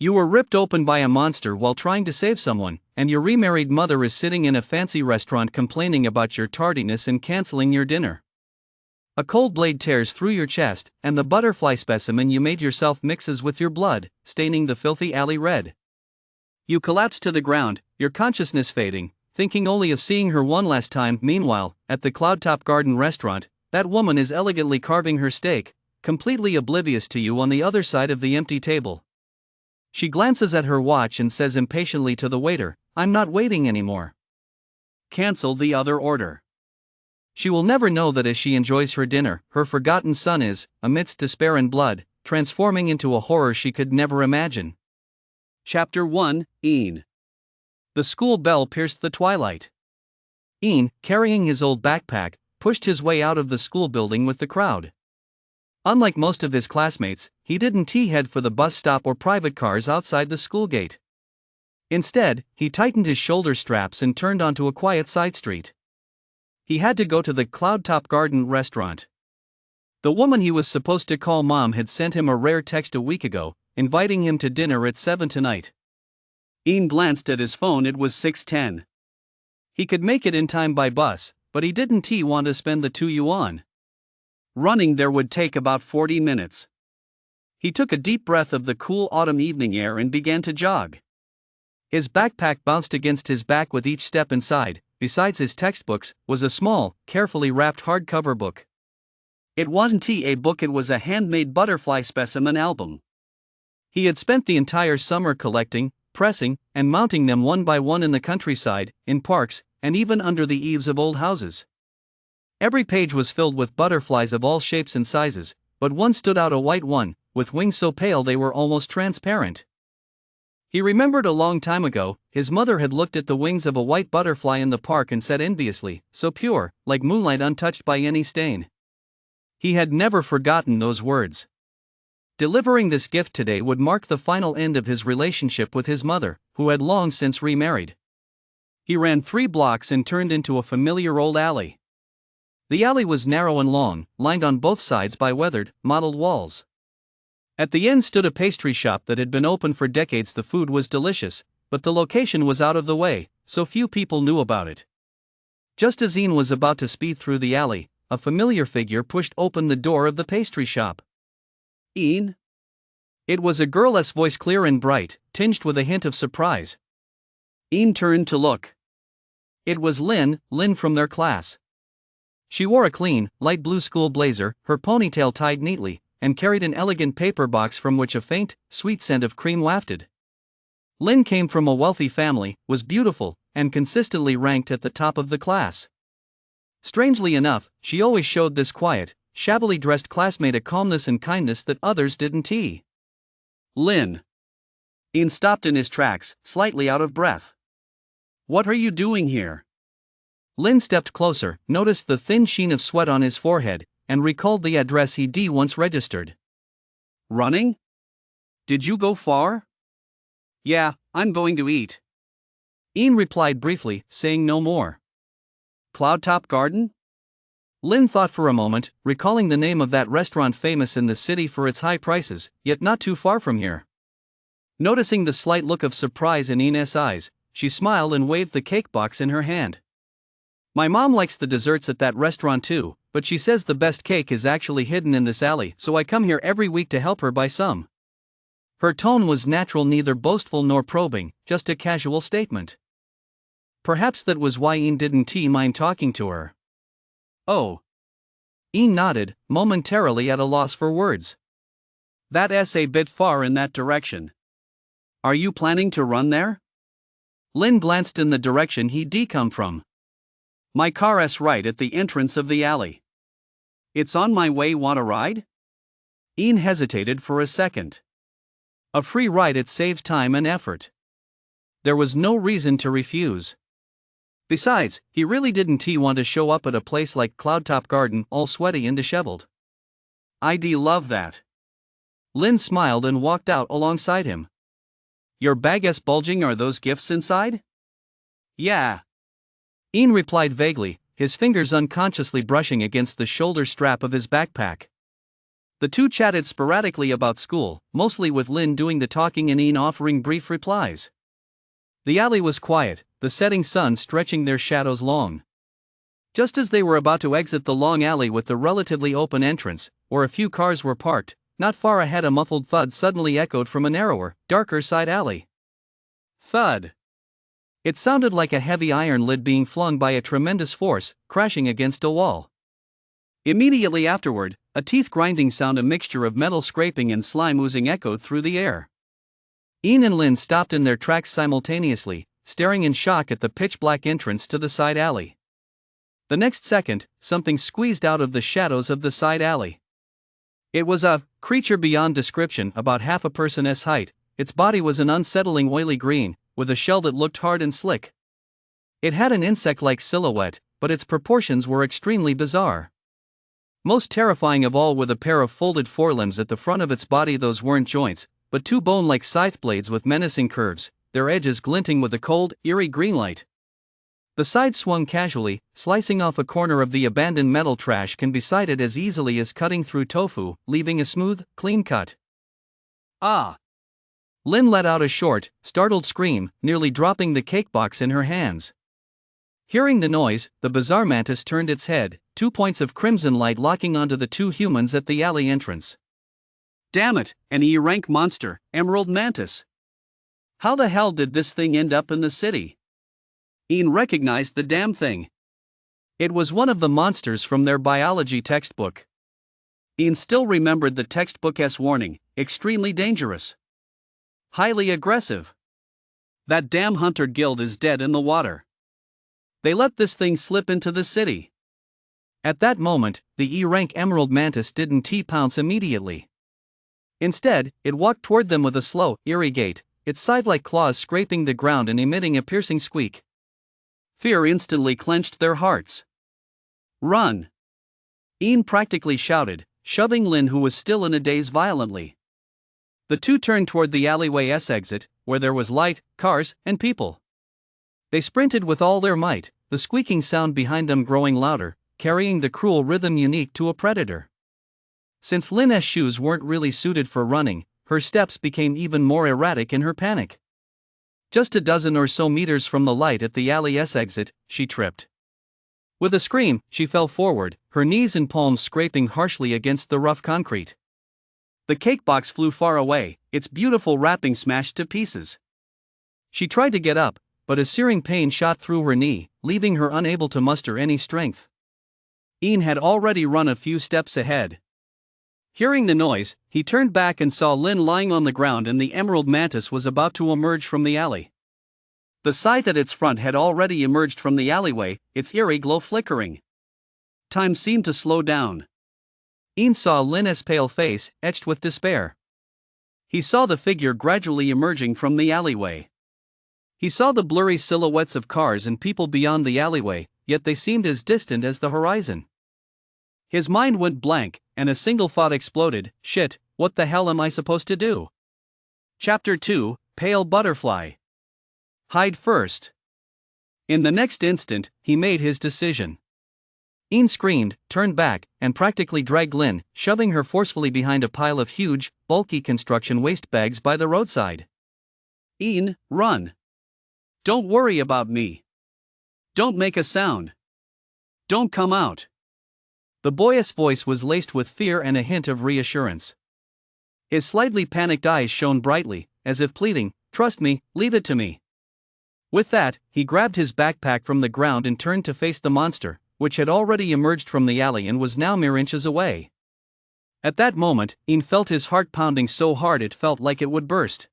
You were ripped open by a monster while trying to save someone, and your remarried mother is sitting in a fancy restaurant complaining about your tardiness and canceling your dinner. A cold blade tears through your chest, and the butterfly specimen you made yourself mixes with your blood, staining the filthy alley red. You collapse to the ground, your consciousness fading, thinking only of seeing her one last time. Meanwhile, at the Cloudtop Garden restaurant, that woman is elegantly carving her steak, completely oblivious to you on the other side of the empty table. She glances at her watch and says impatiently to the waiter, "I'm not waiting anymore. Cancel the other order." She will never know that as she enjoys her dinner, her forgotten son is, amidst despair and blood, transforming into a horror she could never imagine. Chapter 1, Ian. The school bell pierced the twilight. Ian, carrying his old backpack, pushed his way out of the school building with the crowd. Unlike most of his classmates, he didn't head for the bus stop or private cars outside the school gate. Instead, he tightened his shoulder straps and turned onto a quiet side street. He had to go to the Cloudtop Garden restaurant. The woman he was supposed to call Mom had sent him a rare text a week ago, inviting him to dinner at 7 tonight. Ian glanced at his phone. It was 6:10. He could make it in time by bus, but he didn't want to spend the $2 running there would take about 40 minutes. He took a deep breath of the cool autumn evening air and began to jog. His backpack bounced against his back with each step inside. Besides his textbooks, was a small, carefully wrapped hardcover book. It wasn't a book, it was a handmade butterfly specimen album. He had spent the entire summer collecting, pressing, and mounting them one by one in the countryside, in parks, and even under the eaves of old houses. Every page was filled with butterflies of all shapes and sizes, but one stood out, a white one, with wings so pale they were almost transparent. He remembered a long time ago, his mother had looked at the wings of a white butterfly in the park and said enviously, "So pure, like moonlight untouched by any stain." He had never forgotten those words. Delivering this gift today would mark the final end of his relationship with his mother, who had long since remarried. He ran 3 blocks and turned into a familiar old alley. The alley was narrow and long, lined on both sides by weathered, mottled walls. At the end stood a pastry shop that had been open for decades. The food was delicious, but the location was out of the way, so few people knew about it. Just as Ian was about to speed through the alley, a familiar figure pushed open the door of the pastry shop. "Ian?" It was a girl's voice, clear and bright, tinged with a hint of surprise. Ian turned to look. It was Lynn from their class. She wore a clean, light blue school blazer, her ponytail tied neatly, and carried an elegant paper box from which a faint, sweet scent of cream wafted. Lynn came from a wealthy family, was beautiful, and consistently ranked at the top of the class. Strangely enough, she always showed this quiet, shabbily dressed classmate a calmness and kindness that others didn't. "Lynn." Ian stopped in his tracks, slightly out of breath. "What are you doing here?" Lynn stepped closer, noticed the thin sheen of sweat on his forehead, and recalled the address he'd once registered. "Running? Did you go far?" "Yeah, I'm going to eat." Ian replied briefly, saying no more. "Cloudtop Garden?" Lynn thought for a moment, recalling the name of that restaurant famous in the city for its high prices, yet not too far from here. Noticing the slight look of surprise in Ian's eyes, she smiled and waved the cake box in her hand. "My mom likes the desserts at that restaurant too, but she says the best cake is actually hidden in this alley, so I come here every week to help her buy some." Her tone was natural, neither boastful nor probing, just a casual statement. Perhaps that was why Ian didn't mind talking to her. "Oh." Ian nodded, momentarily at a loss for words. "That's a bit far in that direction. Are you planning to run there?" Lynn glanced in the direction he'd come from. "My car's right at the entrance of the alley. It's on my way. Want a ride?" Ian hesitated for a second. A free ride, it saved time and effort. There was no reason to refuse. Besides, he really didn't want to show up at a place like Cloudtop Garden all sweaty and disheveled. "I'd love that." Lynn smiled and walked out alongside him. "Your bag's bulging. Are those gifts inside?" "Yeah." Ian replied vaguely, his fingers unconsciously brushing against the shoulder strap of his backpack. The two chatted sporadically about school, mostly with Lynn doing the talking and Ian offering brief replies. The alley was quiet, the setting sun stretching their shadows long. Just as they were about to exit the long alley with the relatively open entrance, where a few cars were parked, not far ahead a muffled thud suddenly echoed from a narrower, darker side alley. Thud. It sounded like a heavy iron lid being flung by a tremendous force, crashing against a wall. Immediately afterward, a teeth-grinding sound, a mixture of metal scraping and slime oozing, echoed through the air. Ian and Lynn stopped in their tracks simultaneously, staring in shock at the pitch-black entrance to the side alley. The next second, something squeezed out of the shadows of the side alley. It was a creature beyond description, about half a person's height. Its body was an unsettling oily green, with a shell that looked hard and slick. It had an insect-like silhouette, but its proportions were extremely bizarre. Most terrifying of all, with a pair of folded forelimbs at the front of its body. Those weren't joints, but two bone-like scythe blades with menacing curves, their edges glinting with a cold, eerie green light. The side swung casually, slicing off a corner of the abandoned metal trash can be sighted as easily as cutting through tofu, leaving a smooth, clean cut. Ah! Lynn let out a short, startled scream, nearly dropping the cake box in her hands. Hearing the noise, the bizarre mantis turned its head, 2 points of crimson light locking onto the two humans at the alley entrance. Damn it, an E-rank monster, emerald mantis. How the hell did this thing end up in the city? Ian recognized the damn thing. It was one of the monsters from their biology textbook. Ian still remembered the textbook's warning: extremely dangerous. Highly aggressive. That damn hunter guild is dead in the water. They let this thing slip into the city. At that moment, the E-rank emerald mantis didn't T-pounce immediately. Instead, it walked toward them with a slow, eerie gait, its scythe-like claws scraping the ground and emitting a piercing squeak. Fear instantly clenched their hearts. Run! Ian practically shouted, shoving Lynn, who was still in a daze, violently. The two turned toward the alleyway's exit, where there was light, cars, and people. They sprinted with all their might, the squeaking sound behind them growing louder, carrying the cruel rhythm unique to a predator. Since Lynn's shoes weren't really suited for running, her steps became even more erratic in her panic. Just a dozen or so meters from the light at the alley's exit, she tripped. With a scream, she fell forward, her knees and palms scraping harshly against the rough concrete. The cake box flew far away, its beautiful wrapping smashed to pieces. She tried to get up, but a searing pain shot through her knee, leaving her unable to muster any strength. Ian had already run a few steps ahead. Hearing the noise, he turned back and saw Lynn lying on the ground, and the emerald mantis was about to emerge from the alley. The scythe at its front had already emerged from the alleyway, its eerie glow flickering. Time seemed to slow down. Ian saw Lynn's pale face, etched with despair. He saw the figure gradually emerging from the alleyway. He saw the blurry silhouettes of cars and people beyond the alleyway, yet they seemed as distant as the horizon. His mind went blank, and a single thought exploded: shit, what the hell am I supposed to do? Chapter 2, Pale Butterfly. Hide first. In the next instant, he made his decision. Ian screamed, turned back, and practically dragged Lynn, shoving her forcefully behind a pile of huge, bulky construction waste bags by the roadside. Ian, run. Don't worry about me. Don't make a sound. Don't come out. The boyish voice was laced with fear and a hint of reassurance. His slightly panicked eyes shone brightly, as if pleading, trust me, leave it to me. With that, he grabbed his backpack from the ground and turned to face the monster, which had already emerged from the alley and was now mere inches away. At that moment, Ian felt his heart pounding so hard it felt like it would burst.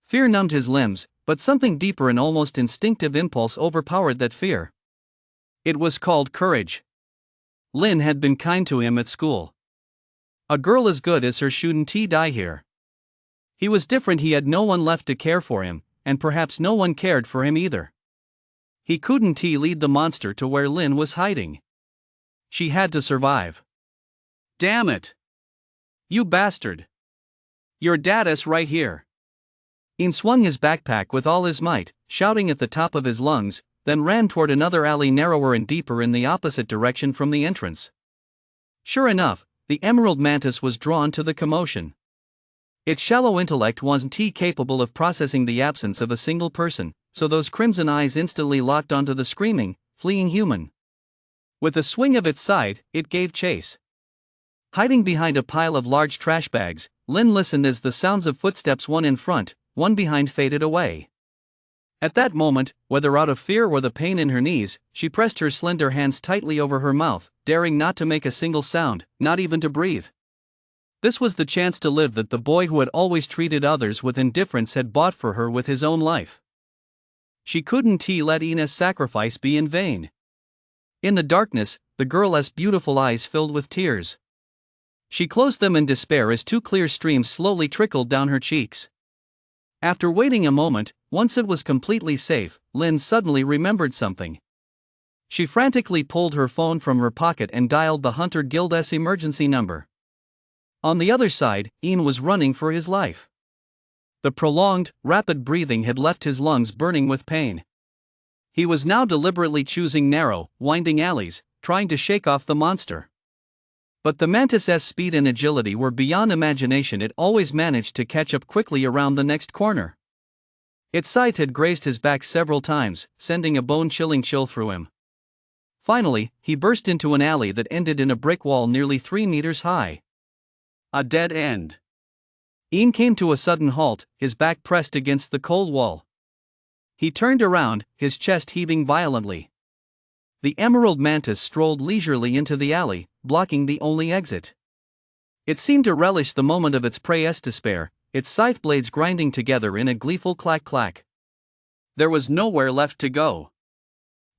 Fear numbed his limbs, but something deeper and almost instinctive impulse overpowered that fear. It was called courage. Lynn had been kind to him at school. A girl as good as her shouldn't die here. He was different, he had no one left to care for him, and perhaps no one cared for him either. He couldn't lead the monster to where Lynn was hiding. She had to survive. Damn it! You bastard! Your dad-ass right here! Ian swung his backpack with all his might, shouting at the top of his lungs, then ran toward another alley narrower and deeper in the opposite direction from the entrance. Sure enough, the emerald mantis was drawn to the commotion. Its shallow intellect wasn't capable of processing the absence of a single person, so those crimson eyes instantly locked onto the screaming, fleeing human. With a swing of its scythe, it gave chase. Hiding behind a pile of large trash bags, Lynn listened as the sounds of footsteps, one in front, one behind, faded away. At that moment, whether out of fear or the pain in her knees, she pressed her slender hands tightly over her mouth, daring not to make a single sound, not even to breathe. This was the chance to live that the boy who had always treated others with indifference had bought for her with his own life. She couldn't let Ina's sacrifice be in vain. In the darkness, the girl's beautiful eyes filled with tears. She closed them in despair as two clear streams slowly trickled down her cheeks. After waiting a moment, once it was completely safe, Lynn suddenly remembered something. She frantically pulled her phone from her pocket and dialed the Hunter Guild's emergency number. On the other side, Ian was running for his life. The prolonged, rapid breathing had left his lungs burning with pain. He was now deliberately choosing narrow, winding alleys, trying to shake off the monster. But the mantis's speed and agility were beyond imagination. It always managed to catch up quickly around the next corner. Its scythe had grazed his back several times, sending a bone-chilling chill through him. Finally, he burst into an alley that ended in a brick wall nearly 3 meters high. A dead end. Ian came to a sudden halt, his back pressed against the cold wall. He turned around, his chest heaving violently. The emerald mantis strolled leisurely into the alley, blocking the only exit. It seemed to relish the moment of its prey's despair, its scythe blades grinding together in a gleeful clack-clack. There was nowhere left to go.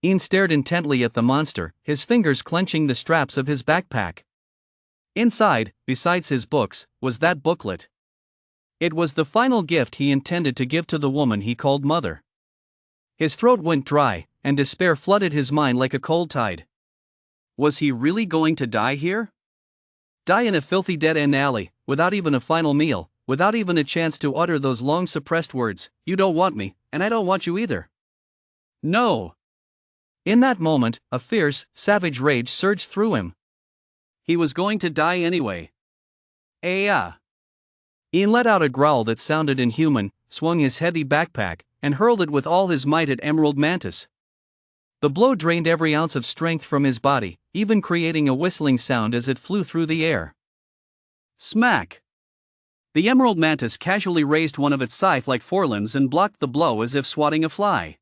Ian stared intently at the monster, his fingers clenching the straps of his backpack. Inside, besides his books, was that booklet. It was the final gift he intended to give to the woman he called mother. His throat went dry, and despair flooded his mind like a cold tide. Was he really going to die here? Die in a filthy dead-end alley, without even a final meal, without even a chance to utter those long-suppressed words, "You don't want me, and I don't want you either." No! In that moment, a fierce, savage rage surged through him. He was going to die anyway. Ian let out a growl that sounded inhuman, swung his heavy backpack, and hurled it with all his might at Emerald Mantis. The blow drained every ounce of strength from his body, even creating a whistling sound as it flew through the air. Smack! The Emerald Mantis casually raised one of its scythe-like forelimbs and blocked the blow as if swatting a fly.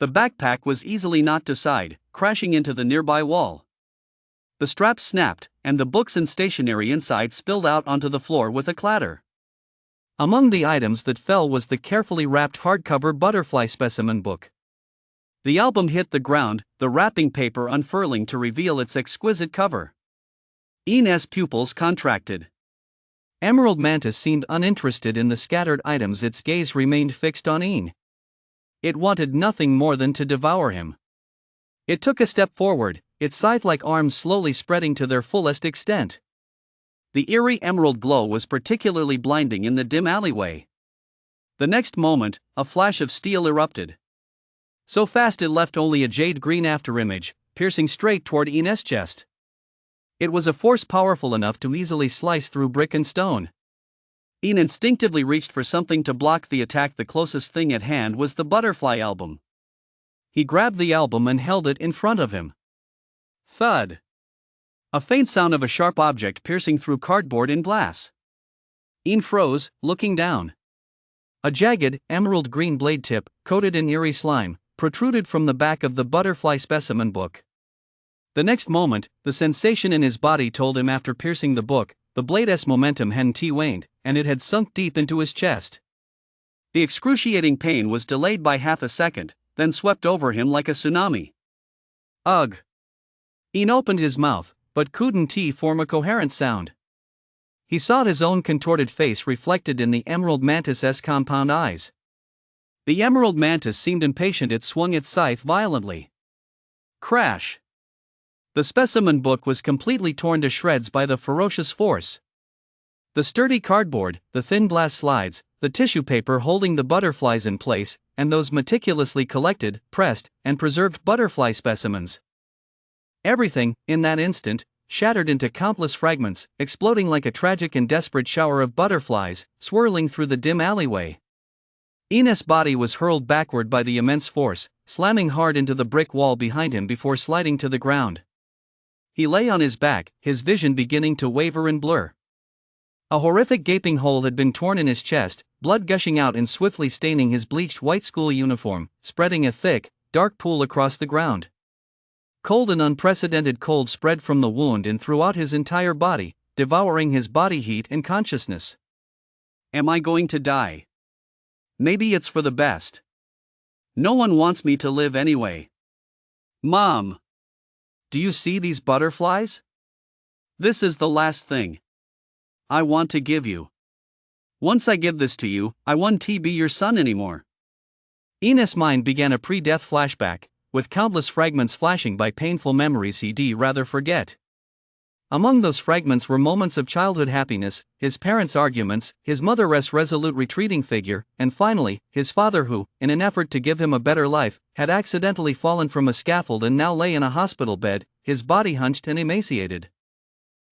The backpack was easily knocked aside, crashing into the nearby wall. The straps snapped, and the books and stationery inside spilled out onto the floor with a clatter. Among the items that fell was the carefully wrapped hardcover butterfly specimen book. The album hit the ground, the wrapping paper unfurling to reveal its exquisite cover. Ian's pupils contracted. Emerald Mantis seemed uninterested in the scattered items. Its gaze remained fixed on Ian. It wanted nothing more than to devour him. It took a step forward, its scythe-like arms slowly spreading to their fullest extent. The eerie emerald glow was particularly blinding in the dim alleyway. The next moment, a flash of steel erupted. So fast it left only a jade-green afterimage, piercing straight toward Ian's chest. It was a force powerful enough to easily slice through brick and stone. Ian instinctively reached for something to block the attack. The closest thing at hand was the butterfly album. He grabbed the album and held it in front of him. Thud! A faint sound of a sharp object piercing through cardboard and glass. Ian froze, looking down. A jagged, emerald green blade tip, coated in eerie slime, protruded from the back of the butterfly specimen book. The next moment, the sensation in his body told him after piercing the book, the blade's momentum hadn't waned, and it had sunk deep into his chest. The excruciating pain was delayed by half a second, then swept over him like a tsunami. Ugh! Ian opened his mouth, but couldn't form a coherent sound. He saw his own contorted face reflected in the Emerald Mantis's compound eyes. The Emerald Mantis seemed impatient. It swung its scythe violently. Crash! The specimen book was completely torn to shreds by the ferocious force. The sturdy cardboard, the thin glass slides, the tissue paper holding the butterflies in place, and those meticulously collected, pressed, and preserved butterfly specimens. Everything, in that instant, shattered into countless fragments, exploding like a tragic and desperate shower of butterflies, swirling through the dim alleyway. Enes' body was hurled backward by the immense force, slamming hard into the brick wall behind him before sliding to the ground. He lay on his back, his vision beginning to waver and blur. A horrific gaping hole had been torn in his chest, blood gushing out and swiftly staining his bleached white school uniform, spreading a thick, dark pool across the ground. Cold and unprecedented cold spread from the wound and throughout his entire body, devouring his body heat and consciousness. Am I going to die? Maybe it's for the best. No one wants me to live anyway. Mom! Do you see these butterflies? This is the last thing I want to give you. Once I give this to you, I won't be your son anymore. Enes' mind began a pre-death flashback, with countless fragments flashing by painful memories he'd rather forget. Among those fragments were moments of childhood happiness, his parents' arguments, his mother's resolute retreating figure, and finally, his father who, in an effort to give him a better life, had accidentally fallen from a scaffold and now lay in a hospital bed, his body hunched and emaciated.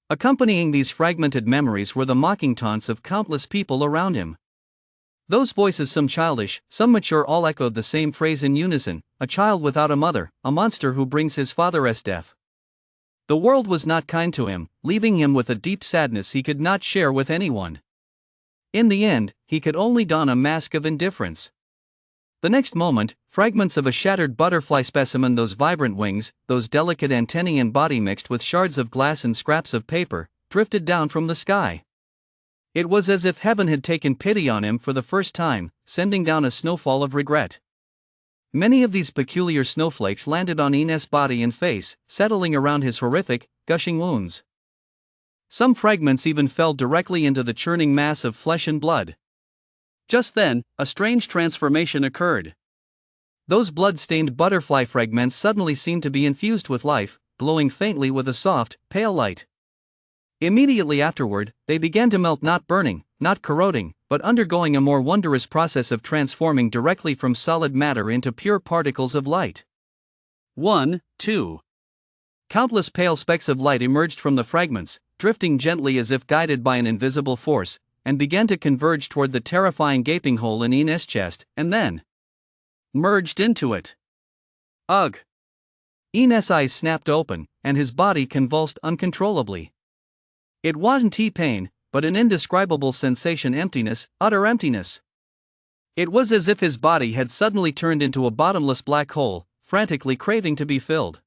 Accompanying these fragmented memories were the mocking taunts of countless people around him. Those voices, some childish, some mature, all echoed the same phrase in unison: a child without a mother, a monster who brings his father's death. The world was not kind to him, leaving him with a deep sadness he could not share with anyone. In the end, he could only don a mask of indifference. The next moment, fragments of a shattered butterfly specimen, those vibrant wings, those delicate antennae and body mixed with shards of glass and scraps of paper, drifted down from the sky. It was as if heaven had taken pity on him for the first time, sending down a snowfall of regret. Many of these peculiar snowflakes landed on Enes' body and face, settling around his horrific, gushing wounds. Some fragments even fell directly into the churning mass of flesh and blood. Just then, a strange transformation occurred. Those blood-stained butterfly fragments suddenly seemed to be infused with life, glowing faintly with a soft, pale light. Immediately afterward, they began to melt, not burning, not corroding, but undergoing a more wondrous process of transforming directly from solid matter into pure particles of light. 1, 2. Countless pale specks of light emerged from the fragments, drifting gently as if guided by an invisible force, and began to converge toward the terrifying gaping hole in Enes' chest, and then merged into it. Ugh! Enes' eyes snapped open, and his body convulsed uncontrollably. It wasn't pain, but an indescribable sensation: emptiness, utter emptiness. It was as if his body had suddenly turned into a bottomless black hole, frantically craving to be filled.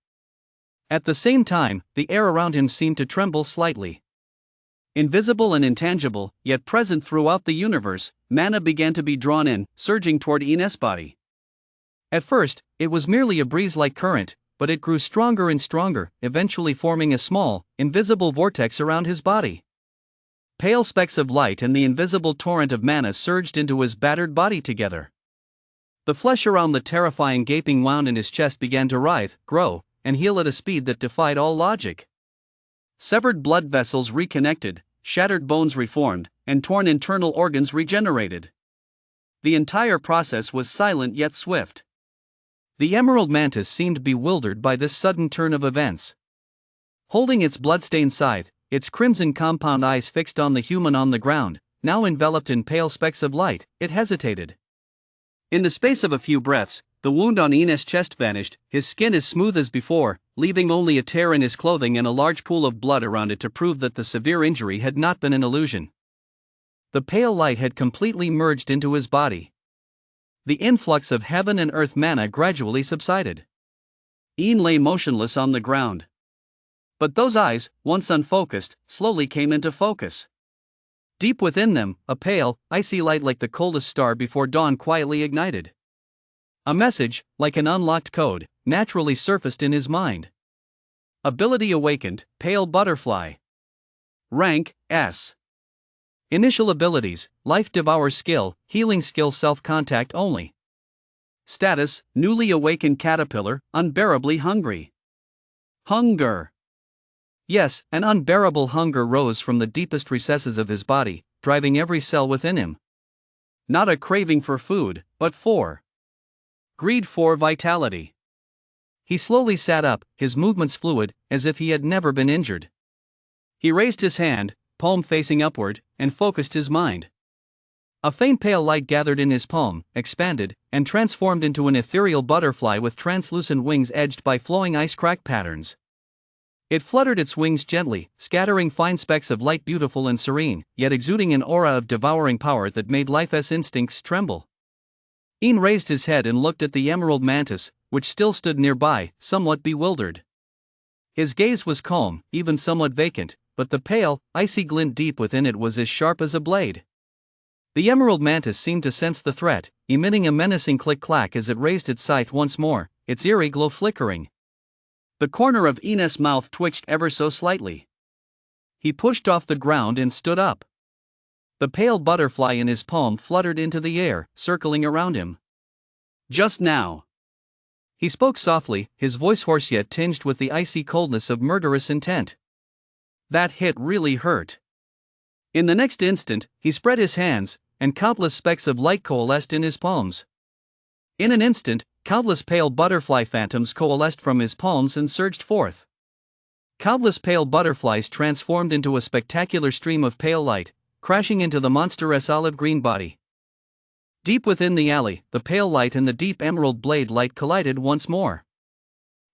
At the same time, the air around him seemed to tremble slightly. Invisible and intangible, yet present throughout the universe, mana began to be drawn in, surging toward Enes' body. At first, it was merely a breeze-like current, but it grew stronger and stronger, eventually forming a small, invisible vortex around his body. Pale specks of light and the invisible torrent of mana surged into his battered body together. The flesh around the terrifying gaping wound in his chest began to writhe, grow, and heal at a speed that defied all logic. Severed blood vessels reconnected, shattered bones reformed, and torn internal organs regenerated. The entire process was silent yet swift. The emerald mantis seemed bewildered by this sudden turn of events. Holding its blood-stained scythe, its crimson compound eyes fixed on the human on the ground, now enveloped in pale specks of light, it hesitated. In the space of a few breaths, the wound on Enes' chest vanished, his skin as smooth as before, leaving only a tear in his clothing and a large pool of blood around it to prove that the severe injury had not been an illusion. The pale light had completely merged into his body. The influx of heaven and earth mana gradually subsided. Ian lay motionless on the ground. But those eyes, once unfocused, slowly came into focus. Deep within them, a pale, icy light like the coldest star before dawn quietly ignited. A message, like an unlocked code, naturally surfaced in his mind. Ability awakened, pale butterfly. Rank, S. Initial abilities: Life Devour skill, Healing skill, Self-contact only. Status: Newly awakened caterpillar, unbearably hungry. Hunger. Yes, an unbearable hunger rose from the deepest recesses of his body, driving every cell within him. Not a craving for food, but for greed, for vitality. He slowly sat up, his movements fluid, as if he had never been injured. He raised his hand, palm facing upward, and focused his mind. A faint pale light gathered in his palm, expanded, and transformed into an ethereal butterfly with translucent wings edged by flowing ice crack patterns. It fluttered its wings gently, scattering fine specks of light beautiful and serene, yet exuding an aura of devouring power that made life's instincts tremble. Ian raised his head and looked at the emerald mantis, which still stood nearby, somewhat bewildered. His gaze was calm, even somewhat vacant, but the pale, icy glint deep within it was as sharp as a blade. The emerald mantis seemed to sense the threat, emitting a menacing click-clack as it raised its scythe once more, its eerie glow flickering. The corner of Ian's mouth twitched ever so slightly. He pushed off the ground and stood up. The pale butterfly in his palm fluttered into the air, circling around him. "Just now." He spoke softly, his voice hoarse yet tinged with the icy coldness of murderous intent. "That hit really hurt." In the next instant, he spread his hands, and countless specks of light coalesced in his palms. In an instant, countless pale butterfly phantoms coalesced from his palms and surged forth. Countless pale butterflies transformed into a spectacular stream of pale light, crashing into the monstrous olive-green body. Deep within the alley, the pale light and the deep emerald blade light collided once more.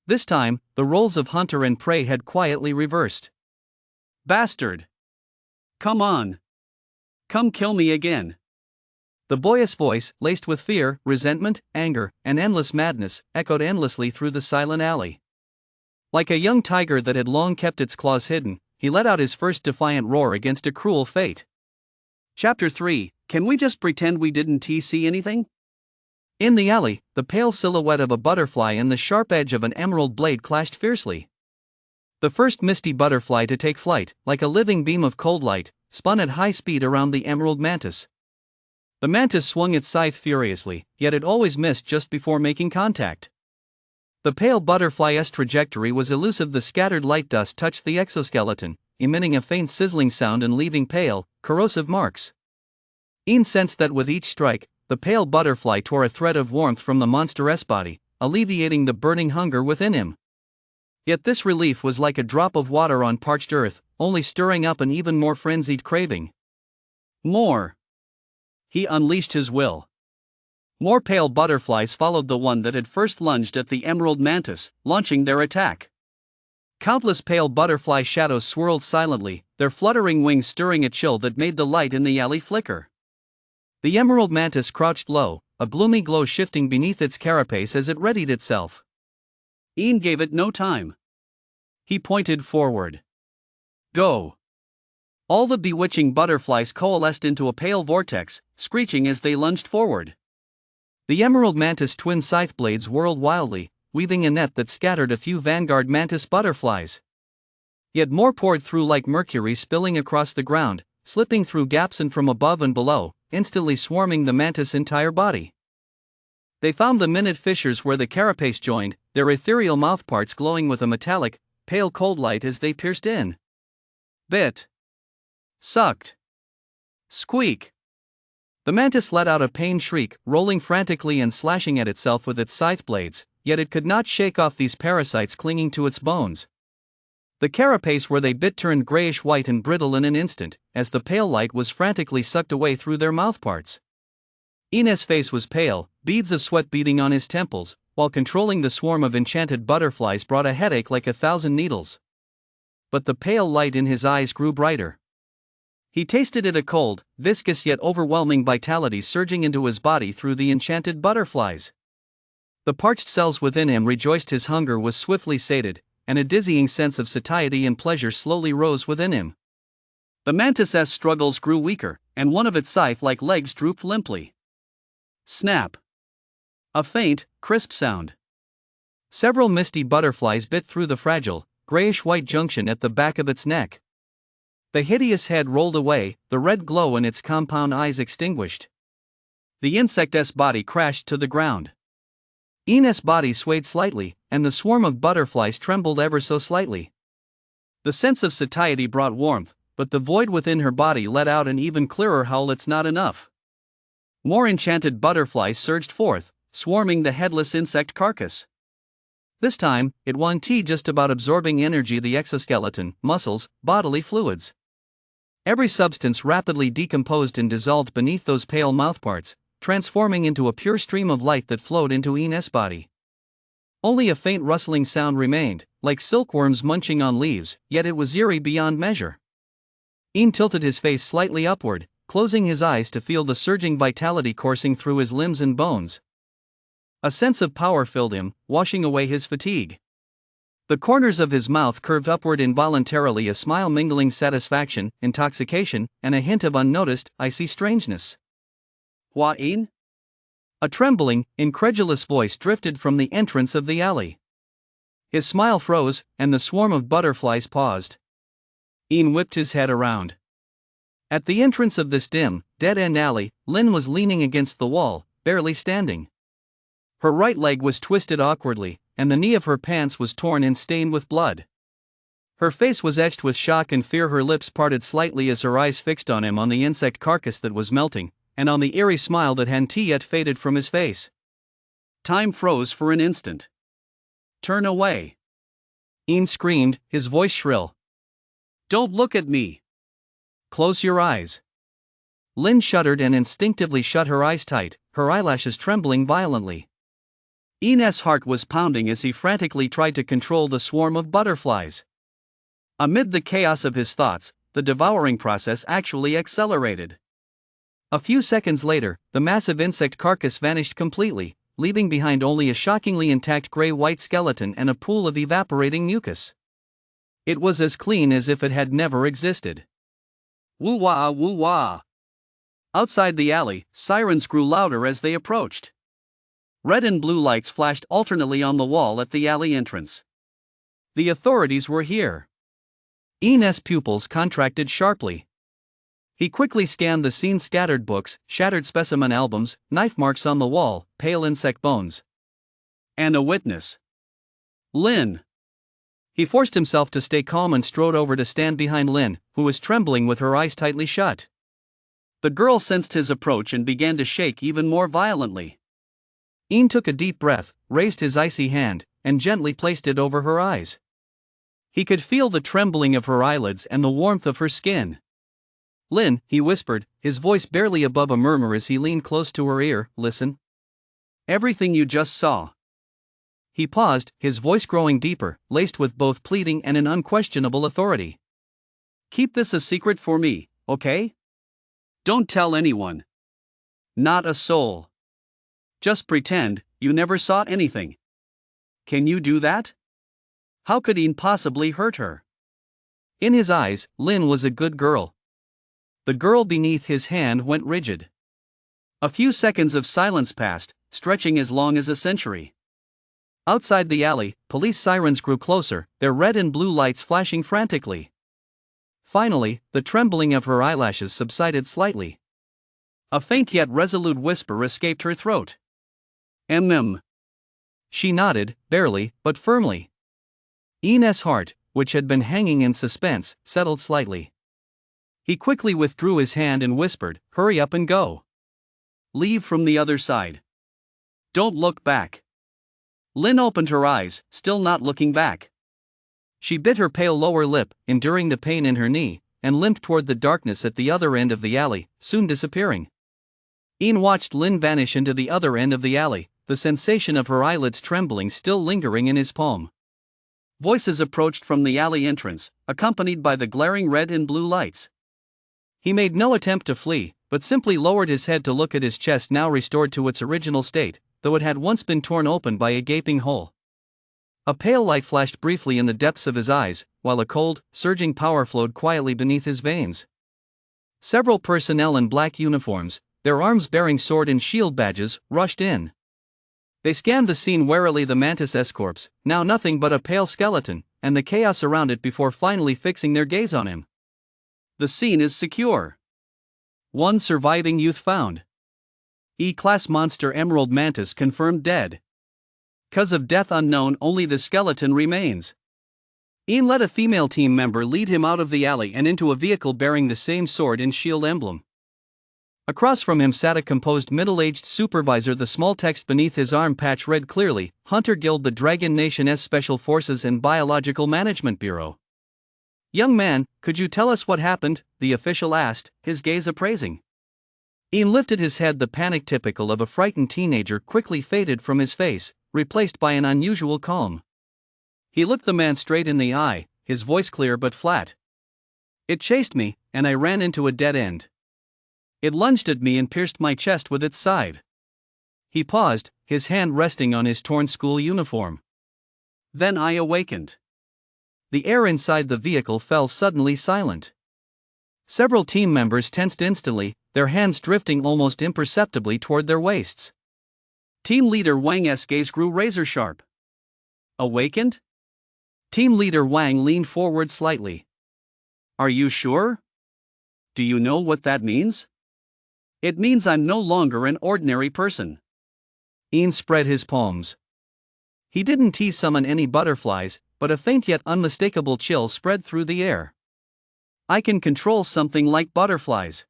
This time, the roles of hunter and prey had quietly reversed. "Bastard! Come on! Come kill me again!" The boyish voice, laced with fear, resentment, anger, and endless madness, echoed endlessly through the silent alley. Like a young tiger that had long kept its claws hidden, he let out his first defiant roar against a cruel fate. Chapter 3: Can we just pretend we didn't see anything? In the alley, the pale silhouette of a butterfly and the sharp edge of an emerald blade clashed fiercely. The first misty butterfly to take flight, like a living beam of cold light, spun at high speed around the emerald mantis. The mantis swung its scythe furiously, yet it always missed just before making contact. The pale butterfly's trajectory was elusive. The scattered light dust touched the exoskeleton, emitting a faint sizzling sound and leaving pale, corrosive marks. Ian sensed that with each strike, the pale butterfly tore a thread of warmth from the monstrous body, alleviating the burning hunger within him. Yet this relief was like a drop of water on parched earth, only stirring up an even more frenzied craving. More. He unleashed his will. More pale butterflies followed the one that had first lunged at the emerald mantis, launching their attack. Countless pale butterfly shadows swirled silently, their fluttering wings stirring a chill that made the light in the alley flicker. The emerald mantis crouched low, a gloomy glow shifting beneath its carapace as it readied itself. Ian gave it no time. He pointed forward. "Go!" All the bewitching butterflies coalesced into a pale vortex, screeching as they lunged forward. The emerald mantis' twin scythe blades whirled wildly, weaving a net that scattered a few vanguard mantis butterflies. Yet more poured through like mercury spilling across the ground, slipping through gaps and from above and below, instantly swarming the mantis' entire body. They found the minute fissures where the carapace joined, their ethereal mouthparts glowing with a metallic, pale cold light as they pierced in. Bit. Sucked. Squeak. The mantis let out a pained shriek, rolling frantically and slashing at itself with its scythe blades, yet it could not shake off these parasites clinging to its bones. The carapace where they bit turned grayish-white and brittle in an instant, as the pale light was frantically sucked away through their mouthparts. Ian's face was pale, beads of sweat beading on his temples, while controlling the swarm of enchanted butterflies brought a headache like 1,000 needles. But the pale light in his eyes grew brighter. He tasted it, a cold, viscous yet overwhelming vitality surging into his body through the enchanted butterflies. The parched cells within him rejoiced. His hunger was swiftly sated, and a dizzying sense of satiety and pleasure slowly rose within him. The mantis's struggles grew weaker, and one of its scythe-like legs drooped limply. Snap. A faint, crisp sound. Several misty butterflies bit through the fragile, grayish-white junction at the back of its neck. The hideous head rolled away, the red glow in its compound eyes extinguished. The insect's body crashed to the ground. Ian's body swayed slightly, and the swarm of butterflies trembled ever so slightly. The sense of satiety brought warmth, but the void within her body let out an even clearer howl. It's not enough. More enchanted butterflies surged forth, swarming the headless insect carcass. This time, it wasn't just about absorbing energy, the exoskeleton, muscles, bodily fluids. Every substance rapidly decomposed and dissolved beneath those pale mouthparts, transforming into a pure stream of light that flowed into Ian's body. Only a faint rustling sound remained, like silkworms munching on leaves, yet it was eerie beyond measure. Ian tilted his face slightly upward, closing his eyes to feel the surging vitality coursing through his limbs and bones. A sense of power filled him, washing away his fatigue. The corners of his mouth curved upward involuntarily, a smile mingling satisfaction, intoxication, and a hint of unnoticed, icy strangeness. "Hua Ian?" A trembling, incredulous voice drifted from the entrance of the alley. His smile froze, and the swarm of butterflies paused. Ian whipped his head around. At the entrance of this dim, dead-end alley, Lynn was leaning against the wall, barely standing. Her right leg was twisted awkwardly, and the knee of her pants was torn and stained with blood. Her face was etched with shock and fear, her lips parted slightly as her eyes fixed on him, on the insect carcass that was melting, and on the eerie smile that hadn't yet faded from his face. Time froze for an instant. "Turn away!" Ian screamed, his voice shrill. "Don't look at me! Close your eyes!" Lynn shuddered and instinctively shut her eyes tight, her eyelashes trembling violently. Ian's heart was pounding as he frantically tried to control the swarm of butterflies. Amid the chaos of his thoughts, the devouring process actually accelerated. A few seconds later, the massive insect carcass vanished completely, leaving behind only a shockingly intact gray-white skeleton and a pool of evaporating mucus. It was as clean as if it had never existed. Woo-wah, woo-wah! Outside the alley, sirens grew louder as they approached. Red and blue lights flashed alternately on the wall at the alley entrance. The authorities were here. Ian's pupils contracted sharply. He quickly scanned the scene: scattered books, shattered specimen albums, knife marks on the wall, pale insect bones. And a witness. Lynn. He forced himself to stay calm and strode over to stand behind Lynn, who was trembling with her eyes tightly shut. The girl sensed his approach and began to shake even more violently. Ian took a deep breath, raised his icy hand, and gently placed it over her eyes. He could feel the trembling of her eyelids and the warmth of her skin. "Lynn," he whispered, his voice barely above a murmur as he leaned close to her ear, "listen. Everything you just saw." He paused, his voice growing deeper, laced with both pleading and an unquestionable authority. "Keep this a secret for me, okay? Don't tell anyone. Not a soul. Just pretend you never saw anything. Can you do that?" How could Ian possibly hurt her? In his eyes, Lynn was a good girl. The girl beneath his hand went rigid. A few seconds of silence passed, stretching as long as a century. Outside the alley, police sirens grew closer, their red and blue lights flashing frantically. Finally, the trembling of her eyelashes subsided slightly. A faint yet resolute whisper escaped her throat. "Mm." She nodded, barely, but firmly. Ian's heart, which had been hanging in suspense, settled slightly. He quickly withdrew his hand and whispered, "Hurry up and go. Leave from the other side. Don't look back." Lynn opened her eyes, still not looking back. She bit her pale lower lip, enduring the pain in her knee, and limped toward the darkness at the other end of the alley, soon disappearing. Ian watched Lynn vanish into the other end of the alley, the sensation of her eyelids trembling still lingering in his palm. Voices approached from the alley entrance, accompanied by the glaring red and blue lights. He made no attempt to flee, but simply lowered his head to look at his chest, now restored to its original state, though it had once been torn open by a gaping hole. A pale light flashed briefly in the depths of his eyes, while a cold, surging power flowed quietly beneath his veins. Several personnel in black uniforms, their arms bearing sword and shield badges, rushed in. They scanned the scene warily, the mantis corpse, now nothing but a pale skeleton, and the chaos around it before finally fixing their gaze on him. "The scene is secure. One surviving youth found. E-class monster emerald mantis confirmed dead. Cause of death unknown, only the skeleton remains." Ian let a female team member lead him out of the alley and into a vehicle bearing the same sword and shield emblem. Across from him sat a composed middle-aged supervisor. The small text beneath his arm patch read clearly, Hunter Guild, the Dragon Nation's Special Forces and Biological Management Bureau. "Young man, could you tell us what happened?" the official asked, his gaze appraising. Ian lifted his head. The panic typical of a frightened teenager quickly faded from his face, replaced by an unusual calm. He looked the man straight in the eye, his voice clear but flat. "It chased me, and I ran into a dead end. It lunged at me and pierced my chest with its side." He paused, his hand resting on his torn school uniform. "Then I awakened." The air inside the vehicle fell suddenly silent. Several team members tensed instantly, their hands drifting almost imperceptibly toward their waists. Team leader Wang's gaze grew razor-sharp. "Awakened?" Team leader Wang leaned forward slightly. "Are you sure? Do you know what that means?" "It means I'm no longer an ordinary person." Ian spread his palms. He didn't summon any butterflies, but a faint yet unmistakable chill spread through the air. "I can control something like butterflies.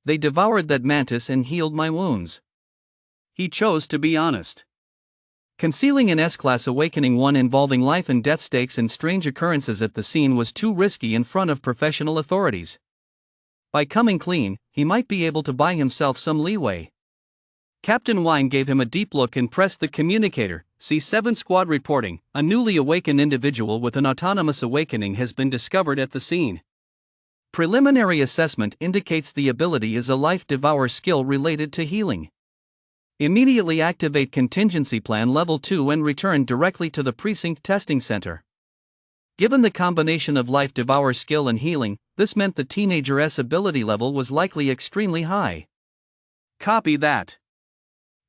They devoured that mantis and healed my wounds." He chose to be honest. Concealing an S-Class awakening, one involving life and death stakes and strange occurrences at the scene, was too risky in front of professional authorities. By coming clean, he might be able to buy himself some leeway. Captain Wine gave him a deep look and pressed the communicator. "C7 Squad reporting, a newly awakened individual with an autonomous awakening has been discovered at the scene. Preliminary assessment indicates the ability is a life devour skill related to healing. Immediately activate contingency plan level 2 and return directly to the precinct testing center." Given the combination of life devour skill and healing, this meant the teenager's ability level was likely extremely high. "Copy that."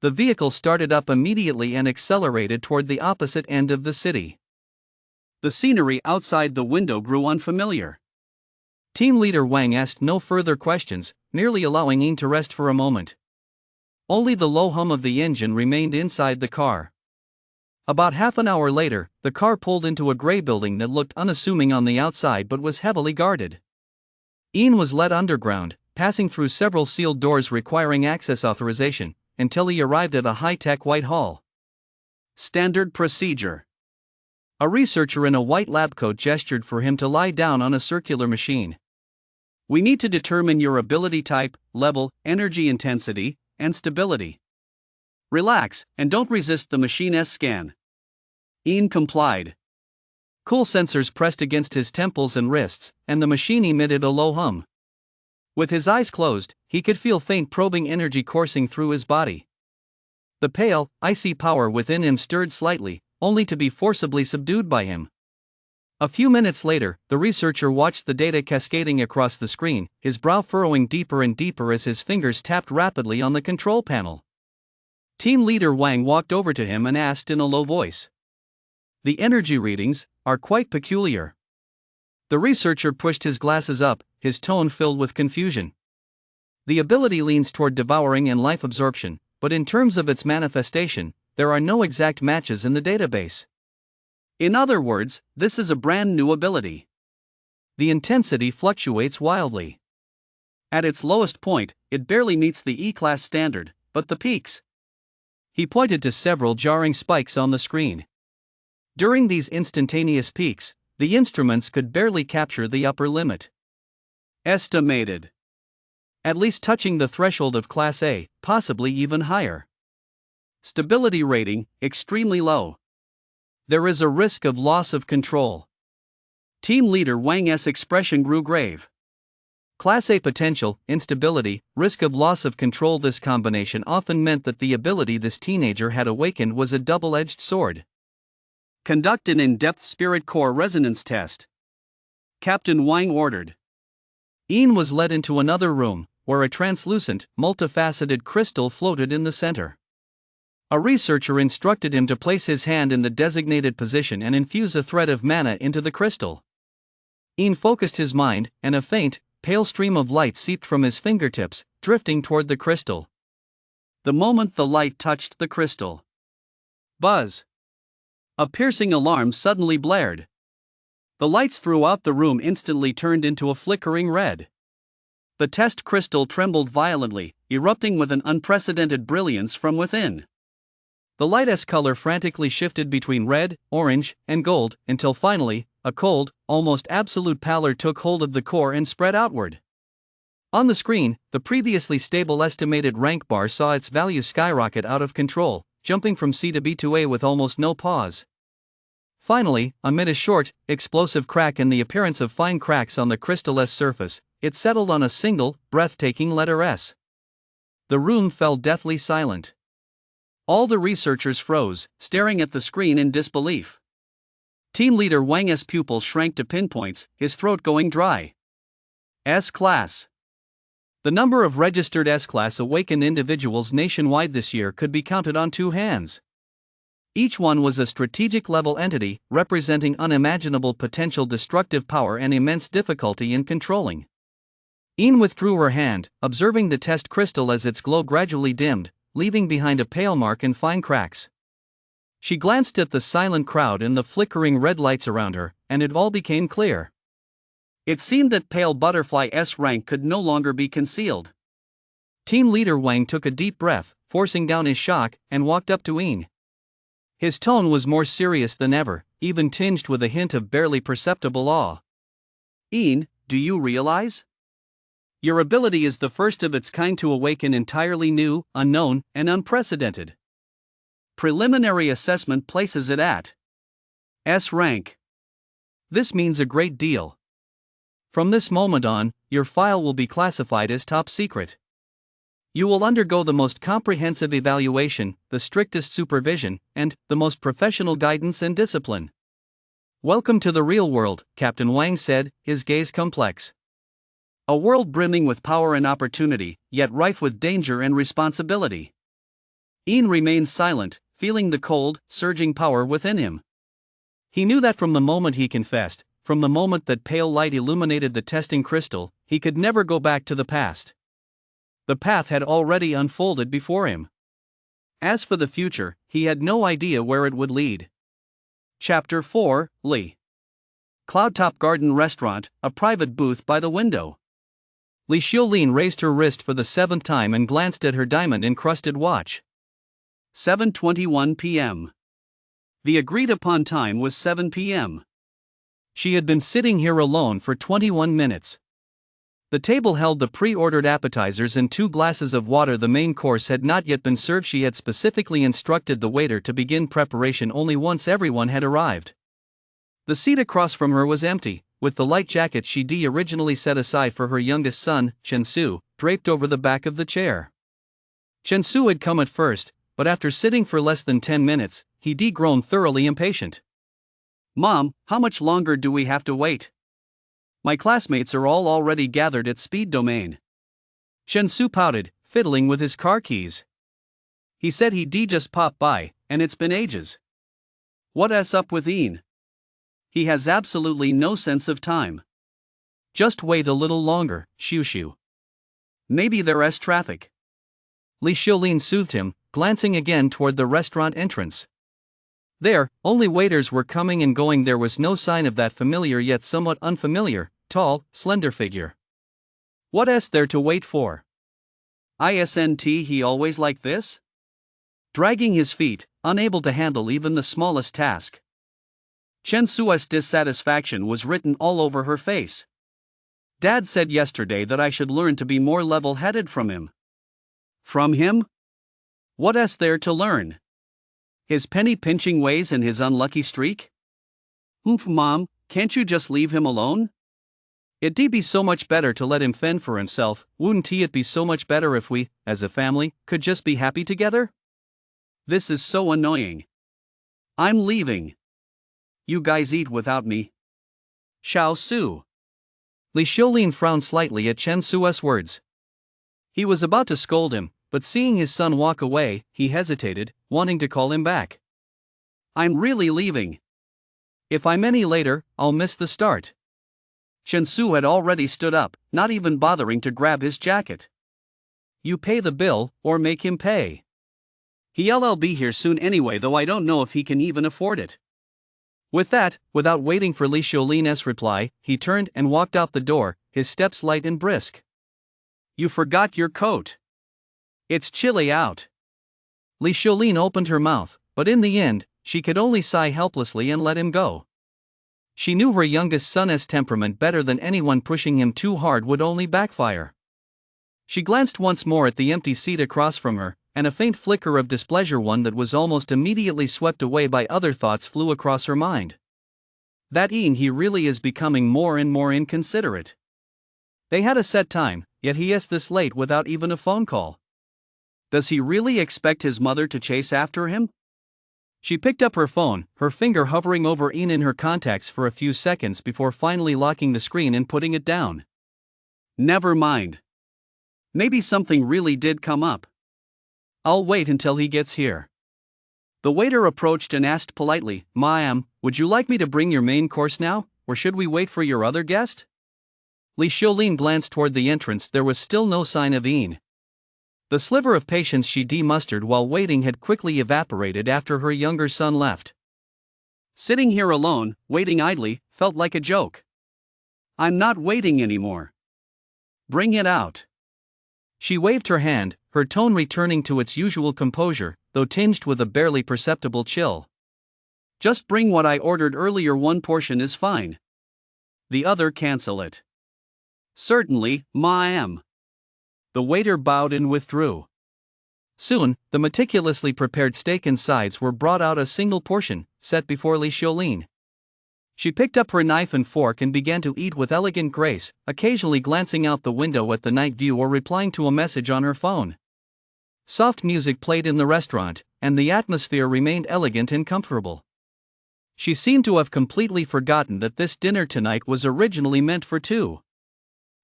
The vehicle started up immediately and accelerated toward the opposite end of the city. The scenery outside the window grew unfamiliar. Team leader Wang asked no further questions, nearly allowing Ian to rest for a moment. Only the low hum of the engine remained inside the car. About half an hour later, the car pulled into a gray building that looked unassuming on the outside but was heavily guarded. Ian was led underground, passing through several sealed doors requiring access authorization, until he arrived at a high-tech white hall. Standard procedure. A researcher in a white lab coat gestured for him to lie down on a circular machine. "We need to determine your ability type, level, energy intensity, and stability. Relax, and don't resist the machine's scan." Ian complied. Cool sensors pressed against his temples and wrists, and the machine emitted a low hum. With his eyes closed, he could feel faint probing energy coursing through his body. The pale, icy power within him stirred slightly, only to be forcibly subdued by him. A few minutes later, the researcher watched the data cascading across the screen, his brow furrowing deeper and deeper as his fingers tapped rapidly on the control panel. Team leader Wang walked over to him and asked in a low voice. "The energy readings are quite peculiar." The researcher pushed his glasses up, his tone filled with confusion. "The ability leans toward devouring and life absorption, but in terms of its manifestation, there are no exact matches in the database. In other words, this is a brand new ability. The intensity fluctuates wildly. At its lowest point, it barely meets the E-class standard, but the peaks..." He pointed to several jarring spikes on the screen. During these instantaneous peaks, the instruments could barely capture the upper limit. Estimated. At least touching the threshold of Class A, possibly even higher. Stability rating, extremely low. There is a risk of loss of control. Team leader Wang's expression grew grave. Class A potential, instability, risk of loss of control. This combination often meant that the ability this teenager had awakened was a double-edged sword. "Conduct an in-depth spirit core resonance test," Captain Wang ordered. Ian was led into another room, where a translucent, multifaceted crystal floated in the center. A researcher instructed him to place his hand in the designated position and infuse a thread of mana into the crystal. Ian focused his mind, and a faint, pale stream of light seeped from his fingertips, drifting toward the crystal. The moment the light touched the crystal, buzz! A piercing alarm suddenly blared. The lights throughout the room instantly turned into a flickering red. The test crystal trembled violently, erupting with an unprecedented brilliance from within. The light's color frantically shifted between red, orange, and gold, until finally, a cold, almost absolute pallor took hold of the core and spread outward. On the screen, the previously stable estimated rank bar saw its value skyrocket out of control, jumping from C to B to A with almost no pause. Finally, amid a short, explosive crack and the appearance of fine cracks on the crystal's surface, it settled on a single, breathtaking letter S. The room fell deathly silent. All the researchers froze, staring at the screen in disbelief. Team leader Wang's pupils shrank to pinpoints, his throat going dry. S-Class. The number of registered S-Class awakened individuals nationwide this year could be counted on two hands. Each one was a strategic-level entity, representing unimaginable potential destructive power and immense difficulty in controlling. Een withdrew her hand, observing the test crystal as its glow gradually dimmed, leaving behind a pale mark and fine cracks. She glanced at the silent crowd and the flickering red lights around her, and it all became clear. It seemed that pale butterfly S rank could no longer be concealed. Team leader Wang took a deep breath, forcing down his shock, and walked up to Een. His tone was more serious than ever, even tinged with a hint of barely perceptible awe. Een, do you realize? Your ability is the first of its kind to awaken entirely new, unknown, and unprecedented. Preliminary assessment places it at S rank. This means a great deal. From this moment on, your file will be classified as top secret. You will undergo the most comprehensive evaluation, the strictest supervision, and the most professional guidance and discipline. Welcome to the real world, Captain Wang said, his gaze complex. A world brimming with power and opportunity, yet rife with danger and responsibility. Een remained silent, feeling the cold, surging power within him. He knew that from the moment he confessed, from the moment that pale light illuminated the testing crystal, he could never go back to the past. The path had already unfolded before him. As for the future, he had no idea where it would lead. Chapter 4, Li. Cloudtop Garden Restaurant, a private booth by the window. Li Xiaolin raised her wrist for the 7th time and glanced at her diamond-encrusted watch. 7:21 p.m. The agreed-upon time was 7 p.m. She had been sitting here alone for 21 minutes. The table held the pre-ordered appetizers and 2 glasses of water. The main course had not yet been served. She had specifically instructed the waiter to begin preparation only once everyone had arrived. The seat across from her was empty, with the light jacket she'd originally set aside for her youngest son, Chensu, draped over the back of the chair. Chensu had come at first, but after sitting for less than 10 minutes, he'd grown thoroughly impatient. Mom, how much longer do we have to wait? My classmates are all already gathered at Speed Domain. Chensu pouted, fiddling with his car keys. He said he'd just pop by, and it's been ages. What's up with Een? He has absolutely no sense of time. Just wait a little longer, Xiu. Maybe there's traffic. Li Xiaolin soothed him, glancing again toward the restaurant entrance. There, only waiters were coming and going. There was no sign of that familiar yet somewhat unfamiliar, tall, slender figure. What's there to wait for? Isn't he always like this? Dragging his feet, unable to handle even the smallest task. Chensu's dissatisfaction was written all over her face. Dad said yesterday that I should learn to be more level-headed from him. From him? What's there to learn? His penny-pinching ways and his unlucky streak? Mom, can't you just leave him alone? It'd be so much better to let him fend for himself. Wouldn't it be so much better if we, as a family, could just be happy together? This is so annoying. I'm leaving. You guys eat without me. Xiao Su. Li Xiaolin frowned slightly at Chen Su's words. He was about to scold him, but seeing his son walk away, he hesitated, wanting to call him back. I'm really leaving. If I'm any later, I'll miss the start. Chen Su had already stood up, not even bothering to grab his jacket. You pay the bill, or make him pay. He'll be here soon anyway, though I don't know if he can even afford it. With that, without waiting for Li Xiaolin's reply, he turned and walked out the door, his steps light and brisk. You forgot your coat. It's chilly out. Li Xiaolin opened her mouth, but in the end, she could only sigh helplessly and let him go. She knew her youngest son's temperament better than anyone. Pushing him too hard would only backfire. She glanced once more at the empty seat across from her, and a faint flicker of displeasure, one that was almost immediately swept away by other thoughts, flew across her mind. That he really is becoming more and more inconsiderate. They had a set time, yet he is this late without even a phone call. Does he really expect his mother to chase after him? She picked up her phone, her finger hovering over in her contacts for a few seconds before finally locking the screen and putting it down. Never mind. Maybe something really did come up. I'll wait until he gets here. The waiter approached and asked politely, "Ma'am, would you like me to bring your main course now, or should we wait for your other guest?" Li Xiaolin glanced toward the entrance. There was still no sign of Ian. The sliver of patience she mustered while waiting had quickly evaporated after her younger son left. Sitting here alone, waiting idly, felt like a joke. I'm not waiting anymore. Bring it out. She waved her hand, her tone returning to its usual composure, though tinged with a barely perceptible chill. Just bring what I ordered earlier. One portion is fine. The other, cancel it. Certainly, ma'am. The waiter bowed and withdrew. Soon, the meticulously prepared steak and sides were brought out, a single portion, set before Li Xiaolin. She picked up her knife and fork and began to eat with elegant grace, occasionally glancing out the window at the night view or replying to a message on her phone. Soft music played in the restaurant, and the atmosphere remained elegant and comfortable. She seemed to have completely forgotten that this dinner tonight was originally meant for two.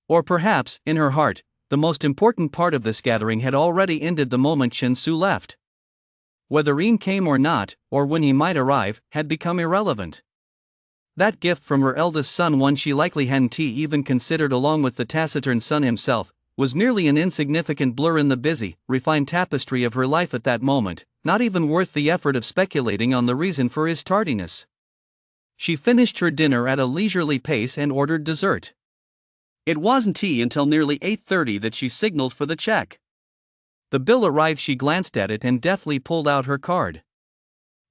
Or perhaps, in her heart, the most important part of this gathering had already ended the moment Chen Su left. Whether Ian came or not, or when he might arrive, had become irrelevant. That gift from her eldest son, one she likely hadn't even considered along with the taciturn son himself, was merely an insignificant blur in the busy, refined tapestry of her life at that moment, not even worth the effort of speculating on the reason for his tardiness. She finished her dinner at a leisurely pace and ordered dessert. It wasn't until nearly 8:30 that she signaled for the check. The bill arrived. She glanced at it and deftly pulled out her card.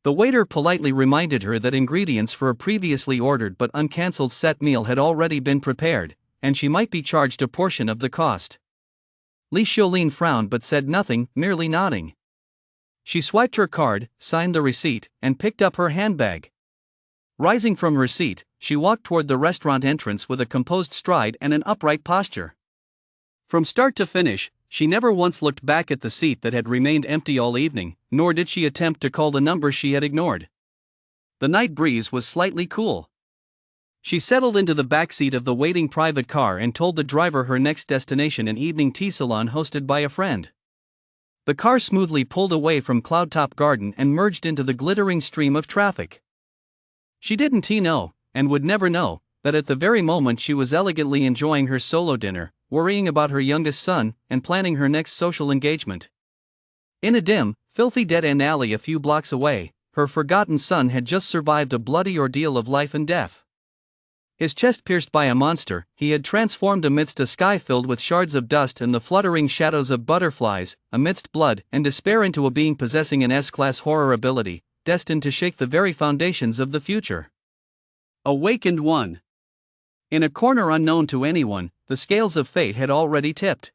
The waiter politely reminded her that ingredients for a previously ordered but uncancelled set meal had already been prepared, and she might be charged a portion of the cost. Li Xiaolin frowned but said nothing, merely nodding. She swiped her card, signed the receipt, and picked up her handbag. Rising from her seat, she walked toward the restaurant entrance with a composed stride and an upright posture. From start to finish, she never once looked back at the seat that had remained empty all evening, nor did she attempt to call the number she had ignored. The night breeze was slightly cool. She settled into the back seat of the waiting private car and told the driver her next destination, an evening tea salon hosted by a friend. The car smoothly pulled away from Cloudtop Garden and merged into the glittering stream of traffic. She didn't know, and would never know, that at the very moment she was elegantly enjoying her solo dinner, worrying about her youngest son, and planning her next social engagement. In a dim, filthy dead-end alley a few blocks away, her forgotten son had just survived a bloody ordeal of life and death. His chest pierced by a monster, he had transformed amidst a sky filled with shards of dust and the fluttering shadows of butterflies, amidst blood and despair, into a being possessing an S-class horror ability, destined to shake the very foundations of the future. Awakened one. In a corner unknown to anyone, the scales of fate had already tipped.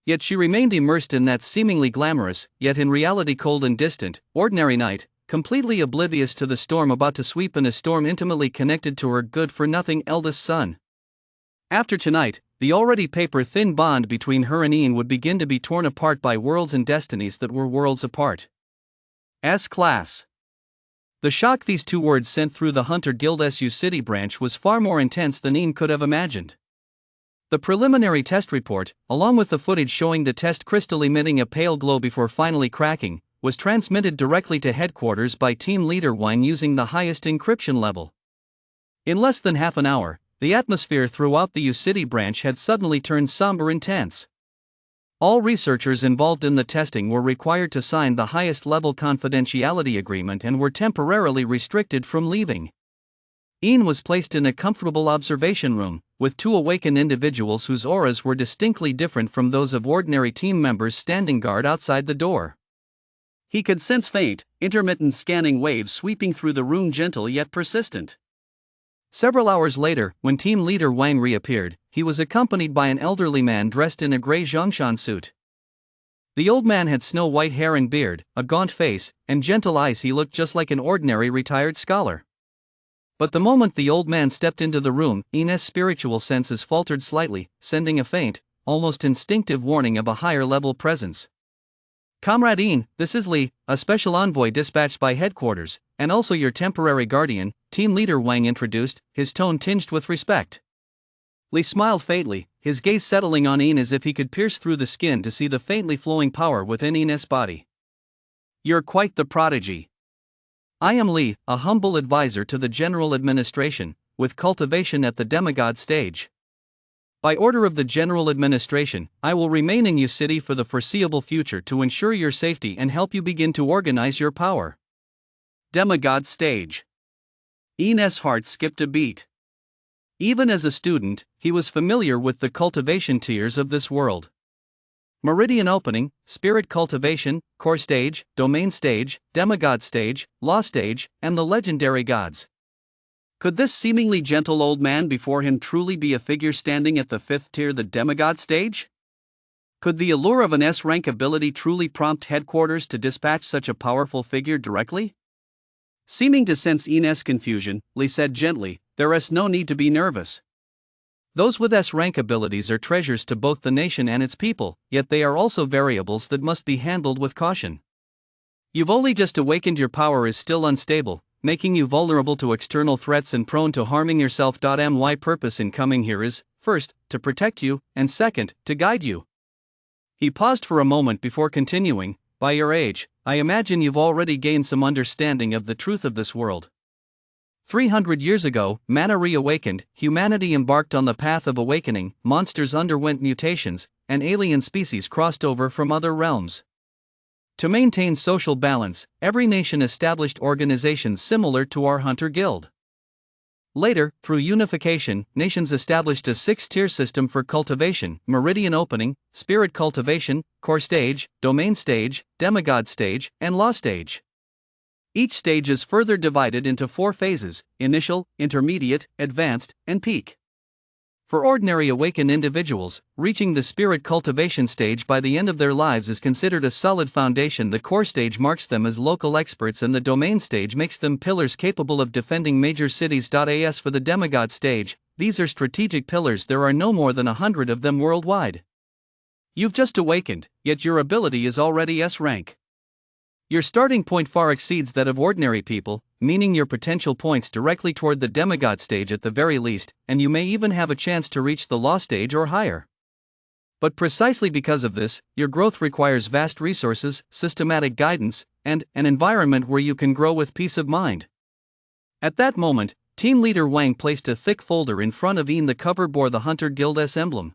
Yet she remained immersed in that seemingly glamorous, yet in reality cold and distant, ordinary night, completely oblivious to the storm about to sweep in, a storm intimately connected to her good-for-nothing eldest son. After tonight, the already paper-thin bond between her and Ian would begin to be torn apart by worlds and destinies that were worlds apart. S-class. The shock these two words sent through the Hunter Guild SU City branch was far more intense than Ian could have imagined. The preliminary test report, along with the footage showing the test crystal emitting a pale glow before finally cracking, was transmitted directly to headquarters by Team Leader Wine using the highest encryption level. In less than half an hour, the atmosphere throughout the U City branch had suddenly turned somber and tense. All researchers involved in the testing were required to sign the highest level confidentiality agreement and were temporarily restricted from leaving. Ian was placed in a comfortable observation room, with two awakened individuals whose auras were distinctly different from those of ordinary team members standing guard outside the door. He could sense faint, intermittent scanning waves sweeping through the room, gentle yet persistent. Several hours later, when team leader Wang reappeared, he was accompanied by an elderly man dressed in a gray Zhongshan suit. The old man had snow-white hair and beard, a gaunt face, and gentle eyes. He looked just like an ordinary retired scholar. But the moment the old man stepped into the room, Ian's spiritual senses faltered slightly, sending a faint, almost instinctive warning of a higher-level presence. "Comrade Ian, this is Li, a special envoy dispatched by headquarters, and also your temporary guardian," team leader Wang introduced, his tone tinged with respect. Li smiled faintly, his gaze settling on Ian as if he could pierce through the skin to see the faintly flowing power within Ian's body. "You're quite the prodigy. I am Li, a humble advisor to the general administration, with cultivation at the demigod stage. By order of the general administration, I will remain in your city for the foreseeable future to ensure your safety and help you begin to organize your power." Demigod stage. Ian's heart skipped a beat. Even as a student, he was familiar with the cultivation tiers of this world. Meridian opening, spirit cultivation, core stage, domain stage, demigod stage, law stage, and the legendary gods. Could this seemingly gentle old man before him truly be a figure standing at the fifth tier, the demigod stage? Could the allure of an S-rank ability truly prompt headquarters to dispatch such a powerful figure directly? Seeming to sense Ian's confusion, Li said gently, "There is no need to be nervous. Those with S-rank abilities are treasures to both the nation and its people, yet they are also variables that must be handled with caution. You've only just awakened, your power is still unstable, making you vulnerable to external threats and prone to harming yourself. My purpose in coming here is, first, to protect you, and second, to guide you." He paused for a moment before continuing, "By your age, I imagine you've already gained some understanding of the truth of this world. 300 years ago, mana reawakened, humanity embarked on the path of awakening, monsters underwent mutations, and alien species crossed over from other realms. To maintain social balance, every nation established organizations similar to our Hunter Guild. Later, through unification, nations established a 6-tier system for cultivation: meridian opening, spirit cultivation, core stage, domain stage, demigod stage, and law stage. Each stage is further divided into 4 phases: initial, intermediate, advanced, and peak. For ordinary awakened individuals, reaching the spirit cultivation stage by the end of their lives is considered a solid foundation. The core stage marks them as local experts, and the domain stage makes them pillars capable of defending major cities. As for the demigod stage, these are strategic pillars. There are no more than 100 of them worldwide. You've just awakened, yet your ability is already S-rank. Your starting point far exceeds that of ordinary people, meaning your potential points directly toward the demigod stage at the very least, and you may even have a chance to reach the law stage or higher. But precisely because of this, your growth requires vast resources, systematic guidance, and an environment where you can grow with peace of mind." At that moment, team leader Wang placed a thick folder in front of Ian. The cover bore the Hunter Guild's emblem.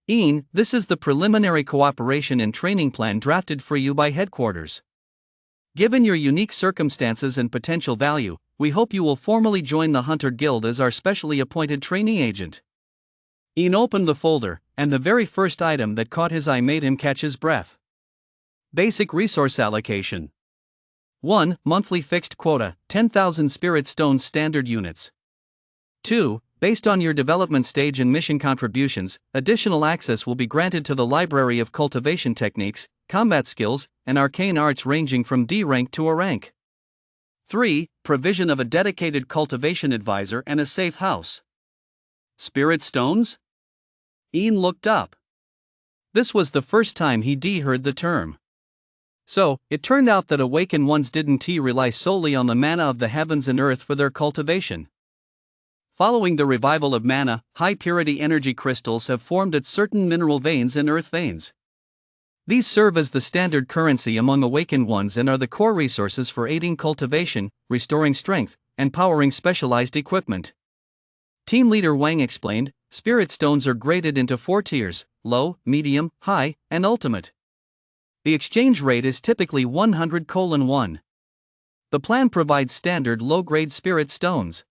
"Ian, this is the preliminary cooperation and training plan drafted for you by headquarters. Given your unique circumstances and potential value, we hope you will formally join the Hunter Guild as our specially appointed trainee agent." Ian opened the folder, and the very first item that caught his eye made him catch his breath. Basic resource allocation. 1. Monthly fixed quota, 10,000 spirit stones standard units. 2. Based on your development stage and mission contributions, additional access will be granted to the library of cultivation techniques, combat skills, and arcane arts ranging from D rank to A rank. 3. Provision of a dedicated cultivation advisor and a safe house. Spirit stones? Ian looked up. This was the first time he'd heard the term. So, it turned out that awakened ones didn't rely solely on the mana of the heavens and earth for their cultivation. Following the revival of mana, high-purity energy crystals have formed at certain mineral veins and earth veins. These serve as the standard currency among awakened ones and are the core resources for aiding cultivation, restoring strength, and powering specialized equipment. Team leader Wang explained, spirit stones are graded into 4 tiers: low, medium, high, and ultimate. The exchange rate is typically 100:1. The plan provides standard low-grade spirit stones.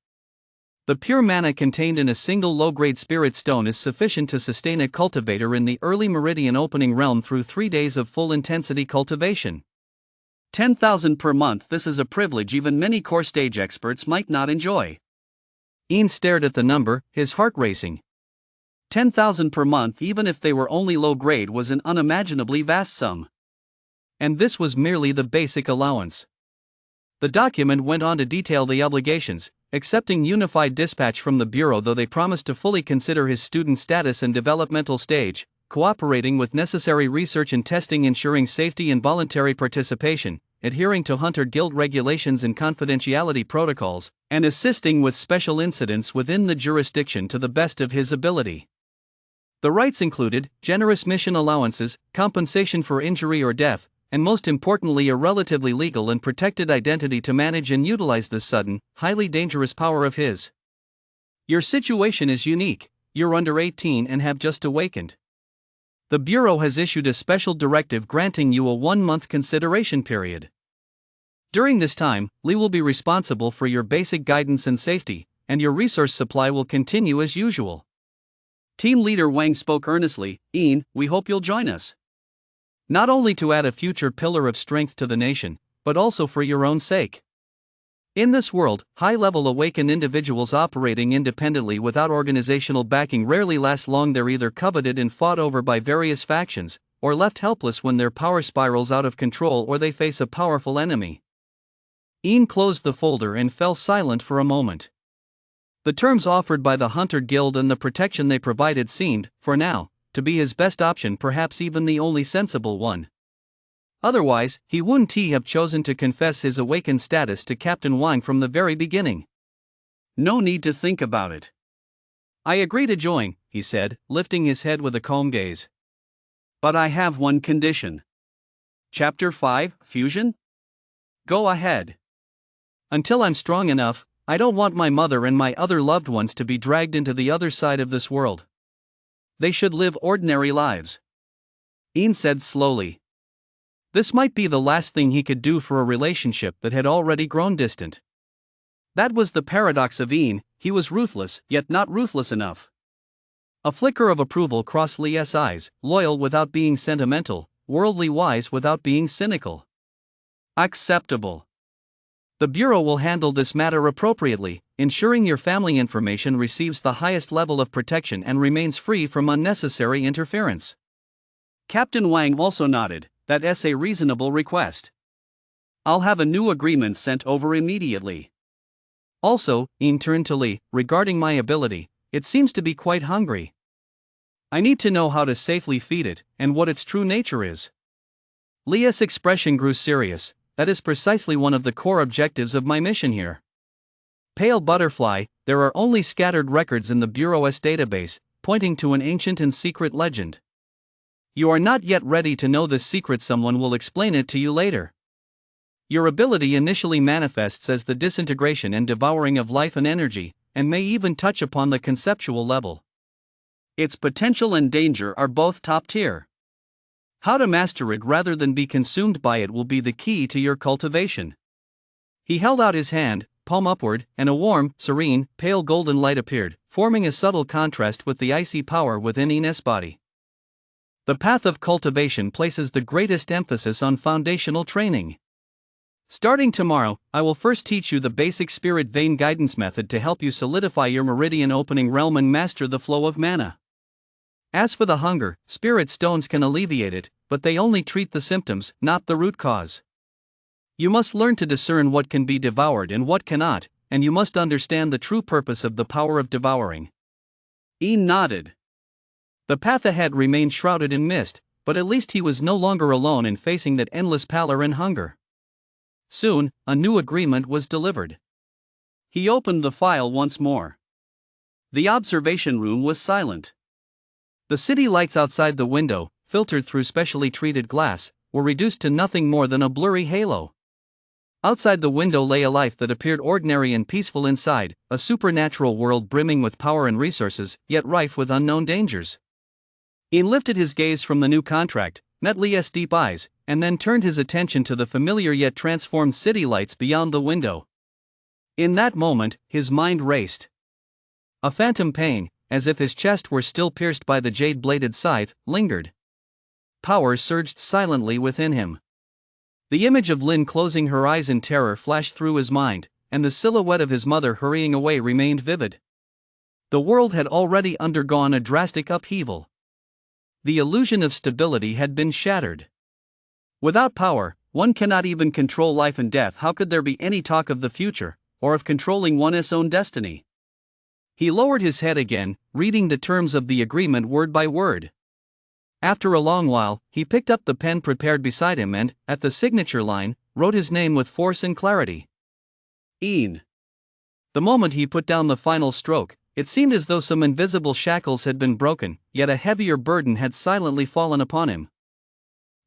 The pure mana contained in a single low-grade spirit stone is sufficient to sustain a cultivator in the early meridian opening realm through 3 days of full-intensity cultivation. 10,000 per month. This is a privilege even many core stage experts might not enjoy. Ian stared at the number, his heart racing. 10,000 per month, even if they were only low-grade, was an unimaginably vast sum. And this was merely the basic allowance. The document went on to detail the obligations, accepting unified dispatch from the Bureau, though they promised to fully consider his student status and developmental stage, cooperating with necessary research and testing, ensuring safety and voluntary participation, adhering to Hunter Guild regulations and confidentiality protocols, and assisting with special incidents within the jurisdiction to the best of his ability. The rights included generous mission allowances, compensation for injury or death, and most importantly a relatively legal and protected identity to manage and utilize this sudden, highly dangerous power of his. Your situation is unique. You're under 18 and have just awakened. The Bureau has issued a special directive granting you a 1-month consideration period. During this time, Lee will be responsible for your basic guidance and safety, and your resource supply will continue as usual. Team leader Wang spoke earnestly. Ian, we hope you'll join us. Not only to add a future pillar of strength to the nation, but also for your own sake. In this world, high-level awakened individuals operating independently without organizational backing rarely last long. They're either coveted and fought over by various factions, or left helpless when their power spirals out of control or they face a powerful enemy. Ian closed the folder and fell silent for a moment. The terms offered by the Hunter Guild and the protection they provided seemed, for now, to be his best option, perhaps even the only sensible one. Otherwise, he wouldn't have chosen to confess his awakened status to Captain Wang from the very beginning. No need to think about it. I agree to join, he said, lifting his head with a calm gaze. But I have one condition. Chapter 5, Fusion? Go ahead. Until I'm strong enough, I don't want my mother and my other loved ones to be dragged into the other side of this world. They should live ordinary lives. Ian said slowly. This might be the last thing he could do for a relationship that had already grown distant. That was the paradox of Ian. He was ruthless, yet not ruthless enough. A flicker of approval crossed Lee's eyes, loyal without being sentimental, worldly wise without being cynical. Acceptable. The Bureau will handle this matter appropriately, ensuring your family information receives the highest level of protection and remains free from unnecessary interference. Captain Wang also nodded. That's a reasonable request. I'll have a new agreement sent over immediately. Also, Ian turned to Lee, regarding my ability, it seems to be quite hungry. I need to know how to safely feed it, and what its true nature is. Lee's expression grew serious. That is precisely one of the core objectives of my mission here. Pale Butterfly, there are only scattered records in the Bureau's database, pointing to an ancient and secret legend. You are not yet ready to know this secret. Someone will explain it to you later. Your ability initially manifests as the disintegration and devouring of life and energy, and may even touch upon the conceptual level. Its potential and danger are both top tier. How to master it rather than be consumed by it will be the key to your cultivation. He held out his hand, palm upward, and a warm, serene, pale golden light appeared, forming a subtle contrast with the icy power within Ian's body. The path of cultivation places the greatest emphasis on foundational training. Starting tomorrow, I will first teach you the basic spirit vein guidance method to help you solidify your meridian opening realm and master the flow of mana. As for the hunger, spirit stones can alleviate it, but they only treat the symptoms, not the root cause. You must learn to discern what can be devoured and what cannot, and you must understand the true purpose of the power of devouring. Ian nodded. The path ahead remained shrouded in mist, but at least he was no longer alone in facing that endless pallor and hunger. Soon, a new agreement was delivered. He opened the file once more. The observation room was silent. The city lights outside the window, filtered through specially treated glass, were reduced to nothing more than a blurry halo. Outside the window lay a life that appeared ordinary and peaceful inside, a supernatural world brimming with power and resources, yet rife with unknown dangers. Ian lifted his gaze from the new contract, met Lee's deep eyes, and then turned his attention to the familiar yet transformed city lights beyond the window. In that moment, his mind raced. A phantom pain, as if his chest were still pierced by the jade-bladed scythe, lingered. Power surged silently within him. The image of Lin closing her eyes in terror flashed through his mind, and the silhouette of his mother hurrying away remained vivid. The world had already undergone a drastic upheaval. The illusion of stability had been shattered. Without power, one cannot even control life and death. How could there be any talk of the future, or of controlling one's own destiny? He lowered his head again, reading the terms of the agreement word by word. After a long while, he picked up the pen prepared beside him and, at the signature line, wrote his name with force and clarity. Ian. The moment he put down the final stroke, it seemed as though some invisible shackles had been broken, yet a heavier burden had silently fallen upon him.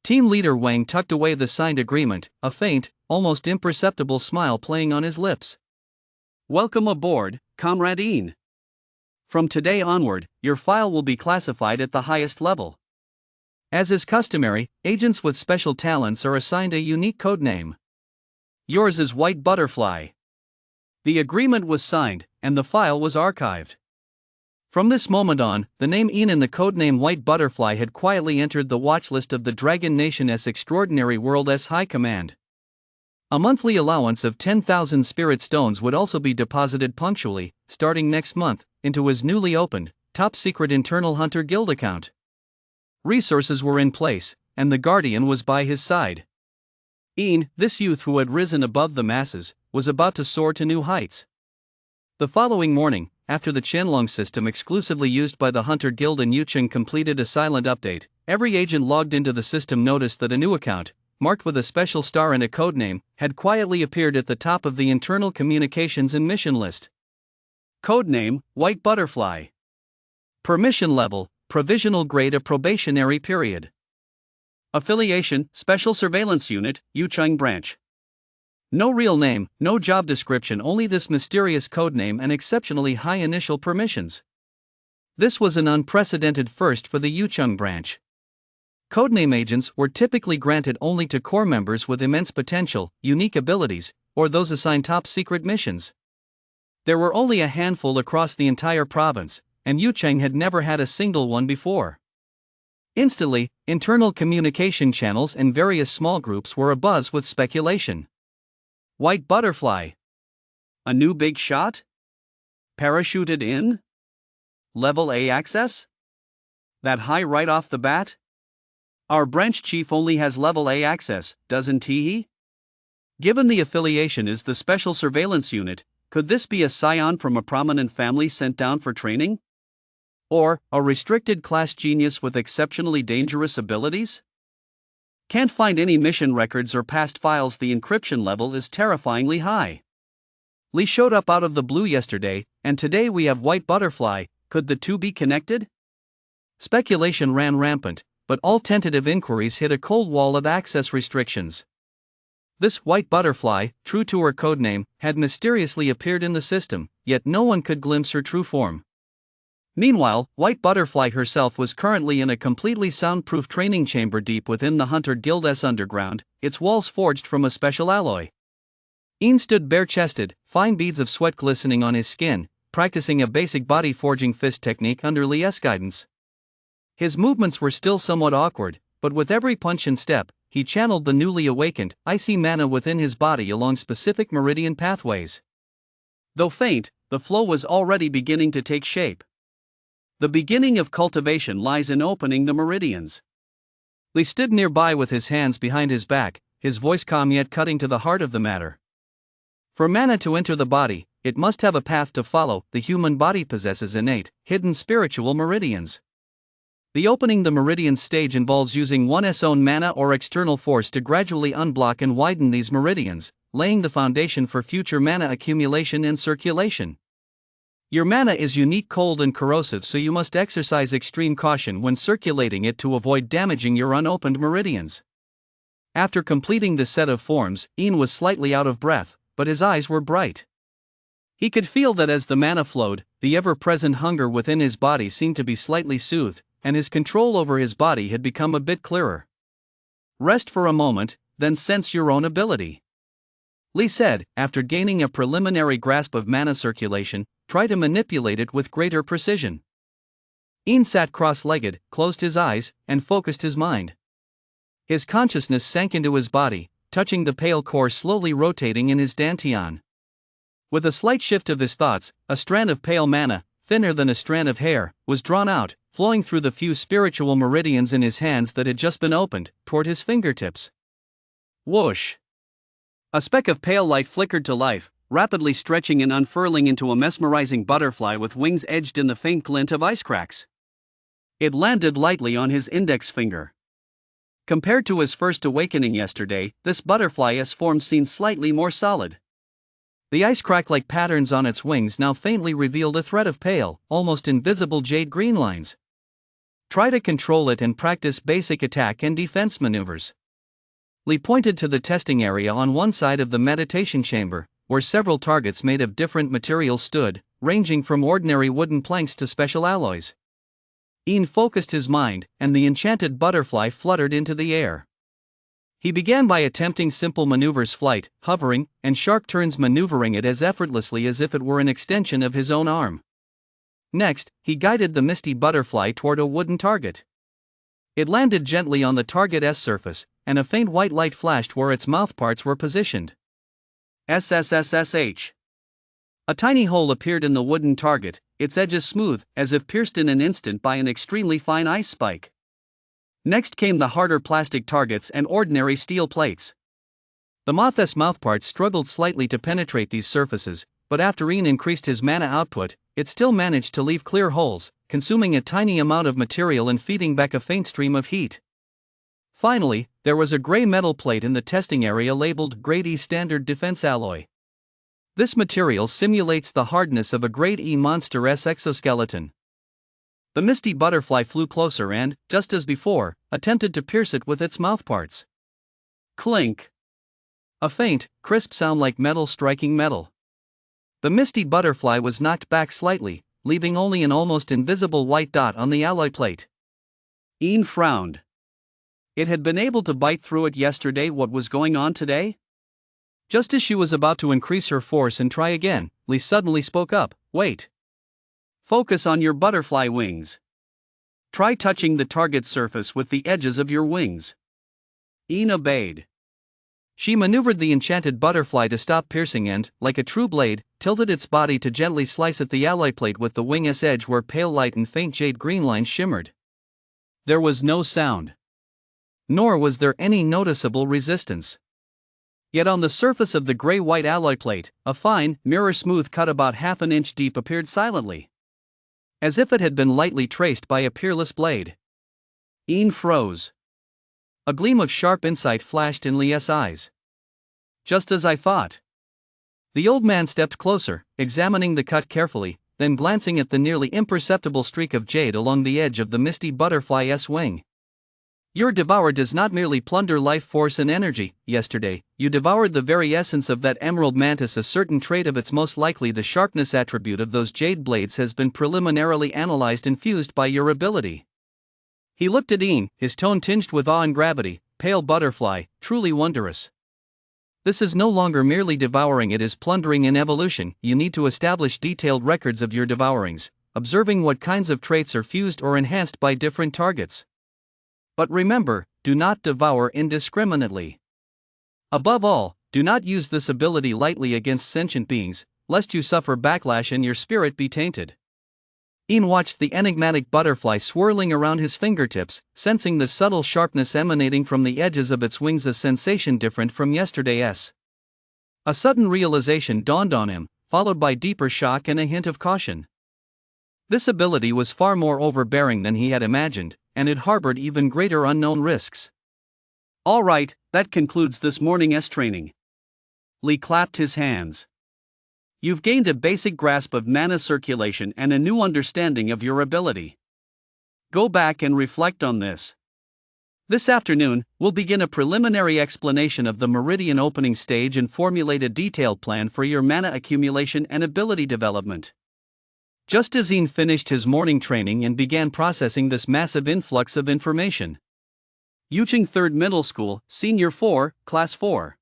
Team leader Wang tucked away the signed agreement, a faint, almost imperceptible smile playing on his lips. Welcome aboard, Comrade Ian. From today onward, your file will be classified at the highest level. As is customary, agents with special talents are assigned a unique codename. Yours is White Butterfly. The agreement was signed, and the file was archived. From this moment on, the name Ian and the codename White Butterfly had quietly entered the watch list of the Dragon Nation's Extraordinary World's High Command. A monthly allowance of 10,000 spirit stones would also be deposited punctually, starting next month, into his newly opened, top-secret internal Hunter Guild account. Resources were in place, and the Guardian was by his side. Ian, this youth who had risen above the masses, was about to soar to new heights. The following morning, after the Qianlong system exclusively used by the Hunter Guild in Yucheng completed a silent update, every agent logged into the system noticed that a new account, marked with a special star and a codename, had quietly appeared at the top of the internal communications and mission list. Codename, White Butterfly. Permission level, provisional grade of probationary period. Affiliation, Special Surveillance Unit, Yucheng Branch. No real name, no job description, only this mysterious codename and exceptionally high initial permissions. This was an unprecedented first for the Yucheng Branch. Codename agents were typically granted only to core members with immense potential, unique abilities, or those assigned top-secret missions. There were only a handful across the entire province, and Yucheng had never had a single one before. Instantly, internal communication channels and various small groups were abuzz with speculation. White Butterfly. A new big shot? Parachuted in? Level A access? That high right off the bat? Our branch chief only has level A access, doesn't he? Given the affiliation is the Special Surveillance Unit, could this be a scion from a prominent family sent down for training? Or, a restricted class genius with exceptionally dangerous abilities? Can't find any mission records or past files. The encryption level is terrifyingly high. Li showed up out of the blue yesterday, and today we have White Butterfly. Could the two be connected? Speculation ran rampant, but all tentative inquiries hit a cold wall of access restrictions. This White Butterfly, true to her codename, had mysteriously appeared in the system, yet no one could glimpse her true form. Meanwhile, White Butterfly herself was currently in a completely soundproof training chamber deep within the Hunter Guild's underground, its walls forged from a special alloy. Ian stood bare-chested, fine beads of sweat glistening on his skin, practicing a basic body forging fist technique under Li's guidance. His movements were still somewhat awkward, but with every punch and step, he channeled the newly awakened, icy mana within his body along specific meridian pathways. Though faint, the flow was already beginning to take shape. The beginning of cultivation lies in opening the meridians. Li stood nearby with his hands behind his back, his voice calm yet cutting to the heart of the matter. For mana to enter the body, it must have a path to follow. The human body possesses innate, hidden spiritual meridians. The opening the meridians stage involves using one's own mana or external force to gradually unblock and widen these meridians, laying the foundation for future mana accumulation and circulation. Your mana is unique, cold and corrosive, so you must exercise extreme caution when circulating it to avoid damaging your unopened meridians. After completing this set of forms, Ian was slightly out of breath, but his eyes were bright. He could feel that as the mana flowed, the ever-present hunger within his body seemed to be slightly soothed, and his control over his body had become a bit clearer. Rest for a moment, then sense your own ability. Lee said, after gaining a preliminary grasp of mana circulation, try to manipulate it with greater precision. Ian sat cross-legged, closed his eyes, and focused his mind. His consciousness sank into his body, touching the pale core slowly rotating in his dantian. With a slight shift of his thoughts, a strand of pale mana, thinner than a strand of hair, was drawn out, flowing through the few spiritual meridians in his hands that had just been opened, toward his fingertips. Whoosh! A speck of pale light flickered to life, rapidly stretching and unfurling into a mesmerizing butterfly with wings edged in the faint glint of ice cracks. It landed lightly on his index finger. Compared to his first awakening yesterday, this butterfly's form seemed slightly more solid. The ice crack-like patterns on its wings now faintly revealed a thread of pale, almost invisible jade green lines. Try to control it and practice basic attack and defense maneuvers. Lee pointed to the testing area on one side of the meditation chamber, where several targets made of different materials stood, ranging from ordinary wooden planks to special alloys. Ian focused his mind, and the enchanted butterfly fluttered into the air. He began by attempting simple maneuvers: flight, hovering, and sharp turns, maneuvering it as effortlessly as if it were an extension of his own arm. Next, he guided the misty butterfly toward a wooden target. It landed gently on the target's surface, and a faint white light flashed where its mouthparts were positioned. SSSSH. A tiny hole appeared in the wooden target, its edges smooth, as if pierced in an instant by an extremely fine ice spike. Next came the harder plastic targets and ordinary steel plates. The moth's mouthparts struggled slightly to penetrate these surfaces, but after Ian increased his mana output, it still managed to leave clear holes, consuming a tiny amount of material and feeding back a faint stream of heat. Finally, there was a gray metal plate in the testing area labeled Grade E Standard Defense Alloy. This material simulates the hardness of a Grade E monster's exoskeleton. The misty butterfly flew closer and, just as before, attempted to pierce it with its mouthparts. Clink! A faint, crisp sound like metal striking metal. The misty butterfly was knocked back slightly, leaving only an almost invisible white dot on the alloy plate. Ian frowned. It had been able to bite through it yesterday. What was going on today? Just as she was about to increase her force and try again, Lee suddenly spoke up. Wait. Focus on your butterfly wings. Try touching the target surface with the edges of your wings. Ian obeyed. She maneuvered the enchanted butterfly to stop piercing and, like a true blade, tilted its body to gently slice at the alloy plate with the wing's edge where pale light and faint jade green lines shimmered. There was no sound. Nor was there any noticeable resistance. Yet on the surface of the gray-white alloy plate, a fine, mirror-smooth cut about half an inch deep appeared silently, as if it had been lightly traced by a peerless blade. Ian froze. A gleam of sharp insight flashed in Lee's eyes. Just as I thought. The old man stepped closer, examining the cut carefully, then glancing at the nearly imperceptible streak of jade along the edge of the misty butterfly's wing. Your devourer does not merely plunder life force and energy. Yesterday, you devoured the very essence of that emerald mantis. A certain trait of its, most likely the sharpness attribute of those jade blades, has been preliminarily analyzed and fused by your ability. He looked at Ian, his tone tinged with awe and gravity. Pale butterfly, truly wondrous. This is no longer merely devouring, it is plundering in evolution. You need to establish detailed records of your devourings, observing what kinds of traits are fused or enhanced by different targets. But remember, do not devour indiscriminately. Above all, do not use this ability lightly against sentient beings, lest you suffer backlash and your spirit be tainted. Ian watched the enigmatic butterfly swirling around his fingertips, sensing the subtle sharpness emanating from the edges of its wings, a sensation different from yesterday's. A sudden realization dawned on him, followed by deeper shock and a hint of caution. This ability was far more overbearing than he had imagined, and it harbored even greater unknown risks. All right, that concludes this morning's training. Lee clapped his hands. You've gained a basic grasp of mana circulation and a new understanding of your ability. Go back and reflect on this. This afternoon, we'll begin a preliminary explanation of the meridian opening stage and formulate a detailed plan for your mana accumulation and ability development. Just as Ian finished his morning training and began processing this massive influx of information. Yuching 3rd Middle School, Senior 4, Class 4.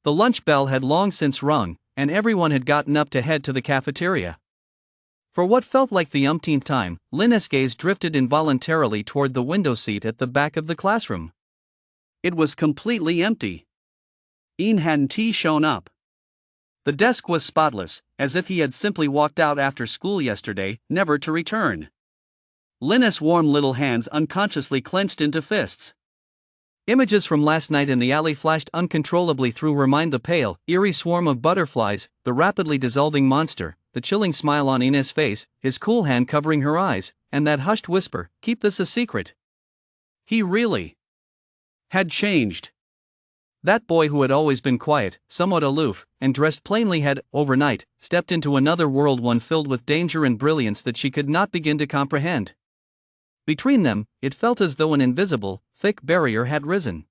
The lunch bell had long since rung, and everyone had gotten up to head to the cafeteria. For what felt like the umpteenth time, Lin's gaze drifted involuntarily toward the window seat at the back of the classroom. It was completely empty. Ian hadn't shown up. The desk was spotless, as if he had simply walked out after school yesterday, never to return. Lin's warm little hands unconsciously clenched into fists. Images from last night in the alley flashed uncontrollably through her mind: the pale, eerie swarm of butterflies, the rapidly dissolving monster, the chilling smile on Ina's face, his cool hand covering her eyes, and that hushed whisper, "Keep this a secret." He really had changed. That boy who had always been quiet, somewhat aloof, and dressed plainly had, overnight, stepped into another world, one filled with danger and brilliance that she could not begin to comprehend. Between them, it felt as though an invisible, thick barrier had risen.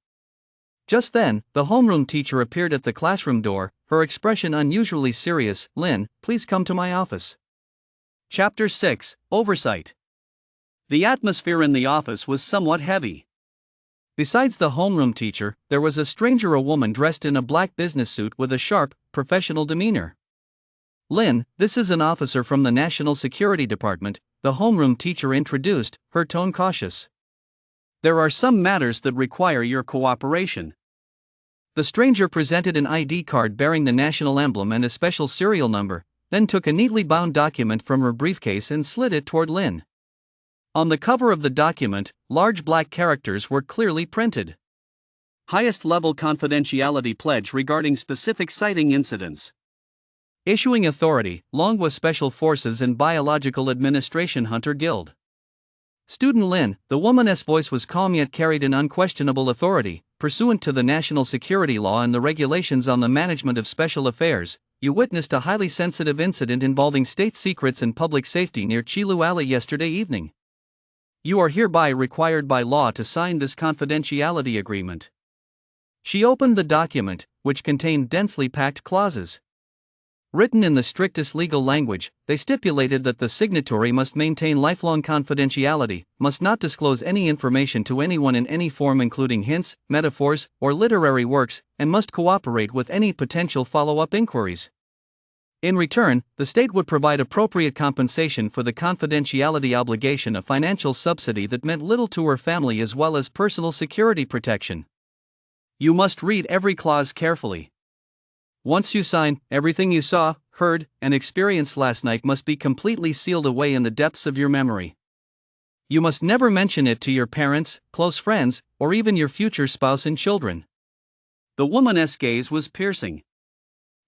Just then, the homeroom teacher appeared at the classroom door, her expression unusually serious. "Lin, please come to my office." Chapter 6, Oversight. The atmosphere in the office was somewhat heavy. Besides the homeroom teacher, there was a stranger, a woman dressed in a black business suit with a sharp, professional demeanor. "Lin, this is an officer from the National Security Department," the homeroom teacher introduced, her tone cautious. "There are some matters that require your cooperation." The stranger presented an ID card bearing the national emblem and a special serial number, then took a neatly bound document from her briefcase and slid it toward Lin. On the cover of the document, large black characters were clearly printed. "Highest level confidentiality pledge regarding specific sighting incidents. Issuing authority, Longwa Special Forces and Biological Administration Hunter Guild." Student Lin, the woman's voice was calm yet carried an unquestionable authority. "Pursuant to the national security law and the regulations on the management of special affairs, you witnessed a highly sensitive incident involving state secrets and public safety near Chilu Alley yesterday evening. You are hereby required by law to sign this confidentiality agreement." She opened the document, which contained densely packed clauses. Written in the strictest legal language, they stipulated that the signatory must maintain lifelong confidentiality, must not disclose any information to anyone in any form including hints, metaphors, or literary works, and must cooperate with any potential follow-up inquiries. In return, the state would provide appropriate compensation for the confidentiality obligation, a financial subsidy that meant little to her family as well as personal security protection. You must read every clause carefully. Once you sign, everything you saw, heard, and experienced last night must be completely sealed away in the depths of your memory. You must never mention it to your parents, close friends, or even your future spouse and children. The woman's gaze was piercing.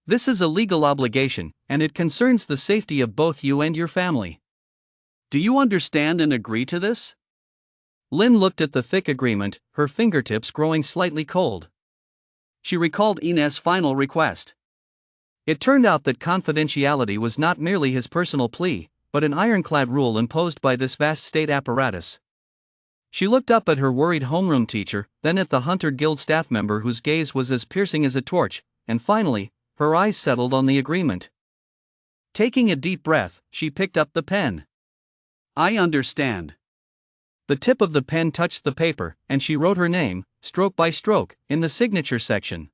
This is a legal obligation, and it concerns the safety of both you and your family. Do you understand and agree to this? Lin looked at the thick agreement, her fingertips growing slightly cold. She recalled Ina's final request. It turned out that confidentiality was not merely his personal plea, but an ironclad rule imposed by this vast state apparatus. She looked up at her worried homeroom teacher, then at the Hunter Guild staff member whose gaze was as piercing as a torch, and finally, her eyes settled on the agreement. Taking a deep breath, she picked up the pen. "I understand." The tip of the pen touched the paper, and she wrote her name, stroke by stroke, in the signature section.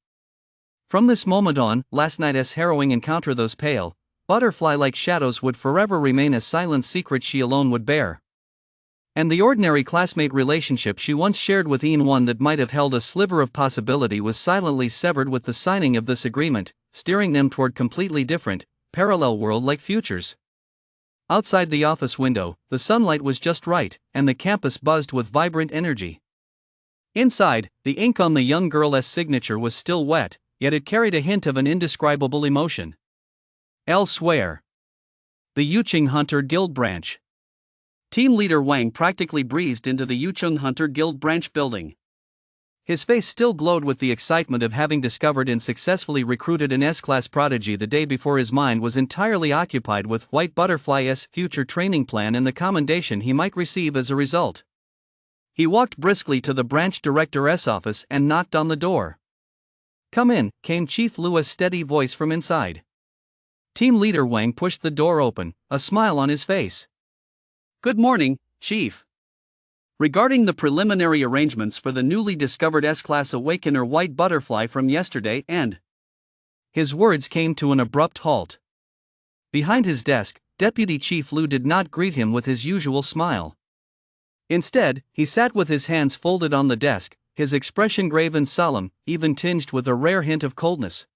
From this moment on, last night's harrowing encounter, those pale, butterfly-like shadows would forever remain a silent secret she alone would bear. And the ordinary classmate relationship she once shared with Ian, one that might have held a sliver of possibility, was silently severed with the signing of this agreement, steering them toward completely different, parallel world-like futures. Outside the office window, the sunlight was just right, and the campus buzzed with vibrant energy. Inside, the ink on the young girl's signature was still wet, yet it carried a hint of an indescribable emotion. Elsewhere. The Yucheng Hunter Guild branch. Team leader Wang practically breezed into the Yucheng Hunter Guild branch building. His face still glowed with the excitement of having discovered and successfully recruited an S-class prodigy the day before. His mind was entirely occupied with White Butterfly's future training plan and the commendation he might receive as a result. He walked briskly to the branch director's office and knocked on the door. "Come in," came Chief Lua's steady voice from inside. Team leader Wang pushed the door open, a smile on his face. "Good morning, Chief. Regarding the preliminary arrangements for the newly discovered S-Class Awakener White Butterfly from yesterday and His words came to an abrupt halt. Behind his desk, Deputy Chief Lu did not greet him with his usual smile. Instead, he sat with his hands folded on the desk, his expression grave and solemn, even tinged with a rare hint of coldness.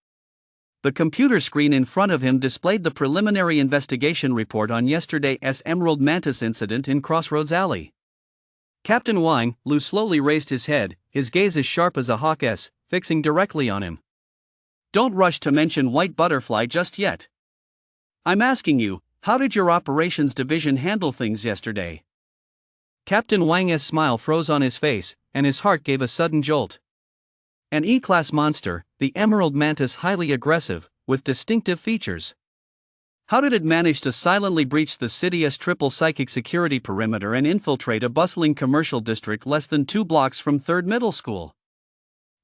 The computer screen in front of him displayed the preliminary investigation report on yesterday's Emerald Mantis incident in Crossroads Alley. Captain Wang, Lu slowly raised his head, his gaze as sharp as a hawk's, fixing directly on him. Don't rush to mention White Butterfly just yet. I'm asking you, how did your operations division handle things yesterday? Captain Wang's smile froze on his face, and his heart gave a sudden jolt. An E-class monster, the Emerald Mantis, highly aggressive, with distinctive features. How did it manage to silently breach the city's triple psychic security perimeter and infiltrate a bustling commercial district less than 2 blocks from 3rd Middle School?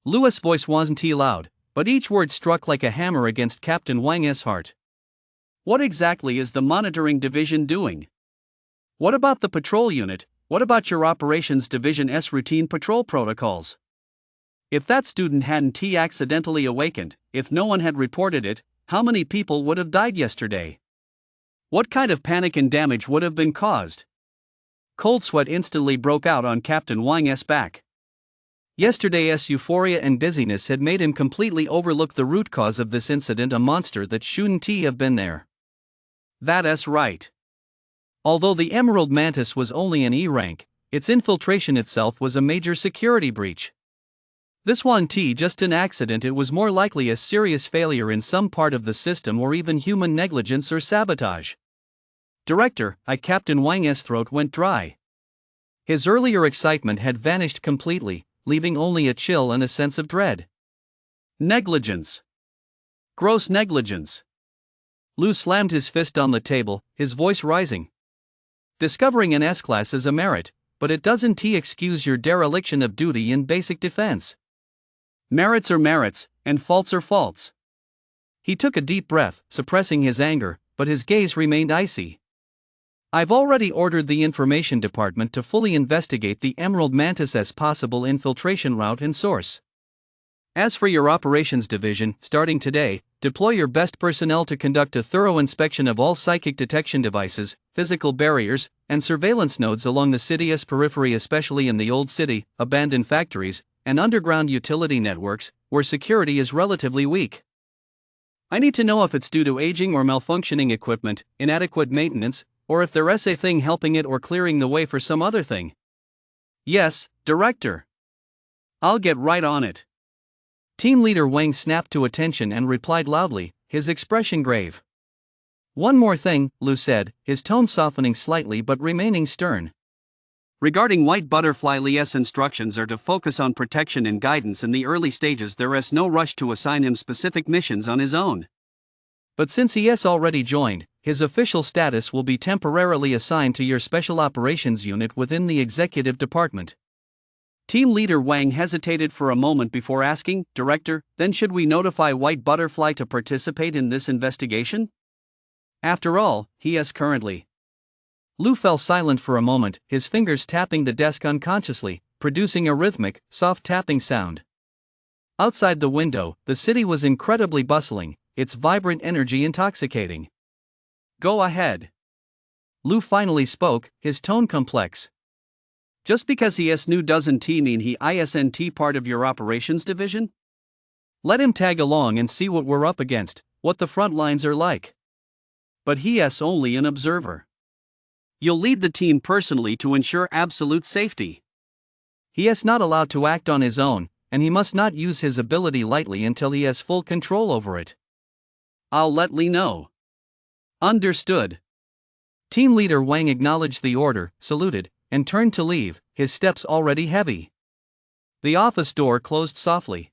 Lu's voice wasn't loud, but each word struck like a hammer against Captain Wang's heart. What exactly is the monitoring division doing? What about the patrol unit? What about your operations division's routine patrol protocols? If that student hadn't accidentally awakened, if no one had reported it, how many people would have died yesterday? What kind of panic and damage would have been caused? Cold sweat instantly broke out on Captain Wang's back. Yesterday's euphoria and busyness had made him completely overlook the root cause of this incident, a monster that shouldn't have been there. That's right. Although the Emerald Mantis was only an E rank, its infiltration itself was a major security breach. This wasn't just an accident, it was more likely a serious failure in some part of the system or even human negligence or sabotage. Director, Captain Wang's throat went dry. His earlier excitement had vanished completely, leaving only a chill and a sense of dread. Negligence. Gross negligence. Lu slammed his fist on the table, his voice rising. Discovering an S-class is a merit, but it doesn't excuse your dereliction of duty in basic defense. Merits are merits, and faults are faults. He took a deep breath, suppressing his anger, but his gaze remained icy. I've already ordered the information department to fully investigate the Emerald Mantis's possible infiltration route and source. As for your operations division, starting today, deploy your best personnel to conduct a thorough inspection of all psychic detection devices, physical barriers, and surveillance nodes along the city's periphery, especially in the old city, abandoned factories, and underground utility networks, where security is relatively weak. I need to know if it's due to aging or malfunctioning equipment, inadequate maintenance, or if there's a thing helping it or clearing the way for some other thing. Yes, Director. I'll get right on it. Team Leader Wang snapped to attention and replied loudly, his expression grave. One more thing, Lu said, his tone softening slightly but remaining stern. Regarding White Butterfly, Li's instructions are to focus on protection and guidance in the early stages. There is no rush to assign him specific missions on his own. But since he has already joined, his official status will be temporarily assigned to your Special Operations Unit within the Executive Department. Team Leader Wang hesitated for a moment before asking, Director, then should we notify White Butterfly to participate in this investigation? After all, he is currently. Lu fell silent for a moment, his fingers tapping the desk unconsciously, producing a rhythmic, soft tapping sound. Outside the window, the city was incredibly bustling, its vibrant energy intoxicating. Go ahead. Lu finally spoke, his tone complex. Just because he is new doesn't mean he isn't part of your operations division? Let him tag along and see what we're up against, what the front lines are like. But he is only an observer. You'll lead the team personally to ensure absolute safety. He is not allowed to act on his own, and he must not use his ability lightly until he has full control over it. I'll let Li know. Understood. Team Leader Wang acknowledged the order, saluted, and turned to leave, his steps already heavy. The office door closed softly.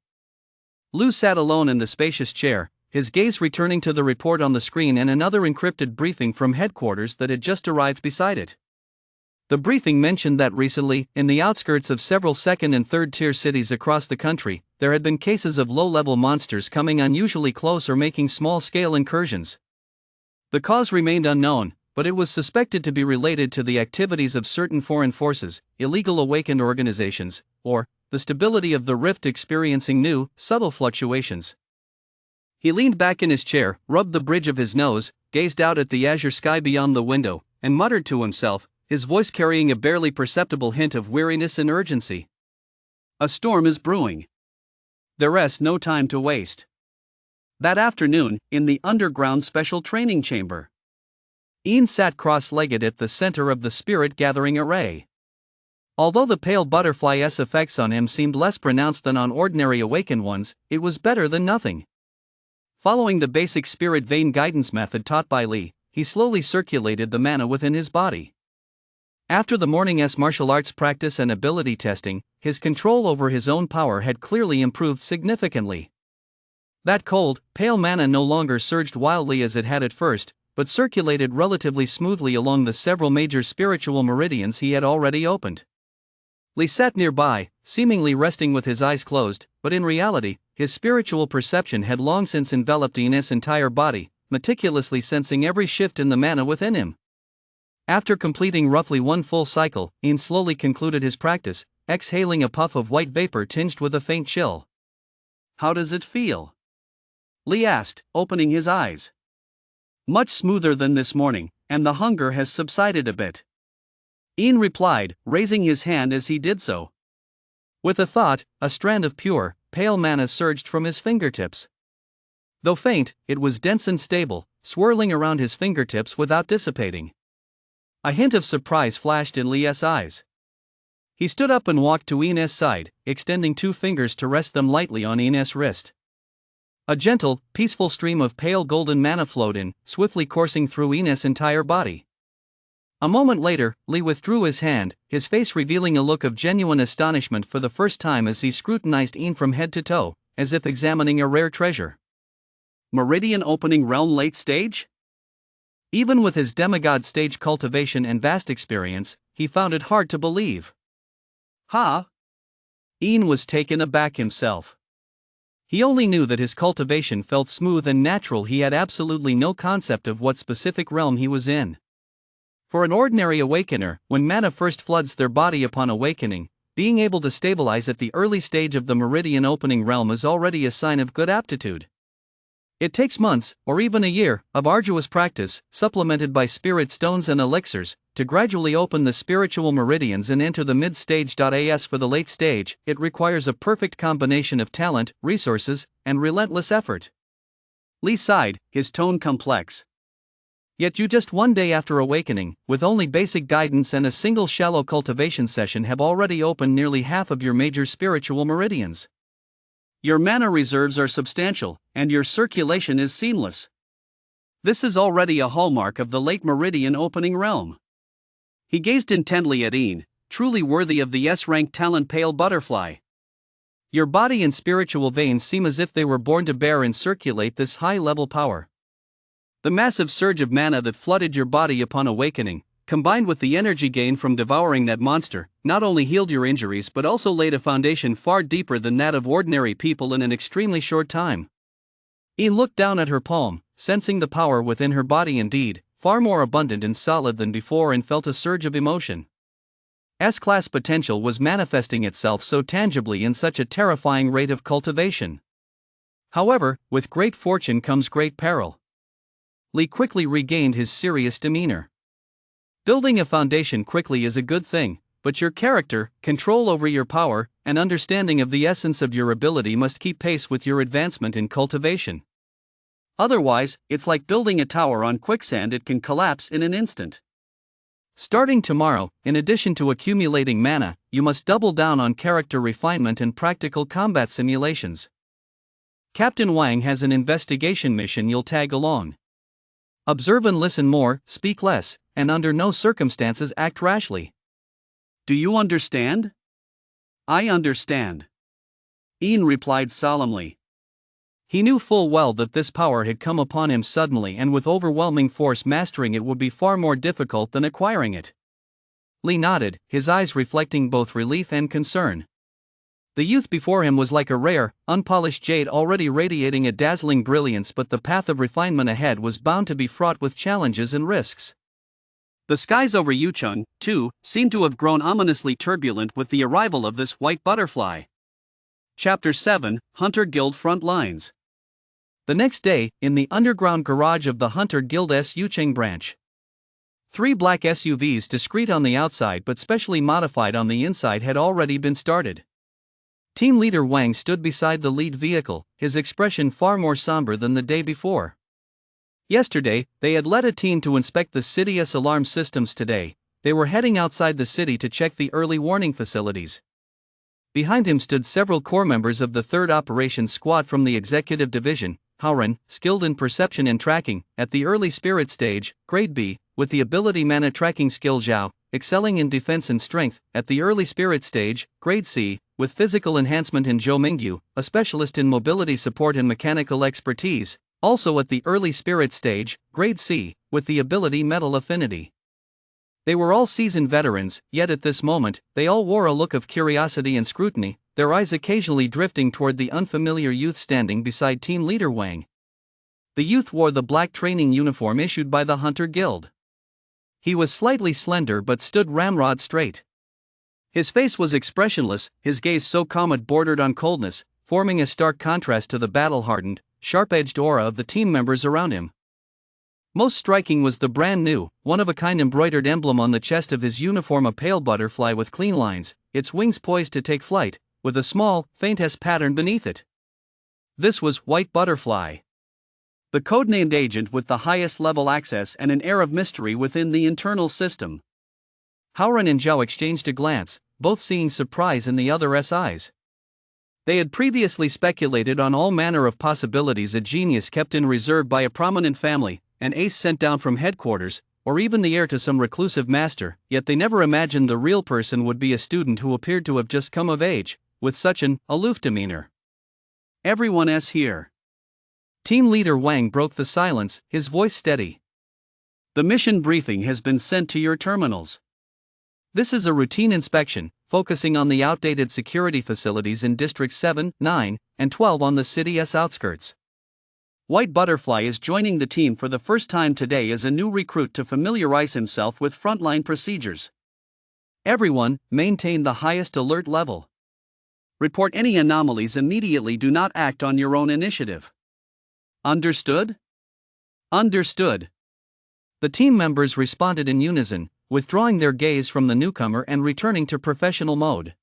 Lu sat alone in the spacious chair, his gaze returning to the report on the screen and another encrypted briefing from headquarters that had just arrived beside it. The briefing mentioned that recently, in the outskirts of several second- and third-tier cities across the country, there had been cases of low-level monsters coming unusually close or making small-scale incursions. The cause remained unknown, but it was suspected to be related to the activities of certain foreign forces, illegal awakened organizations, or the stability of the rift experiencing new, subtle fluctuations. He leaned back in his chair, rubbed the bridge of his nose, gazed out at the azure sky beyond the window, and muttered to himself, his voice carrying a barely perceptible hint of weariness and urgency. A storm is brewing. There's no time to waste. That afternoon, in the underground special training chamber, Ian sat cross-legged at the center of the spirit-gathering array. Although the pale butterfly's effects on him seemed less pronounced than on ordinary awakened ones, it was better than nothing. Following the basic spirit vein guidance method taught by Lee, he slowly circulated the mana within his body. After the morning's martial arts practice and ability testing, his control over his own power had clearly improved significantly. That cold, pale mana no longer surged wildly as it had at first, but circulated relatively smoothly along the several major spiritual meridians he had already opened. Lee sat nearby, seemingly resting with his eyes closed, but in reality, his spiritual perception had long since enveloped Ian's entire body, meticulously sensing every shift in the mana within him. After completing roughly one full cycle, Ian slowly concluded his practice, exhaling a puff of white vapor tinged with a faint chill. "How does it feel?" Lee asked, opening his eyes. "Much smoother than this morning, and the hunger has subsided a bit," Ian replied, raising his hand as he did so. With a thought, a strand of pure, pale mana surged from his fingertips. Though faint, it was dense and stable, swirling around his fingertips without dissipating. A hint of surprise flashed in Lee's eyes. He stood up and walked to Ian's side, extending two fingers to rest them lightly on Ian's wrist. A gentle, peaceful stream of pale golden mana flowed in, swiftly coursing through Ian's entire body. A moment later, Lee withdrew his hand, his face revealing a look of genuine astonishment for the first time as he scrutinized Ian from head to toe, as if examining a rare treasure. "Meridian opening realm late stage?" Even with his demigod stage cultivation and vast experience, he found it hard to believe. "Huh?" Ian was taken aback himself. He only knew that his cultivation felt smooth and natural. He had absolutely no concept of what specific realm he was in. For an ordinary awakener, when mana first floods their body upon awakening, being able to stabilize at the early stage of the meridian opening realm is already a sign of good aptitude. It takes months, or even a year, of arduous practice, supplemented by spirit stones and elixirs, to gradually open the spiritual meridians and enter the mid-stage. As for the late stage, it requires a perfect combination of talent, resources, and relentless effort. Lee sighed, his tone complex. Yet you just one day after awakening, with only basic guidance and a single shallow cultivation session, have already opened nearly half of your major spiritual meridians. Your mana reserves are substantial, and your circulation is seamless. This is already a hallmark of the late meridian opening realm." He gazed intently at Ian, truly worthy of the S-rank talent pale butterfly. "Your body and spiritual veins seem as if they were born to bear and circulate this high-level power. The massive surge of mana that flooded your body upon awakening, combined with the energy gain from devouring that monster, not only healed your injuries but also laid a foundation far deeper than that of ordinary people in an extremely short time." Ian looked down at her palm, sensing the power within her body indeed, far more abundant and solid than before, and felt a surge of emotion. S-class potential was manifesting itself so tangibly in such a terrifying rate of cultivation. However, with great fortune comes great peril. Lee quickly regained his serious demeanor. Building a foundation quickly is a good thing, but your character, control over your power, and understanding of the essence of your ability must keep pace with your advancement in cultivation. Otherwise, it's like building a tower on quicksand, it can collapse in an instant. Starting tomorrow, in addition to accumulating mana, you must double down on character refinement and practical combat simulations. Captain Wang has an investigation mission you'll tag along. Observe and listen more, speak less, and under no circumstances act rashly. Do you understand? I understand, Ian replied solemnly. He knew full well that this power had come upon him suddenly, and with overwhelming force mastering it would be far more difficult than acquiring it. Lee nodded, his eyes reflecting both relief and concern. The youth before him was like a rare, unpolished jade already radiating a dazzling brilliance, but the path of refinement ahead was bound to be fraught with challenges and risks. The skies over Yucheng, too, seemed to have grown ominously turbulent with the arrival of this white butterfly. Chapter 7, Hunter Guild Front Lines. The next day, in the underground garage of the Hunter Guild's Yucheng branch, 3 black SUVs, discreet on the outside but specially modified on the inside, had already been started. Team leader Wang stood beside the lead vehicle, his expression far more somber than the day before. Yesterday, they had led a team to inspect the city's alarm systems. Today, they were heading outside the city to check the early warning facilities. Behind him stood several core members of the 3rd Operations Squad from the Executive Division. Haoran, skilled in perception and tracking, at the early spirit stage, grade B, with the ability mana tracking skill Zhao, excelling in defense and strength, at the early spirit stage, grade C, with physical enhancement in Zhou Mingyu, a specialist in mobility support and mechanical expertise, also at the early spirit stage, grade C, with the ability metal affinity. They were all seasoned veterans, yet at this moment, they all wore a look of curiosity and scrutiny, their eyes occasionally drifting toward the unfamiliar youth standing beside team leader Wang. The youth wore the black training uniform issued by the Hunter Guild. He was slightly slender but stood ramrod straight. His face was expressionless, his gaze so calm it bordered on coldness, forming a stark contrast to the battle-hardened, sharp-edged aura of the team members around him. Most striking was the brand-new, one-of-a-kind embroidered emblem on the chest of his uniform, a pale butterfly with clean lines, its wings poised to take flight, with a small, faint S pattern beneath it. This was White Butterfly, the codenamed agent with the highest level access and an air of mystery within the internal system. Haoran and Zhao exchanged a glance, both seeing surprise in the other's eyes. They had previously speculated on all manner of possibilities: a genius kept in reserve by a prominent family, an ace sent down from headquarters, or even the heir to some reclusive master, yet they never imagined the real person would be a student who appeared to have just come of age, with such an aloof demeanor. "Everyone's here." Team leader Wang broke the silence, his voice steady. "The mission briefing has been sent to your terminals. This is a routine inspection, focusing on the outdated security facilities in Districts 7, 9, and 12 on the city's outskirts. White Butterfly is joining the team for the first time today as a new recruit to familiarize himself with frontline procedures. Everyone, maintain the highest alert level. Report any anomalies immediately. Do not act on your own initiative. Understood?" "Understood." The team members responded in unison, withdrawing their gaze from the newcomer and returning to professional mode.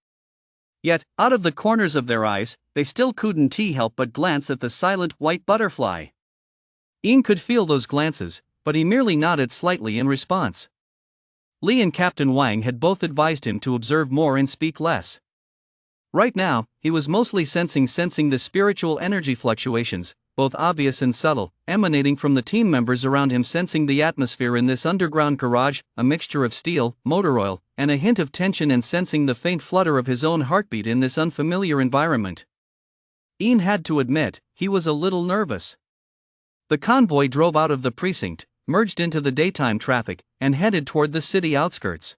Yet, out of the corners of their eyes, they still couldn't help but glance at the silent White Butterfly. Ian could feel those glances, but he merely nodded slightly in response. Li and Captain Wang had both advised him to observe more and speak less. Right now, he was mostly sensing the spiritual energy fluctuations, both obvious and subtle, emanating from the team members around him, sensing the atmosphere in this underground garage, a mixture of steel, motor oil, and a hint of tension, and sensing the faint flutter of his own heartbeat in this unfamiliar environment. Ian had to admit, he was a little nervous. The convoy drove out of the precinct, merged into the daytime traffic, and headed toward the city outskirts.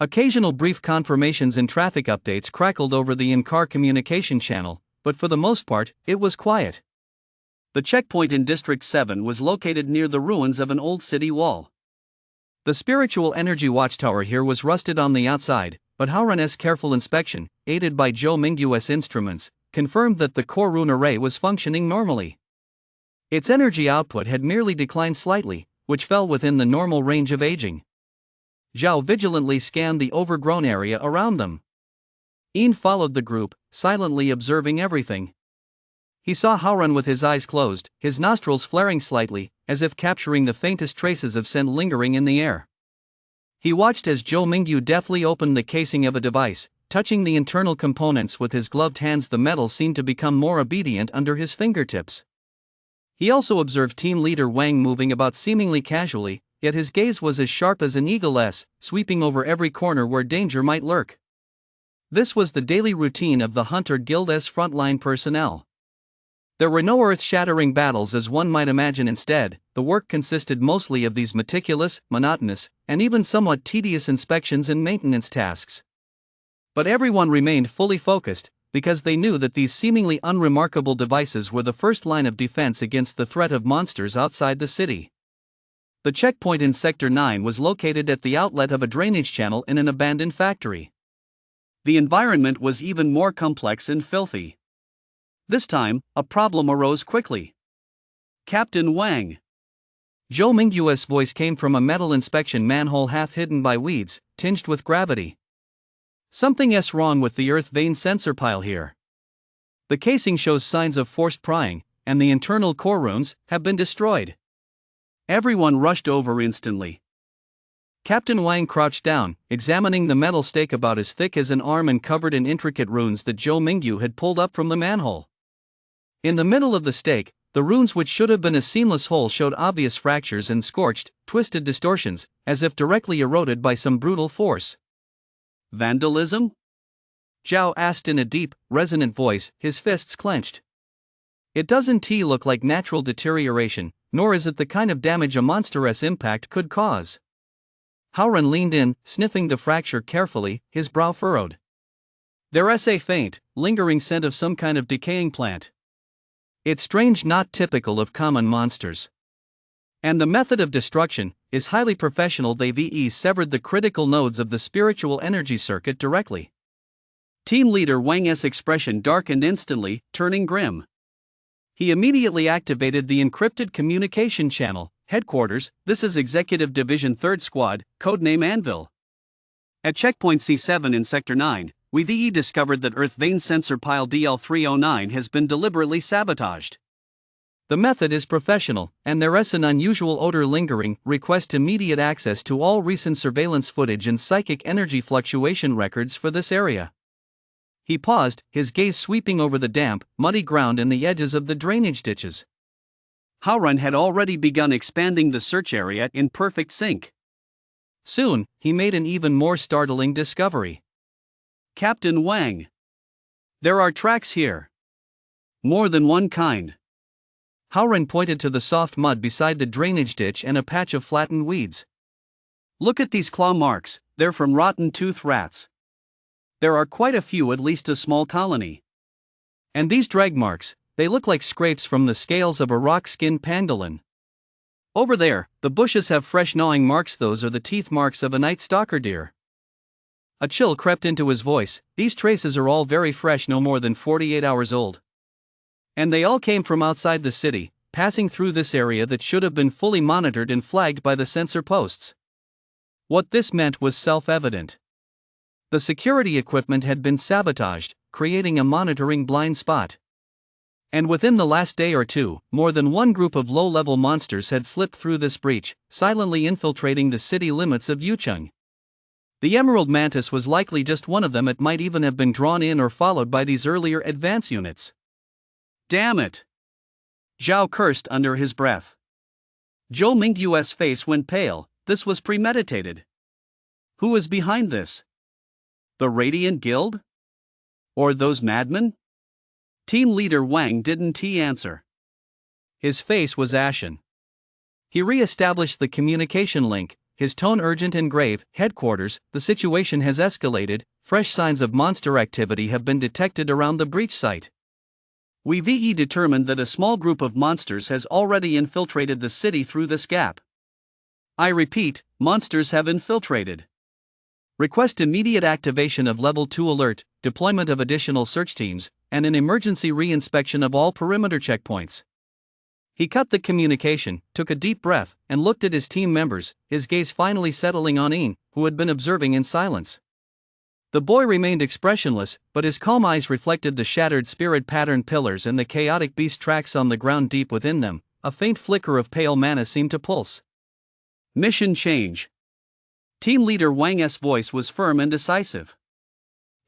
Occasional brief confirmations and traffic updates crackled over the in-car communication channel, but for the most part, it was quiet. The checkpoint in District 7 was located near the ruins of an old city wall. The spiritual energy watchtower here was rusted on the outside, but Haoran's careful inspection, aided by Zhou Mingyu's instruments, confirmed that the core rune array was functioning normally. Its energy output had merely declined slightly, which fell within the normal range of aging. Zhao vigilantly scanned the overgrown area around them. Ian followed the group, silently observing everything. He saw Haoran with his eyes closed, his nostrils flaring slightly, as if capturing the faintest traces of scent lingering in the air. He watched as Zhou Mingyu deftly opened the casing of a device, touching the internal components with his gloved hands. The metal seemed to become more obedient under his fingertips. He also observed team leader Wang moving about seemingly casually, yet his gaze was as sharp as an eagle's, sweeping over every corner where danger might lurk. This was the daily routine of the Hunter Guild's frontline personnel. There were no earth-shattering battles as one might imagine. Instead, the work consisted mostly of these meticulous, monotonous, and even somewhat tedious inspections and maintenance tasks. But everyone remained fully focused, because they knew that these seemingly unremarkable devices were the first line of defense against the threat of monsters outside the city. The checkpoint in Sector 9 was located at the outlet of a drainage channel in an abandoned factory. The environment was even more complex and filthy. This time, a problem arose quickly. Captain Wang. Zhou Mingyu's voice came from a metal inspection manhole half hidden by weeds, tinged with gravity. Something's wrong with the earth vein sensor pile here. The casing shows signs of forced prying, and the internal core runes have been destroyed. Everyone rushed over instantly. Captain Wang crouched down, examining the metal stake about as thick as an arm and covered in intricate runes that Zhou Mingyu had pulled up from the manhole. In the middle of the stake, the runes which should have been a seamless hole showed obvious fractures and scorched, twisted distortions, as if directly eroded by some brutal force. Vandalism? Zhao asked in a deep, resonant voice, his fists clenched. It doesn't look like natural deterioration, nor is it the kind of damage a monstrous impact could cause. Haoran leaned in, sniffing the fracture carefully, his brow furrowed. There's a faint, lingering scent of some kind of decaying plant. It's strange, not typical of common monsters. And the method of destruction is highly professional. They've severed the critical nodes of the spiritual energy circuit directly. Team leader Wang's expression darkened instantly, turning grim. He immediately activated the encrypted communication channel. Headquarters, this is Executive Division 3rd Squad, codename Anvil. At Checkpoint C7 in Sector 9, we've discovered that Earth Vein Sensor Pile DL309 has been deliberately sabotaged. The method is professional, and there's an unusual odor lingering. Request immediate access to all recent surveillance footage and psychic energy fluctuation records for this area. He paused, his gaze sweeping over the damp, muddy ground and the edges of the drainage ditches. Haoran had already begun expanding the search area in perfect sync. Soon, he made an even more startling discovery. Captain Wang. There are tracks here. More than one kind. Haoran pointed to the soft mud beside the drainage ditch and a patch of flattened weeds. Look at these claw marks, they're from rotten tooth rats. There are quite a few, at least a small colony. And these drag marks, they look like scrapes from the scales of a rock-skinned pangolin. Over there, the bushes have fresh gnawing marks. Those are the teeth marks of a night stalker deer. A chill crept into his voice. These traces are all very fresh, no more than 48 hours old. And they all came from outside the city, passing through this area that should have been fully monitored and flagged by the sensor posts. What this meant was self-evident. The security equipment had been sabotaged, creating a monitoring blind spot. And within the last day or two, more than one group of low-level monsters had slipped through this breach, silently infiltrating the city limits of Yucheng. The Emerald Mantis was likely just one of them. It might even have been drawn in or followed by these earlier advance units. Damn it! Zhao cursed under his breath. Zhou Mingyu's face went pale. This was premeditated. Who is behind this? The Radiant Guild? Or those madmen? Team leader Wang didn't answer. His face was ashen. He re-established the communication link, his tone urgent and grave. Headquarters, the situation has escalated. Fresh signs of monster activity have been detected around the breach site. We've determined that a small group of monsters has already infiltrated the city through this gap. I repeat, monsters have infiltrated. Request immediate activation of Level 2 alert, deployment of additional search teams, and an emergency re-inspection of all perimeter checkpoints. He cut the communication, took a deep breath, and looked at his team members, his gaze finally settling on Ian, who had been observing in silence. The boy remained expressionless, but his calm eyes reflected the shattered spirit pattern pillars and the chaotic beast tracks on the ground deep within them. A faint flicker of pale mana seemed to pulse. Mission change. Team leader Wang's voice was firm and decisive.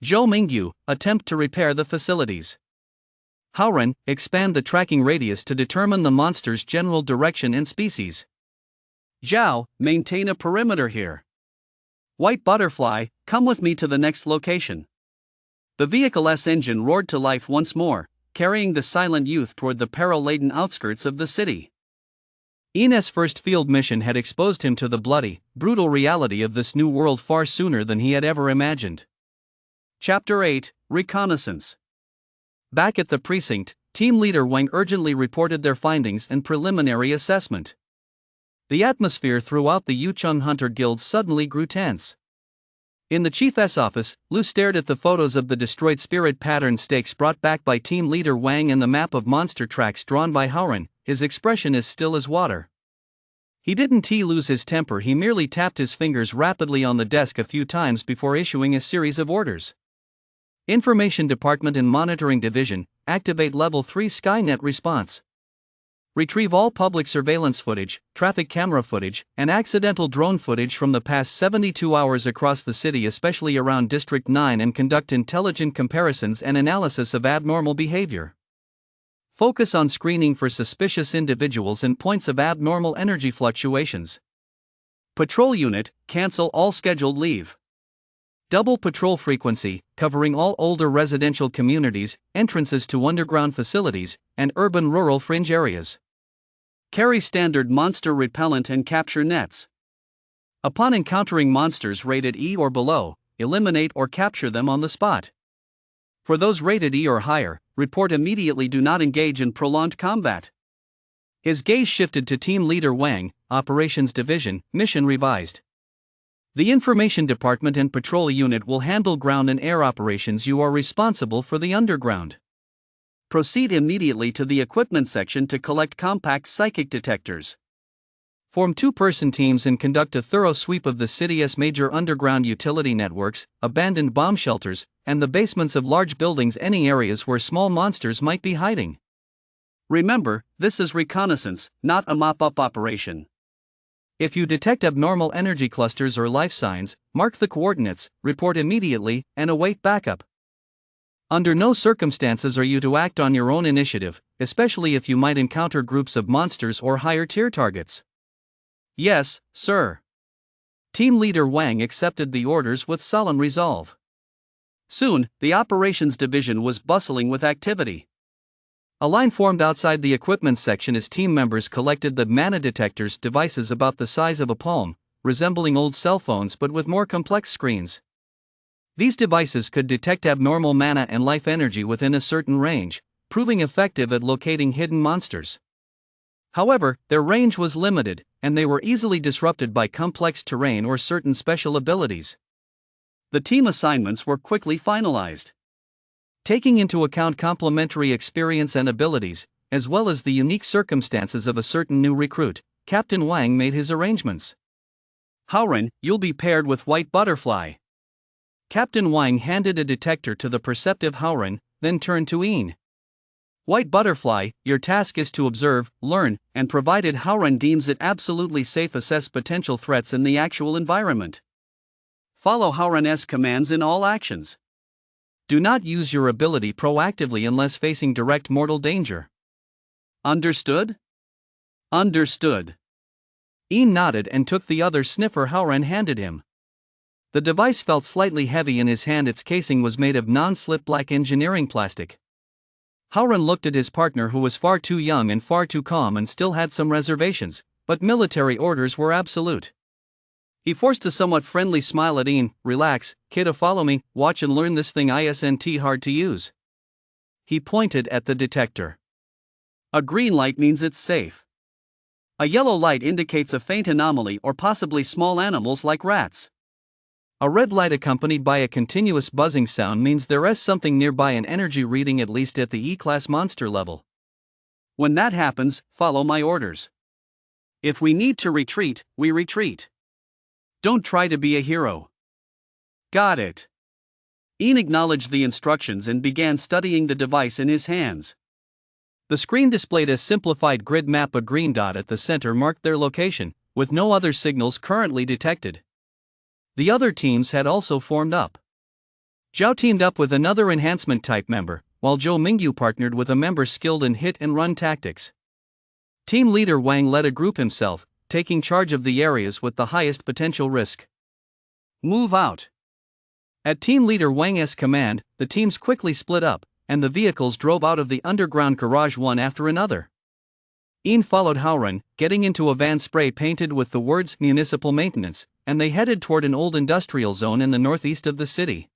Zhou Mingyu, attempt to repair the facilities. Haoran, expand the tracking radius to determine the monster's general direction and species. Zhao, maintain a perimeter here. White Butterfly, come with me to the next location. The vehicle's engine roared to life once more, carrying the silent youth toward the peril-laden outskirts of the city. Ian's first field mission had exposed him to the bloody, brutal reality of this new world far sooner than he had ever imagined. Chapter 8, Reconnaissance. Back at the precinct, team leader Wang urgently reported their findings and preliminary assessment. The atmosphere throughout the Yucheng Hunter Guild suddenly grew tense. In the chief's office, Lu stared at the photos of the destroyed spirit pattern stakes brought back by team leader Wang and the map of monster tracks drawn by Howren, his expression as still as water. He didn't lose his temper, he merely tapped his fingers rapidly on the desk a few times before issuing a series of orders. Information Department and Monitoring Division, activate Level 3 Skynet response. Retrieve all public surveillance footage, traffic camera footage, and accidental drone footage from the past 72 hours across the city, especially around District 9, and conduct intelligent comparisons and analysis of abnormal behavior. Focus on screening for suspicious individuals and points of abnormal energy fluctuations. Patrol Unit, cancel all scheduled leave. Double patrol frequency, covering all older residential communities, entrances to underground facilities, and urban-rural fringe areas. Carry standard monster repellent and capture nets. Upon encountering monsters rated E or below, eliminate or capture them on the spot. For those rated E or higher, report immediately, do not engage in prolonged combat. His gaze shifted to Team Leader Wang, Operations Division, mission revised. The Information Department and Patrol Unit will handle ground and air operations. You are responsible for the underground. Proceed immediately to the equipment section to collect compact psychic detectors. Form 2-person teams and conduct a thorough sweep of the city's major underground utility networks, abandoned bomb shelters, and the basements of large buildings, any areas where small monsters might be hiding. Remember, this is reconnaissance, not a mop-up operation. If you detect abnormal energy clusters or life signs, mark the coordinates, report immediately, and await backup. Under no circumstances are you to act on your own initiative, especially if you might encounter groups of monsters or higher-tier targets. Yes, sir. Team Leader Wang accepted the orders with sullen resolve. Soon, the Operations Division was bustling with activity. A line formed outside the equipment section as team members collected the mana detectors, devices about the size of a palm, resembling old cell phones but with more complex screens. These devices could detect abnormal mana and life energy within a certain range, proving effective at locating hidden monsters. However, their range was limited, and they were easily disrupted by complex terrain or certain special abilities. The team assignments were quickly finalized. Taking into account complementary experience and abilities, as well as the unique circumstances of a certain new recruit, Captain Wang made his arrangements. Howren, you'll be paired with White Butterfly. Captain Wang handed a detector to the perceptive Howren, then turned to Een. White Butterfly, your task is to observe, learn, and provided Howren deems it absolutely safe, assess potential threats in the actual environment. Follow Howren's commands in all actions. Do not use your ability proactively unless facing direct mortal danger. Understood? Understood. Een nodded and took the other sniffer Howren handed him. The device felt slightly heavy in his hand. Its casing was made of non-slip black engineering plastic. Howren looked at his partner, who was far too young and far too calm and still had some reservations, but military orders were absolute. He forced a somewhat friendly smile at Een. Relax, kiddo, follow me, watch and learn this thing isn't hard to use. He pointed at the detector. A green light means it's safe. A yellow light indicates a faint anomaly or possibly small animals like rats. A red light accompanied by a continuous buzzing sound means there is something nearby, an energy reading at least at the E-class monster level. When that happens, follow my orders. If we need to retreat, we retreat. Don't try to be a hero. Got it. Een acknowledged the instructions and began studying the device in his hands. The screen displayed a simplified grid map. A green dot at the center marked their location, with no other signals currently detected. The other teams had also formed up. Zhao teamed up with another enhancement type member, while Zhou Mingyu partnered with a member skilled in hit and run tactics. Team Leader Wang led a group himself, taking charge of the areas with the highest potential risk. Move out. At Team Leader Wang's command, the teams quickly split up, and the vehicles drove out of the underground garage one after another. Een followed Howren, getting into a van spray painted with the words Municipal Maintenance, and they headed toward an old industrial zone in the northeast of the city.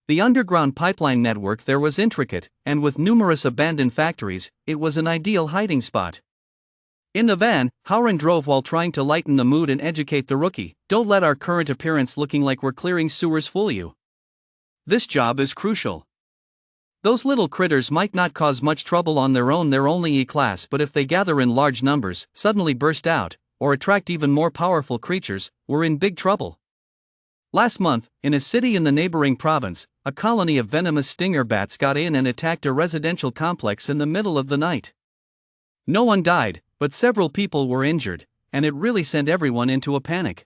The underground pipeline network there was intricate, and with numerous abandoned factories, it was an ideal hiding spot. In the van, Howran drove while trying to lighten the mood and educate the rookie. Don't let our current appearance looking like we're clearing sewers fool you. This job is crucial. Those little critters might not cause much trouble on their own, they're only E-class, but if they gather in large numbers, suddenly burst out, or attract even more powerful creatures, we're in big trouble. Last month, in a city in the neighboring province, a colony of venomous stinger bats got in and attacked a residential complex in the middle of the night. No one died, but several people were injured, and it really sent everyone into a panic.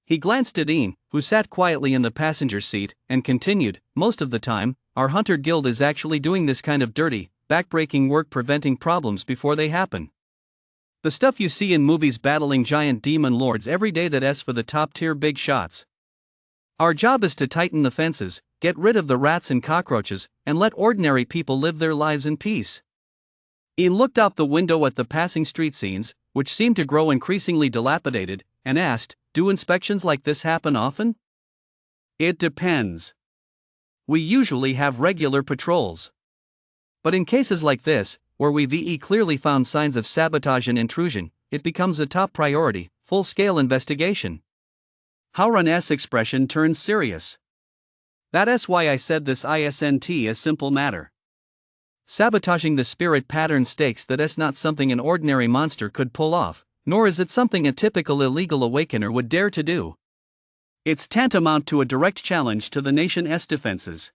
He glanced at Ian, who sat quietly in the passenger seat, and continued, most of the time, our hunter guild is actually doing this kind of dirty, backbreaking work preventing problems before they happen. The stuff you see in movies battling giant demon lords every day that's for the top-tier big shots. Our job is to tighten the fences, get rid of the rats and cockroaches, and let ordinary people live their lives in peace. Ian looked out the window at the passing street scenes, which seemed to grow increasingly dilapidated, and asked, do inspections like this happen often? It depends. We usually have regular patrols. But in cases like this, where we've clearly found signs of sabotage and intrusion, it becomes a top priority, full-scale investigation. Howran's expression turns serious. That's why I said this isn't a simple matter. Sabotaging the spirit pattern stakes that's not something an ordinary monster could pull off, nor is it something a typical illegal awakener would dare to do. It's tantamount to a direct challenge to the nation's defenses.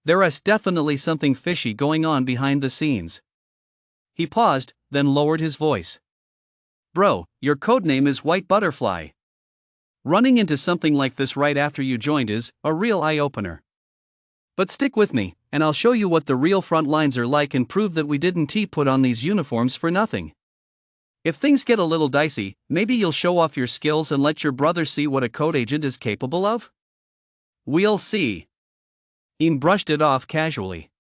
There's definitely something fishy going on behind the scenes. He paused, then lowered his voice. Bro, your codename is White Butterfly. Running into something like this right after you joined is a real eye-opener. But stick with me, and I'll show you what the real front lines are like and prove that we didn't put on these uniforms for nothing. If things get a little dicey, maybe you'll show off your skills and let your brother see what a code agent is capable of? We'll see. Ian brushed it off casually.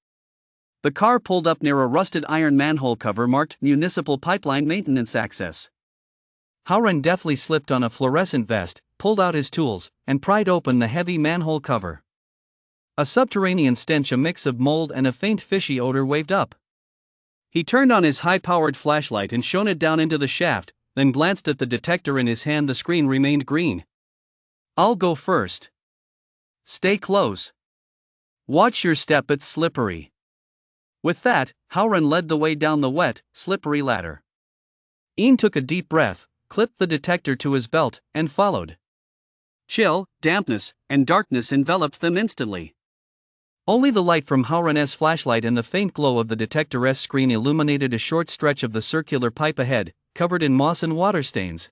The car pulled up near a rusted iron manhole cover marked Municipal Pipeline Maintenance Access. Howran deftly slipped on a fluorescent vest, pulled out his tools, and pried open the heavy manhole cover. A subterranean stench, a mix of mold and a faint fishy odor, waved up. He turned on his high-powered flashlight and shone it down into the shaft, then glanced at the detector in his hand. The screen remained green. I'll go first. Stay close. Watch your step, it's slippery. With that, Howran led the way down the wet, slippery ladder. Ian took a deep breath, clipped the detector to his belt, and followed. Chill, dampness, and darkness enveloped them instantly. Only the light from Howran's flashlight and the faint glow of the detector's screen illuminated a short stretch of the circular pipe ahead, covered in moss and water stains.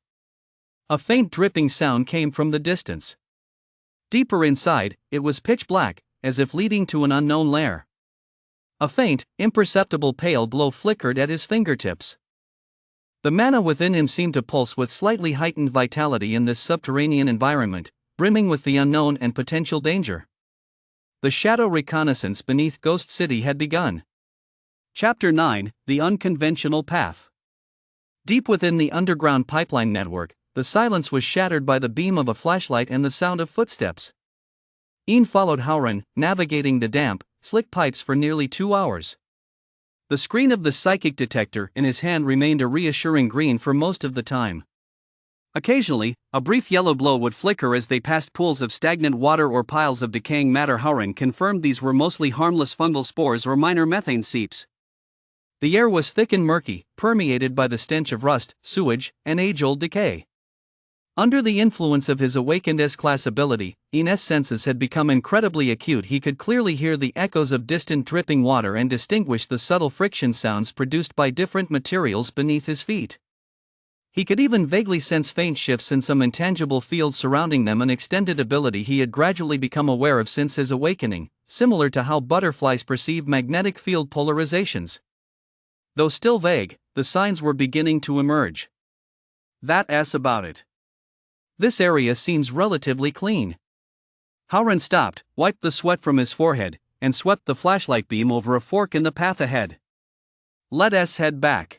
A faint dripping sound came from the distance. Deeper inside, it was pitch black, as if leading to an unknown lair. A faint, imperceptible pale glow flickered at his fingertips. The mana within him seemed to pulse with slightly heightened vitality in this subterranean environment, brimming with the unknown and potential danger. The shadow reconnaissance beneath Ghost City had begun. Chapter 9: The Unconventional Path. Deep within the underground pipeline network, the silence was shattered by the beam of a flashlight and the sound of footsteps. Ian followed Howran, navigating the damp, slick pipes for nearly 2 hours. The screen of the psychic detector in his hand remained a reassuring green for most of the time. Occasionally, a brief yellow glow would flicker as they passed pools of stagnant water or piles of decaying matter. Howran confirmed these were mostly harmless fungal spores or minor methane seeps. The air was thick and murky, permeated by the stench of rust, sewage, and age-old decay. Under the influence of his awakened S-class ability, Ian's senses had become incredibly acute. He could clearly hear the echoes of distant dripping water and distinguish the subtle friction sounds produced by different materials beneath his feet. He could even vaguely sense faint shifts in some intangible field surrounding them, an extended ability he had gradually become aware of since his awakening, similar to how butterflies perceive magnetic field polarizations. Though still vague, the signs were beginning to emerge. That's about it. This area seems relatively clean. Howran stopped, wiped the sweat from his forehead, and swept the flashlight beam over a fork in the path ahead. Let's head back.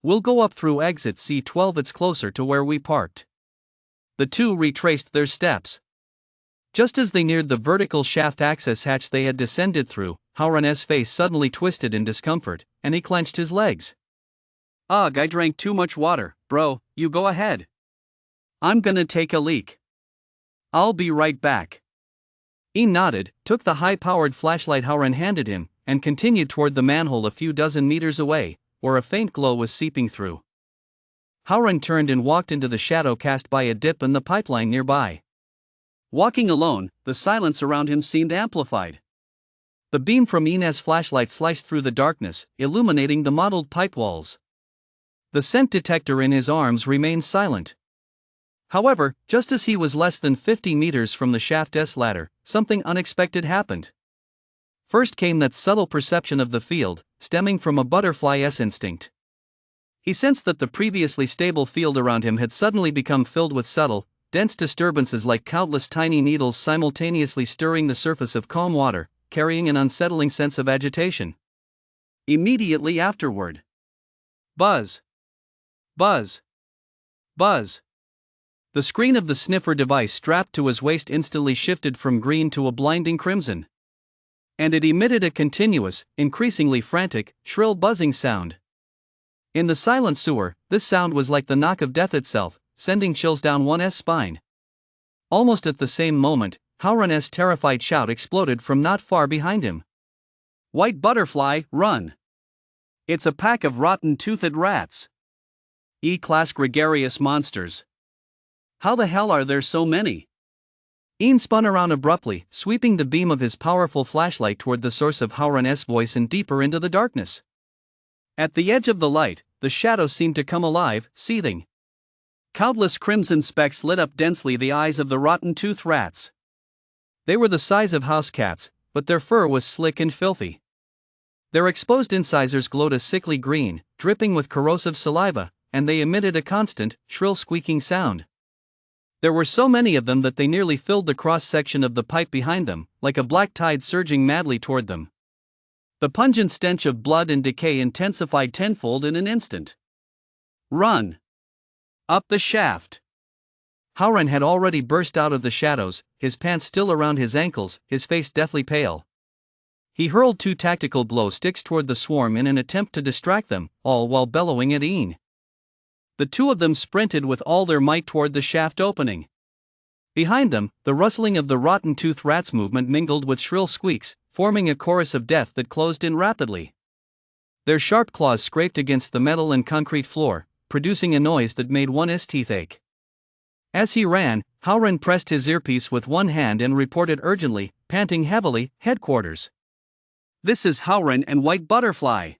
We'll go up through exit C12, it's closer to where we parked. The two retraced their steps. Just as they neared the vertical shaft access hatch they had descended through, Howran's face suddenly twisted in discomfort, and he clenched his legs. Ugh, I drank too much water, bro, you go ahead. I'm gonna take a leak. I'll be right back. Ian nodded, took the high-powered flashlight Howran handed him, and continued toward the manhole a few dozen meters away, where a faint glow was seeping through. Howran turned and walked into the shadow cast by a dip in the pipeline nearby. Walking alone, the silence around him seemed amplified. The beam from Ian's flashlight sliced through the darkness, illuminating the mottled pipe walls. The scent detector in his arms remained silent. However, just as he was less than 50 meters from the shaft's ladder, something unexpected happened. First came that subtle perception of the field, stemming from a butterfly's instinct. He sensed that the previously stable field around him had suddenly become filled with subtle, dense disturbances like countless tiny needles simultaneously stirring the surface of calm water, carrying an unsettling sense of agitation. Immediately afterward, buzz, buzz, buzz. The screen of the sniffer device strapped to his waist instantly shifted from green to a blinding crimson. And it emitted a continuous, increasingly frantic, shrill buzzing sound. In the silent sewer, this sound was like the knock of death itself, sending chills down one's spine. Almost at the same moment, Howran's terrified shout exploded from not far behind him. White butterfly, run! It's a pack of rotten-toothed rats. E-class gregarious monsters. How the hell are there so many? Ian spun around abruptly, sweeping the beam of his powerful flashlight toward the source of Howran's voice and deeper into the darkness. At the edge of the light, the shadows seemed to come alive, seething. Countless crimson specks lit up densely the eyes of the rotten-toothed rats. They were the size of house cats, but their fur was slick and filthy. Their exposed incisors glowed a sickly green, dripping with corrosive saliva, and they emitted a constant, shrill squeaking sound. There were so many of them that they nearly filled the cross-section of the pipe behind them, like a black tide surging madly toward them. The pungent stench of blood and decay intensified tenfold in an instant. Run! Up the shaft! Howran had already burst out of the shadows, his pants still around his ankles, his face deathly pale. He hurled 2 tactical glow sticks toward the swarm in an attempt to distract them, all while bellowing at Ian. The 2 of them sprinted with all their might toward the shaft opening. Behind them, the rustling of the rotten-toothed rats' movement mingled with shrill squeaks, forming a chorus of death that closed in rapidly. Their sharp claws scraped against the metal and concrete floor, producing a noise that made one's teeth ache. As he ran, Howran pressed his earpiece with one hand and reported urgently, panting heavily, "Headquarters. This is Howran and White Butterfly.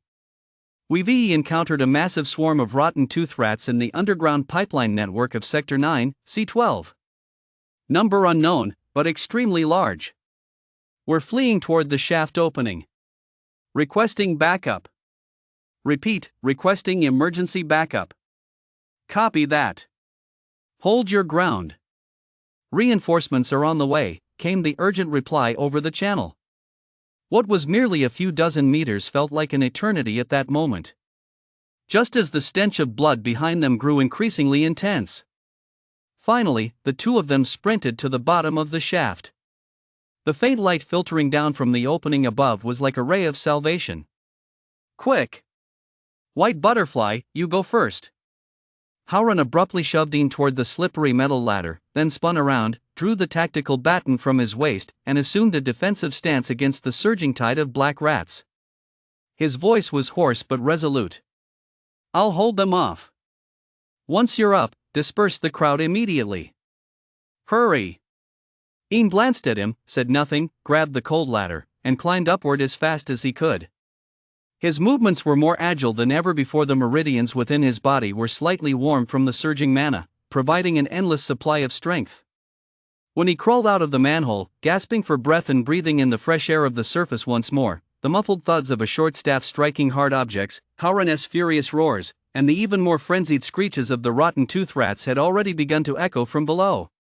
We've encountered a massive swarm of rotten-toothed rats in the underground pipeline network of Sector 9, C12. Number unknown, but extremely large. We're fleeing toward the shaft opening. Requesting backup. Repeat, requesting emergency backup. Copy that. Hold your ground. Reinforcements are on the way," came the urgent reply over the channel. What was merely a few dozen meters felt like an eternity at that moment. Just as the stench of blood behind them grew increasingly intense. Finally, the 2 of them sprinted to the bottom of the shaft. The faint light filtering down from the opening above was like a ray of salvation. Quick! White Butterfly, you go first. Howran abruptly shoved Ian toward the slippery metal ladder, then spun around, drew the tactical baton from his waist, and assumed a defensive stance against the surging tide of black rats. His voice was hoarse but resolute. I'll hold them off. Once you're up, disperse the crowd immediately. Hurry! Ian glanced at him, said nothing, grabbed the cold ladder, and climbed upward as fast as he could. His movements were more agile than ever before. The meridians within his body were slightly warm from the surging mana, providing an endless supply of strength. When he crawled out of the manhole, gasping for breath and breathing in the fresh air of the surface once more, the muffled thuds of a short staff striking hard objects, Howran's furious roars, and the even more frenzied screeches of the rotten-toothed rats had already begun to echo from below.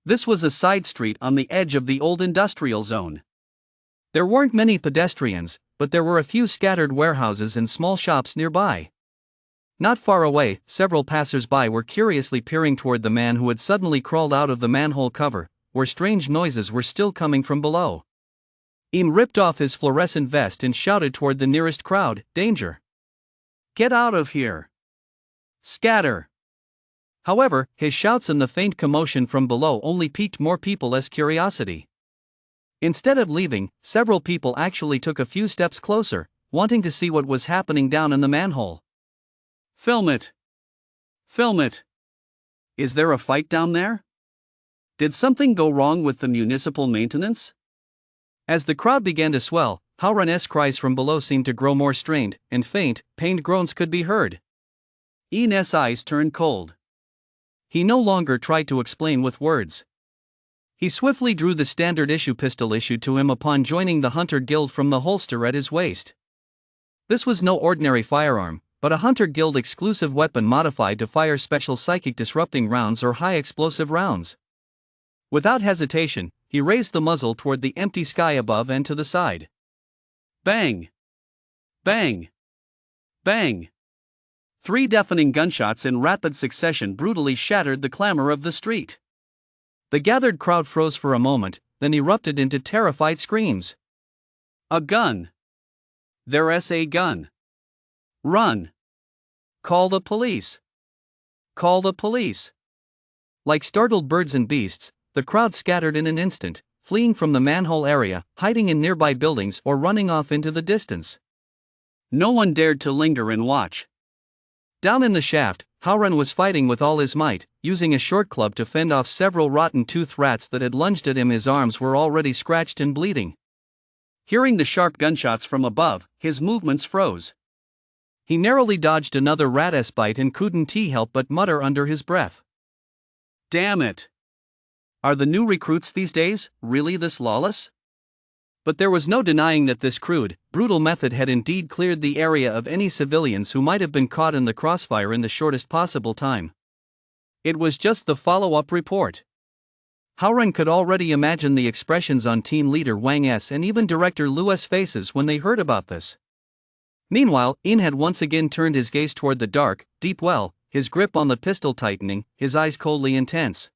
This was a side street on the edge of the old industrial zone. There weren't many pedestrians, but there were a few scattered warehouses and small shops nearby. Not far away, several passers-by were curiously peering toward the man who had suddenly crawled out of the manhole cover, where strange noises were still coming from below. Ian ripped off his fluorescent vest and shouted toward the nearest crowd, "Danger! Get out of here! Scatter! However, his shouts and the faint commotion from below only piqued more people's curiosity. Instead of leaving, several people actually took a few steps closer, wanting to see what was happening down in the manhole. Film it! Film it! Is there a fight down there? Did something go wrong with the municipal maintenance? As the crowd began to swell, Howran's cries from below seemed to grow more strained, and faint, pained groans could be heard. Ian's eyes turned cold. He no longer tried to explain with words. He swiftly drew the standard issue pistol issued to him upon joining the Hunter Guild from the holster at his waist. This was no ordinary firearm, but a Hunter Guild exclusive weapon modified to fire special psychic disrupting rounds or high explosive rounds. Without hesitation, he raised the muzzle toward the empty sky above and to the side. Bang! Bang! Bang! 3 deafening gunshots in rapid succession brutally shattered the clamor of the street. The gathered crowd froze for a moment, then erupted into terrified screams. A gun! There's a gun! Run! Call the police! Call the police! Like startled birds and beasts, the crowd scattered in an instant, fleeing from the manhole area, hiding in nearby buildings or running off into the distance. No one dared to linger and watch. Down in the shaft, Howran was fighting with all his might, using a short club to fend off several rotten-toothed rats that had lunged at him. His arms were already scratched and bleeding. Hearing the sharp gunshots from above, his movements froze. He narrowly dodged another rat's bite and couldn't help but mutter under his breath. Damn it! Are the new recruits these days really this lawless? But there was no denying that this crude, brutal method had indeed cleared the area of any civilians who might have been caught in the crossfire in the shortest possible time. It was just the follow-up report. Howran could already imagine the expressions on team leader Wang's and even director Lu's faces when they heard about this. Meanwhile, Ian had once again turned his gaze toward the dark, deep well, his grip on the pistol tightening, his eyes coldly intense.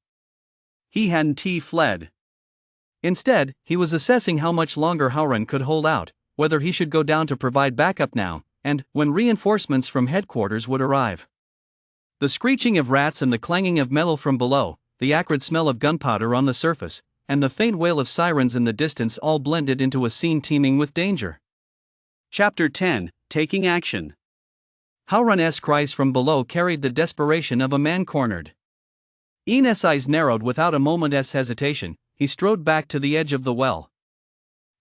He hadn't fled. Instead, he was assessing how much longer Howran could hold out, whether he should go down to provide backup now, and when reinforcements from headquarters would arrive. The screeching of rats and the clanging of metal from below, the acrid smell of gunpowder on the surface, and the faint wail of sirens in the distance all blended into a scene teeming with danger. Chapter 10: Taking Action. Howran's cries from below carried the desperation of a man cornered. Ian's eyes narrowed without a moment's hesitation. He strode back to the edge of the well.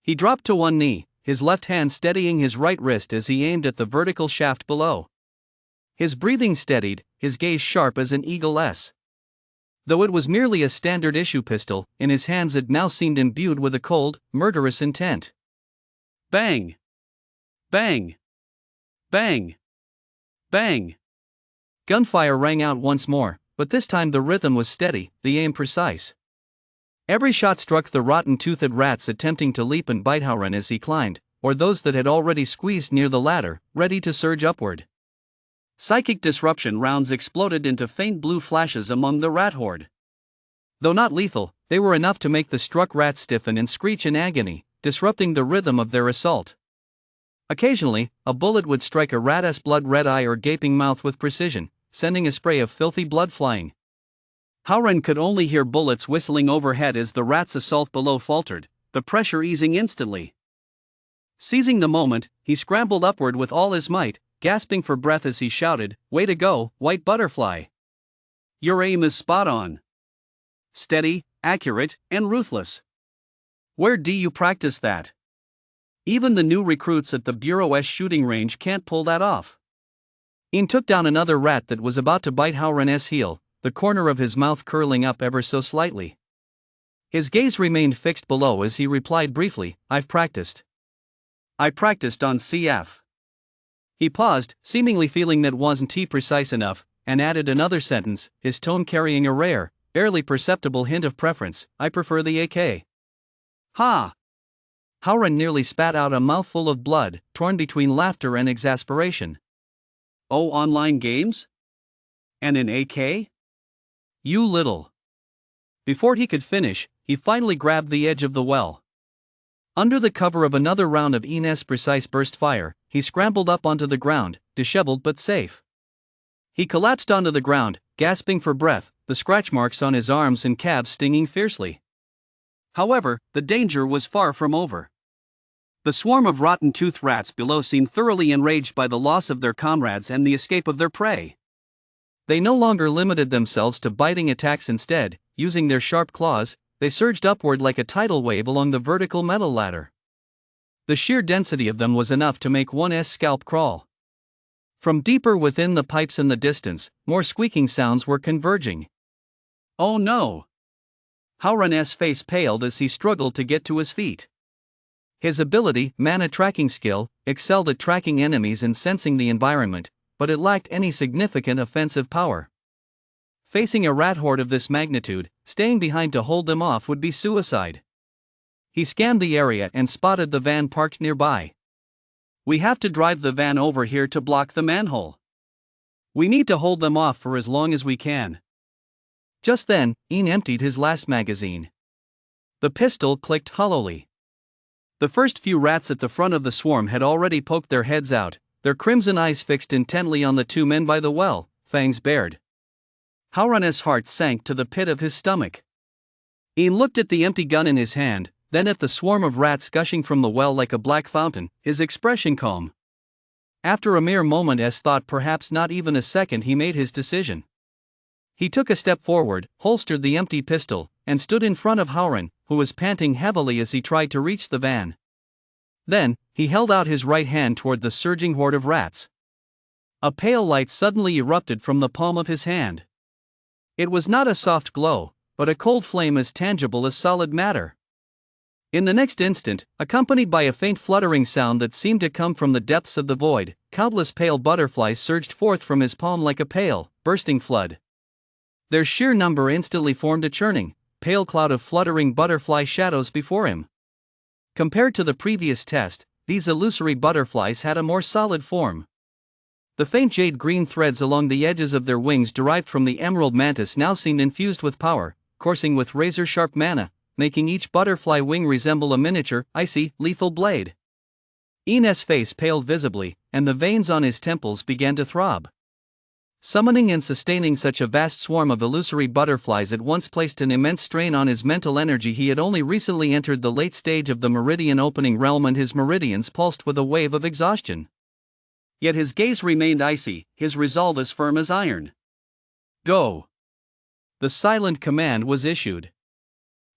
He dropped to one knee, his left hand steadying his right wrist as he aimed at the vertical shaft below. His breathing steadied, his gaze sharp as an eagle's. Though it was merely a standard issue pistol, in his hands it now seemed imbued with a cold, murderous intent. Bang! Bang! Bang! Bang! Gunfire rang out once more, but this time the rhythm was steady, the aim precise. Every shot struck the rotten-toothed rats attempting to leap and bite Howran as he climbed, or those that had already squeezed near the ladder, ready to surge upward. Psychic disruption rounds exploded into faint blue flashes among the rat horde. Though not lethal, they were enough to make the struck rats stiffen and screech in agony, disrupting the rhythm of their assault. Occasionally, a bullet would strike a rat's blood-red eye or gaping mouth with precision, sending a spray of filthy blood flying. Howran could only hear bullets whistling overhead as the rat's assault below faltered, the pressure easing instantly. Seizing the moment, he scrambled upward with all his might, gasping for breath as he shouted, "Way to go, white butterfly! Your aim is spot on. Steady, accurate, and ruthless. Where do you practice that? Even the new recruits at the Bureau's shooting range can't pull that off." Ian took down another rat that was about to bite Howran's heel, the corner of his mouth curling up ever so slightly. His gaze remained fixed below as he replied briefly, "I've practiced. I practiced on CF." He paused, seemingly feeling that wasn't precise enough, and added another sentence, his tone carrying a rare, barely perceptible hint of preference, "I prefer the AK." Ha! Howran nearly spat out a mouthful of blood, torn between laughter and exasperation. Oh, online games? And an AK? You little. Before he could finish, he finally grabbed the edge of the well. Under the cover of another round of Ian's precise burst fire, he scrambled up onto the ground, disheveled but safe. He collapsed onto the ground, gasping for breath, the scratch marks on his arms and calves stinging fiercely. However, the danger was far from over. The swarm of rotten-toothed rats below seemed thoroughly enraged by the loss of their comrades and the escape of their prey. They no longer limited themselves to biting attacks. Instead, using their sharp claws, they surged upward like a tidal wave along the vertical metal ladder. The sheer density of them was enough to make one's scalp crawl. From deeper within the pipes in the distance, more squeaking sounds were converging. Oh no! Howran's face paled as he struggled to get to his feet. His ability, mana tracking skill, excelled at tracking enemies and sensing the environment, but it lacked any significant offensive power. Facing a rat horde of this magnitude, staying behind to hold them off would be suicide. He scanned the area and spotted the van parked nearby. We have to drive the van over here to block the manhole. We need to hold them off for as long as we can. Just then, Ian emptied his last magazine. The pistol clicked hollowly. The first few rats at the front of the swarm had already poked their heads out, their crimson eyes fixed intently on the two men by the well, fangs bared. Howran's heart sank to the pit of his stomach. Ian looked at the empty gun in his hand, then at the swarm of rats gushing from the well like a black fountain, his expression calm. After a mere moment's thought, perhaps not even a second, he made his decision. He took a step forward, holstered the empty pistol, and stood in front of Howran, who was panting heavily as he tried to reach the van. Then, he held out his right hand toward the surging horde of rats. A pale light suddenly erupted from the palm of his hand. It was not a soft glow, but a cold flame as tangible as solid matter. In the next instant, accompanied by a faint fluttering sound that seemed to come from the depths of the void, countless pale butterflies surged forth from his palm like a pale, bursting flood. Their sheer number instantly formed a churning, pale cloud of fluttering butterfly shadows before him. Compared to the previous test, these illusory butterflies had a more solid form. The faint jade-green threads along the edges of their wings derived from the emerald mantis now seemed infused with power, coursing with razor-sharp mana, making each butterfly wing resemble a miniature, icy, lethal blade. Ian's face paled visibly, and the veins on his temples began to throb. Summoning and sustaining such a vast swarm of illusory butterflies at once placed an immense strain on his mental energy. He had only recently entered the late stage of the meridian opening realm, and his meridians pulsed with a wave of exhaustion. Yet his gaze remained icy, his resolve as firm as iron. Go! The silent command was issued.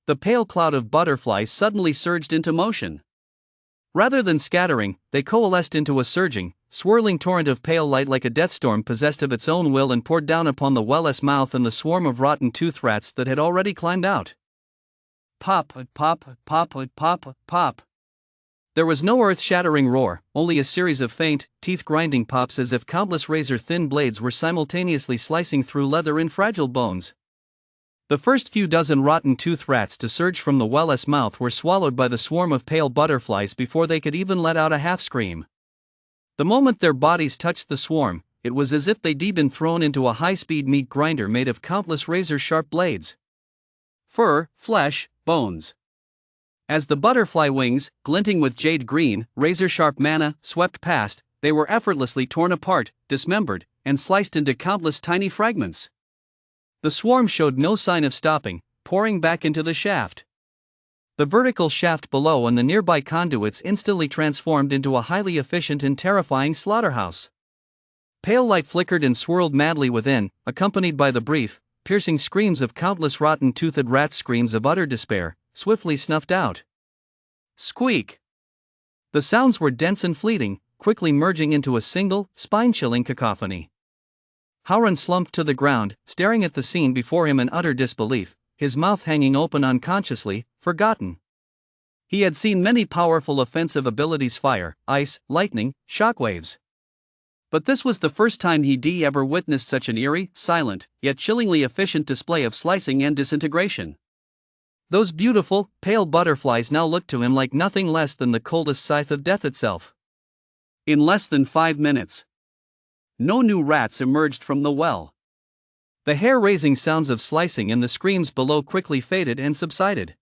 The pale cloud of butterflies suddenly surged into motion. Rather than scattering, they coalesced into a surging, swirling torrent of pale light like a deathstorm possessed of its own will, and poured down upon the well's mouth and the swarm of rotten-toothed rats that had already climbed out. Pop, pop, pop, pop, pop. There was no earth-shattering roar, only a series of faint, teeth-grinding pops, as if countless razor-thin blades were simultaneously slicing through leather and fragile bones. The first few dozen rotten-toothed rats to surge from the well's mouth were swallowed by the swarm of pale butterflies before they could even let out a half-scream. The moment their bodies touched the swarm, it was as if they'd been thrown into a high-speed meat grinder made of countless razor-sharp blades. Fur, flesh, bones. As the butterfly wings, glinting with jade green, razor-sharp mana, swept past, they were effortlessly torn apart, dismembered, and sliced into countless tiny fragments. The swarm showed no sign of stopping, pouring back into the shaft. The vertical shaft below and the nearby conduits instantly transformed into a highly efficient and terrifying slaughterhouse. Pale light flickered and swirled madly within, accompanied by the brief, piercing screams of countless rotten-toothed rats, screams of utter despair, swiftly snuffed out. Squeak! The sounds were dense and fleeting, quickly merging into a single, spine-chilling cacophony. Howran slumped to the ground, staring at the scene before him in utter disbelief, his mouth hanging open, unconsciously, forgotten. He had seen many powerful offensive abilities: fire, ice, lightning, shockwaves. But this was the first time he'd ever witnessed such an eerie, silent, yet chillingly efficient display of slicing and disintegration. Those beautiful, pale butterflies now looked to him like nothing less than the coldest scythe of death itself. In less than 5 minutes, no new rats emerged from the well. The hair-raising sounds of slicing and the screams below quickly faded and subsided.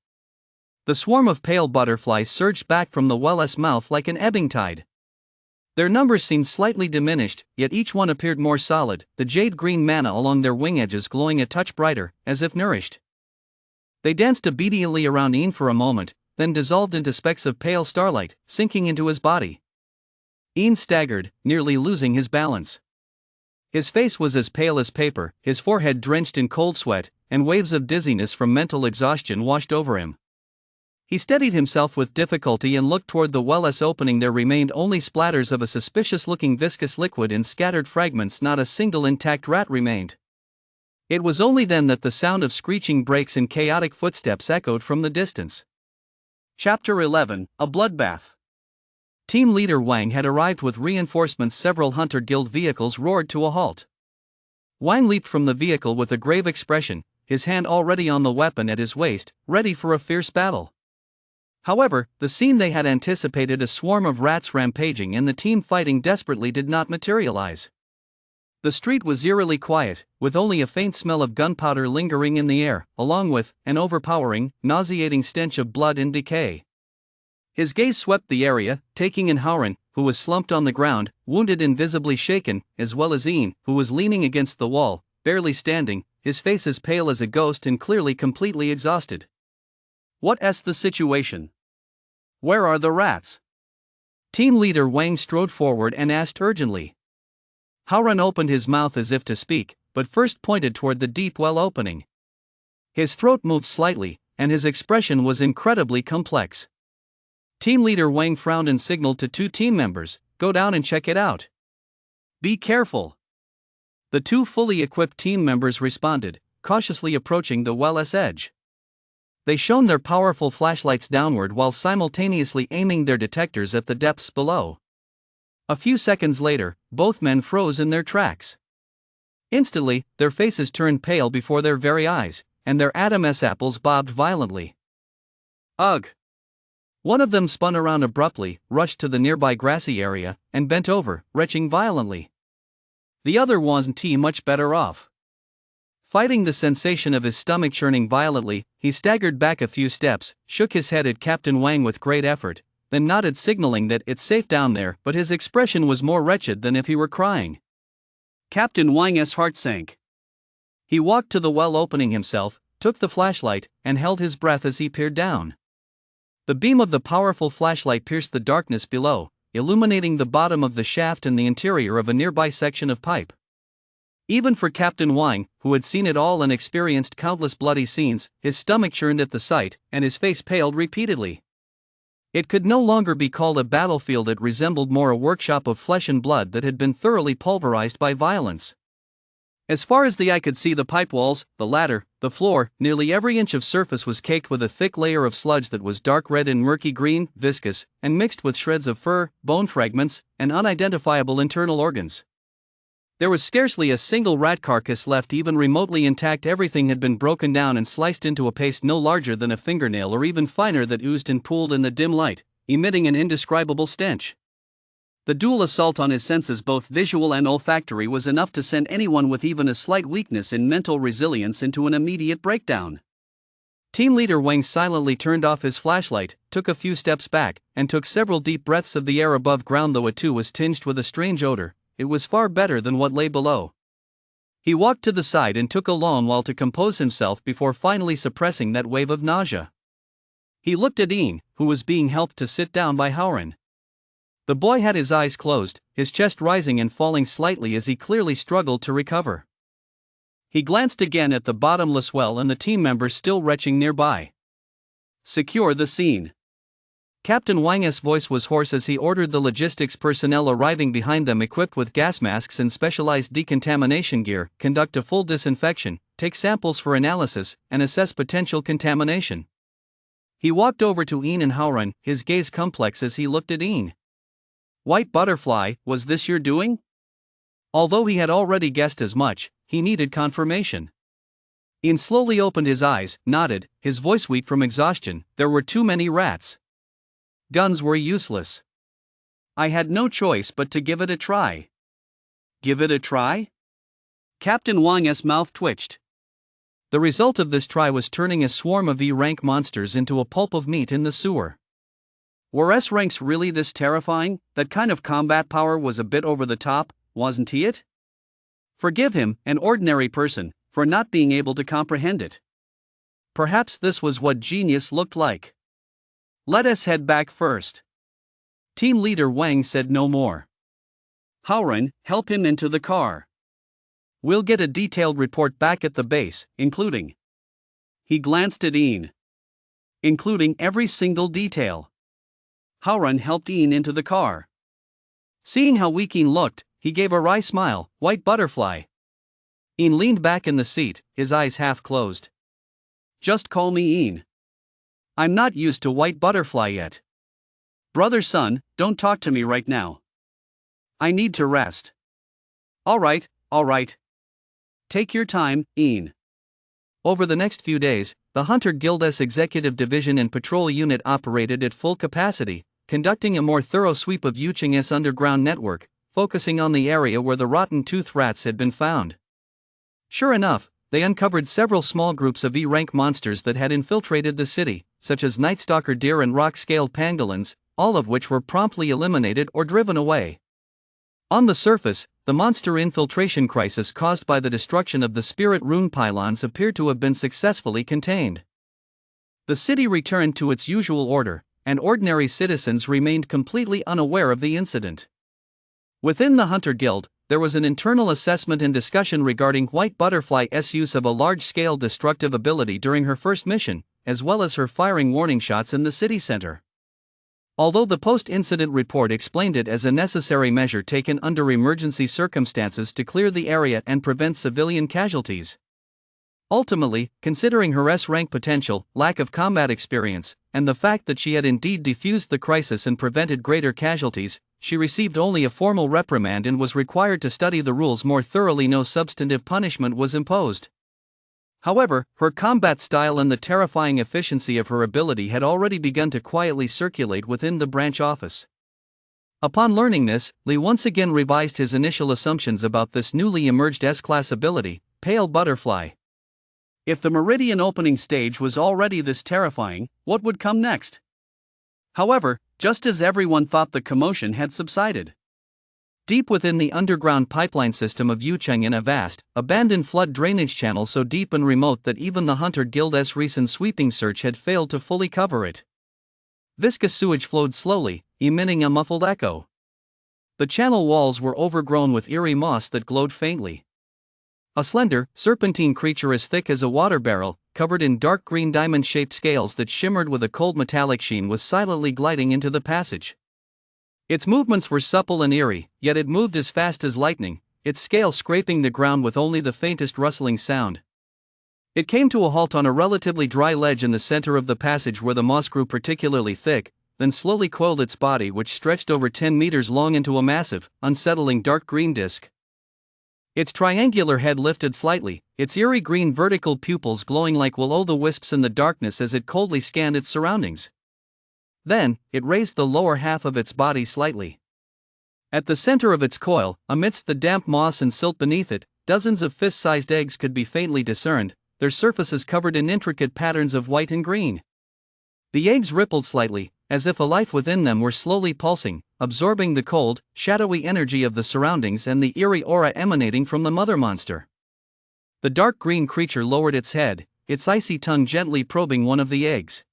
The swarm of pale butterflies surged back from the well's mouth like an ebbing tide. Their numbers seemed slightly diminished, yet each one appeared more solid, the jade-green mana along their wing edges glowing a touch brighter, as if nourished. They danced obediently around Ian for a moment, then dissolved into specks of pale starlight, sinking into his body. Ian staggered, nearly losing his balance. His face was as pale as paper, his forehead drenched in cold sweat, and waves of dizziness from mental exhaustion washed over him. He steadied himself with difficulty and looked toward the well-less opening. There remained only splatters of a suspicious-looking viscous liquid in scattered fragments. Not a single intact rat remained. It was only then that the sound of screeching brakes and chaotic footsteps echoed from the distance. Chapter 11, A Bloodbath. Team leader Wang had arrived with reinforcements. Several Hunter Guild vehicles roared to a halt. Wang leaped from the vehicle with a grave expression, his hand already on the weapon at his waist, ready for a fierce battle. However, the scene they had anticipated, a swarm of rats rampaging and the team fighting desperately, did not materialize. The street was eerily quiet, with only a faint smell of gunpowder lingering in the air, along with an overpowering, nauseating stench of blood and decay. His gaze swept the area, taking in Howren, who was slumped on the ground, wounded and visibly shaken, as well as Ian, who was leaning against the wall, barely standing, his face as pale as a ghost and clearly completely exhausted. What's the situation? Where are the rats? Team leader Wang strode forward and asked urgently. Howren opened his mouth as if to speak, but first pointed toward the deep well opening. His throat moved slightly, and his expression was incredibly complex. Team leader Wang frowned and signaled to two team members, "Go down and check it out. Be careful." The two fully equipped team members responded, cautiously approaching the well's edge. They shone their powerful flashlights downward while simultaneously aiming their detectors at the depths below. A few seconds later, both men froze in their tracks. Instantly, their faces turned pale before their very eyes, and their Adam's apples bobbed violently. Ugh! One of them spun around abruptly, rushed to the nearby grassy area, and bent over, retching violently. The other wasn't much better off. Fighting the sensation of his stomach churning violently, he staggered back a few steps, shook his head at Captain Wang with great effort, then nodded, signaling that it's safe down there, but his expression was more wretched than if he were crying. Captain Wang's heart sank. He walked to the well opening himself, took the flashlight, and held his breath as he peered down. The beam of the powerful flashlight pierced the darkness below, illuminating the bottom of the shaft and the interior of a nearby section of pipe. Even for Captain Wang, who had seen it all and experienced countless bloody scenes, his stomach churned at the sight, and his face paled repeatedly. It could no longer be called a battlefield. It resembled more a workshop of flesh and blood that had been thoroughly pulverized by violence. As far as the eye could see, the pipe walls, the ladder, the floor, nearly every inch of surface was caked with a thick layer of sludge that was dark red and murky green, viscous, and mixed with shreds of fur, bone fragments, and unidentifiable internal organs. There was scarcely a single rat carcass left even remotely intact. Everything had been broken down and sliced into a paste no larger than a fingernail or even finer that oozed and pooled in the dim light, emitting an indescribable stench. The dual assault on his senses, both visual and olfactory, was enough to send anyone with even a slight weakness in mental resilience into an immediate breakdown. Team leader Wang silently turned off his flashlight, took a few steps back, and took several deep breaths of the air above ground. Though it too was tinged with a strange odor, it was far better than what lay below. He walked to the side and took a long while to compose himself before finally suppressing that wave of nausea. He looked at Ian, who was being helped to sit down by Howren. The boy had his eyes closed, his chest rising and falling slightly as he clearly struggled to recover. He glanced again at the bottomless well and the team members still retching nearby. "Secure the scene." Captain Wang's voice was hoarse as he ordered the logistics personnel arriving behind them, equipped with gas masks and specialized decontamination gear, conduct a full disinfection, take samples for analysis, and assess potential contamination. He walked over to Ian and Howren, his gaze complex as he looked at Ian. "White butterfly, was this your doing?" Although he had already guessed as much, he needed confirmation. Ian slowly opened his eyes, nodded, his voice weak from exhaustion. "There were too many rats. Guns were useless. I had no choice but to give it a try." "Give it a try?" Captain Wang's mouth twitched. The result of this try was turning a swarm of E-rank monsters into a pulp of meat in the sewer. Were S ranks really this terrifying? That kind of combat power was a bit over the top, wasn't it? Forgive him, an ordinary person, for not being able to comprehend it. Perhaps this was what genius looked like. Let us head back first. Team leader Wang said no more. Howren, help him into the car. We'll get a detailed report back at the base, including. He glanced at Ian. Including every single detail. Howren helped Ian into the car. Seeing how weak Ian looked, he gave a wry smile, white butterfly. Ian leaned back in the seat, his eyes half closed. Just call me Ian. I'm not used to white butterfly yet. Brother son, don't talk to me right now. I need to rest. Alright. Take your time, Ian. Over the next few days, the Hunter Guild's Executive Division and Patrol Unit operated at full capacity, conducting a more thorough sweep of Yucheng's underground network, focusing on the area where the rotten tooth rats had been found. Sure enough, they uncovered several small groups of E-rank monsters that had infiltrated the city, such as Nightstalker deer and rock-scaled pangolins, all of which were promptly eliminated or driven away. On the surface, the monster infiltration crisis caused by the destruction of the spirit rune pylons appeared to have been successfully contained. The city returned to its usual order, and ordinary citizens remained completely unaware of the incident. Within the Hunter Guild, there was an internal assessment and discussion regarding White Butterfly's use of a large-scale destructive ability during her first mission, as well as her firing warning shots in the city center. Although the post-incident report explained it as a necessary measure taken under emergency circumstances to clear the area and prevent civilian casualties. Ultimately, considering her S-rank potential, lack of combat experience, and the fact that she had indeed defused the crisis and prevented greater casualties, she received only a formal reprimand and was required to study the rules more thoroughly. No substantive punishment was imposed. However, her combat style and the terrifying efficiency of her ability had already begun to quietly circulate within the branch office. Upon learning this, Li once again revised his initial assumptions about this newly emerged S-class ability, Pale Butterfly. If the Meridian opening stage was already this terrifying, what would come next? However, just as everyone thought, the commotion had subsided. Deep within the underground pipeline system of Yucheng, in a vast, abandoned flood drainage channel so deep and remote that even the Hunter Guild's recent sweeping search had failed to fully cover it. Viscous sewage flowed slowly, emitting a muffled echo. The channel walls were overgrown with eerie moss that glowed faintly. A slender, serpentine creature as thick as a water barrel, covered in dark green diamond-shaped scales that shimmered with a cold metallic sheen, was silently gliding into the passage. Its movements were supple and eerie, yet it moved as fast as lightning, its scale scraping the ground with only the faintest rustling sound. It came to a halt on a relatively dry ledge in the center of the passage where the moss grew particularly thick, then slowly coiled its body, which stretched over 10 meters long, into a massive, unsettling dark green disc. Its triangular head lifted slightly, its eerie green vertical pupils glowing like will-o'-the-wisps in the darkness as it coldly scanned its surroundings. Then, it raised the lower half of its body slightly. At the center of its coil, amidst the damp moss and silt beneath it, dozens of fist-sized eggs could be faintly discerned, their surfaces covered in intricate patterns of white and green. The eggs rippled slightly, as if a life within them were slowly pulsing, absorbing the cold, shadowy energy of the surroundings and the eerie aura emanating from the mother monster. The dark green creature lowered its head, its icy tongue gently probing one of the eggs.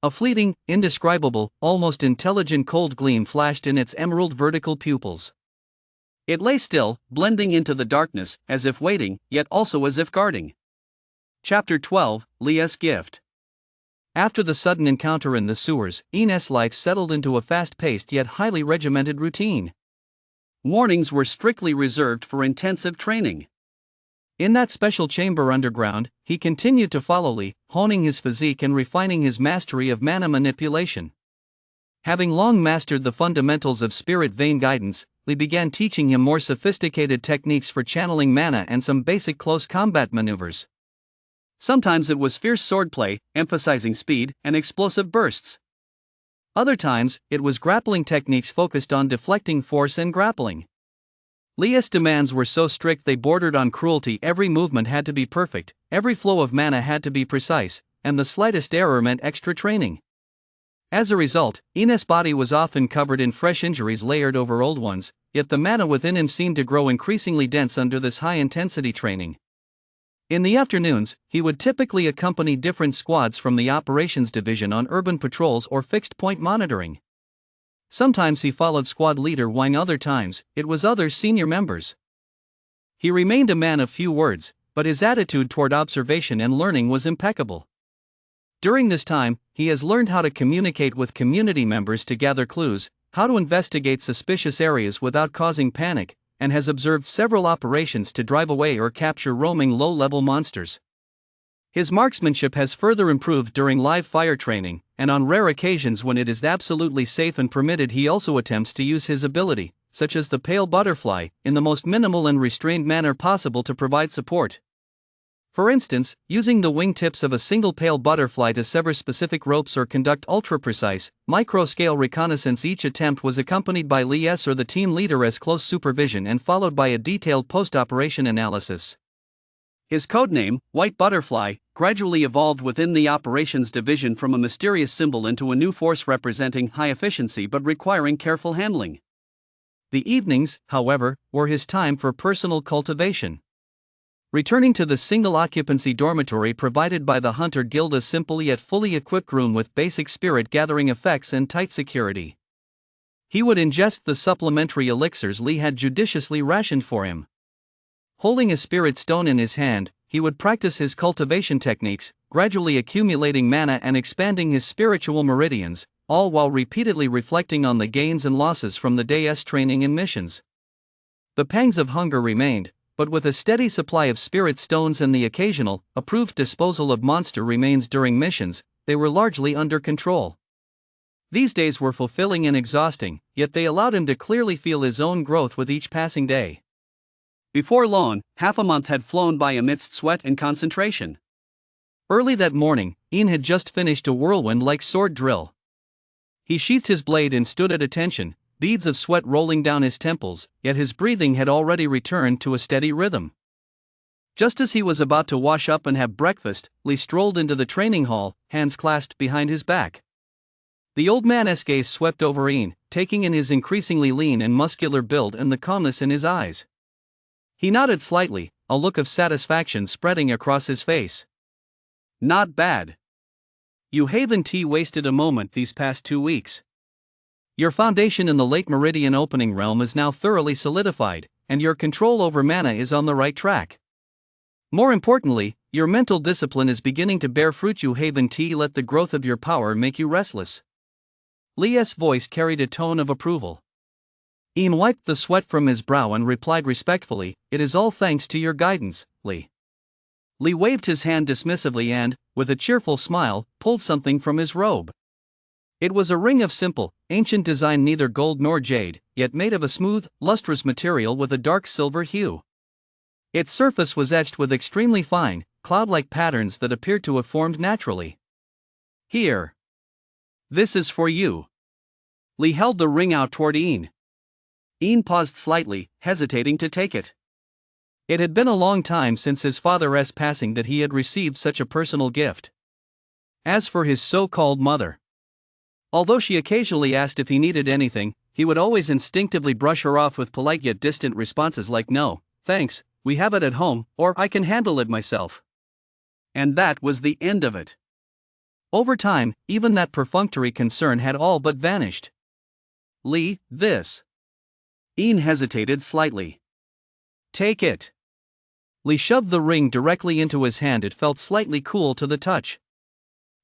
A fleeting, indescribable, almost intelligent cold gleam flashed in its emerald vertical pupils. It lay still, blending into the darkness, as if waiting, yet also as if guarding. Chapter 12, Lia's Gift. After the sudden encounter in the sewers, Ian's life settled into a fast-paced yet highly regimented routine. Mornings were strictly reserved for intensive training. In that special chamber underground, he continued to follow Li, honing his physique and refining his mastery of mana manipulation. Having long mastered the fundamentals of spirit vein guidance, Li began teaching him more sophisticated techniques for channeling mana and some basic close combat maneuvers. Sometimes it was fierce swordplay, emphasizing speed and explosive bursts. Other times, it was grappling techniques focused on deflecting force and grappling. Lia's demands were so strict they bordered on cruelty. Every movement had to be perfect, every flow of mana had to be precise, and the slightest error meant extra training. As a result, Ian's body was often covered in fresh injuries layered over old ones, yet the mana within him seemed to grow increasingly dense under this high-intensity training. In the afternoons, he would typically accompany different squads from the operations division on urban patrols or fixed-point monitoring. Sometimes he followed squad leader while other times, it was other senior members. He remained a man of few words, but his attitude toward observation and learning was impeccable. During this time, he has learned how to communicate with community members to gather clues, how to investigate suspicious areas without causing panic, and has observed several operations to drive away or capture roaming low-level monsters. His marksmanship has further improved during live fire training, and on rare occasions when it is absolutely safe and permitted he also attempts to use his ability, such as the pale butterfly, in the most minimal and restrained manner possible to provide support. For instance, using the wingtips of a single pale butterfly to sever specific ropes or conduct ultra-precise, micro-scale reconnaissance. Each attempt was accompanied by Lee S. or the team leader as close supervision and followed by a detailed post-operation analysis. His codename, White Butterfly, gradually evolved within the operations division from a mysterious symbol into a new force representing high efficiency but requiring careful handling. The evenings, however, were his time for personal cultivation. Returning to the single-occupancy dormitory provided by the Hunter Guild, a simple yet fully equipped room with basic spirit-gathering effects and tight security. He would ingest the supplementary elixirs Lee had judiciously rationed for him. Holding a spirit stone in his hand, he would practice his cultivation techniques, gradually accumulating mana and expanding his spiritual meridians, all while repeatedly reflecting on the gains and losses from the day's training and missions. The pangs of hunger remained, but with a steady supply of spirit stones and the occasional, approved disposal of monster remains during missions, they were largely under control. These days were fulfilling and exhausting, yet they allowed him to clearly feel his own growth with each passing day. Before long, half a month had flown by amidst sweat and concentration. Early that morning, Ian had just finished a whirlwind-like sword drill. He sheathed his blade and stood at attention, beads of sweat rolling down his temples, yet his breathing had already returned to a steady rhythm. Just as he was about to wash up and have breakfast, Lee strolled into the training hall, hands clasped behind his back. The old man's gaze swept over Ian, taking in his increasingly lean and muscular build and the calmness in his eyes. He nodded slightly, a look of satisfaction spreading across his face. "Not bad. You haven't wasted a moment these past 2 weeks. Your foundation in the late meridian opening realm is now thoroughly solidified, and your control over mana is on the right track. More importantly, your mental discipline is beginning to bear fruit. You haven't let the growth of your power make you restless." Lee's voice carried a tone of approval. Ian wiped the sweat from his brow and replied respectfully, "It is all thanks to your guidance, Lee." Lee waved his hand dismissively and, with a cheerful smile, pulled something from his robe. It was a ring of simple, ancient design, neither gold nor jade, yet made of a smooth, lustrous material with a dark silver hue. Its surface was etched with extremely fine, cloud-like patterns that appeared to have formed naturally. "Here. This is for you." Lee held the ring out toward Ian. Ian paused slightly, hesitating to take it. It had been a long time since his father's passing that he had received such a personal gift. As for his so-called mother, although she occasionally asked if he needed anything, he would always instinctively brush her off with polite yet distant responses like "No, thanks, we have it at home," or "I can handle it myself." And that was the end of it. Over time, even that perfunctory concern had all but vanished. "Lee, this." Ian hesitated slightly. "Take it." Lee shoved the ring directly into his hand. It felt slightly cool to the touch.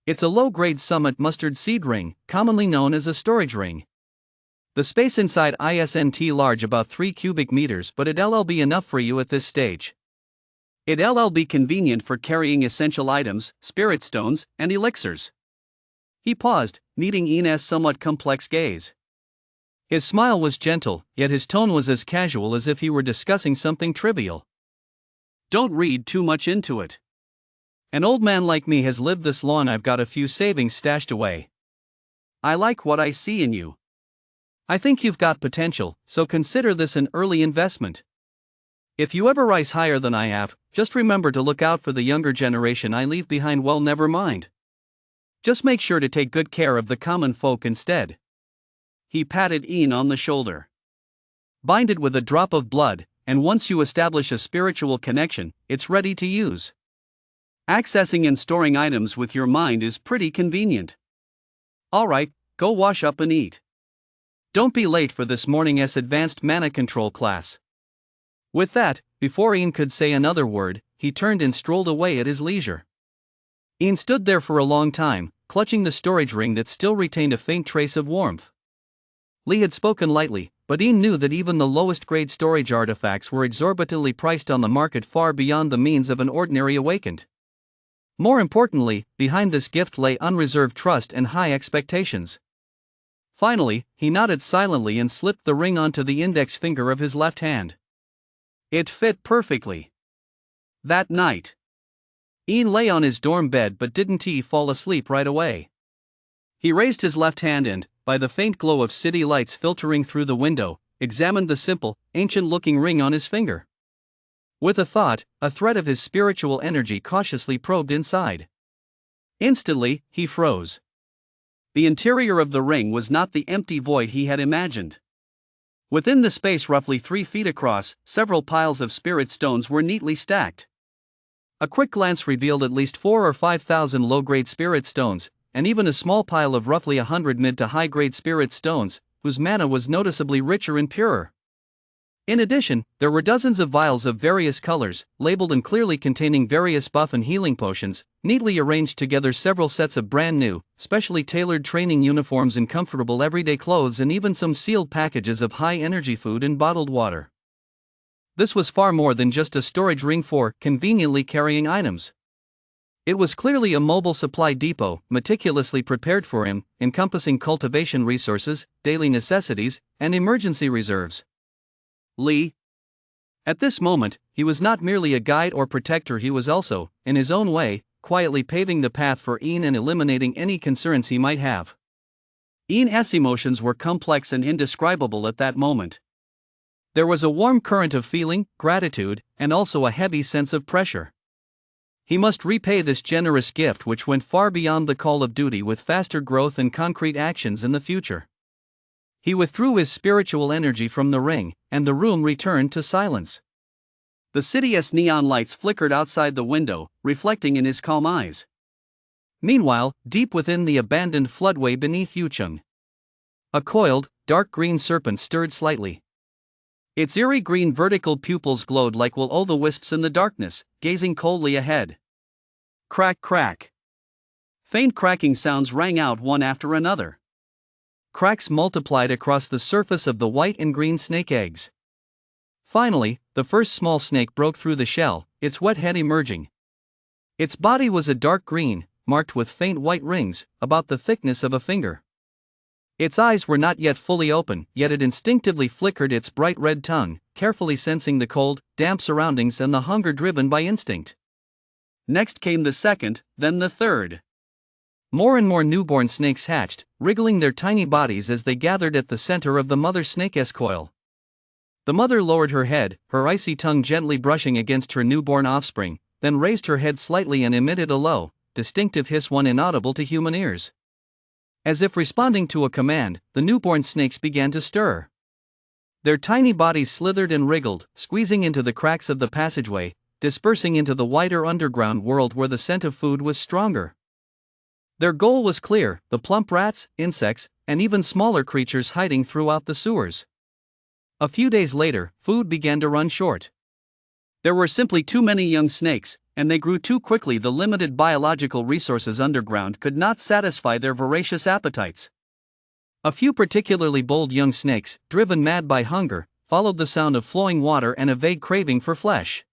It's a low-grade summit mustard seed ring, commonly known as a storage ring. The space inside isn't large, about 3 cubic meters, but it'll be enough for you at this stage. It'll be convenient for carrying essential items, spirit stones, and elixirs. He paused, meeting Ian's somewhat complex gaze. His smile was gentle, yet his tone was as casual as if he were discussing something trivial. "Don't read too much into it. An old man like me has lived this long. I've got a few savings stashed away. I like what I see in you. I think you've got potential, so consider this an early investment. If you ever rise higher than I have, just remember to look out for the younger generation I leave behind." "Well, never mind. Just make sure to take good care of the common folk instead. He patted Ian on the shoulder. Bind it with a drop of blood, and once you establish a spiritual connection, it's ready to use. Accessing and storing items with your mind is pretty convenient. Alright, go wash up and eat. Don't be late for this morning's advanced mana control class. With that, before Ian could say another word, he turned and strolled away at his leisure. Ian stood there for a long time, clutching the storage ring that still retained a faint trace of warmth. Lee had spoken lightly, but Ian knew that even the lowest grade storage artifacts were exorbitantly priced on the market, far beyond the means of an ordinary awakened. More importantly, behind this gift lay unreserved trust and high expectations. Finally, he nodded silently and slipped the ring onto the index finger of his left hand. It fit perfectly. That night, Ian lay on his dorm bed but didn't fall asleep right away. He raised his left hand and, by the faint glow of city lights filtering through the window, examined the simple, ancient-looking ring on his finger. With a thought, a thread of his spiritual energy cautiously probed inside. Instantly, he froze. The interior of the ring was not the empty void he had imagined. Within the space roughly 3 feet across, several piles of spirit stones were neatly stacked. A quick glance revealed at least 4,000 or 5,000 low-grade spirit stones, and even a small pile of roughly 100 mid to high-grade spirit stones, whose mana was noticeably richer and purer. In addition, there were dozens of vials of various colors, labeled and clearly containing various buff and healing potions, neatly arranged together several sets of brand new, specially tailored training uniforms and comfortable everyday clothes, and even some sealed packages of high-energy food and bottled water. This was far more than just a storage ring for conveniently carrying items. It was clearly a mobile supply depot, meticulously prepared for him, encompassing cultivation resources, daily necessities, and emergency reserves. Lee. At this moment, he was not merely a guide or protector, he was also, in his own way, quietly paving the path for Ian and eliminating any concerns he might have. Ian's emotions were complex and indescribable at that moment. There was a warm current of feeling, gratitude, and also a heavy sense of pressure. He must repay this generous gift which went far beyond the call of duty with faster growth and concrete actions in the future. He withdrew his spiritual energy from the ring, and the room returned to silence. The city's neon lights flickered outside the window, reflecting in his calm eyes. Meanwhile, deep within the abandoned floodway beneath Yucheng, a coiled, dark green serpent stirred slightly. Its eerie green vertical pupils glowed like will-o'-the-wisps in the darkness, gazing coldly ahead. Crack, crack. Faint cracking sounds rang out one after another. Cracks multiplied across the surface of the white and green snake eggs. Finally, the first small snake broke through the shell, its wet head emerging. Its body was a dark green, marked with faint white rings, about the thickness of a finger. Its eyes were not yet fully open, yet it instinctively flickered its bright red tongue, carefully sensing the cold, damp surroundings and the hunger driven by instinct. Next came the second, then the third. More and more newborn snakes hatched, wriggling their tiny bodies as they gathered at the center of the mother snake's coil. The mother lowered her head, her icy tongue gently brushing against her newborn offspring, then raised her head slightly and emitted a low, distinctive hiss, one inaudible to human ears. As if responding to a command, the newborn snakes began to stir. Their tiny bodies slithered and wriggled, squeezing into the cracks of the passageway, dispersing into the wider underground world where the scent of food was stronger. Their goal was clear: the plump rats, insects, and even smaller creatures hiding throughout the sewers. A few days later, food began to run short. There were simply too many young snakes, and they grew too quickly. The limited biological resources underground could not satisfy their voracious appetites. A few particularly bold young snakes, driven mad by hunger, followed the sound of flowing water and a vague craving for flesh.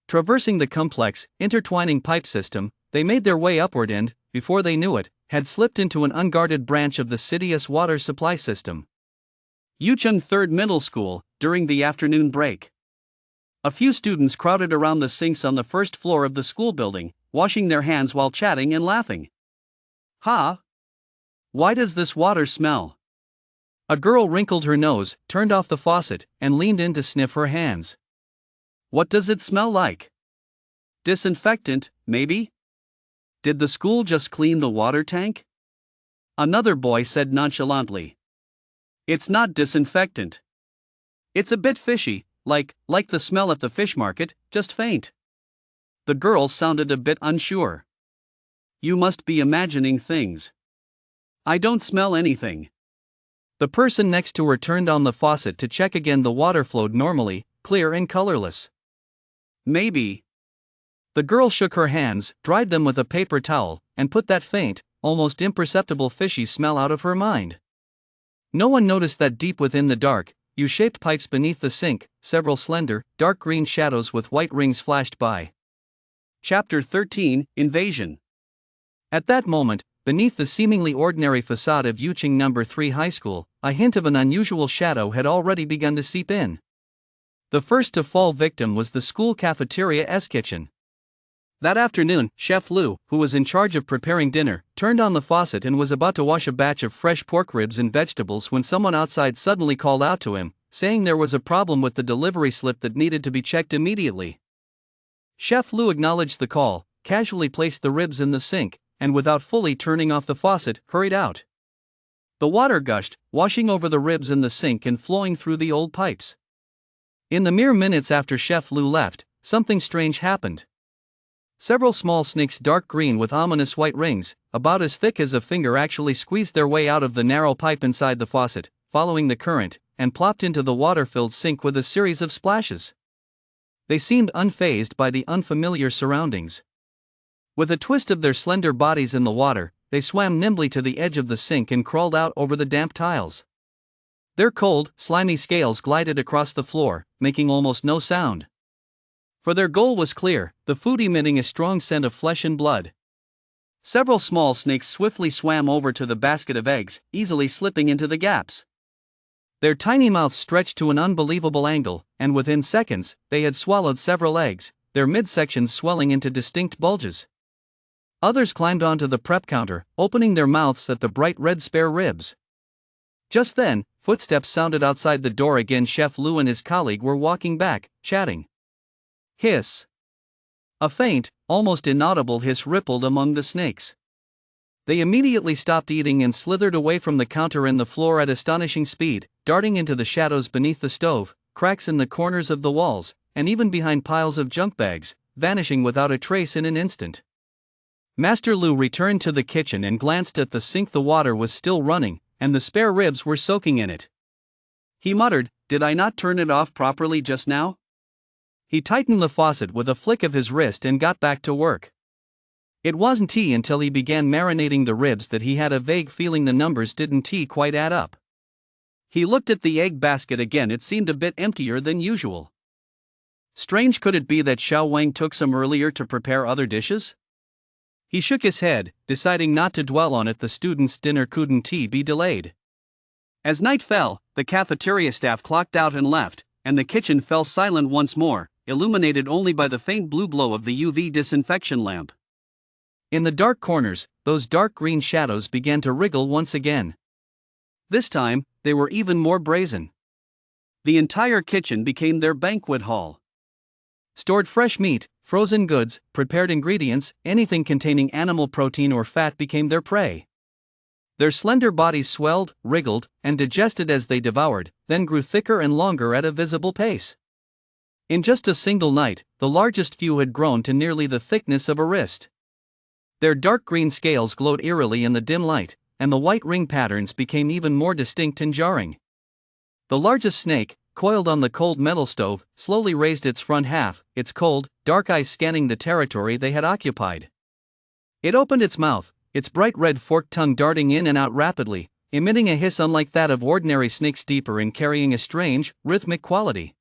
Traversing the complex, intertwining pipe system, they made their way upward and, before they knew it, had slipped into an unguarded branch of the city's water supply system. Yucheng Third Middle School, during the afternoon break. A few students crowded around the sinks on the first floor of the school building, washing their hands while chatting and laughing. Ha! Why does this water smell? A girl wrinkled her nose, turned off the faucet, and leaned in to sniff her hands. What does it smell like? Disinfectant, maybe? Did the school just clean the water tank? Another boy said nonchalantly. It's not disinfectant. It's a bit fishy, like the smell at the fish market, just faint. The girl sounded a bit unsure. You must be imagining things. I don't smell anything. The person next to her turned on the faucet to check again. The water flowed normally, clear and colorless. Maybe. The girl shook her hands, dried them with a paper towel, and put that faint, almost imperceptible fishy smell out of her mind. No one noticed that deep within the dark, U-shaped pipes beneath the sink, several slender, dark green shadows with white rings flashed by. Chapter 13, Invasion. At that moment, beneath the seemingly ordinary facade of Yuching No. 3 High School, a hint of an unusual shadow had already begun to seep in. The first to fall victim was the school cafeteria's kitchen. That afternoon, Chef Lu, who was in charge of preparing dinner, turned on the faucet and was about to wash a batch of fresh pork ribs and vegetables when someone outside suddenly called out to him, saying there was a problem with the delivery slip that needed to be checked immediately. Chef Lu acknowledged the call, casually placed the ribs in the sink, and without fully turning off the faucet, hurried out. The water gushed, washing over the ribs in the sink and flowing through the old pipes. In the mere minutes after Chef Lu left, something strange happened. Several small snakes, dark green with ominous white rings, about as thick as a finger, actually squeezed their way out of the narrow pipe inside the faucet, following the current, and plopped into the water-filled sink with a series of splashes. They seemed unfazed by the unfamiliar surroundings. With a twist of their slender bodies in the water, they swam nimbly to the edge of the sink and crawled out over the damp tiles. Their cold, slimy scales glided across the floor, making almost no sound. For their goal was clear, the food emitting a strong scent of flesh and blood. Several small snakes swiftly swam over to the basket of eggs, easily slipping into the gaps. Their tiny mouths stretched to an unbelievable angle, and within seconds, they had swallowed several eggs, their midsections swelling into distinct bulges. Others climbed onto the prep counter, opening their mouths at the bright red spare ribs. Just then, footsteps sounded outside the door again. Chef Lu and his colleague were walking back, chatting. Hiss. A faint, almost inaudible hiss rippled among the snakes. They immediately stopped eating and slithered away from the counter and the floor at astonishing speed, darting into the shadows beneath the stove, cracks in the corners of the walls, and even behind piles of junk bags, vanishing without a trace in an instant. Master Lu returned to the kitchen and glanced at the sink. The water was still running, and the spare ribs were soaking in it. He muttered, "Did I not turn it off properly just now?" He tightened the faucet with a flick of his wrist and got back to work. It wasn't until he began marinating the ribs that he had a vague feeling the numbers didn't quite add up. He looked at the egg basket again. It seemed a bit emptier than usual. Strange, could it be that Xiao Wang took some earlier to prepare other dishes? He shook his head, deciding not to dwell on it. The students' dinner couldn't be delayed. As night fell, the cafeteria staff clocked out and left, and the kitchen fell silent once more, illuminated only by the faint blue glow of the UV disinfection lamp. In the dark corners, those dark green shadows began to wriggle once again. This time, they were even more brazen. The entire kitchen became their banquet hall. Stored fresh meat, frozen goods, prepared ingredients, anything containing animal protein or fat became their prey. Their slender bodies swelled, wriggled, and digested as they devoured, then grew thicker and longer at a visible pace. In just a single night, the largest few had grown to nearly the thickness of a wrist. Their dark green scales glowed eerily in the dim light, and the white ring patterns became even more distinct and jarring. The largest snake, coiled on the cold metal stove, slowly raised its front half, its cold, dark eyes scanning the territory they had occupied. It opened its mouth, its bright red forked tongue darting in and out rapidly, emitting a hiss unlike that of ordinary snakes, deeper and carrying a strange, rhythmic quality.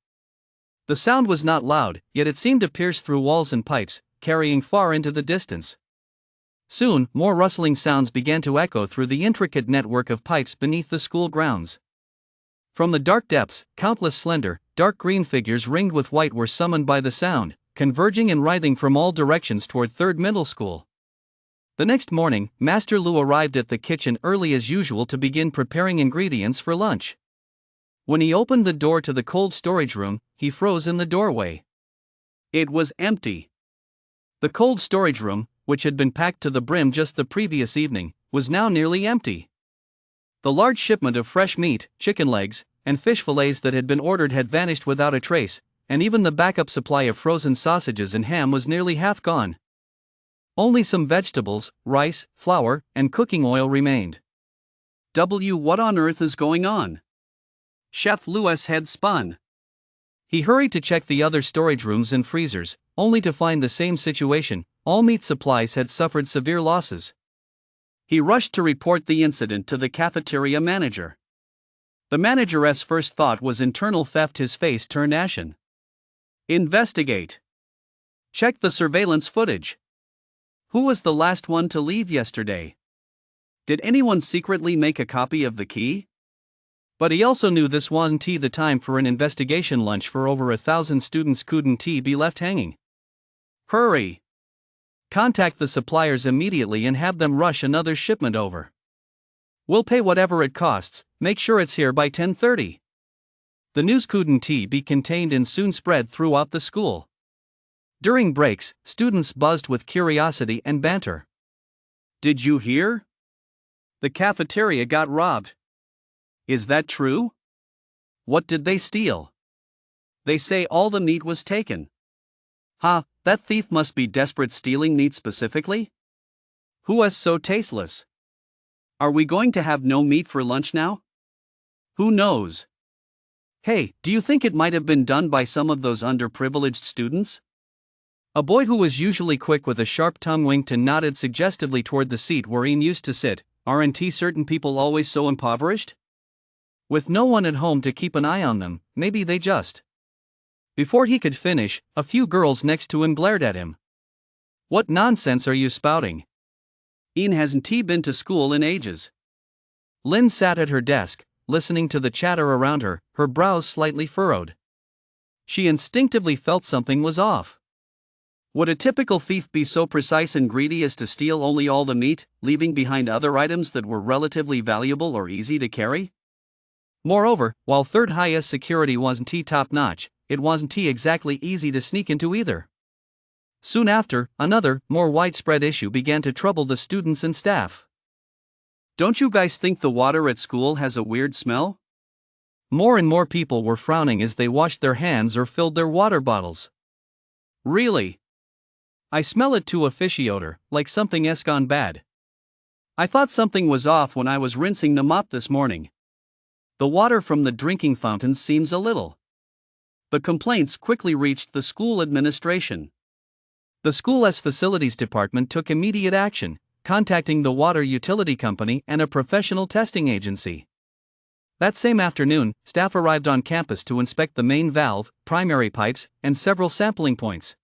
The sound was not loud, yet it seemed to pierce through walls and pipes, carrying far into the distance. Soon, more rustling sounds began to echo through the intricate network of pipes beneath the school grounds. From the dark depths, countless slender, dark green figures ringed with white were summoned by the sound, converging and writhing from all directions toward Third Middle School. The next morning, Master Lu arrived at the kitchen early as usual to begin preparing ingredients for lunch. When he opened the door to the cold storage room, he froze in the doorway. It was empty. The cold storage room, which had been packed to the brim just the previous evening, was now nearly empty. The large shipment of fresh meat, chicken legs, and fish fillets that had been ordered had vanished without a trace, and even the backup supply of frozen sausages and ham was nearly half gone. Only some vegetables, rice, flour, and cooking oil remained. What on earth is going on? Chef Louis' head spun. He hurried to check the other storage rooms and freezers, only to find the same situation: all meat supplies had suffered severe losses. He rushed to report the incident to the cafeteria manager. The manager's first thought was internal theft. His face turned ashen. Investigate. Check the surveillance footage. Who was the last one to leave yesterday? Did anyone secretly make a copy of the key? But he also knew this wasn't the time for an investigation lunch for over 1,000 students. Couldn't be left hanging. Hurry! Contact the suppliers immediately and have them rush another shipment over. We'll pay whatever it costs, make sure it's here by 10:30. The news couldn't be contained and soon spread throughout the school. During breaks, students buzzed with curiosity and banter. Did you hear? The cafeteria got robbed. Is that true? What did they steal? They say all the meat was taken. That thief must be desperate, stealing meat specifically? Who is so tasteless? Are we going to have no meat for lunch now? Who knows? Hey, do you think it might have been done by some of those underprivileged students? A boy who was usually quick with a sharp tongue winked and nodded suggestively toward the seat where Ian used to sit. Aren't certain people always so impoverished? With no one at home to keep an eye on them, maybe they just... Before he could finish, a few girls next to him glared at him. What nonsense are you spouting? Ian hasn't been to school in ages. Lynn sat at her desk, listening to the chatter around her, her brows slightly furrowed. She instinctively felt something was off. Would a typical thief be so precise and greedy as to steal only all the meat, leaving behind other items that were relatively valuable or easy to carry? Moreover, while third highest security wasn't top-notch, it wasn't exactly easy to sneak into either. Soon after, another, more widespread issue began to trouble the students and staff. Don't you guys think the water at school has a weird smell? More and more people were frowning as they washed their hands or filled their water bottles. Really? I smell it too, a fishy odor, like something's gone bad. I thought something was off when I was rinsing the mop this morning. The water from the drinking fountains seems a little. The complaints quickly reached the school administration. The school's facilities department took immediate action, contacting the water utility company and a professional testing agency. That same afternoon, staff arrived on campus to inspect the main valve, primary pipes, and several sampling points.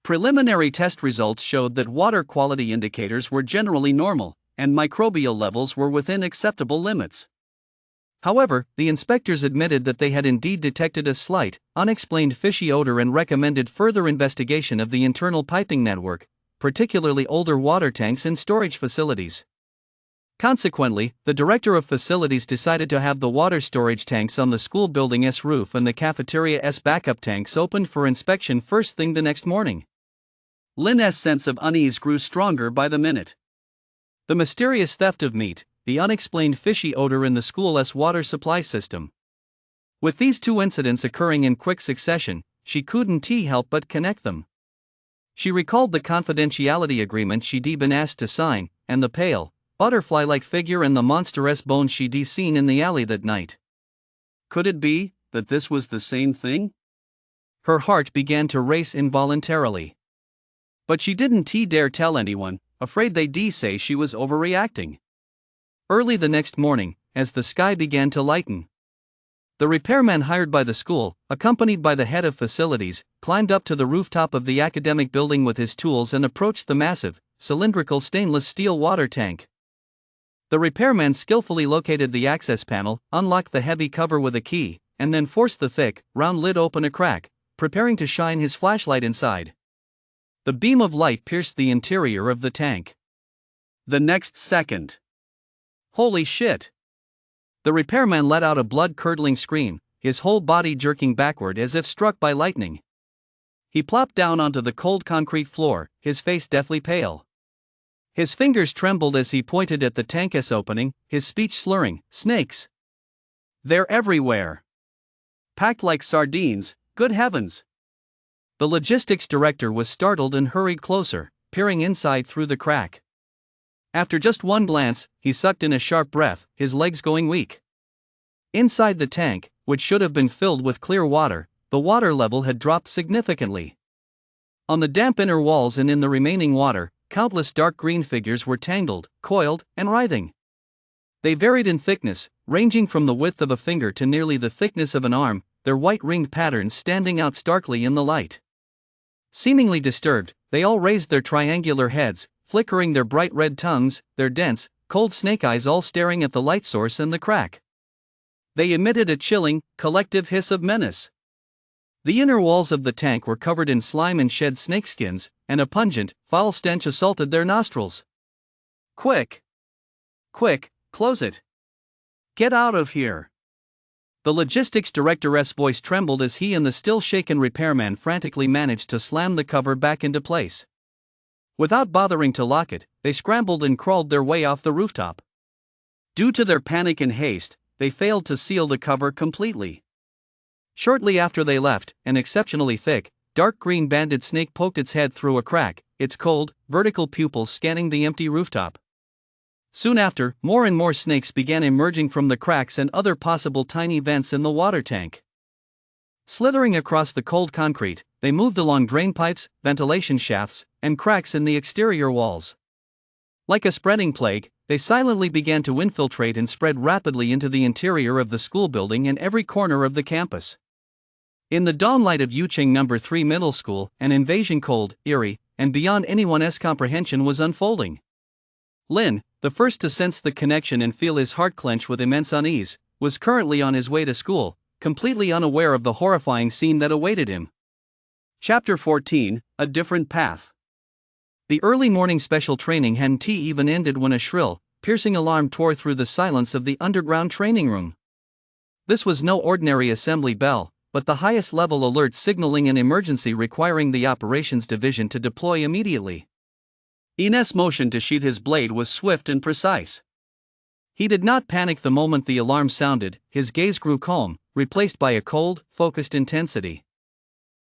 Preliminary test results showed that water quality indicators were generally normal, and microbial levels were within acceptable limits. However, the inspectors admitted that they had indeed detected a slight, unexplained fishy odor and recommended further investigation of the internal piping network, particularly older water tanks and storage facilities. Consequently, the director of facilities decided to have the water storage tanks on the school building's roof and the cafeteria's backup tanks opened for inspection first thing the next morning. Lynn's sense of unease grew stronger by the minute. The mysterious theft of meat, the unexplained fishy odor in the school's water supply system. With these two incidents occurring in quick succession, she couldn't help but connect them. She recalled the confidentiality agreement she'd been asked to sign, and the pale, butterfly-like figure and the monstrous bones she'd seen in the alley that night. Could it be that this was the same thing? Her heart began to race involuntarily. But she didn't dare tell anyone, afraid they'd say she was overreacting. Early the next morning, as the sky began to lighten, the repairman hired by the school, accompanied by the head of facilities, climbed up to the rooftop of the academic building with his tools and approached the massive, cylindrical stainless steel water tank. The repairman skillfully located the access panel, unlocked the heavy cover with a key, and then forced the thick, round lid open a crack, preparing to shine his flashlight inside. The beam of light pierced the interior of the tank. The next second, holy shit! The repairman let out a blood-curdling scream, his whole body jerking backward as if struck by lightning. He plopped down onto the cold concrete floor, his face deathly pale. His fingers trembled as he pointed at the tank's opening, his speech slurring. Snakes! They're everywhere! Packed like sardines, good heavens! The logistics director was startled and hurried closer, peering inside through the crack. After just one glance, he sucked in a sharp breath, his legs going weak. Inside the tank, which should have been filled with clear water, the water level had dropped significantly. On the damp inner walls and in the remaining water, countless dark green figures were tangled, coiled, and writhing. They varied in thickness, ranging from the width of a finger to nearly the thickness of an arm, their white ringed patterns standing out starkly in the light. Seemingly disturbed, they all raised their triangular heads, flickering their bright red tongues, their dense, cold snake eyes all staring at the light source in the crack. They emitted a chilling, collective hiss of menace. The inner walls of the tank were covered in slime and shed snakeskins, and a pungent, foul stench assaulted their nostrils. Quick! Quick, close it! Get out of here! The logistics director's voice trembled as he and the still-shaken repairman frantically managed to slam the cover back into place. Without bothering to lock it, they scrambled and crawled their way off the rooftop. Due to their panic and haste, they failed to seal the cover completely. Shortly after they left, an exceptionally thick, dark green banded snake poked its head through a crack, its cold, vertical pupils scanning the empty rooftop. Soon after, more and more snakes began emerging from the cracks and other possible tiny vents in the water tank. Slithering across the cold concrete, they moved along drain pipes, ventilation shafts, and cracks in the exterior walls. Like a spreading plague, they silently began to infiltrate and spread rapidly into the interior of the school building and every corner of the campus. In the dawnlight of Yucheng No. 3 Middle School, an invasion cold, eerie, and beyond anyone's comprehension was unfolding. Lin, the first to sense the connection and feel his heart clench with immense unease, was currently on his way to school, completely unaware of the horrifying scene that awaited him. Chapter 14, A Different Path. The early morning special training hadn't even ended when a shrill, piercing alarm tore through the silence of the underground training room. This was no ordinary assembly bell, but the highest level alert signaling an emergency requiring the operations division to deploy immediately. Ines' motion to sheath his blade was swift and precise. He did not panic the moment the alarm sounded, his gaze grew calm, replaced by a cold, focused intensity.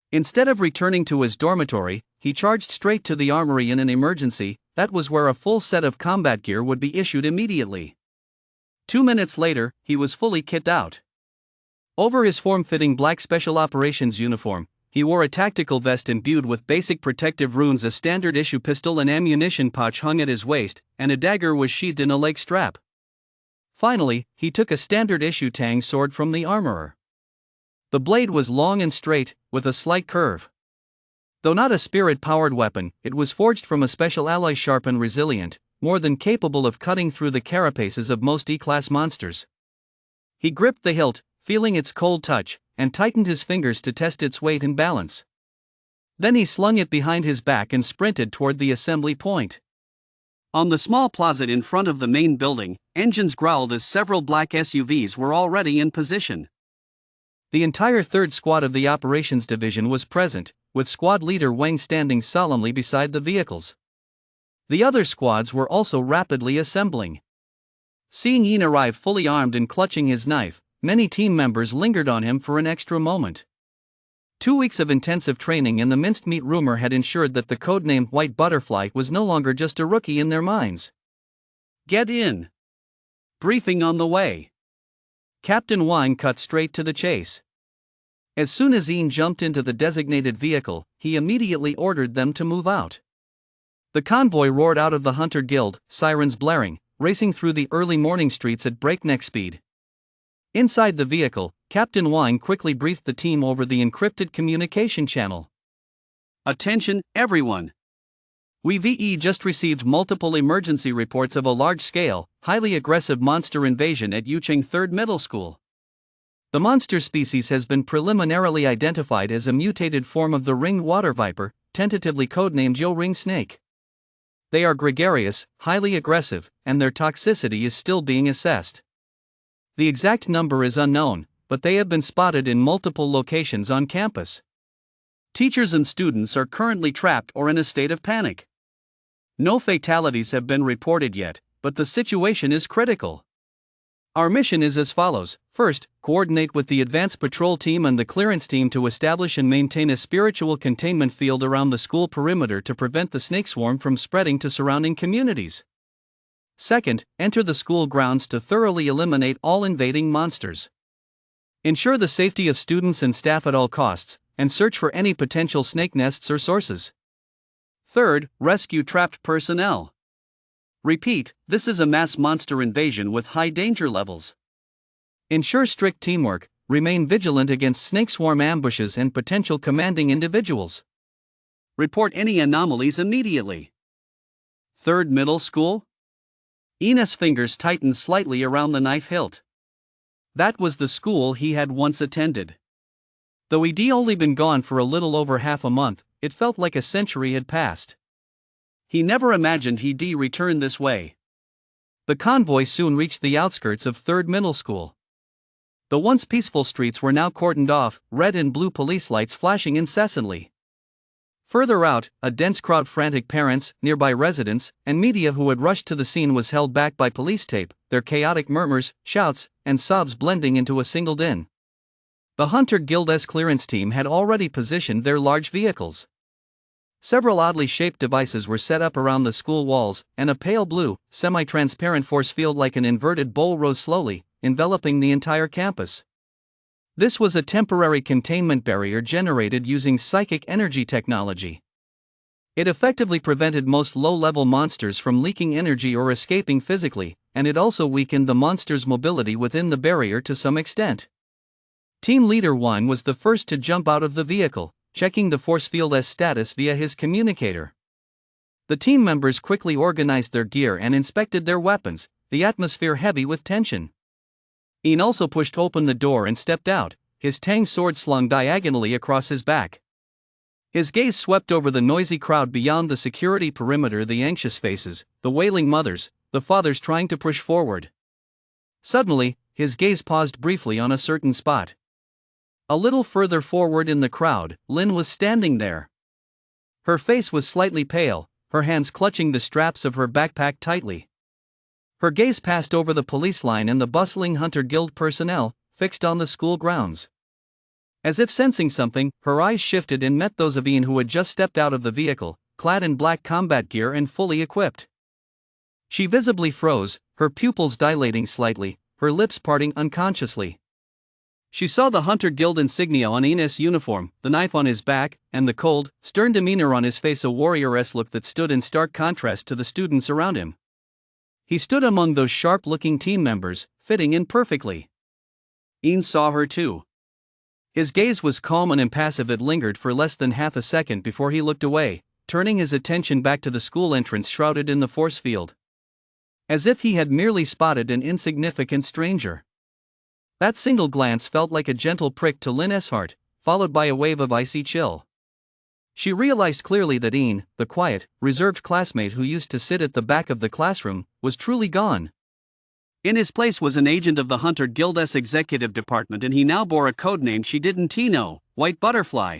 Instead of returning to his dormitory, he charged straight to the armory in an emergency. That was where a full set of combat gear would be issued immediately. 2 minutes later, he was fully kitted out. Over his form-fitting black special operations uniform, he wore a tactical vest imbued with basic protective runes. A standard-issue pistol and ammunition pouch hung at his waist, and a dagger was sheathed in a leg strap. Finally, he took a standard-issue tang sword from the armorer. The blade was long and straight, with a slight curve. Though not a spirit-powered weapon, it was forged from a special alloy, sharp and resilient, more than capable of cutting through the carapaces of most E-class monsters. He gripped the hilt, feeling its cold touch, and tightened his fingers to test its weight and balance. Then he slung it behind his back and sprinted toward the assembly point. On the small plaza in front of the main building, engines growled as several black SUVs were already in position. The entire 3rd Squad of the Operations Division was present, with Squad Leader Wang standing solemnly beside the vehicles. The other squads were also rapidly assembling. Seeing Yin arrive fully armed and clutching his knife, many team members lingered on him for an extra moment. 2 weeks of intensive training and the minced meat rumor had ensured that the codename White Butterfly was no longer just a rookie in their minds. Get in! Briefing on the way. Captain Wang cut straight to the chase. As soon as Yin jumped into the designated vehicle, he immediately ordered them to move out. The convoy roared out of the Hunter Guild, sirens blaring, racing through the early morning streets at breakneck speed. Inside the vehicle, Captain Wang quickly briefed the team over the encrypted communication channel. Attention, everyone! We've just received multiple emergency reports of a large-scale, highly aggressive monster invasion at Yucheng 3rd Middle School. The monster species has been preliminarily identified as a mutated form of the ringed water viper, tentatively codenamed Yo Ring Snake. They are gregarious, highly aggressive, and their toxicity is still being assessed. The exact number is unknown, but they have been spotted in multiple locations on campus. Teachers and students are currently trapped or in a state of panic. No fatalities have been reported yet, but the situation is critical. Our mission is as follows. First, coordinate with the advanced patrol team and the clearance team to establish and maintain a spiritual containment field around the school perimeter to prevent the snake swarm from spreading to surrounding communities. Second, enter the school grounds to thoroughly eliminate all invading monsters. Ensure the safety of students and staff at all costs, and search for any potential snake nests or sources. Third, rescue trapped personnel. Repeat, this is a mass monster invasion with high danger levels. Ensure strict teamwork, remain vigilant against snake swarm ambushes and potential commanding individuals. Report any anomalies immediately. Third, middle school. Enos' fingers tightened slightly around the knife hilt. That was the school he had once attended. Though he'd only been gone for a little over half a month, it felt like a century had passed. He never imagined he'd return this way. The convoy soon reached the outskirts of 3rd Middle School. The once peaceful streets were now cordoned off, red and blue police lights flashing incessantly. Further out, a dense crowd, frantic parents, nearby residents, and media who had rushed to the scene was held back by police tape, their chaotic murmurs, shouts, and sobs blending into a single din. The Hunter Guild's clearance team had already positioned their large vehicles. Several oddly shaped devices were set up around the school walls, and a pale blue, semi-transparent force field like an inverted bowl rose slowly, enveloping the entire campus. This was a temporary containment barrier generated using psychic energy technology. It effectively prevented most low-level monsters from leaking energy or escaping physically, and it also weakened the monster's mobility within the barrier to some extent. Team Leader 1 was the first to jump out of the vehicle, checking the force field's status via his communicator. The team members quickly organized their gear and inspected their weapons, the atmosphere heavy with tension. Ian also pushed open the door and stepped out, his tang sword slung diagonally across his back. His gaze swept over the noisy crowd beyond the security perimeter, the anxious faces, the wailing mothers, the fathers trying to push forward. Suddenly, his gaze paused briefly on a certain spot. A little further forward in the crowd, Lynn was standing there. Her face was slightly pale, her hands clutching the straps of her backpack tightly. Her gaze passed over the police line and the bustling Hunter Guild personnel, fixed on the school grounds. As if sensing something, her eyes shifted and met those of Ian, who had just stepped out of the vehicle, clad in black combat gear and fully equipped. She visibly froze, her pupils dilating slightly, her lips parting unconsciously. She saw the Hunter Guild insignia on Ian's uniform, the knife on his back, and the cold, stern demeanor on his face, a warrior-esque look that stood in stark contrast to the students around him. He stood among those sharp-looking team members, fitting in perfectly. Ian saw her too. His gaze was calm and impassive. It lingered for less than half a second before he looked away, turning his attention back to the school entrance shrouded in the force field. As if he had merely spotted an insignificant stranger. That single glance felt like a gentle prick to Lynn's heart, followed by a wave of icy chill. She realized clearly that Ian, the quiet, reserved classmate who used to sit at the back of the classroom, was truly gone. In his place was an agent of the Hunter Guild's executive department, and he now bore a codename she didn't know, White Butterfly.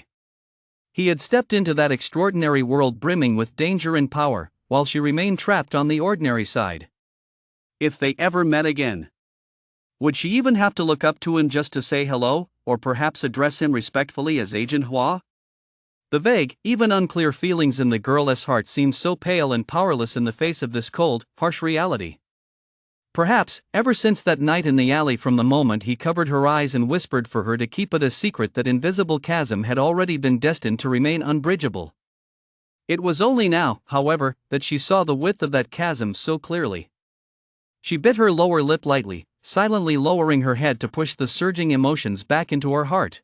He had stepped into that extraordinary world brimming with danger and power, while she remained trapped on the ordinary side. If they ever met again, would she even have to look up to him just to say hello, or perhaps address him respectfully as Agent Hua? The vague, even unclear feelings in the girl's heart seemed so pale and powerless in the face of this cold, harsh reality. Perhaps, ever since that night in the alley, from the moment he covered her eyes and whispered for her to keep it a secret, that invisible chasm had already been destined to remain unbridgeable. It was only now, however, that she saw the width of that chasm so clearly. She bit her lower lip lightly, silently lowering her head to push the surging emotions back into her heart.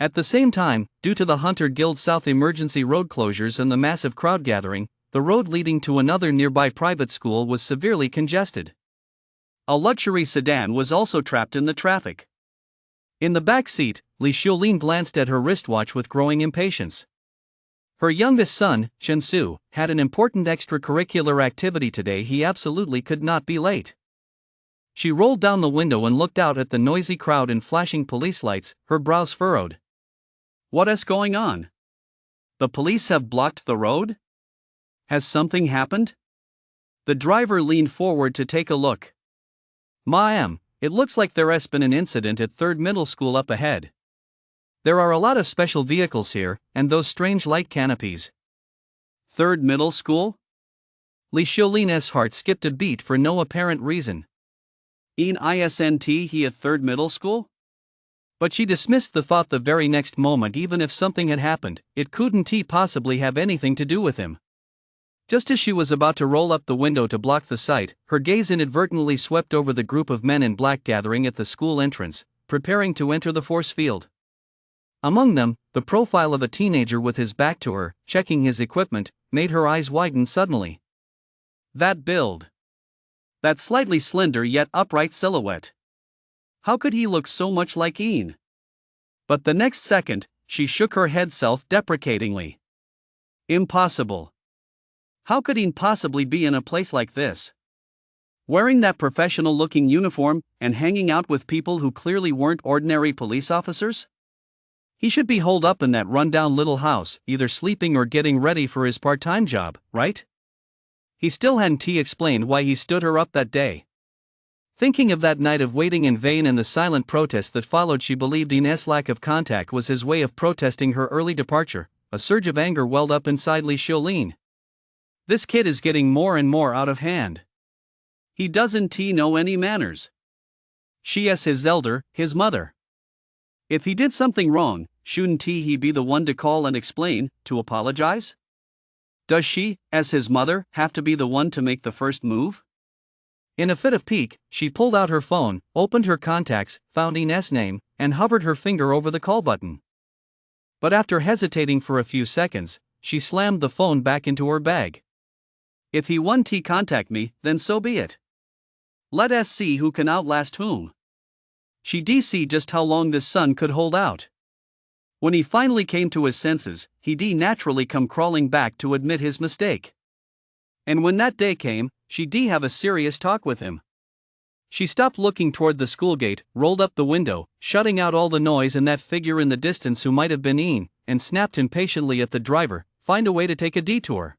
At the same time, due to the Hunter Guild South emergency road closures and the massive crowd gathering, the road leading to another nearby private school was severely congested. A luxury sedan was also trapped in the traffic. In the back seat, Li Xiaolin glanced at her wristwatch with growing impatience. Her youngest son, Chen Su, had an important extracurricular activity today. He absolutely could not be late. She rolled down the window and looked out at the noisy crowd and flashing police lights, her brows furrowed. What is going on? The police have blocked the road? Has something happened? The driver leaned forward to take a look. Ma'am, it looks like there has been an incident at 3rd Middle School up ahead. There are a lot of special vehicles here, and those strange light canopies. 3rd Middle School? Li Xiulin's heart skipped a beat for no apparent reason. Isn't he at 3rd Middle School? But she dismissed the thought the very next moment. Even if something had happened, it couldn't possibly have anything to do with him. Just as she was about to roll up the window to block the sight, her gaze inadvertently swept over the group of men in black gathering at the school entrance, preparing to enter the force field. Among them, the profile of a teenager with his back to her, checking his equipment, made her eyes widen suddenly. That build. That slightly slender yet upright silhouette. How could he look so much like Ian? But the next second, she shook her head self-deprecatingly. Impossible. How could Ian possibly be in a place like this? Wearing that professional-looking uniform and hanging out with people who clearly weren't ordinary police officers? He should be holed up in that run-down little house, either sleeping or getting ready for his part-time job, right? He still hadn't explained why he stood her up that day. Thinking of that night of waiting in vain and the silent protest that followed, she believed Ian's lack of contact was his way of protesting her early departure. A surge of anger welled up inside Li Xiulin. This kid is getting more and more out of hand. He doesn't know any manners. She is his elder, his mother. If he did something wrong, shouldn't he be the one to call and explain, to apologize? Does she, as his mother, have to be the one to make the first move? In a fit of pique, she pulled out her phone, opened her contacts, found Ian's name, and hovered her finger over the call button. But after hesitating for a few seconds, she slammed the phone back into her bag. If he won't contact me, then so be it. Let us see who can outlast whom. She see just how long this son could hold out. When he finally came to his senses, he naturally come crawling back to admit his mistake. And when that day came, she have a serious talk with him. She stopped looking toward the school gate, rolled up the window, shutting out all the noise and that figure in the distance who might have been Ian, and snapped impatiently at the driver, "Find a way to take a detour.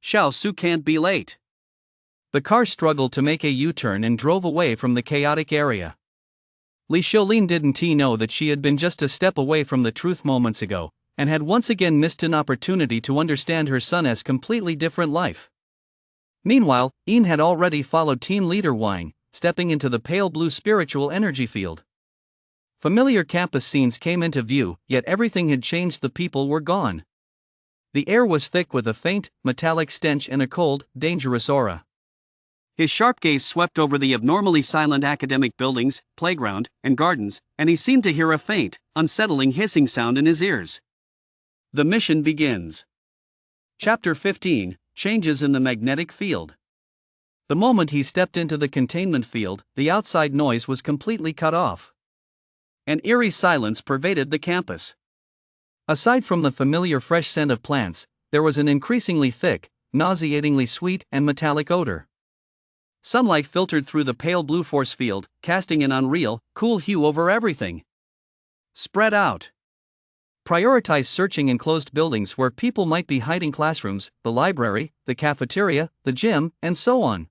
Xiao Su can't be late." The car struggled to make a U-turn and drove away from the chaotic area. Li Xiulin didn't know that she had been just a step away from the truth moments ago, and had once again missed an opportunity to understand her son's completely different life. Meanwhile, Ian had already followed team leader Wang, stepping into the pale blue spiritual energy field. Familiar campus scenes came into view, yet everything had changed. The people were gone. The air was thick with a faint, metallic stench and a cold, dangerous aura. His sharp gaze swept over the abnormally silent academic buildings, playground, and gardens, and he seemed to hear a faint, unsettling hissing sound in his ears. The mission begins. Chapter 15, Changes in the Magnetic Field. The moment he stepped into the containment field, the outside noise was completely cut off. An eerie silence pervaded the campus. Aside from the familiar fresh scent of plants, there was an increasingly thick, nauseatingly sweet and metallic odor. Sunlight filtered through the pale blue force field, casting an unreal, cool hue over everything. Spread out. Prioritize searching enclosed buildings where people might be hiding: classrooms, the library, the cafeteria, the gym, and so on.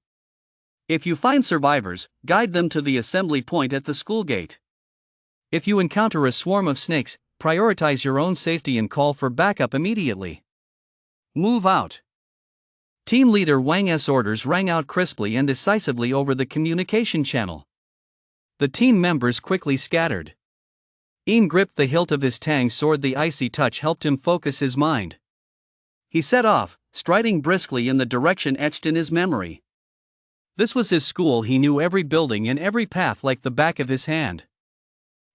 If you find survivors, guide them to the assembly point at the school gate. If you encounter a swarm of snakes, prioritize your own safety and call for backup immediately. Move out. Team leader Wang's orders rang out crisply and decisively over the communication channel. The team members quickly scattered. Ian gripped the hilt of his Tang sword. The icy touch helped him focus his mind. He set off, striding briskly in the direction etched in his memory. This was his school. He knew every building and every path like the back of his hand.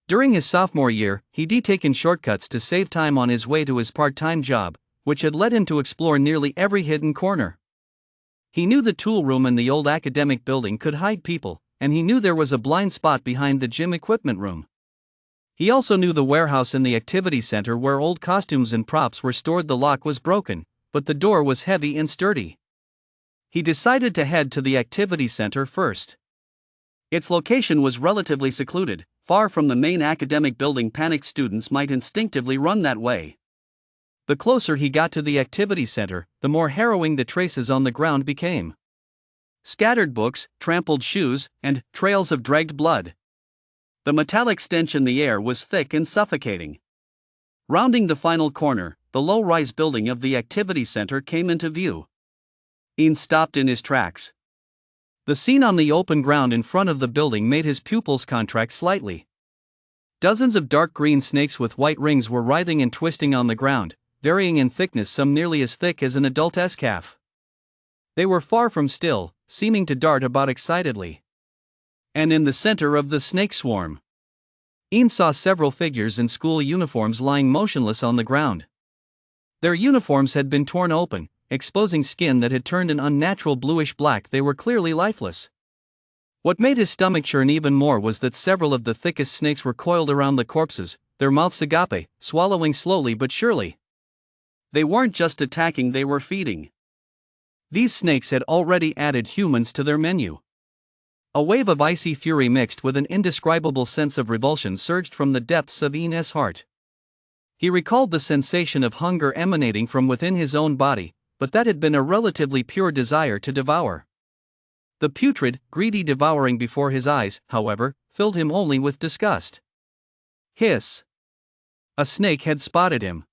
During his sophomore year, he'd taken shortcuts to save time on his way to his part-time job, which had led him to explore nearly every hidden corner. He knew the tool room in the old academic building could hide people, and he knew there was a blind spot behind the gym equipment room. He also knew the warehouse in the activity center where old costumes and props were stored. The lock was broken, but the door was heavy and sturdy. He decided to head to the activity center first. Its location was relatively secluded, far from the main academic building. Panicked students might instinctively run that way. The closer he got to the activity center, the more harrowing the traces on the ground became. Scattered books, trampled shoes, and trails of dragged blood. The metallic stench in the air was thick and suffocating. Rounding the final corner, the low-rise building of the activity center came into view. Ian stopped in his tracks. The scene on the open ground in front of the building made his pupils contract slightly. Dozens of dark green snakes with white rings were writhing and twisting on the ground, varying in thickness, some nearly as thick as an adult-esque calf. They were far from still, seeming to dart about excitedly. And in the center of the snake swarm, Ian saw several figures in school uniforms lying motionless on the ground. Their uniforms had been torn open, exposing skin that had turned an unnatural bluish-black. They were clearly lifeless. What made his stomach churn even more was that several of the thickest snakes were coiled around the corpses, their mouths agape, swallowing slowly but surely. They weren't just attacking, they were feeding. These snakes had already added humans to their menu. A wave of icy fury mixed with an indescribable sense of revulsion surged from the depths of Ian's heart. He recalled the sensation of hunger emanating from within his own body, but that had been a relatively pure desire to devour. The putrid, greedy devouring before his eyes, however, filled him only with disgust. Hiss! A snake had spotted him.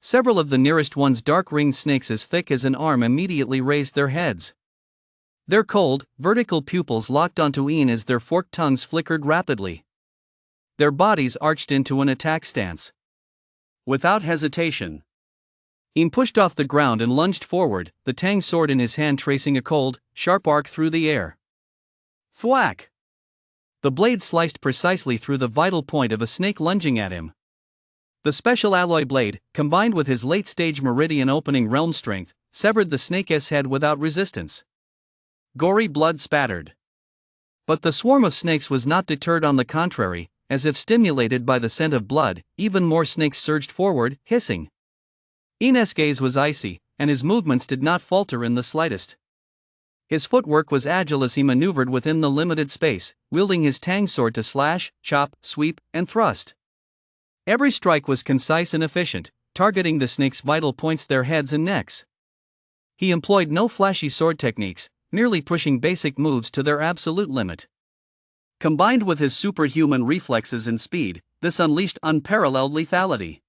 Several of the nearest ones, dark-ringed snakes as thick as an arm, immediately raised their heads. Their cold, vertical pupils locked onto Ian as their forked tongues flickered rapidly. Their bodies arched into an attack stance. Without hesitation, Ian pushed off the ground and lunged forward, the tang sword in his hand tracing a cold, sharp arc through the air. Thwack! The blade sliced precisely through the vital point of a snake lunging at him. The special alloy blade, combined with his late-stage meridian opening realm strength, severed the snake's head without resistance. Gory blood spattered. But the swarm of snakes was not deterred. On the contrary, as if stimulated by the scent of blood, even more snakes surged forward, hissing. Ian's gaze was icy, and his movements did not falter in the slightest. His footwork was agile as he maneuvered within the limited space, wielding his tang sword to slash, chop, sweep, and thrust. Every strike was concise and efficient, targeting the snakes' vital points, their heads and necks. He employed no flashy sword techniques, merely pushing basic moves to their absolute limit. Combined with his superhuman reflexes and speed, this unleashed unparalleled lethality.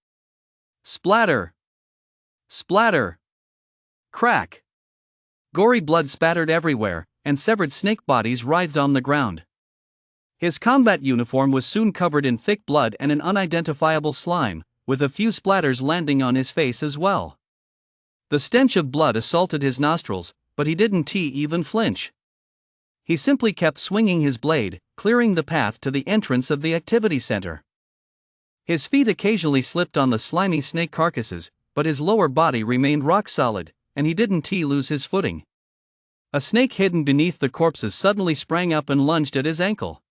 Splatter! Splatter! Crack! Gory blood spattered everywhere, and severed snake bodies writhed on the ground. His combat uniform was soon covered in thick blood and an unidentifiable slime, with a few splatters landing on his face as well. The stench of blood assaulted his nostrils, but he didn't even flinch. He simply kept swinging his blade, clearing the path to the entrance of the activity center. His feet occasionally slipped on the slimy snake carcasses, but his lower body remained rock solid, and he didn't lose his footing. A snake hidden beneath the corpses suddenly sprang up and lunged at his ankle.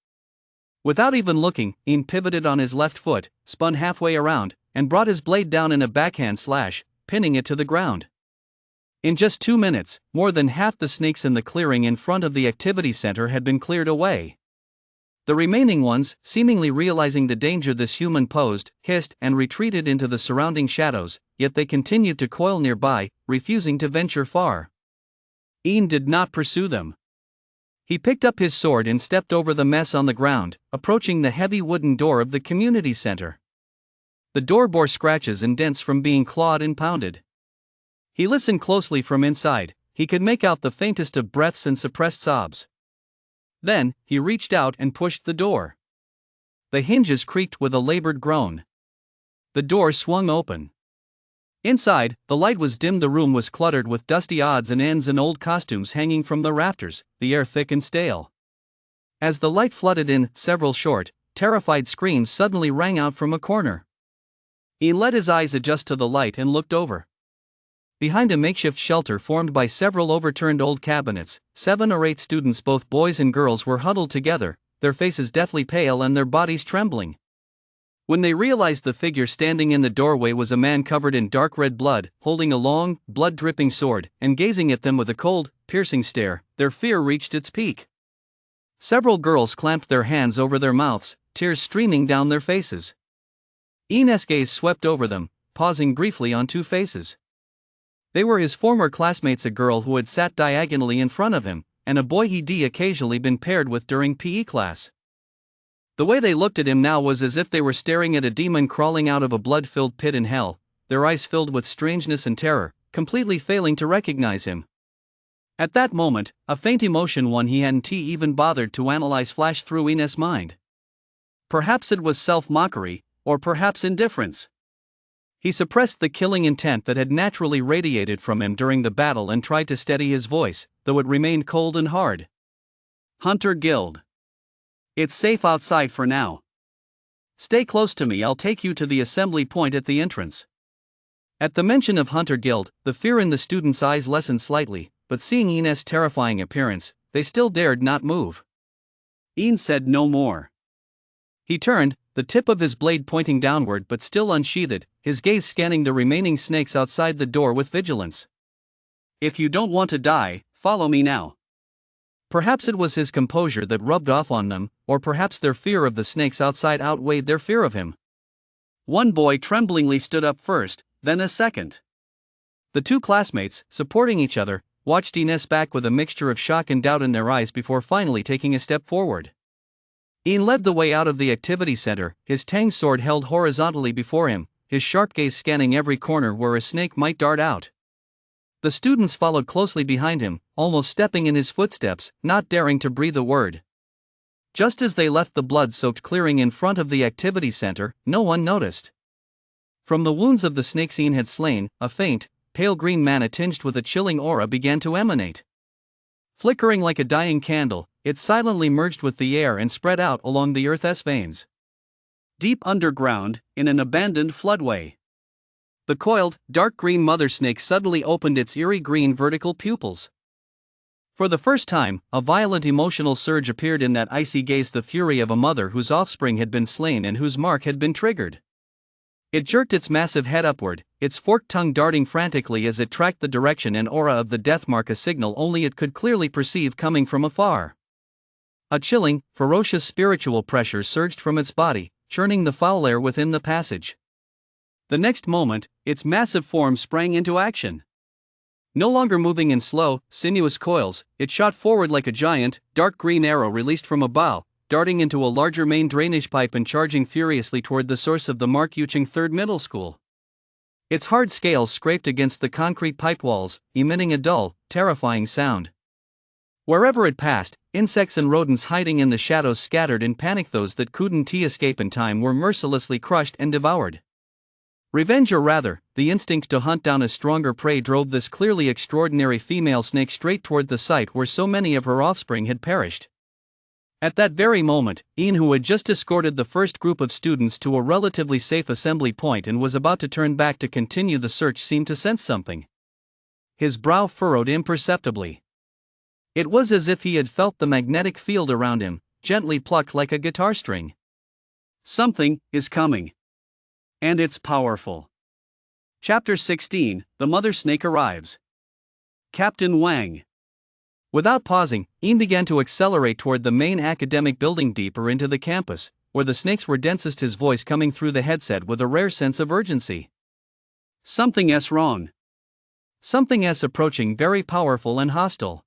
Without even looking, Ian pivoted on his left foot, spun halfway around, and brought his blade down in a backhand slash, pinning it to the ground. In just 2 minutes, more than half the snakes in the clearing in front of the activity center had been cleared away. The remaining ones, seemingly realizing the danger this human posed, hissed and retreated into the surrounding shadows, yet they continued to coil nearby, refusing to venture far. Ian did not pursue them. He picked up his sword and stepped over the mess on the ground, approaching the heavy wooden door of the community center. The door bore scratches and dents from being clawed and pounded. He listened closely from inside. He could make out the faintest of breaths and suppressed sobs. Then, he reached out and pushed the door. The hinges creaked with a labored groan. The door swung open. Inside, the light was dim. The room was cluttered with dusty odds and ends and old costumes hanging from the rafters, the air thick and stale. As the light flooded in, several short, terrified screams suddenly rang out from a corner. He let his eyes adjust to the light and looked over. Behind a makeshift shelter formed by several overturned old cabinets, 7 or 8 students, both boys and girls, were huddled together, their faces deathly pale and their bodies trembling. When they realized the figure standing in the doorway was a man covered in dark red blood, holding a long, blood-dripping sword, and gazing at them with a cold, piercing stare, their fear reached its peak. Several girls clamped their hands over their mouths, tears streaming down their faces. Ian's gaze swept over them, pausing briefly on two faces. They were his former classmates, a girl who had sat diagonally in front of him, and a boy he'd occasionally been paired with during PE class. The way they looked at him now was as if they were staring at a demon crawling out of a blood-filled pit in hell, their eyes filled with strangeness and terror, completely failing to recognize him. At that moment, a faint emotion, one he hadn't even bothered to analyze, flashed through Ian's mind. Perhaps it was self-mockery, or perhaps indifference. He suppressed the killing intent that had naturally radiated from him during the battle and tried to steady his voice, though it remained cold and hard. "Hunter Guild. It's safe outside for now. Stay close to me, I'll take you to the assembly point at the entrance." At the mention of Hunter Guild, the fear in the students' eyes lessened slightly, but seeing Ian's terrifying appearance, they still dared not move. Ian said no more. He turned, the tip of his blade pointing downward but still unsheathed, his gaze scanning the remaining snakes outside the door with vigilance. "If you don't want to die, follow me now." Perhaps it was his composure that rubbed off on them, or perhaps their fear of the snakes outside outweighed their fear of him. One boy tremblingly stood up first, then a second. The two classmates, supporting each other, watched Ian's back with a mixture of shock and doubt in their eyes before finally taking a step forward. Ian led the way out of the activity center, his tang sword held horizontally before him, his sharp gaze scanning every corner where a snake might dart out. The students followed closely behind him, almost stepping in his footsteps, not daring to breathe a word. Just as they left the blood-soaked clearing in front of the activity center, no one noticed. From the wounds of the snakes Ian had slain, a faint, pale green mana tinged with a chilling aura began to emanate. Flickering like a dying candle, it silently merged with the air and spread out along the earth's veins. Deep underground, in an abandoned floodway, the coiled, dark green mother snake suddenly opened its eerie green vertical pupils. For the first time, a violent emotional surge appeared in that icy gaze, the fury of a mother whose offspring had been slain and whose mark had been triggered. It jerked its massive head upward, its forked tongue darting frantically as it tracked the direction and aura of the death mark, a signal only it could clearly perceive coming from afar. A chilling, ferocious spiritual pressure surged from its body, churning the foul air within the passage. The next moment, its massive form sprang into action. No longer moving in slow, sinuous coils, it shot forward like a giant, dark green arrow released from a bow, darting into a larger main drainage pipe and charging furiously toward the source of the Mark Yuching Third Middle School. Its hard scales scraped against the concrete pipe walls, emitting a dull, terrifying sound. Wherever it passed, insects and rodents hiding in the shadows scattered in panic. Those that couldn't escape in time were mercilessly crushed and devoured. Revenge, or rather, the instinct to hunt down a stronger prey, drove this clearly extraordinary female snake straight toward the site where so many of her offspring had perished. At that very moment, Ian, who had just escorted the first group of students to a relatively safe assembly point and was about to turn back to continue the search, seemed to sense something. His brow furrowed imperceptibly. It was as if he had felt the magnetic field around him, gently plucked like a guitar string. Something is coming. And it's powerful. Chapter 16, The Mother Snake Arrives. Captain Wang. Without pausing, Ian began to accelerate toward the main academic building, deeper into the campus, where the snakes were densest, his voice coming through the headset with a rare sense of urgency. Something's wrong. Something's approaching, very powerful and hostile.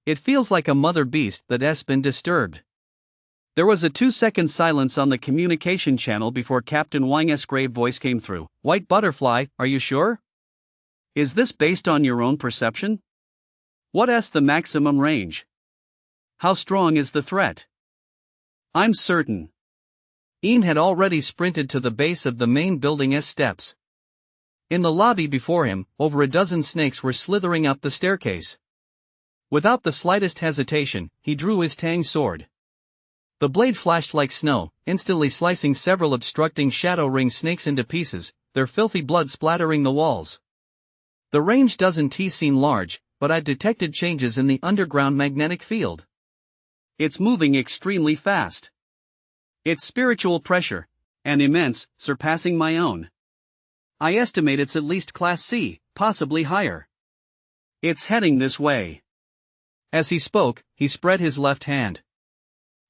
It feels like a mother beast that's been disturbed. There was a 2-second silence on the communication channel before Captain Wang's grave voice came through. "White butterfly, are you sure? Is this based on your own perception? What's the maximum range? How strong is the threat?" "I'm certain." Ian had already sprinted to the base of the main building's steps. In the lobby before him, over a dozen snakes were slithering up the staircase. Without the slightest hesitation, he drew his tang sword. The blade flashed like snow, instantly slicing several obstructing shadow ring snakes into pieces, their filthy blood splattering the walls. The range doesn't seem large, but I've detected changes in the underground magnetic field. It's moving extremely fast. Its spiritual pressure, an immense, surpassing my own. I estimate it's at least Class C, possibly higher. It's heading this way. As he spoke, he spread his left hand.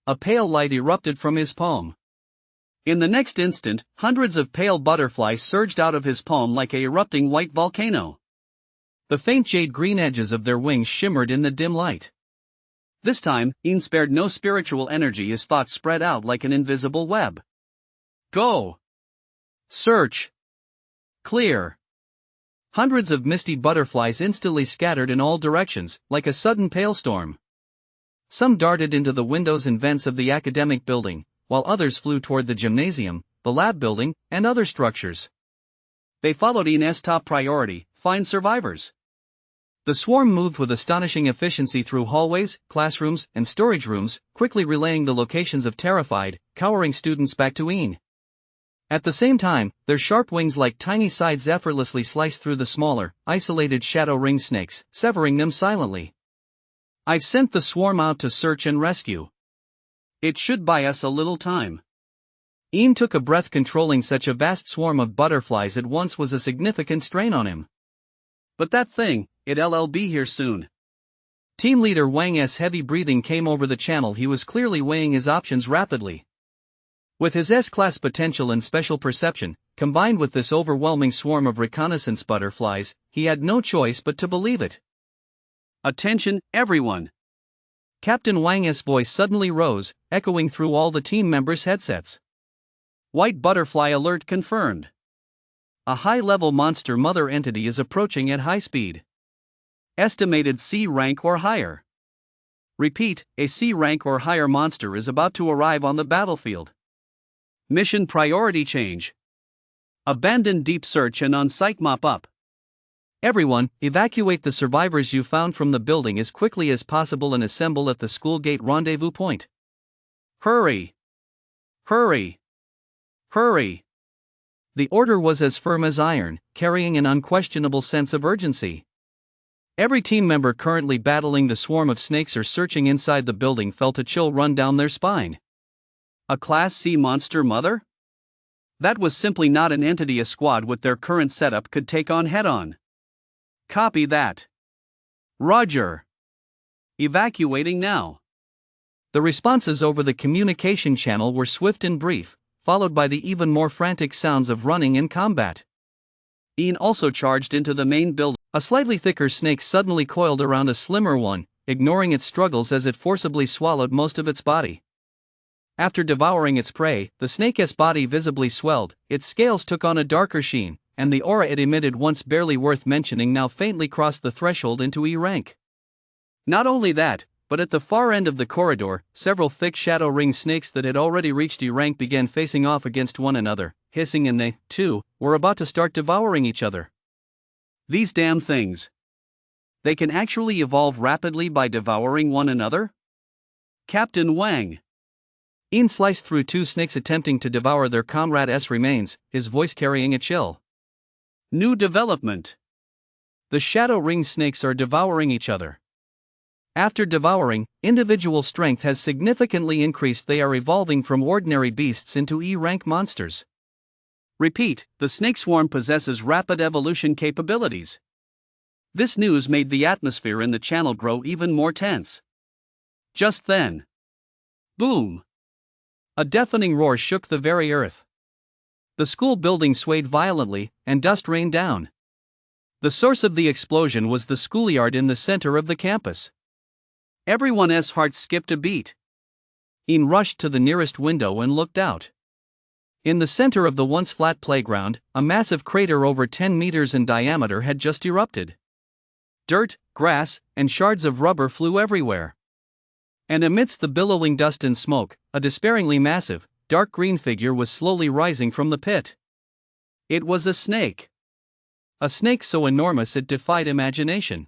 a pale light erupted from his palm. In the next instant, hundreds of pale butterflies surged out of his palm like a erupting white volcano. The faint jade-green edges of their wings shimmered in the dim light. This time, Ian spared no spiritual energy. His thoughts spread out like an invisible web. Go! Search! Clear! Hundreds of misty butterflies instantly scattered in all directions, like a sudden hailstorm. Some darted into the windows and vents of the academic building, while others flew toward the gymnasium, the lab building, and other structures. They followed Ian's top priority: find survivors. The swarm moved with astonishing efficiency through hallways, classrooms, and storage rooms, quickly relaying the locations of terrified, cowering students back to Ian. At the same time, their sharp wings like tiny scythes effortlessly sliced through the smaller, isolated shadow ring snakes, severing them silently. I've sent the swarm out to search and rescue. It should buy us a little time. Ian took a breath. Controlling such a vast swarm of butterflies at once was a significant strain on him. But that thing, it'll be here soon. Team leader Wang's heavy breathing came over the channel. He was clearly weighing his options rapidly. With his S-class potential and special perception, combined with this overwhelming swarm of reconnaissance butterflies, he had no choice but to believe it. Attention, everyone! Captain Wang's voice suddenly rose, echoing through all the team members' headsets. White butterfly alert confirmed. A high-level monster mother entity is approaching at high speed. Estimated C rank or higher. Repeat, a C rank or higher monster is about to arrive on the battlefield. Mission priority change. Abandon deep search and on-site mop-up. Everyone, evacuate the survivors you found from the building as quickly as possible and assemble at the school gate rendezvous point. Hurry! Hurry! Hurry! The order was as firm as iron, carrying an unquestionable sense of urgency. Every team member currently battling the swarm of snakes or searching inside the building felt a chill run down their spine. A Class C monster mother? That was simply not an entity a squad with their current setup could take on head-on. Copy that. Roger. Evacuating now. The responses over the communication channel were swift and brief, followed by the even more frantic sounds of running and combat. Ian also charged into the main building. A slightly thicker snake suddenly coiled around a slimmer one, ignoring its struggles as it forcibly swallowed most of its body. After devouring its prey, the snake's body visibly swelled, its scales took on a darker sheen, and the aura it emitted, once barely worth mentioning, now faintly crossed the threshold into E rank. Not only that, but at the far end of the corridor, several thick shadow ring snakes that had already reached E rank began facing off against one another, hissing, and they, too, were about to start devouring each other. These damn things. They can actually evolve rapidly by devouring one another? Captain Wang. Ian sliced through two snakes attempting to devour their comrade's remains, his voice carrying a chill. New development. The shadow ring snakes are devouring each other. After devouring, individual strength has significantly increased. They are evolving from ordinary beasts into E-rank monsters. Repeat, the snake swarm possesses rapid evolution capabilities. This news made the atmosphere in the channel grow even more tense. Just then. Boom! A deafening roar shook the very earth. The school building swayed violently, and dust rained down. The source of the explosion was the schoolyard in the center of the campus. Everyone's hearts skipped a beat. Ian rushed to the nearest window and looked out. In the center of the once flat playground, a massive crater over 10 meters in diameter had just erupted. Dirt, grass, and shards of rubber flew everywhere. And amidst the billowing dust and smoke, a despairingly massive, dark green figure was slowly rising from the pit. It was a snake. A snake so enormous it defied imagination.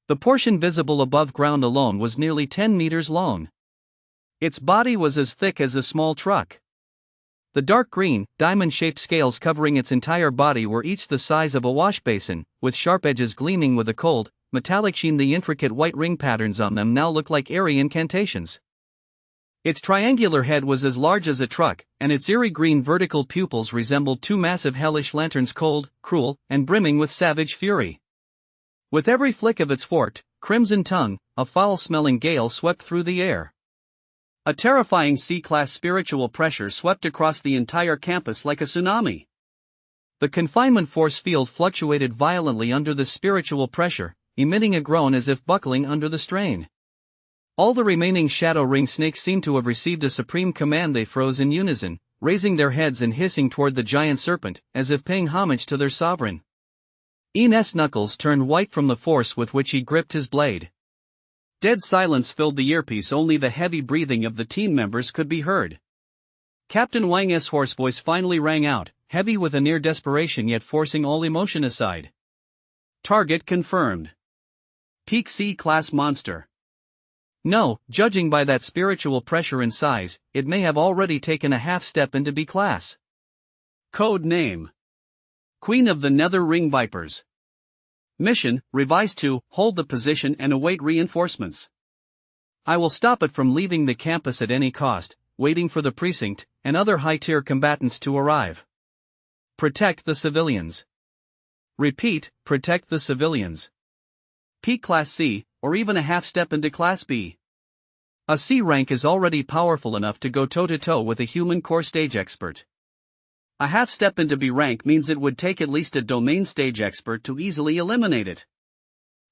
The portion visible above ground alone was nearly 10 meters long. Its body was as thick as a small truck. The dark green, diamond-shaped scales covering its entire body were each the size of a wash basin, with sharp edges gleaming with a cold, metallic sheen. The intricate white ring patterns on them now looked like airy incantations. Its triangular head was as large as a truck, and its eerie green vertical pupils resembled two massive hellish lanterns, cold, cruel, and brimming with savage fury. With every flick of its forked, crimson tongue, a foul-smelling gale swept through the air. A terrifying C-class spiritual pressure swept across the entire campus like a tsunami. The confinement force field fluctuated violently under the spiritual pressure, emitting a groan as if buckling under the strain. All the remaining shadow ring snakes seemed to have received a supreme command. They froze in unison, raising their heads and hissing toward the giant serpent, as if paying homage to their sovereign. Ian's knuckles turned white from the force with which he gripped his blade. Dead silence filled the earpiece. Only the heavy breathing of the team members could be heard. Captain Wang's hoarse voice finally rang out, heavy with a near desperation yet forcing all emotion aside. Target confirmed. Peak C-class monster. No, judging by that spiritual pressure and size, it may have already taken a half step into B class. Code name: Queen of the Nether Ring Vipers. Mission, revised to, hold the position and await reinforcements. I will stop it from leaving the campus at any cost, waiting for the precinct and other high-tier combatants to arrive. Protect the civilians. Repeat, protect the civilians. Peak Class C, or even a half step into Class B. A C rank is already powerful enough to go toe-to-toe with a human core stage expert. A half step into B rank means it would take at least a domain stage expert to easily eliminate it.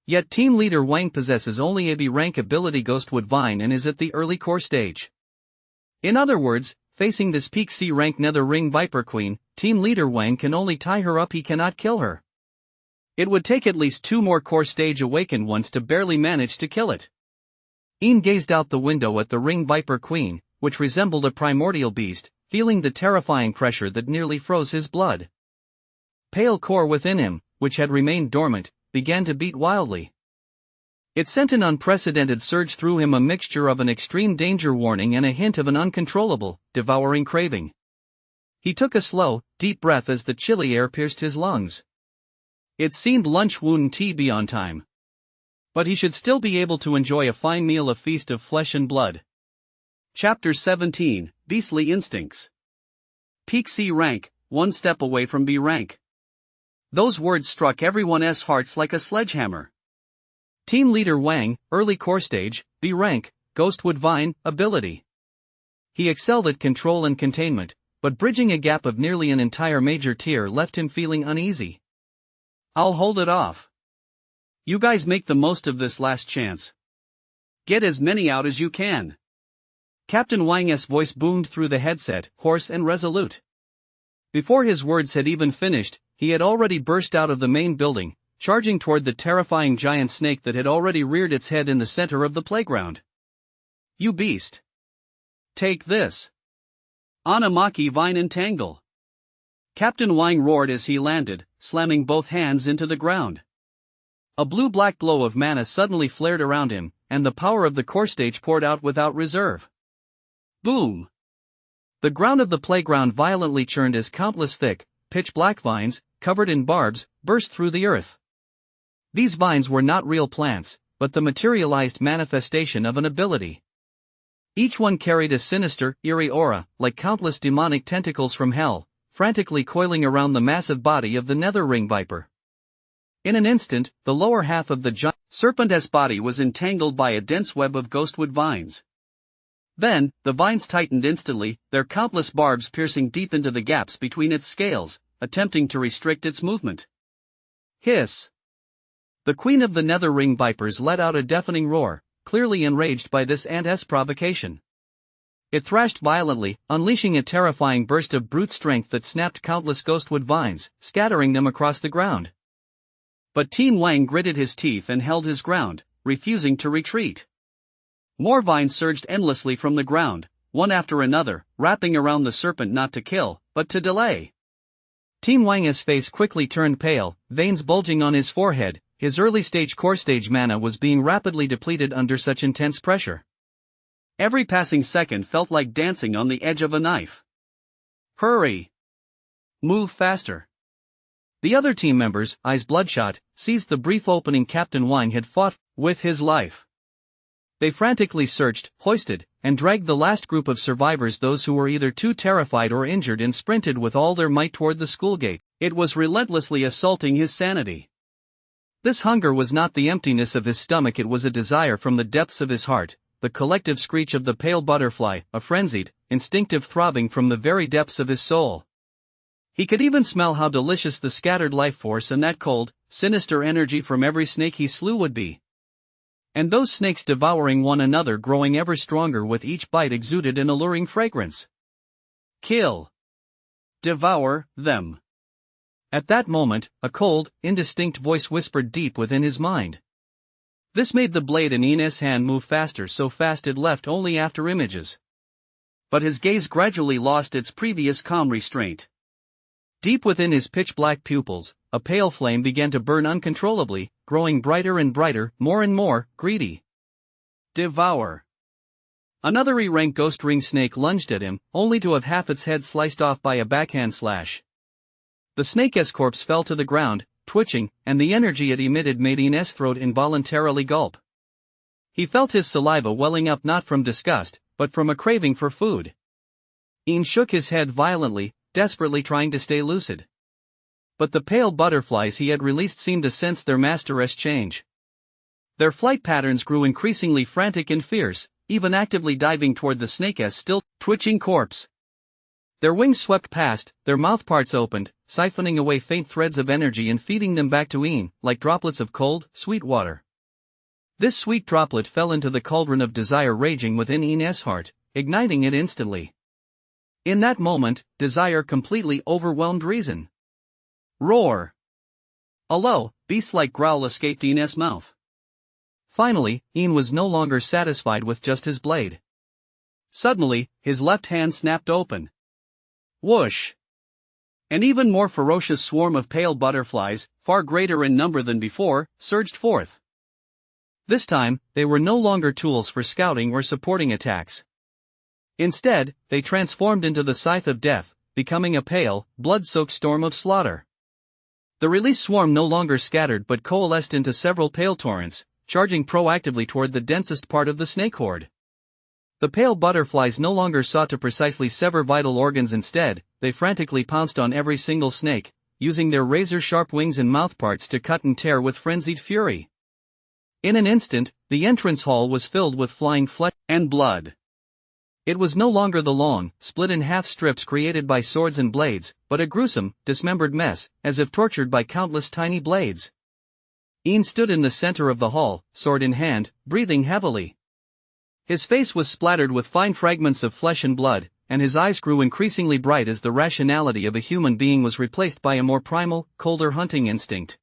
Yet team leader Wang possesses only a B rank ability Ghostwood Vine and is at the early core stage. In other words, facing this peak C rank Nether Ring Viper Queen, team leader Wang can only tie her up, he cannot kill her. It would take at least 2 more core stage awakened ones to barely manage to kill it. Ian gazed out the window at the Ring Viper Queen, which resembled a primordial beast, feeling the terrifying pressure that nearly froze his blood. Pale core within him, which had remained dormant, began to beat wildly. It sent an unprecedented surge through him, a mixture of an extreme danger warning and a hint of an uncontrollable, devouring craving. He took a slow, deep breath as the chilly air pierced his lungs. It seemed lunch wouldn't be on time. But he should still be able to enjoy a fine meal, a feast of flesh and blood. Chapter 17, Beastly Instincts. Peak C rank, 1 step away from B rank. Those words struck everyone's hearts like a sledgehammer. Team leader Wang, early core stage, B rank, Ghostwood Vine, ability. He excelled at control and containment, but bridging a gap of nearly an entire major tier left him feeling uneasy. I'll hold it off. You guys make the most of this last chance. Get as many out as you can. Captain Wang's voice boomed through the headset, hoarse and resolute. Before his words had even finished, he had already burst out of the main building, charging toward the terrifying giant snake that had already reared its head in the center of the playground. You beast! Take this! Anamaki Vine Entangle! Captain Wang roared as he landed, slamming both hands into the ground. A blue-black glow of mana suddenly flared around him, and the power of the core stage poured out without reserve. Boom! The ground of the playground violently churned as countless thick, pitch-black vines, covered in barbs, burst through the earth. These vines were not real plants, but the materialized manifestation of an ability. Each one carried a sinister, eerie aura, like countless demonic tentacles from hell, frantically coiling around the massive body of the Nether Ring Viper. In an instant, the lower half of the giant serpent's body was entangled by a dense web of ghostwood vines. Then, the vines tightened instantly, their countless barbs piercing deep into the gaps between its scales, attempting to restrict its movement. Hiss! The Queen of the Nether Ring Vipers let out a deafening roar, clearly enraged by this ant's provocation. It thrashed violently, unleashing a terrifying burst of brute strength that snapped countless ghostwood vines, scattering them across the ground. But Team Wang gritted his teeth and held his ground, refusing to retreat. More vines surged endlessly from the ground, one after another, wrapping around the serpent not to kill, but to delay. Team Wang's face quickly turned pale, veins bulging on his forehead. His early-stage core stage mana was being rapidly depleted under such intense pressure. Every passing second felt like dancing on the edge of a knife. Hurry! Move faster! The other team members, eyes bloodshot, seized the brief opening Captain Wang had fought with his life. They frantically searched, hoisted, and dragged the last group of survivors, those who were either too terrified or injured, and sprinted with all their might toward the school gate. It was relentlessly assaulting his sanity. This hunger was not the emptiness of his stomach, it was a desire from the depths of his heart, the collective screech of the pale butterfly, a frenzied, instinctive throbbing from the very depths of his soul. He could even smell how delicious the scattered life force and that cold, sinister energy from every snake he slew would be. And those snakes devouring one another, growing ever stronger with each bite, exuded an alluring fragrance. Kill. Devour them. At that moment, a cold, indistinct voice whispered deep within his mind. This made the blade in Ines' hand move faster, so fast it left only after images. But his gaze gradually lost its previous calm restraint. Deep within his pitch-black pupils, a pale flame began to burn uncontrollably, growing brighter and brighter, more and more greedy. Devour. Another E-rank ghost ring snake lunged at him, only to have half its head sliced off by a backhand slash. The snake's corpse fell to the ground, twitching, and the energy it emitted made Ines' throat involuntarily gulp. He felt his saliva welling up, not from disgust, but from a craving for food. Ian shook his head violently, desperately trying to stay lucid. But the pale butterflies he had released seemed to sense their master's change. Their flight patterns grew increasingly frantic and fierce, even actively diving toward the snake's still twitching corpse. Their wings swept past, their mouthparts opened, siphoning away faint threads of energy and feeding them back to Ian, like droplets of cold, sweet water. This sweet droplet fell into the cauldron of desire raging within Ian's heart, igniting it instantly. In that moment, desire completely overwhelmed reason. Roar! A low, beast-like growl escaped Ian's mouth. Finally, Ian was no longer satisfied with just his blade. Suddenly, his left hand snapped open. Whoosh! An even more ferocious swarm of pale butterflies, far greater in number than before, surged forth. This time, they were no longer tools for scouting or supporting attacks. Instead, they transformed into the scythe of death, becoming a pale, blood-soaked storm of slaughter. The released swarm no longer scattered but coalesced into several pale torrents, charging proactively toward the densest part of the snake horde. The pale butterflies no longer sought to precisely sever vital organs. Instead, they frantically pounced on every single snake, using their razor-sharp wings and mouthparts to cut and tear with frenzied fury. In an instant, the entrance hall was filled with flying flesh and blood. It was no longer the long, split-in-half strips created by swords and blades, but a gruesome, dismembered mess, as if tortured by countless tiny blades. Ian stood in the center of the hall, sword in hand, breathing heavily. His face was splattered with fine fragments of flesh and blood, and his eyes grew increasingly bright as the rationality of a human being was replaced by a more primal, colder hunting instinct.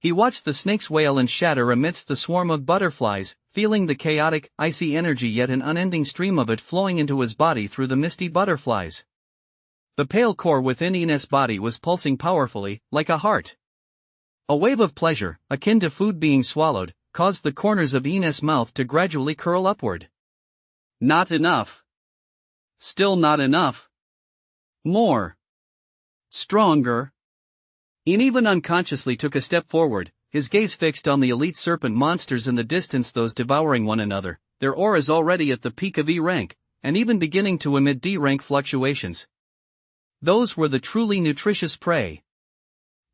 He watched the snakes wail and shatter amidst the swarm of butterflies, feeling the chaotic, icy energy, yet an unending stream of it flowing into his body through the misty butterflies. The pale core within Ines' body was pulsing powerfully, like a heart. A wave of pleasure, akin to food being swallowed, caused the corners of Ines' mouth to gradually curl upward. Not enough. Still not enough. More. Stronger. Ian even unconsciously took a step forward, his gaze fixed on the elite serpent monsters in the distance, those devouring one another, their auras already at the peak of E rank, and even beginning to emit D rank fluctuations. Those were the truly nutritious prey.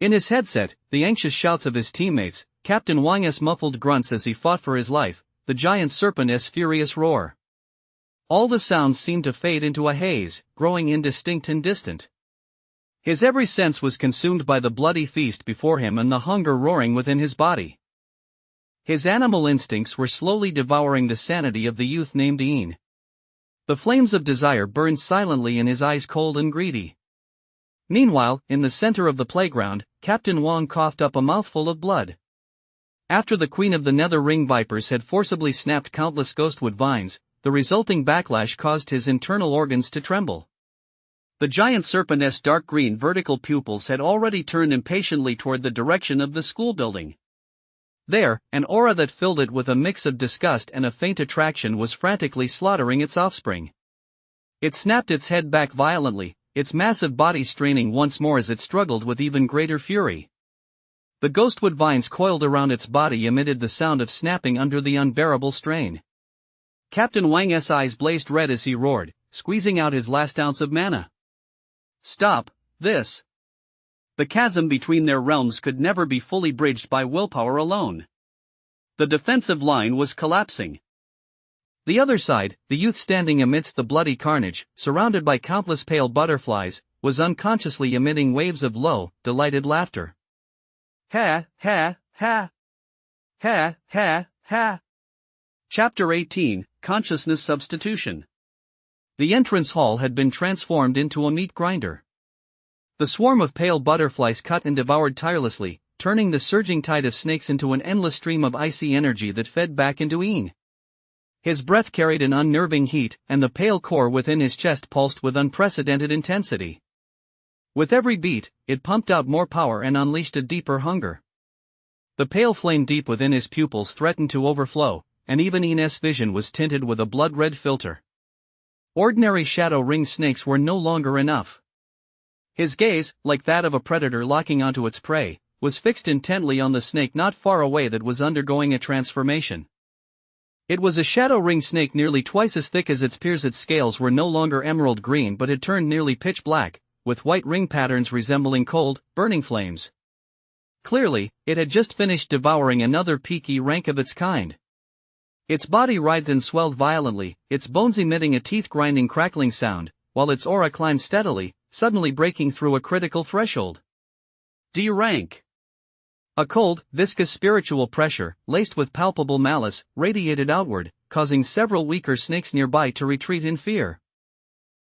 In his headset, the anxious shouts of his teammates, Captain Wang's muffled grunts as he fought for his life, the giant serpent's furious roar. All the sounds seemed to fade into a haze, growing indistinct and distant. His every sense was consumed by the bloody feast before him and the hunger roaring within his body. His animal instincts were slowly devouring the sanity of the youth named Ian. The flames of desire burned silently in his eyes, cold and greedy. Meanwhile, in the center of the playground, Captain Wang coughed up a mouthful of blood. After the queen of the nether ring vipers had forcibly snapped countless ghostwood vines, the resulting backlash caused his internal organs to tremble. The giant serpent's dark green vertical pupils had already turned impatiently toward the direction of the school building. There, an aura that filled it with a mix of disgust and a faint attraction was frantically slaughtering its offspring. It snapped its head back violently, its massive body straining once more as it struggled with even greater fury. The ghostwood vines coiled around its body emitted the sound of snapping under the unbearable strain. Captain Wang's eyes blazed red as he roared, squeezing out his last ounce of mana. Stop this! The chasm between their realms could never be fully bridged by willpower alone. The defensive line was collapsing. The other side, the youth standing amidst the bloody carnage, surrounded by countless pale butterflies, was unconsciously emitting waves of low, delighted laughter. Ha, ha, ha. Ha, ha, ha. Chapter 18, Consciousness Substitution. The entrance hall had been transformed into a meat grinder. The swarm of pale butterflies cut and devoured tirelessly, turning the surging tide of snakes into an endless stream of icy energy that fed back into Ian. His breath carried an unnerving heat, and the pale core within his chest pulsed with unprecedented intensity. With every beat, it pumped out more power and unleashed a deeper hunger. The pale flame deep within his pupils threatened to overflow, and even Ian's vision was tinted with a blood-red filter. Ordinary shadow ring snakes were no longer enough. His gaze, like that of a predator locking onto its prey, was fixed intently on the snake not far away that was undergoing a transformation. It was a shadow ring snake nearly twice as thick as its peers. Its scales were no longer emerald green but had turned nearly pitch black, with white ring patterns resembling cold, burning flames. Clearly, it had just finished devouring another peaky rank of its kind. Its body writhed and swelled violently, its bones emitting a teeth-grinding crackling sound, while its aura climbed steadily, suddenly breaking through a critical threshold. D rank. A cold, viscous spiritual pressure, laced with palpable malice, radiated outward, causing several weaker snakes nearby to retreat in fear.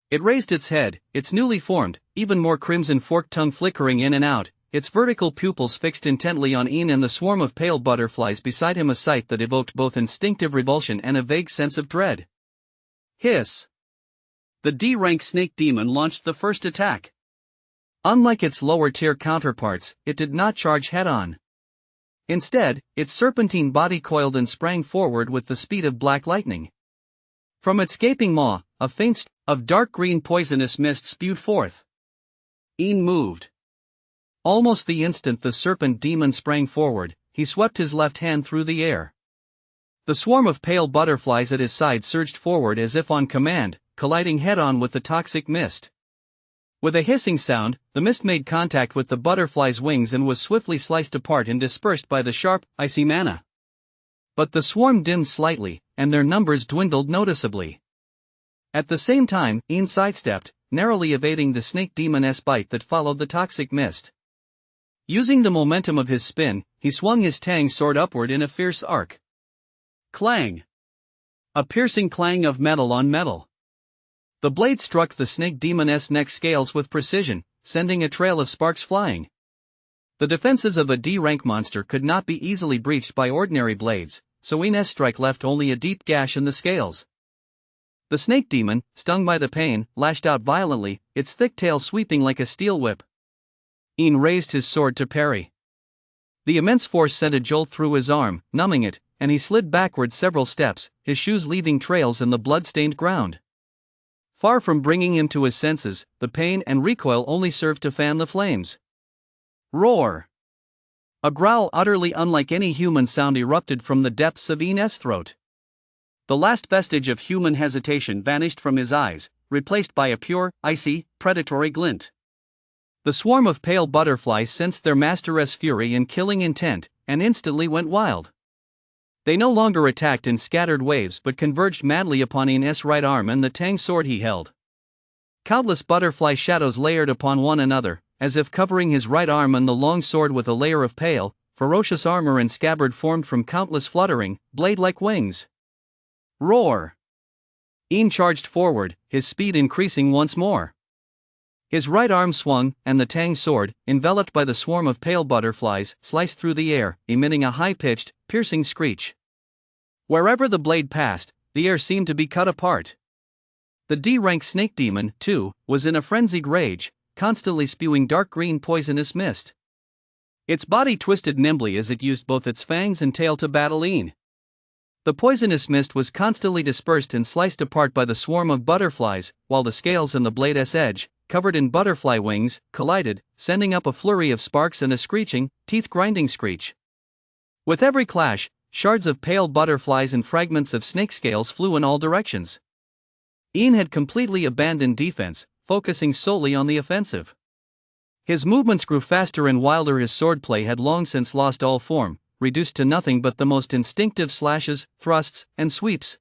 It raised its head, its newly formed, even more crimson forked tongue flickering in and out, its vertical pupils fixed intently on Ian and the swarm of pale butterflies beside him, a sight that evoked both instinctive revulsion and a vague sense of dread. Hiss! The D-rank snake demon launched the first attack. Unlike its lower-tier counterparts, it did not charge head-on. Instead, its serpentine body coiled and sprang forward with the speed of black lightning. From its gaping maw, a faint stream of dark green poisonous mist spewed forth. Ian moved. Almost the instant the serpent demon sprang forward, he swept his left hand through the air. The swarm of pale butterflies at his side surged forward as if on command, colliding head-on with the toxic mist. With a hissing sound, the mist made contact with the butterfly's wings and was swiftly sliced apart and dispersed by the sharp, icy mana. But the swarm dimmed slightly, and their numbers dwindled noticeably. At the same time, Ian sidestepped, narrowly evading the snake demon's bite that followed the toxic mist. Using the momentum of his spin, he swung his tang sword upward in a fierce arc. Clang! A piercing clang of metal on metal. The blade struck the snake demon's neck scales with precision, sending a trail of sparks flying. The defenses of a D-rank monster could not be easily breached by ordinary blades, so Ian's strike left only a deep gash in the scales. The snake demon, stung by the pain, lashed out violently, its thick tail sweeping like a steel whip. Ian raised his sword to parry. The immense force sent a jolt through his arm, numbing it, and he slid backward several steps, his shoes leaving trails in the blood-stained ground. Far from bringing him to his senses, the pain and recoil only served to fan the flames. Roar! A growl utterly unlike any human sound erupted from the depths of Ian's throat. The last vestige of human hesitation vanished from his eyes, replaced by a pure, icy, predatory glint. The swarm of pale butterflies sensed their master's fury and killing intent, and instantly went wild. They no longer attacked in scattered waves but converged madly upon Ian's right arm and the tang sword he held. Countless butterfly shadows layered upon one another, as if covering his right arm and the long sword with a layer of pale, ferocious armor and scabbard formed from countless fluttering, blade-like wings. Roar! Ian charged forward, his speed increasing once more. His right arm swung, and the tang sword, enveloped by the swarm of pale butterflies, sliced through the air, emitting a high-pitched, piercing screech. Wherever the blade passed, the air seemed to be cut apart. The D-rank snake demon, too, was in a frenzied rage, constantly spewing dark green poisonous mist. Its body twisted nimbly as it used both its fangs and tail to battle Ian. The poisonous mist was constantly dispersed and sliced apart by the swarm of butterflies, while the scales and the blade's edge, covered in butterfly wings, collided, sending up a flurry of sparks and a screeching, teeth-grinding screech. With every clash, shards of pale butterflies and fragments of snake scales flew in all directions. Ian had completely abandoned defense, focusing solely on the offensive. His movements grew faster and wilder. His swordplay had long since lost all form, reduced to nothing but the most instinctive slashes, thrusts, and sweeps.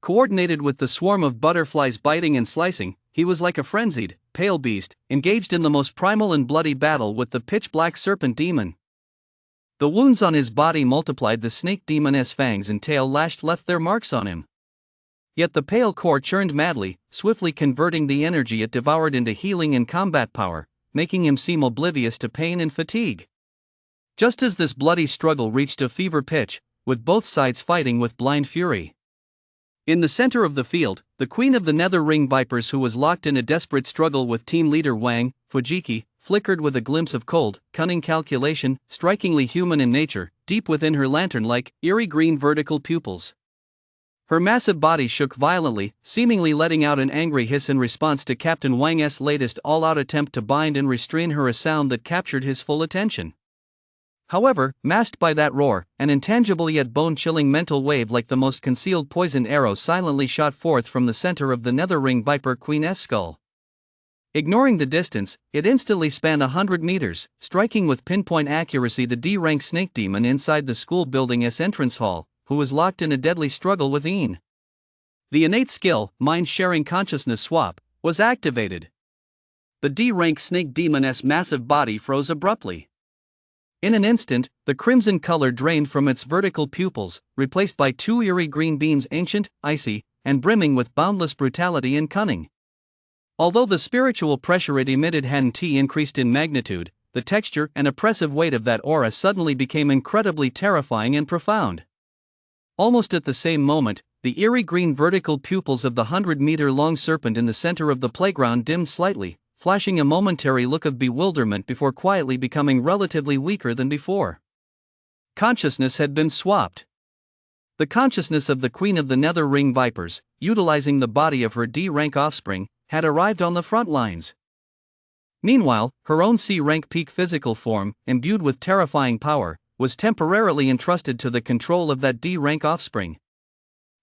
Coordinated with the swarm of butterflies biting and slicing, he was like a frenzied, pale beast, engaged in the most primal and bloody battle with the pitch-black serpent demon. The wounds on his body multiplied, the snake demon's fangs and tail lashed left their marks on him. Yet the pale core churned madly, swiftly converting the energy it devoured into healing and combat power, making him seem oblivious to pain and fatigue. Just as this bloody struggle reached a fever pitch, with both sides fighting with blind fury. In the center of the field, the queen of the Nether Ring Vipers, who was locked in a desperate struggle with team leader Wang, Fujiki, flickered with a glimpse of cold, cunning calculation, strikingly human in nature, deep within her lantern-like, eerie green vertical pupils. Her massive body shook violently, seemingly letting out an angry hiss in response to Captain Wang's latest all-out attempt to bind and restrain her, a sound that captured his full attention. However, masked by that roar, an intangible yet bone-chilling mental wave like the most concealed poisoned arrow silently shot forth from the center of the Nether Ring Viper Queen's skull. Ignoring the distance, it instantly spanned 100 meters, striking with pinpoint accuracy the D-rank snake demon inside the school building's entrance hall, who was locked in a deadly struggle with Een. The innate skill, mind-sharing consciousness swap, was activated. The D-rank snake demon's massive body froze abruptly. In an instant, the crimson color drained from its vertical pupils, replaced by two eerie green beams, ancient, icy, and brimming with boundless brutality and cunning. Although the spiritual pressure it emitted hadn't increased in magnitude, the texture and oppressive weight of that aura suddenly became incredibly terrifying and profound. Almost at the same moment, the eerie green vertical pupils of the 100-meter-long serpent in the center of the playground dimmed slightly, flashing a momentary look of bewilderment before quietly becoming relatively weaker than before. Consciousness had been swapped. The consciousness of the Queen of the Nether Ring Vipers, utilizing the body of her D-rank offspring, had arrived on the front lines. Meanwhile, her own C-rank peak physical form, imbued with terrifying power, was temporarily entrusted to the control of that D-rank offspring.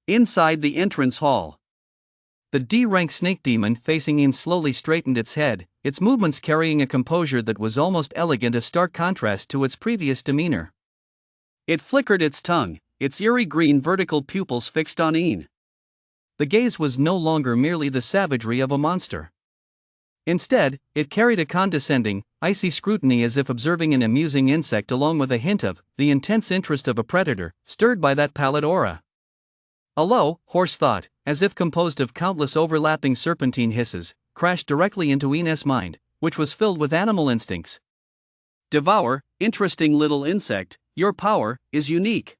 Inside the entrance hall, the D-rank snake demon facing in slowly straightened its head, its movements carrying a composure that was almost elegant, a stark contrast to its previous demeanor. It flickered its tongue, its eerie green vertical pupils fixed on Een. The gaze was no longer merely the savagery of a monster. Instead, it carried a condescending, icy scrutiny, as if observing an amusing insect, along with a hint of the intense interest of a predator, stirred by that pallid aura. A low, hoarse thought, as if composed of countless overlapping serpentine hisses, crashed directly into Een's mind, which was filled with animal instincts. Devour, interesting little insect, your power is unique.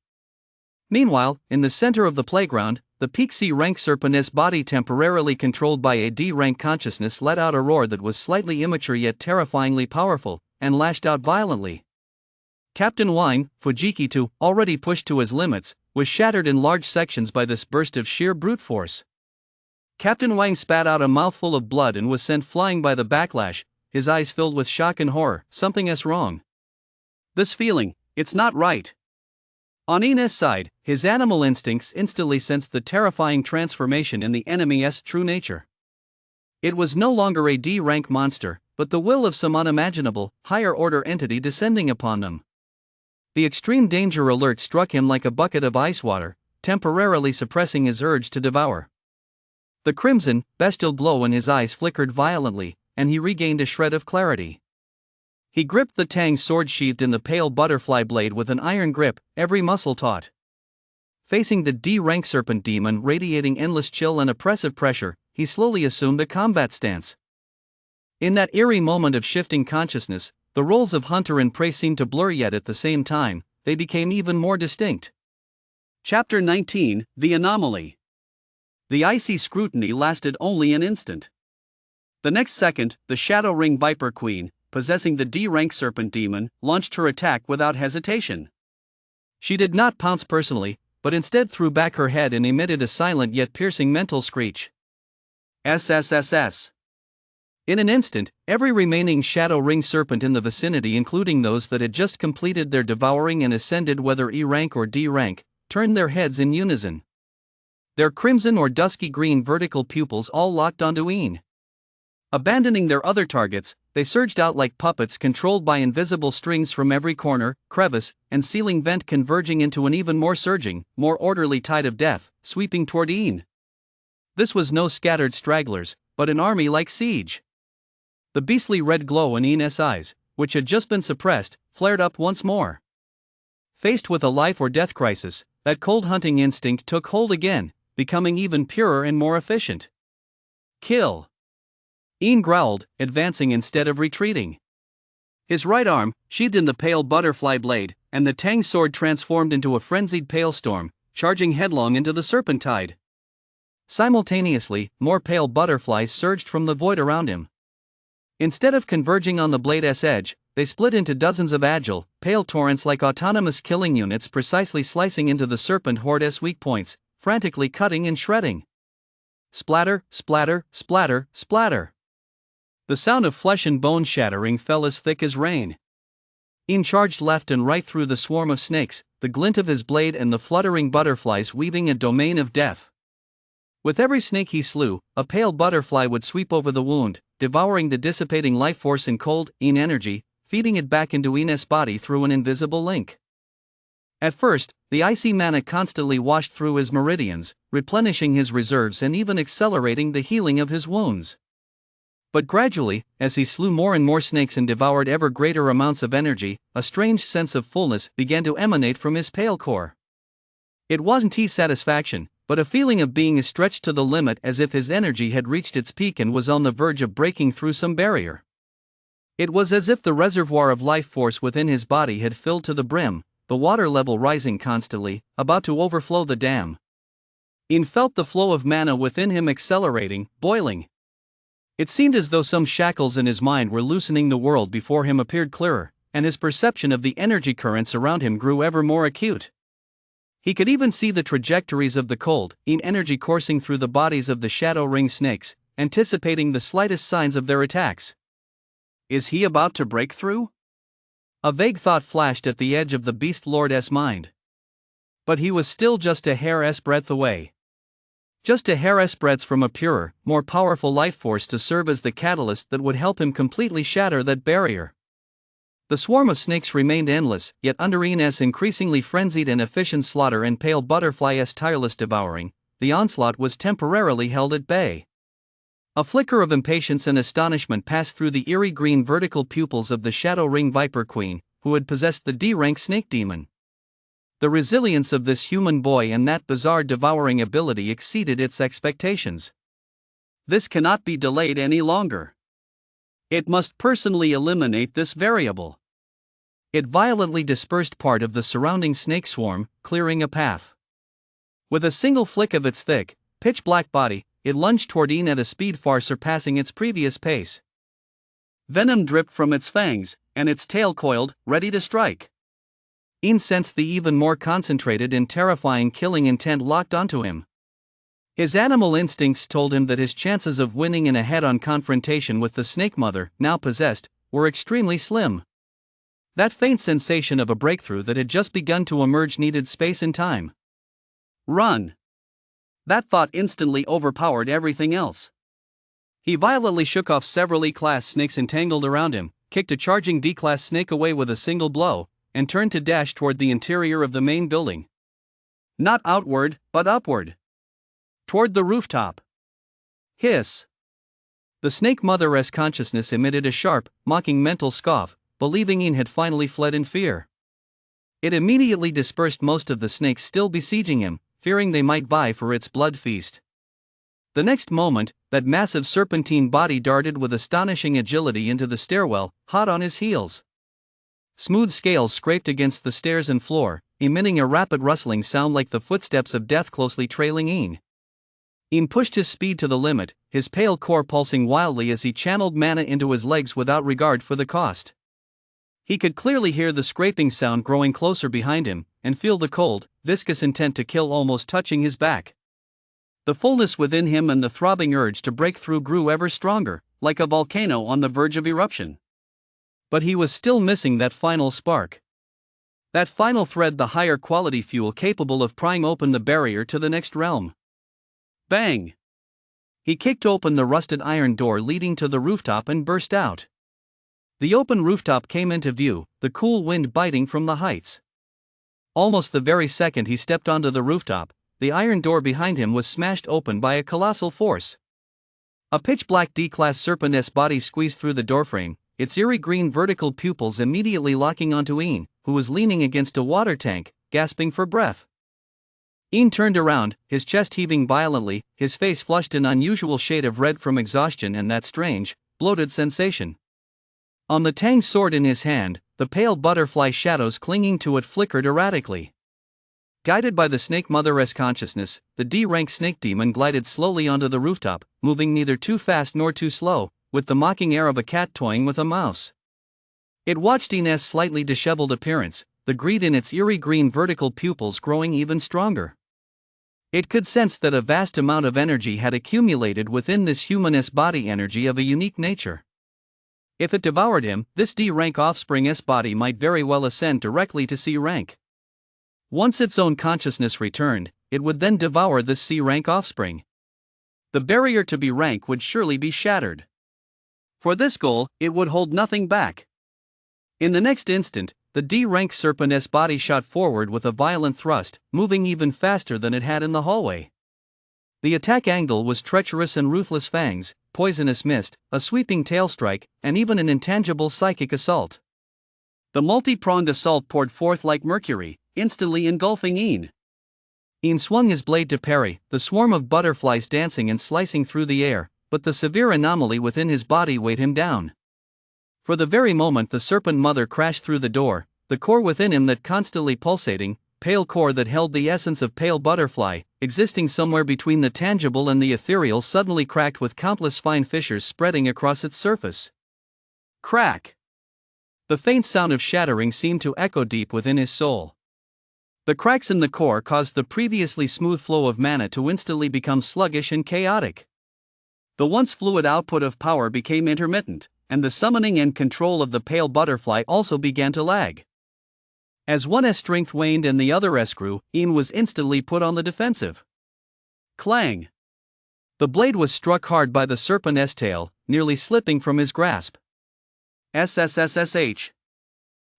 Meanwhile, in the center of the playground, the peak C-rank serpent's body, temporarily controlled by a D-rank consciousness, let out a roar that was slightly immature yet terrifyingly powerful, and lashed out violently. Captain Wang, Fujiki too, already pushed to his limits, was shattered in large sections by this burst of sheer brute force. Captain Wang spat out a mouthful of blood and was sent flying by the backlash, his eyes filled with shock and horror. Something's wrong. This feeling, it's not right. On Een's side, his animal instincts instantly sensed the terrifying transformation in the enemy's true nature. It was no longer a D-rank monster, but the will of some unimaginable, higher-order entity descending upon them. The extreme danger alert struck him like a bucket of ice water, temporarily suppressing his urge to devour. The crimson, bestial glow in his eyes flickered violently, and he regained a shred of clarity. He gripped the tang sword sheathed in the pale butterfly blade with an iron grip, every muscle taut. Facing the D-rank serpent demon radiating endless chill and oppressive pressure, he slowly assumed a combat stance. In that eerie moment of shifting consciousness, the roles of hunter and prey seemed to blur, yet at the same time, they became even more distinct. Chapter 19, The Anomaly. The icy scrutiny lasted only an instant. The next second, the Shadow Ring Viper Queen, possessing the D-rank serpent demon, launched her attack without hesitation. She did not pounce personally, but instead threw back her head and emitted a silent yet piercing mental screech. SSSS. In an instant, every remaining Shadow Ring serpent in the vicinity, including those that had just completed their devouring and ascended, whether E-rank or D-rank, turned their heads in unison. Their crimson or dusky green vertical pupils all locked onto Een. Abandoning their other targets, they surged out like puppets controlled by invisible strings from every corner, crevice, and ceiling vent, converging into an even more surging, more orderly tide of death, sweeping toward Ian. This was no scattered stragglers, but an army-like siege. The beastly red glow in Ian's eyes, which had just been suppressed, flared up once more. Faced with a life-or-death crisis, that cold hunting instinct took hold again, becoming even purer and more efficient. Kill! Ian growled, advancing instead of retreating. His right arm, sheathed in the pale butterfly blade, and the tang sword transformed into a frenzied pale storm, charging headlong into the serpent tide. Simultaneously, more pale butterflies surged from the void around him. Instead of converging on the blade's edge, they split into dozens of agile, pale torrents like autonomous killing units, precisely slicing into the serpent horde's weak points, frantically cutting and shredding. Splatter, splatter, splatter, splatter. The sound of flesh and bone shattering fell as thick as rain. Ian charged left and right through the swarm of snakes, the glint of his blade and the fluttering butterflies weaving a domain of death. With every snake he slew, a pale butterfly would sweep over the wound, devouring the dissipating life force in cold, Ian energy, feeding it back into Ian's body through an invisible link. At first, the icy mana constantly washed through his meridians, replenishing his reserves and even accelerating the healing of his wounds. But gradually, as he slew more and more snakes and devoured ever greater amounts of energy, a strange sense of fullness began to emanate from his pale core. It wasn't satisfaction, but a feeling of being stretched to the limit, as if his energy had reached its peak and was on the verge of breaking through some barrier. It was as if the reservoir of life force within his body had filled to the brim, the water level rising constantly, about to overflow the dam. Ian felt the flow of mana within him accelerating, boiling. It seemed as though some shackles in his mind were loosening. The world before him appeared clearer, and his perception of the energy currents around him grew ever more acute. He could even see the trajectories of the cold, Ian energy coursing through the bodies of the shadow ring snakes, anticipating the slightest signs of their attacks. Is he about to break through? A vague thought flashed at the edge of the Beast Lord's mind. But he was still just a hair's breadth away. Just a hair's breadth from a purer, more powerful life force to serve as the catalyst that would help him completely shatter that barrier. The swarm of snakes remained endless, yet under Ian's increasingly frenzied and efficient slaughter and pale butterfly's tireless devouring, the onslaught was temporarily held at bay. A flicker of impatience and astonishment passed through the eerie green vertical pupils of the Shadow Ring Viper Queen, who had possessed the D-rank snake demon. The resilience of this human boy and that bizarre devouring ability exceeded its expectations. This cannot be delayed any longer. It must personally eliminate this variable. It violently dispersed part of the surrounding snake swarm, clearing a path. With a single flick of its thick, pitch-black body, it lunged toward Ian at a speed far surpassing its previous pace. Venom dripped from its fangs, and its tail coiled, ready to strike. Ian sensed the even more concentrated and terrifying killing intent locked onto him. His animal instincts told him that his chances of winning in a head-on confrontation with the snake mother, now possessed, were extremely slim. That faint sensation of a breakthrough that had just begun to emerge needed space and time. Run! That thought instantly overpowered everything else. He violently shook off several E-class snakes entangled around him, kicked a charging D-class snake away with a single blow, and turned to dash toward the interior of the main building. Not outward, but upward. Toward the rooftop. Hiss! The snake mother's consciousness emitted a sharp, mocking mental scoff, believing Ian had finally fled in fear. It immediately dispersed most of the snakes still besieging him, fearing they might vie for its blood feast. The next moment, that massive serpentine body darted with astonishing agility into the stairwell, hot on his heels. Smooth scales scraped against the stairs and floor, emitting a rapid rustling sound like the footsteps of death closely trailing Ian. Ian pushed his speed to the limit, his pale core pulsing wildly as he channeled mana into his legs without regard for the cost. He could clearly hear the scraping sound growing closer behind him, and feel the cold, viscous intent to kill almost touching his back. The fullness within him and the throbbing urge to break through grew ever stronger, like a volcano on the verge of eruption. But he was still missing that final spark. That final thread, the higher quality fuel capable of prying open the barrier to the next realm. Bang! He kicked open the rusted iron door leading to the rooftop and burst out. The open rooftop came into view, the cool wind biting from the heights. Almost the very second he stepped onto the rooftop, the iron door behind him was smashed open by a colossal force. A pitch-black D-class serpent-esque body squeezed through the doorframe, its eerie green vertical pupils immediately locking onto Ian, who was leaning against a water tank, gasping for breath. Ian turned around, his chest heaving violently, his face flushed an unusual shade of red from exhaustion and that strange, bloated sensation. On the Tang's sword in his hand, the pale butterfly shadows clinging to it flickered erratically. Guided by the Snake Mother's consciousness, the D-rank snake demon glided slowly onto the rooftop, moving neither too fast nor too slow, with the mocking air of a cat toying with a mouse. It watched Ian's slightly disheveled appearance, the greed in its eerie green vertical pupils growing even stronger. It could sense that a vast amount of energy had accumulated within this human's body, energy of a unique nature. If it devoured him, this D-rank offspring's body might very well ascend directly to C-rank. Once its own consciousness returned, it would then devour this C-rank offspring. The barrier to B-rank would surely be shattered. For this goal, it would hold nothing back. In the next instant, the D-rank serpent's body shot forward with a violent thrust, moving even faster than it had in the hallway. The attack angle was treacherous, and ruthless fangs, poisonous mist, a sweeping tail strike, and even an intangible psychic assault. The multi-pronged assault poured forth like mercury, instantly engulfing Ian. Ian swung his blade to parry, the swarm of butterflies dancing and slicing through the air, but the severe anomaly within his body weighed him down. For the very moment the serpent mother crashed through the door, the core within him, that constantly pulsating, pale core that held the essence of pale butterfly, existing somewhere between the tangible and the ethereal, suddenly cracked with countless fine fissures spreading across its surface. Crack! The faint sound of shattering seemed to echo deep within his soul. The cracks in the core caused the previously smooth flow of mana to instantly become sluggish and chaotic. The once fluid output of power became intermittent, and the summoning and control of the pale butterfly also began to lag. As one's strength waned and the other's grew, Ian was instantly put on the defensive. Clang! The blade was struck hard by the serpent's tail, nearly slipping from his grasp. SSSSH.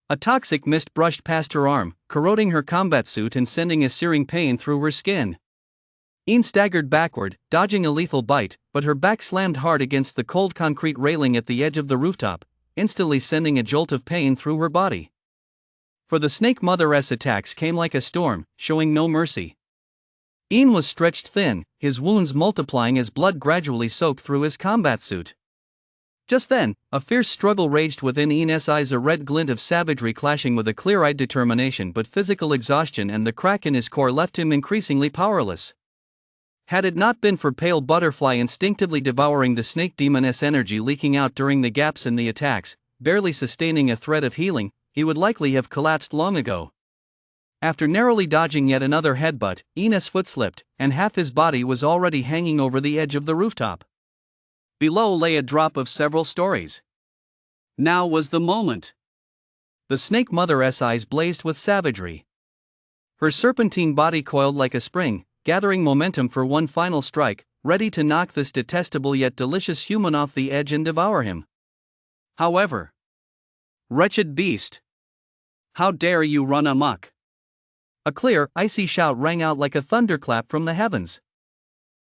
A toxic mist brushed past her arm, corroding her combat suit and sending a searing pain through her skin. Ian staggered backward, dodging a lethal bite, but her back slammed hard against the cold concrete railing at the edge of the rooftop, instantly sending a jolt of pain through her body. For the Snake Mother's attacks came like a storm, showing no mercy. Ian was stretched thin, his wounds multiplying as blood gradually soaked through his combat suit. Just then, a fierce struggle raged within Ian's eyes, a red glint of savagery clashing with a clear-eyed determination, but physical exhaustion and the crack in his core left him increasingly powerless. Had it not been for pale butterfly instinctively devouring the snake demon's energy leaking out during the gaps in the attacks, barely sustaining a thread of healing, he would likely have collapsed long ago. After narrowly dodging yet another headbutt, Ian's foot slipped, and half his body was already hanging over the edge of the rooftop. Below lay a drop of several stories. Now was the moment. The Snake Mother's eyes blazed with savagery. Her serpentine body coiled like a spring, gathering momentum for one final strike, ready to knock this detestable yet delicious human off the edge and devour him. However, wretched beast! How dare you run amok? A clear, icy shout rang out like a thunderclap from the heavens.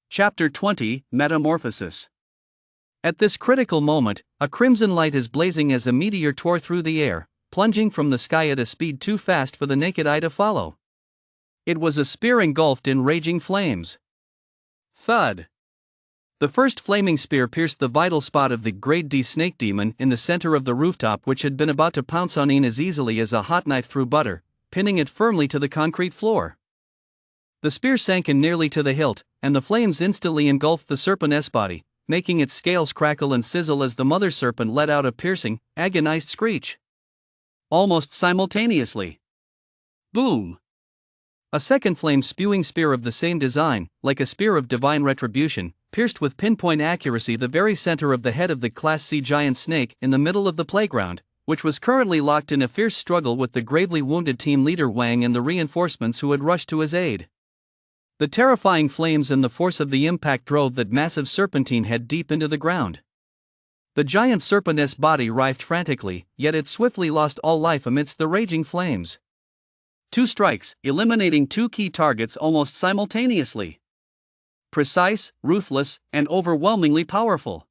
Chapter 20, Metamorphosis. At this critical moment, a crimson light is blazing as a meteor tore through the air, plunging from the sky at a speed too fast for the naked eye to follow. It was a spear engulfed in raging flames. Thud! The first flaming spear pierced the vital spot of the Grade D snake demon in the center of the rooftop, which had been about to pounce on Ian as easily as a hot knife through butter, pinning it firmly to the concrete floor. The spear sank in nearly to the hilt, and the flames instantly engulfed the serpent's body, making its scales crackle and sizzle as the mother serpent let out a piercing, agonized screech. Almost simultaneously. Boom! A second flame-spewing spear of the same design, like a spear of divine retribution, pierced with pinpoint accuracy the very center of the head of the Class C giant snake in the middle of the playground, which was currently locked in a fierce struggle with the gravely wounded team leader Wang and the reinforcements who had rushed to his aid. The terrifying flames and the force of the impact drove that massive serpentine head deep into the ground. The giant serpent's body writhed frantically, yet it swiftly lost all life amidst the raging flames. 2 strikes, eliminating 2 key targets almost simultaneously. Precise, ruthless, and overwhelmingly powerful.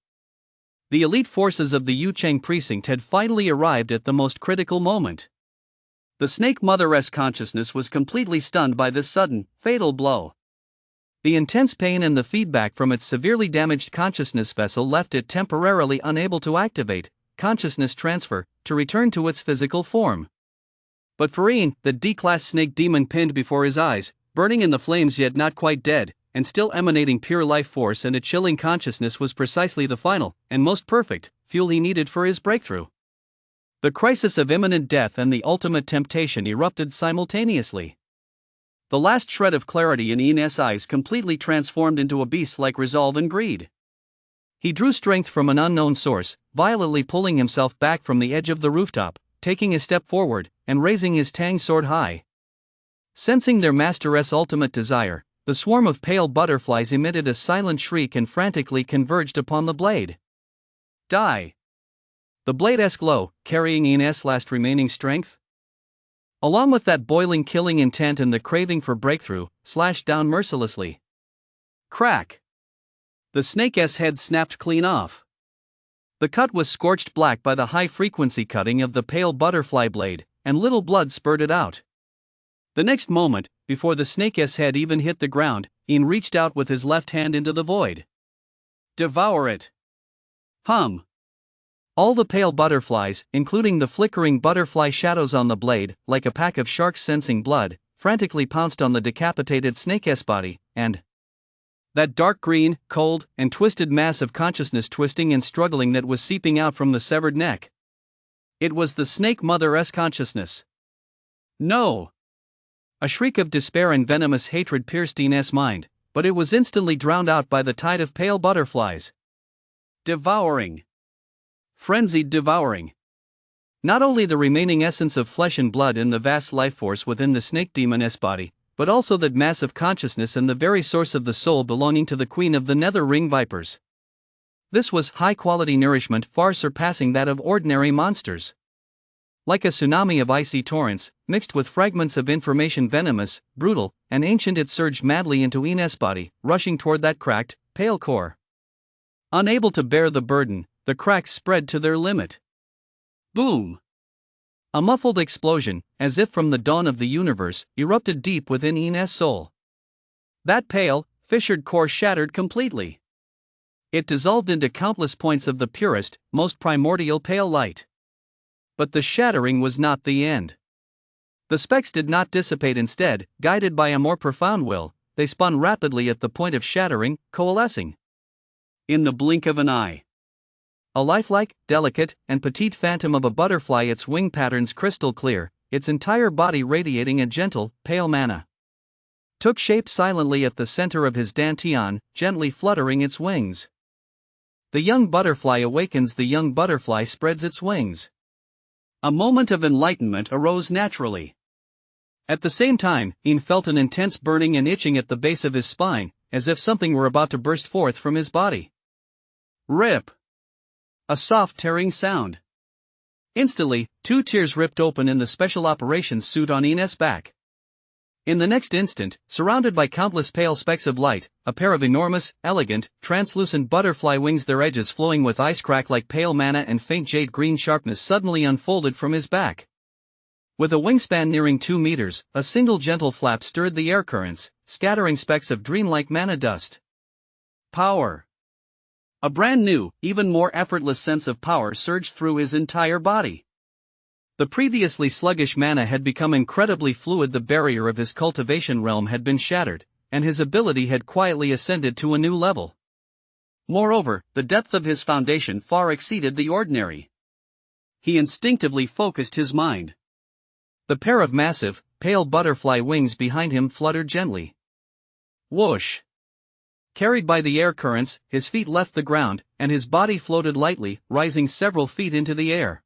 The elite forces of the Yucheng precinct had finally arrived at the most critical moment. The Snake Mother's consciousness was completely stunned by this sudden, fatal blow. The intense pain and the feedback from its severely damaged consciousness vessel left it temporarily unable to activate consciousness transfer to return to its physical form. But for Ian, the D-class snake demon pinned before his eyes, burning in the flames yet not quite dead, and still emanating pure life force and a chilling consciousness, was precisely the final, and most perfect, fuel he needed for his breakthrough. The crisis of imminent death and the ultimate temptation erupted simultaneously. The last shred of clarity in Ian's eyes completely transformed into a beast-like resolve and greed. He drew strength from an unknown source, violently pulling himself back from the edge of the rooftop, taking a step forward, and raising his tang sword high. Sensing their master's ultimate desire, the swarm of pale butterflies emitted a silent shriek and frantically converged upon the blade. Die! The blade glow, carrying Ian's last remaining strength. Along with that boiling killing intent and the craving for breakthrough, slashed down mercilessly. Crack! The snake's head snapped clean off. The cut was scorched black by the high-frequency cutting of the pale butterfly blade, and little blood spurted out. The next moment, before the snake's head even hit the ground, Ian reached out with his left hand into the void. Devour it! Hum! All the pale butterflies, including the flickering butterfly shadows on the blade, like a pack of sharks sensing blood, frantically pounced on the decapitated snake's body, and that dark green, cold, and twisted mass of consciousness twisting and struggling that was seeping out from the severed neck. It was the Snake Mother's consciousness. No! A shriek of despair and venomous hatred pierced Ian's mind, but it was instantly drowned out by the tide of pale butterflies. Devouring. Frenzied devouring. Not only the remaining essence of flesh and blood in the vast life force within the snake demon's body, but also that massive consciousness and the very source of the soul belonging to the queen of the nether ring vipers. This was high-quality nourishment far surpassing that of ordinary monsters. Like a tsunami of icy torrents, mixed with fragments of information venomous, brutal, and ancient, it surged madly into Ian's body, rushing toward that cracked, pale core. Unable to bear the burden, the cracks spread to their limit. Boom! A muffled explosion, as if from the dawn of the universe, erupted deep within Ian's soul. That pale, fissured core shattered completely. It dissolved into countless points of the purest, most primordial pale light. But the shattering was not the end. The specks did not dissipate. Instead, guided by a more profound will, they spun rapidly at the point of shattering, coalescing. In the blink of an eye. A lifelike, delicate, and petite phantom of a butterfly, its wing patterns crystal clear, its entire body radiating a gentle, pale mana, took shape silently at the center of his dantian, gently fluttering its wings. The young butterfly awakens, the young butterfly spreads its wings. A moment of enlightenment arose naturally. At the same time, Ian felt an intense burning and itching at the base of his spine, as if something were about to burst forth from his body. Rip! A soft tearing sound. Instantly, 2 tears ripped open in the special operations suit on Ian's back. In the next instant, surrounded by countless pale specks of light, a pair of enormous, elegant, translucent butterfly wings, their edges flowing with ice crack like pale mana and faint jade green sharpness, suddenly unfolded from his back. With a wingspan nearing 2 meters, a single gentle flap stirred the air currents, scattering specks of dreamlike mana dust. Power. A brand new, even more effortless sense of power surged through his entire body. The previously sluggish mana had become incredibly fluid, the barrier of his cultivation realm had been shattered, and his ability had quietly ascended to a new level. Moreover, the depth of his foundation far exceeded the ordinary. He instinctively focused his mind. The pair of massive, pale butterfly wings behind him fluttered gently. Whoosh! Carried by the air currents, his feet left the ground, and his body floated lightly, rising several feet into the air.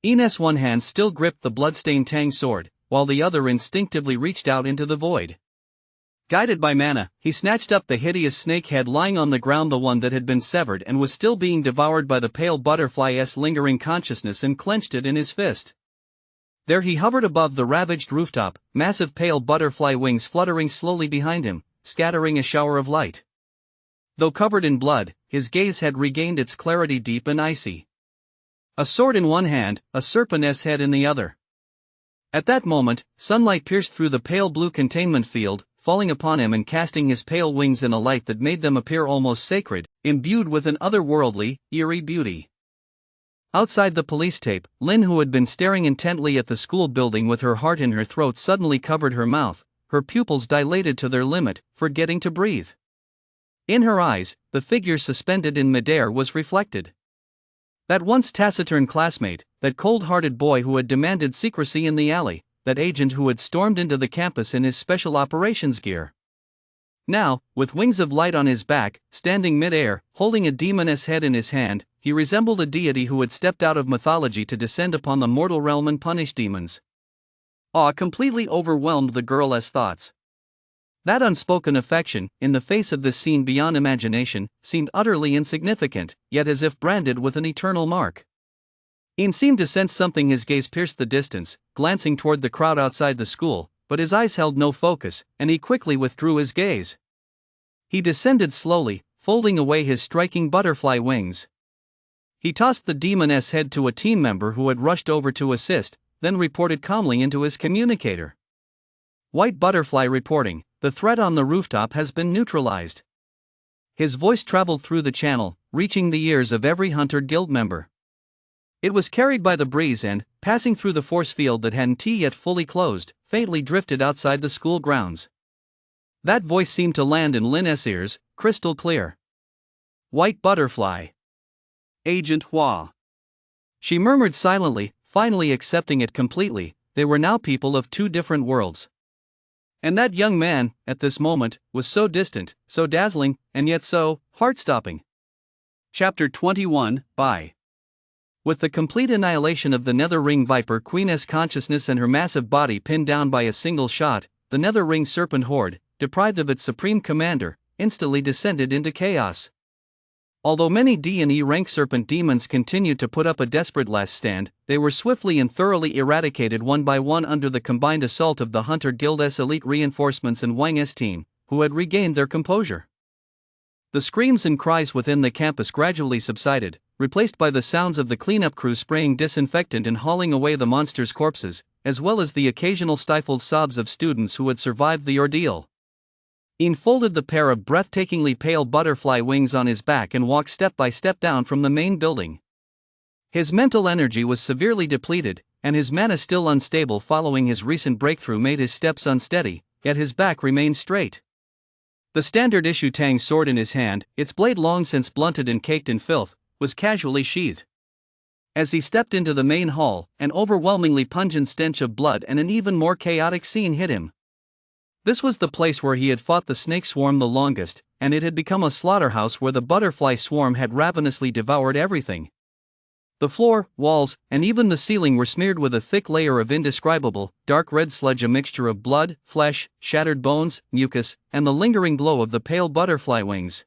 Ian's one hand still gripped the bloodstained tang sword, while the other instinctively reached out into the void. Guided by mana, he snatched up the hideous snake head lying on the ground, the one that had been severed and was still being devoured by the pale butterfly's lingering consciousness, and clenched it in his fist. There he hovered above the ravaged rooftop, massive pale butterfly wings fluttering slowly behind him, scattering a shower of light. Though covered in blood, his gaze had regained its clarity, deep and icy. A sword in one hand, a serpent's head in the other. At that moment, sunlight pierced through the pale blue containment field, falling upon him and casting his pale wings in a light that made them appear almost sacred, imbued with an otherworldly, eerie beauty. Outside the police tape, Lynn, who had been staring intently at the school building with her heart in her throat, suddenly covered her mouth, her pupils dilated to their limit, forgetting to breathe. In her eyes, the figure suspended in midair was reflected. That once taciturn classmate, that cold-hearted boy who had demanded secrecy in the alley, that agent who had stormed into the campus in his special operations gear. Now, with wings of light on his back, standing mid-air, holding a demon's head in his hand, he resembled a deity who had stepped out of mythology to descend upon the mortal realm and punish demons. Awe completely overwhelmed the girl's thoughts. That unspoken affection, in the face of this scene beyond imagination, seemed utterly insignificant, yet as if branded with an eternal mark. Ian seemed to sense something. His gaze pierced the distance, glancing toward the crowd outside the school, but his eyes held no focus, and he quickly withdrew his gaze. He descended slowly, folding away his striking butterfly wings. He tossed the demon's head to a team member who had rushed over to assist, then reported calmly into his communicator. "White Butterfly reporting, the threat on the rooftop has been neutralized." His voice traveled through the channel, reaching the ears of every Hunter Guild member. It was carried by the breeze and, passing through the force field that hadn't yet fully closed, faintly drifted outside the school grounds. That voice seemed to land in Lynn's ears, crystal clear. "White Butterfly. Agent Hua." She murmured silently, finally accepting it completely. They were now people of two different worlds. And that young man, at this moment, was so distant, so dazzling, and yet so heart-stopping. Chapter 21, By. With the complete annihilation of the Nether Ring Viper Queen's consciousness and her massive body pinned down by a single shot, the Nether Ring Serpent Horde, deprived of its supreme commander, instantly descended into chaos. Although many D&E rank serpent demons continued to put up a desperate last stand, they were swiftly and thoroughly eradicated one by one under the combined assault of the Hunter Guild's elite reinforcements and Wang's team, who had regained their composure. The screams and cries within the campus gradually subsided, replaced by the sounds of the cleanup crew spraying disinfectant and hauling away the monsters' corpses, as well as the occasional stifled sobs of students who had survived the ordeal. Ian folded the pair of breathtakingly pale butterfly wings on his back and walked step by step down from the main building. His mental energy was severely depleted, and his mana still unstable following his recent breakthrough made his steps unsteady, yet his back remained straight. The standard issue Tang sword in his hand, its blade long since blunted and caked in filth, was casually sheathed. As he stepped into the main hall, an overwhelmingly pungent stench of blood and an even more chaotic scene hit him. This was the place where he had fought the snake swarm the longest, and it had become a slaughterhouse where the butterfly swarm had ravenously devoured everything. The floor, walls, and even the ceiling were smeared with a thick layer of indescribable, dark red sludge, a mixture of blood, flesh, shattered bones, mucus, and the lingering glow of the pale butterfly wings.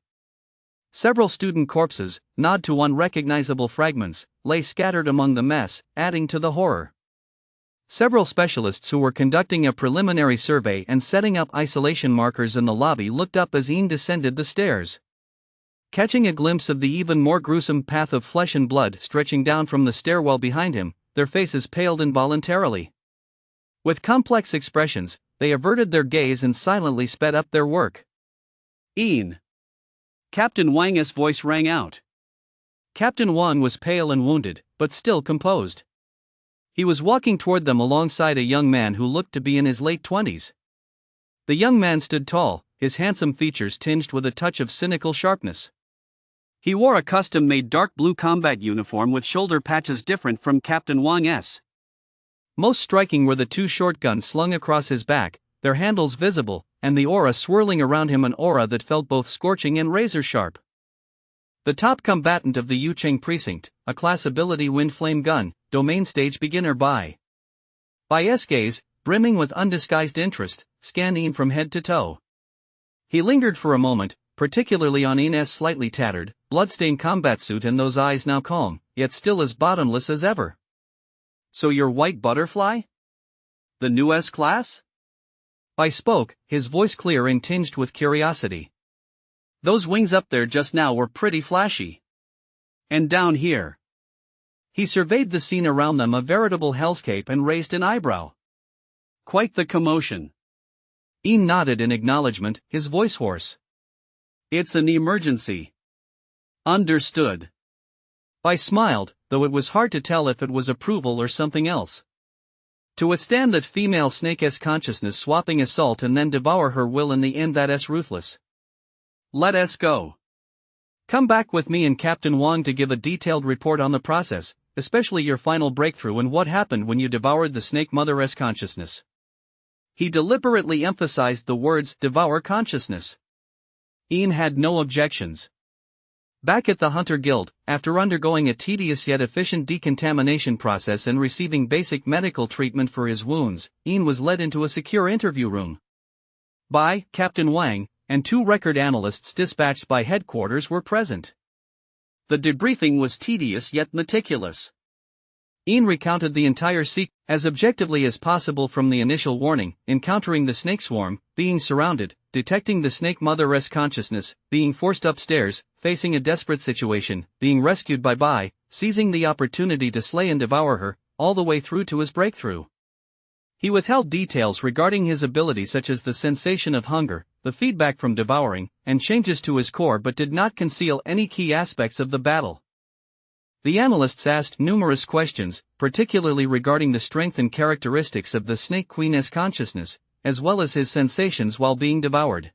Several student corpses, gnawed to unrecognizable fragments, lay scattered among the mess, adding to the horror. Several specialists who were conducting a preliminary survey and setting up isolation markers in the lobby looked up as Ian descended the stairs. Catching a glimpse of the even more gruesome path of flesh and blood stretching down from the stairwell behind him, their faces paled involuntarily. With complex expressions, they averted their gaze and silently sped up their work. "Ian!" Captain Wang's voice rang out. Captain Wang was pale and wounded, but still composed. He was walking toward them alongside a young man who looked to be in his late 20s. The young man stood tall, his handsome features tinged with a touch of cynical sharpness. He wore a custom-made dark blue combat uniform with shoulder patches different from Captain Wang's. Most striking were the two shotguns slung across his back, their handles visible, and the aura swirling around him, an aura that felt both scorching and razor-sharp. The top combatant of the Yucheng precinct, a class ability wind flame gun, domain stage beginner by S gaze, brimming with undisguised interest, scanned Ian from head to toe. He lingered for a moment, particularly on Ian's slightly tattered, blood-stained combat suit and those eyes now calm, yet still as bottomless as ever. So you're White Butterfly? The new S-Class? I spoke, his voice clear and tinged with curiosity. Those wings up there just now were pretty flashy. And down here. He surveyed the scene around them, a veritable hellscape, and raised an eyebrow. Quite the commotion. Ian nodded in acknowledgement, his voice hoarse. It's an emergency. Understood. I smiled, though it was hard to tell if it was approval or something else. To withstand that female snake's consciousness swapping assault and then devour her will in the end, that's ruthless. Let us go. Come back with me and Captain Wang to give a detailed report on the process, especially your final breakthrough and what happened when you devoured the snake mother's consciousness. He deliberately emphasized the words devour consciousness. Ian had no objections. Back at the Hunter Guild, after undergoing a tedious yet efficient decontamination process and receiving basic medical treatment for his wounds, Ian was led into a secure interview room by Captain Wang, and 2 record analysts dispatched by headquarters were present. The debriefing was tedious yet meticulous. Ian recounted the entire sequence as objectively as possible, from the initial warning, encountering the snake swarm, being surrounded, detecting the snake mother's consciousness, being forced upstairs, facing a desperate situation, being rescued by Bai, seizing the opportunity to slay and devour her, all the way through to his breakthrough. He withheld details regarding his ability such as the sensation of hunger, the feedback from devouring, and changes to his core, but did not conceal any key aspects of the battle. The analysts asked numerous questions, particularly regarding the strength and characteristics of the Snake Queen's consciousness, as well as his sensations while being devoured.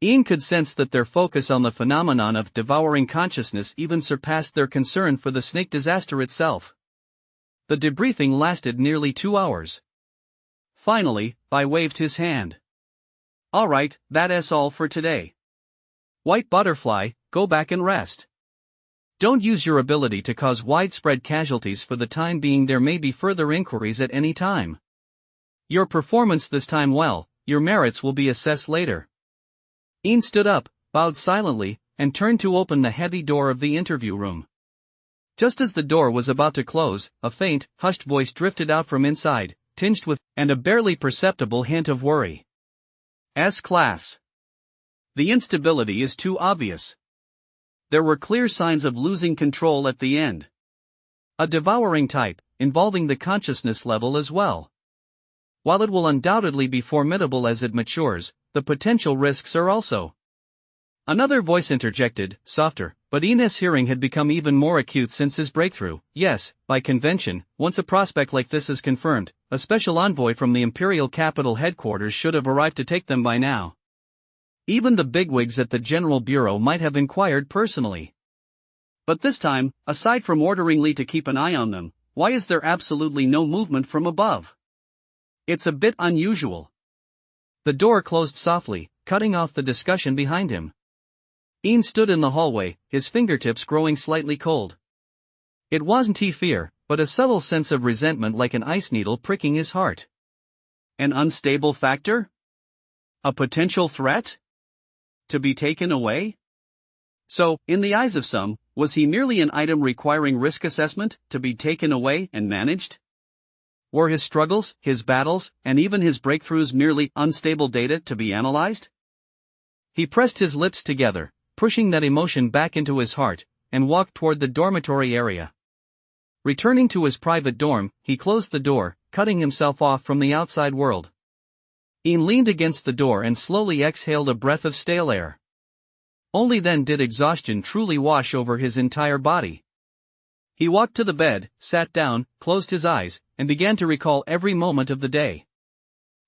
Ian could sense that their focus on the phenomenon of devouring consciousness even surpassed their concern for the snake disaster itself. The debriefing lasted nearly 2 hours. Finally, I waved his hand. All right, that's all for today. White Butterfly, go back and rest. Don't use your ability to cause widespread casualties for the time being. There may be further inquiries at any time. Your performance this time well, your merits will be assessed later. Ian stood up, bowed silently, and turned to open the heavy door of the interview room. Just as the door was about to close, a faint, hushed voice drifted out from inside, tinged with, and a barely perceptible hint of worry. S-Class. The instability is too obvious. There were clear signs of losing control at the end. A devouring type, involving the consciousness level as well. While it will undoubtedly be formidable as it matures, the potential risks are also. Another voice interjected, softer, but Ian's hearing had become even more acute since his breakthrough. Yes, by convention, once a prospect like this is confirmed, a special envoy from the Imperial Capital headquarters should have arrived to take them by now. Even the bigwigs at the General Bureau might have inquired personally. But this time, aside from ordering Lee to keep an eye on them, why is there absolutely no movement from above? It's a bit unusual. The door closed softly, cutting off the discussion behind him. Ian stood in the hallway, his fingertips growing slightly cold. It wasn't fear, but a subtle sense of resentment, like an ice needle pricking his heart. An unstable factor? A potential threat? To be taken away? So, in the eyes of some, was he merely an item requiring risk assessment, to be taken away and managed? Were his struggles, his battles, and even his breakthroughs merely unstable data to be analyzed? He pressed his lips together, pushing that emotion back into his heart, and walked toward the dormitory area. Returning to his private dorm, he closed the door, cutting himself off from the outside world. Ian leaned against the door and slowly exhaled a breath of stale air. Only then did exhaustion truly wash over his entire body. He walked to the bed, sat down, closed his eyes, and began to recall every moment of the day.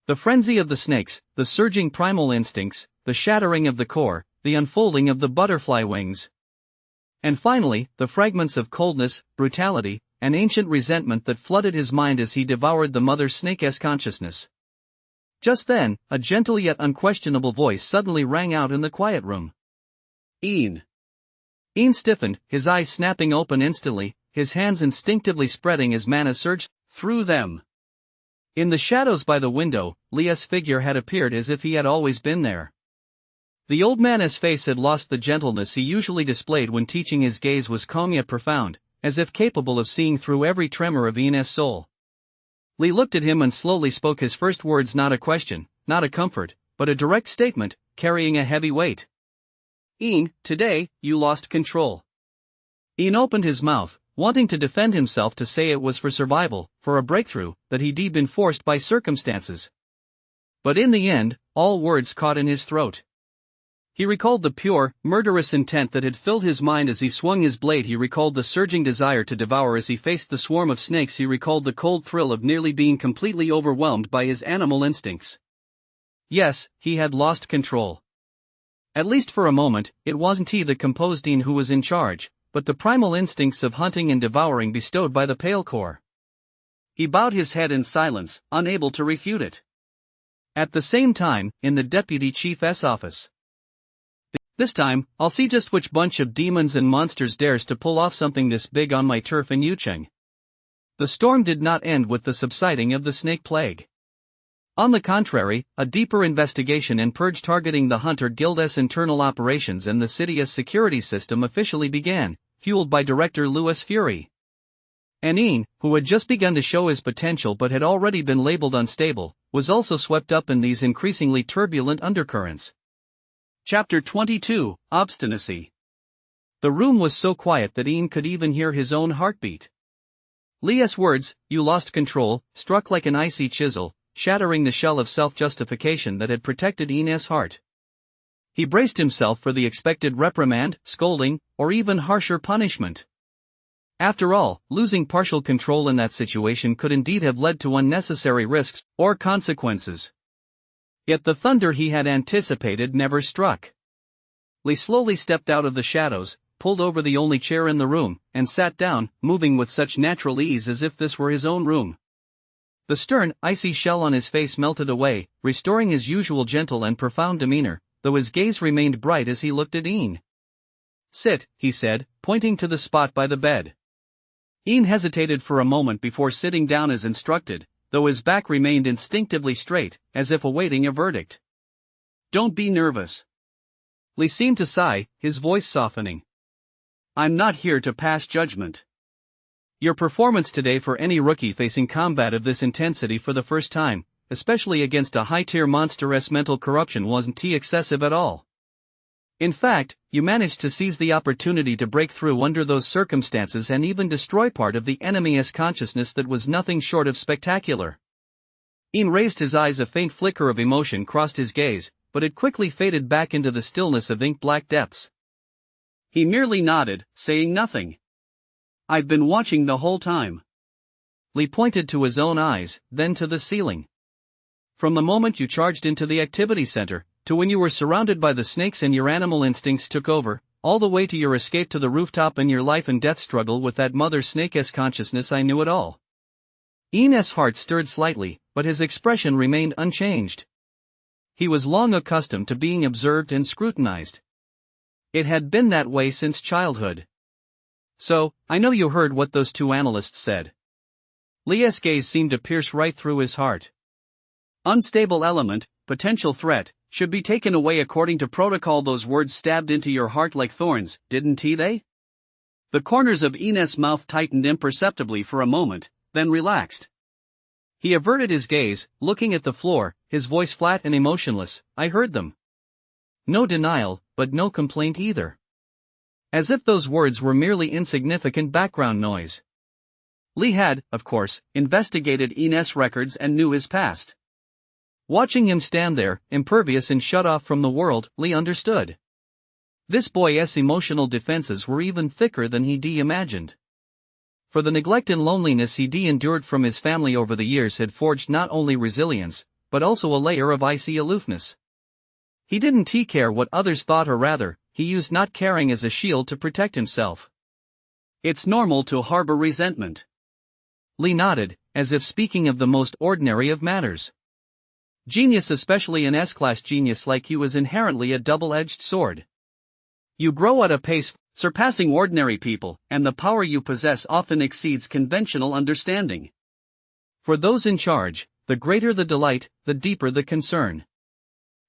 The frenzy of the snakes, the surging primal instincts, the shattering of the core, the unfolding of the butterfly wings. And finally, the fragments of coldness, brutality, and ancient resentment that flooded his mind as he devoured the mother snake's consciousness. Just then, a gentle yet unquestionable voice suddenly rang out in the quiet room. Ian. Ian stiffened, his eyes snapping open instantly, his hands instinctively spreading as mana surged through them. In the shadows by the window, Leah's figure had appeared as if he had always been there. The old man's face had lost the gentleness he usually displayed when teaching. His gaze was calm yet profound, as if capable of seeing through every tremor of Ian's soul. Lee looked at him and slowly spoke his first words, not a question, not a comfort, but a direct statement, carrying a heavy weight. "Ian, today, you lost control." Ian opened his mouth, wanting to defend himself, to say it was for survival, for a breakthrough, that he'd been forced by circumstances. But in the end, all words caught in his throat. He recalled the pure, murderous intent that had filled his mind as he swung his blade. He recalled the surging desire to devour as he faced the swarm of snakes. He recalled the cold thrill of nearly being completely overwhelmed by his animal instincts. Yes, he had lost control. At least for a moment, it wasn't he, the composed Ian, who was in charge, but the primal instincts of hunting and devouring bestowed by the Pale Core. He bowed his head in silence, unable to refute it. At the same time, in the Deputy Chief's office. "This time, I'll see just which bunch of demons and monsters dares to pull off something this big on my turf in Yucheng." The storm did not end with the subsiding of the snake plague. On the contrary, a deeper investigation and purge targeting the Hunter Guild's internal operations and the city's security system officially began, fueled by Director Louis Fury. And Ian, who had just begun to show his potential but had already been labeled unstable, was also swept up in these increasingly turbulent undercurrents. Chapter 22, Obstinacy. The room was so quiet that Ian could even hear his own heartbeat. Leah's words, "You lost control," struck like an icy chisel, shattering the shell of self-justification that had protected Ian's heart. He braced himself for the expected reprimand, scolding, or even harsher punishment. After all, losing partial control in that situation could indeed have led to unnecessary risks or consequences. Yet the thunder he had anticipated never struck. Lee slowly stepped out of the shadows, pulled over the only chair in the room, and sat down, moving with such natural ease as if this were his own room. The stern, icy shell on his face melted away, restoring his usual gentle and profound demeanor, though his gaze remained bright as he looked at Ian. "Sit," he said, pointing to the spot by the bed. Ian hesitated for a moment before sitting down as instructed, though his back remained instinctively straight, as if awaiting a verdict. "Don't be nervous." Lee seemed to sigh, his voice softening. "I'm not here to pass judgment. Your performance today, for any rookie facing combat of this intensity for the first time, especially against a high-tier monster's mental corruption, wasn't excessive at all. In fact, you managed to seize the opportunity to break through under those circumstances and even destroy part of the enemy's consciousness that was nothing short of spectacular." Ian raised his eyes. A faint flicker of emotion crossed his gaze, but it quickly faded back into the stillness of ink-black depths. He merely nodded, saying nothing. "I've been watching the whole time." Lee pointed to his own eyes, then to the ceiling. "From the moment you charged into the activity center, to when you were surrounded by the snakes and your animal instincts took over, all the way to your escape to the rooftop and your life and death struggle with that mother snake's consciousness, I knew it all." Ian's heart stirred slightly, but his expression remained unchanged. He was long accustomed to being observed and scrutinized. It had been that way since childhood. "So, I know you heard what those two analysts said." Leah's gaze seemed to pierce right through his heart. "Unstable element, potential threat, should be taken away according to protocol." Those words stabbed into your heart like thorns, didn't they? The corners of Ian's mouth tightened imperceptibly for a moment, then relaxed. He averted his gaze, looking at the floor, his voice flat and emotionless. "I heard them." No denial, but no complaint either. As if those words were merely insignificant background noise. Lee had, of course, investigated Ian's records and knew his past. Watching him stand there, impervious and shut off from the world, Lee understood. This boy's emotional defenses were even thicker than he'd imagined. For the neglect and loneliness he'd endured from his family over the years had forged not only resilience, but also a layer of icy aloofness. He didn't care what others thought, or rather, he used not caring as a shield to protect himself. "It's normal to harbor resentment." Lee nodded, as if speaking of the most ordinary of matters. Genius, especially an S-class genius like you, is inherently a double-edged sword. You grow at a pace surpassing ordinary people, and the power you possess often exceeds conventional understanding. For those in charge, the greater the delight, the deeper the concern.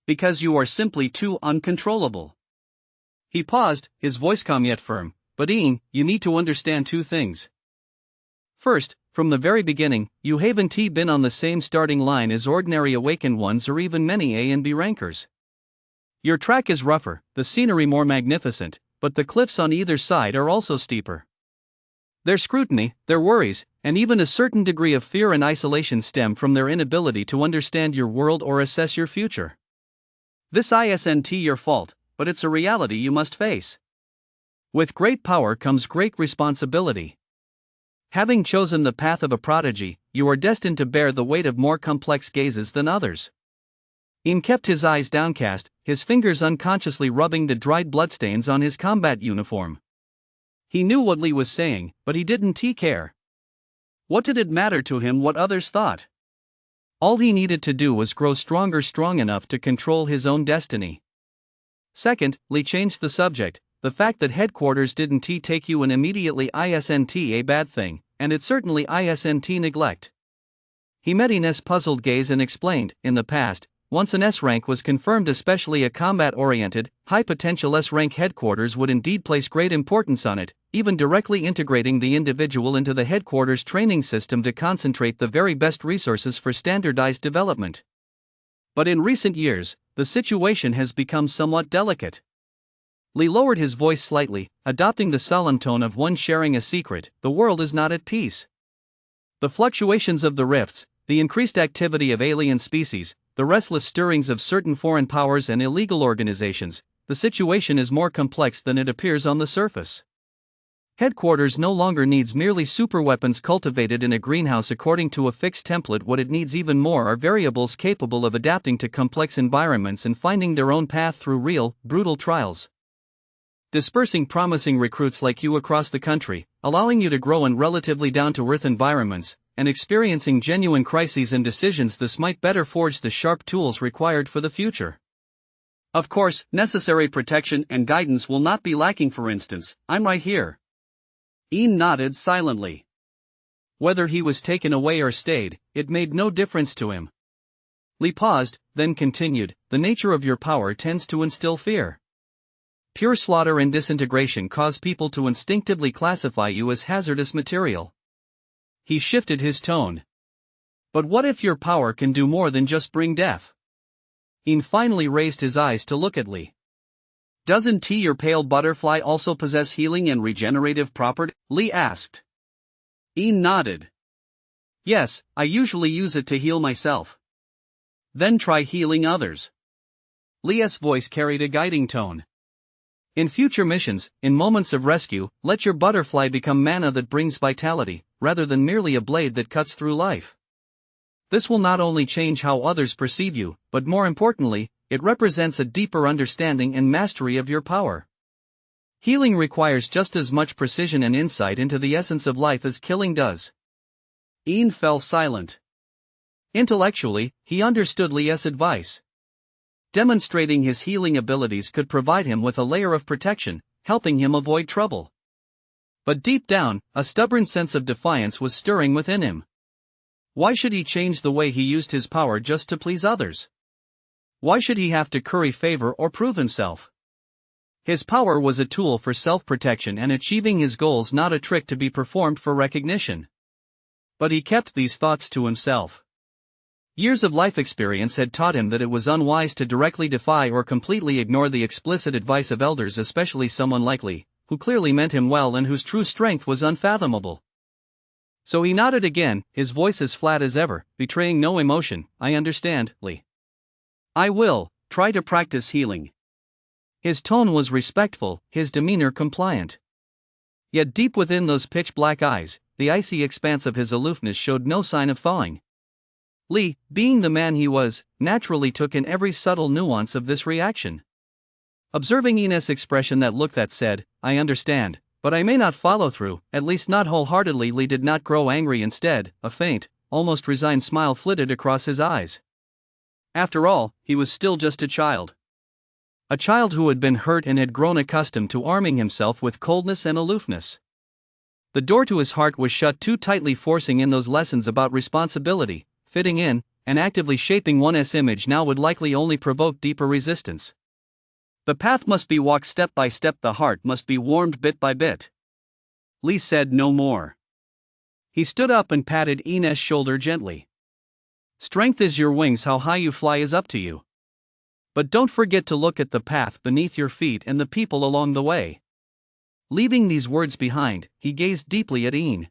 Because you are simply too uncontrollable. He paused, his voice calm yet firm. But Ian, you need to understand two things. First, from the very beginning, you haven't been on the same starting line as ordinary awakened ones or even many A and B rankers. Your track is rougher, the scenery more magnificent, but the cliffs on either side are also steeper. Their scrutiny, their worries, and even a certain degree of fear and isolation stem from their inability to understand your world or assess your future. This isn't your fault, but it's a reality you must face. With great power comes great responsibility. Having chosen the path of a prodigy, you are destined to bear the weight of more complex gazes than others. Ian kept his eyes downcast, his fingers unconsciously rubbing the dried bloodstains on his combat uniform. He knew what Lee was saying, but he didn't care. What did it matter to him what others thought? All he needed to do was grow strong enough to control his own destiny. Second, Lee changed the subject. The fact that headquarters didn't take you in immediately isn't a bad thing, and it certainly isn't neglect. He met Ian's puzzled gaze and explained, in the past, once an S-rank was confirmed, especially a combat-oriented, high-potential S-rank headquarters would indeed place great importance on it, even directly integrating the individual into the headquarters training system to concentrate the very best resources for standardized development. But in recent years, the situation has become somewhat delicate. Lee lowered his voice slightly, adopting the solemn tone of one sharing a secret. The world is not at peace. The fluctuations of the rifts, the increased activity of alien species, the restless stirrings of certain foreign powers and illegal organizations, the situation is more complex than it appears on the surface. Headquarters no longer needs merely superweapons cultivated in a greenhouse according to a fixed template. What it needs even more are variables capable of adapting to complex environments and finding their own path through real, brutal trials. Dispersing promising recruits like you across the country, allowing you to grow in relatively down-to-earth environments, and experiencing genuine crises and decisions. This might better forge the sharp tools required for the future. Of course, necessary protection and guidance will not be lacking. For instance, I'm right here. Ian nodded silently. Whether he was taken away or stayed, it made no difference to him. Lee paused, then continued, the nature of your power tends to instill fear. Pure slaughter and disintegration cause people to instinctively classify you as hazardous material. He shifted his tone. But what if your power can do more than just bring death? Ian finally raised his eyes to look at Lee. Doesn't your pale butterfly also possess healing and regenerative property? Lee asked. Ian nodded. Yes, I usually use it to heal myself. Then try healing others. Lee's voice carried a guiding tone. In future missions, in moments of rescue, let your butterfly become mana that brings vitality, rather than merely a blade that cuts through life. This will not only change how others perceive you, but more importantly, it represents a deeper understanding and mastery of your power. Healing requires just as much precision and insight into the essence of life as killing does. Ian fell silent. Intellectually, he understood Lee's advice. Demonstrating his healing abilities could provide him with a layer of protection, helping him avoid trouble. But deep down, a stubborn sense of defiance was stirring within him. Why should he change the way he used his power just to please others? Why should he have to curry favor or prove himself? His power was a tool for self-protection and achieving his goals, not a trick to be performed for recognition. But he kept these thoughts to himself. Years of life experience had taught him that it was unwise to directly defy or completely ignore the explicit advice of elders, especially someone like Lee, who clearly meant him well and whose true strength was unfathomable. So he nodded again, his voice as flat as ever, betraying no emotion. I understand, Lee. I will try to practice healing. His tone was respectful, his demeanor compliant. Yet deep within those pitch-black eyes, the icy expanse of his aloofness showed no sign of thawing. Lee, being the man he was, naturally took in every subtle nuance of this reaction. Observing Ian's expression, that look that said, I understand, but I may not follow through, at least not wholeheartedly, Lee did not grow angry. Instead, a faint, almost resigned smile flitted across his eyes. After all, he was still just a child. A child who had been hurt and had grown accustomed to arming himself with coldness and aloofness. The door to his heart was shut too tightly, forcing in those lessons about responsibility, fitting in, and actively shaping one's image now would likely only provoke deeper resistance. The path must be walked step by step, the heart must be warmed bit by bit. Lee said no more. He stood up and patted Ian's shoulder gently. Strength is your wings, how high you fly is up to you. But don't forget to look at the path beneath your feet and the people along the way. Leaving these words behind, he gazed deeply at Ian.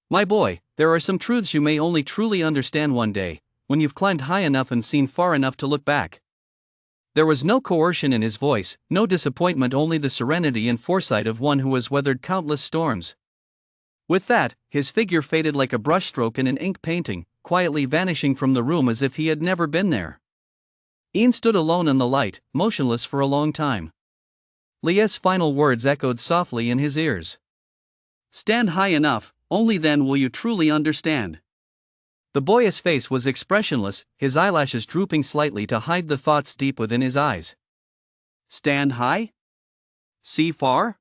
My boy, there are some truths you may only truly understand one day, when you've climbed high enough and seen far enough to look back. There was no coercion in his voice, no disappointment, only the serenity and foresight of one who has weathered countless storms. With that, his figure faded like a brushstroke in an ink painting, quietly vanishing from the room as if he had never been there. Ian stood alone in the light, motionless for a long time. Leah's final words echoed softly in his ears. Stand high enough, only then will you truly understand. The boy's face was expressionless, his eyelashes drooping slightly to hide the thoughts deep within his eyes. Stand high? See far?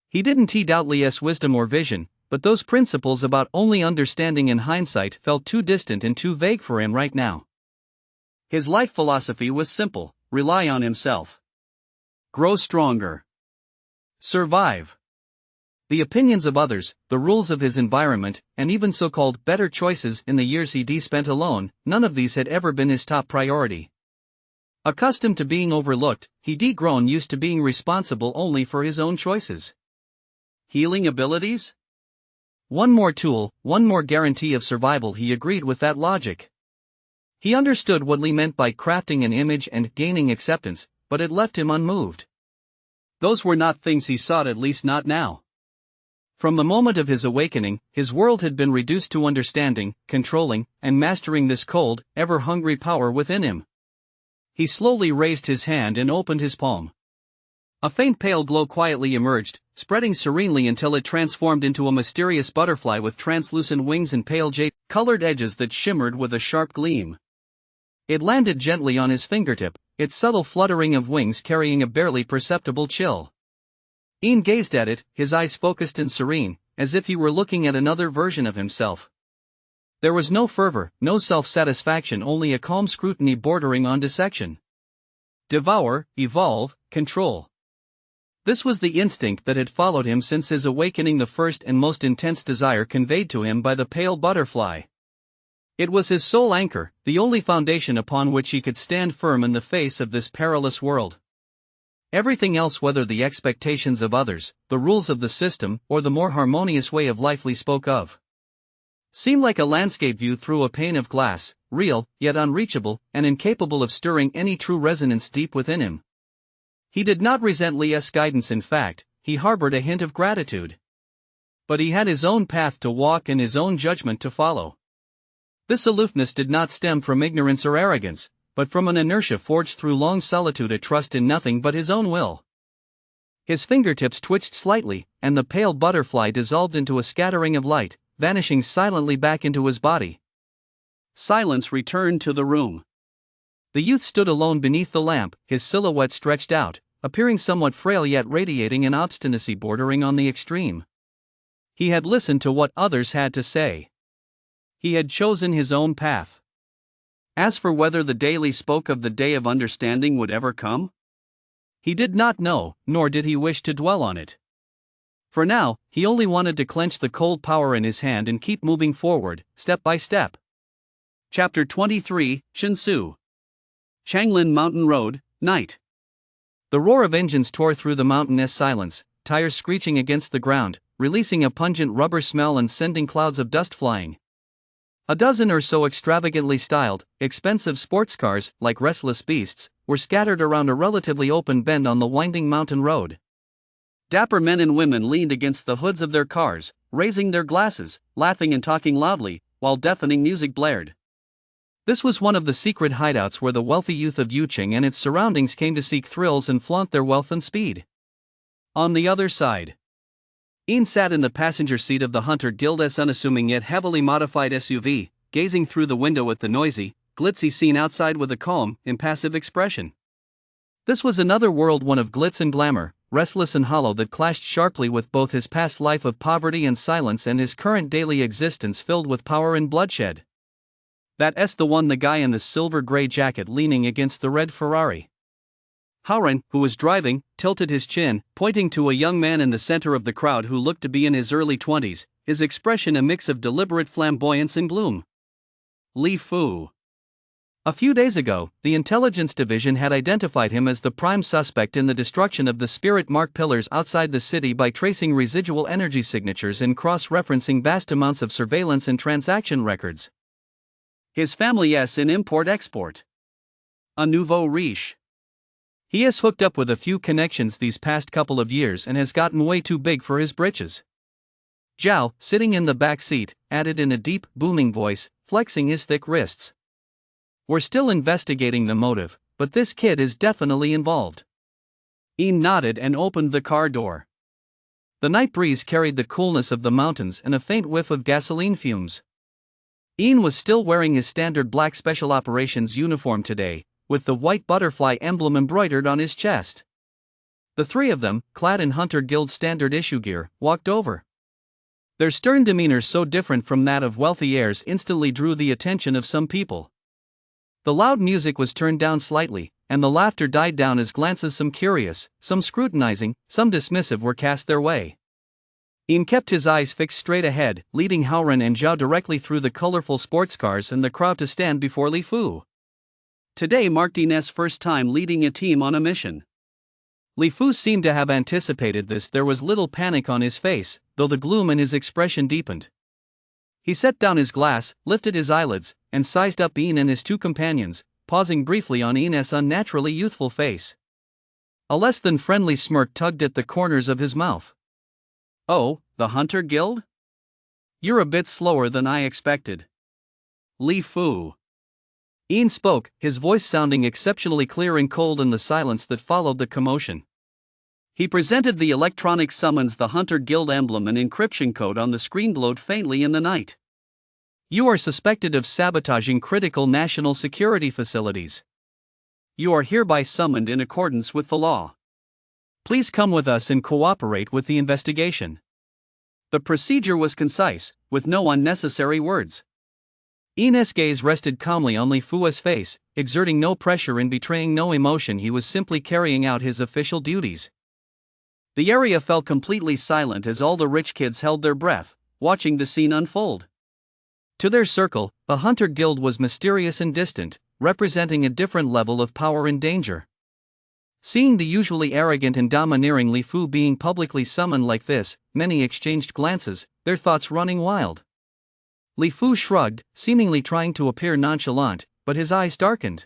He didn't doubt Leah's wisdom or vision, but those principles about only understanding in hindsight felt too distant and too vague for him right now. His life philosophy was simple: rely on himself. Grow stronger. Survive. The opinions of others, the rules of his environment, and even so-called better choices in the years he'd spent alone, none of these had ever been his top priority. Accustomed to being overlooked, he'd grown used to being responsible only for his own choices. Healing abilities? One more tool, one more guarantee of survival. He agreed with that logic. He understood what Lee meant by crafting an image and gaining acceptance, but it left him unmoved. Those were not things he sought, at least not now. From the moment of his awakening, his world had been reduced to understanding, controlling, and mastering this cold, ever-hungry power within him. He slowly raised his hand and opened his palm. A faint pale glow quietly emerged, spreading serenely until it transformed into a mysterious butterfly with translucent wings and pale jade-colored edges that shimmered with a sharp gleam. It landed gently on his fingertip, its subtle fluttering of wings carrying a barely perceptible chill. Ian gazed at it, his eyes focused and serene, as if he were looking at another version of himself. There was no fervor, no self-satisfaction, only a calm scrutiny bordering on dissection. Devour, evolve, control. This was the instinct that had followed him since his awakening, the first and most intense desire conveyed to him by the pale butterfly. It was his sole anchor, the only foundation upon which he could stand firm in the face of this perilous world. Everything else, whether the expectations of others, the rules of the system, or the more harmonious way of life Lee spoke of, seemed like a landscape view through a pane of glass, real, yet unreachable, and incapable of stirring any true resonance deep within him. He did not resent Leah's guidance, in fact, he harbored a hint of gratitude. But he had his own path to walk and his own judgment to follow. This aloofness did not stem from ignorance or arrogance, but from an inertia forged through long solitude, a trust in nothing but his own will. His fingertips twitched slightly, and the pale butterfly dissolved into a scattering of light, vanishing silently back into his body. Silence returned to the room. The youth stood alone beneath the lamp, his silhouette stretched out, appearing somewhat frail yet radiating an obstinacy bordering on the extreme. He had listened to what others had to say. He had chosen his own path. As for whether the day Lee spoke of, the day of understanding, would ever come, he did not know, nor did he wish to dwell on it. For now, he only wanted to clench the cold power in his hand and keep moving forward, step by step. Chapter 23, Shinsu. Changlin Mountain Road, night. The roar of engines tore through the mountainous silence, tires screeching against the ground, releasing a pungent rubber smell and sending clouds of dust flying. A dozen or so extravagantly styled, expensive sports cars, like restless beasts, were scattered around a relatively open bend on the winding mountain road. Dapper men and women leaned against the hoods of their cars, raising their glasses, laughing and talking loudly, while deafening music blared. This was one of the secret hideouts where the wealthy youth of Yucheng and its surroundings came to seek thrills and flaunt their wealth and speed. On the other side, Ian sat in the passenger seat of the Hunter Guild's unassuming yet heavily modified SUV, gazing through the window at the noisy, glitzy scene outside with a calm, impassive expression. This was another world, one of glitz and glamour, restless and hollow, that clashed sharply with both his past life of poverty and silence and his current daily existence filled with power and bloodshed. That's the one, the guy in the silver-gray jacket leaning against the red Ferrari. Howren, who was driving, tilted his chin, pointing to a young man in the center of the crowd who looked to be in his early 20s, his expression a mix of deliberate flamboyance and gloom. Li Fu. A few days ago, the intelligence division had identified him as the prime suspect in the destruction of the spirit mark pillars outside the city by tracing residual energy signatures and cross-referencing vast amounts of surveillance and transaction records. His family is in import-export. A nouveau riche. He has hooked up with a few connections these past couple of years and has gotten way too big for his britches. Zhao, sitting in the back seat, added in a deep, booming voice, flexing his thick wrists. We're still investigating the motive, but this kid is definitely involved. Ian nodded and opened the car door. The night breeze carried the coolness of the mountains and a faint whiff of gasoline fumes. Ian was still wearing his standard black Special Operations uniform today, with the white butterfly emblem embroidered on his chest. The three of them, clad in Hunter Guild standard issue gear, walked over. Their stern demeanor, so different from that of wealthy heirs, instantly drew the attention of some people. The loud music was turned down slightly, and the laughter died down as glances, some curious, some scrutinizing, some dismissive, were cast their way. Ian kept his eyes fixed straight ahead, leading Howren and Zhao directly through the colorful sports cars and the crowd to stand before Li Fu. Today marked Ian's first time leading a team on a mission. Li Fu seemed to have anticipated this. There was little panic on his face, though the gloom in his expression deepened. He set down his glass, lifted his eyelids, and sized up Ian and his two companions, pausing briefly on Ian's unnaturally youthful face. A less than friendly smirk tugged at the corners of his mouth. Oh, the Hunter Guild? You're a bit slower than I expected. Li Fu. Ian spoke, his voice sounding exceptionally clear and cold in the silence that followed the commotion. He presented the electronic summons. The Hunter Guild emblem and encryption code on the screen glowed faintly in the night. You are suspected of sabotaging critical national security facilities. You are hereby summoned in accordance with the law. Please come with us and cooperate with the investigation. The procedure was concise, with no unnecessary words. Ian's gaze rested calmly on Li Fu's face, exerting no pressure and betraying no emotion. He was simply carrying out his official duties. The area felt completely silent as all the rich kids held their breath, watching the scene unfold. To their circle, the Hunter Guild was mysterious and distant, representing a different level of power and danger. Seeing the usually arrogant and domineering Li Fu being publicly summoned like this, many exchanged glances, their thoughts running wild. Li Fu shrugged, seemingly trying to appear nonchalant, but his eyes darkened.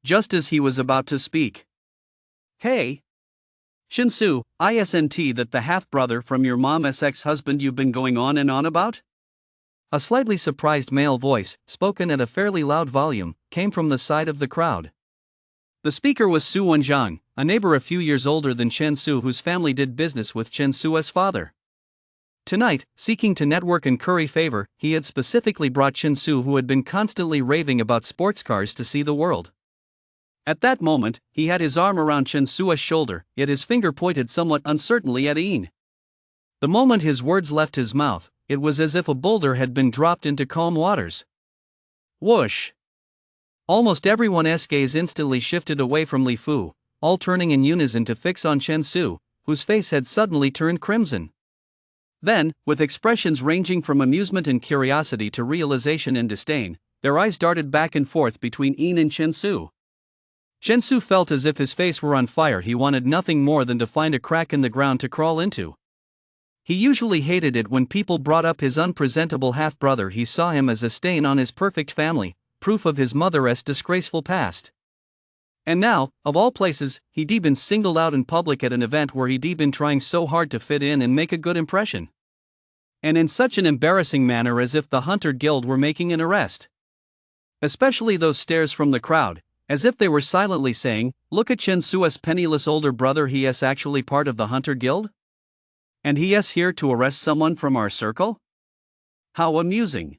Just as he was about to speak. Hey! Shinsu, isn't that the half-brother from your mom's ex-husband you've been going on and on about? A slightly surprised male voice, spoken at a fairly loud volume, came from the side of the crowd. The speaker was Su Wenjiang, a neighbor a few years older than Chen Su, whose family did business with Chen Su's father. Tonight, seeking to network and curry favor, he had specifically brought Chen Su, who had been constantly raving about sports cars, to see the world. At that moment, he had his arm around Chen Su's shoulder, yet his finger pointed somewhat uncertainly at Ian. The moment his words left his mouth, it was as if a boulder had been dropped into calm waters. Whoosh! Almost everyone's gaze instantly shifted away from Li Fu, all turning in unison to fix on Chen Su, whose face had suddenly turned crimson. Then, with expressions ranging from amusement and curiosity to realization and disdain, their eyes darted back and forth between Ian and Chen Su. Chen Su felt as if his face were on fire. He wanted nothing more than to find a crack in the ground to crawl into. He usually hated it when people brought up his unpresentable half-brother. He saw him as a stain on his perfect family, proof of his mother's disgraceful past. And now, of all places, he'd been singled out in public at an event where he'd been trying so hard to fit in and make a good impression. And in such an embarrassing manner, as if the Hunter Guild were making an arrest. Especially those stares from the crowd, as if they were silently saying, "Look at Chen Su's penniless older brother, he is actually part of the Hunter Guild? And he is here to arrest someone from our circle? How amusing."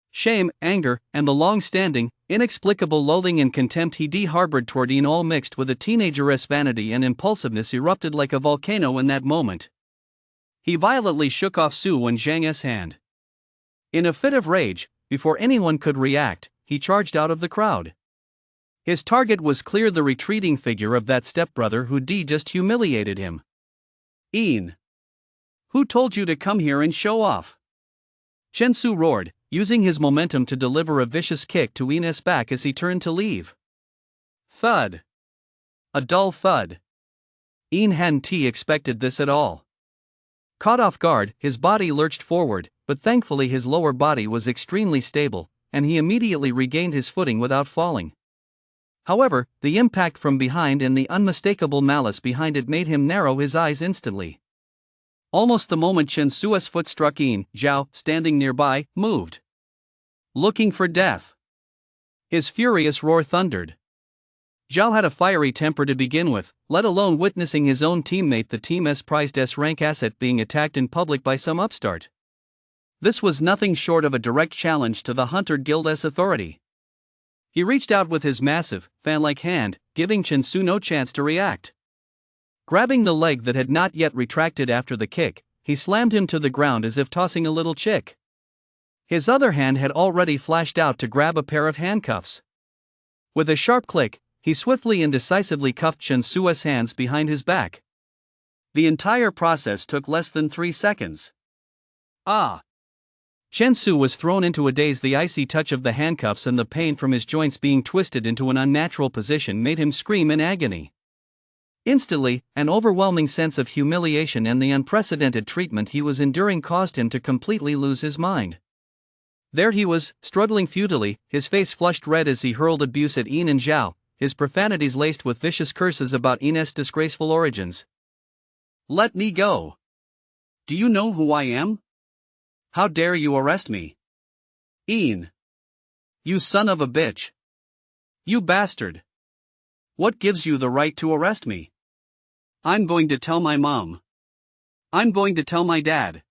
Shame, anger, and the long-standing, inexplicable loathing and contempt he harbored toward Ian, all mixed with a teenager's vanity and impulsiveness, erupted like a volcano in that moment. He violently shook off Su Wenjiang's hand. In a fit of rage, before anyone could react, he charged out of the crowd. His target was clear, the retreating figure of that stepbrother who just humiliated him. Ian! Who told you to come here and show off? Chen Su roared, using his momentum to deliver a vicious kick to Ian's back as he turned to leave. Thud! A dull thud. Ian hadn't expected this at all. Caught off guard, his body lurched forward, but thankfully his lower body was extremely stable, and he immediately regained his footing without falling. However, the impact from behind and the unmistakable malice behind it made him narrow his eyes instantly. Almost the moment Chen Su's foot struck Ian, Zhao, standing nearby, moved. Looking for death. His furious roar thundered. Zhao had a fiery temper to begin with, let alone witnessing his own teammate, the team's prized S-rank asset, being attacked in public by some upstart. This was nothing short of a direct challenge to the Hunter Guild's authority. He reached out with his massive, fan-like hand, giving Chen Su no chance to react. Grabbing the leg that had not yet retracted after the kick, he slammed him to the ground as if tossing a little chick. His other hand had already flashed out to grab a pair of handcuffs. With a sharp click, he swiftly and decisively cuffed Chen Su's hands behind his back. The entire process took less than 3 seconds. Ah! Chen Su was thrown into a daze. The icy touch of the handcuffs and the pain from his joints being twisted into an unnatural position made him scream in agony. Instantly, an overwhelming sense of humiliation and the unprecedented treatment he was enduring caused him to completely lose his mind. There he was, struggling futilely, his face flushed red as he hurled abuse at Ian and Zhao, his profanities laced with vicious curses about Ian's disgraceful origins. Let me go! Do you know who I am? How dare you arrest me? Ian! You son of a bitch! You bastard! What gives you the right to arrest me? I'm going to tell my mom. I'm going to tell my dad.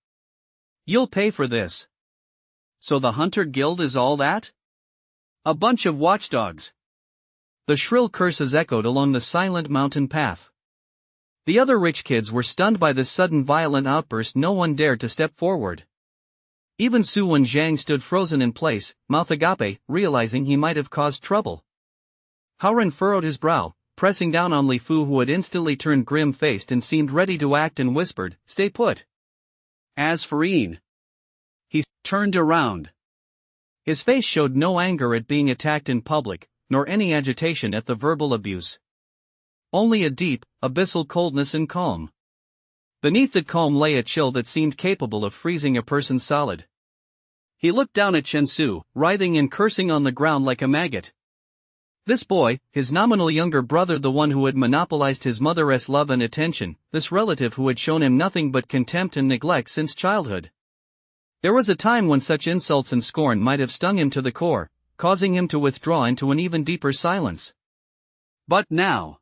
You'll pay for this. So the Hunter Guild is all that? A bunch of watchdogs. The shrill curses echoed along the silent mountain path. The other rich kids were stunned by this sudden violent outburst. No one dared to step forward. Even Su and Zhang stood frozen in place, mouth agape, realizing he might have caused trouble. Haoran furrowed his brow, pressing down on Li Fu, who had instantly turned grim-faced and seemed ready to act, and whispered, "Stay put." As for Ian, he turned around. His face showed no anger at being attacked in public, nor any agitation at the verbal abuse. Only a deep, abyssal coldness and calm. Beneath that calm lay a chill that seemed capable of freezing a person solid. He looked down at Chen Su, writhing and cursing on the ground like a maggot. This boy, his nominal younger brother, the one who had monopolized his mother's love and attention, this relative who had shown him nothing but contempt and neglect since childhood. There was a time when such insults and scorn might have stung him to the core, causing him to withdraw into an even deeper silence. But now,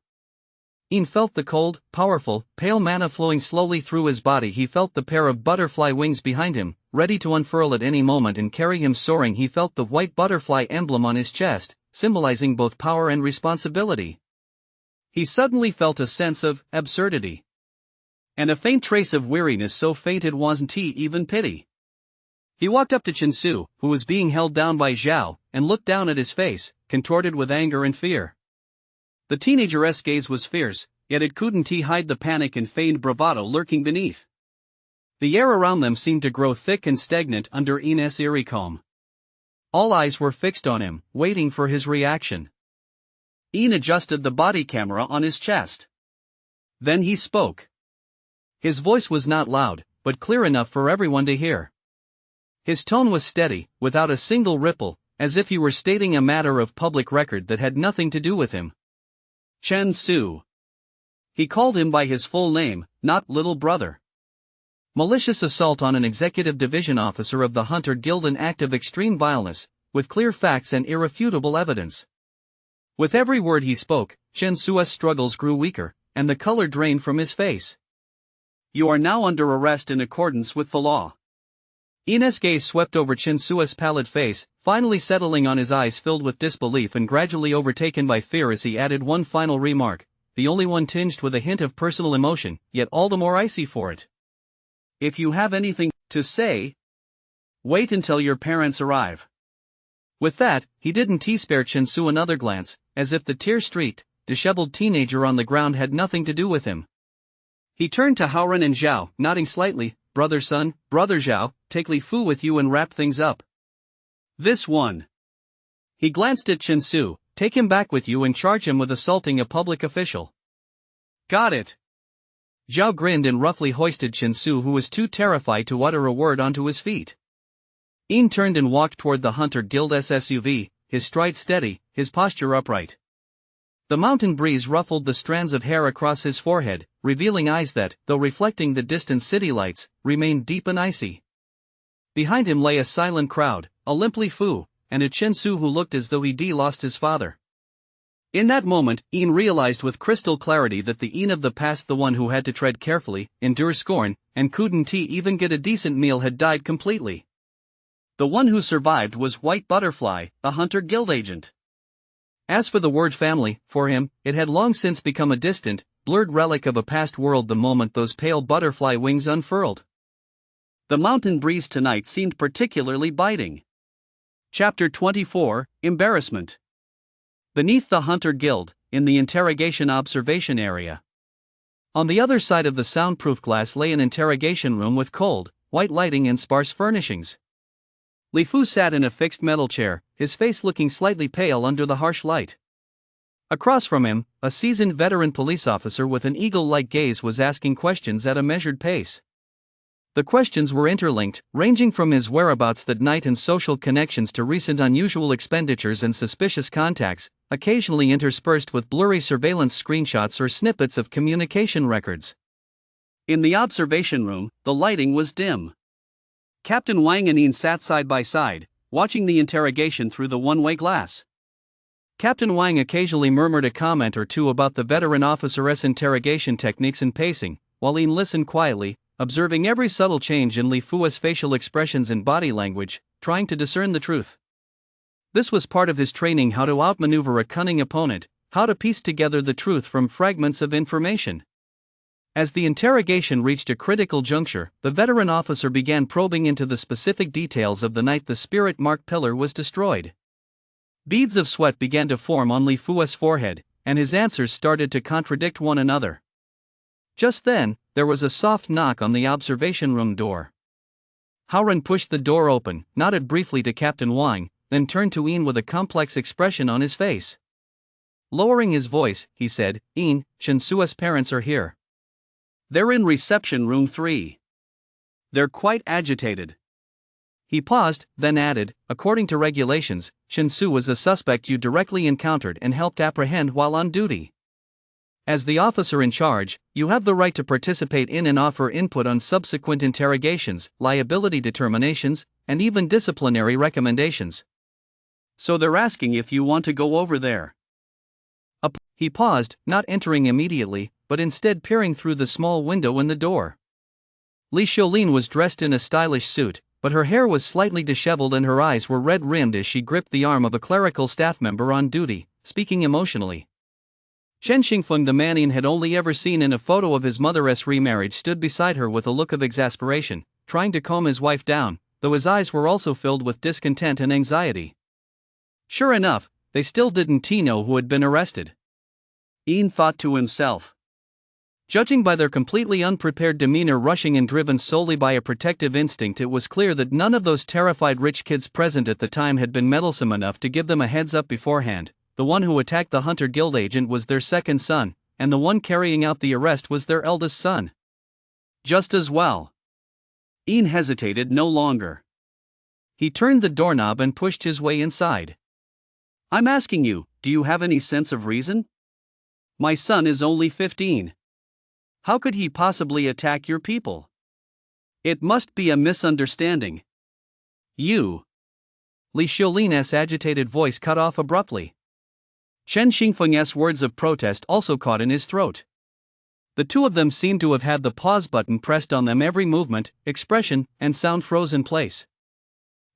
Ian felt the cold, powerful, pale mana flowing slowly through his body. He felt the pair of butterfly wings behind him, ready to unfurl at any moment and carry him soaring. He felt the white butterfly emblem on his chest, symbolizing both power and responsibility. He suddenly felt a sense of absurdity. And a faint trace of weariness, so faint it wasn't even pity. He walked up to Chen Su, who was being held down by Zhao, and looked down at his face, contorted with anger and fear. The teenager's gaze was fierce, yet it couldn't hide the panic and feigned bravado lurking beneath. The air around them seemed to grow thick and stagnant under Ian's eerie calm. All eyes were fixed on him, waiting for his reaction. Ian adjusted the body camera on his chest. Then he spoke. His voice was not loud, but clear enough for everyone to hear. His tone was steady, without a single ripple, as if he were stating a matter of public record that had nothing to do with him. Chen Su. He called him by his full name, not little brother. Malicious assault on an executive division officer of the Hunter Guild, an act of extreme vileness, with clear facts and irrefutable evidence. With every word he spoke, Chen Su's struggles grew weaker, and the color drained from his face. You are now under arrest in accordance with the law. Ian's gaze swept over Chen Su's pallid face, finally settling on his eyes filled with disbelief and gradually overtaken by fear as he added one final remark, the only one tinged with a hint of personal emotion, yet all the more icy for it. If you have anything to say, wait until your parents arrive. With that, he didn't spare Chen Su another glance, as if the tear-streaked, disheveled teenager on the ground had nothing to do with him. He turned to Haoran and Zhao, nodding slightly. Brother Zhao, take Li Fu with you and wrap things up. This one. He glanced at Chen Su. Take him back with you and charge him with assaulting a public official. Got it. Zhao grinned and roughly hoisted Chen Su, who was too terrified to utter a word, onto his feet. Yin turned and walked toward the Hunter Guild's SUV, his stride steady, his posture upright. The mountain breeze ruffled the strands of hair across his forehead, revealing eyes that, though reflecting the distant city lights, remained deep and icy. Behind him lay a silent crowd, a limp Li Fu, and a Chen Su who looked as though he'd lost his father. In that moment, Yin realized with crystal clarity that the Yin of the past, the one who had to tread carefully, endure scorn, and couldn't even get a decent meal, had died completely. The one who survived was White Butterfly, a Hunter Guild agent. As for the word family, for him, it had long since become a distant, blurred relic of a past world the moment those pale butterfly wings unfurled. The mountain breeze tonight seemed particularly biting. Chapter 24, Embarrassment. Beneath the Hunter Guild, in the interrogation observation area. On the other side of the soundproof glass lay an interrogation room with cold, white lighting and sparse furnishings. Li Fu sat in a fixed metal chair, his face looking slightly pale under the harsh light. Across from him, a seasoned veteran police officer with an eagle-like gaze was asking questions at a measured pace. The questions were interlinked, ranging from his whereabouts that night and social connections to recent unusual expenditures and suspicious contacts, occasionally interspersed with blurry surveillance screenshots or snippets of communication records. In the observation room, the lighting was dim. Captain Wang and Yin sat side by side, watching the interrogation through the one-way glass. Captain Wang occasionally murmured a comment or two about the veteran officer's interrogation techniques and pacing, while Yin listened quietly, observing every subtle change in Li Fu's facial expressions and body language, trying to discern the truth. This was part of his training: how to outmaneuver a cunning opponent, how to piece together the truth from fragments of information. As the interrogation reached a critical juncture, the veteran officer began probing into the specific details of the night the spirit-marked pillar was destroyed. Beads of sweat began to form on Li Fu's forehead, and his answers started to contradict one another. Just then, there was a soft knock on the observation room door. Haoran pushed the door open, nodded briefly to Captain Wang, then turned to Yin with a complex expression on his face. Lowering his voice, he said, "Yin, Chen Su's parents are here. They're in reception room 3. They're quite agitated." He paused, then added, "According to regulations, Chen Su was a suspect you directly encountered and helped apprehend while on duty. As the officer in charge, you have the right to participate in and offer input on subsequent interrogations, liability determinations, and even disciplinary recommendations. So they're asking if you want to go over there." He paused, not entering immediately, but instead peering through the small window in the door. Li Xiaolin was dressed in a stylish suit, but her hair was slightly disheveled and her eyes were red-rimmed as she gripped the arm of a clerical staff member on duty, speaking emotionally. Chen Xingfeng, the man Yin had only ever seen in a photo of his mother's remarriage, stood beside her with a look of exasperation, trying to calm his wife down, though his eyes were also filled with discontent and anxiety. Sure enough, they still didn't know who had been arrested. Yin thought to himself. Judging by their completely unprepared demeanor, rushing and driven solely by a protective instinct, it was clear that none of those terrified rich kids present at the time had been meddlesome enough to give them a heads up beforehand. The one who attacked the Hunter Guild agent was their second son, and the one carrying out the arrest was their eldest son. Just as well. Yin hesitated no longer. He turned the doorknob and pushed his way inside. "I'm asking you, do you have any sense of reason? My son is only 15. How could he possibly attack your people? It must be a misunderstanding." "You." Li Xiaolin's agitated voice cut off abruptly. Chen Xingfeng's words of protest also caught in his throat. The two of them seemed to have had the pause button pressed on them, every movement, expression, and sound froze in place.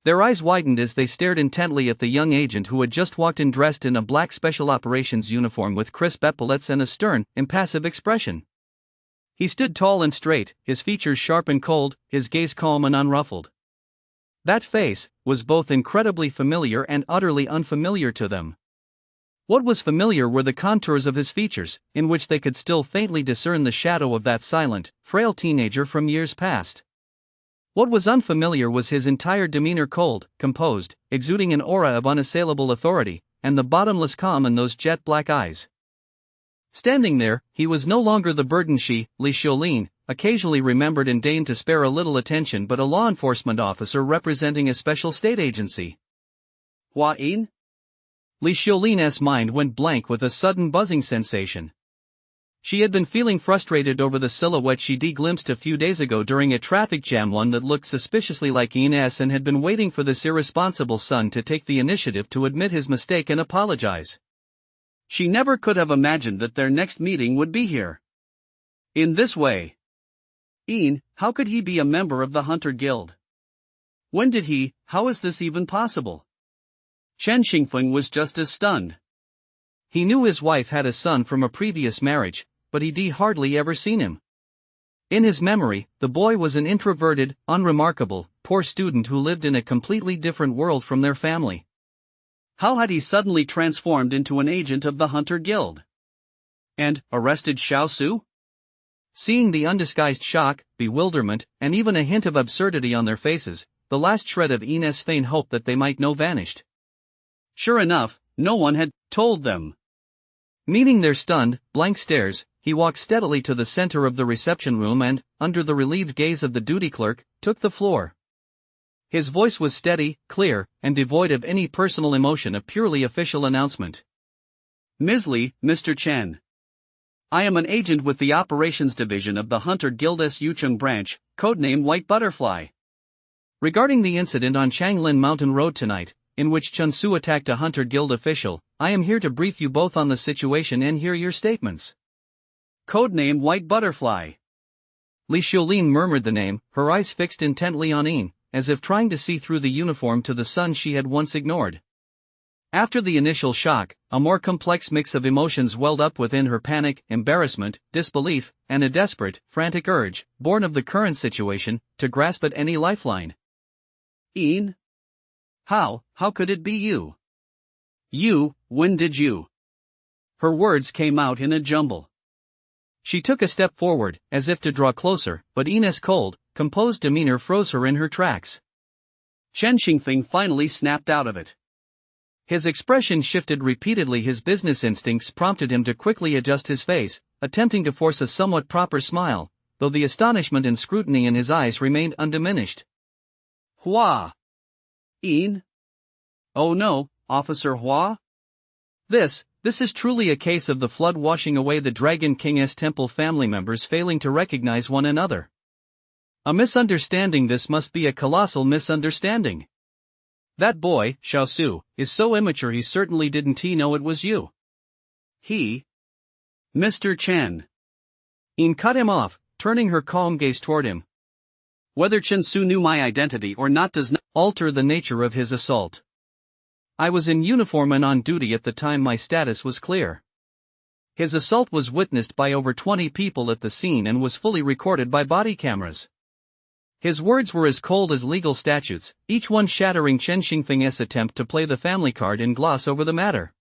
Their eyes widened as they stared intently at the young agent who had just walked in dressed in a black special operations uniform with crisp epaulets and a stern, impassive expression. He stood tall and straight, his features sharp and cold, his gaze calm and unruffled. That face was both incredibly familiar and utterly unfamiliar to them. What was familiar were the contours of his features, in which they could still faintly discern the shadow of that silent, frail teenager from years past. What was unfamiliar was his entire demeanor, cold, composed, exuding an aura of unassailable authority, and the bottomless calm in those jet-black eyes. Standing there, he was no longer the burden she, Li Xiaolin, occasionally remembered and deigned to spare a little attention, but a law enforcement officer representing a special state agency. Hua Yin? Li Xiaolin's mind went blank with a sudden buzzing sensation. She had been feeling frustrated over the silhouette she glimpsed a few days ago during a traffic jam, one that looked suspiciously like Ines, and had been waiting for this irresponsible son to take the initiative to admit his mistake and apologize. She never could have imagined that their next meeting would be here. In this way. Yin, how could he be a member of the Hunter Guild? When did he? How is this even possible? Chen Xingfeng was just as stunned. He knew his wife had a son from a previous marriage, but he'd hardly ever seen him. In his memory, the boy was an introverted, unremarkable, poor student who lived in a completely different world from their family. How had he suddenly transformed into an agent of the Hunter Guild? And arrested Xiao Su? Seeing the undisguised shock, bewilderment, and even a hint of absurdity on their faces, the last shred of Ines' faint hope that they might know vanished. Sure enough, no one had told them. Meeting their stunned, blank stares, he walked steadily to the center of the reception room and, under the relieved gaze of the duty clerk, took the floor. His voice was steady, clear, and devoid of any personal emotion, a purely official announcement. Ms. Li, Mr. Chen. I am an agent with the Operations Division of the Hunter Guild's Yucheng branch, codename White Butterfly. Regarding the incident on Changlin Mountain Road tonight, in which Chen Su attacked a Hunter Guild official, I am here to brief you both on the situation and hear your statements. Codename White Butterfly. Li Xiaolin murmured the name, her eyes fixed intently on Yin, as if trying to see through the uniform to the son she had once ignored. After the initial shock, a more complex mix of emotions welled up within her: panic, embarrassment, disbelief, and a desperate, frantic urge, born of the current situation, to grasp at any lifeline. Yin? How could it be you? You, when did you? Her words came out in a jumble. She took a step forward, as if to draw closer, but Ines' cold, composed demeanor froze her in her tracks. Chen Xingfeng finally snapped out of it. His expression shifted repeatedly. His business instincts prompted him to quickly adjust his face, attempting to force a somewhat proper smile, though the astonishment and scrutiny in his eyes remained undiminished. Hua! Yin? Oh no, Officer Hua? This is truly a case of the flood washing away the Dragon King's temple family members failing to recognize one another. A misunderstanding. This must be a colossal misunderstanding. That boy, Xiao Su, is so immature. He certainly didn't know it was you. He? Mr. Chen. Yin cut him off, turning her calm gaze toward him. Whether Chen Su knew my identity or not does not alter the nature of his assault. I was in uniform and on duty at the time. My status was clear. His assault was witnessed by over 20 people at the scene and was fully recorded by body cameras. His words were as cold as legal statutes, each one shattering Chen Xingfeng's attempt to play the family card and gloss over the matter.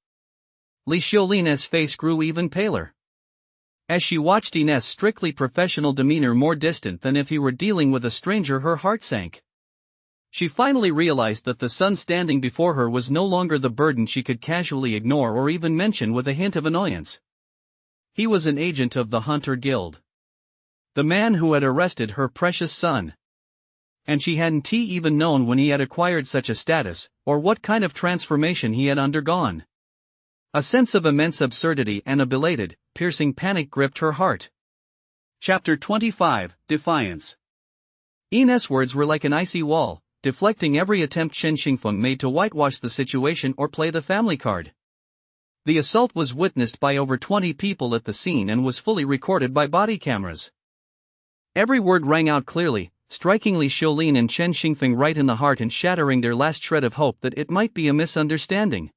Li Xiaolin's face grew even paler. As she watched Ines' strictly professional demeanor more distant than if he were dealing with a stranger, her heart sank. She finally realized that the son standing before her was no longer the burden she could casually ignore or even mention with a hint of annoyance. He was an agent of the Hunter Guild. The man who had arrested her precious son. And she hadn't even known when he had acquired such a status, or what kind of transformation he had undergone. A sense of immense absurdity and a belated, piercing panic gripped her heart. Chapter 25, Defiance. Ines' words were like an icy wall, deflecting every attempt Chen Xingfeng made to whitewash the situation or play the family card. The assault was witnessed by over 20 people at the scene and was fully recorded by body cameras. Every word rang out clearly, striking Li Xiaolin and Chen Xingfeng right in the heart and shattering their last shred of hope that it might be a misunderstanding.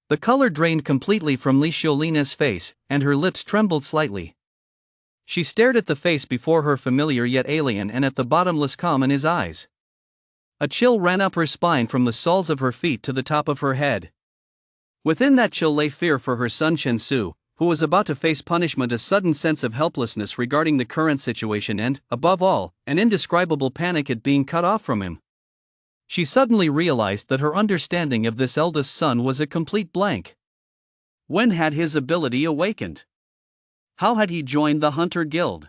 The color drained completely from Li Xiaolin's face, and her lips trembled slightly. She stared at the face before her, familiar yet alien, and at the bottomless calm in his eyes. A chill ran up her spine from the soles of her feet to the top of her head. Within that chill lay fear for her son Chen-su, who was about to face punishment, a sudden sense of helplessness regarding the current situation and, above all, an indescribable panic at being cut off from him. She suddenly realized that her understanding of this eldest son was a complete blank. When had his ability awakened? How had he joined the Hunter Guild?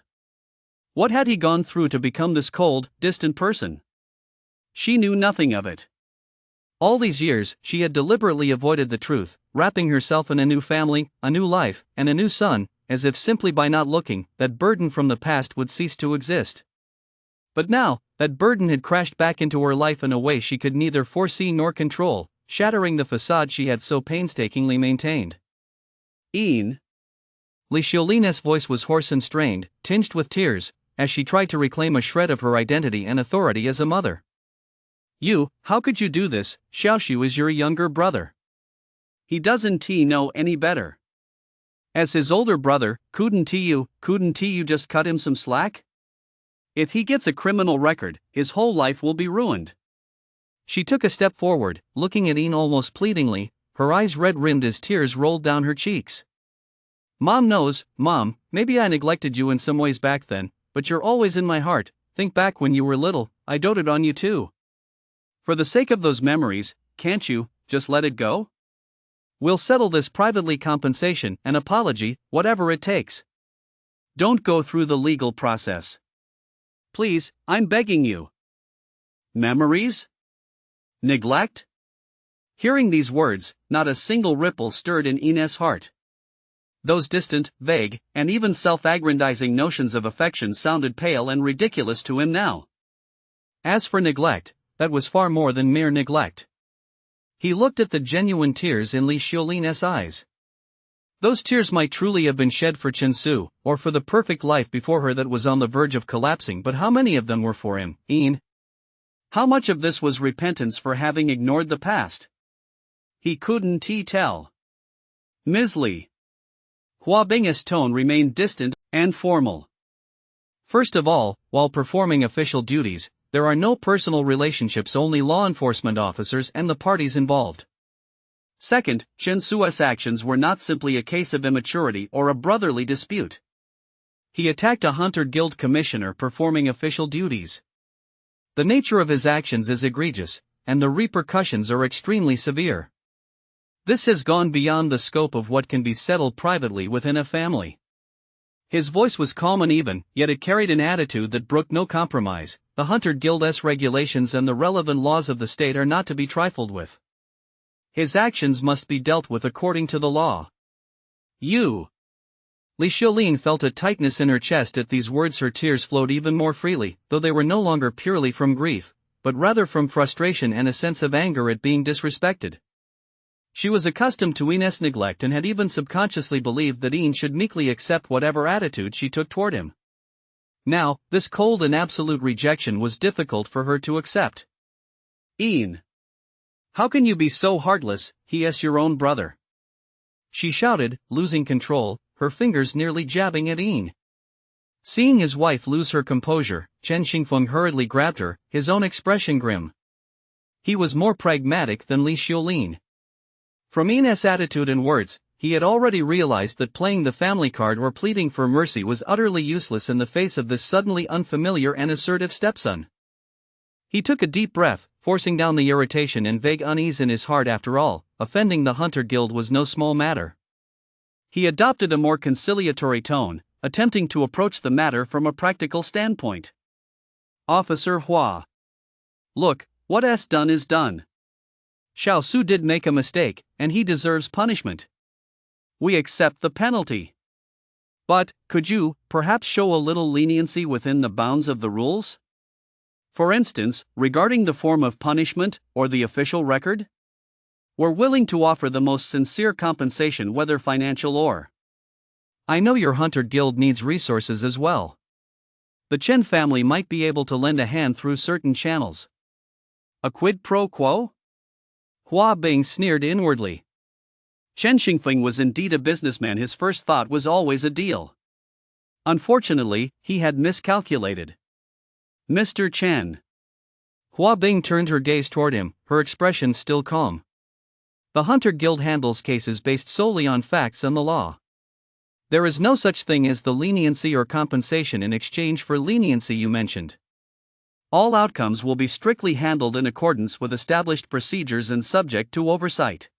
What had he gone through to become this cold, distant person? She knew nothing of it. All these years, she had deliberately avoided the truth, wrapping herself in a new family, a new life, and a new son, as if simply by not looking, that burden from the past would cease to exist. But now, that burden had crashed back into her life in a way she could neither foresee nor control, shattering the facade she had so painstakingly maintained. Ian. Li Xiaolin's voice was hoarse and strained, tinged with tears, as she tried to reclaim a shred of her identity and authority as a mother. You, how could you do this? Xiaoxiu is your younger brother. He doesn't know any better. As his older brother, couldn't you just cut him some slack? If he gets a criminal record, his whole life will be ruined. She took a step forward, looking at Ian almost pleadingly, her eyes red-rimmed as tears rolled down her cheeks. Mom knows, Mom, maybe I neglected you in some ways back then, but you're always in my heart. Think back when you were little, I doted on you too. For the sake of those memories, can't you just let it go? We'll settle this privately, compensation, an apology, whatever it takes. Don't go through the legal process. Please, I'm begging you. Memories? Neglect? Hearing these words, not a single ripple stirred in Ian's heart. Those distant, vague, and even self-aggrandizing notions of affection sounded pale and ridiculous to him now. As for neglect, that was far more than mere neglect. He looked at the genuine tears in Li Xiaolin's eyes. Those tears might truly have been shed for Chen-su, or for the perfect life before her that was on the verge of collapsing, but how many of them were for him, Ian? How much of this was repentance for having ignored the past? He couldn't tell. Ms. Li. Hua Bing's tone remained distant and formal. First of all, while performing official duties, there are no personal relationships, only law enforcement officers and the parties involved. Second, Chen-su's actions were not simply a case of immaturity or a brotherly dispute. He attacked a Hunter Guild commissioner performing official duties. The nature of his actions is egregious, and the repercussions are extremely severe. This has gone beyond the scope of what can be settled privately within a family. His voice was calm and even, yet it carried an attitude that brooked no compromise. The Hunter Guild's regulations and the relevant laws of the state are not to be trifled with. His actions must be dealt with according to the law. You. Li Xiaolin felt a tightness in her chest at these words. Her tears flowed even more freely, though they were no longer purely from grief, but rather from frustration and a sense of anger at being disrespected. She was accustomed to Ian's neglect and had even subconsciously believed that Ian should meekly accept whatever attitude she took toward him. Now, this cold and absolute rejection was difficult for her to accept. Ian. How can you be so heartless? He is your own brother. She shouted, losing control, her fingers nearly jabbing at Ian. Seeing his wife lose her composure, Chen Xingfeng hurriedly grabbed her, his own expression grim. He was more pragmatic than Li Xiaolin. From Ian's attitude and words, he had already realized that playing the family card or pleading for mercy was utterly useless in the face of this suddenly unfamiliar and assertive stepson. He took a deep breath, forcing down the irritation and vague unease in his heart. After all, offending the Hunter Guild was no small matter. He adopted a more conciliatory tone, attempting to approach the matter from a practical standpoint. Officer Hua. Look, what's done is done. Xiao Su did make a mistake, and he deserves punishment. We accept the penalty. But, could you, perhaps show a little leniency within the bounds of the rules? For instance, regarding the form of punishment, or the official record? We're willing to offer the most sincere compensation, whether financial or. I know your Hunter Guild needs resources as well. The Chen family might be able to lend a hand through certain channels. A quid pro quo? Hua Bing sneered inwardly. Chen Xingfeng was indeed a businessman. His first thought was always a deal. Unfortunately, he had miscalculated. Mr. Chen. Hua Bing turned her gaze toward him, her expression still calm. The Hunter Guild handles cases based solely on facts and the law. There is no such thing as the leniency or compensation in exchange for leniency you mentioned. All outcomes will be strictly handled in accordance with established procedures and subject to oversight.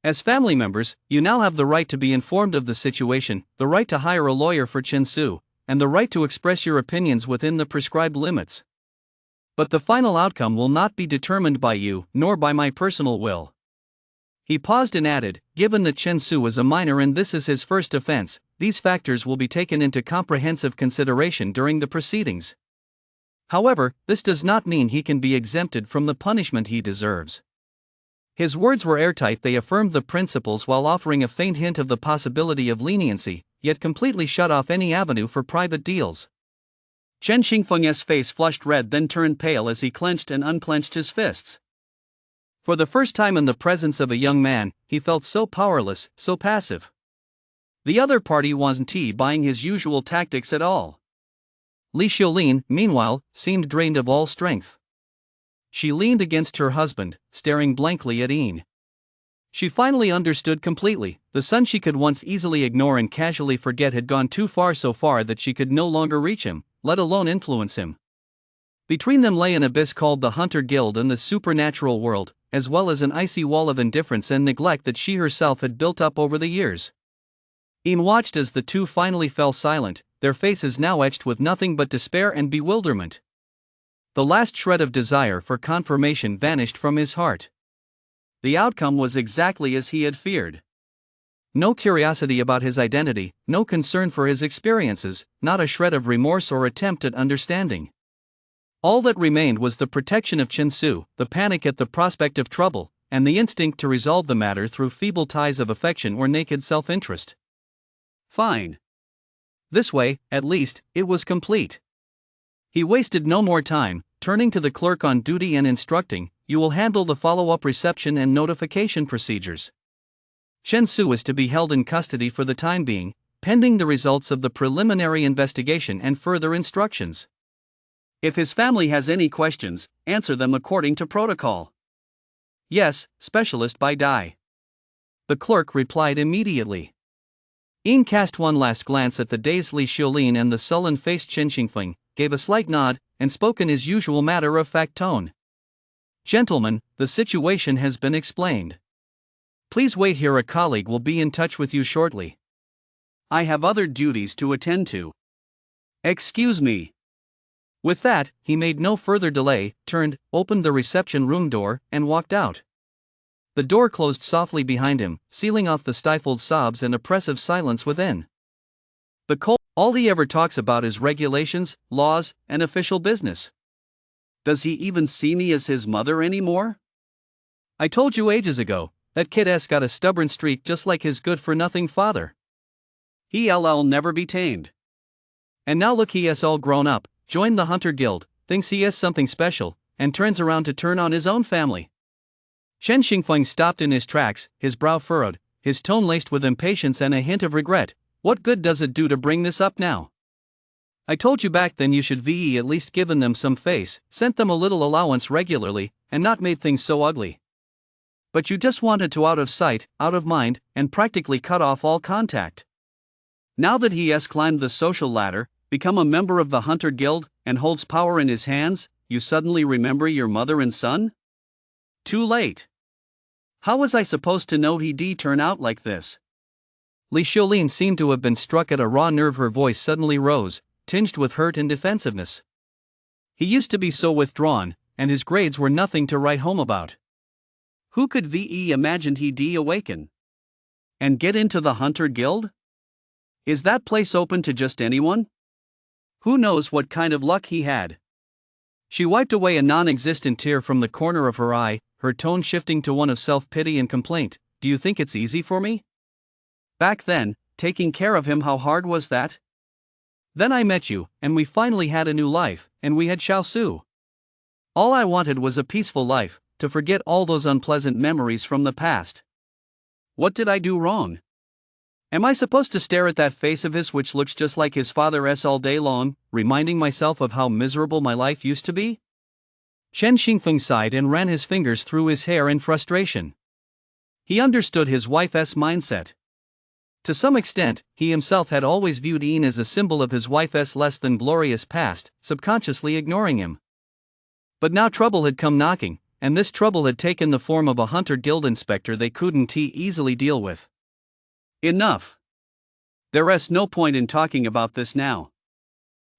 As family members, you now have the right to be informed of the situation, the right to hire a lawyer for Chen Su, and the right to express your opinions within the prescribed limits. But the final outcome will not be determined by you, nor by my personal will. He paused and added, given that Chen Su is a minor and this is his first offense, these factors will be taken into comprehensive consideration during the proceedings. However, this does not mean he can be exempted from the punishment he deserves. His words were airtight. They affirmed the principles while offering a faint hint of the possibility of leniency, yet completely shut off any avenue for private deals. Chen Xingfeng's face flushed red, then turned pale as he clenched and unclenched his fists. For the first time in the presence of a young man, he felt so powerless, so passive. The other party wasn't buying his usual tactics at all. Li Xiaolin, meanwhile, seemed drained of all strength. She leaned against her husband, staring blankly at Yin. She finally understood completely. The son she could once easily ignore and casually forget had gone too far, so far that she could no longer reach him, let alone influence him. Between them lay an abyss called the Hunter Guild and the supernatural world, as well as an icy wall of indifference and neglect that she herself had built up over the years. Yin watched as the two finally fell silent, their faces now etched with nothing but despair and bewilderment. The last shred of desire for confirmation vanished from his heart. The outcome was exactly as he had feared. No curiosity about his identity, no concern for his experiences, not a shred of remorse or attempt at understanding. All that remained was the protection of Chen Su, the panic at the prospect of trouble, and the instinct to resolve the matter through feeble ties of affection or naked self-interest. Fine. This way, at least, it was complete. He wasted no more time, turning to the clerk on duty and instructing, "You will handle the follow-up reception and notification procedures. Chen Su is to be held in custody for the time being, pending the results of the preliminary investigation and further instructions. If his family has any questions, answer them according to protocol." "Yes, Specialist by Dai." The clerk replied immediately. Yin cast one last glance at the dazed Li Xiaolin and the sullen-faced Chen Xingfeng, gave a slight nod, and spoke in his usual matter-of-fact tone. "Gentlemen, the situation has been explained. Please wait here, a colleague will be in touch with you shortly. I have other duties to attend to. Excuse me." With that, he made no further delay, turned, opened the reception room door, and walked out. The door closed softly behind him, sealing off the stifled sobs and oppressive silence within. All he ever talks about is regulations, laws, and official business. Does he even see me as his mother anymore? I told you ages ago, that kid's got a stubborn streak just like his good-for-nothing father. He'll never be tamed. And now look, he is all grown up, joined the Hunter Guild, thinks he is something special, and turns around to turn on his own family." Chen Xingfeng stopped in his tracks, his brow furrowed, his tone laced with impatience and a hint of regret. "What good does it do to bring this up now? I told you back then you should at least given them some face, sent them a little allowance regularly, and not made things so ugly. But you just wanted to out of sight, out of mind, and practically cut off all contact. Now that he has climbed the social ladder, become a member of the Hunter Guild, and holds power in his hands, you suddenly remember your mother and son? Too late. How was I supposed to know he'd turn out like this?" Li Xiaolin seemed to have been struck at a raw nerve. Her voice suddenly rose, tinged with hurt and defensiveness. "He used to be so withdrawn, and his grades were nothing to write home about. Who could imagined he'd awaken? And get into the Hunter Guild? Is that place open to just anyone? Who knows what kind of luck he had?" She wiped away a non-existent tear from the corner of her eye, her tone shifting to one of self-pity and complaint. "Do you think it's easy for me? Back then, taking care of him, how hard was that? Then I met you, and we finally had a new life, and we had Xiaosu. All I wanted was a peaceful life, to forget all those unpleasant memories from the past. What did I do wrong? Am I supposed to stare at that face of his which looks just like his father's all day long, reminding myself of how miserable my life used to be?" Chen Xingfeng sighed and ran his fingers through his hair in frustration. He understood his wife's mindset. To some extent, he himself had always viewed Ian as a symbol of his wife's less than glorious past, subconsciously ignoring him. But now trouble had come knocking, and this trouble had taken the form of a hunter guild inspector they couldn't easily deal with. Enough. There's no point in talking about this now.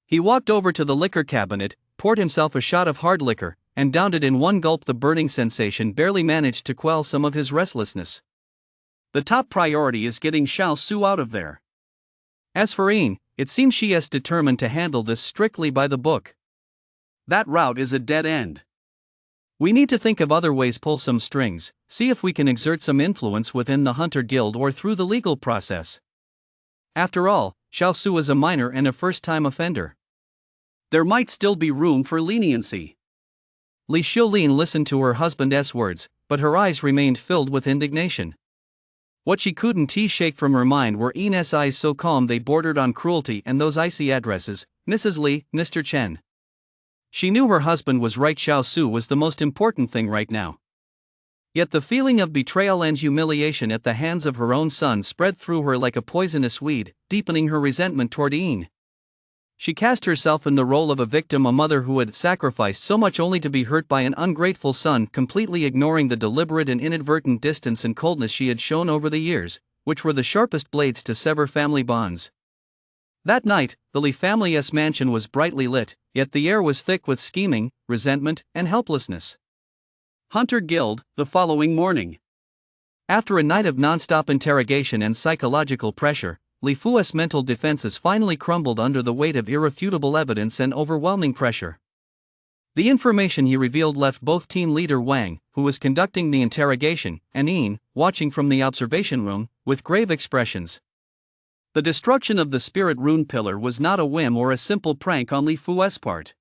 He walked over to the liquor cabinet, poured himself a shot of hard liquor, and downed it in one gulp. The burning sensation barely managed to quell some of his restlessness. The top priority is getting Xiao Su out of there. As for Ian, it seems she is determined to handle this strictly by the book. That route is a dead end. We need to think of other ways, pull some strings, see if we can exert some influence within the Hunter Guild or through the legal process. After all, Xiao Su is a minor and a first-time offender. There might still be room for leniency. Li Xiulin listened to her husband's words, but her eyes remained filled with indignation. What she couldn't shake from her mind were Ian's eyes so calm they bordered on cruelty and those icy addresses, Mrs. Li, Mr. Chen. She knew her husband was right. Xiao Su was the most important thing right now. Yet the feeling of betrayal and humiliation at the hands of her own son spread through her like a poisonous weed, deepening her resentment toward Ian. She cast herself in the role of a victim, a mother who had sacrificed so much only to be hurt by an ungrateful son, completely ignoring the deliberate and inadvertent distance and coldness she had shown over the years, which were the sharpest blades to sever family bonds. That night, the Li family's mansion was brightly lit, yet the air was thick with scheming, resentment, and helplessness. Hunter Guild, the following morning. After a night of non-stop interrogation and psychological pressure, Li Fu's mental defenses finally crumbled under the weight of irrefutable evidence and overwhelming pressure. The information he revealed left both team leader Wang, who was conducting the interrogation, and Ian, watching from the observation room, with grave expressions. The destruction of the spirit rune pillar was not a whim or a simple prank on Li Fu's part.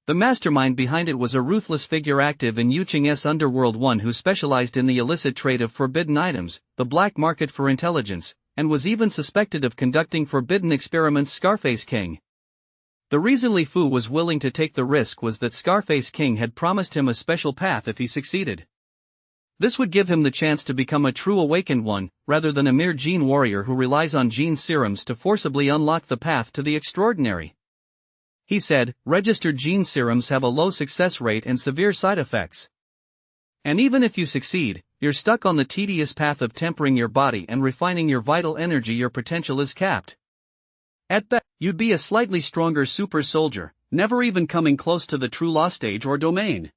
The mastermind behind it was a ruthless figure active in Yuqing's underworld, one who specialized in the illicit trade of forbidden items, the black market for intelligence, and was even suspected of conducting forbidden experiments. Scarface King. The reason Li Fu was willing to take the risk was that Scarface King had promised him a special path if he succeeded. This would give him the chance to become a true awakened one, rather than a mere gene warrior who relies on gene serums to forcibly unlock the path to the extraordinary. He said, registered gene serums have a low success rate and severe side effects. And even if you succeed, you're stuck on the tedious path of tempering your body and refining your vital energy. Your potential is capped. At best, you'd be a slightly stronger super soldier, never even coming close to the true law stage or domain.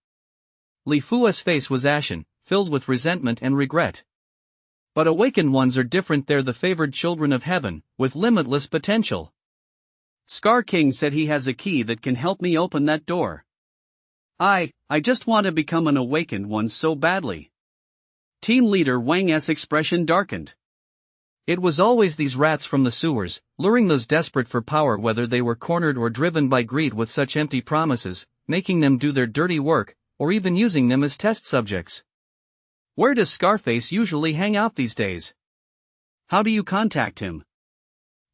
Li Fu's face was ashen, filled with resentment and regret. But awakened ones are different. They're the favored children of heaven, with limitless potential. Scar King said he has a key that can help me open that door. I just want to become an awakened one so badly. Team leader Wang's expression darkened. It was always these rats from the sewers, luring those desperate for power, whether they were cornered or driven by greed with such empty promises, making them do their dirty work, or even using them as test subjects. Where does Scarface usually hang out these days? How do you contact him?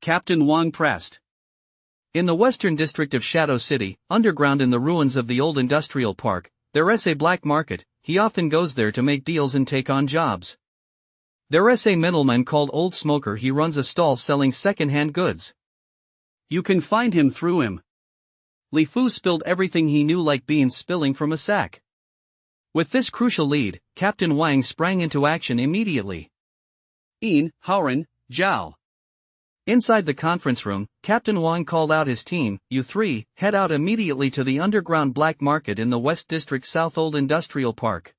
Captain Wang pressed. In the western district of Shadow City, underground in the ruins of the old industrial park, there's a black market. He often goes there to make deals and take on jobs. There's a middleman called Old Smoker. He runs a stall selling second-hand goods. You can find him through him. Li Fu spilled everything he knew like beans spilling from a sack. With this crucial lead, Captain Wang sprang into action immediately. Ian, Haoran, Zhao. Inside the conference room, Captain Wang called out his team. You three, head out immediately to the underground black market in the West District South Old Industrial Park.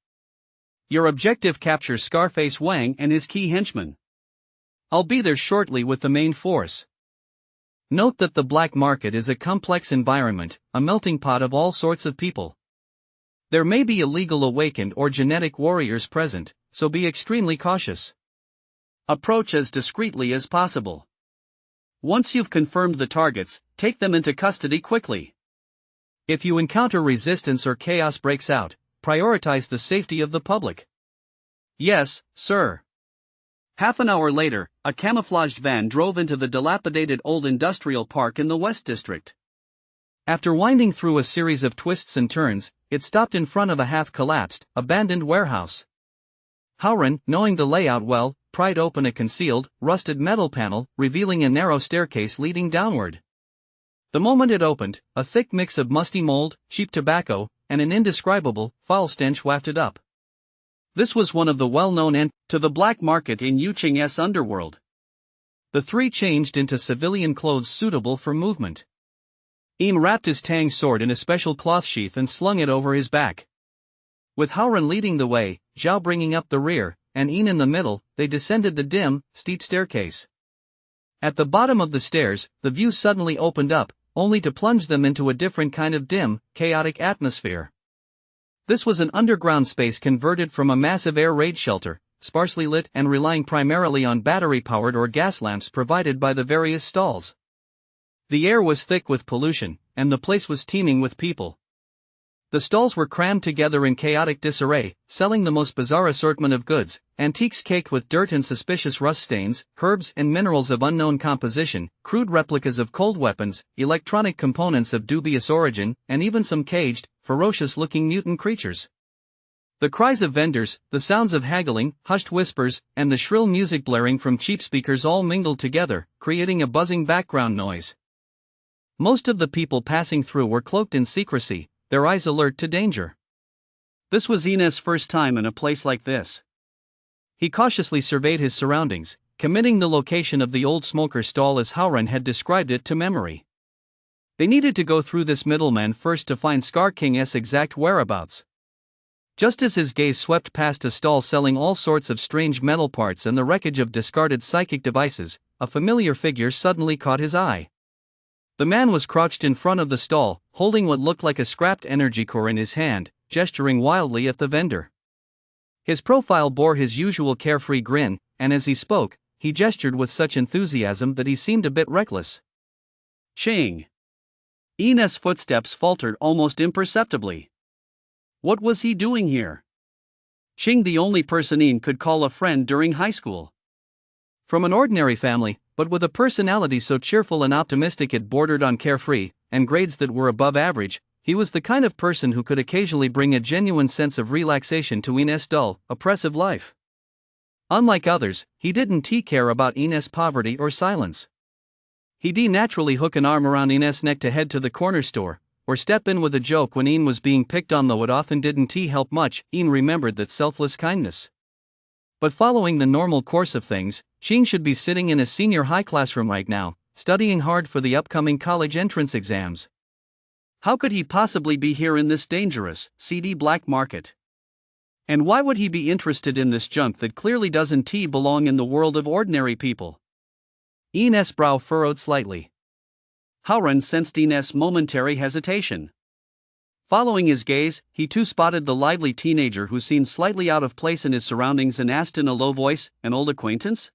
Your objective: capture Scarface Wang and his key henchmen. I'll be there shortly with the main force. Note that the black market is a complex environment, a melting pot of all sorts of people. There may be illegal awakened or genetic warriors present, so be extremely cautious. Approach as discreetly as possible. Once you've confirmed the targets, take them into custody quickly. If you encounter resistance or chaos breaks out, prioritize the safety of the public. Yes, sir. Half an hour later, a camouflaged van drove into the dilapidated old industrial park in the West District. After winding through a series of twists and turns, it stopped in front of a half-collapsed, abandoned warehouse. Howren, knowing the layout well, pried open a concealed, rusted metal panel, revealing a narrow staircase leading downward. The moment it opened, a thick mix of musty mold, cheap tobacco, and an indescribable, foul stench wafted up. This was one of the well-known entries to the black market in Yuqing's underworld. The three changed into civilian clothes suitable for movement. Ian wrapped his tang sword in a special cloth sheath and slung it over his back. With Howren leading the way, Zhao bringing up the rear, and Ian in the middle, they descended the dim, steep staircase. At the bottom of the stairs, the view suddenly opened up, only to plunge them into a different kind of dim, chaotic atmosphere. This was an underground space converted from a massive air raid shelter, sparsely lit and relying primarily on battery-powered or gas lamps provided by the various stalls. The air was thick with pollution, and the place was teeming with people. The stalls were crammed together in chaotic disarray, selling the most bizarre assortment of goods, antiques caked with dirt and suspicious rust stains, herbs and minerals of unknown composition, crude replicas of cold weapons, electronic components of dubious origin, and even some caged, ferocious-looking mutant creatures. The cries of vendors, the sounds of haggling, hushed whispers, and the shrill music blaring from cheap speakers all mingled together, creating a buzzing background noise. Most of the people passing through were cloaked in secrecy, their eyes alert to danger. This was Ian's first time in a place like this. He cautiously surveyed his surroundings, committing the location of the old smoker's stall as Howren had described it to memory. They needed to go through this middleman first to find Scar King's exact whereabouts. Just as his gaze swept past a stall selling all sorts of strange metal parts and the wreckage of discarded psychic devices, a familiar figure suddenly caught his eye. The man was crouched in front of the stall, holding what looked like a scrapped energy core in his hand, gesturing wildly at the vendor. His profile bore his usual carefree grin, and as he spoke, he gestured with such enthusiasm that he seemed a bit reckless. Ching. Ian's footsteps faltered almost imperceptibly. What was he doing here? Ching, the only person Ian could call a friend during high school. From an ordinary family, but with a personality so cheerful and optimistic it bordered on carefree, and grades that were above average, he was the kind of person who could occasionally bring a genuine sense of relaxation to Ian's dull, oppressive life. Unlike others, he didn't care about Ian's poverty or silence. He'd naturally hook an arm around Ian's neck to head to the corner store, or step in with a joke when Ian was being picked on, though it often didn't help much. Ian remembered that selfless kindness. But following the normal course of things, Ching should be sitting in a senior high classroom right now, studying hard for the upcoming college entrance exams. How could he possibly be here in this dangerous, seedy black market? And why would he be interested in this junk that clearly doesn't belong in the world of ordinary people? Ian's brow furrowed slightly. Howren sensed Ian's momentary hesitation. Following his gaze, he too spotted the lively teenager who seemed slightly out of place in his surroundings and asked in a low voice, "An old acquaintance?"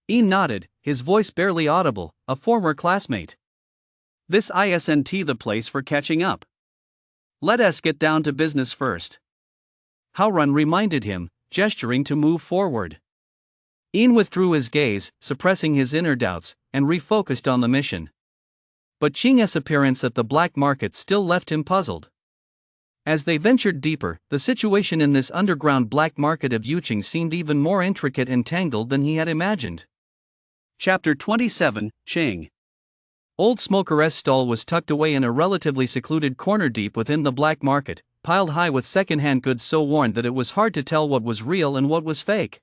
Ian nodded, his voice barely audible, "A former classmate. This isn't the place for catching up. Let us get down to business first." Howren reminded him, gesturing to move forward. Ian withdrew his gaze, suppressing his inner doubts, and refocused on the mission. But Ching's appearance at the black market still left him puzzled. As they ventured deeper, the situation in this underground black market of Yuqing seemed even more intricate and tangled than he had imagined. Chapter 27, Ching. Old Smoker's stall was tucked away in a relatively secluded corner deep within the black market, piled high with second-hand goods so worn that it was hard to tell what was real and what was fake.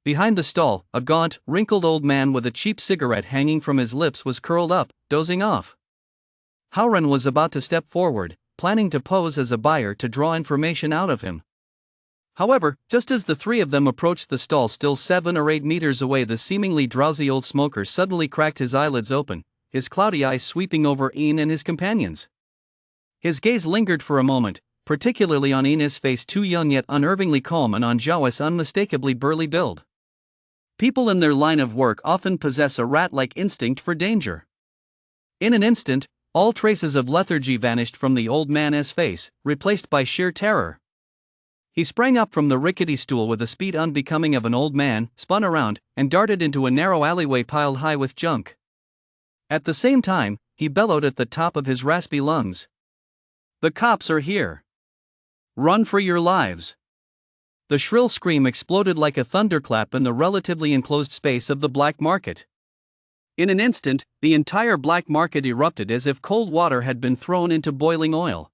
Behind the stall, a gaunt, wrinkled old man with a cheap cigarette hanging from his lips was curled up, dozing off. Howren was about to step forward, planning to pose as a buyer to draw information out of him. However, just as the three of them approached the stall still 7 or 8 meters away, the seemingly drowsy old smoker suddenly cracked his eyelids open, his cloudy eyes sweeping over Ian and his companions. His gaze lingered for a moment, particularly on Ian's face, too young yet unnervingly calm, and on Zhao's unmistakably burly build. People in their line of work often possess a rat-like instinct for danger. In an instant, all traces of lethargy vanished from the old man's face, replaced by sheer terror. He sprang up from the rickety stool with a speed unbecoming of an old man, spun around, and darted into a narrow alleyway piled high with junk. At the same time, he bellowed at the top of his raspy lungs. The cops are here. Run for your lives. The shrill scream exploded like a thunderclap in the relatively enclosed space of the black market. In an instant, the entire black market erupted as if cold water had been thrown into boiling oil.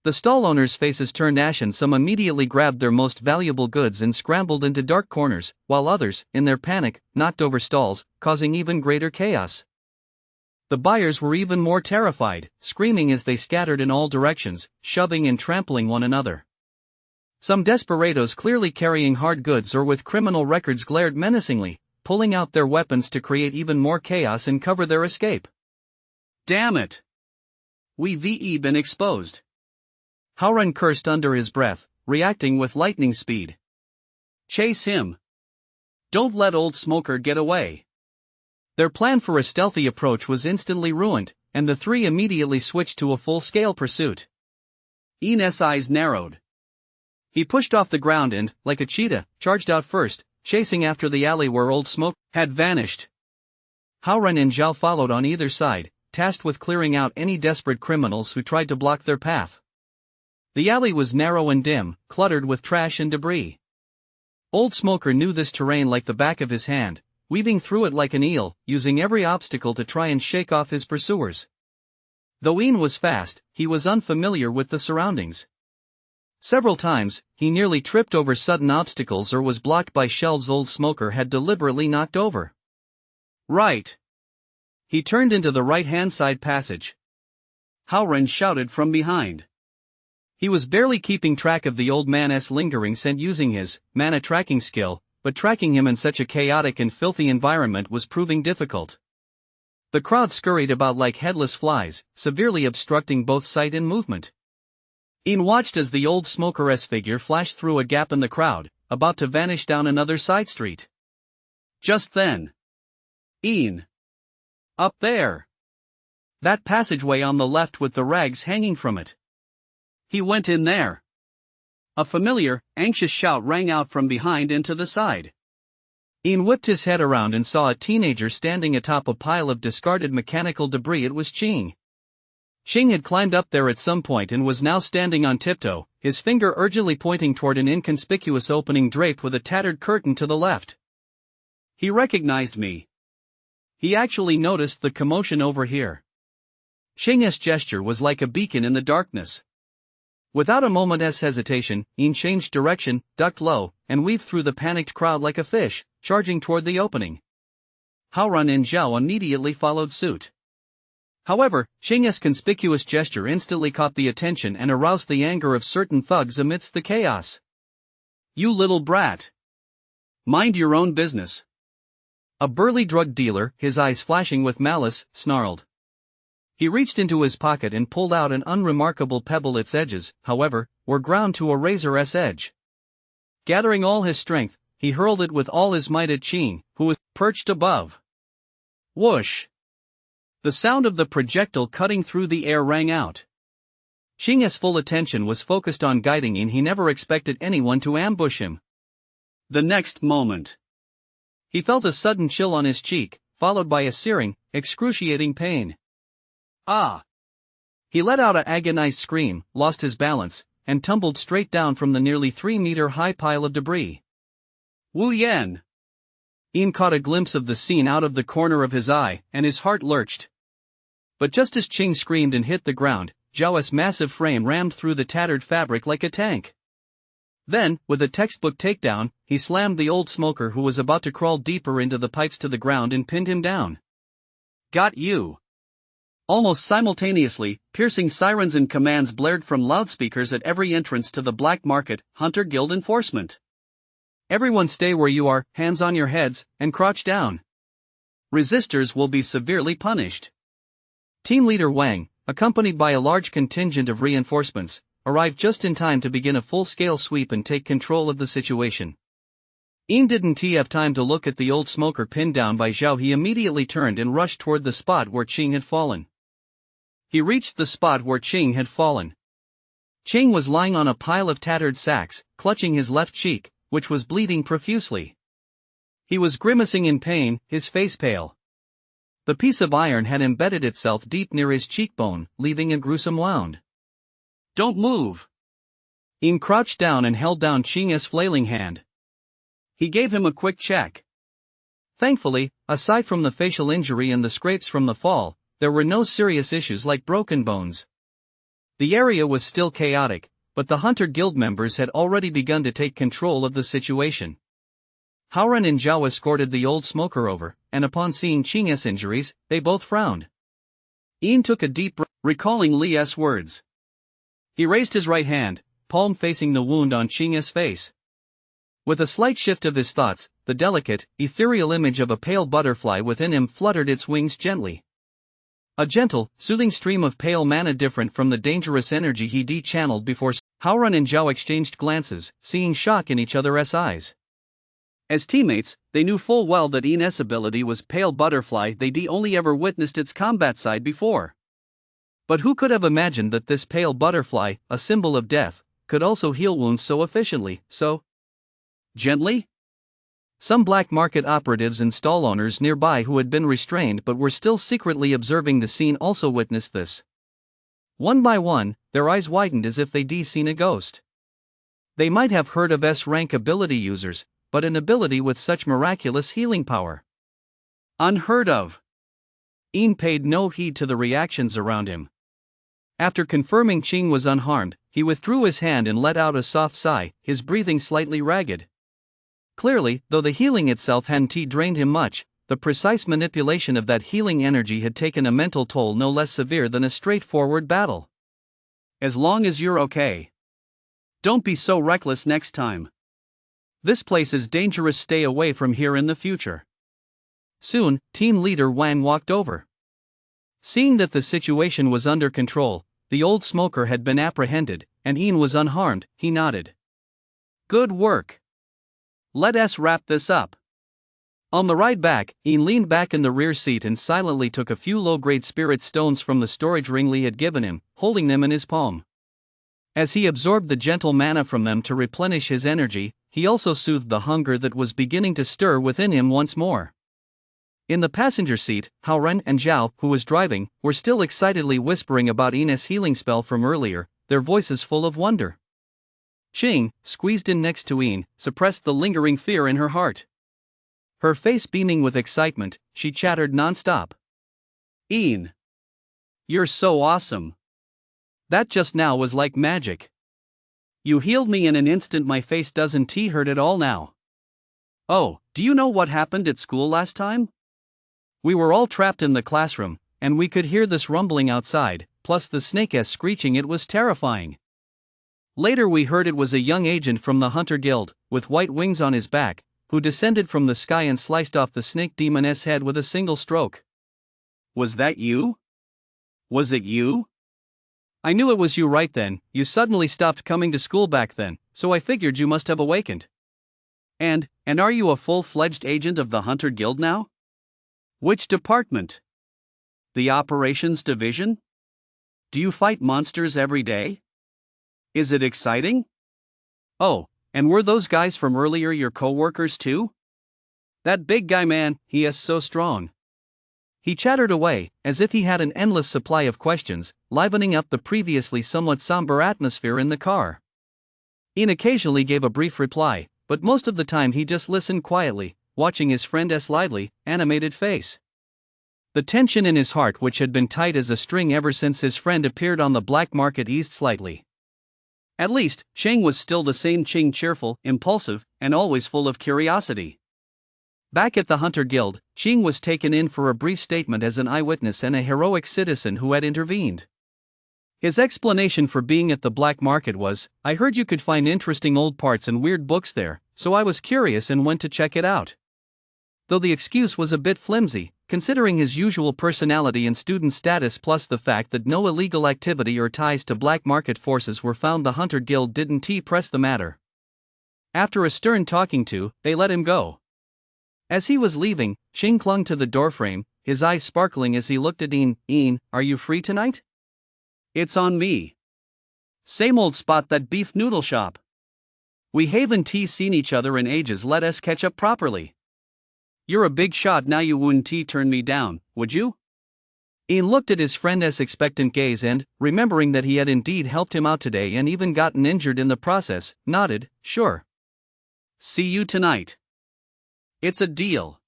The stall owners' faces turned ashen. Some immediately grabbed their most valuable goods and scrambled into dark corners, while others, in their panic, knocked over stalls, causing even greater chaos. The buyers were even more terrified, screaming as they scattered in all directions, shoving and trampling one another. Some desperados clearly carrying hard goods or with criminal records glared menacingly, pulling out their weapons to create even more chaos and cover their escape. Damn it! We've been exposed. Howrun cursed under his breath, reacting with lightning speed. Chase him. Don't let Old Smoker get away. Their plan for a stealthy approach was instantly ruined, and the three immediately switched to a full-scale pursuit. Ian's eyes narrowed. He pushed off the ground and, like a cheetah, charged out first, chasing after the alley where Old Smoke had vanished. Howrun and Zhao followed on either side, tasked with clearing out any desperate criminals who tried to block their path. The alley was narrow and dim, cluttered with trash and debris. Old Smoker knew this terrain like the back of his hand, weaving through it like an eel, using every obstacle to try and shake off his pursuers. Though Ian was fast, he was unfamiliar with the surroundings. Several times, he nearly tripped over sudden obstacles or was blocked by shelves Old Smoker had deliberately knocked over. Right. He turned into the right-hand side passage. Howrun shouted from behind. He was barely keeping track of the old man's lingering scent using his mana tracking skill, but tracking him in such a chaotic and filthy environment was proving difficult. The crowd scurried about like headless flies, severely obstructing both sight and movement. Ian watched as the Old Smoker's figure flashed through a gap in the crowd, about to vanish down another side street. Just then. Ian. Up there. That passageway on the left with the rags hanging from it. He went in there. A familiar, anxious shout rang out from behind and to the side. Ian whipped his head around and saw a teenager standing atop a pile of discarded mechanical debris. It was Ching. Ching had climbed up there at some point and was now standing on tiptoe, his finger urgently pointing toward an inconspicuous opening draped with a tattered curtain to the left. He recognized me. He actually noticed the commotion over here. Ching's gesture was like a beacon in the darkness. Without a moment's hesitation, Ian changed direction, ducked low, and weaved through the panicked crowd like a fish, charging toward the opening. Howrun and Zhao immediately followed suit. However, Ching's conspicuous gesture instantly caught the attention and aroused the anger of certain thugs amidst the chaos. You little brat! Mind your own business! A burly drug dealer, his eyes flashing with malice, snarled. He reached into his pocket and pulled out an unremarkable pebble. Its edges, however, were ground to a razor's edge. Gathering all his strength, he hurled it with all his might at Ching, who was perched above. Whoosh! The sound of the projectile cutting through the air rang out. Ching's full attention was focused on guiding Ian. He never expected anyone to ambush him. The next moment, he felt a sudden chill on his cheek, followed by a searing, excruciating pain. Ah! He let out an agonized scream, lost his balance, and tumbled straight down from the nearly 3-meter-high pile of debris. Wu Yan! Ian caught a glimpse of the scene out of the corner of his eye, and his heart lurched. But just as Ching screamed and hit the ground, Zhao's massive frame rammed through the tattered fabric like a tank. Then, with a textbook takedown, he slammed the Old Smoker who was about to crawl deeper into the pipes to the ground and pinned him down. Got you! Almost simultaneously, piercing sirens and commands blared from loudspeakers at every entrance to the black market. Hunter Guild enforcement. Everyone stay where you are, hands on your heads, and crouch down. Resistors will be severely punished. Team leader Wang, accompanied by a large contingent of reinforcements, arrived just in time to begin a full-scale sweep and take control of the situation. Ian didn't have time to look at the Old Smoker pinned down by Zhao. He immediately turned and rushed toward the spot where Ching had fallen. He reached the spot where Ching had fallen. Ching was lying on a pile of tattered sacks, clutching his left cheek, which was bleeding profusely. He was grimacing in pain, his face pale. The piece of iron had embedded itself deep near his cheekbone, leaving a gruesome wound. Don't move. Ian crouched down and held down Ching's flailing hand. He gave him a quick check. Thankfully, aside from the facial injury and the scrapes from the fall, there were no serious issues like broken bones. The area was still chaotic, but the Hunter Guild members had already begun to take control of the situation. Howran and Zhao escorted the old smoker over, and upon seeing Ching's injuries, they both frowned. Ian took a deep breath, recalling Li's words. He raised his right hand, palm facing the wound on Ching's face. With a slight shift of his thoughts, the delicate, ethereal image of a pale butterfly within him fluttered its wings gently. A gentle, soothing stream of pale mana different from the dangerous energy he de-channeled before. Howran and Zhao exchanged glances, seeing shock in each other's eyes. As teammates, they knew full well that Ian's ability was pale butterfly. They'd only ever witnessed its combat side before. But who could have imagined that this pale butterfly, a symbol of death, could also heal wounds so efficiently, so gently? Some black market operatives and stall owners nearby who had been restrained but were still secretly observing the scene also witnessed this. One by one, their eyes widened as if they'd seen a ghost. They might have heard of S-rank ability users, but an ability with such miraculous healing power. Unheard of. Ian paid no heed to the reactions around him. After confirming Ching was unharmed, he withdrew his hand and let out a soft sigh, his breathing slightly ragged. Clearly, though the healing itself hadn't drained him much, the precise manipulation of that healing energy had taken a mental toll no less severe than a straightforward battle. As long as you're okay. Don't be so reckless next time. This place is dangerous, stay away from here in the future. Soon, team leader Wang walked over. Seeing that the situation was under control, the old smoker had been apprehended, and Ian was unharmed, he nodded. Good work. Let us wrap this up. On the ride back, Ian leaned back in the rear seat and silently took a few low-grade spirit stones from the storage ring Li had given him, holding them in his palm. As he absorbed the gentle mana from them to replenish his energy, he also soothed the hunger that was beginning to stir within him once more. In the passenger seat, Howran and Zhao, who was driving, were still excitedly whispering about Ian's healing spell from earlier, their voices full of wonder. Ching, squeezed in next to Ian, suppressed the lingering fear in her heart. Her face beaming with excitement, she chattered non-stop. Ian, you're so awesome. That just now was like magic. You healed me in an instant, my face doesn't hurt at all now. Oh, do you know what happened at school last time? We were all trapped in the classroom, and we could hear this rumbling outside, plus the snake's screeching. It was terrifying. Later we heard it was a young agent from the Hunter Guild, with white wings on his back, who descended from the sky and sliced off the snake demon's head with a single stroke. Was that you? Was it you? I knew it was you right then. You suddenly stopped coming to school back then, so I figured you must have awakened. And are you a full-fledged agent of the Hunter Guild now? Which department? The Operations Division? Do you fight monsters every day? Is it exciting? Oh, and were those guys from earlier your co-workers too? That big guy, man, he is so strong. He chattered away, as if he had an endless supply of questions, livening up the previously somewhat somber atmosphere in the car. Ian occasionally gave a brief reply, but most of the time he just listened quietly, watching his friend's lively, animated face. The tension in his heart, which had been tight as a string ever since his friend appeared on the black market, eased slightly. At least, Ching was still the same Ching, cheerful, impulsive, and always full of curiosity. Back at the Hunter Guild, Ching was taken in for a brief statement as an eyewitness and a heroic citizen who had intervened. His explanation for being at the black market was, "I heard you could find interesting old parts and weird books there, so I was curious and went to check it out." Though the excuse was a bit flimsy, considering his usual personality and student status plus the fact that no illegal activity or ties to black market forces were found, the Hunter Guild didn't press the matter. After a stern talking to, they let him go. As he was leaving, Ching clung to the doorframe, his eyes sparkling as he looked at Ian. "Ian, are you free tonight?" "It's on me. Same old spot, that beef noodle shop. We haven't seen each other in ages, let us catch up properly. You're a big shot now, you wouldn't turn me down, would you?" Ian looked at his friend's expectant gaze and, remembering that he had indeed helped him out today and even gotten injured in the process, nodded, "Sure. See you tonight. It's a deal."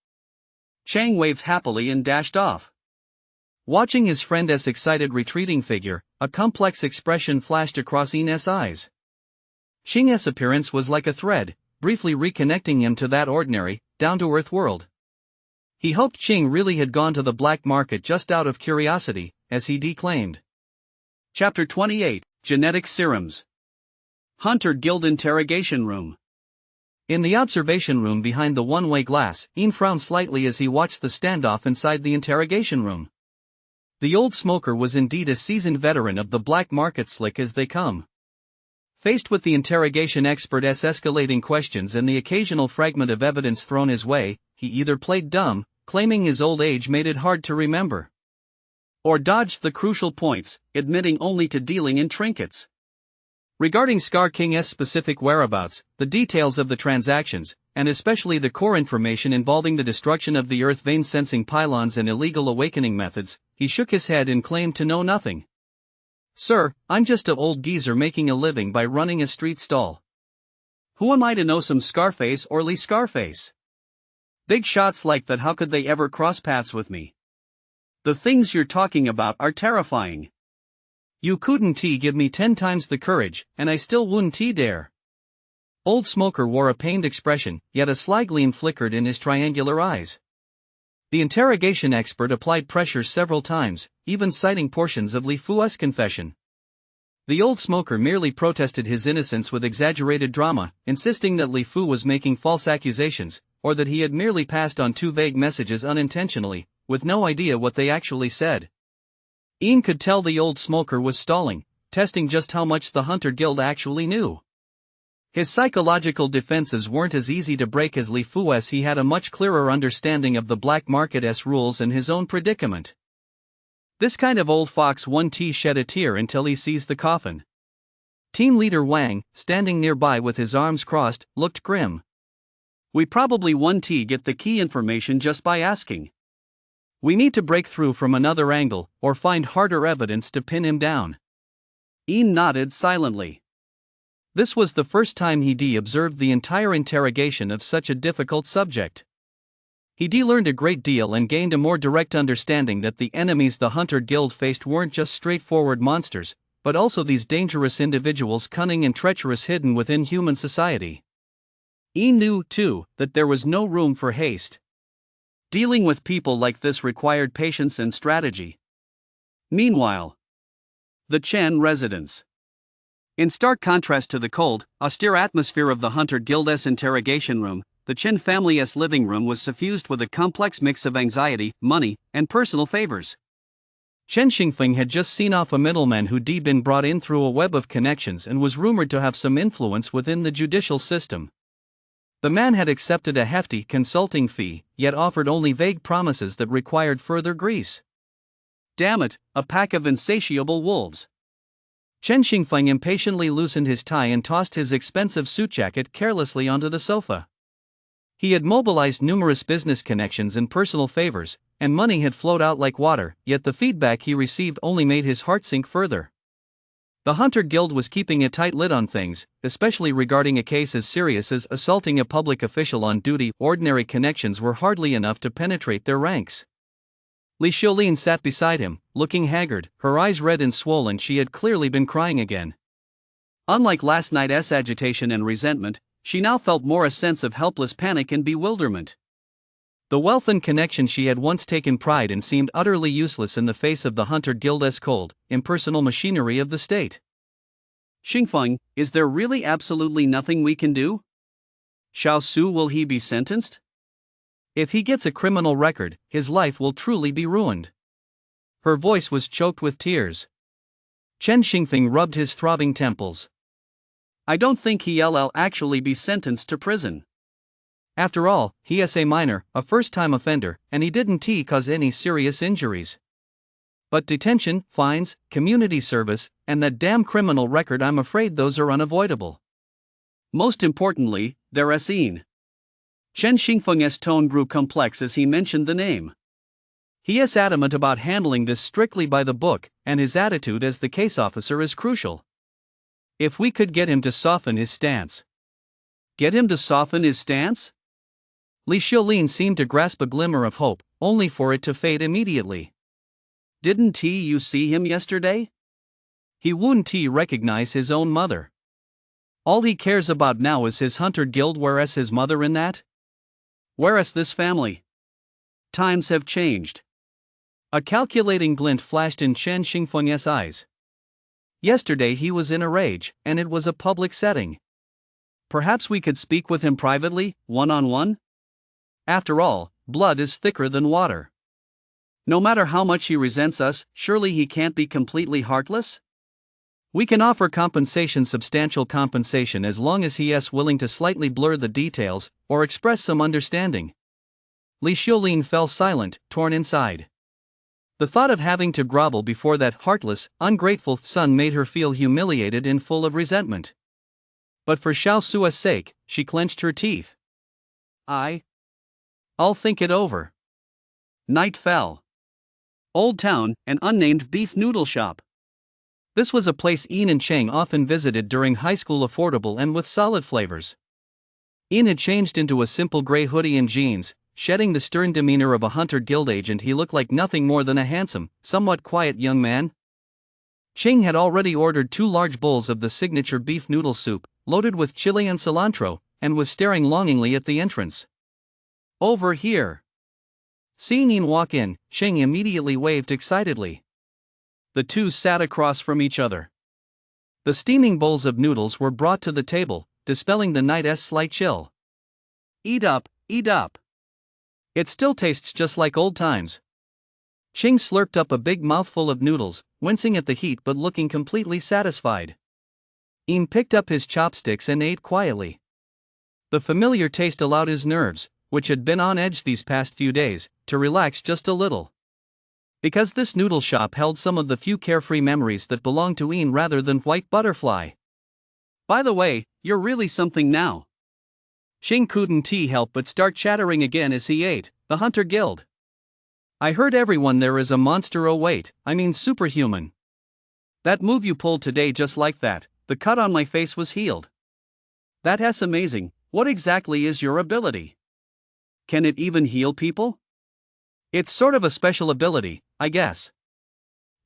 Chang waved happily and dashed off. Watching his friend's excited retreating figure, a complex expression flashed across Ian's eyes. Xing's appearance was like a thread, briefly reconnecting him to that ordinary, down-to-earth world. He hoped Qing really had gone to the black market just out of curiosity, as he declaimed. Chapter 28, Genetic Serums. Hunter Guild Interrogation Room. In the observation room behind the one-way glass, Ian frowned slightly as he watched the standoff inside the interrogation room. The old smoker was indeed a seasoned veteran of the black market, slick as they come. Faced with the interrogation expert's escalating questions and the occasional fragment of evidence thrown his way, he either played dumb, claiming his old age made it hard to remember, or dodged the crucial points, admitting only to dealing in trinkets. Regarding Scar King's specific whereabouts, the details of the transactions, and especially the core information involving the destruction of the Earth vein sensing pylons and illegal awakening methods, he shook his head and claimed to know nothing. "Sir, I'm just a old geezer making a living by running a street stall. Who am I to know some Scarface or Lee Scarface? Big shots like that, how could they ever cross paths with me? The things you're talking about are terrifying. You couldn't give me 10 times the courage, and I still wouldn't dare." Old Smoker wore a pained expression, yet a sly gleam flickered in his triangular eyes. The interrogation expert applied pressure several times, even citing portions of Li Fu's confession. The old smoker merely protested his innocence with exaggerated drama, insisting that Li Fu was making false accusations, or that he had merely passed on 2 vague messages unintentionally, with no idea what they actually said. Ian could tell the old smoker was stalling, testing just how much the Hunter Guild actually knew. His psychological defenses weren't as easy to break as Li Fu's. He had a much clearer understanding of the black market's rules and his own predicament. This kind of old fox won't shed a tear until he sees the coffin. Team leader Wang, standing nearby with his arms crossed, looked grim. "We probably won't get the key information just by asking. We need to break through from another angle, or find harder evidence to pin him down." Ian nodded silently. This was the first time he observed the entire interrogation of such a difficult subject. He learned a great deal and gained a more direct understanding that the enemies the Hunter Guild faced weren't just straightforward monsters, but also these dangerous individuals, cunning and treacherous, hidden within human society. Ian knew, too, that there was no room for haste. Dealing with people like this required patience and strategy. Meanwhile, the Chen residence. In stark contrast to the cold, austere atmosphere of the Hunter Guild's interrogation room, the Chen family's living room was suffused with a complex mix of anxiety, money, and personal favors. Chen Xingfeng had just seen off a middleman who'd been brought in through a web of connections and was rumored to have some influence within the judicial system. The man had accepted a hefty consulting fee, yet offered only vague promises that required further grease. Damn it, a pack of insatiable wolves. Chen Xingfeng impatiently loosened his tie and tossed his expensive suit jacket carelessly onto the sofa. He had mobilized numerous business connections and personal favors, and money had flowed out like water, yet the feedback he received only made his heart sink further. The Hunter Guild was keeping a tight lid on things, especially regarding a case as serious as assaulting a public official on duty. Ordinary connections were hardly enough to penetrate their ranks. Li Xiaolin sat beside him, looking haggard, her eyes red and swollen. She had clearly been crying again. Unlike last night's agitation and resentment, she now felt more a sense of helpless panic and bewilderment. The wealth and connection she had once taken pride in seemed utterly useless in the face of the Hunter Guild's cold, impersonal machinery of the state. Xingfeng, is there really absolutely nothing we can do? Xiao Su, will he be sentenced? If he gets a criminal record, his life will truly be ruined. Her voice was choked with tears. Chen Xingfeng rubbed his throbbing temples. I don't think he'll actually be sentenced to prison. After all, he is a minor, a first-time offender, and he didn't cause any serious injuries. But detention, fines, community service, and that damn criminal record, I'm afraid those are unavoidable. Most importantly, there's Ian. Chen Xingfeng's tone grew complex as he mentioned the name. He is adamant about handling this strictly by the book, and his attitude as the case officer is crucial. If we could get him to soften his stance. Get him to soften his stance? Li Xiaolin seemed to grasp a glimmer of hope, only for it to fade immediately. Didn't you see him yesterday? He wouldn't recognize his own mother. All he cares about now is his hunter guild, whereas his mother in that? Whereas this family? Times have changed. A calculating glint flashed in Chen Xingfeng's eyes. Yesterday he was in a rage, and it was a public setting. Perhaps we could speak with him privately, one-on-one? After all, blood is thicker than water. No matter how much he resents us, surely he can't be completely heartless? We can offer compensation, substantial compensation, as long as he is willing to slightly blur the details, or express some understanding. Li Xiaolin fell silent, torn inside. The thought of having to grovel before that heartless, ungrateful son made her feel humiliated and full of resentment. But for Xiao Sua's sake, she clenched her teeth. I'll think it over. Night fell. Old Town, an unnamed beef noodle shop. This was a place Ian and Cheng often visited during high school, affordable and with solid flavors. Ian had changed into a simple gray hoodie and jeans. Shedding the stern demeanor of a hunter guild agent, he looked like nothing more than a handsome, somewhat quiet young man. Cheng had already ordered 2 large bowls of the signature beef noodle soup, loaded with chili and cilantro, and was staring longingly at the entrance. Over here. Seeing Ian walk in, Cheng immediately waved excitedly. The two sat across from each other. The steaming bowls of noodles were brought to the table, dispelling the night's slight chill. Eat up, eat up. It still tastes just like old times. Cheng slurped up a big mouthful of noodles, wincing at the heat but looking completely satisfied. Ian picked up his chopsticks and ate quietly. The familiar taste allowed his nerves, which had been on edge these past few days, to relax just a little. Because this noodle shop held some of the few carefree memories that belonged to Ian rather than White Butterfly. By the way, you're really something now. Cheng couldn't help but start chattering again as he ate. The Hunter Guild. I heard everyone there is a monster. Oh wait, I mean superhuman. That move you pulled today, just like that, the cut on my face was healed. That's amazing. What exactly is your ability? Can it even heal people? It's sort of a special ability, I guess.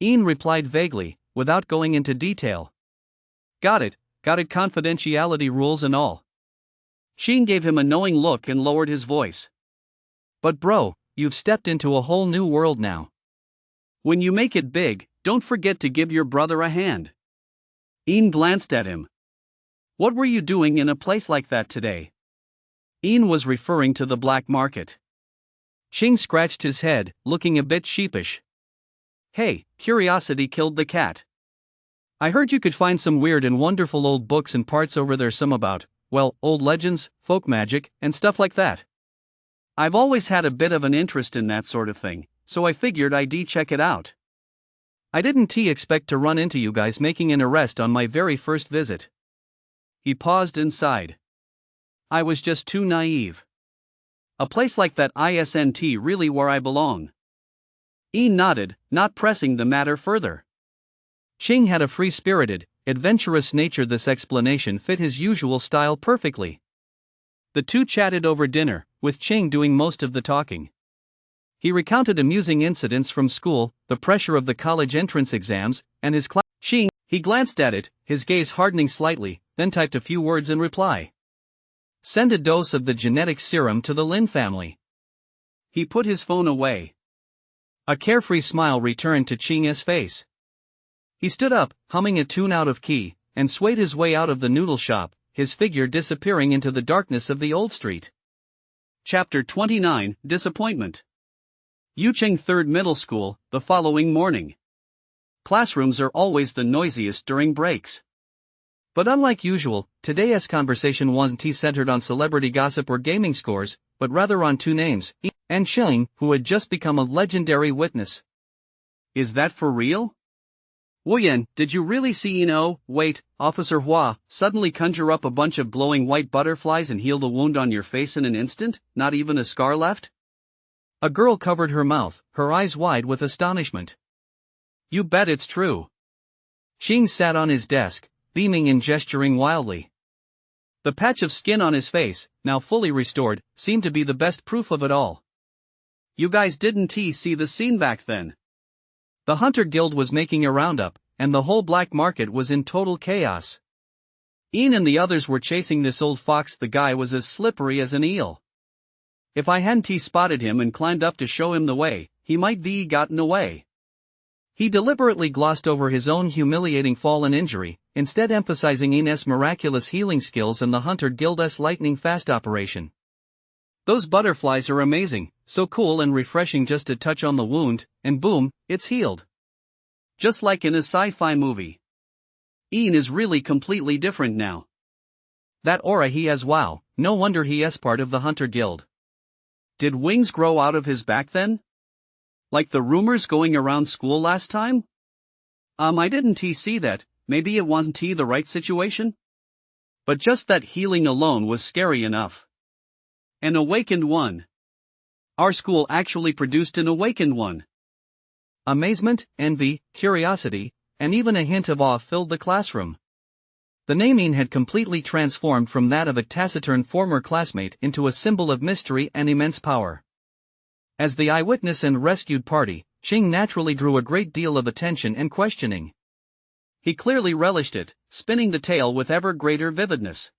Ian replied vaguely, without going into detail. Got it, confidentiality rules and all. Sheen gave him a knowing look and lowered his voice. But bro, you've stepped into a whole new world now. When you make it big, don't forget to give your brother a hand. Ian glanced at him. What were you doing in a place like that today? Ian was referring to the black market. Ching scratched his head, looking a bit sheepish. Hey, curiosity killed the cat. I heard you could find some weird and wonderful old books and parts over there, some about, well, old legends, folk magic, and stuff like that. I've always had a bit of an interest in that sort of thing, so I figured I'd check it out. I didn't expect to run into you guys making an arrest on my very first visit. He paused and sighed. I was just too naive. A place like that isn't really where I belong. Ian nodded, not pressing the matter further. Ching had a free-spirited, adventurous nature. This explanation fit his usual style perfectly. The two chatted over dinner, with Ching doing most of the talking. He recounted amusing incidents from school, the pressure of the college entrance exams, and his class. He glanced at it, his gaze hardening slightly, then typed a few words in reply. Send a dose of the genetic serum to the Lin family. He put his phone away. A carefree smile returned to Ching's face. He stood up, humming a tune out of key, and swayed his way out of the noodle shop, his figure disappearing into the darkness of the old street. Chapter 29, Disappointment. Yucheng Third Middle School, the following morning. Classrooms are always the noisiest during breaks. But unlike usual, today's conversation wasn't centered on celebrity gossip or gaming scores, but rather on two names, Ian and Cheng, who had just become a legendary witness. Is that for real? Wuyan, did you really see wait, Officer Hua, suddenly conjure up a bunch of glowing white butterflies and heal the wound on your face in an instant, not even a scar left? A girl covered her mouth, her eyes wide with astonishment. You bet it's true. Xing sat on his desk, beaming and gesturing wildly. The patch of skin on his face, now fully restored, seemed to be the best proof of it all. You guys didn't see the scene back then. The Hunter Guild was making a roundup, and the whole black market was in total chaos. Ian and the others were chasing this old fox. The guy was as slippery as an eel. If I hadn't spotted him and climbed up to show him the way, he might be gotten away. He deliberately glossed over his own humiliating fall and injury, instead emphasizing Ian's miraculous healing skills and the Hunter Guild's lightning-fast operation. Those butterflies are amazing, so cool and refreshing. Just to touch on the wound, and boom, it's healed. Just like in a sci-fi movie. Ian is really completely different now. That aura he has, wow, no wonder he is part of the Hunter Guild. Did wings grow out of his back then? Like the rumors going around school last time? I didn't see that. Maybe it wasn't the right situation? But just that healing alone was scary enough. An awakened one. Our school actually produced an awakened one. Amazement, envy, curiosity, and even a hint of awe filled the classroom. The naming had completely transformed from that of a taciturn former classmate into a symbol of mystery and immense power. As the eyewitness and rescued party, Xing naturally drew a great deal of attention and questioning. He clearly relished it, spinning the tale with ever greater vividness.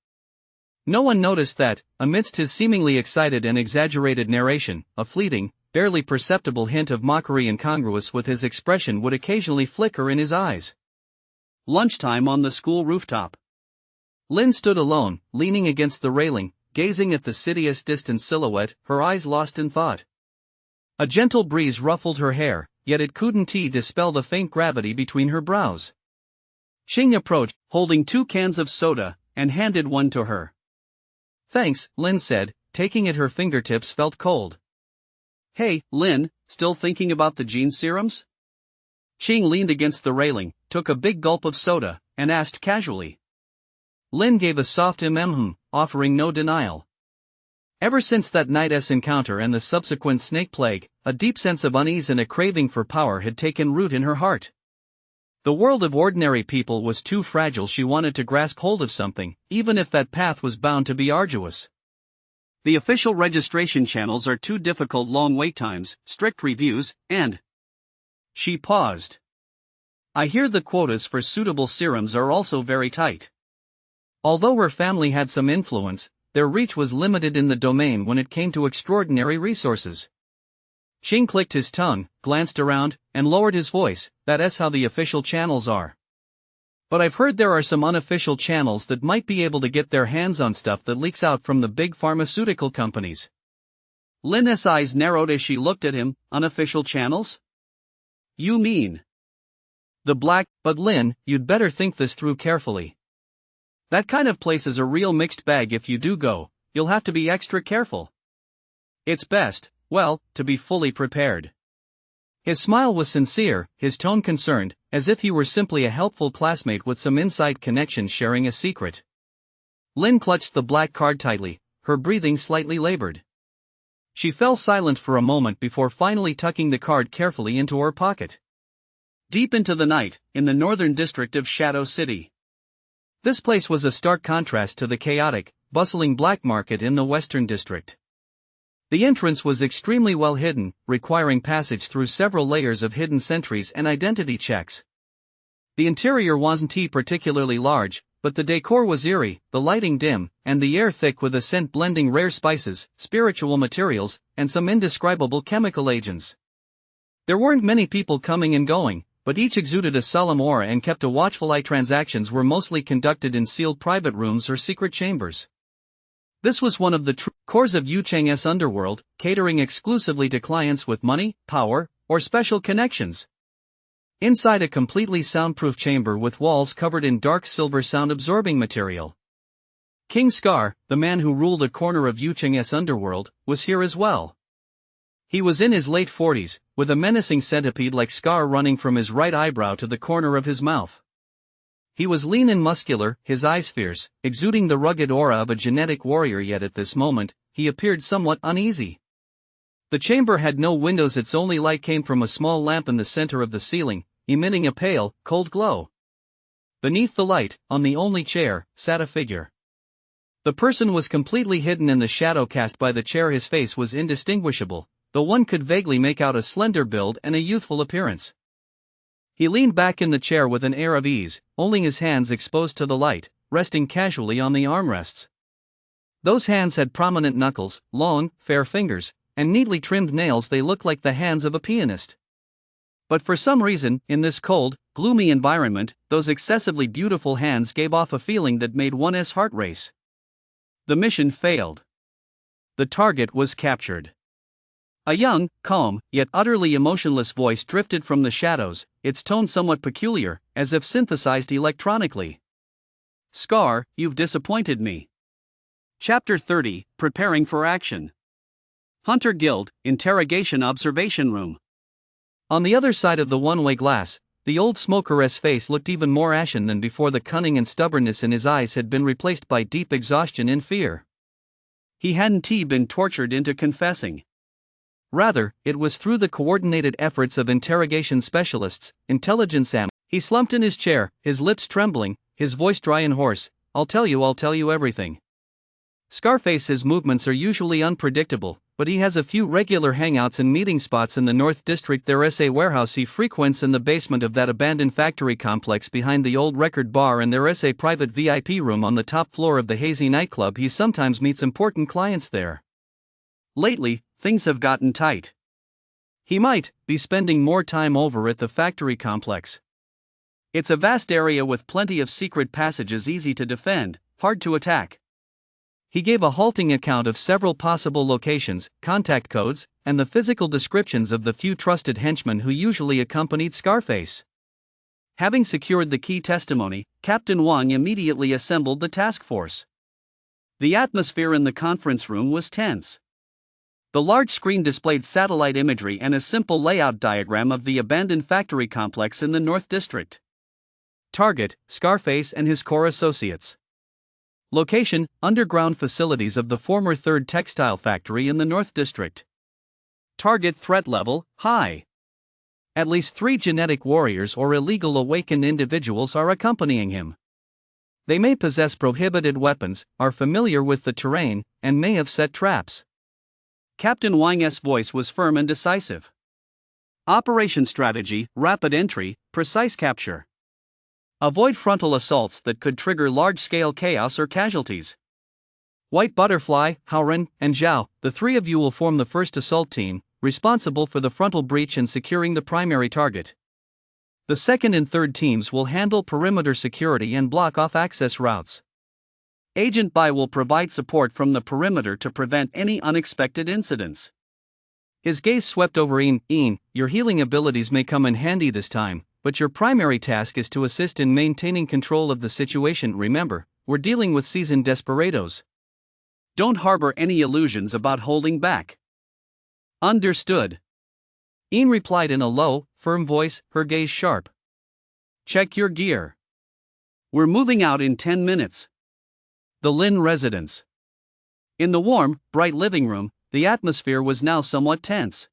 No one noticed that, amidst his seemingly excited and exaggerated narration, a fleeting, barely perceptible hint of mockery incongruous with his expression would occasionally flicker in his eyes. Lunchtime on the school rooftop. Lin stood alone, leaning against the railing, gazing at the city's distant silhouette, her eyes lost in thought. A gentle breeze ruffled her hair, yet it couldn't dispel the faint gravity between her brows. Xing approached, holding 2 cans of soda, and handed one to her. Thanks, Lin said, taking it. Her fingertips felt cold. Hey, Lin, still thinking about the gene serums? Xing leaned against the railing, took a big gulp of soda, and asked casually. Lin gave a soft offering no denial. Ever since that night's encounter and the subsequent snake plague, a deep sense of unease and a craving for power had taken root in her heart. The world of ordinary people was too fragile. She wanted to grasp hold of something, even if that path was bound to be arduous. The official registration channels are too difficult, long wait times, strict reviews, and... She paused. I hear the quotas for suitable serums are also very tight. Although her family had some influence, their reach was limited in the domain when it came to extraordinary resources. Xing clicked his tongue, glanced around, and lowered his voice. That's how the official channels are. But I've heard there are some unofficial channels that might be able to get their hands on stuff that leaks out from the big pharmaceutical companies. Lin's eyes narrowed as she looked at him. Unofficial channels? You mean? The black, but Lin, you'd better think this through carefully. That kind of place is a real mixed bag. If you do go, you'll have to be extra careful. It's best, well, to be fully prepared. His smile was sincere, his tone concerned, as if he were simply a helpful classmate with some inside connection sharing a secret. Lin clutched the black card tightly, her breathing slightly labored. She fell silent for a moment before finally tucking the card carefully into her pocket. Deep into the night, in the northern district of Shadow City. This place was a stark contrast to the chaotic, bustling black market in the western district. The entrance was extremely well hidden, requiring passage through several layers of hidden sentries and identity checks. The interior wasn't particularly large, but the decor was eerie, the lighting dim, and the air thick with a scent blending rare spices, spiritual materials, and some indescribable chemical agents. There weren't many people coming and going, but each exuded a solemn aura and kept a watchful eye. Transactions were mostly conducted in sealed private rooms or secret chambers. This was one of the true cores of Yu Cheng's underworld, catering exclusively to clients with money, power, or special connections. Inside a completely soundproof chamber with walls covered in dark silver sound-absorbing material. King Scar, the man who ruled a corner of Yu Cheng's underworld, was here as well. He was in his late 40s, with a menacing centipede-like scar running from his right eyebrow to the corner of his mouth. He was lean and muscular, his eyes fierce, exuding the rugged aura of a genetic warrior, yet at this moment, he appeared somewhat uneasy. The chamber had no windows, its only light came from a small lamp in the center of the ceiling, emitting a pale, cold glow. Beneath the light, on the only chair, sat a figure. The person was completely hidden in the shadow cast by the chair. His face was indistinguishable, though one could vaguely make out a slender build and a youthful appearance. He leaned back in the chair with an air of ease, only his hands exposed to the light, resting casually on the armrests. Those hands had prominent knuckles, long, fair fingers, and neatly trimmed nails. They looked like the hands of a pianist. But for some reason, in this cold, gloomy environment, those excessively beautiful hands gave off a feeling that made one's heart race. The mission failed. The target was captured. A young, calm, yet utterly emotionless voice drifted from the shadows, its tone somewhat peculiar, as if synthesized electronically. "Scar, you've disappointed me." Chapter 30, Preparing for Action. Hunter Guild, Interrogation Observation Room. On the other side of the one-way glass, the old smoker's face looked even more ashen than before. The cunning and stubbornness in his eyes had been replaced by deep exhaustion and fear. He hadn't been tortured into confessing. Rather, it was through the coordinated efforts of interrogation specialists, intelligence analysts. He slumped in his chair, his lips trembling, his voice dry and hoarse. I'll tell you everything." Scarface's movements are usually unpredictable, but he has a few regular hangouts and meeting spots in the North District. There's a warehouse he frequents in the basement of that abandoned factory complex behind the old record bar, and there is a private VIP room on the top floor of the hazy nightclub. He sometimes meets important clients there. Lately, things have gotten tight. He might be spending more time over at the factory complex. It's a vast area with plenty of secret passages, easy to defend, hard to attack. He gave a halting account of several possible locations, contact codes, and the physical descriptions of the few trusted henchmen who usually accompanied Scarface. Having secured the key testimony, Captain Wang immediately assembled the task force. The atmosphere in the conference room was tense. The large screen displayed satellite imagery and a simple layout diagram of the abandoned factory complex in the North District. Target: Scarface and his core associates. Location: underground facilities of the former 3rd Textile Factory in the North District. Target threat level: high. At least 3 genetic warriors or illegal awakened individuals are accompanying him. They may possess prohibited weapons, are familiar with the terrain, and may have set traps. Captain Wang's voice was firm and decisive. Operation strategy: rapid entry, precise capture. Avoid frontal assaults that could trigger large-scale chaos or casualties. White Butterfly, Haoren, and Zhao, the 3 of you will form the first assault team, responsible for the frontal breach and securing the primary target. The 2nd and 3rd teams will handle perimeter security and block off access routes. Agent Bai will provide support from the perimeter to prevent any unexpected incidents. His gaze swept over Ian, your healing abilities may come in handy this time, but your primary task is to assist in maintaining control of the situation. Remember, we're dealing with seasoned desperados. Don't harbor any illusions about holding back. Understood. Ian replied in a low, firm voice, her gaze sharp. Check your gear. We're moving out in 10 minutes. The Lin residence. In the warm, bright living room, the atmosphere was now somewhat tense.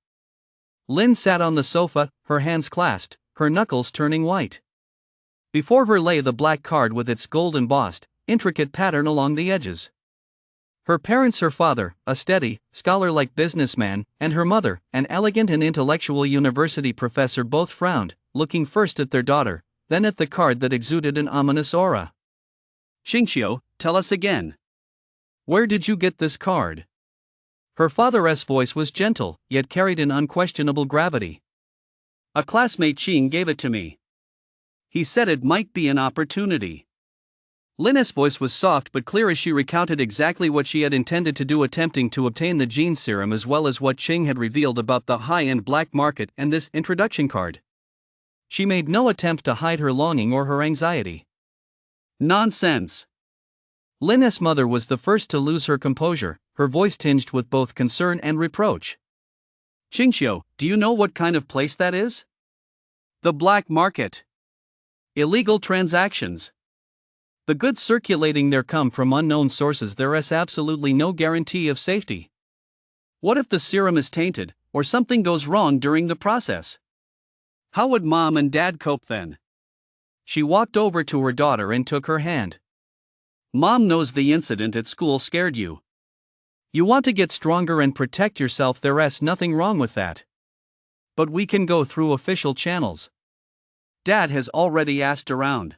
Lin sat on the sofa, her hands clasped, her knuckles turning white. Before her lay the black card with its gold-embossed, intricate pattern along the edges. Her parents, her father, a steady, scholar-like businessman, and her mother, an elegant and intellectual university professor, both frowned, looking first at their daughter, then at the card that exuded an ominous aura. Xingqiu, tell us again. Where did you get this card? Her father's voice was gentle, yet carried an unquestionable gravity. A classmate Qing gave it to me. He said it might be an opportunity. Lin's voice was soft but clear as she recounted exactly what she had intended to do, attempting to obtain the gene serum as well as what Qing had revealed about the high-end black market and this introduction card. She made no attempt to hide her longing or her anxiety. Nonsense. Lin's mother was the first to lose her composure, her voice tinged with both concern and reproach. Xingqiu, do you know what kind of place that is? The black market. Illegal transactions. The goods circulating there come from unknown sources. There is absolutely no guarantee of safety. What if the serum is tainted, or something goes wrong during the process? How would Mom and Dad cope then? She walked over to her daughter and took her hand. Mom knows the incident at school scared you. You want to get stronger and protect yourself, there's nothing wrong with that. But we can go through official channels. Dad has already asked around.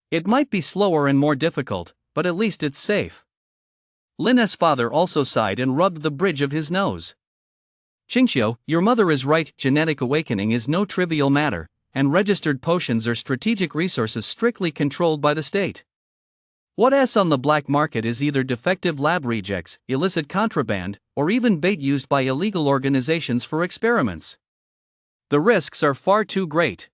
It might be slower and more difficult, but at least it's safe. Lin's father also sighed and rubbed the bridge of his nose. Qingxiu, your mother is right, genetic awakening is no trivial matter, and registered potions are strategic resources strictly controlled by the state. What's on the black market is either defective lab rejects, illicit contraband, or even bait used by illegal organizations for experiments. The risks are far too great.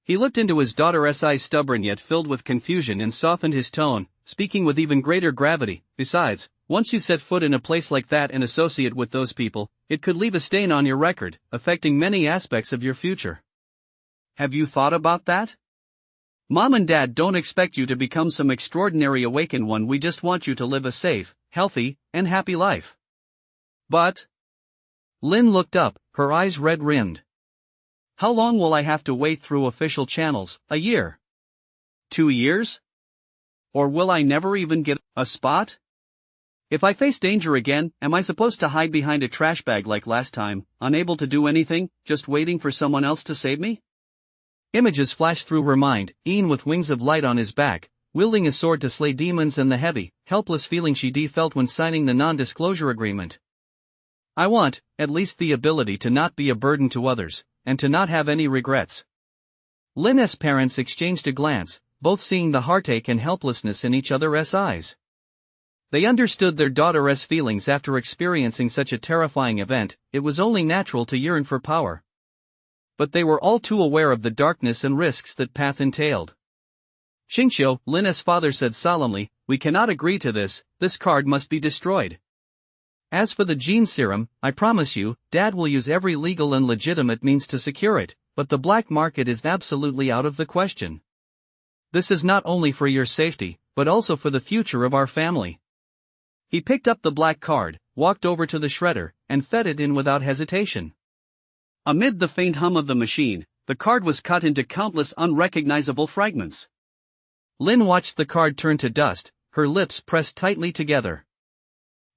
He looked into his daughter's eyes, stubborn yet filled with confusion, and softened his tone, speaking with even greater gravity. Besides, once you set foot in a place like that and associate with those people, it could leave a stain on your record, affecting many aspects of your future. Have you thought about that? Mom and Dad don't expect you to become some extraordinary awakened one, we just want you to live a safe, healthy, and happy life. But... Lin looked up, her eyes red-rimmed. How long will I have to wait through official channels? A year? 2 years? Or will I never even get a spot? If I face danger again, am I supposed to hide behind a trash bag like last time, unable to do anything, just waiting for someone else to save me? Images flashed through her mind, Ian with wings of light on his back, wielding a sword to slay demons, and the heavy, helpless feeling she felt when signing the non-disclosure agreement. I want, at least, the ability to not be a burden to others, and to not have any regrets. Lin's parents exchanged a glance, both seeing the heartache and helplessness in each other's eyes. They understood their daughter's feelings after experiencing such a terrifying event. It was only natural to yearn for power. But they were all too aware of the darkness and risks that path entailed. Qingxiu, Lin's father said solemnly, we cannot agree to this card must be destroyed. As for the gene serum, I promise you, Dad will use every legal and legitimate means to secure it, but the black market is absolutely out of the question. This is not only for your safety, but also for the future of our family. He picked up the black card, walked over to the shredder, and fed it in without hesitation. Amid the faint hum of the machine, the card was cut into countless unrecognizable fragments. Lin watched the card turn to dust, her lips pressed tightly together.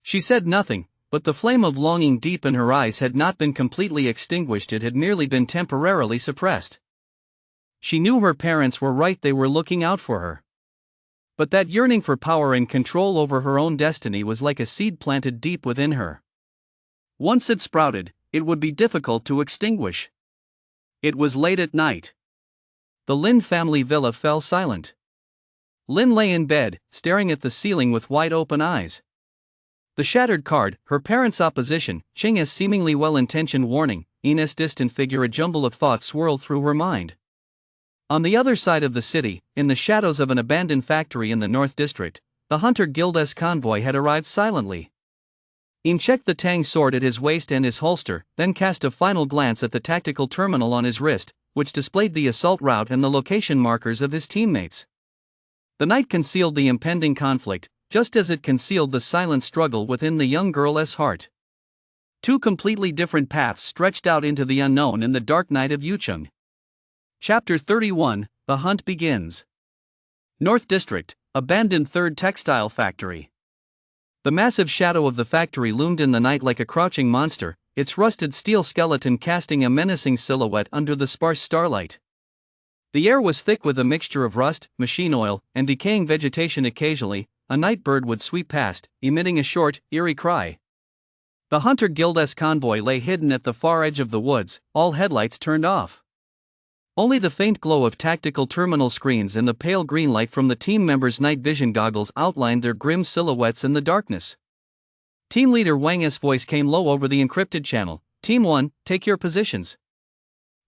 She said nothing, but the flame of longing deep in her eyes had not been completely extinguished, it had merely been temporarily suppressed. She knew her parents were right, they were looking out for her. But that yearning for power and control over her own destiny was like a seed planted deep within her. Once it sprouted, it would be difficult to extinguish. It was late at night. The Lin family villa fell silent. Lin lay in bed, staring at the ceiling with wide-open eyes. The shattered card, her parents' opposition, Qing's seemingly well-intentioned warning, Ian's distant figure, a jumble of thoughts swirled through her mind. On the other side of the city, in the shadows of an abandoned factory in the North District, the Hunter Guild's convoy had arrived silently. Ian checked the Tang sword at his waist and his holster, then cast a final glance at the tactical terminal on his wrist, which displayed the assault route and the location markers of his teammates. The night concealed the impending conflict, just as it concealed the silent struggle within the young girl's heart. Two completely different paths stretched out into the unknown in the dark night of Yucheng. Chapter 31, The Hunt Begins. North District, abandoned third textile factory. The massive shadow of the factory loomed in the night like a crouching monster, its rusted steel skeleton casting a menacing silhouette under the sparse starlight. The air was thick with a mixture of rust, machine oil, and decaying vegetation. Occasionally, a night bird would sweep past, emitting a short, eerie cry. The Hunter Guild's convoy lay hidden at the far edge of the woods, all headlights turned off. Only the faint glow of tactical terminal screens and the pale green light from the team members' night vision goggles outlined their grim silhouettes in the darkness. Team leader Wang's voice came low over the encrypted channel. Team 1, take your positions.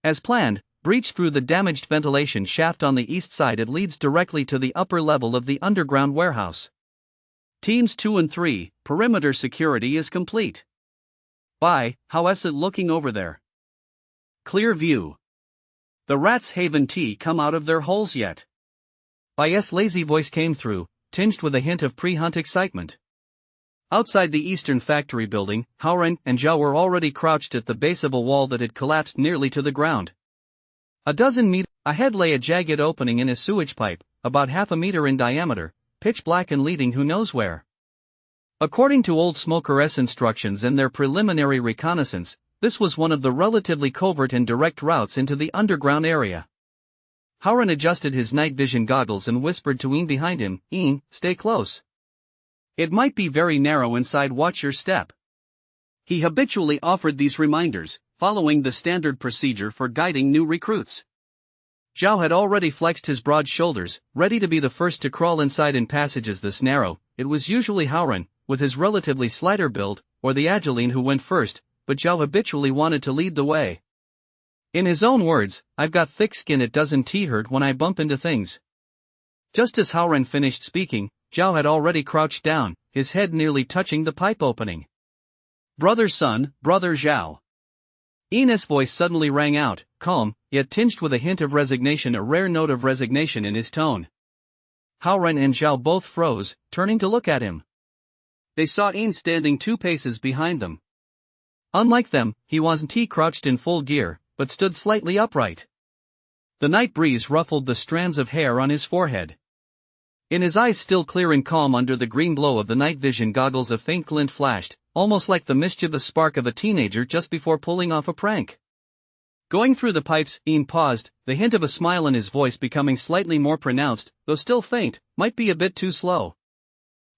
As planned, breach through the damaged ventilation shaft on the east side. It leads directly to the upper level of the underground warehouse. Teams 2 and 3, perimeter security is complete. Bye, how's it looking over there? Clear view. The rats haven't come out of their holes yet. Bai's lazy voice came through, tinged with a hint of pre-hunt excitement. Outside the eastern factory building, Howren and Zhao were already crouched at the base of a wall that had collapsed nearly to the ground. A dozen meters ahead lay a jagged opening in a sewage pipe, about half a meter in diameter, pitch black and leading who knows where. According to old Smoker's instructions and their preliminary reconnaissance, this was one of the relatively covert and direct routes into the underground area. Howren adjusted his night vision goggles and whispered to Ian behind him, "Ian, stay close. It might be very narrow inside, watch your step." He habitually offered these reminders, following the standard procedure for guiding new recruits. Zhao had already flexed his broad shoulders, ready to be the first to crawl inside in passages this narrow. It was usually Howren, with his relatively slighter build, or the Ageline who went first, but Zhao habitually wanted to lead the way. In his own words, "I've got thick skin, it doesn't hurt when I bump into things." Just as Howren finished speaking, Zhao had already crouched down, his head nearly touching the pipe opening. "Brother Sun, Brother Zhao." Ian's voice suddenly rang out, calm, yet tinged with a hint of resignation, a rare note of resignation in his tone. Howren and Zhao both froze, turning to look at him. They saw Ian standing 2 paces behind them. Unlike them, he wasn't crouched in full gear, but stood slightly upright. The night breeze ruffled the strands of hair on his forehead. In his eyes, still clear and calm under the green glow of the night vision goggles, a faint glint flashed, almost like the mischievous spark of a teenager just before pulling off a prank. "Going through the pipes," Ian paused, the hint of a smile in his voice becoming slightly more pronounced, though still faint, "might be a bit too slow.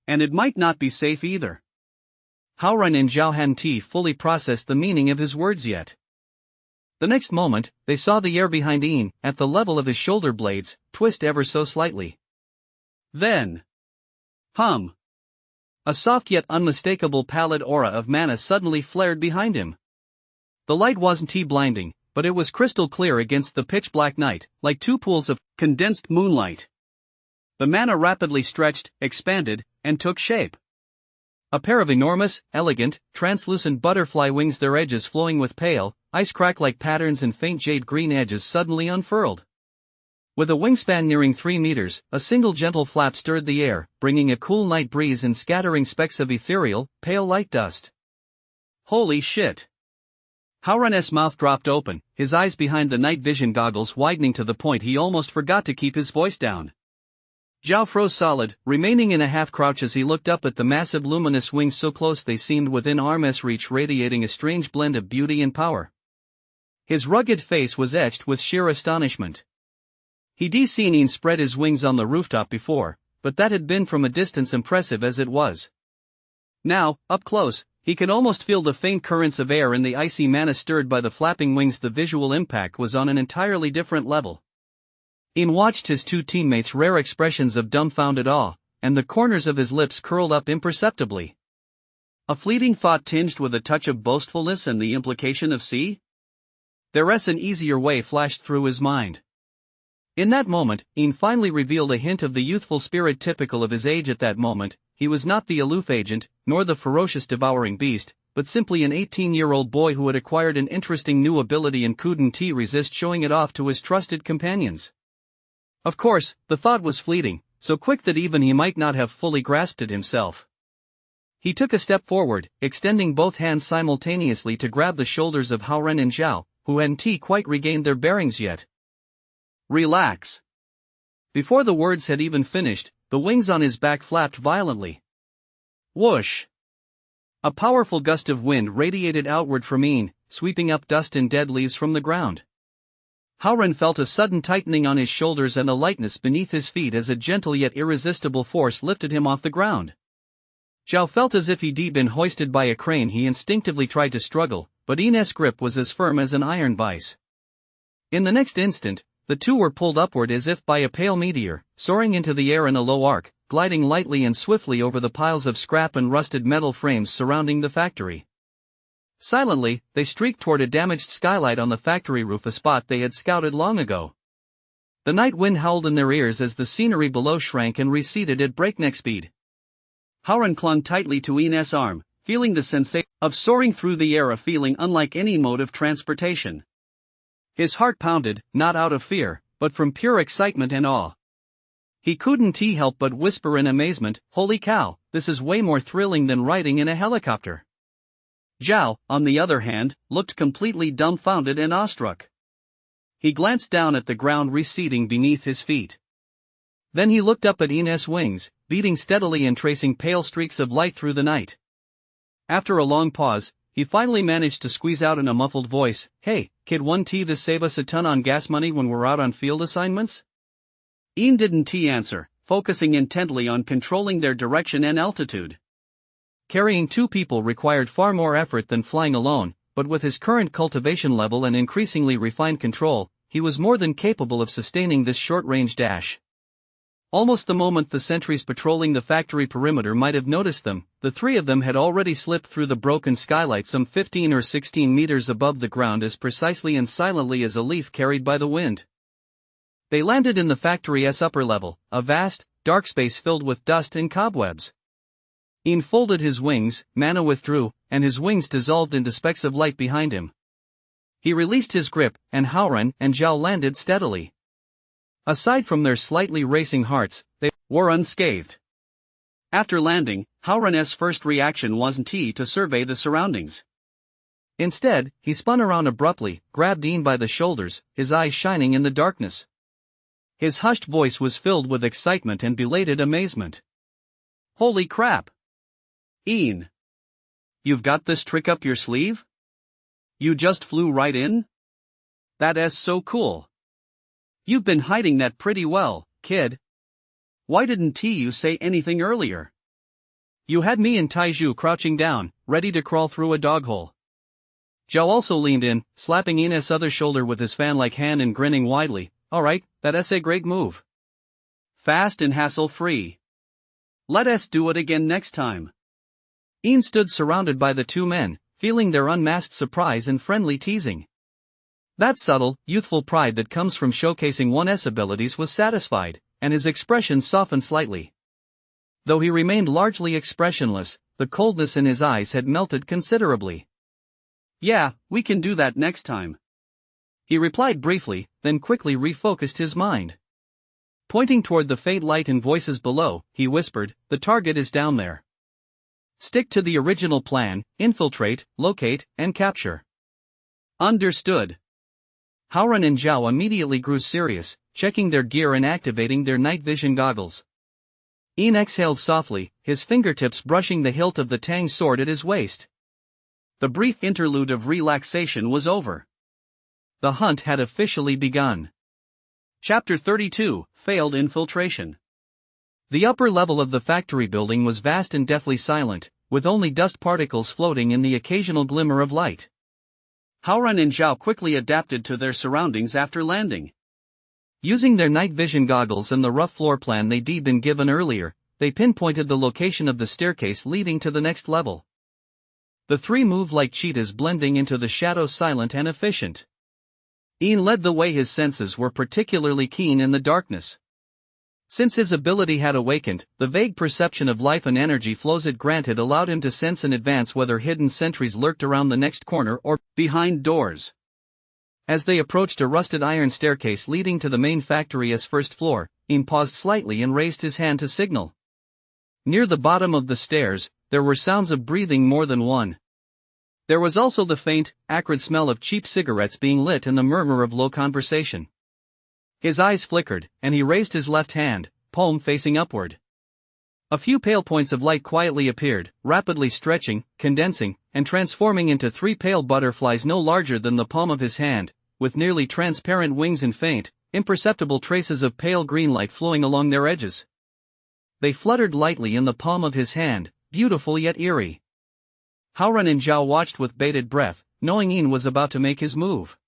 And it might not be safe either." Howren and Zhao hadn't fully processed the meaning of his words yet. The next moment, they saw the air behind Ian, at the level of his shoulder blades, twist ever so slightly. Then, a soft yet unmistakable pallid aura of mana suddenly flared behind him. The light wasn't blinding, but it was crystal clear against the pitch-black night, like 2 pools of condensed moonlight. The mana rapidly stretched, expanded, and took shape. A pair of enormous, elegant, translucent butterfly wings, their edges flowing with pale, ice-crack-like patterns and faint jade-green edges, suddenly unfurled. With a wingspan nearing 3 meters, a single gentle flap stirred the air, bringing a cool night breeze and scattering specks of ethereal, pale light dust. Holy shit! Howren's mouth dropped open, his eyes behind the night vision goggles widening to the point he almost forgot to keep his voice down. Zhao froze solid, remaining in a half-crouch as he looked up at the massive luminous wings so close they seemed within arm's reach, radiating a strange blend of beauty and power. His rugged face was etched with sheer astonishment. He'd seen Ian spread his wings on the rooftop before, but that had been from a distance, impressive as it was. Now, up close, he could almost feel the faint currents of air in the icy mana stirred by the flapping wings. The visual impact was on an entirely different level. Ian watched his 2 teammates' rare expressions of dumbfounded awe, and the corners of his lips curled up imperceptibly. A fleeting thought tinged with a touch of boastfulness and the implication of "see? There's an easier way" flashed through his mind. In that moment, Ian finally revealed a hint of the youthful spirit typical of his age. At that moment, he was not the aloof agent, nor the ferocious devouring beast, but simply an 18-year-old boy who had acquired an interesting new ability and couldn't resist showing it off to his trusted companions. Of course, the thought was fleeting, so quick that even he might not have fully grasped it himself. He took a step forward, extending both hands simultaneously to grab the shoulders of Howren and Zhao, who hadn't quite regained their bearings yet. "Relax." Before the words had even finished, the wings on his back flapped violently. Whoosh! A powerful gust of wind radiated outward from Ian, sweeping up dust and dead leaves from the ground. Howren felt a sudden tightening on his shoulders and a lightness beneath his feet as a gentle yet irresistible force lifted him off the ground. Zhao felt as if he'd been hoisted by a crane. He instinctively tried to struggle, but Ian's grip was as firm as an iron vise. In the next instant, the 2 were pulled upward as if by a pale meteor, soaring into the air in a low arc, gliding lightly and swiftly over the piles of scrap and rusted metal frames surrounding the factory. Silently, they streaked toward a damaged skylight on the factory roof, a spot they had scouted long ago. The night wind howled in their ears as the scenery below shrank and receded at breakneck speed. Howren clung tightly to Ian's arm, feeling the sensation of soaring through the air, a feeling unlike any mode of transportation. His heart pounded, not out of fear, but from pure excitement and awe. He couldn't help but whisper in amazement, "Holy cow, this is way more thrilling than riding in a helicopter. Zhao, on the other hand, looked completely dumbfounded and awestruck. He glanced down at the ground receding beneath his feet. Then he looked up at Ine's wings, beating steadily and tracing pale streaks of light through the night. After a long pause, he finally managed to squeeze out in a muffled voice, "Hey, kid, won't this save us a ton on gas money when we're out on field assignments?" Ian didn't answer, focusing intently on controlling their direction and altitude. Carrying two people required far more effort than flying alone, but with his current cultivation level and increasingly refined control, he was more than capable of sustaining this short-range dash. Almost the moment the sentries patrolling the factory perimeter might have noticed them, the three of them had already slipped through the broken skylight some 15 or 16 meters above the ground as precisely and silently as a leaf carried by the wind. They landed in the factory's upper level, a vast, dark space filled with dust and cobwebs. Ian folded his wings, mana withdrew, and his wings dissolved into specks of light behind him. He released his grip, and Haoran and Zhao landed steadily. Aside from their slightly racing hearts, they were unscathed. After landing, Haoran's first reaction wasn't to survey the surroundings. Instead, he spun around abruptly, grabbed Ian by the shoulders, his eyes shining in the darkness. His hushed voice was filled with excitement and belated amazement. "Holy crap! Ian! You've got this trick up your sleeve? You just flew right in? That's so cool. You've been hiding that pretty well, kid. Why didn't you say anything earlier? You had me and Taiju crouching down, ready to crawl through a dog hole." Zhao also leaned in, slapping Ian's other shoulder with his fan-like hand and grinning widely. "Alright, that's a great move. Fast and hassle-free. Let us do it again next time." Ian stood surrounded by the two men, feeling their unmasked surprise and friendly teasing. That subtle, youthful pride that comes from showcasing one's abilities was satisfied, and his expression softened slightly. Though he remained largely expressionless, the coldness in his eyes had melted considerably. "Yeah, we can do that next time," he replied briefly, then quickly refocused his mind. Pointing toward the faint light and voices below, he whispered, "The target is down there. Stick to the original plan, infiltrate, locate, and capture." "Understood." Haoran and Zhao immediately grew serious, checking their gear and activating their night vision goggles. Ian exhaled softly, his fingertips brushing the hilt of the Tang sword at his waist. The brief interlude of relaxation was over. The hunt had officially begun. Chapter 32, Failed Infiltration. The upper level of the factory building was vast and deathly silent, with only dust particles floating in the occasional glimmer of light. Haoran and Zhao quickly adapted to their surroundings after landing. Using their night vision goggles and the rough floor plan they'd been given earlier, they pinpointed the location of the staircase leading to the next level. The three moved like cheetahs, blending into the shadows, silent and efficient. Ian led the way, his senses were particularly keen in the darkness. Since his ability had awakened, the vague perception of life and energy flows it granted allowed him to sense in advance whether hidden sentries lurked around the next corner or behind doors. As they approached a rusted iron staircase leading to the main factory's first floor, Ian paused slightly and raised his hand to signal. Near the bottom of the stairs, there were sounds of breathing, more than one. There was also the faint, acrid smell of cheap cigarettes being lit and the murmur of low conversation. His eyes flickered, and he raised his left hand, palm facing upward. A few pale points of light quietly appeared, rapidly stretching, condensing, and transforming into three pale butterflies no larger than the palm of his hand, with nearly transparent wings and faint, imperceptible traces of pale green light flowing along their edges. They fluttered lightly in the palm of his hand, beautiful yet eerie. Haoran and Zhao watched with bated breath, knowing Ian was about to make his move.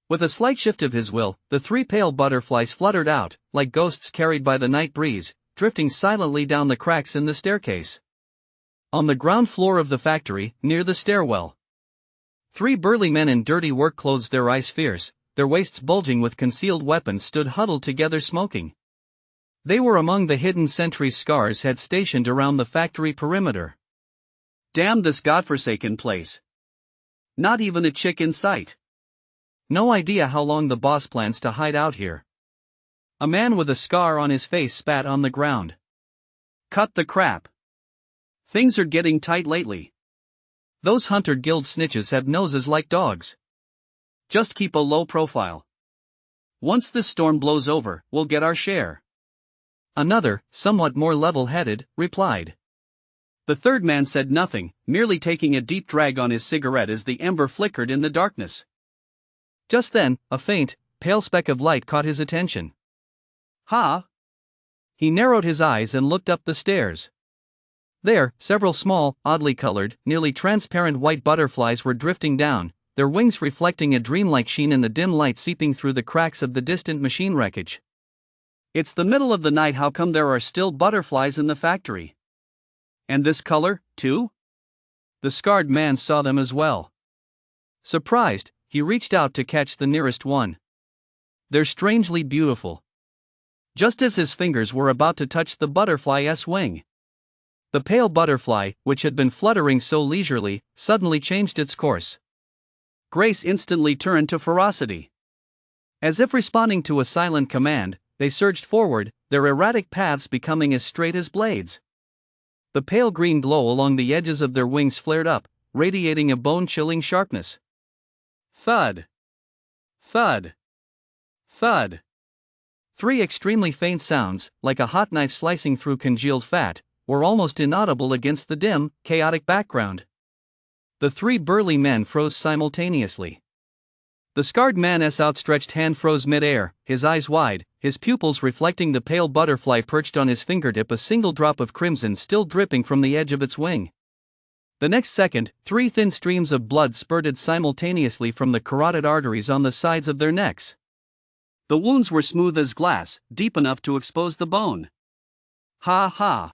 With a slight shift of his will, the three pale butterflies fluttered out, like ghosts carried by the night breeze, drifting silently down the cracks in the staircase. On the ground floor of the factory, near the stairwell, three burly men in dirty work clothes, their eyes fierce, their waists bulging with concealed weapons, stood huddled together smoking. They were among the hidden sentries Scars had stationed around the factory perimeter. Damn this godforsaken place. Not even a chick in sight. No idea how long the boss plans to hide out here. A man with a scar on his face spat on the ground. Cut the crap. Things are getting tight lately. Those Hunter Guild snitches have noses like dogs. Just keep a low profile. Once this storm blows over, we'll get our share. Another, somewhat more level-headed, replied. The third man said nothing, merely taking a deep drag on his cigarette as the ember flickered in the darkness. Just then, a faint, pale speck of light caught his attention. Ha! He narrowed his eyes and looked up the stairs. There, several small, oddly colored, nearly transparent white butterflies were drifting down, their wings reflecting a dreamlike sheen in the dim light seeping through the cracks of the distant machine wreckage. It's the middle of the night, how come there are still butterflies in the factory? And this color, too? The scarred man saw them as well. Surprised, he reached out to catch the nearest one. They're strangely beautiful. Just as his fingers were about to touch the butterfly's wing, the pale butterfly, which had been fluttering so leisurely, suddenly changed its course. Grace instantly turned to ferocity. As if responding to a silent command, they surged forward, their erratic paths becoming as straight as blades. The pale green glow along the edges of their wings flared up, radiating a bone-chilling sharpness. Thud! Thud! Thud! 3 extremely faint sounds, like a hot knife slicing through congealed fat, were almost inaudible against the dim, chaotic background. The 3 burly men froze simultaneously. The scarred man's outstretched hand froze mid-air, his eyes wide, his pupils reflecting the pale butterfly perched on his fingertip, a single drop of crimson still dripping from the edge of its wing. The next second, 3 thin streams of blood spurted simultaneously from the carotid arteries on the sides of their necks. The wounds were smooth as glass, deep enough to expose the bone. Ha ha!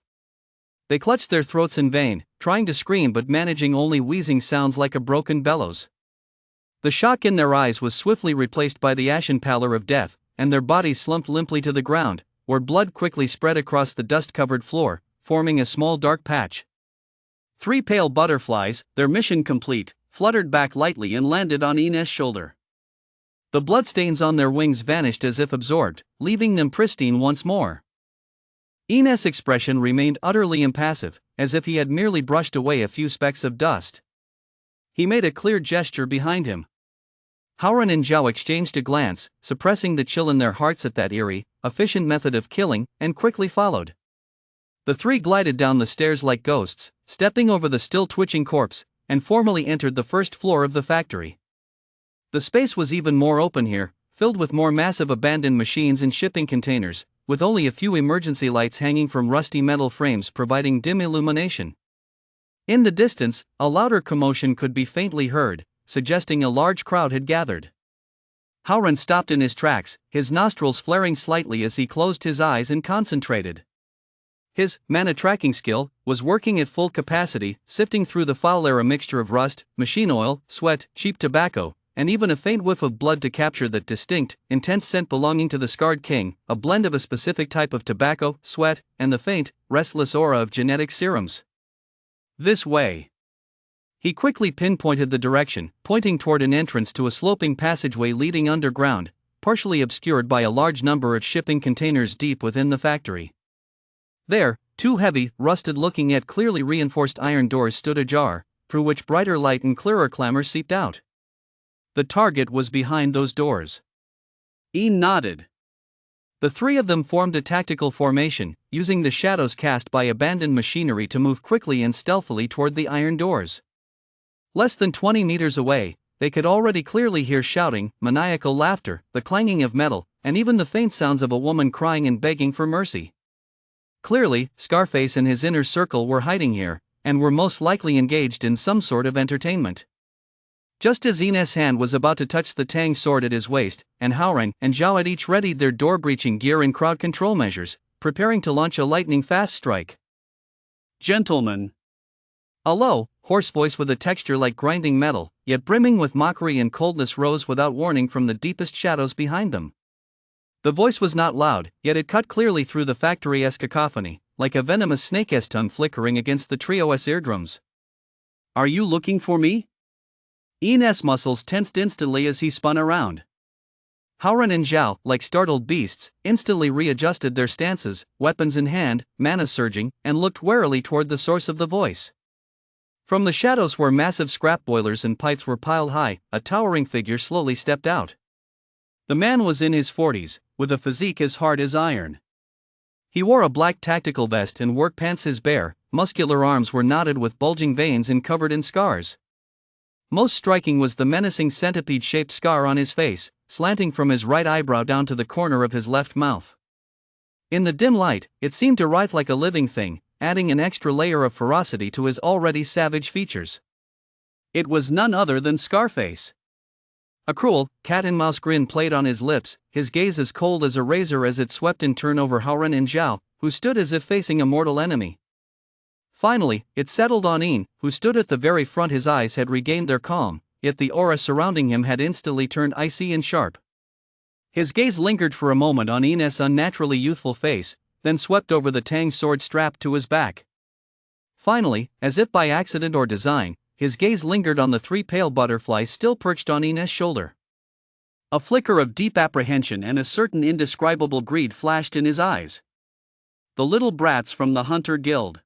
They clutched their throats in vain, trying to scream but managing only wheezing sounds like a broken bellows. The shock in their eyes was swiftly replaced by the ashen pallor of death, and their bodies slumped limply to the ground, where blood quickly spread across the dust-covered floor, forming a small dark patch. 3 pale butterflies, their mission complete, fluttered back lightly and landed on Inez's shoulder. The bloodstains on their wings vanished as if absorbed, leaving them pristine once more. Inez's expression remained utterly impassive, as if he had merely brushed away a few specks of dust. He made a clear gesture behind him. Howran and Zhao exchanged a glance, suppressing the chill in their hearts at that eerie, efficient method of killing, and quickly followed. The 3 glided down the stairs like ghosts, stepping over the still twitching corpse, and formally entered the first floor of the factory. The space was even more open here, filled with more massive abandoned machines and shipping containers, with only a few emergency lights hanging from rusty metal frames providing dim illumination. In the distance, a louder commotion could be faintly heard, suggesting a large crowd had gathered. Howran stopped in his tracks, his nostrils flaring slightly as he closed his eyes and concentrated. His mana tracking skill was working at full capacity, sifting through the foul air a mixture of rust, machine oil, sweat, cheap tobacco, and even a faint whiff of blood to capture that distinct, intense scent belonging to the Scarred King, a blend of a specific type of tobacco, sweat, and the faint, restless aura of genetic serums. This way. He quickly pinpointed the direction, pointing toward an entrance to a sloping passageway leading underground, partially obscured by a large number of shipping containers deep within the factory. There, 2 heavy, rusted-looking yet clearly reinforced iron doors stood ajar, through which brighter light and clearer clamor seeped out. The target was behind those doors. Ian nodded. The 3 of them formed a tactical formation, using the shadows cast by abandoned machinery to move quickly and stealthily toward the iron doors. Less than 20 meters away, they could already clearly hear shouting, maniacal laughter, the clanging of metal, and even the faint sounds of a woman crying and begging for mercy. Clearly, Scarface and his inner circle were hiding here, and were most likely engaged in some sort of entertainment. Just as Inez's hand was about to touch the Tang sword at his waist, and Howran and Zhao had each readied their door-breaching gear and crowd control measures, preparing to launch a lightning-fast strike. "Gentlemen." A low, hoarse voice with a texture like grinding metal, yet brimming with mockery and coldness rose without warning from the deepest shadows behind them. The voice was not loud, yet it cut clearly through the factory-esque cacophony, like a venomous snake's tongue flickering against the trio's eardrums. "Are you looking for me?" Ian's muscles tensed instantly as he spun around. Howren and Zhao, like startled beasts, instantly readjusted their stances, weapons in hand, mana surging, and looked warily toward the source of the voice. From the shadows where massive scrap boilers and pipes were piled high, a towering figure slowly stepped out. The man was in his 40s, with a physique as hard as iron. He wore a black tactical vest and work pants. His bare, muscular arms were knotted with bulging veins and covered in scars. Most striking was the menacing centipede-shaped scar on his face, slanting from his right eyebrow down to the corner of his left mouth. In the dim light, it seemed to writhe like a living thing, adding an extra layer of ferocity to his already savage features. It was none other than Scarface. A cruel, cat-and-mouse grin played on his lips, his gaze as cold as a razor as it swept in turn over Howren and Zhao, who stood as if facing a mortal enemy. Finally, it settled on Yin, who stood at the very front. His eyes had regained their calm, yet the aura surrounding him had instantly turned icy and sharp. His gaze lingered for a moment on Yin's unnaturally youthful face, then swept over the Tang sword strapped to his back. Finally, as if by accident or design, his gaze lingered on the 3 pale butterflies still perched on Yin's shoulder. A flicker of deep apprehension and a certain indescribable greed flashed in his eyes. The little brats from the Hunter Guild.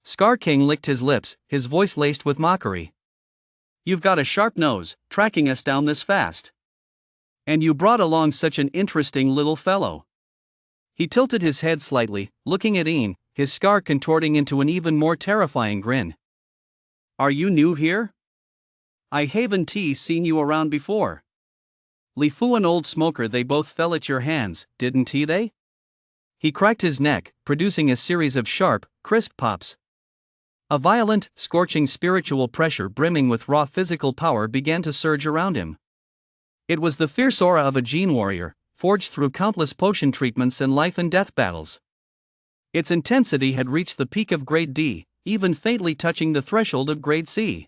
Scar King licked his lips, his voice laced with mockery. You've got a sharp nose, tracking us down this fast. And you brought along such an interesting little fellow. He tilted his head slightly, looking at Yin, his scar contorting into an even more terrifying grin. Are you new here? I haven't seen you around before. Li Fu, an old smoker, they both fell at your hands, didn't they? He cracked his neck, producing a series of sharp, crisp pops. A violent, scorching spiritual pressure brimming with raw physical power began to surge around him. It was the fierce aura of a gene warrior, forged through countless potion treatments and life and death battles. Its intensity had reached the peak of Grade D, even faintly touching the threshold of Grade C.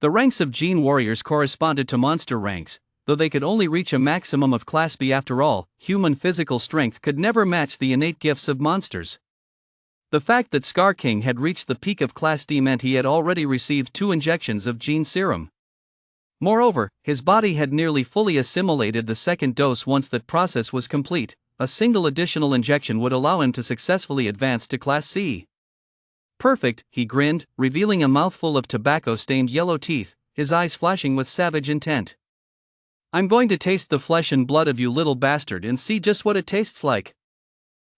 The ranks of gene warriors corresponded to monster ranks, though they could only reach a maximum of Class B. After all, human physical strength could never match the innate gifts of monsters. The fact that Scar King had reached the peak of Class D meant he had already received 2 injections of gene serum. Moreover, his body had nearly fully assimilated the second dose. Once that process was complete, a single additional injection would allow him to successfully advance to Class C. Perfect, he grinned, revealing a mouthful of tobacco-stained yellow teeth, his eyes flashing with savage intent. I'm going to taste the flesh and blood of you, little bastard, and see just what it tastes like.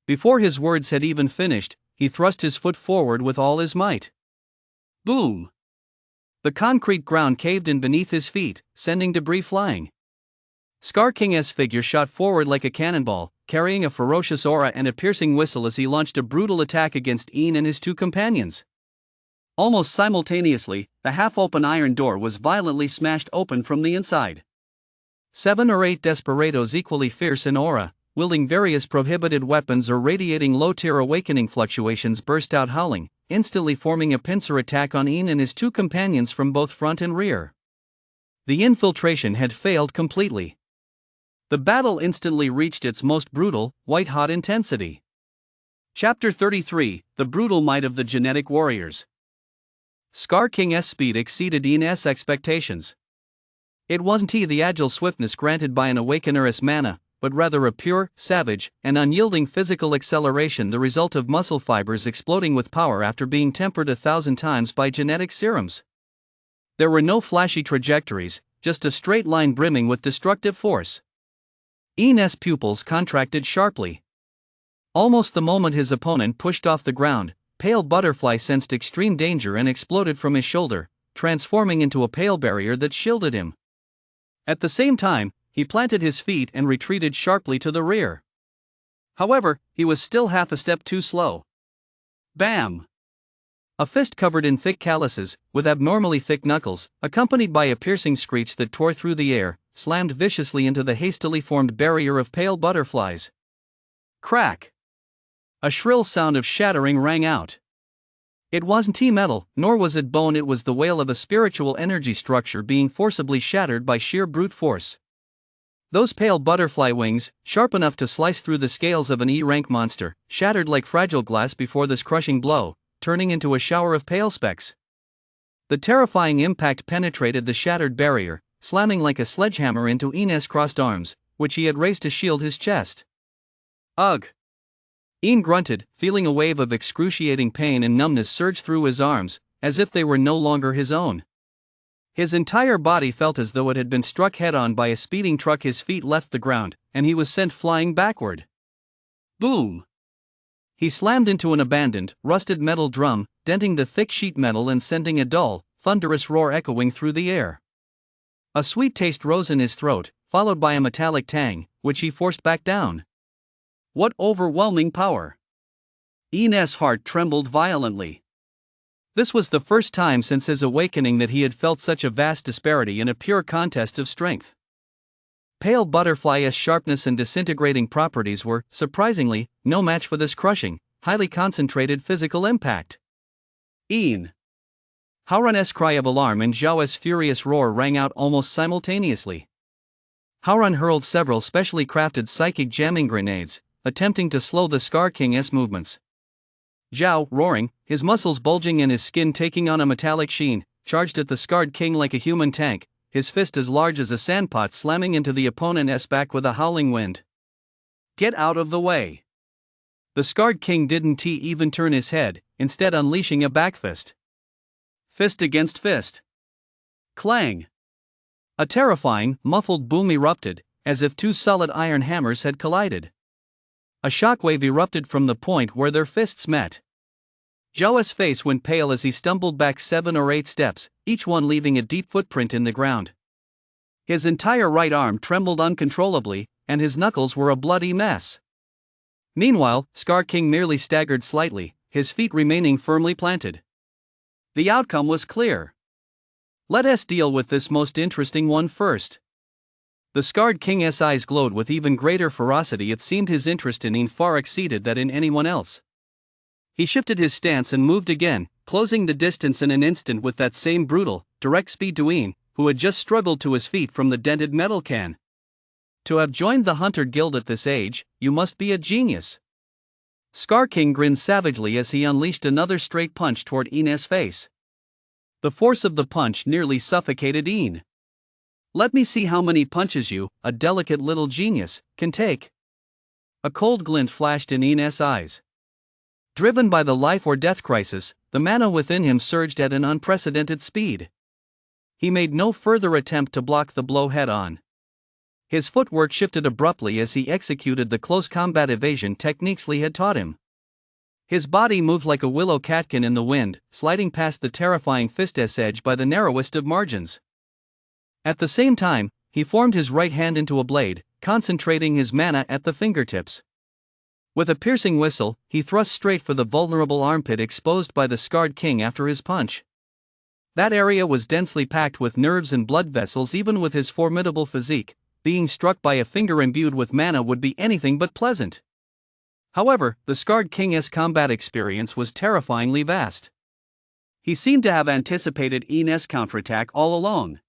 Before his words had even finished, he thrust his foot forward with all his might. Boom! The concrete ground caved in beneath his feet, sending debris flying. Scar King's figure shot forward like a cannonball, carrying a ferocious aura and a piercing whistle as he launched a brutal attack against Yin and his 2 companions. Almost simultaneously, the half-open iron door was violently smashed open from the inside. 7 or 8 desperados equally fierce in aura, wielding various prohibited weapons or radiating low-tier awakening fluctuations, burst out howling, instantly forming a pincer attack on Yin and his 2 companions from both front and rear. The infiltration had failed completely. The battle instantly reached its most brutal, white-hot intensity. Chapter 33, The Brutal Might of the Genetic Warriors. Scar King's speed exceeded Yin's expectations. It wasn't the agile swiftness granted by an awakener's mana, but rather a pure, savage, and unyielding physical acceleration, the result of muscle fibers exploding with power after being tempered 1,000 times by genetic serums. There were no flashy trajectories, just a straight line brimming with destructive force. Yin's pupils contracted sharply. Almost the moment his opponent pushed off the ground, Pale Butterfly sensed extreme danger and exploded from his shoulder, transforming into a pale barrier that shielded him. At the same time, he planted his feet and retreated sharply to the rear. However, he was still half a step too slow. Bam! A fist covered in thick calluses, with abnormally thick knuckles, accompanied by a piercing screech that tore through the air, slammed viciously into the hastily formed barrier of pale butterflies. Crack! A shrill sound of shattering rang out. It wasn't metal, nor was it bone, it was the wail of a spiritual energy structure being forcibly shattered by sheer brute force. Those pale butterfly wings, sharp enough to slice through the scales of an E-rank monster, shattered like fragile glass before this crushing blow, turning into a shower of pale specks. The terrifying impact penetrated the shattered barrier, slamming like a sledgehammer into Yin's crossed arms, which he had raised to shield his chest. Ugh! Ian grunted, feeling a wave of excruciating pain and numbness surge through his arms, as if they were no longer his own. His entire body felt as though it had been struck head-on by a speeding truck. His feet left the ground, and he was sent flying backward. Boom! He slammed into an abandoned, rusted metal drum, denting the thick sheet metal and sending a dull, thunderous roar echoing through the air. A sweet taste rose in his throat, followed by a metallic tang, which he forced back down. What overwhelming power! Ian's heart trembled violently. This was the first time since his awakening that he had felt such a vast disparity in a pure contest of strength. Pale butterfly-esque sharpness and disintegrating properties were, surprisingly, no match for this crushing, highly concentrated physical impact. Ian! Howran's cry of alarm and Zhao's furious roar rang out almost simultaneously. Howran hurled several specially crafted psychic jamming grenades, attempting to slow the Scar King's movements. Zhao, roaring, his muscles bulging and his skin taking on a metallic sheen, charged at the Scarred King like a human tank, his fist as large as a sandpot slamming into the opponent's back with a howling wind. Get out of the way! The Scarred King didn't even turn his head, instead unleashing a backfist. Fist against fist. Clang! A terrifying, muffled boom erupted, as if two solid iron hammers had collided. A shockwave erupted from the point where their fists met. Zhao's face went pale as he stumbled back 7 or 8 steps, each one leaving a deep footprint in the ground. His entire right arm trembled uncontrollably, and his knuckles were a bloody mess. Meanwhile, Scar King merely staggered slightly, his feet remaining firmly planted. The outcome was clear. Let us deal with this most interesting one first. The Scarred King's eyes glowed with even greater ferocity. It seemed his interest in Ian far exceeded that in anyone else. He shifted his stance and moved again, closing the distance in an instant with that same brutal, direct speed to Ian, who had just struggled to his feet from the dented metal can. To have joined the Hunter Guild at this age, you must be a genius. Scar King grinned savagely as he unleashed another straight punch toward Ian's face. The force of the punch nearly suffocated Ian. Let me see how many punches you, a delicate little genius, can take. A cold glint flashed in Ian's eyes. Driven by the life-or-death crisis, the mana within him surged at an unprecedented speed. He made no further attempt to block the blow head-on. His footwork shifted abruptly as he executed the close combat evasion techniques Lee had taught him. His body moved like a willow catkin in the wind, sliding past the terrifying fist's edge by the narrowest of margins. At the same time, he formed his right hand into a blade, concentrating his mana at the fingertips. With a piercing whistle, he thrust straight for the vulnerable armpit exposed by the Scarred King after his punch. That area was densely packed with nerves and blood vessels. Even with his formidable physique, being struck by a finger imbued with mana would be anything but pleasant. However, the Scarred King's combat experience was terrifyingly vast. He seemed to have anticipated Ian's counterattack all along.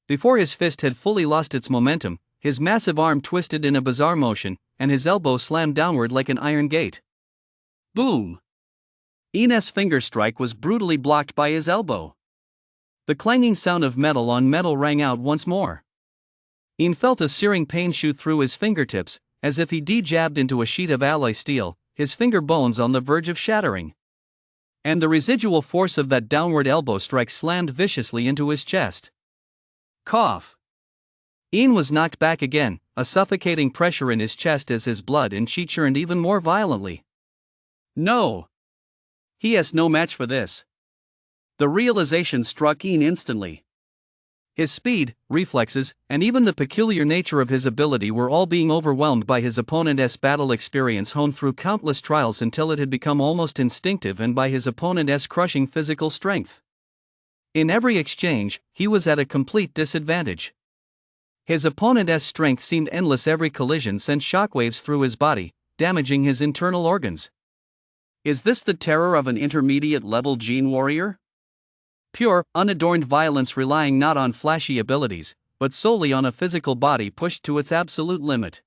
Before his fist had fully lost its momentum, his massive arm twisted in a bizarre motion, and his elbow slammed downward like an iron gate. Boom! Ian's finger strike was brutally blocked by his elbow. The clanging sound of metal on metal rang out once more. Ian felt a searing pain shoot through his fingertips, as if he jabbed into a sheet of alloy steel, his finger bones on the verge of shattering. And the residual force of that downward elbow strike slammed viciously into his chest. Cough! Ian was knocked back again, a suffocating pressure in his chest as his blood and chi churned even more violently. No! He has no match for this. The realization struck Ian instantly. His speed, reflexes, and even the peculiar nature of his ability were all being overwhelmed by his opponent's battle experience honed through countless trials until it had become almost instinctive, and by his opponent's crushing physical strength. In every exchange, he was at a complete disadvantage. His opponent's strength seemed endless. Every collision sent shockwaves through his body, damaging his internal organs. Is this the terror of an intermediate-level gene warrior? Pure, unadorned violence relying not on flashy abilities, but solely on a physical body pushed to its absolute limit.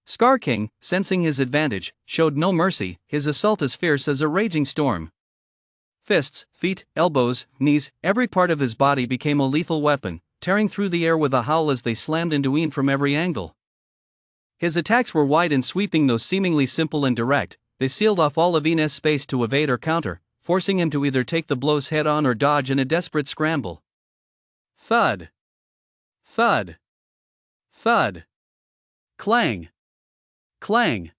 Scar King, sensing his advantage, showed no mercy, his assault as fierce as a raging storm. Fists, feet, elbows, knees, every part of his body became a lethal weapon, tearing through the air with a howl as they slammed into Ian from every angle. His attacks were wide and sweeping, though seemingly simple and direct. They sealed off all of Ian's space to evade or counter, forcing him to either take the blows head-on or dodge in a desperate scramble. Thud. Thud. Thud. Clang. Clang.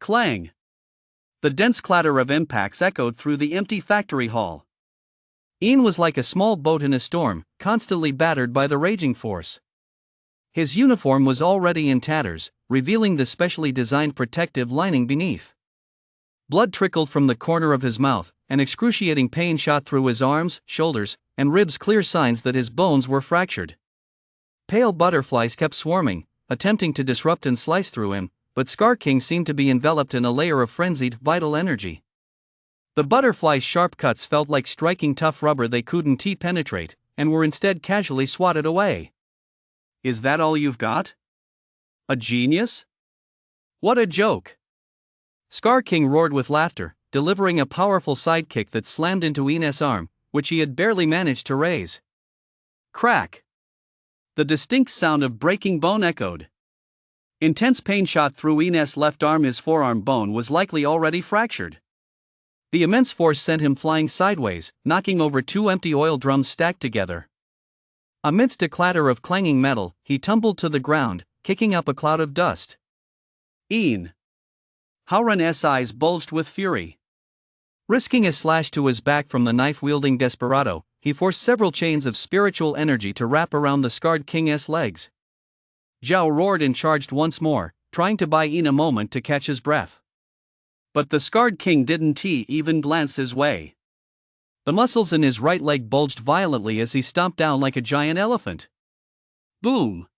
Clang. The dense clatter of impacts echoed through the empty factory hall. Ian was like a small boat in a storm, constantly battered by the raging force. His uniform was already in tatters, revealing the specially designed protective lining beneath. Blood trickled from the corner of his mouth, and excruciating pain shot through his arms, shoulders, and ribs, clear signs that his bones were fractured. Pale butterflies kept swarming, attempting to disrupt and slice through him, but Scar King seemed to be enveloped in a layer of frenzied, vital energy. The butterflies' sharp cuts felt like striking tough rubber they couldn't penetrate, and were instead casually swatted away. Is that all you've got? A genius? What a joke! Scar King roared with laughter, delivering a powerful sidekick that slammed into Ian's arm, which he had barely managed to raise. Crack! The distinct sound of breaking bone echoed. Intense pain shot through Ian's left arm. His forearm bone was likely already fractured. The immense force sent him flying sideways, knocking over two empty oil drums stacked together. Amidst a clatter of clanging metal, he tumbled to the ground, kicking up a cloud of dust. Ian! Howran's eyes bulged with fury. Risking a slash to his back from the knife-wielding desperado, he forced several chains of spiritual energy to wrap around the scarred king's legs. Zhao roared and charged once more, trying to buy Ian a moment to catch his breath. But the scarred king didn't even glance his way. The muscles in his right leg bulged violently as he stomped down like a giant elephant. Boom!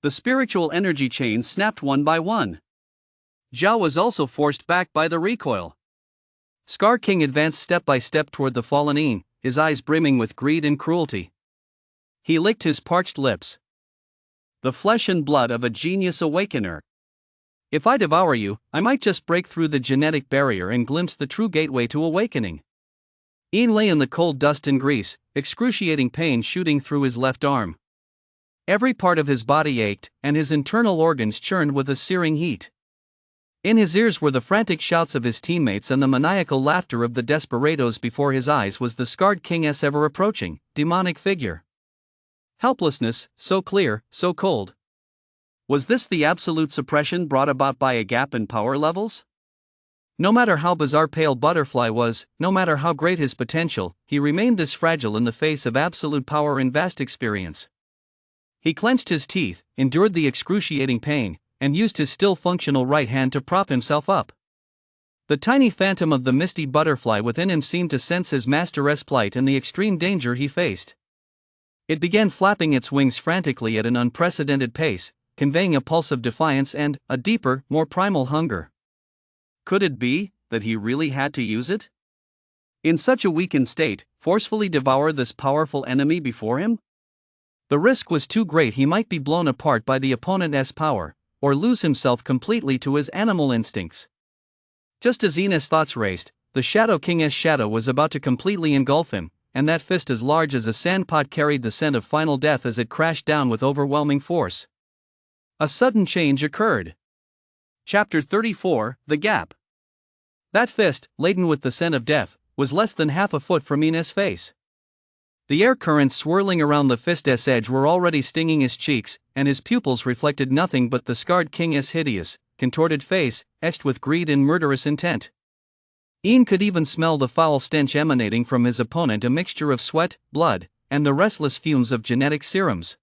The spiritual energy chains snapped one by one. Zhao was also forced back by the recoil. Scar King advanced step by step toward the fallen Ian, his eyes brimming with greed and cruelty. He licked his parched lips. The flesh and blood of a genius awakener. If I devour you, I might just break through the genetic barrier and glimpse the true gateway to awakening. Ian lay in the cold dust and grease, excruciating pain shooting through his left arm. Every part of his body ached, and his internal organs churned with a searing heat. In his ears were the frantic shouts of his teammates and the maniacal laughter of the desperados. Before his eyes was the scarred king's ever-approaching, demonic figure. Helplessness, so clear, so cold. Was this the absolute suppression brought about by a gap in power levels? No matter how bizarre Pale Butterfly was, no matter how great his potential, he remained this fragile in the face of absolute power and vast experience. He clenched his teeth, endured the excruciating pain, and used his still functional right hand to prop himself up. The tiny phantom of the misty butterfly within him seemed to sense his master's plight and the extreme danger he faced. It began flapping its wings frantically at an unprecedented pace, conveying a pulse of defiance and a deeper, more primal hunger. Could it be that he really had to use it? In such a weakened state, forcefully devour this powerful enemy before him? The risk was too great. He might be blown apart by the opponent's power, or lose himself completely to his animal instincts. Just as Ian's thoughts raced, the Shadow King's shadow was about to completely engulf him, and that fist as large as a sandpot carried the scent of final death as it crashed down with overwhelming force. A sudden change occurred. Chapter 34, The Gap. That fist, laden with the scent of death, was less than half a foot from Ian's face. The air currents swirling around the fist's edge were already stinging his cheeks, and his pupils reflected nothing but the scarred king's hideous, contorted face, etched with greed and murderous intent. Ian could even smell the foul stench emanating from his opponent, a mixture of sweat, blood, and the restless fumes of genetic serums.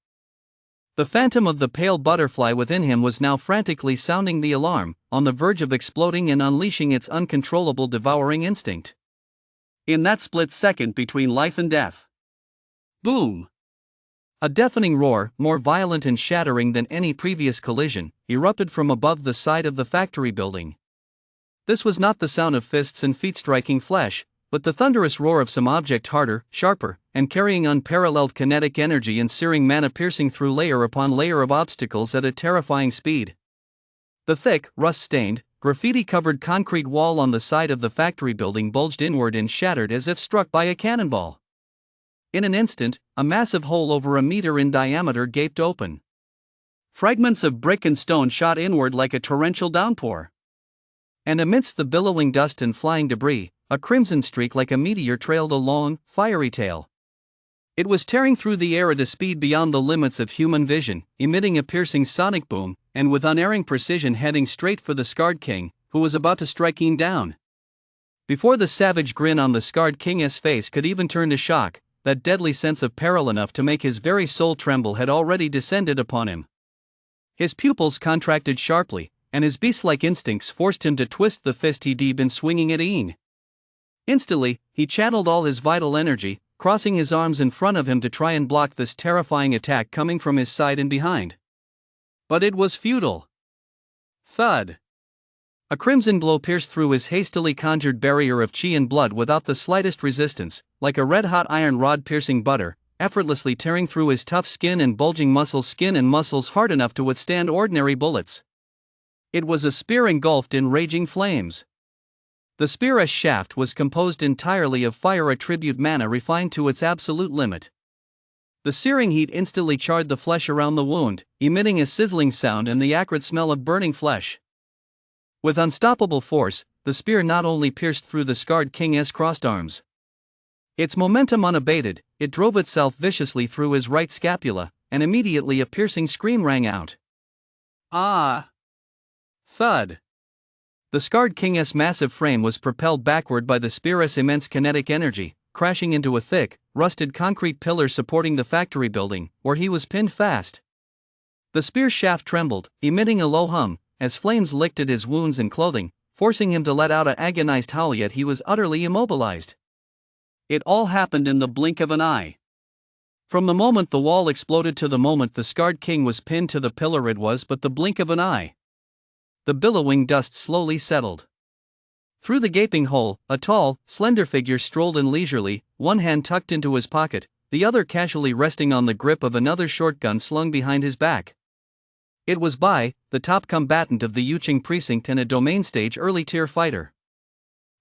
The phantom of the pale butterfly within him was now frantically sounding the alarm, on the verge of exploding and unleashing its uncontrollable devouring instinct. In that split second between life and death. Boom! A deafening roar, more violent and shattering than any previous collision, erupted from above the side of the factory building. This was not the sound of fists and feet striking flesh, but the thunderous roar of some object harder, sharper, and carrying unparalleled kinetic energy and searing mana, piercing through layer upon layer of obstacles at a terrifying speed. The thick, rust-stained, graffiti-covered concrete wall on the side of the factory building bulged inward and shattered as if struck by a cannonball. In an instant, a massive hole over a meter in diameter gaped open. Fragments of brick and stone shot inward like a torrential downpour. And amidst the billowing dust and flying debris, a crimson streak like a meteor trailed a long, fiery tail. It was tearing through the air at a speed beyond the limits of human vision, emitting a piercing sonic boom, and with unerring precision heading straight for the Scarred King, who was about to strike Ian down. Before the savage grin on the Scarred King's face could even turn to shock, that deadly sense of peril enough to make his very soul tremble had already descended upon him. His pupils contracted sharply, and his beast-like instincts forced him to twist the fist he'd been swinging at Ian. Instantly, he channeled all his vital energy, crossing his arms in front of him to try and block this terrifying attack coming from his side and behind. But it was futile. Thud! A crimson glow pierced through his hastily conjured barrier of chi and blood without the slightest resistance, like a red-hot iron rod piercing butter, effortlessly tearing through his tough skin and bulging muscles hard enough to withstand ordinary bullets. It was a spear engulfed in raging flames. The spear's shaft was composed entirely of fire attribute mana refined to its absolute limit. The searing heat instantly charred the flesh around the wound, emitting a sizzling sound and the acrid smell of burning flesh. With unstoppable force, the spear not only pierced through the Scarred King's crossed arms. Its momentum unabated, it drove itself viciously through his right scapula, and immediately a piercing scream rang out. Ah! Thud! The Scarred King's massive frame was propelled backward by the spear's immense kinetic energy, crashing into a thick, rusted concrete pillar supporting the factory building, where he was pinned fast. The spear shaft trembled, emitting a low hum, as flames licked at his wounds and clothing, forcing him to let out an agonized howl, yet he was utterly immobilized. It all happened in the blink of an eye. From the moment the wall exploded to the moment the Scarred King was pinned to the pillar, it was but the blink of an eye. The billowing dust slowly settled. Through the gaping hole, a tall, slender figure strolled in leisurely, one hand tucked into his pocket, the other casually resting on the grip of another shotgun slung behind his back. It was Bai, the top combatant of the Yuqing precinct and a domain stage early-tier fighter.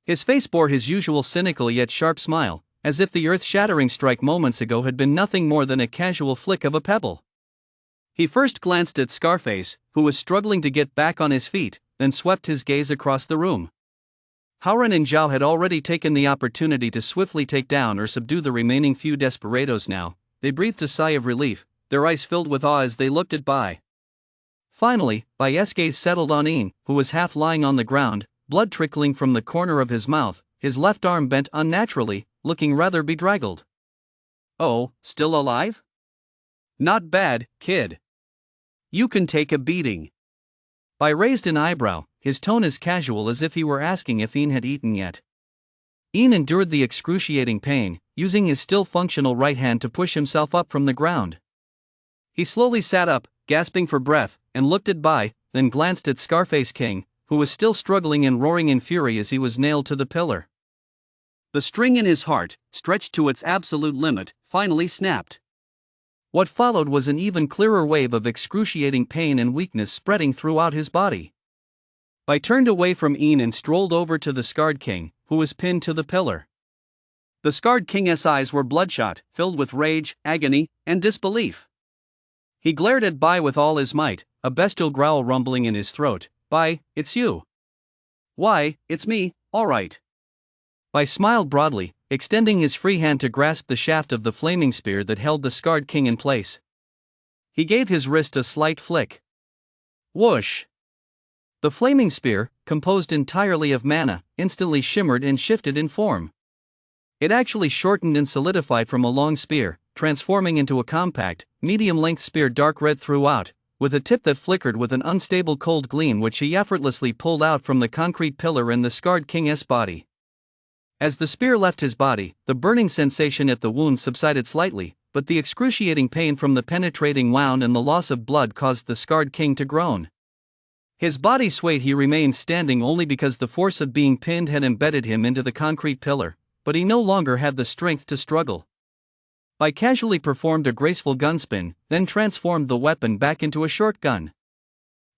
His face bore his usual cynical yet sharp smile, as if the earth-shattering strike moments ago had been nothing more than a casual flick of a pebble. He first glanced at Scarface, who was struggling to get back on his feet, then swept his gaze across the room. Howren and Zhao had already taken the opportunity to swiftly take down or subdue the remaining few desperados now. They breathed a sigh of relief, their eyes filled with awe as they looked at Bai. Finally, Bai's gaze settled on Ian, who was half lying on the ground, blood trickling from the corner of his mouth, his left arm bent unnaturally, looking rather bedraggled. "Oh, still alive? Not bad, kid. You can take a beating." Bai raised an eyebrow, his tone as casual as if he were asking if Ian had eaten yet. Ian endured the excruciating pain, using his still functional right hand to push himself up from the ground. He slowly sat up, gasping for breath, and looked at Bai, then glanced at Scarface King, who was still struggling and roaring in fury as he was nailed to the pillar. The string in his heart, stretched to its absolute limit, finally snapped. What followed was an even clearer wave of excruciating pain and weakness spreading throughout his body. Bai turned away from Ian and strolled over to the Scarred King, who was pinned to the pillar. The Scarred King's eyes were bloodshot, filled with rage, agony, and disbelief. He glared at Bai with all his might, a bestial growl rumbling in his throat. "Bai, it's you." "Why, it's me, all right." Bai smiled broadly, extending his free hand to grasp the shaft of the flaming spear that held the Scarred King in place. He gave his wrist a slight flick. Whoosh! The flaming spear, composed entirely of mana, instantly shimmered and shifted in form. It actually shortened and solidified from a long spear, transforming into a compact, medium-length spear dark red throughout, with a tip that flickered with an unstable cold gleam which he effortlessly pulled out from the concrete pillar in the Scarred King's body. As the spear left his body, the burning sensation at the wound subsided slightly, but the excruciating pain from the penetrating wound and the loss of blood caused the Scarred King to groan. His body swayed. He remained standing only because the force of being pinned had embedded him into the concrete pillar, but he no longer had the strength to struggle. Bai casually performed a graceful gunspin, then transformed the weapon back into a shotgun.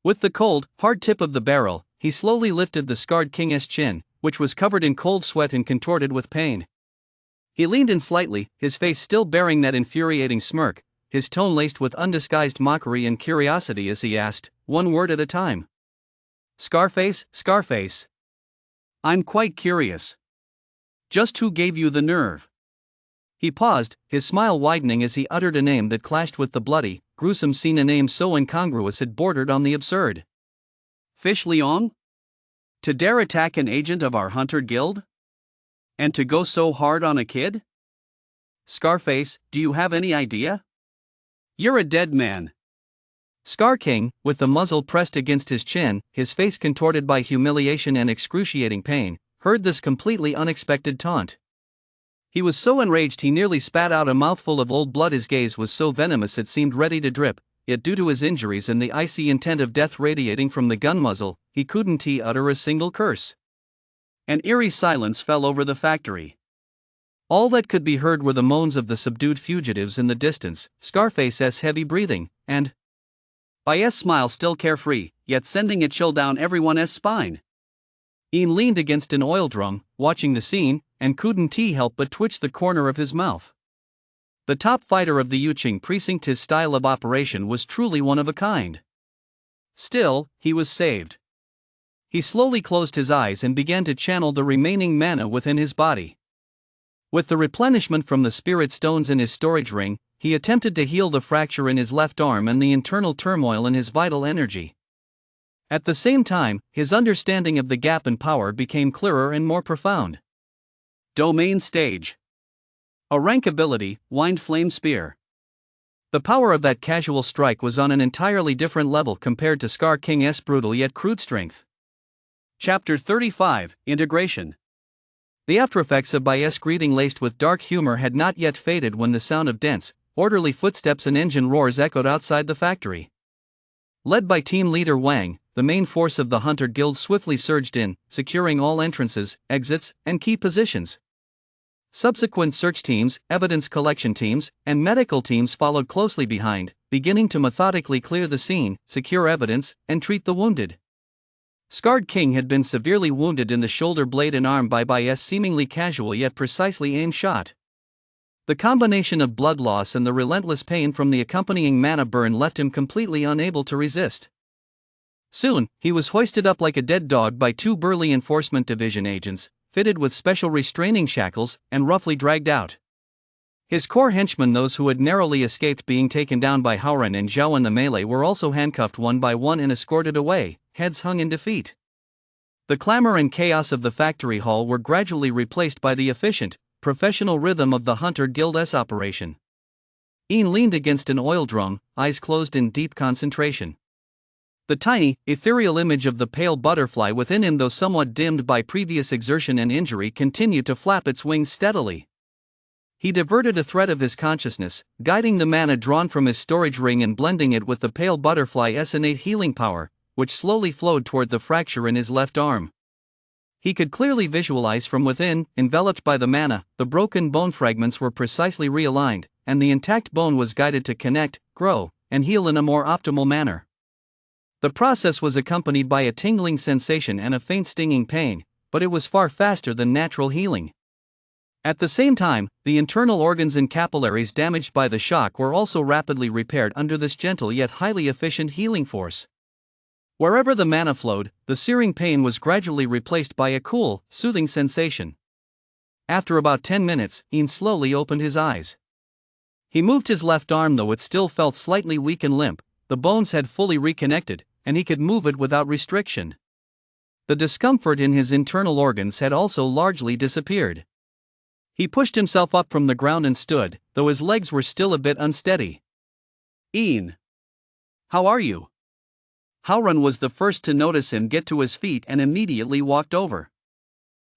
With the cold, hard tip of the barrel, he slowly lifted the Scarred King's chin, which was covered in cold sweat and contorted with pain. He leaned in slightly, his face still bearing that infuriating smirk, his tone laced with undisguised mockery and curiosity as he asked, one word at a time. Scarface, Scarface. I'm quite curious. Just who gave you the nerve? He paused, his smile widening as he uttered a name that clashed with the bloody, gruesome scene. A name so incongruous it bordered on the absurd. Fish Leong? To dare attack an agent of our hunter guild? And to go so hard on a kid? Scarface, do you have any idea? You're a dead man. Scar King, with the muzzle pressed against his chin, his face contorted by humiliation and excruciating pain, heard this completely unexpected taunt. He was so enraged he nearly spat out a mouthful of old blood. His gaze was so venomous it seemed ready to drip, yet due to his injuries and the icy intent of death radiating from the gun muzzle, he couldn't utter a single curse. An eerie silence fell over the factory. All that could be heard were the moans of the subdued fugitives in the distance, Scarface's heavy breathing, and Baez's smile still carefree, yet sending a chill down everyone's spine. Ian leaned against an oil drum, watching the scene, and couldn't help but twitch the corner of his mouth. The top fighter of the Yuqing precinct, his style of operation was truly one of a kind. Still, he was saved. He slowly closed his eyes and began to channel the remaining mana within his body. With the replenishment from the spirit stones in his storage ring, he attempted to heal the fracture in his left arm and the internal turmoil in his vital energy. At the same time, his understanding of the gap in power became clearer and more profound. Domain Stage. A rank ability, Wind Flame Spear. The power of that casual strike was on an entirely different level compared to Scar King's brutal yet crude strength. Chapter 35, Integration. The aftereffects of Baez's greeting laced with dark humor had not yet faded when the sound of dense, orderly footsteps and engine roars echoed outside the factory. Led by team leader Wang, the main force of the Hunter Guild swiftly surged in, securing all entrances, exits, and key positions. Subsequent search teams, evidence collection teams, and medical teams followed closely behind, beginning to methodically clear the scene, secure evidence, and treat the wounded. Scarred King had been severely wounded in the shoulder blade and arm by Baez's seemingly casual yet precisely aimed shot. The combination of blood loss and the relentless pain from the accompanying mana burn left him completely unable to resist. Soon, he was hoisted up like a dead dog by two burly Enforcement Division agents, fitted with special restraining shackles, and roughly dragged out. His core henchmen, those who had narrowly escaped being taken down by Howren and Zhao in the melee, were also handcuffed one by one and escorted away, heads hung in defeat. The clamor and chaos of the factory hall were gradually replaced by the efficient, professional rhythm of the Hunter Guild's operation. Ian leaned against an oil drum, eyes closed in deep concentration. The tiny, ethereal image of the pale butterfly within him, though somewhat dimmed by previous exertion and injury, continued to flap its wings steadily. He diverted a thread of his consciousness, guiding the mana drawn from his storage ring and blending it with the pale butterfly's innate healing power, which slowly flowed toward the fracture in his left arm. He could clearly visualize from within, enveloped by the mana, the broken bone fragments were precisely realigned, and the intact bone was guided to connect, grow, and heal in a more optimal manner. The process was accompanied by a tingling sensation and a faint stinging pain, but it was far faster than natural healing. At the same time, the internal organs and capillaries damaged by the shock were also rapidly repaired under this gentle yet highly efficient healing force. Wherever the mana flowed, the searing pain was gradually replaced by a cool, soothing sensation. After about 10 minutes, Ian slowly opened his eyes. He moved his left arm, though it still felt slightly weak and limp. The bones had fully reconnected, and he could move it without restriction. The discomfort in his internal organs had also largely disappeared. He pushed himself up from the ground and stood, though his legs were still a bit unsteady. "Ian. How are you?" Howren was the first to notice him get to his feet and immediately walked over.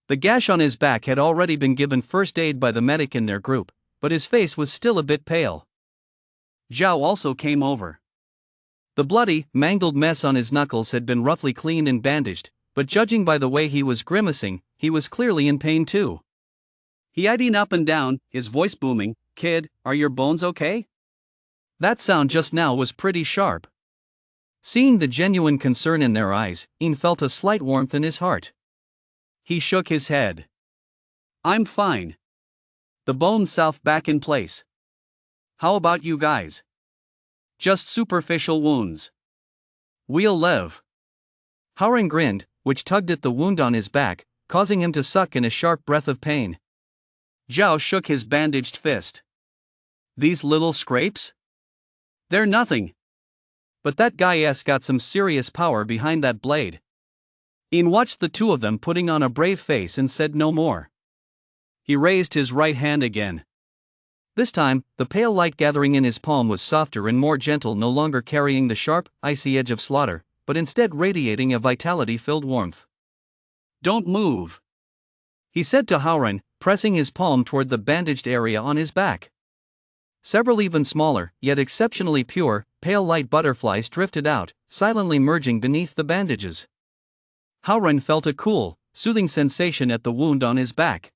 The gash on his back had already been given first aid by the medic in their group, but his face was still a bit pale. Zhao also came over. The bloody, mangled mess on his knuckles had been roughly cleaned and bandaged, but judging by the way he was grimacing, he was clearly in pain too. He eyed Ian up and down, his voice booming, "Kid, are your bones okay?" That sound just now was pretty sharp. Seeing the genuine concern in their eyes, Ian felt a slight warmth in his heart. He shook his head. "I'm fine. The bone south back in place. How about you guys? Just superficial wounds. We'll live. Howren grinned, which tugged at the wound on his back, causing him to suck in a sharp breath of pain. Zhao shook his bandaged fist. These little scrapes? They're nothing. But that guy's got some serious power behind that blade. Ian watched the two of them putting on a brave face and said no more. He raised his right hand again. This time, the pale light gathering in his palm was softer and more gentle, no longer carrying the sharp, icy edge of slaughter, but instead radiating a vitality-filled warmth. Don't move, he said to Howren, pressing his palm toward the bandaged area on his back. Several even smaller, yet exceptionally pure, pale light butterflies drifted out, silently merging beneath the bandages. Howren felt a cool, soothing sensation at the wound on his back.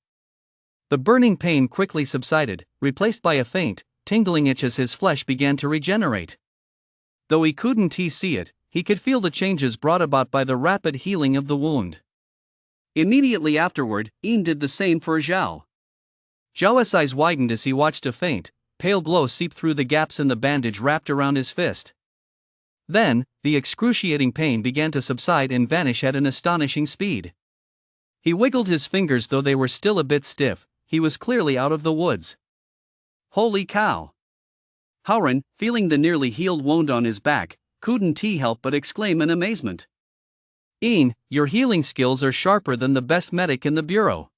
The burning pain quickly subsided, replaced by a faint, tingling itch as his flesh began to regenerate. Though he couldn't see it, he could feel the changes brought about by the rapid healing of the wound. Immediately afterward, Ian did the same for Zhao. Zhao's eyes widened as he watched a faint, pale glow seep through the gaps in the bandage wrapped around his fist. Then, the excruciating pain began to subside and vanish at an astonishing speed. He wiggled his fingers, though they were still a bit stiff. He was clearly out of the woods. Holy cow! Howren, feeling the nearly healed wound on his back, couldn't help but exclaim in amazement. Ian, your healing skills are sharper than the best medic in the bureau.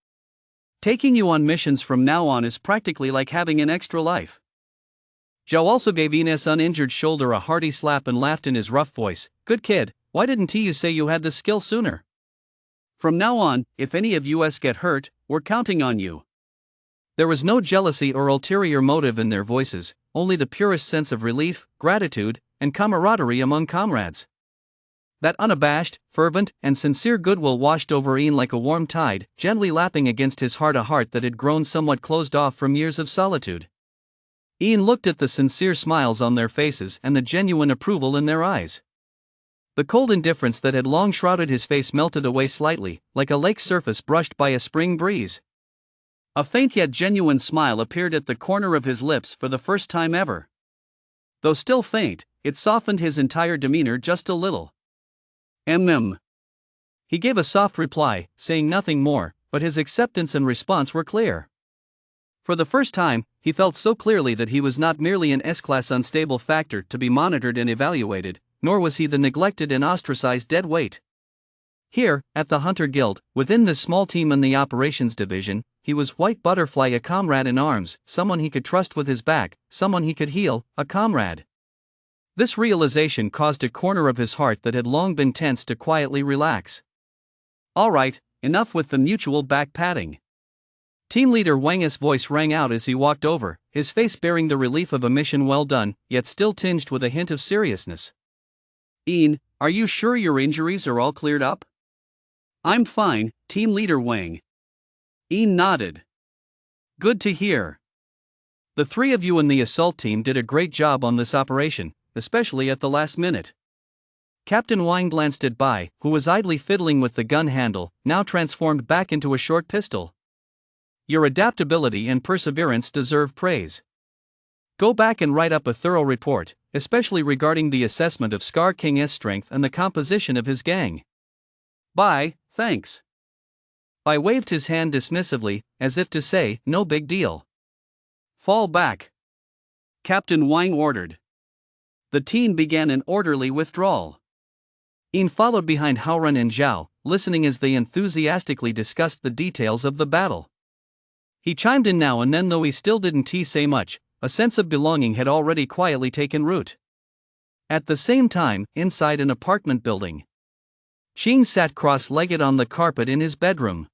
Taking you on missions from now on is practically like having an extra life. Zhao also gave Ian's uninjured shoulder a hearty slap and laughed in his rough voice. Good kid, why didn't you say you had the skill sooner? From now on, if any of us get hurt, we're counting on you. There was no jealousy or ulterior motive in their voices, only the purest sense of relief, gratitude, and camaraderie among comrades. That unabashed, fervent, and sincere goodwill washed over Ian like a warm tide, gently lapping against his heart, a heart that had grown somewhat closed off from years of solitude. Ian looked at the sincere smiles on their faces and the genuine approval in their eyes. The cold indifference that had long shrouded his face melted away slightly, like a lake's surface brushed by a spring breeze. A faint yet genuine smile appeared at the corner of his lips for the first time ever. Though still faint, it softened his entire demeanor just a little. He gave a soft reply, saying nothing more, but his acceptance and response were clear. For the first time, he felt so clearly that he was not merely an S-class unstable factor to be monitored and evaluated, nor was he the neglected and ostracized dead weight. Here, at the Hunter Guild, within this small team in the operations division, he was White Butterfly, a comrade in arms, someone he could trust with his back, someone he could heal, a comrade. This realization caused a corner of his heart that had long been tense to quietly relax. All right, enough with the mutual back-patting. Team leader Wang's voice rang out as he walked over, his face bearing the relief of a mission well done, yet still tinged with a hint of seriousness. Ian, are you sure your injuries are all cleared up? I'm fine, Team Leader Wang. Ian nodded. Good to hear. The three of you in the assault team did a great job on this operation, especially at the last minute. Captain Wang glanced at Bai, who was idly fiddling with the gun handle, now transformed back into a short pistol. Your adaptability and perseverance deserve praise. Go back and write up a thorough report, especially regarding the assessment of Scar King's strength and the composition of his gang. Bye, thanks. Bai waved his hand dismissively, as if to say, no big deal. Fall back, Captain Wang ordered. The team began an orderly withdrawal. Ian followed behind Howren and Zhao, listening as they enthusiastically discussed the details of the battle. He chimed in now and then, though he still didn't say much. A sense of belonging had already quietly taken root. At the same time, inside an apartment building, Ching sat cross-legged on the carpet in his bedroom.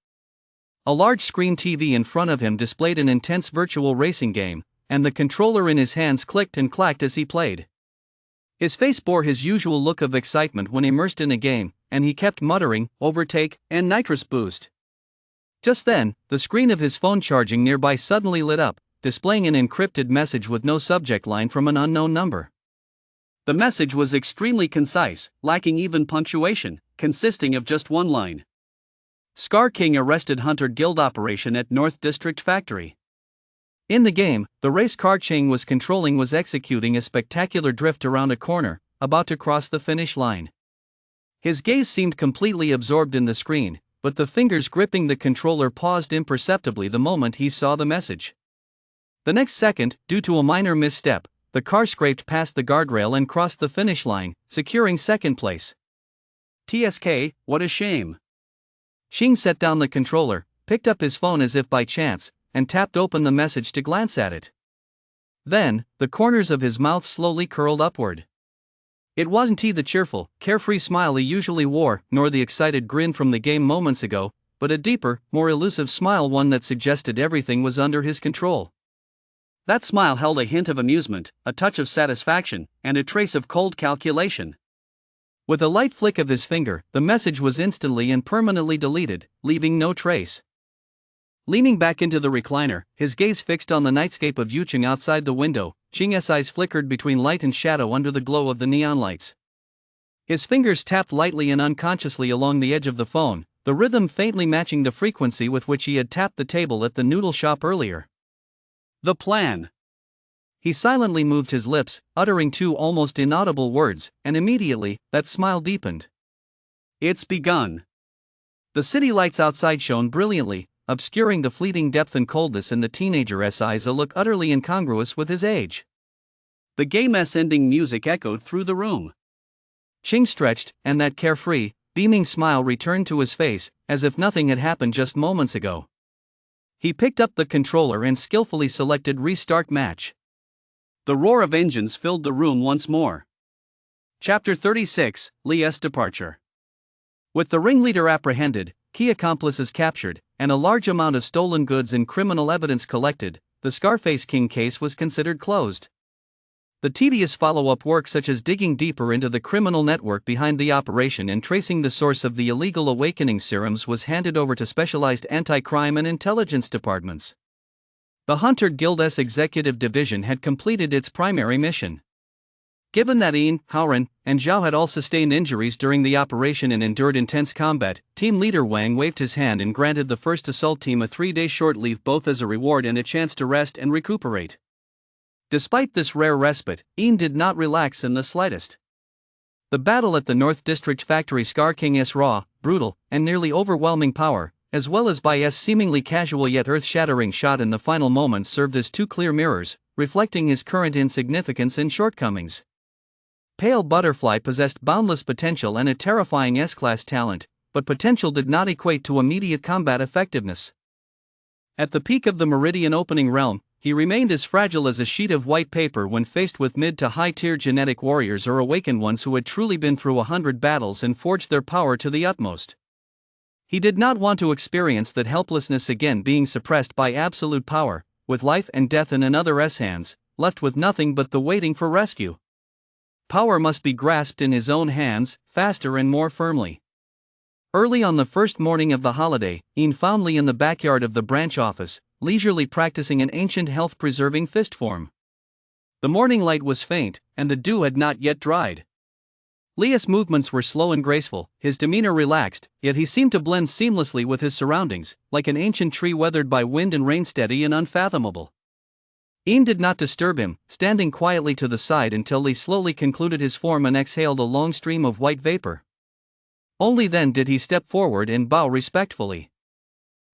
A large screen TV in front of him displayed an intense virtual racing game, and the controller in his hands clicked and clacked as he played. His face bore his usual look of excitement when immersed in a game, and he kept muttering, "Overtake," and "Nitrous Boost." Just then, the screen of his phone charging nearby suddenly lit up, displaying an encrypted message with no subject line from an unknown number. The message was extremely concise, lacking even punctuation, consisting of just one line. Scar King arrested Hunter Guild operation at North District Factory. In the game, the race car Ching was controlling was executing a spectacular drift around a corner, about to cross the finish line. His gaze seemed completely absorbed in the screen, but the fingers gripping the controller paused imperceptibly the moment he saw the message. The next second, due to a minor misstep, the car scraped past the guardrail and crossed the finish line, securing second place. TSK, what a shame. Ching set down the controller, picked up his phone as if by chance, and tapped open the message to glance at it. Then, the corners of his mouth slowly curled upward. It wasn't the cheerful, carefree smile he usually wore, nor the excited grin from the game moments ago, but a deeper, more elusive smile, one that suggested everything was under his control. That smile held a hint of amusement, a touch of satisfaction, and a trace of cold calculation. With a light flick of his finger, the message was instantly and permanently deleted, leaving no trace. Leaning back into the recliner, his gaze fixed on the nightscape of Yucheng outside the window, Ching's eyes flickered between light and shadow under the glow of the neon lights. His fingers tapped lightly and unconsciously along the edge of the phone, the rhythm faintly matching the frequency with which he had tapped the table at the noodle shop earlier. The plan. He silently moved his lips, uttering two almost inaudible words, and immediately, that smile deepened. It's begun. The city lights outside shone brilliantly, obscuring the fleeting depth and coldness in the teenager's eyes, a look utterly incongruous with his age. The game's ending music echoed through the room. Ching stretched, and that carefree, beaming smile returned to his face, as if nothing had happened just moments ago. He picked up the controller and skillfully selected Restart Match. The roar of engines filled the room once more. Chapter 36, Li's Departure. With the ringleader apprehended, key accomplices captured, and a large amount of stolen goods and criminal evidence collected, the Scarface King case was considered closed. The tedious follow-up work, such as digging deeper into the criminal network behind the operation and tracing the source of the illegal awakening serums, was handed over to specialized anti-crime and intelligence departments. The Hunter Guild's executive division had completed its primary mission. Given that Ian, Howren, and Zhao had all sustained injuries during the operation and endured intense combat, team leader Wang waved his hand and granted the first assault team a 3-day short leave, both as a reward and a chance to rest and recuperate. Despite this rare respite, Ian did not relax in the slightest. The battle at the North District Factory Scar King's raw, brutal, and nearly overwhelming power, as well as Bai's seemingly casual yet earth-shattering shot in the final moments, served as two clear mirrors, reflecting his current insignificance and shortcomings. Pale Butterfly possessed boundless potential and a terrifying S-class talent, but potential did not equate to immediate combat effectiveness. At the peak of the Meridian opening realm, he remained as fragile as a sheet of white paper when faced with mid to high-tier genetic warriors or awakened ones who had truly been through 100 battles and forged their power to the utmost. He did not want to experience that helplessness again, being suppressed by absolute power, with life and death in another's hands, left with nothing but the waiting for rescue. Power must be grasped in his own hands, faster and more firmly. Early on the first morning of the holiday, Ian found Li in the backyard of the branch office, leisurely practicing an ancient health-preserving fist form. The morning light was faint, and the dew had not yet dried. Li's movements were slow and graceful, his demeanor relaxed, yet he seemed to blend seamlessly with his surroundings, like an ancient tree weathered by wind and rain, steady and unfathomable. Ian did not disturb him, standing quietly to the side until Li slowly concluded his form and exhaled a long stream of white vapor. Only then did he step forward and bow respectfully.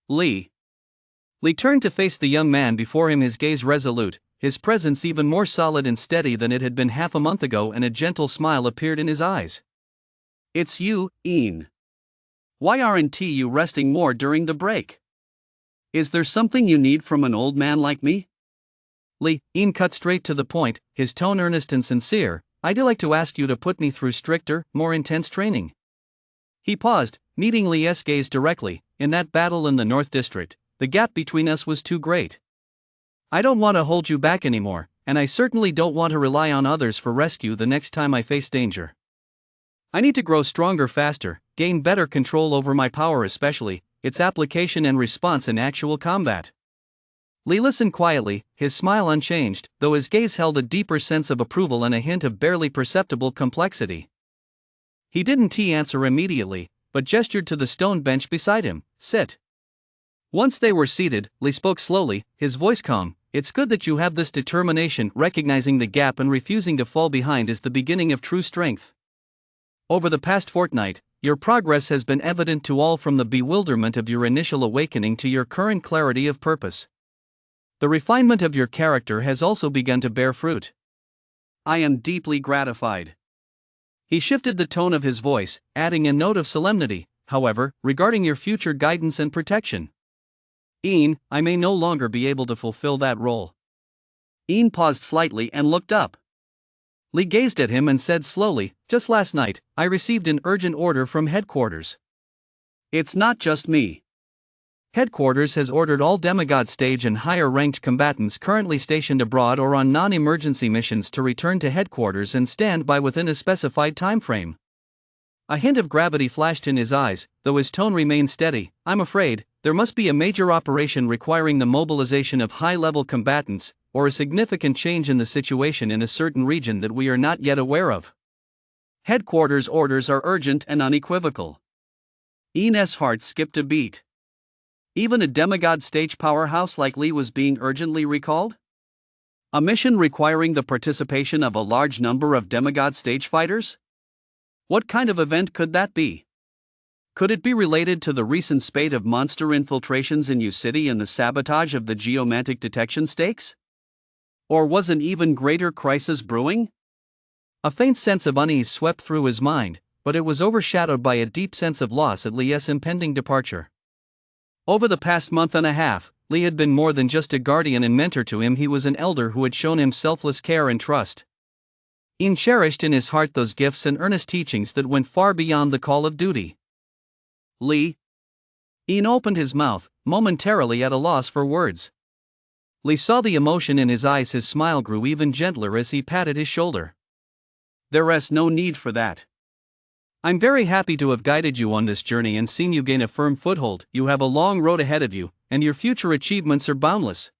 Li. Li turned to face the young man before him, his gaze resolute, his presence even more solid and steady than it had been half a month ago, and a gentle smile appeared in his eyes. It's you, Ian. Why aren't you resting more during the break? Is there something you need from an old man like me? Li, Ian cut straight to the point, his tone earnest and sincere. I'd like to ask you to put me through stricter, more intense training. He paused, meeting Li's gaze directly. In that battle in the North District, the gap between us was too great. I don't want to hold you back anymore, and I certainly don't want to rely on others for rescue the next time I face danger. I need to grow stronger faster, gain better control over my power, especially its application and response in actual combat. Li listened quietly, his smile unchanged, though his gaze held a deeper sense of approval and a hint of barely perceptible complexity. He didn't answer immediately, but gestured to the stone bench beside him. Sit. Once they were seated, Li spoke slowly, his voice calm, It's good that you have this determination. Recognizing the gap and refusing to fall behind is the beginning of true strength. Over the past fortnight, your progress has been evident to all, from the bewilderment of your initial awakening to your current clarity of purpose. The refinement of your character has also begun to bear fruit. I am deeply gratified. He shifted the tone of his voice, adding a note of solemnity, however, regarding your future guidance and protection. Ian, I may no longer be able to fulfill that role. Ian paused slightly and looked up. Lee gazed at him and said slowly, "Just last night, I received an urgent order from headquarters." "It's not just me. Headquarters has ordered all demigod stage and higher-ranked combatants currently stationed abroad or on non-emergency missions to return to headquarters and stand by within a specified time frame." A hint of gravity flashed in his eyes, though his tone remained steady. "I'm afraid there must be a major operation requiring the mobilization of high-level combatants, or a significant change in the situation in a certain region that we are not yet aware of. Headquarters orders are urgent and unequivocal." Ian's heart skipped a beat. Even a demigod stage powerhouse like Lee was being urgently recalled? A mission requiring the participation of a large number of demigod stage fighters? What kind of event could that be? Could it be related to the recent spate of monster infiltrations in U City and the sabotage of the geomantic detection stakes? Or was an even greater crisis brewing? A faint sense of unease swept through his mind, but it was overshadowed by a deep sense of loss at Lee's impending departure. Over the past month and a half, Lee had been more than just a guardian and mentor to him. He was an elder who had shown him selfless care and trust. Ian cherished in his heart those gifts and earnest teachings that went far beyond the call of duty. "Lee?" Ian opened his mouth, momentarily at a loss for words. Lee saw the emotion in his eyes. His smile grew even gentler as he patted his shoulder. "There's no need for that. I'm very happy to have guided you on this journey and seen you gain a firm foothold. You have a long road ahead of you, and your future achievements are boundless.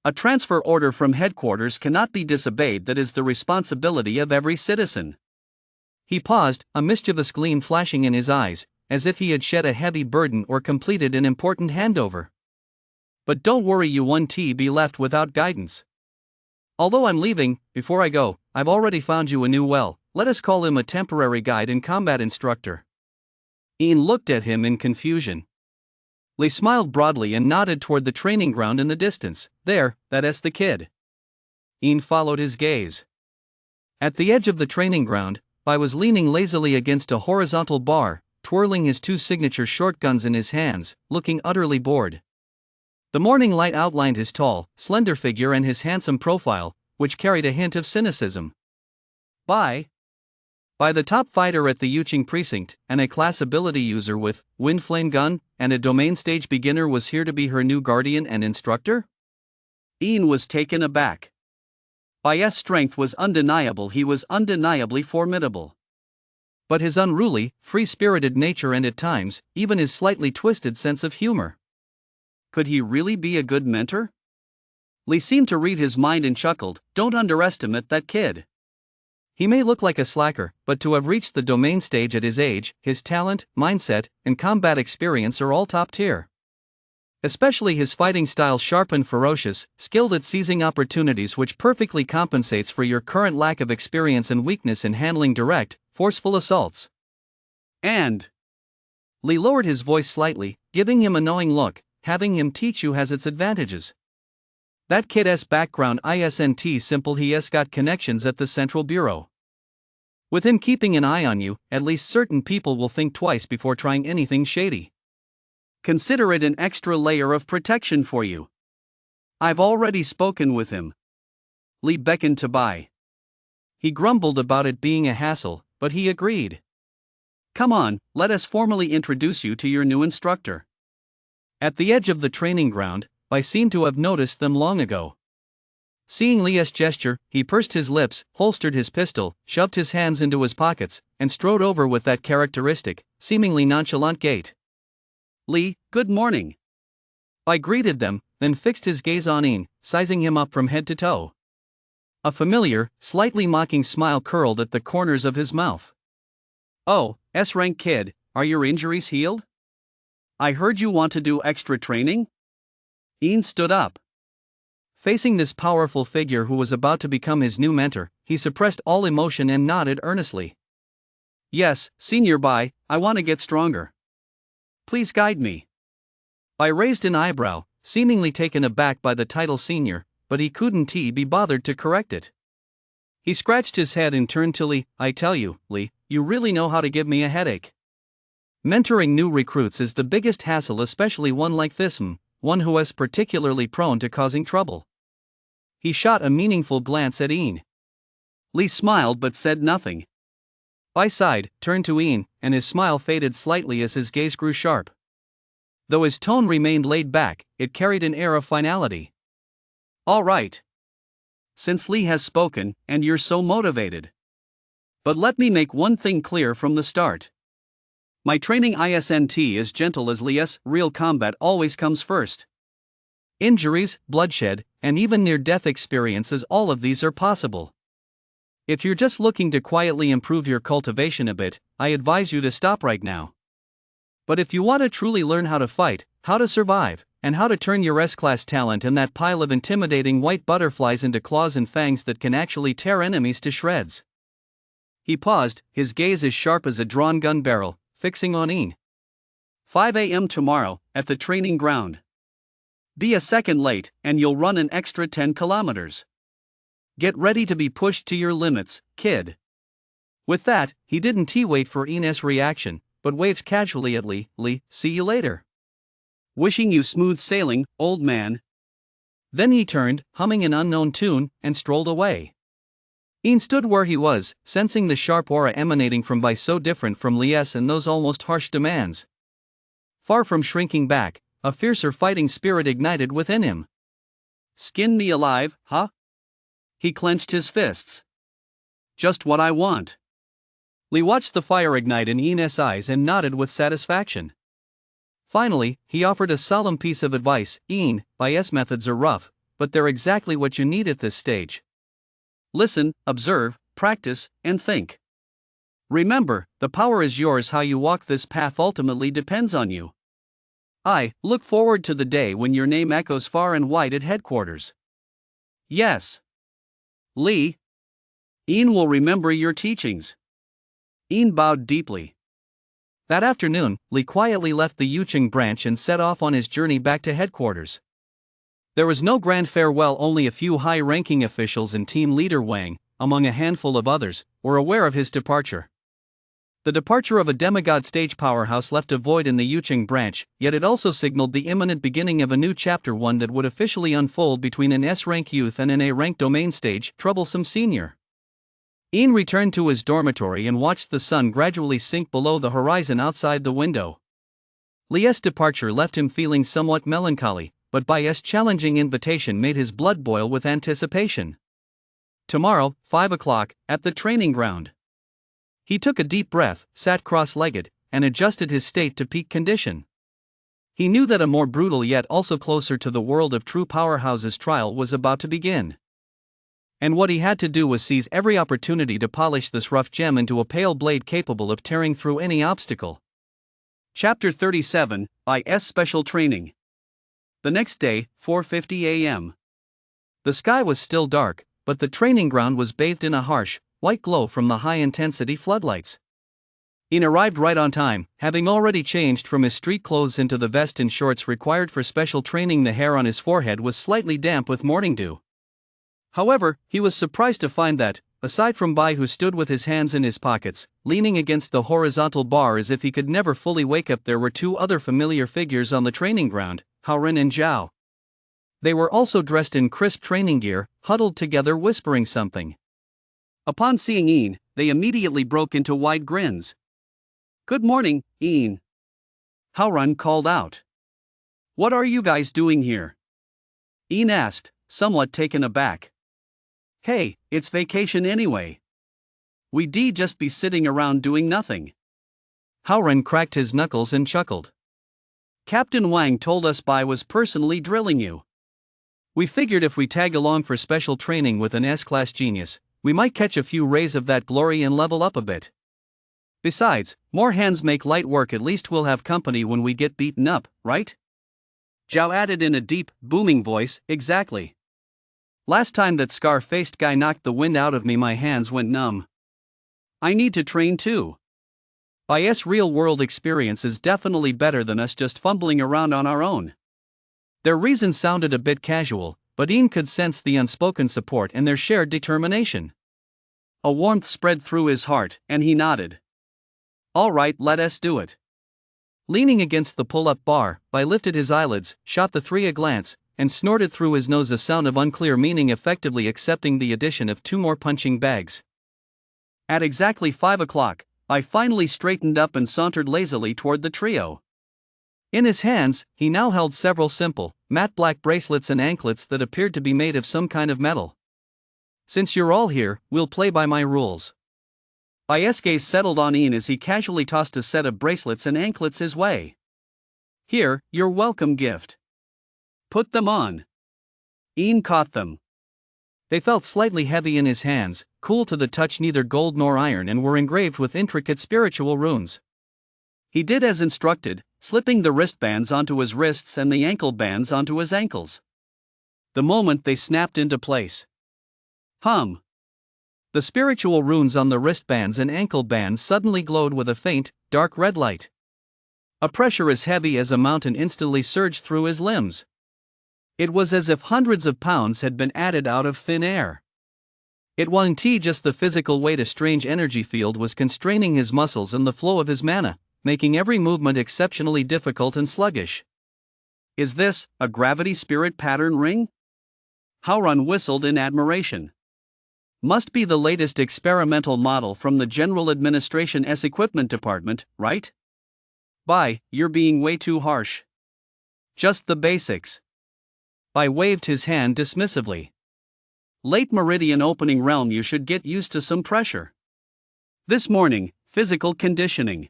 A transfer order from headquarters cannot be disobeyed. That is the responsibility of every citizen." He paused, a mischievous gleam flashing in his eyes, as if he had shed a heavy burden or completed an important handover. "But don't worry, you won't be left without guidance. Although I'm leaving, before I go, I've already found you a new let us call him a temporary guide and combat instructor." Ian looked at him in confusion. Lee smiled broadly and nodded toward the training ground in the distance. "There, that's the kid." Ian followed his gaze. At the edge of the training ground, I was leaning lazily against a horizontal bar, twirling his two signature shotguns in his hands, looking utterly bored. The morning light outlined his tall, slender figure and his handsome profile, which carried a hint of cynicism. By the top fighter at the Yuching precinct, and a class ability user with wind flame gun, and a domain stage beginner was here to be her new guardian and instructor? Ian was taken aback. Bai's strength was undeniable. He was undeniably formidable. But his unruly, free-spirited nature and at times, even his slightly twisted sense of humor. Could he really be a good mentor? Lee seemed to read his mind and chuckled. "Don't underestimate that kid. He may look like a slacker, but to have reached the domain stage at his age, his talent, mindset, and combat experience are all top tier. Especially his fighting style, sharp and ferocious, skilled at seizing opportunities, which perfectly compensates for your current lack of experience and weakness in handling direct, forceful assaults." And Lee lowered his voice slightly, giving him a knowing look. "Having him teach you has its advantages. That kid's background isn't simple. He's got connections at the Central Bureau. With him keeping an eye on you, at least certain people will think twice before trying anything shady. Consider it an extra layer of protection for you. I've already spoken with him." Lee beckoned to Bai. He grumbled about it being a hassle, but he agreed. "Come on, let us formally introduce you to your new instructor." At the edge of the training ground, Bai seemed to have noticed them long ago. Seeing Lee's gesture, he pursed his lips, holstered his pistol, shoved his hands into his pockets, and strode over with that characteristic, seemingly nonchalant gait. "Lee, good morning." Bai greeted them, then fixed his gaze on Ian, sizing him up from head to toe. A familiar, slightly mocking smile curled at the corners of his mouth. "Oh, S-rank kid, are your injuries healed? I heard you want to do extra training?" Ian stood up. Facing this powerful figure who was about to become his new mentor, he suppressed all emotion and nodded earnestly. Yes, Senior Bai, I want to get stronger. Please guide me. Bai raised an eyebrow, seemingly taken aback by the title senior, but he couldn't be bothered to correct it. He scratched his head and turned to Li. I tell you, Li, you really know how to give me a headache. Mentoring new recruits is the biggest hassle, especially one like this, one who is particularly prone to causing trouble. He shot a meaningful glance at Ian. Li smiled but said nothing. Bai sighed, turned to Ian, and his smile faded slightly as his gaze grew sharp. Though his tone remained laid back, it carried an air of finality. All right. Since Li has spoken, and you're so motivated. But let me make one thing clear from the start. My training isn't as gentle as Li's. Real combat always comes first. Injuries, bloodshed, and even near-death experiences, all of these are possible. If you're just looking to quietly improve your cultivation a bit, I advise you to stop right now. But if you want to truly learn how to fight, how to survive, and how to turn your S-class talent and that pile of intimidating white butterflies into claws and fangs that can actually tear enemies to shreds. He paused, his gaze as sharp as a drawn gun barrel, fixing on Ian. 5 a.m. tomorrow, at the training ground. Be a second late, and you'll run an extra 10 kilometers. Get ready to be pushed to your limits, kid. With that, he didn't wait for Ian's reaction, but waved casually at Li. See you later. Wishing you smooth sailing, old man. Then he turned, humming an unknown tune, and strolled away. Ian stood where he was, sensing the sharp aura emanating from Bai, so different from Li's and those almost harsh demands. Far from shrinking back, a fiercer fighting spirit ignited within him. Skin me alive, huh? He clenched his fists. Just what I want. Li watched the fire ignite in Ian's eyes and nodded with satisfaction. Finally, he offered a solemn piece of advice. Ian, Bai's methods are rough, but they're exactly what you need at this stage. Listen, observe, practice, and think. Remember, the power is yours. How you walk this path ultimately depends on you. I look forward to the day when your name echoes far and wide at headquarters. Yes. Li. Ian will remember your teachings. Ian bowed deeply. That afternoon, Li quietly left the Yucheng branch and set off on his journey back to headquarters. There was no grand farewell. Only a few high-ranking officials and team leader Wang, among a handful of others, were aware of his departure. The departure of a demigod stage powerhouse left a void in the Yucheng branch, yet it also signaled the imminent beginning of a new chapter, one that would officially unfold between an S-rank youth and an A-rank domain stage troublesome senior. Ian returned to his dormitory and watched the sun gradually sink below the horizon outside the window. Li's departure left him feeling somewhat melancholy, but Bai's challenging invitation made his blood boil with anticipation. Tomorrow, 5 o'clock, at the training ground. He took a deep breath, sat cross-legged, and adjusted his state to peak condition. He knew that a more brutal yet also closer to the world of true powerhouses trial was about to begin. And what he had to do was seize every opportunity to polish this rough gem into a pale blade capable of tearing through any obstacle. Chapter 37, Bai's Special Training. The next day, 4:50 a.m. The sky was still dark, but the training ground was bathed in a harsh, white glow from the high-intensity floodlights. Ian arrived right on time, having already changed from his street clothes into the vest and shorts required for special training. The hair on his forehead was slightly damp with morning dew. However, he was surprised to find that, aside from Bai, who stood with his hands in his pockets, leaning against the horizontal bar as if he could never fully wake up, there were two other familiar figures on the training ground, Haoren and Zhao. They were also dressed in crisp training gear, huddled together whispering something. Upon seeing Ian, they immediately broke into wide grins. Good morning, Ian. Haoren called out. What are you guys doing here? Ian asked, somewhat taken aback. Hey, it's vacation anyway. We'd just be sitting around doing nothing. Haoren cracked his knuckles and chuckled. Captain Wang told us Bai was personally drilling you. We figured if we tag along for special training with an S-class genius, we might catch a few rays of that glory and level up a bit. Besides, more hands make light work. At least we'll have company when we get beaten up, right? Zhao added in a deep, booming voice, exactly. Last time that scar-faced guy knocked the wind out of me, my hands went numb. I need to train too. Bias real-world experience is definitely better than us just fumbling around on our own. Their reasons sounded a bit casual, but Ian could sense the unspoken support and their shared determination. A warmth spread through his heart, and he nodded. All right, let us do it. Leaning against the pull-up bar, I lifted his eyelids, shot the three a glance, and snorted through his nose a sound of unclear meaning, effectively accepting the addition of 2 more punching bags. At exactly 5 o'clock, I finally straightened up and sauntered lazily toward the trio. In his hands, he now held several simple, matte black bracelets and anklets that appeared to be made of some kind of metal. Since you're all here, we'll play by my rules. Bias' gaze settled on Ian as he casually tossed a set of bracelets and anklets his way. Here, your welcome gift. Put them on. Ian caught them. They felt slightly heavy in his hands, cool to the touch, neither gold nor iron, and were engraved with intricate spiritual runes. He did as instructed, slipping the wristbands onto his wrists and the ankle bands onto his ankles. The moment they snapped into place. Hum. The spiritual runes on the wristbands and ankle bands suddenly glowed with a faint, dark red light. A pressure as heavy as a mountain instantly surged through his limbs. It was as if hundreds of pounds had been added out of thin air. It wasn't just the physical weight, a strange energy field was constraining his muscles and the flow of his mana, making every movement exceptionally difficult and sluggish. Is this a gravity spirit pattern ring? Howrun whistled in admiration. Must be the latest experimental model from the General Administration's Equipment Department, right? You're being way too harsh. Just the basics. Waved his hand dismissively. Late meridian opening realm, you should get used to some pressure. This morning, physical conditioning.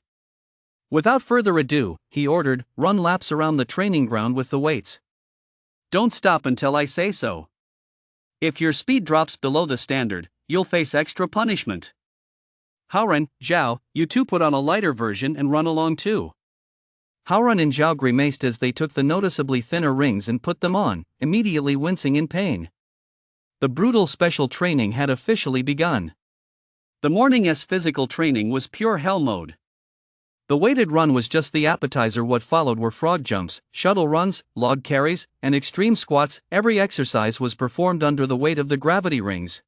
Without further ado, he ordered, run laps around the training ground with the weights. Don't stop until I say so. If your speed drops below the standard, you'll face extra punishment. Howrun, Zhao, you two put on a lighter version and run along too. Howrun and Zhao grimaced as they took the noticeably thinner rings and put them on, immediately wincing in pain. The brutal special training had officially begun. The morning's physical training was pure hell mode. The weighted run was just the appetizer. What followed were frog jumps, shuttle runs, log carries, and extreme squats. Every exercise was performed under the weight of the gravity rings.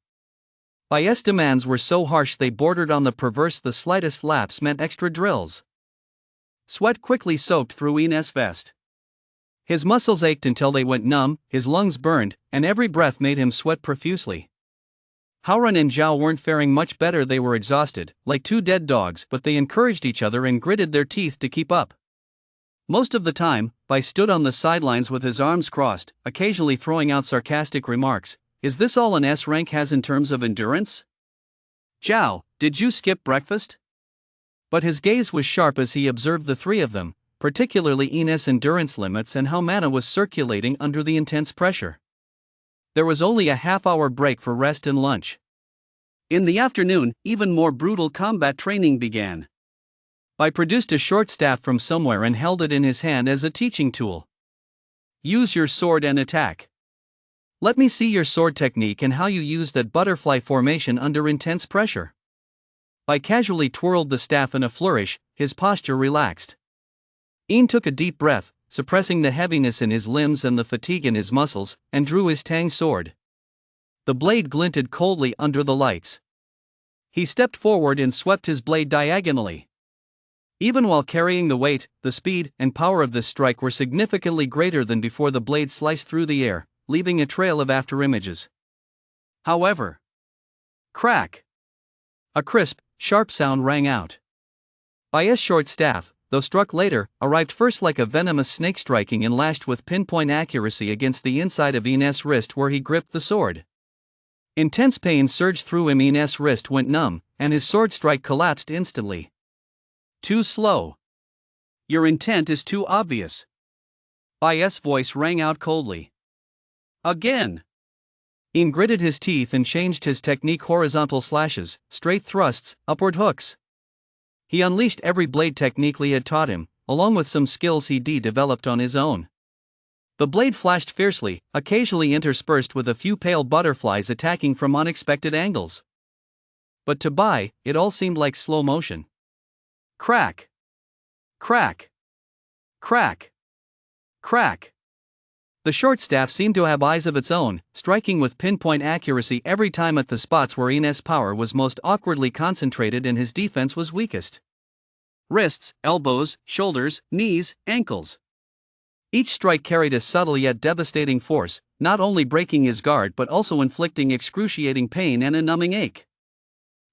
Bias' demands were so harsh they bordered on the perverse. The slightest lapse meant extra drills. Sweat quickly soaked through Ian's vest. His muscles ached until they went numb, his lungs burned, and every breath made him sweat profusely. Howrun and Zhao weren't faring much better. They were exhausted, like two dead dogs, but they encouraged each other and gritted their teeth to keep up. Most of the time, Bai stood on the sidelines with his arms crossed, occasionally throwing out sarcastic remarks. Is this all an S rank has in terms of endurance? Zhao, did you skip breakfast? But his gaze was sharp as he observed the three of them, particularly Ian's endurance limits and how mana was circulating under the intense pressure. There was only a half-hour break for rest and lunch. In the afternoon, even more brutal combat training began. Bai produced a short staff from somewhere and held it in his hand as a teaching tool. Use your sword and attack. Let me see your sword technique and how you use that butterfly formation under intense pressure. Bai casually twirled the staff in a flourish, his posture relaxed. Ian took a deep breath, suppressing the heaviness in his limbs and the fatigue in his muscles, and drew his tang sword. The blade glinted coldly under the lights. He stepped forward and swept his blade diagonally. Even while carrying the weight, the speed and power of this strike were significantly greater than before. The blade sliced through the air, leaving a trail of afterimages. However, crack! A crisp, sharp sound rang out. Bai's short staff, though struck later, arrived first like a venomous snake, striking and lashed with pinpoint accuracy against the inside of Ian's wrist where he gripped the sword. Intense pain surged through him. Ian's wrist went numb, and his sword strike collapsed instantly. Too slow. Your intent is too obvious. Bai's voice rang out coldly. Again. Ian gritted his teeth and changed his technique: horizontal slashes, straight thrusts, upward hooks. He unleashed every blade technique Lee had taught him, along with some skills he developed on his own. The blade flashed fiercely, occasionally interspersed with a few pale butterflies attacking from unexpected angles. But to Bai, it all seemed like slow motion. Crack! Crack! Crack! Crack! The short staff seemed to have eyes of its own, striking with pinpoint accuracy every time at the spots where In's power was most awkwardly concentrated and his defense was weakest. Wrists, elbows, shoulders, knees, ankles. Each strike carried a subtle yet devastating force, not only breaking his guard but also inflicting excruciating pain and a numbing ache.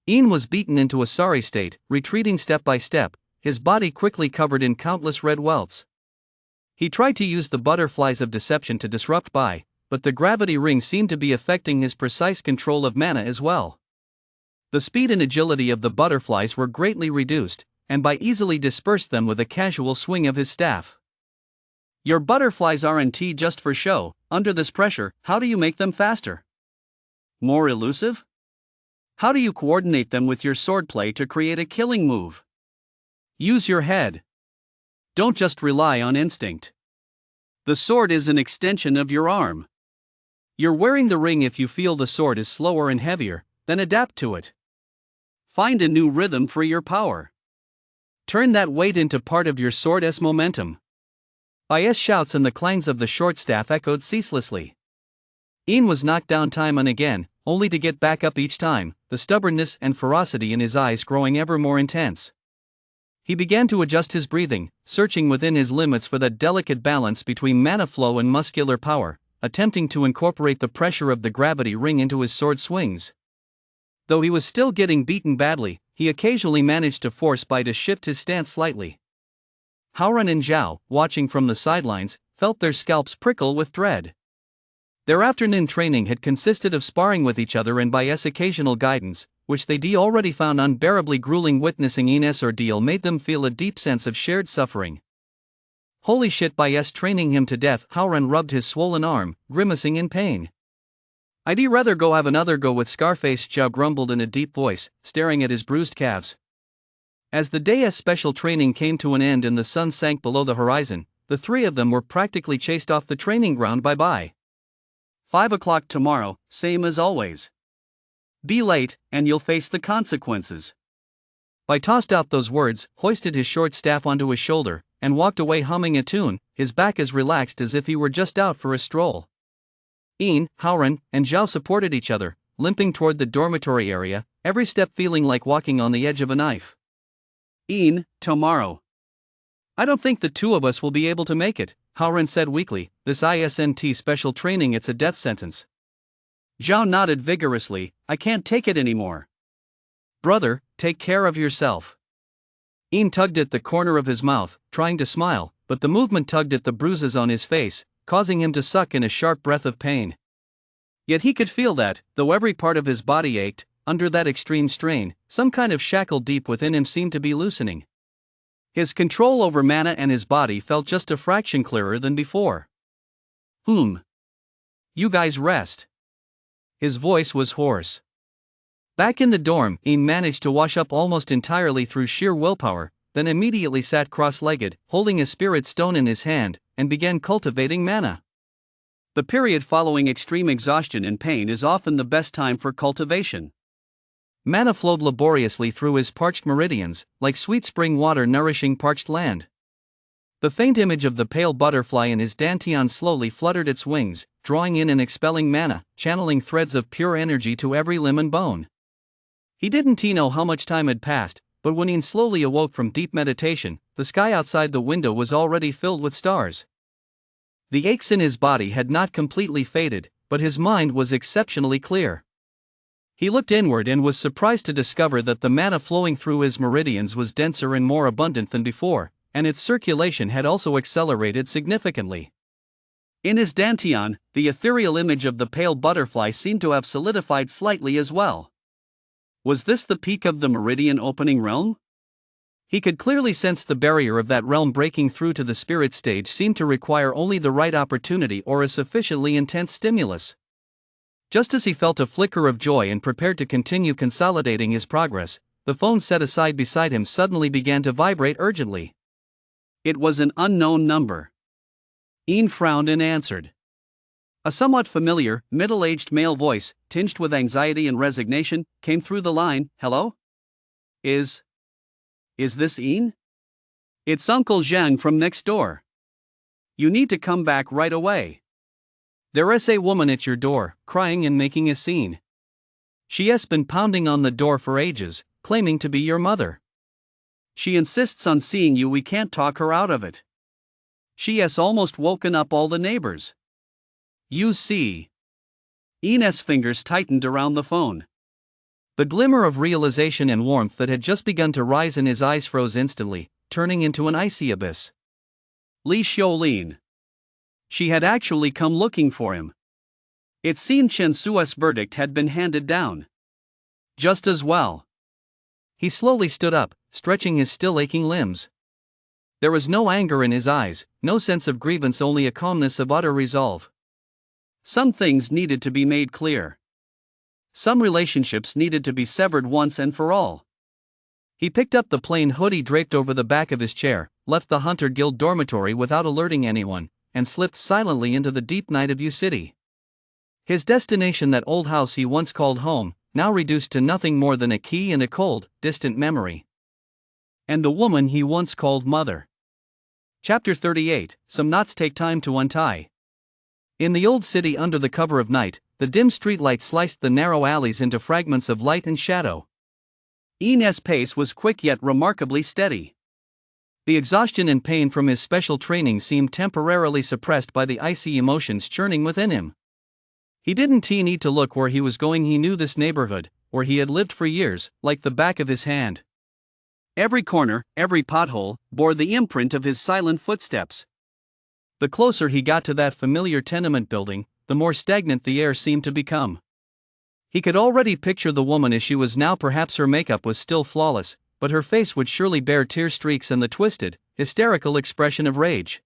In was beaten into a sorry state, retreating step by step, his body quickly covered in countless red welts. He tried to use the butterflies of deception to disrupt Bai, but the gravity ring seemed to be affecting his precise control of mana as well. The speed and agility of the butterflies were greatly reduced, and Bai easily dispersed them with a casual swing of his staff. Your butterflies aren't just for show. Under this pressure, how do you make them faster? More elusive? How do you coordinate them with your swordplay to create a killing move? Use your head. Don't just rely on instinct. The sword is an extension of your arm. You're wearing the ring. If you feel the sword is slower and heavier, then adapt to it. Find a new rhythm for your power. Turn that weight into part of your sword's momentum. Bai's shouts and the clangs of the short staff echoed ceaselessly. In was knocked down time and again, only to get back up each time, the stubbornness and ferocity in his eyes growing ever more intense. He began to adjust his breathing, searching within his limits for that delicate balance between mana flow and muscular power, attempting to incorporate the pressure of the gravity ring into his sword swings. Though he was still getting beaten badly, he occasionally managed to force Bai to shift his stance slightly. Haoran and Zhao, watching from the sidelines, felt their scalps prickle with dread. Their afternoon training had consisted of sparring with each other and Bai's occasional guidance, which they already found unbearably grueling. Witnessing In's ordeal made them feel a deep sense of shared suffering. Holy shit, Bai's training him to death. Haoran rubbed his swollen arm, grimacing in pain. I'd rather go have another go with Scarface, Zhao grumbled in a deep voice, staring at his bruised calves. As the day's special training came to an end and the sun sank below the horizon, the three of them were practically chased off the training ground by Bai. 5 o'clock tomorrow, same as always. Be late, and you'll face the consequences. Bai tossed out those words, hoisted his short staff onto his shoulder, and walked away humming a tune, his back as relaxed as if he were just out for a stroll. In, Haoran, and Zhao supported each other, limping toward the dormitory area, every step feeling like walking on the edge of a knife. In, tomorrow. I don't think the two of us will be able to make it, Haoran said weakly. This isn't special training, it's a death sentence. Zhao nodded vigorously. I can't take it anymore. Brother, take care of yourself. In tugged at the corner of his mouth, trying to smile, but the movement tugged at the bruises on his face, causing him to suck in a sharp breath of pain. Yet he could feel that, though every part of his body ached, under that extreme strain, some kind of shackle deep within him seemed to be loosening. His control over mana and his body felt just a fraction clearer than before. You guys rest. His voice was hoarse. Back in the dorm, In managed to wash up almost entirely through sheer willpower, then immediately sat cross-legged, holding a spirit stone in his hand, and began cultivating mana. The period following extreme exhaustion and pain is often the best time for cultivation. Mana flowed laboriously through his parched meridians, like sweet spring water nourishing parched land. The faint image of the pale butterfly in his dantian slowly fluttered its wings, drawing in and expelling mana, channeling threads of pure energy to every limb and bone. He didn't know how much time had passed, but when he slowly awoke from deep meditation, the sky outside the window was already filled with stars. The aches in his body had not completely faded, but his mind was exceptionally clear. He looked inward and was surprised to discover that the mana flowing through his meridians was denser and more abundant than before, and its circulation had also accelerated significantly. In his dantian, the ethereal image of the pale butterfly seemed to have solidified slightly as well. Was this the peak of the meridian opening realm? He could clearly sense the barrier of that realm breaking through to the spirit stage seemed to require only the right opportunity or a sufficiently intense stimulus. Just as he felt a flicker of joy and prepared to continue consolidating his progress, the phone set aside beside him suddenly began to vibrate urgently. It was an unknown number. Ian frowned and answered. A somewhat familiar, middle-aged male voice, tinged with anxiety and resignation, came through the line. Hello? Is this Ian? It's Uncle Zhang from next door. You need to come back right away. There is a woman at your door, crying and making a scene. She has been pounding on the door for ages, claiming to be your mother. She insists on seeing you. We can't talk her out of it. She has almost woken up all the neighbors. You see. Ian's fingers tightened around the phone. The glimmer of realization and warmth that had just begun to rise in his eyes froze instantly, turning into an icy abyss. Li Xiaolin. She had actually come looking for him. It seemed Chen Sui's verdict had been handed down. Just as well. He slowly stood up, stretching his still aching limbs. There was no anger in his eyes, no sense of grievance, only a calmness of utter resolve. Some things needed to be made clear. Some relationships needed to be severed once and for all. He picked up the plain hoodie draped over the back of his chair, left the Hunter Guild dormitory without alerting anyone, and slipped silently into the deep night of U City. His destination, that old house he once called home, now reduced to nothing more than a key and a cold, distant memory. And the woman he once called mother. Chapter 38. Some knots take time to untie. In the old city, under the cover of night, the dim streetlight sliced the narrow alleys into fragments of light and shadow. Ian's pace was quick yet remarkably steady. The exhaustion and pain from his special training seemed temporarily suppressed by the icy emotions churning within him. He didn't need to look where he was going. He knew this neighborhood, where he had lived for years, like the back of his hand. Every corner, every pothole, bore the imprint of his silent footsteps. The closer he got to that familiar tenement building, the more stagnant the air seemed to become. He could already picture the woman as she was now. Perhaps her makeup was still flawless, but her face would surely bear tear streaks and the twisted, hysterical expression of rage.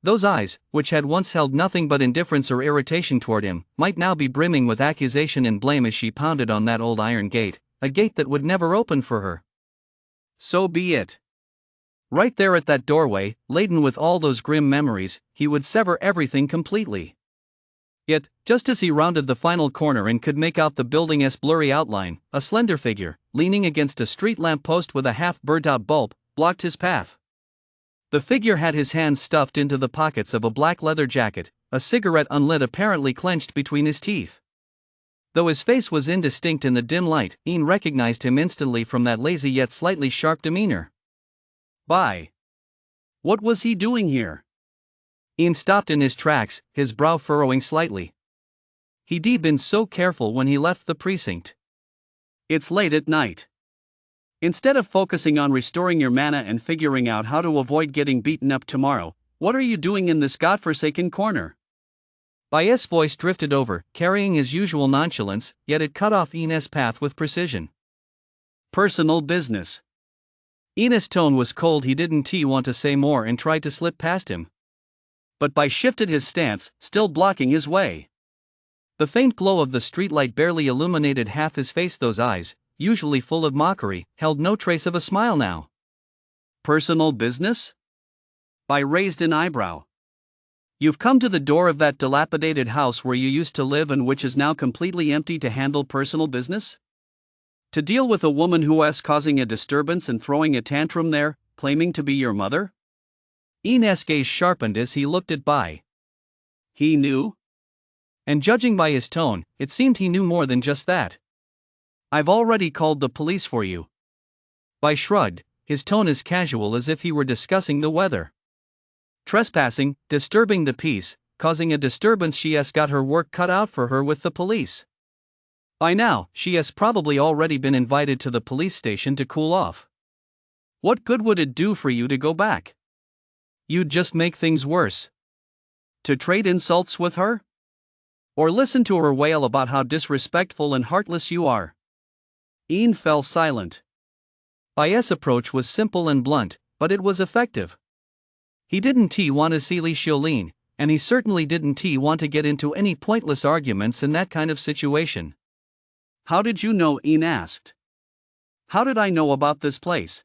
Those eyes, which had once held nothing but indifference or irritation toward him, might now be brimming with accusation and blame as she pounded on that old iron gate, a gate that would never open for her. So be it. Right there at that doorway, laden with all those grim memories, he would sever everything completely. Yet, just as he rounded the final corner and could make out the building's blurry outline, a slender figure, leaning against a street lamp post with a half-burnt-out bulb, blocked his path. The figure had his hands stuffed into the pockets of a black leather jacket, a cigarette unlit apparently clenched between his teeth. Though his face was indistinct in the dim light, Ian recognized him instantly from that lazy yet slightly sharp demeanor. What was he doing here? Ian stopped in his tracks, his brow furrowing slightly. He'd been so careful when he left the precinct. It's late at night. Instead of focusing on restoring your mana and figuring out how to avoid getting beaten up tomorrow, what are you doing in this godforsaken corner? Bai's voice drifted over, carrying his usual nonchalance, yet it cut off Ian's path with precision. Personal business. Ian's tone was cold. He didn't want to say more and tried to slip past him. But Bai shifted his stance, still blocking his way. The faint glow of the streetlight barely illuminated half his face. Those eyes, usually full of mockery, held no trace of a smile now. Personal business? Bai raised an eyebrow. You've come to the door of that dilapidated house where you used to live and which is now completely empty to handle personal business? To deal with a woman who is causing a disturbance and throwing a tantrum there, claiming to be your mother? Ian's gaze sharpened as he looked at Bai. He knew? And judging by his tone, it seemed he knew more than just that. I've already called the police for you. Bai shrugged, his tone as casual as if he were discussing the weather. Trespassing, disturbing the peace, causing a disturbance. She has got her work cut out for her with the police. By now, she has probably already been invited to the police station to cool off. What good would it do for you to go back? You'd just make things worse. To trade insults with her? Or listen to her wail about how disrespectful and heartless you are? Ian fell silent. Bai's approach was simple and blunt, but it was effective. He didn't want to see Li Xiaolin, and he certainly didn't want to get into any pointless arguments in that kind of situation. How did you know? Ian asked. How did I know about this place?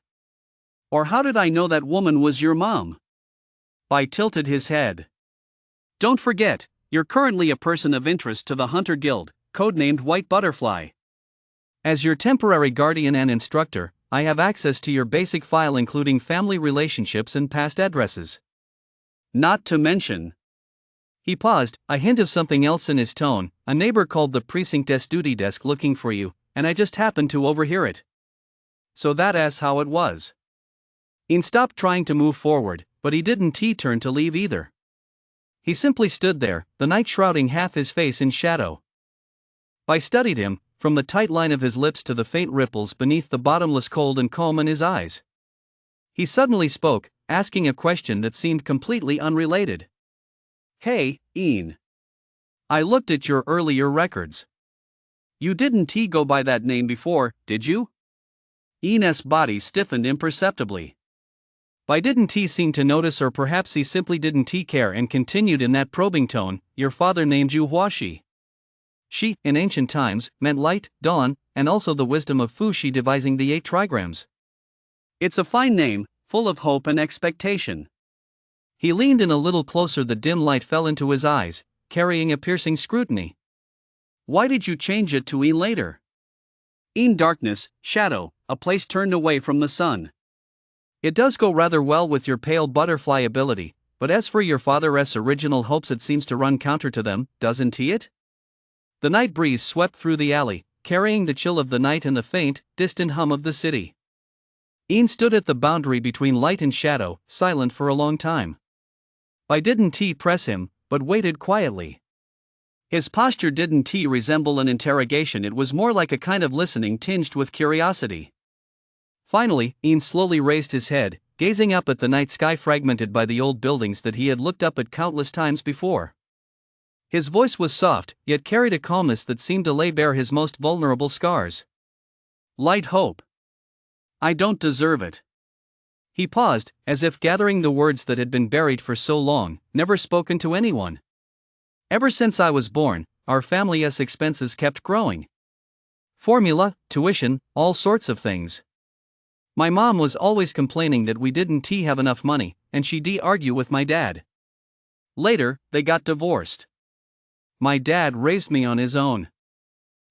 Or how did I know that woman was your mom? Bai tilted his head. Don't forget, you're currently a person of interest to the Hunter Guild, codenamed White Butterfly. As your temporary guardian and instructor, I have access to your basic file including family relationships and past addresses. Not to mention. He paused, a hint of something else in his tone. A neighbor called the precinct's duty desk looking for you, and I just happened to overhear it. So that's how it was. Ian stopped trying to move forward, but he didn't turn to leave either. He simply stood there, the night shrouding half his face in shadow. I studied him, from the tight line of his lips to the faint ripples beneath the bottomless cold and calm in his eyes. He suddenly spoke, asking a question that seemed completely unrelated. Hey, Ian. I looked at your earlier records. You didn't go by that name before, did you? Ian's body stiffened imperceptibly. I didn't seem to notice, or perhaps he simply didn't care, and continued in that probing tone. Your father named you Huashi. Shi, in ancient times, meant light, dawn, and also the wisdom of Fuxi devising the 8 trigrams. It's a fine name, full of hope and expectation. He leaned in a little closer. The dim light fell into his eyes, carrying a piercing scrutiny. Why did you change it to Ian later? Ian, darkness, shadow, a place turned away from the sun. It does go rather well with your pale butterfly ability, but as for your father's original hopes, it seems to run counter to them, doesn't it? The night breeze swept through the alley, carrying the chill of the night and the faint, distant hum of the city. Ian stood at the boundary between light and shadow, silent for a long time. I didn't press him, but waited quietly. His posture didn't resemble an interrogation, it was more like a kind of listening tinged with curiosity. Finally, Ian slowly raised his head, gazing up at the night sky fragmented by the old buildings that he had looked up at countless times before. His voice was soft, yet carried a calmness that seemed to lay bare his most vulnerable scars. Light hope. I don't deserve it. He paused, as if gathering the words that had been buried for so long, never spoken to anyone. Ever since I was born, our family's expenses kept growing. Formula, tuition, all sorts of things. My mom was always complaining that we didn't have enough money, and she'd argue with my dad. Later, they got divorced. My dad raised me on his own.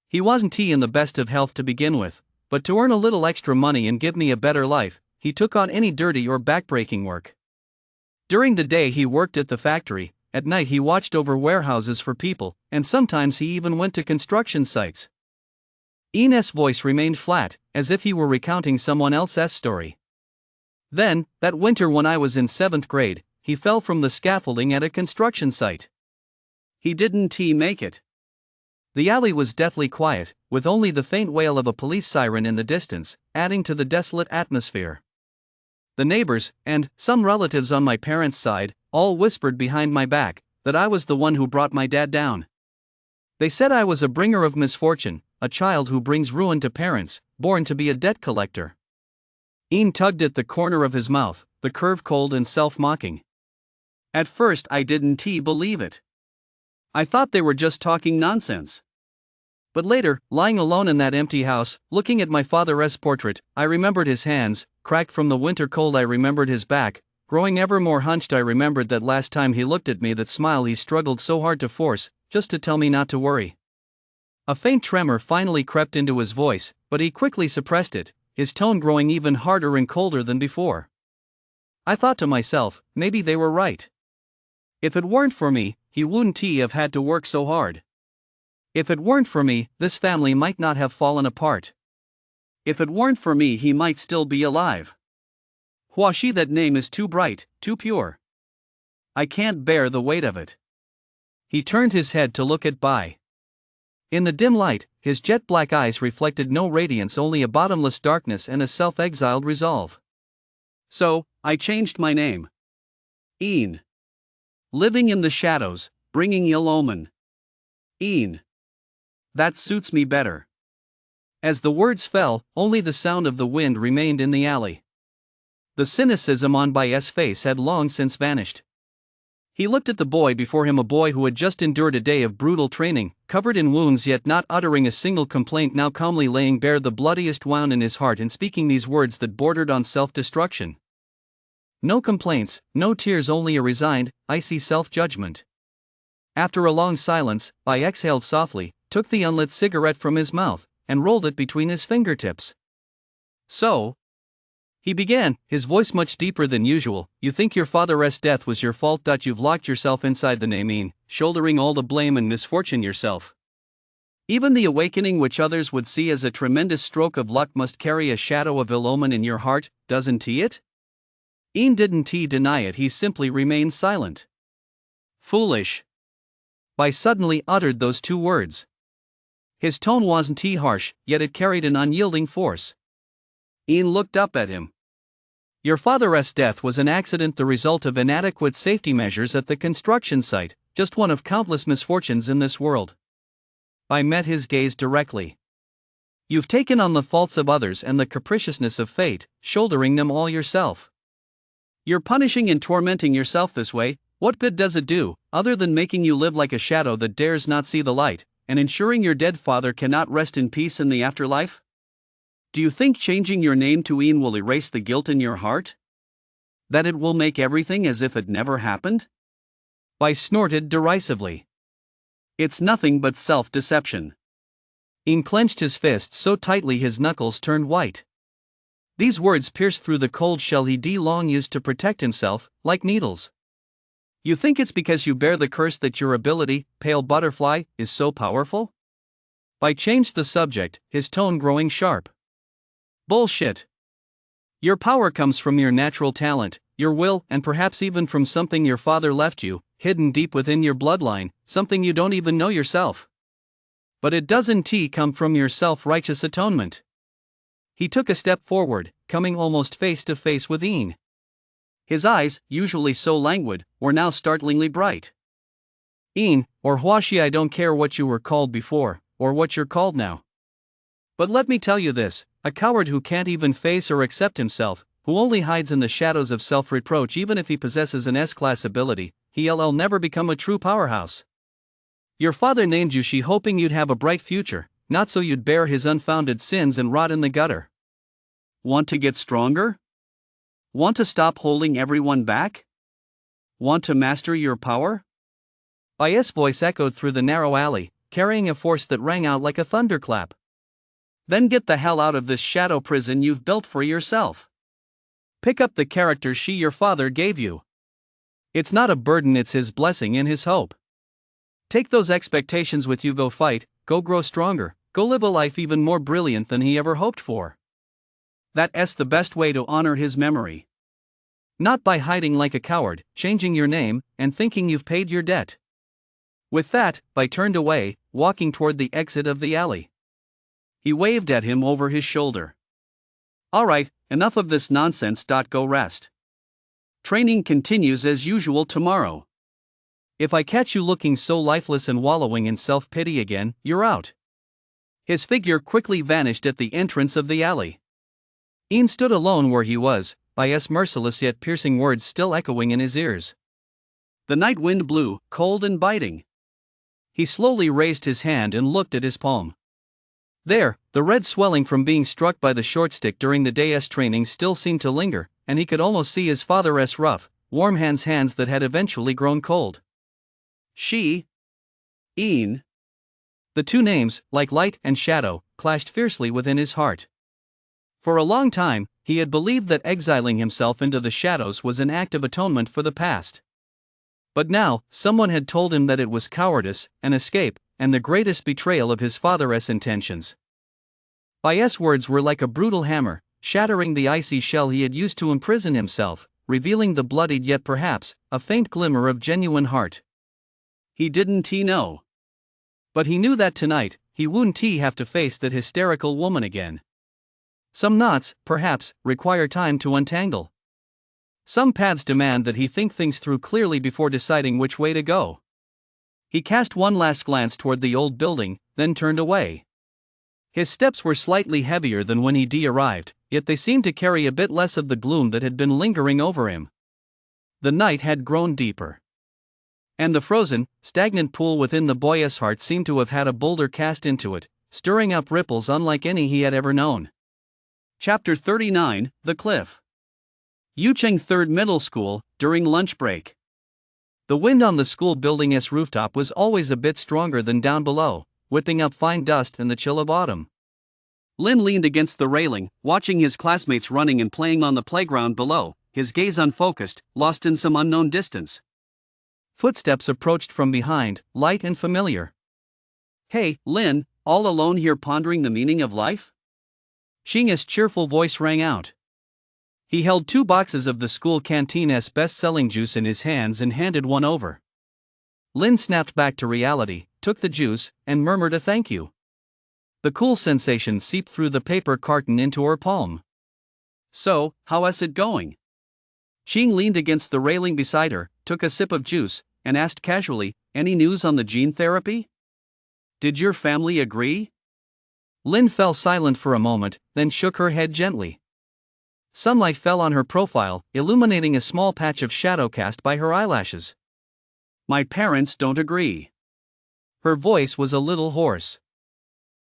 He wasn't in the best of health to begin with, but to earn a little extra money and give me a better life, he took on any dirty or backbreaking work. During the day he worked at the factory, at night he watched over warehouses for people, and sometimes he even went to construction sites. Ian's voice remained flat, as if he were recounting someone else's story. Then, that winter when I was in 7th grade, he fell from the scaffolding at a construction site. He didn't make it. The alley was deathly quiet, with only the faint wail of a police siren in the distance, adding to the desolate atmosphere. The neighbors, and some relatives on my parents' side, all whispered behind my back that I was the one who brought my dad down. They said I was a bringer of misfortune, a child who brings ruin to parents, born to be a debt collector. Ian tugged at the corner of his mouth, the curve cold and self-mocking. At first I didn't believe it. I thought they were just talking nonsense. But later, lying alone in that empty house, looking at my father's portrait, I remembered his hands, cracked from the winter cold. I remembered his back, growing ever more hunched. I remembered that last time he looked at me, that smile he struggled so hard to force, just to tell me not to worry. A faint tremor finally crept into his voice, but he quickly suppressed it, his tone growing even harder and colder than before. I thought to myself, maybe they were right. If it weren't for me, he wouldn't have had to work so hard. If it weren't for me, this family might not have fallen apart. If it weren't for me, he might still be alive. Huashi, that name is too bright, too pure. I can't bear the weight of it. He turned his head to look at Bai. In the dim light, his jet-black eyes reflected no radiance, only a bottomless darkness and a self-exiled resolve. So, I changed my name. Ian. Living in the shadows, bringing ill omen. Ian. That suits me better. As the words fell, only the sound of the wind remained in the alley. The cynicism on Bai's face had long since vanished. He looked at the boy before him, a boy who had just endured a day of brutal training, covered in wounds yet not uttering a single complaint, now calmly laying bare the bloodiest wound in his heart and speaking these words that bordered on self-destruction. No complaints, no tears, only a resigned, icy self-judgment. After a long silence, I exhaled softly, took the unlit cigarette from his mouth, and rolled it between his fingertips. So, he began, his voice much deeper than usual, you think your father's death was your fault. You've locked yourself inside the naming, shouldering all the blame and misfortune yourself. Even the awakening which others would see as a tremendous stroke of luck must carry a shadow of ill omen in your heart, doesn't it? Ian didn't deny it, he simply remained silent. Foolish. I suddenly uttered those two words. His tone wasn't harsh, yet it carried an unyielding force. Ian looked up at him. Your father's death was an accident, the result of inadequate safety measures at the construction site, just one of countless misfortunes in this world. I met his gaze directly. You've taken on the faults of others and the capriciousness of fate, shouldering them all yourself. You're punishing and tormenting yourself this way. What good does it do, other than making you live like a shadow that dares not see the light, and ensuring your dead father cannot rest in peace in the afterlife? Do you think changing your name to Ian will erase the guilt in your heart? That it will make everything as if it never happened? I snorted derisively. It's nothing but self-deception. Ian clenched his fists so tightly his knuckles turned white. These words pierced through the cold shell he'd long used to protect himself, like needles. You think it's because you bear the curse that your ability, pale butterfly, is so powerful? I changed the subject, his tone growing sharp. Bullshit. Your power comes from your natural talent, your will, and perhaps even from something your father left you, hidden deep within your bloodline, something you don't even know yourself. But it doesn't come from your self-righteous atonement. He took a step forward, coming almost face to face with Ian. His eyes, usually so languid, were now startlingly bright. Ian, or Hwashi, I don't care what you were called before, or what you're called now. But let me tell you this, a coward who can't even face or accept himself, who only hides in the shadows of self-reproach even if he possesses an S-class ability, he'll never become a true powerhouse. Your father named you she hoping you'd have a bright future, not so you'd bear his unfounded sins and rot in the gutter. Want to get stronger? Want to stop holding everyone back? Want to master your power? I's voice echoed through the narrow alley, carrying a force that rang out like a thunderclap. Then get the hell out of this shadow prison you've built for yourself. Pick up the character your father gave you. It's not a burden, it's his blessing and his hope. Take those expectations with you, go fight, go grow stronger, go live a life even more brilliant than he ever hoped for. That's the best way to honor his memory. Not by hiding like a coward, changing your name, and thinking you've paid your debt. With that, I turned away, walking toward the exit of the alley. He waved at him over his shoulder. All right, enough of this nonsense. Go rest. Training continues as usual tomorrow. If I catch you looking so lifeless and wallowing in self-pity again, you're out. His figure quickly vanished at the entrance of the alley. Ian stood alone where he was, I's merciless yet piercing words still echoing in his ears. The night wind blew, cold and biting. He slowly raised his hand and looked at his palm. There, the red swelling from being struck by the short stick during the day's training still seemed to linger, and he could almost see his father's rough, warm hands that had eventually grown cold. Ian. The two names, like light and shadow, clashed fiercely within his heart. For a long time, he had believed that exiling himself into the shadows was an act of atonement for the past. But now, someone had told him that it was cowardice, an escape, and the greatest betrayal of his father's intentions. I's words were like a brutal hammer, shattering the icy shell he had used to imprison himself, revealing the bloodied yet perhaps a faint glimmer of genuine heart. He didn't know. But he knew that tonight, he wouldn't have to face that hysterical woman again. Some knots, perhaps, require time to untangle. Some paths demand that he think things through clearly before deciding which way to go. He cast one last glance toward the old building, then turned away. His steps were slightly heavier than when he arrived, yet they seemed to carry a bit less of the gloom that had been lingering over him. The night had grown deeper. And the frozen, stagnant pool within the boy's heart seemed to have had a boulder cast into it, stirring up ripples unlike any he had ever known. Chapter 39, The Cliff. Yucheng Third Middle School, during lunch break. The wind on the school building's rooftop was always a bit stronger than down below, whipping up fine dust in the chill of autumn. Lin leaned against the railing, watching his classmates running and playing on the playground below, his gaze unfocused, lost in some unknown distance. Footsteps approached from behind, light and familiar. "Hey, Lin, all alone here pondering the meaning of life?" Xing's cheerful voice rang out. He held 2 boxes of the school canteen's best-selling juice in his hands and handed one over. Lin snapped back to reality, took the juice, and murmured a thank you. The cool sensation seeped through the paper carton into her palm. "So, how's it going?" Xing leaned against the railing beside her, took a sip of juice, and asked casually, "Any news on the gene therapy? Did your family agree?" Lin fell silent for a moment, then shook her head gently. Sunlight fell on her profile, illuminating a small patch of shadow cast by her eyelashes. "My parents don't agree." Her voice was a little hoarse.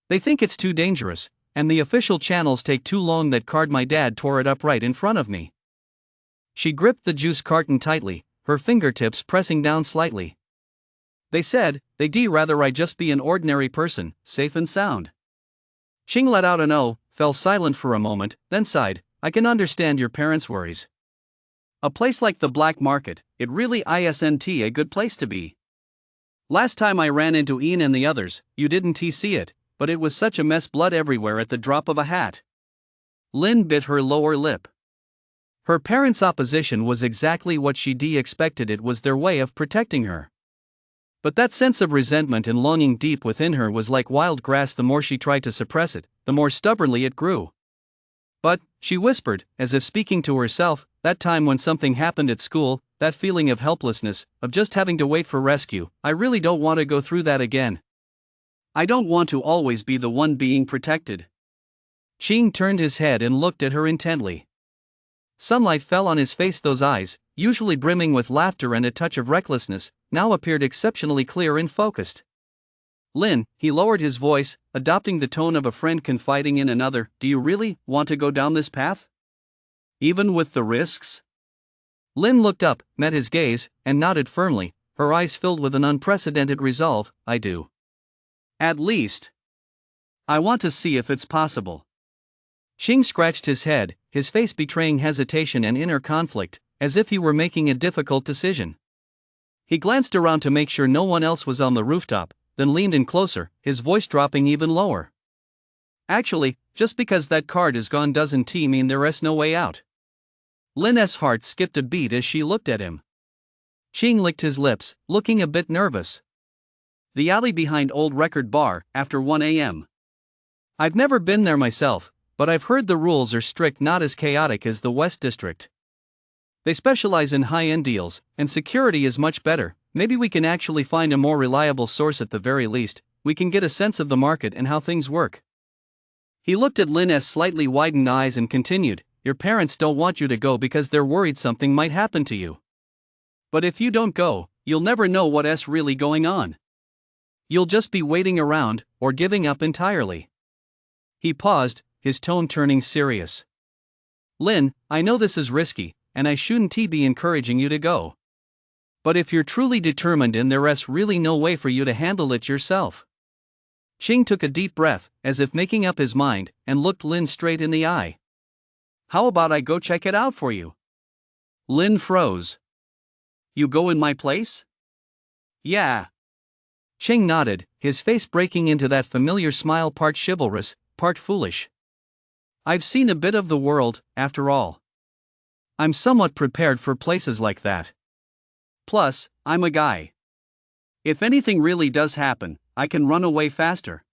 "They think it's too dangerous, and the official channels take too long. That card my dad tore it up right in front of me." She gripped the juice carton tightly, her fingertips pressing down slightly. "They said, they'd rather I just be an ordinary person, safe and sound." Xing let out an "oh," fell silent for a moment, then sighed. "I can understand your parents' worries. A place like the black market, it really isn't a good place to be. Last time I ran into Ian and the others, you didn't see it, but it was such a mess, blood everywhere at the drop of a hat." Lin bit her lower lip. Her parents' opposition was exactly what she'd expected. It was their way of protecting her. But that sense of resentment and longing deep within her was like wild grass. The more she tried to suppress it, the more stubbornly it grew. "But," she whispered, as if speaking to herself, "that time when something happened at school, that feeling of helplessness, of just having to wait for rescue, I really don't want to go through that again. I don't want to always be the one being protected." Xing turned his head and looked at her intently. Sunlight fell on his face. Those eyes, usually brimming with laughter and a touch of recklessness, now appeared exceptionally clear and focused. "Lin," he lowered his voice, adopting the tone of a friend confiding in another, "do you really want to go down this path? Even with the risks?" Lin looked up, met his gaze, and nodded firmly, her eyes filled with an unprecedented resolve. "I do. At least, I want to see if it's possible." Xing scratched his head, his face betraying hesitation and inner conflict, as if he were making a difficult decision. He glanced around to make sure no one else was on the rooftop, then leaned in closer, his voice dropping even lower. "Actually, just because that card is gone doesn't mean there's no way out." Lin's heart skipped a beat as she looked at him. Xing licked his lips, looking a bit nervous. "The alley behind Old Record Bar, after 1 a.m. I've never been there myself, but I've heard the rules are strict, not as chaotic as the West District. They specialize in high-end deals, and security is much better. Maybe we can actually find a more reliable source. At the very least, we can get a sense of the market and how things work." He looked at Lin's slightly widened eyes and continued, "Your parents don't want you to go because they're worried something might happen to you. But if you don't go, you'll never know what's really going on. You'll just be waiting around, or giving up entirely." He paused, his tone turning serious. "Lin, I know this is risky, and I shouldn't be encouraging you to go. But if you're truly determined and there's really no way for you to handle it yourself." Xing took a deep breath, as if making up his mind, and looked Lin straight in the eye. "How about I go check it out for you?" Lin froze. "You go in my place?" "Yeah." Xing nodded, his face breaking into that familiar smile, part chivalrous, part foolish. "I've seen a bit of the world, after all. I'm somewhat prepared for places like that. Plus, I'm a guy. If anything really does happen, I can run away faster."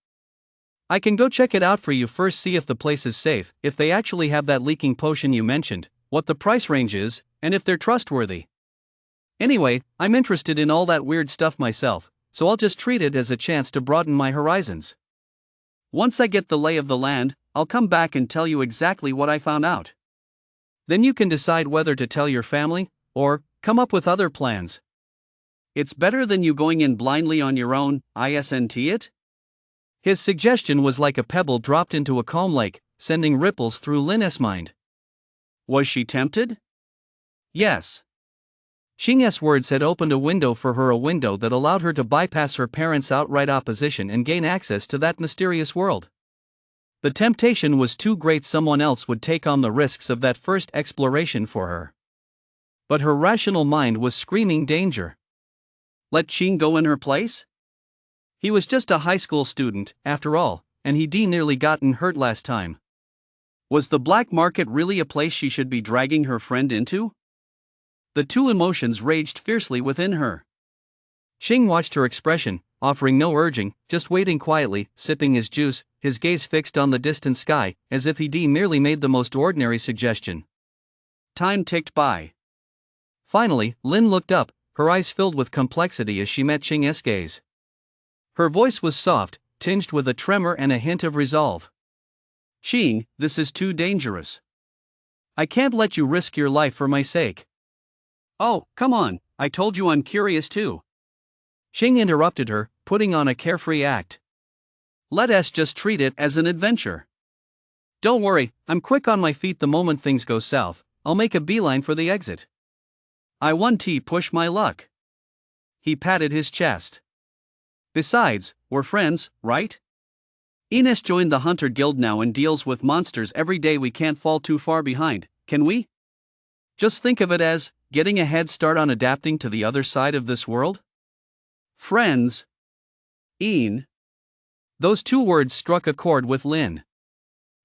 "I can go check it out for you first, see if the place is safe, if they actually have that leaking potion you mentioned, what the price range is, and if they're trustworthy. Anyway, I'm interested in all that weird stuff myself, so I'll just treat it as a chance to broaden my horizons. Once I get the lay of the land, I'll come back and tell you exactly what I found out. Then you can decide whether to tell your family, or come up with other plans." "It's better than you going in blindly on your own, isn't it?" His suggestion was like a pebble dropped into a calm lake, sending ripples through Lin's mind. Was she tempted? Yes. Xing's words had opened a window for her, a window that allowed her to bypass her parents' outright opposition and gain access to that mysterious world. The temptation was too great, someone else would take on the risks of that first exploration for her. But her rational mind was screaming danger. Let Xing go in her place? He was just a high school student, after all, and he'd nearly gotten hurt last time. Was the black market really a place she should be dragging her friend into? The two emotions raged fiercely within her. Xing watched her expression, offering no urging, just waiting quietly, sipping his juice, his gaze fixed on the distant sky, as if he'd merely made the most ordinary suggestion. Time ticked by. Finally, Lin looked up, her eyes filled with complexity as she met Xing's gaze. Her voice was soft, tinged with a tremor and a hint of resolve. Xing, this is too dangerous. I can't let you risk your life for my sake. Oh, come on, I told you I'm curious too. Xing interrupted her, putting on a carefree act. Let us just treat it as an adventure. Don't worry, I'm quick on my feet. The moment things go south, I'll make a beeline for the exit. I want to push my luck. He patted his chest. Besides, we're friends, right? Ines joined the Hunter Guild now and deals with monsters every day. We can't fall too far behind, can we? Just think of it as getting a head start on adapting to the other side of this world. Friends. Een. Those two words struck a chord with Lin.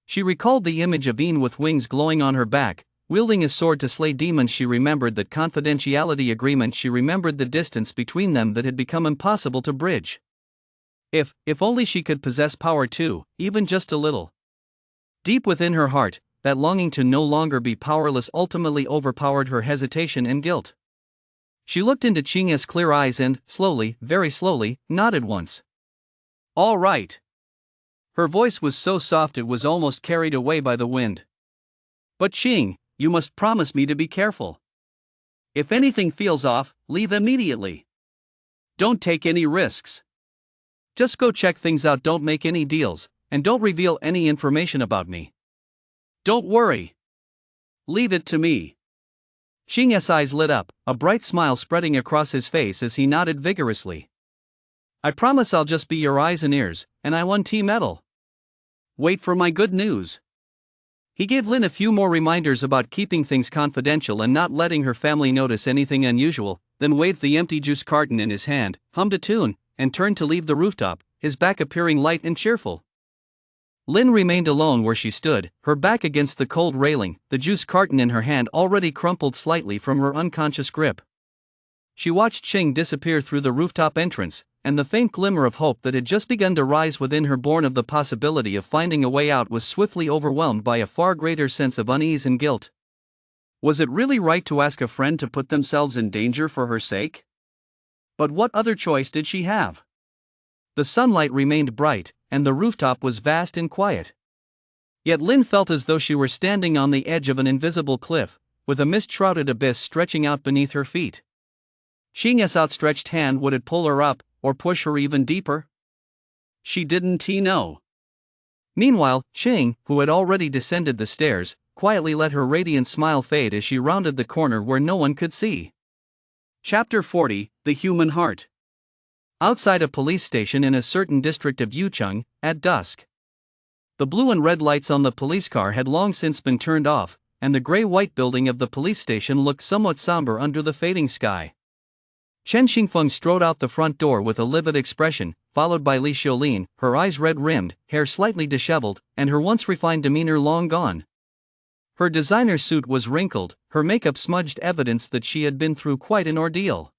She recalled the image of Een with wings glowing on her back, wielding a sword to slay demons. She remembered that confidentiality agreement. She remembered the distance between them that had become impossible to bridge. If only she could possess power too, even just a little. Deep within her heart, that longing to no longer be powerless ultimately overpowered her hesitation and guilt. She looked into Xing's clear eyes and, slowly, very slowly, nodded once. All right. Her voice was so soft it was almost carried away by the wind. But Xing, you must promise me to be careful. If anything feels off, leave immediately. Don't take any risks. Just go check things out, don't make any deals, and don't reveal any information about me. Don't worry. Leave it to me. Xing's eyes lit up, a bright smile spreading across his face as he nodded vigorously. I promise I'll just be your eyes and ears, and I won T medal. Wait for my good news. He gave Lin a few more reminders about keeping things confidential and not letting her family notice anything unusual, then waved the empty juice carton in his hand, hummed a tune, and turned to leave the rooftop, his back appearing light and cheerful. Lin remained alone where she stood, her back against the cold railing, the juice carton in her hand already crumpled slightly from her unconscious grip. She watched Xing disappear through the rooftop entrance, and the faint glimmer of hope that had just begun to rise within her, born of the possibility of finding a way out, was swiftly overwhelmed by a far greater sense of unease and guilt. Was it really right to ask a friend to put themselves in danger for her sake? But what other choice did she have? The sunlight remained bright, and the rooftop was vast and quiet. Yet Lin felt as though she were standing on the edge of an invisible cliff, with a mist-shrouded abyss stretching out beneath her feet. Xing's outstretched hand, would it pull her up, or push her even deeper? She didn't know. Meanwhile, Xing, who had already descended the stairs, quietly let her radiant smile fade as she rounded the corner where no one could see. Chapter 40, The Human Heart. Outside a police station in a certain district of Yucheng, at dusk. The blue and red lights on the police car had long since been turned off, and the gray-white building of the police station looked somewhat somber under the fading sky. Chen Xingfeng strode out the front door with a livid expression, followed by Li Xiaolin, her eyes red-rimmed, hair slightly disheveled, and her once refined demeanor long gone. Her designer suit was wrinkled, her makeup smudged, evidence that she had been through quite an ordeal.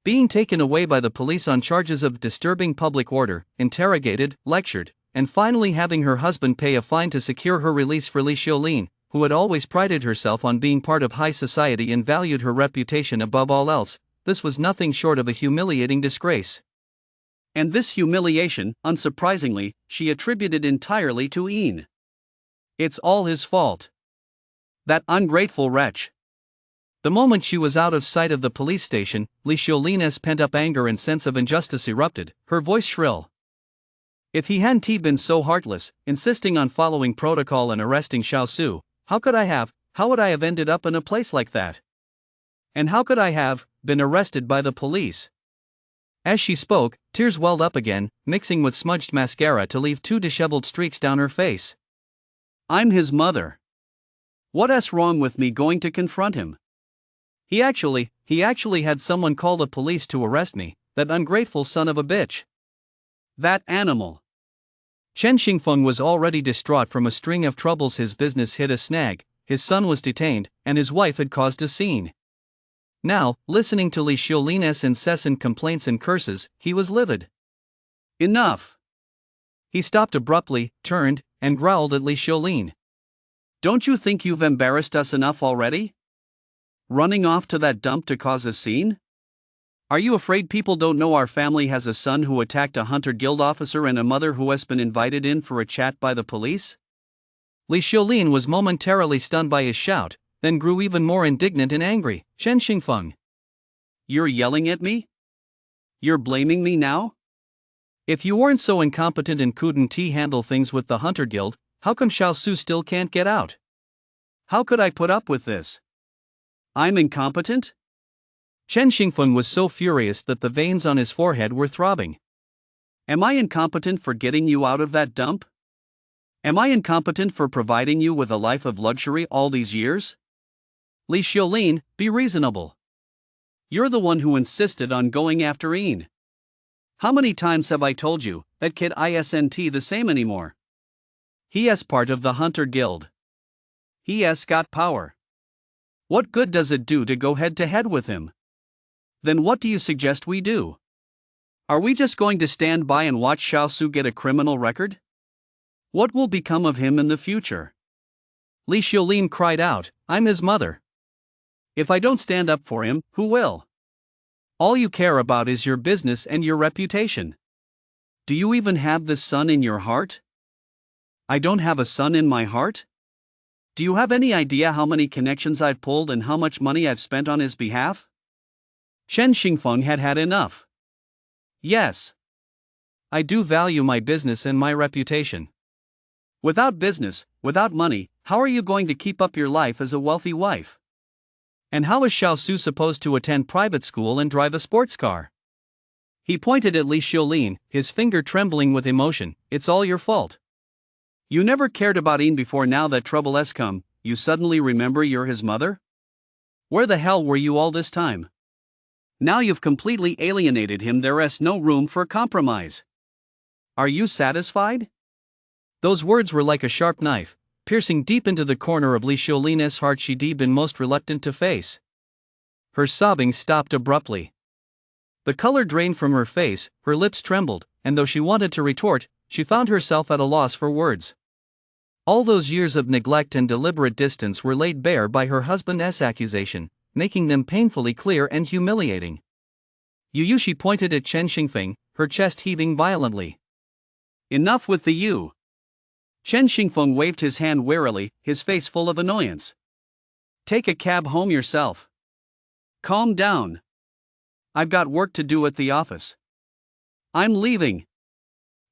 Being taken away by the police on charges of disturbing public order, interrogated, lectured, and finally having her husband pay a fine to secure her release. For Li Xiaolin, who had always prided herself on being part of high society and valued her reputation above all else, this was nothing short of a humiliating disgrace. And this humiliation, unsurprisingly, she attributed entirely to Een. It's all his fault. That ungrateful wretch. The moment she was out of sight of the police station, Li Xiaolin's pent-up anger and sense of injustice erupted, her voice shrill. If he hadn't been so heartless, insisting on following protocol and arresting Xiao Su, how would I have ended up in a place like that? And how could I have been arrested by the police? As she spoke, tears welled up again, mixing with smudged mascara to leave 2 disheveled streaks down her face. I'm his mother. What's wrong with me going to confront him? He actually had someone call the police to arrest me, that ungrateful son of a bitch. That animal. Chen Xingfeng was already distraught from a string of troubles. His business hit a snag, his son was detained, and his wife had caused a scene. Now, listening to Li Xiulin's incessant complaints and curses, he was livid. Enough. He stopped abruptly, turned, and growled at Li Xiulin. Don't you think you've embarrassed us enough already? Running off to that dump to cause a scene? Are you afraid people don't know our family has a son who attacked a Hunter Guild officer and a mother who has been invited in for a chat by the police? Li Xiulin was momentarily stunned by his shout, then grew even more indignant and angry. Chen Xingfeng. You're yelling at me? You're blaming me now? If you weren't so incompetent and couldn't handle things with the Hunter Guild, how come Xiao Su still can't get out? How could I put up with this? I'm incompetent? Chen Xingfeng was so furious that the veins on his forehead were throbbing. Am I incompetent for getting you out of that dump? Am I incompetent for providing you with a life of luxury all these years? Li Xiulin, be reasonable. You're the one who insisted on going after Ian. How many times have I told you that kid isn't the same anymore? He is part of the Hunter Guild. He has got power. What good does it do to go head to head with him? Then what do you suggest we do? Are we just going to stand by and watch Xiao Su get a criminal record? What will become of him in the future? Li Xiulin cried out, I'm his mother. If I don't stand up for him, who will? All you care about is your business and your reputation. Do you even have this son in your heart? I don't have a son in my heart? Do you have any idea how many connections I've pulled and how much money I've spent on his behalf? Chen Xingfeng had had enough. Yes. I do value my business and my reputation. Without business, without money, how are you going to keep up your life as a wealthy wife? And how is Xiao Su supposed to attend private school and drive a sports car? He pointed at Li Xiulin, his finger trembling with emotion. It's all your fault. You never cared about Ian before. Now that trouble has come, you suddenly remember you're his mother? Where the hell were you all this time? Now you've completely alienated him. There's no room for compromise. Are you satisfied? Those words were like a sharp knife, piercing deep into the corner of Li Xiulin's heart she'd been most reluctant to face. Her sobbing stopped abruptly. The color drained from her face, her lips trembled, and though she wanted to retort, she found herself at a loss for words. All those years of neglect and deliberate distance were laid bare by her husband's accusation, making them painfully clear and humiliating. She pointed at Chen Xingfeng, her chest heaving violently. Enough with the you. Chen Xingfeng waved his hand wearily, his face full of annoyance. Take a cab home yourself. Calm down. I've got work to do at the office. I'm leaving.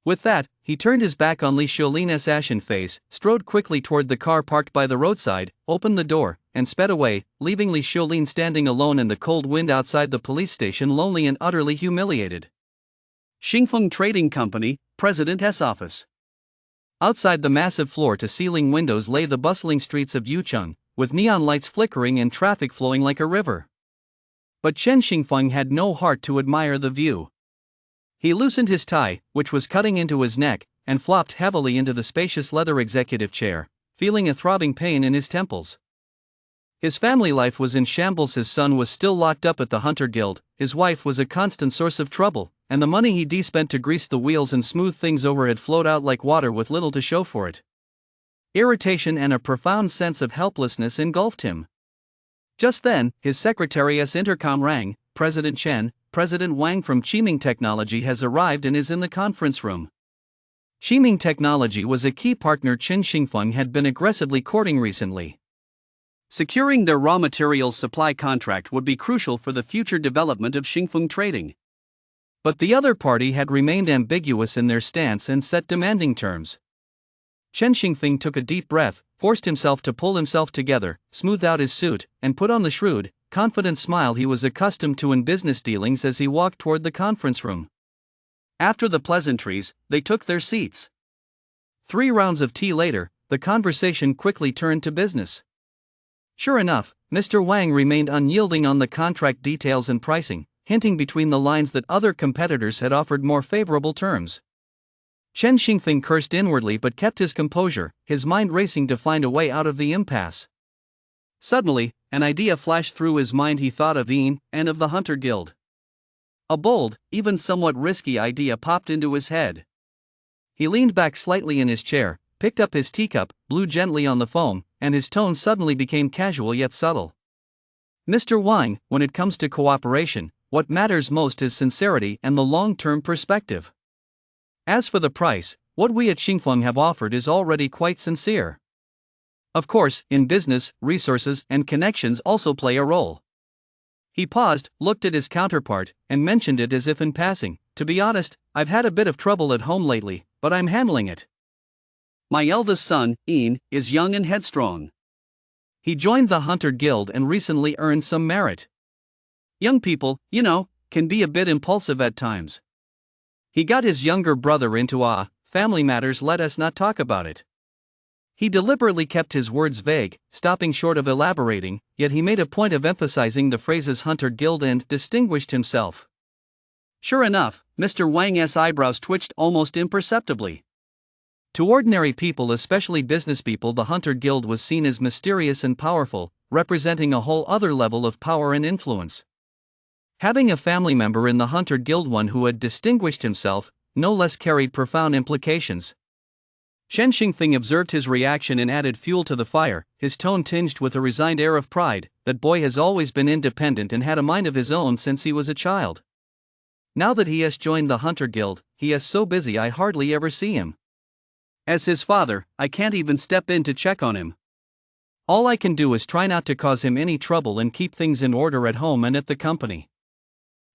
With that, he turned his back on Li Xiulin's ashen face, strode quickly toward the car parked by the roadside, opened the door, and sped away, leaving Li Xiulin standing alone in the cold wind outside the police station, lonely and utterly humiliated. Xingfeng Trading Company, President's office. Outside the massive floor-to-ceiling windows lay the bustling streets of Yucheng, with neon lights flickering and traffic flowing like a river. But Chen Xingfeng had no heart to admire the view. He loosened his tie, which was cutting into his neck, and flopped heavily into the spacious leather executive chair, feeling a throbbing pain in his temples. His family life was in shambles. His son was still locked up at the Hunter Guild, his wife was a constant source of trouble, and the money he'd spent to grease the wheels and smooth things over had flowed out like water with little to show for it. Irritation and a profound sense of helplessness engulfed him. Just then, his secretary's intercom rang. President Chen, President Wang from Qiming Technology has arrived and is in the conference room. Qiming Technology was a key partner Chen Xingfeng had been aggressively courting recently. Securing their raw materials supply contract would be crucial for the future development of Xingfeng Trading. But the other party had remained ambiguous in their stance and set demanding terms. Chen Xingfeng took a deep breath, forced himself to pull himself together, smoothed out his suit, and put on the shrewd, confident smile he was accustomed to in business dealings as he walked toward the conference room. After the pleasantries, they took their seats. 3 rounds of tea later, the conversation quickly turned to business. Sure enough, Mr. Wang remained unyielding on the contract details and pricing, hinting between the lines that other competitors had offered more favorable terms. Chen Xingfeng cursed inwardly but kept his composure, his mind racing to find a way out of the impasse. Suddenly, an idea flashed through his mind. He thought of Ian and of the Hunter Guild. A bold, even somewhat risky idea popped into his head. He leaned back slightly in his chair, picked up his teacup, blew gently on the foam, and his tone suddenly became casual yet subtle. Mr. Wang, when it comes to cooperation, what matters most is sincerity and the long-term perspective. As for the price, what we at Xingfeng have offered is already quite sincere. Of course, in business, resources and connections also play a role. He paused, looked at his counterpart, and mentioned it as if in passing. To be honest, I've had a bit of trouble at home lately, but I'm handling it. My eldest son, Ian, is young and headstrong. He joined the Hunter Guild and recently earned some merit. Young people, can be a bit impulsive at times. He got his younger brother into family matters. Let us not talk about it. He deliberately kept his words vague, stopping short of elaborating, yet he made a point of emphasizing the phrases Hunter Guild and distinguished himself. Sure enough, Mr. Wang's eyebrows twitched almost imperceptibly. To ordinary people, especially business people, the Hunter Guild was seen as mysterious and powerful, representing a whole other level of power and influence. Having a family member in the Hunter Guild, one who had distinguished himself, no less, carried profound implications. Chen Xingfeng observed his reaction and added fuel to the fire, his tone tinged with a resigned air of pride. That boy has always been independent and had a mind of his own since he was a child. Now that he has joined the Hunter Guild, he is so busy I hardly ever see him. As his father, I can't even step in to check on him. All I can do is try not to cause him any trouble and keep things in order at home and at the company.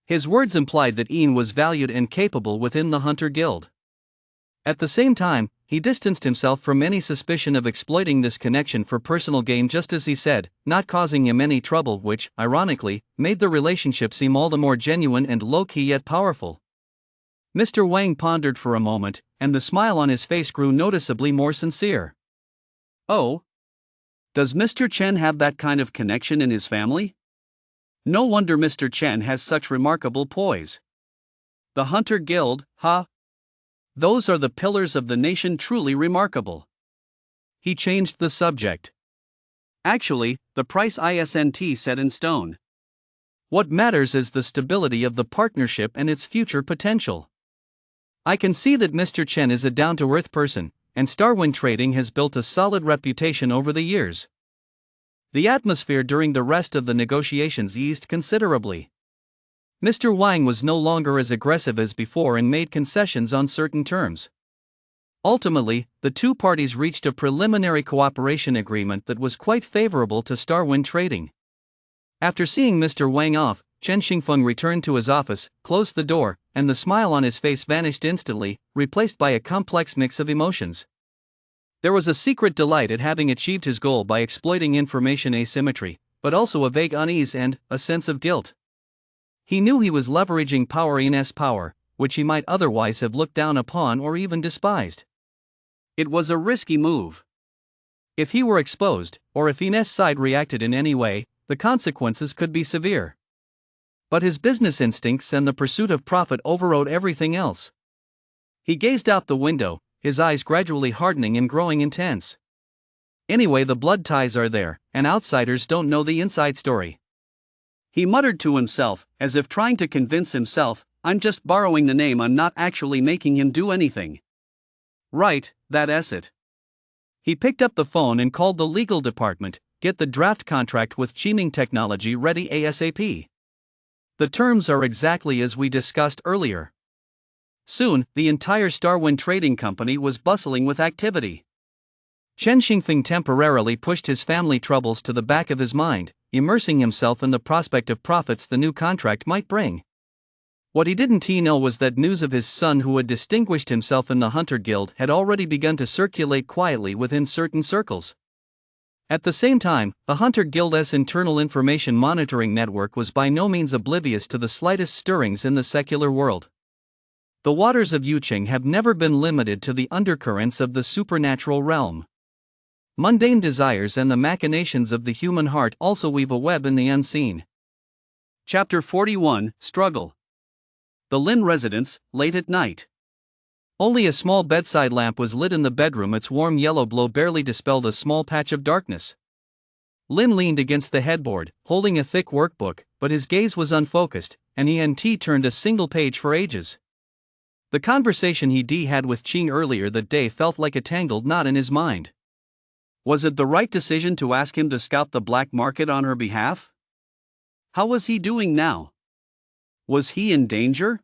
His words implied that Ian was valued and capable within the Hunter Guild. At the same time, he distanced himself from any suspicion of exploiting this connection for personal gain, just as he said, not causing him any trouble, which, ironically, made the relationship seem all the more genuine and low-key yet powerful. Mr. Wang pondered for a moment, and the smile on his face grew noticeably more sincere. Oh? Does Mr. Chen have that kind of connection in his family? No wonder Mr. Chen has such remarkable poise. The Hunter Guild, huh? Those are the pillars of the nation, truly remarkable. He changed the subject. Actually, the price isn't set in stone. What matters is the stability of the partnership and its future potential. I can see that Mr. Chen is a down-to-earth person, and Starwind Trading has built a solid reputation over the years. The atmosphere during the rest of the negotiations eased considerably. Mr. Wang was no longer as aggressive as before and made concessions on certain terms. Ultimately, the two parties reached a preliminary cooperation agreement that was quite favorable to Starwind Trading. After seeing Mr. Wang off, Chen Xingfeng returned to his office, closed the door, and the smile on his face vanished instantly, replaced by a complex mix of emotions. There was a secret delight at having achieved his goal by exploiting information asymmetry, but also a vague unease and a sense of guilt. He knew he was leveraging power In's power, which he might otherwise have looked down upon or even despised. It was a risky move. If he were exposed, or if In's side reacted in any way, the consequences could be severe. But his business instincts and the pursuit of profit overrode everything else. He gazed out the window, his eyes gradually hardening and growing intense. Anyway, the blood ties are there, and outsiders don't know the inside story. He muttered to himself, as if trying to convince himself, I'm just borrowing the name, I'm not actually making him do anything. Right, that's it. He picked up the phone and called the legal department, get the draft contract with Chiming Technology ready ASAP. The terms are exactly as we discussed earlier. Soon, the entire Starwind Trading Company was bustling with activity. Chen Xingfeng temporarily pushed his family troubles to the back of his mind, immersing himself in the prospect of profits the new contract might bring. What he didn't know was that news of his son, who had distinguished himself in the Hunter Guild, had already begun to circulate quietly within certain circles. At the same time, the Hunter Guild's internal information monitoring network was by no means oblivious to the slightest stirrings in the secular world. The waters of Yuching have never been limited to the undercurrents of the supernatural realm. Mundane desires and the machinations of the human heart also weave a web in the unseen. Chapter 41, Struggle. The Lin residence, late at night. Only a small bedside lamp was lit in the bedroom. Its warm yellow glow barely dispelled a small patch of darkness. Lin leaned against the headboard, holding a thick workbook, but his gaze was unfocused, and he hadn't turned a single page for ages. The conversation he had with Qing earlier that day felt like a tangled knot in his mind. Was it the right decision to ask him to scout the black market on her behalf? How was he doing now? Was he in danger?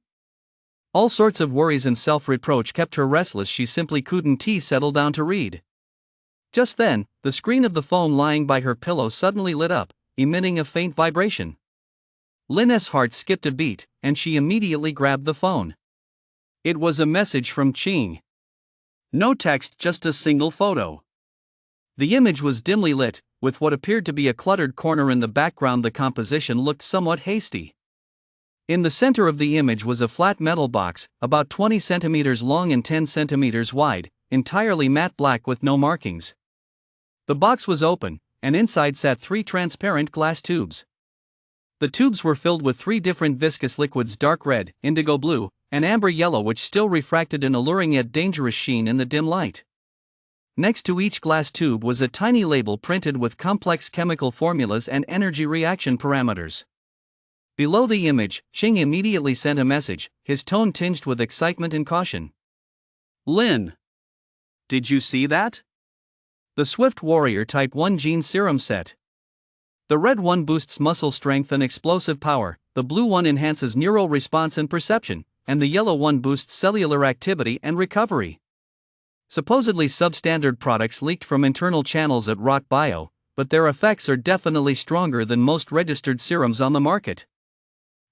All sorts of worries and self-reproach kept her restless. She simply couldn't settle down to read. Just then, the screen of the phone lying by her pillow suddenly lit up, emitting a faint vibration. Lin's heart skipped a beat, and she immediately grabbed the phone. It was a message from Qing. No text, just a single photo. The image was dimly lit, with what appeared to be a cluttered corner in the background. The composition looked somewhat hasty. In the center of the image was a flat metal box, about 20 centimeters long and 10 centimeters wide, entirely matte black with no markings. The box was open, and inside sat 3 transparent glass tubes. The tubes were filled with 3 different viscous liquids: dark red, indigo blue, and amber yellow, which still refracted an alluring yet dangerous sheen in the dim light. Next to each glass tube was a tiny label printed with complex chemical formulas and energy reaction parameters. Below the image, Qing immediately sent a message, his tone tinged with excitement and caution. Lin, did you see that? The Swift Warrior Type 1 Gene Serum Set. The red one boosts muscle strength and explosive power, the blue one enhances neural response and perception, and the yellow one boosts cellular activity and recovery. Supposedly substandard products leaked from internal channels at Rock Bio, but their effects are definitely stronger than most registered serums on the market.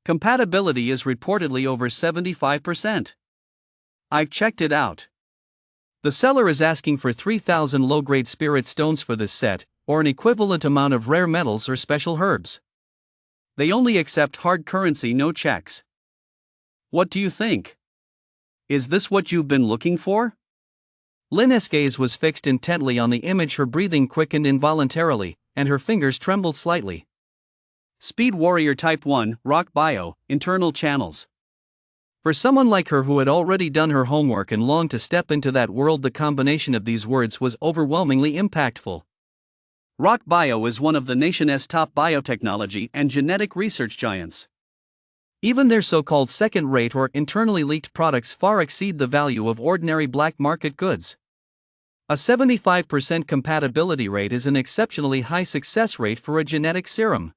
Compatibility is reportedly over 75%. I've checked it out. The seller is asking for 3,000 low-grade spirit stones for this set, or an equivalent amount of rare metals or special herbs. They only accept hard currency, no checks. What do you think? Is this what you've been looking for? Lin's gaze was fixed intently on the image. Her breathing quickened involuntarily, and her fingers trembled slightly. Speed Warrior Type 1, Rock Bio, internal channels. For someone like her who had already done her homework and longed to step into that world, the combination of these words was overwhelmingly impactful. Rock Bio is one of the nation's top biotechnology and genetic research giants. Even their so-called second-rate or internally leaked products far exceed the value of ordinary black market goods. A 75% compatibility rate is an exceptionally high success rate for a genetic serum.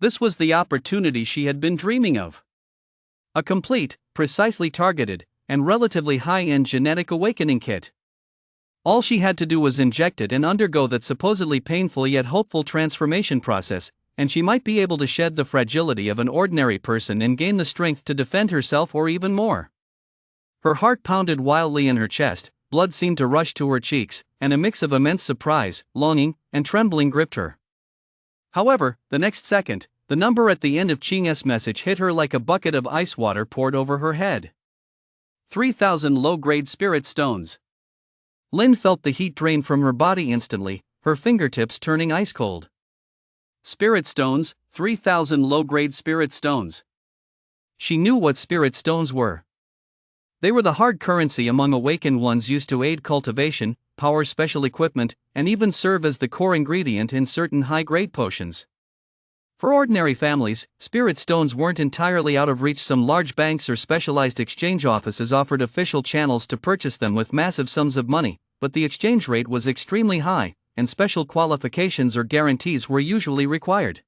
This was the opportunity she had been dreaming of. A complete, precisely targeted, and relatively high-end genetic awakening kit. All she had to do was inject it and undergo that supposedly painful yet hopeful transformation process, and she might be able to shed the fragility of an ordinary person and gain the strength to defend herself or even more. Her heart pounded wildly in her chest, blood seemed to rush to her cheeks, and a mix of immense surprise, longing, and trembling gripped her. However, the next second, the number at the end of Qing's message hit her like a bucket of ice water poured over her head. 3,000 low-grade spirit stones. Lin felt the heat drain from her body instantly, her fingertips turning ice cold. Spirit stones, 3,000 low-grade spirit stones. She knew what spirit stones were. They were the hard currency among awakened ones, used to aid cultivation, power special equipment, and even serve as the core ingredient in certain high-grade potions. For ordinary families, spirit stones weren't entirely out of reach. Some large banks or specialized exchange offices offered official channels to purchase them with massive sums of money, but the exchange rate was extremely high, and special qualifications or guarantees were usually required.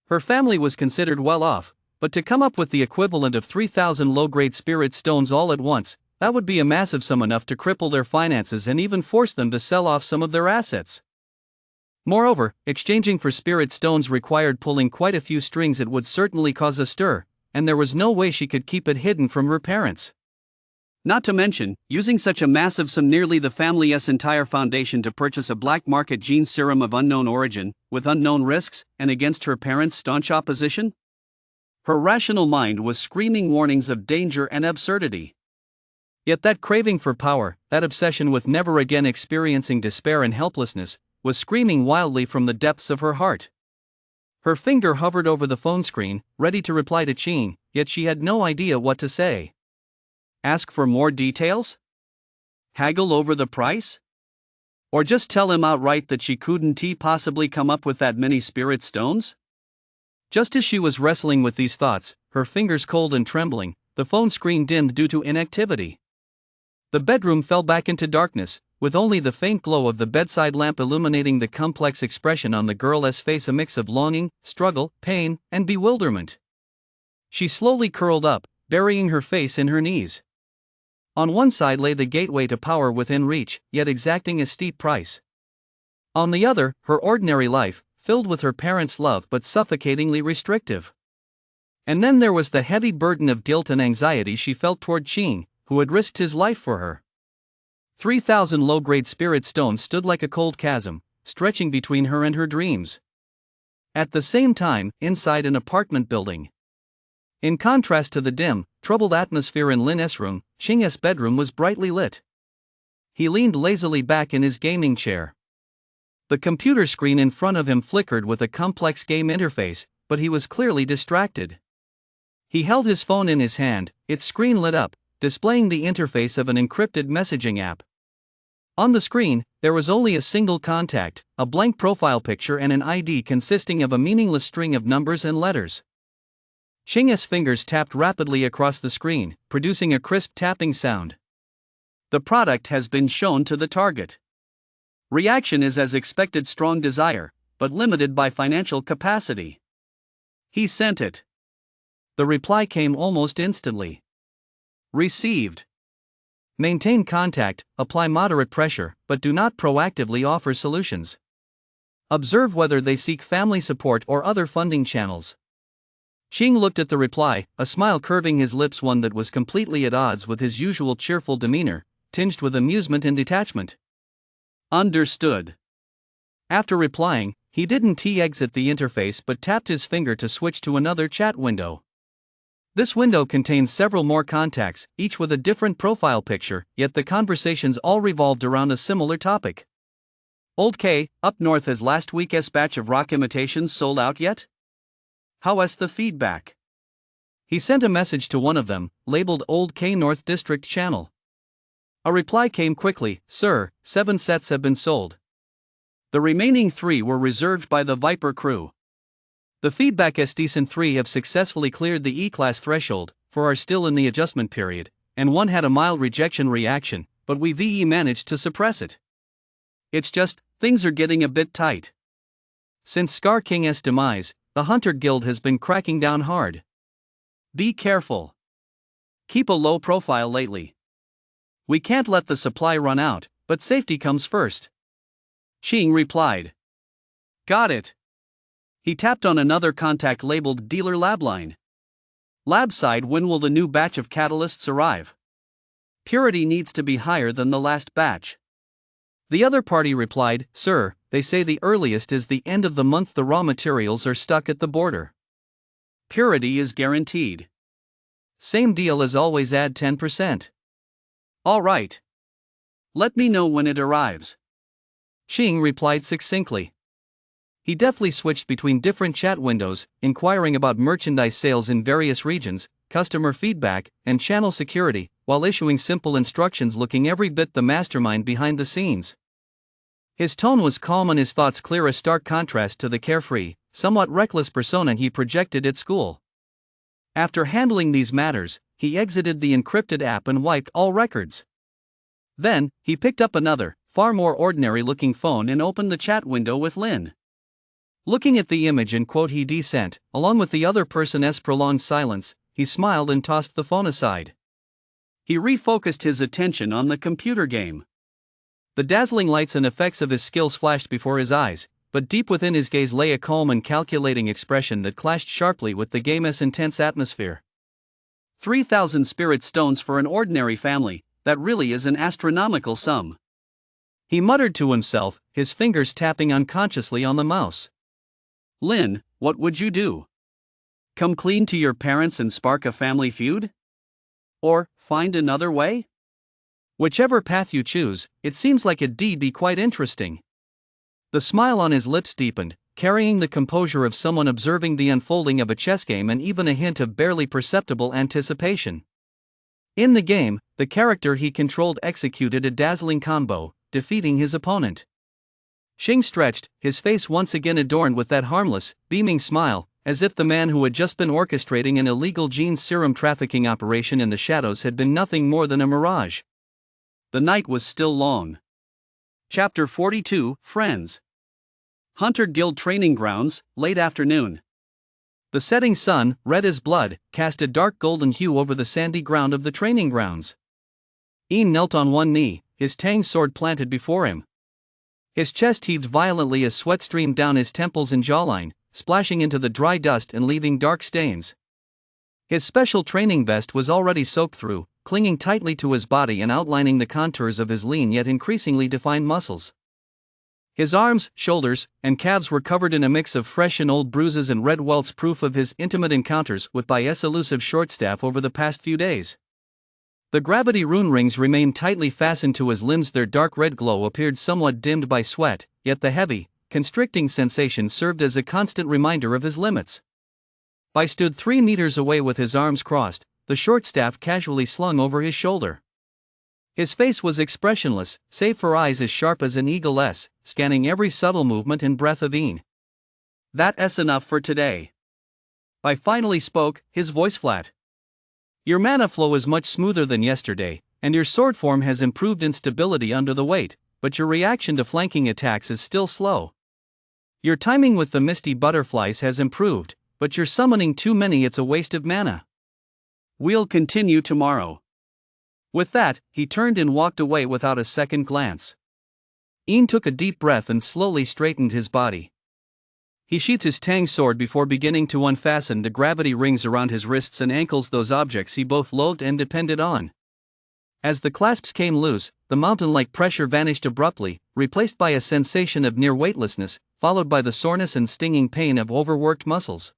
Her family was considered well off, but to come up with the equivalent of 3,000 low-grade spirit stones all at once, that would be a massive sum, enough to cripple their finances and even force them to sell off some of their assets. Moreover, exchanging for spirit stones required pulling quite a few strings. It would certainly cause a stir, and there was no way she could keep it hidden from her parents. Not to mention, using such a massive sum, nearly the family's entire foundation, to purchase a black market gene serum of unknown origin, with unknown risks, and against her parents' staunch opposition? Her rational mind was screaming warnings of danger and absurdity. Yet that craving for power, that obsession with never again experiencing despair and helplessness, was screaming wildly from the depths of her heart. Her finger hovered over the phone screen, ready to reply to Ching, yet she had no idea what to say. Ask for more details? Haggle over the price? Or just tell him outright that she couldn't possibly come up with that many spirit stones? Just as she was wrestling with these thoughts, her fingers cold and trembling, the phone screen dimmed due to inactivity. The bedroom fell back into darkness, with only the faint glow of the bedside lamp illuminating the complex expression on the girl's face, a mix of longing, struggle, pain, and bewilderment. She slowly curled up, burying her face in her knees. On one side lay the gateway to power within reach, yet exacting a steep price. On the other, her ordinary life, filled with her parents' love but suffocatingly restrictive. And then there was the heavy burden of guilt and anxiety she felt toward Ching, who had risked his life for her. 3,000 low-grade spirit stones stood like a cold chasm, stretching between her and her dreams. At the same time, inside an apartment building. In contrast to the dim, troubled atmosphere in Lin's room, Ching's bedroom was brightly lit. He leaned lazily back in his gaming chair. The computer screen in front of him flickered with a complex game interface, but he was clearly distracted. He held his phone in his hand, its screen lit up, displaying the interface of an encrypted messaging app. On the screen, there was only a single contact, a blank profile picture and an ID consisting of a meaningless string of numbers and letters. Ching's fingers tapped rapidly across the screen, producing a crisp tapping sound. The product has been shown to the target. Reaction is as expected: strong desire, but limited by financial capacity. He sent it. The reply came almost instantly. Received. Maintain contact, apply moderate pressure, but do not proactively offer solutions. Observe whether they seek family support or other funding channels. Ching looked at the reply, a smile curving his lips, one that was completely at odds with his usual cheerful demeanor, tinged with amusement and detachment. Understood. After replying, he didn't exit the interface but tapped his finger to switch to another chat window. This window contains several more contacts, each with a different profile picture, yet the conversations all revolved around a similar topic. Old K, up north, has last week's batch of rock imitations sold out yet? How's the feedback? He sent a message to one of them, labeled Old K North District Channel. A reply came quickly: "Sir, 7 sets have been sold. The remaining 3 were reserved by the Viper crew. The feedback is decent. 3 have successfully cleared the E-class threshold, 4 are still in the adjustment period, and 1 had a mild rejection reaction, but we managed to suppress it. It's just, things are getting a bit tight. Since Scar King's demise, the Hunter Guild has been cracking down hard. Be careful. Keep a low profile lately. We can't let the supply run out, but safety comes first." Ching replied. Got it. He tapped on another contact labeled Dealer Labline. Lab side: when will the new batch of catalysts arrive? Purity needs to be higher than the last batch. The other party replied, "Sir, they say the earliest is the end of the month. The raw materials are stuck at the border. Purity is guaranteed. Same deal as always, add 10%. All right. Let me know when it arrives." Ching replied succinctly. He deftly switched between different chat windows, inquiring about merchandise sales in various regions, customer feedback, and channel security, while issuing simple instructions, looking every bit the mastermind behind the scenes. His tone was calm and his thoughts clear, a stark contrast to the carefree, somewhat reckless persona he projected at school. After handling these matters, he exited the encrypted app and wiped all records. Then, he picked up another, far more ordinary-looking phone and opened the chat window with Lin. Looking at the image and quote he sent, along with the other person's prolonged silence, he smiled and tossed the phone aside. He refocused his attention on the computer game. The dazzling lights and effects of his skills flashed before his eyes, but deep within his gaze lay a calm and calculating expression that clashed sharply with the game's intense atmosphere. 3,000 spirit stones for an ordinary family, that really is an astronomical sum. He muttered to himself, his fingers tapping unconsciously on the mouse. Lynn, what would you do? Come clean to your parents and spark a family feud? Or, find another way? Whichever path you choose, it seems like it'd be quite interesting. The smile on his lips deepened, carrying the composure of someone observing the unfolding of a chess game and even a hint of barely perceptible anticipation. In the game, the character he controlled executed a dazzling combo, defeating his opponent. Xing stretched, his face once again adorned with that harmless, beaming smile, as if the man who had just been orchestrating an illegal gene serum trafficking operation in the shadows had been nothing more than a mirage. The night was still long. Chapter 42, Friends. Hunter Guild Training Grounds, late afternoon. The setting sun, red as blood, cast a dark golden hue over the sandy ground of the training grounds. Ian knelt on one knee, his tang sword planted before him. His chest heaved violently as sweat streamed down his temples and jawline, splashing into the dry dust and leaving dark stains. His special training vest was already soaked through, clinging tightly to his body and outlining the contours of his lean yet increasingly defined muscles. His arms, shoulders, and calves were covered in a mix of fresh and old bruises and red welts, proof of his intimate encounters with Bias' elusive shortstaff over the past few days. The gravity rune rings remained tightly fastened to his limbs, their dark red glow appeared somewhat dimmed by sweat, yet the heavy, constricting sensation served as a constant reminder of his limits. Bai stood 3 meters away with his arms crossed, the short staff casually slung over his shoulder. His face was expressionless, save for eyes as sharp as an eagle's, scanning every subtle movement and breath of Ian. That's enough for today. Bai finally spoke, his voice flat. Your mana flow is much smoother than yesterday, and your sword form has improved in stability under the weight, but your reaction to flanking attacks is still slow. Your timing with the misty butterflies has improved, but you're summoning too many, it's a waste of mana. We'll continue tomorrow. With that, he turned and walked away without a second glance. Ian took a deep breath and slowly straightened his body. He sheathed his tang sword before beginning to unfasten the gravity rings around his wrists and ankles, those objects he both loathed and depended on. As the clasps came loose, the mountain-like pressure vanished abruptly, replaced by a sensation of near weightlessness, followed by the soreness and stinging pain of overworked muscles.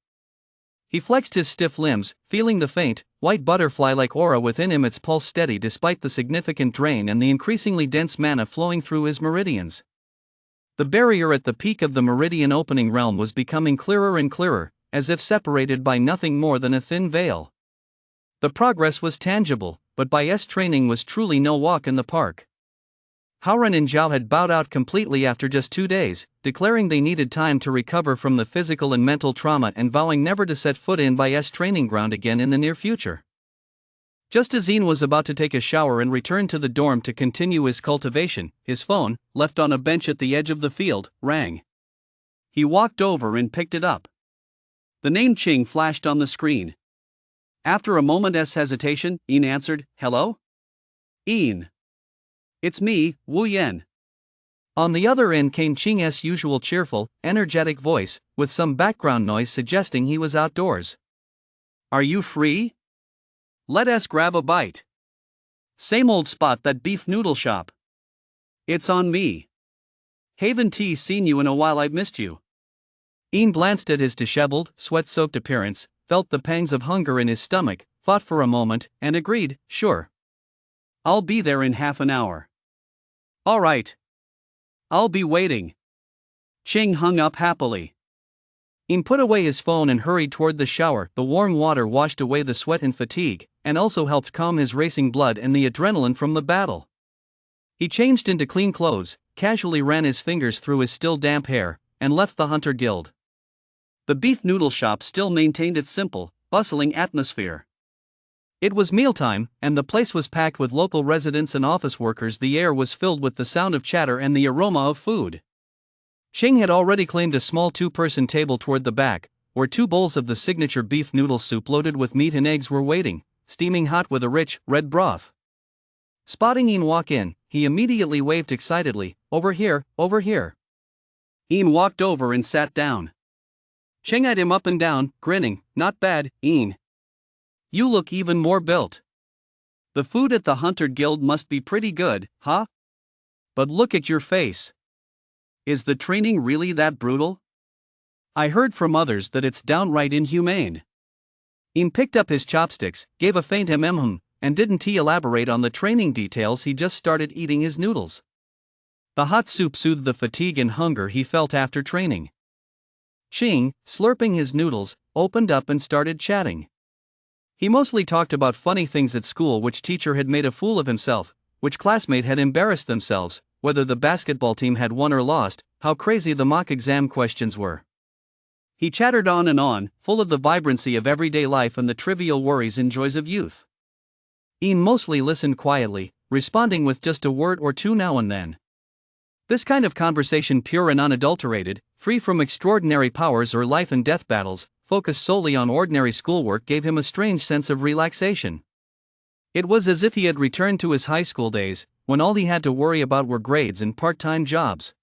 He flexed his stiff limbs, feeling the faint, white butterfly-like aura within him, its pulse steady despite the significant drain and the increasingly dense mana flowing through his meridians. The barrier at the peak of the meridian opening realm was becoming clearer and clearer, as if separated by nothing more than a thin veil. The progress was tangible, but Bai's training was truly no walk in the park. Howren and Zhao had bowed out completely after just 2 days, declaring they needed time to recover from the physical and mental trauma and vowing never to set foot in Bai's training ground again in the near future. Just as Ian was about to take a shower and return to the dorm to continue his cultivation, his phone, left on a bench at the edge of the field, rang. He walked over and picked it up. The name Qing flashed on the screen. After a moment's hesitation, Ian answered, "Hello? Ian. It's me, Wu Yan." On the other end came Qing's usual cheerful, energetic voice, with some background noise suggesting he was outdoors. "Are you free? Let's grab a bite. Same old spot, that beef noodle shop. It's on me. Haven't seen you in a while, I've missed you." Ian glanced at his disheveled, sweat-soaked appearance, felt the pangs of hunger in his stomach, thought for a moment, and agreed, "Sure. I'll be there in half an hour." "All right. I'll be waiting." Qing hung up happily. Ian put away his phone and hurried toward the shower. The warm water washed away the sweat and fatigue, and also helped calm his racing blood and the adrenaline from the battle. He changed into clean clothes, casually ran his fingers through his still damp hair, and left the Hunter Guild. The beef noodle shop still maintained its simple, bustling atmosphere. It was mealtime, and the place was packed with local residents and office workers. The air was filled with the sound of chatter and the aroma of food. Qing had already claimed a small 2-person table toward the back, where 2 bowls of the signature beef noodle soup loaded with meat and eggs were waiting, steaming hot with a rich, red broth. Spotting Ian walk in, he immediately waved excitedly, "Over here, over here." Ian walked over and sat down. Qing eyed him up and down, grinning, "Not bad, Ian. You look even more built. The food at the Hunter Guild must be pretty good, huh? But look at your face. Is the training really that brutal? I heard from others that it's downright inhumane. Ian picked up his chopsticks, gave a faint and didn't he elaborate on the training details. He just started eating his noodles. The hot soup soothed the fatigue and hunger he felt after training. Ching, slurping his noodles, opened up and started chatting. He mostly talked about funny things at school, which teacher had made a fool of himself, which classmate had embarrassed themselves, whether the basketball team had won or lost, how crazy the mock exam questions were. He chattered on, full of the vibrancy of everyday life and the trivial worries and joys of youth. Ian mostly listened quietly, responding with just a word or two now and then. This kind of conversation, pure and unadulterated, free from extraordinary powers or life and death battles, focused solely on ordinary schoolwork, gave him a strange sense of relaxation. It was as if he had returned to his high school days, when all he had to worry about were grades and part-time jobs.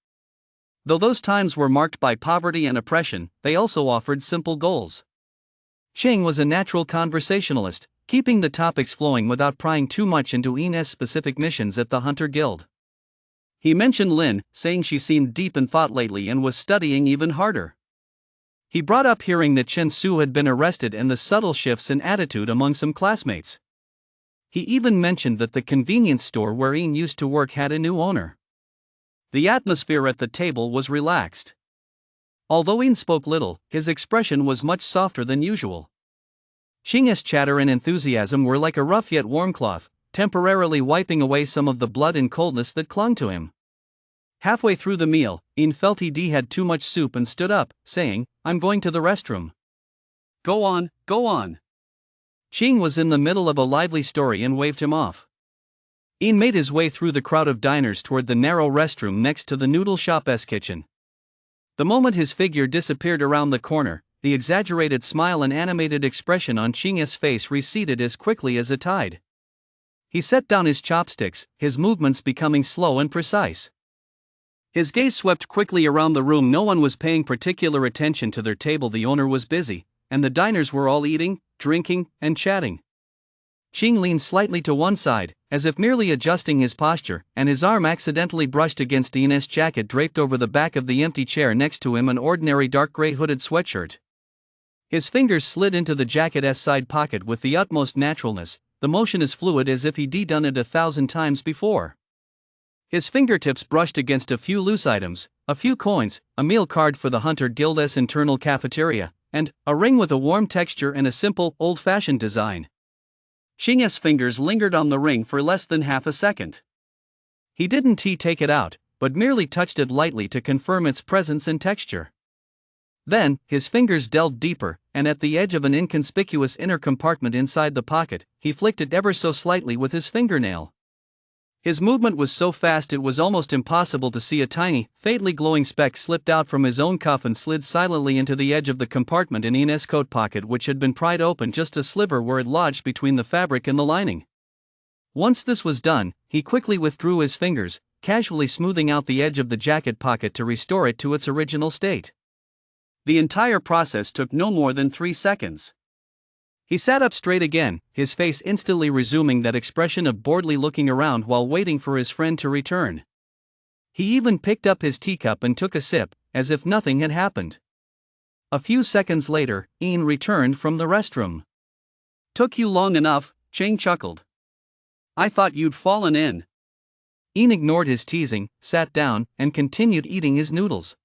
Though those times were marked by poverty and oppression, they also offered simple goals. Ching was a natural conversationalist, keeping the topics flowing without prying too much into Ian's specific missions at the Hunter Guild. He mentioned Lin, saying she seemed deep in thought lately and was studying even harder. He brought up hearing that Chen Su had been arrested and the subtle shifts in attitude among some classmates. He even mentioned that the convenience store where Ian used to work had a new owner. The atmosphere at the table was relaxed. Although Ian spoke little, his expression was much softer than usual. Ching's chatter and enthusiasm were like a rough yet warm cloth, temporarily wiping away some of the blood and coldness that clung to him. Halfway through the meal, Ian felt he'd had too much soup and stood up, saying, "I'm going to the restroom." Go on. Ching was in the middle of a lively story and waved him off. Ian made his way through the crowd of diners toward the narrow restroom next to the noodle shop's kitchen. The moment his figure disappeared around the corner, the exaggerated smile and animated expression on Ching's face receded as quickly as a tide. He set down his chopsticks, his movements becoming slow and precise. His gaze swept quickly around the room. No one was paying particular attention to their table. The owner was busy, and the diners were all eating, drinking, and chatting. Ching leaned slightly to one side, as if merely adjusting his posture, and his arm accidentally brushed against Ian's jacket draped over the back of the empty chair next to him, an ordinary dark gray hooded sweatshirt. His fingers slid into the jacket's side pocket with the utmost naturalness, the motion as fluid as if he'd done it 1,000 times before. His fingertips brushed against a few loose items, a few coins, a meal card for the Hunter Guild's internal cafeteria, and a ring with a warm texture and a simple, old-fashioned design. Ching's fingers lingered on the ring for less than half a second. He didn't take it out, but merely touched it lightly to confirm its presence and texture. Then, his fingers delved deeper, and at the edge of an inconspicuous inner compartment inside the pocket, he flicked it ever so slightly with his fingernail. His movement was so fast it was almost impossible to see. A tiny, faintly glowing speck slipped out from his own cuff and slid silently into the edge of the compartment in Ian's coat pocket, which had been pried open just a sliver where it lodged between the fabric and the lining. Once this was done, he quickly withdrew his fingers, casually smoothing out the edge of the jacket pocket to restore it to its original state. The entire process took no more than 3 seconds. He sat up straight again, his face instantly resuming that expression of boredly looking around while waiting for his friend to return. He even picked up his teacup and took a sip, as if nothing had happened. A few seconds later, Ian returned from the restroom. "Took you long enough," Ching chuckled. "I thought you'd fallen in." Ian ignored his teasing, sat down, and continued eating his noodles.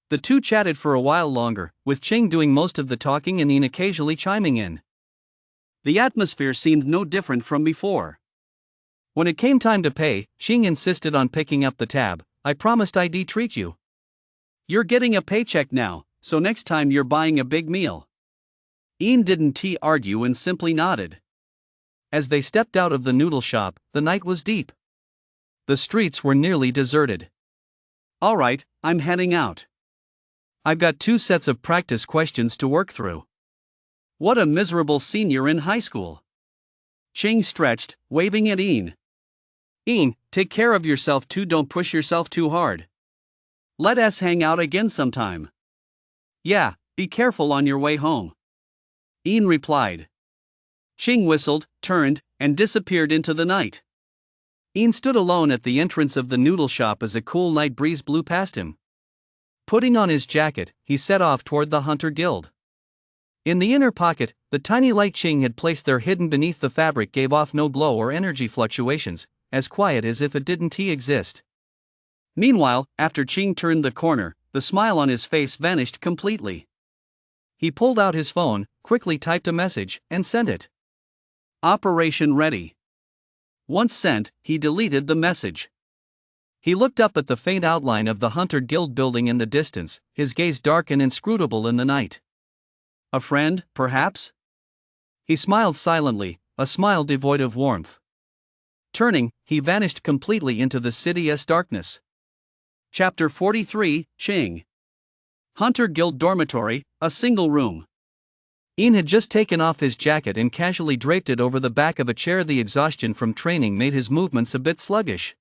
The two chatted for a while longer, with Ching doing most of the talking and Ian occasionally chiming in. The atmosphere seemed no different from before. When it came time to pay, Ching insisted on picking up the tab. "I promised I'd treat you. You're getting a paycheck now, so next time you're buying a big meal." Ian didn't argue and simply nodded. As they stepped out of the noodle shop, the night was deep. The streets were nearly deserted. "All right, I'm heading out. I've got 2 sets of practice questions to work through." "What a miserable senior in high school." Ching stretched, waving at Ian. "Ian, take care of yourself too. Don't push yourself too hard. Let us hang out again sometime." "Yeah, be careful on your way home," Ian replied. Ching whistled, turned, and disappeared into the night. Ian stood alone at the entrance of the noodle shop as a cool night breeze blew past him. Putting on his jacket, he set off toward the Hunter Guild. In the inner pocket, the tiny light Ching had placed there hidden beneath the fabric gave off no glow or energy fluctuations, as quiet as if it didn't exist. Meanwhile, after Ching turned the corner, the smile on his face vanished completely. He pulled out his phone, quickly typed a message, and sent it. Operation ready. Once sent, he deleted the message. He looked up at the faint outline of the Hunter Guild building in the distance, his gaze dark and inscrutable in the night. A friend, perhaps? He smiled silently, a smile devoid of warmth. Turning, he vanished completely into the city's darkness. Chapter 43, Ching. Hunter Guild Dormitory, a single room. Ian had just taken off his jacket and casually draped it over the back of a chair. The exhaustion from training made his movements a bit sluggish.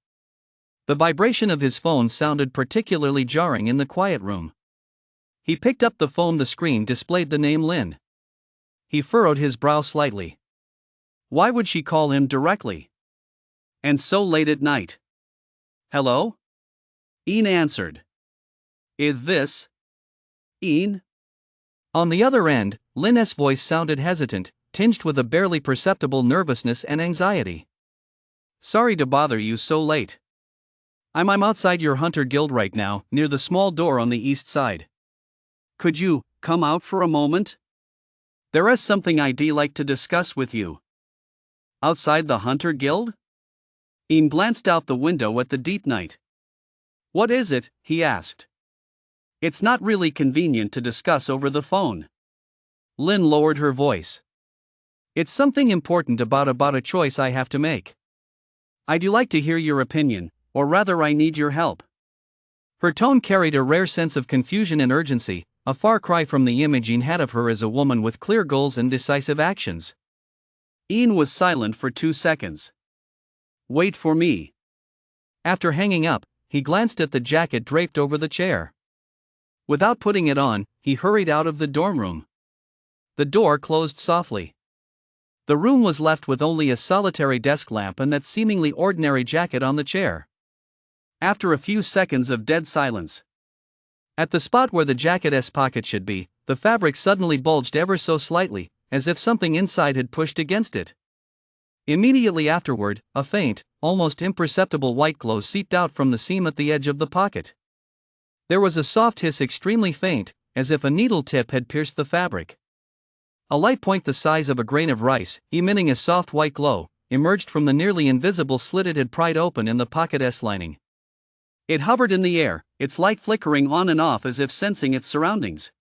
The vibration of his phone sounded particularly jarring in the quiet room. He picked up the phone. The screen displayed the name Lynn. He furrowed his brow slightly. Why would she call him directly? And so late at night. Hello? Ian answered. Is this Ian? On the other end, Lynn's voice sounded hesitant, tinged with a barely perceptible nervousness and anxiety. Sorry to bother you so late. I'm outside your Hunter Guild right now, near the small door on the east side. Could you come out for a moment? There is something I'd like to discuss with you. Outside the Hunter Guild? Ian glanced out the window at the deep night. What is it? He asked. It's not really convenient to discuss over the phone. Lynn lowered her voice. It's something important about a choice I have to make. I'd like to hear your opinion, or rather I need your help. Her tone carried a rare sense of confusion and urgency, a far cry from the image Ian had of her as a woman with clear goals and decisive actions. Ian was silent for 2 seconds. Wait for me. After hanging up, he glanced at the jacket draped over the chair. Without putting it on, he hurried out of the dorm room. The door closed softly. The room was left with only a solitary desk lamp and that seemingly ordinary jacket on the chair. After a few seconds of dead silence, at the spot where the jacket's pocket should be, the fabric suddenly bulged ever so slightly, as if something inside had pushed against it. Immediately afterward, a faint, almost imperceptible white glow seeped out from the seam at the edge of the pocket. There was a soft hiss, extremely faint, as if a needle tip had pierced the fabric. A light point the size of a grain of rice, emitting a soft white glow, emerged from the nearly invisible slit it had pried open in the pocket's lining. It hovered in the air, its light flickering on and off as if sensing its surroundings.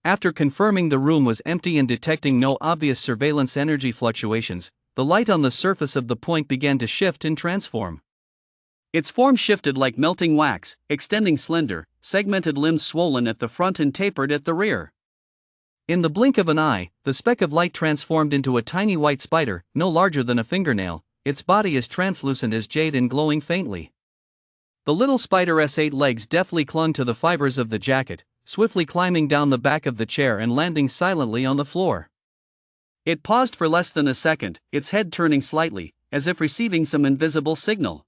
After confirming the room was empty and detecting no obvious surveillance energy fluctuations, the light on the surface of the point began to shift and transform. Its form shifted like melting wax, extending slender, segmented limbs swollen at the front and tapered at the rear. In the blink of an eye, the speck of light transformed into a tiny white spider, no larger than a fingernail, its body as translucent as jade and glowing faintly. The little spider's 8 legs deftly clung to the fibers of the jacket, swiftly climbing down the back of the chair and landing silently on the floor. It paused for less than a second, its head turning slightly, as if receiving some invisible signal.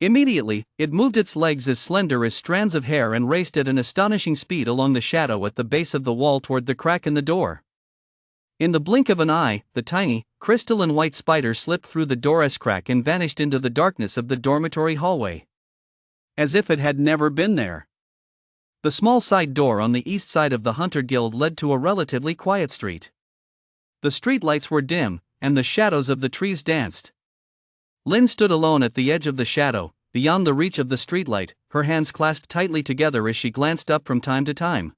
Immediately, it moved its legs as slender as strands of hair and raced at an astonishing speed along the shadow at the base of the wall toward the crack in the door. In the blink of an eye, the tiny, crystalline white spider slipped through the door's crack and vanished into the darkness of the dormitory hallway. As if it had never been there. The small side door on the east side of the Hunter Guild led to a relatively quiet street. The street lights were dim, and the shadows of the trees danced. Lynn stood alone at the edge of the shadow, beyond the reach of the streetlight, her hands clasped tightly together as she glanced up from time to time.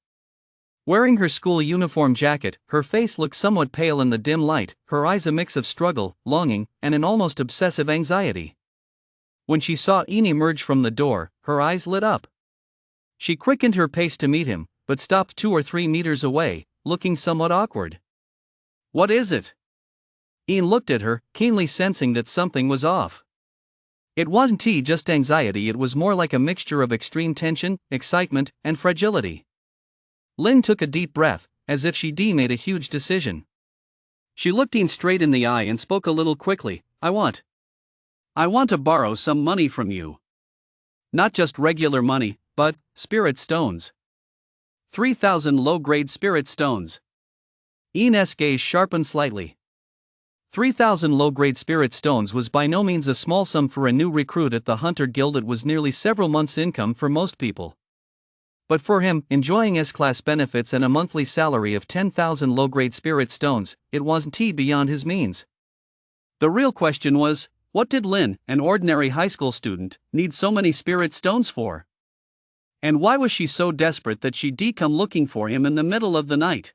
Wearing her school uniform jacket, her face looked somewhat pale in the dim light, her eyes a mix of struggle, longing, and an almost obsessive anxiety. When she saw Ian emerge from the door, her eyes lit up. She quickened her pace to meet him, but stopped 2 or 3 meters away, looking somewhat awkward. What is it? Ian looked at her, keenly sensing that something was off. It wasn't just anxiety, it was more like a mixture of extreme tension, excitement, and fragility. Lynn took a deep breath, as if she'd made a huge decision. She looked Ian straight in the eye and spoke a little quickly. I want to borrow some money from you. Not just regular money, but spirit stones. 3,000 low-grade spirit stones. Ian's gaze sharpened slightly. 3,000 low-grade spirit stones was by no means a small sum for a new recruit at the Hunter Guild. It was nearly several months' income for most people. But for him, enjoying S-class benefits and a monthly salary of 10,000 low-grade spirit stones, it wasn't beyond his means. The real question was, what did Lynn, an ordinary high school student, need so many spirit stones for? And why was she so desperate that she'd come looking for him in the middle of the night?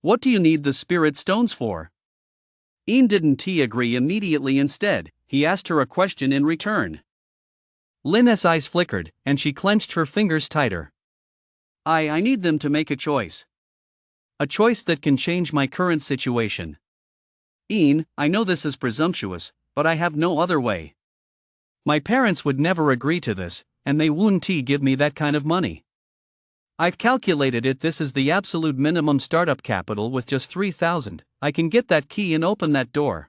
What do you need the spirit stones for? Ian didn't agree immediately. Instead, he asked her a question in return. Lynn's eyes flickered, and she clenched her fingers tighter. I need them to make a choice. A choice that can change my current situation. Ian, I know this is presumptuous, but I have no other way. My parents would never agree to this, and they wouldn't give me that kind of money. I've calculated it. This is the absolute minimum startup capital. With just 3,000, I can get that key and open that door.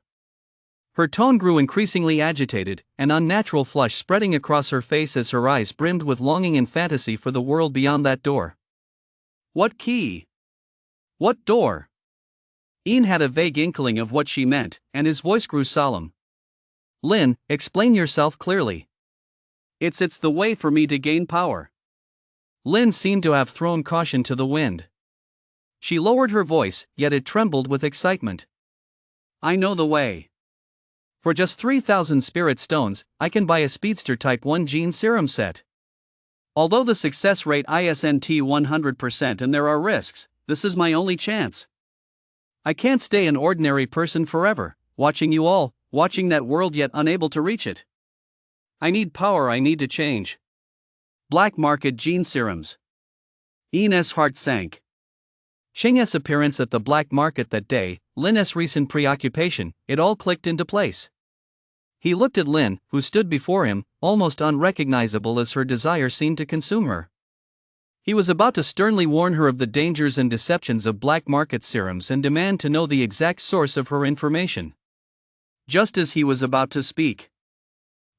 Her tone grew increasingly agitated, an unnatural flush spreading across her face as her eyes brimmed with longing and fantasy for the world beyond that door. What key? What door? Ian had a vague inkling of what she meant, and his voice grew solemn. Lynn, explain yourself clearly. It's the way for me to gain power. Lynn seemed to have thrown caution to the wind. She lowered her voice, yet it trembled with excitement. I know the way. For just 3,000 spirit stones, I can buy a Speedster Type 1 gene serum set. Although the success rate isn't 100% and there are risks, this is my only chance. I can't stay an ordinary person forever, watching you all, watching that world yet unable to reach it. I need power. I need to change. Black market gene serums. Ian's heart sank. Cheng's appearance at the black market that day, Lynn's recent preoccupation, it all clicked into place. He looked at Lynn, who stood before him, almost unrecognizable as her desire seemed to consume her. He was about to sternly warn her of the dangers and deceptions of black market serums and demand to know the exact source of her information. Just as he was about to speak,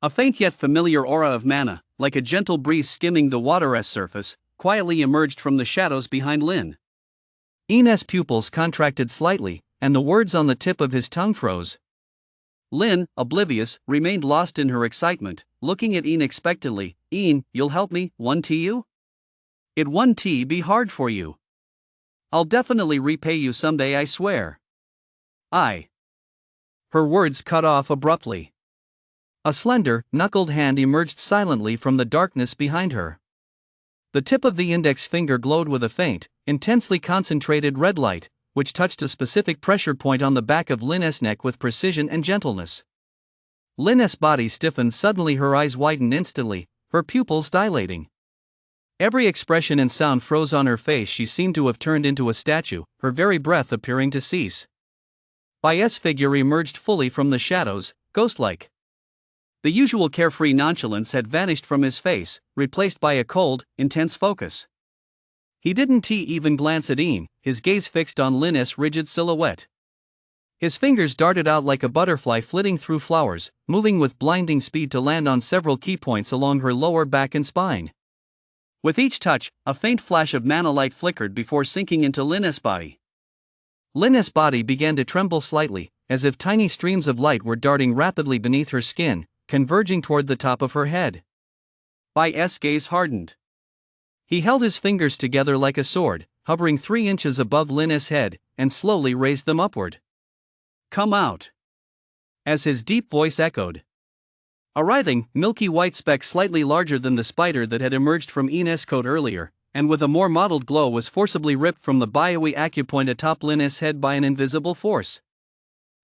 a faint yet familiar aura of mana, like a gentle breeze skimming the water's surface, quietly emerged from the shadows behind Lynn. Ian's pupils contracted slightly, and the words on the tip of his tongue froze. Lynn, oblivious, remained lost in her excitement, looking at Ian expectantly. Ian, you'll help me, won't you? It won't be hard for you. I'll definitely repay you someday, I swear. Her words cut off abruptly. A slender, knuckled hand emerged silently from the darkness behind her. The tip of the index finger glowed with a faint, intensely concentrated red light, which touched a specific pressure point on the back of Lynn's neck with precision and gentleness. Lynn's body stiffened suddenly, her eyes widened instantly, her pupils dilating. Every expression and sound froze on her face. She seemed to have turned into a statue, her very breath appearing to cease. Bai's figure emerged fully from the shadows, ghost-like. The usual carefree nonchalance had vanished from his face, replaced by a cold, intense focus. He didn't even glance at Ian, his gaze fixed on Lynn's rigid silhouette. His fingers darted out like a butterfly flitting through flowers, moving with blinding speed to land on several key points along her lower back and spine. With each touch, a faint flash of mana light flickered before sinking into Lynn's body. Lynn's body began to tremble slightly, as if tiny streams of light were darting rapidly beneath her skin, converging toward the top of her head. Bai's gaze hardened. He held his fingers together like a sword, hovering 3 inches above Lynn's head, and slowly raised them upward. Come out. As his deep voice echoed. A writhing, milky white speck slightly larger than the spider that had emerged from Ian's coat earlier, and with a more mottled glow was forcibly ripped from the Bioe acupoint atop Lynn's head by an invisible force.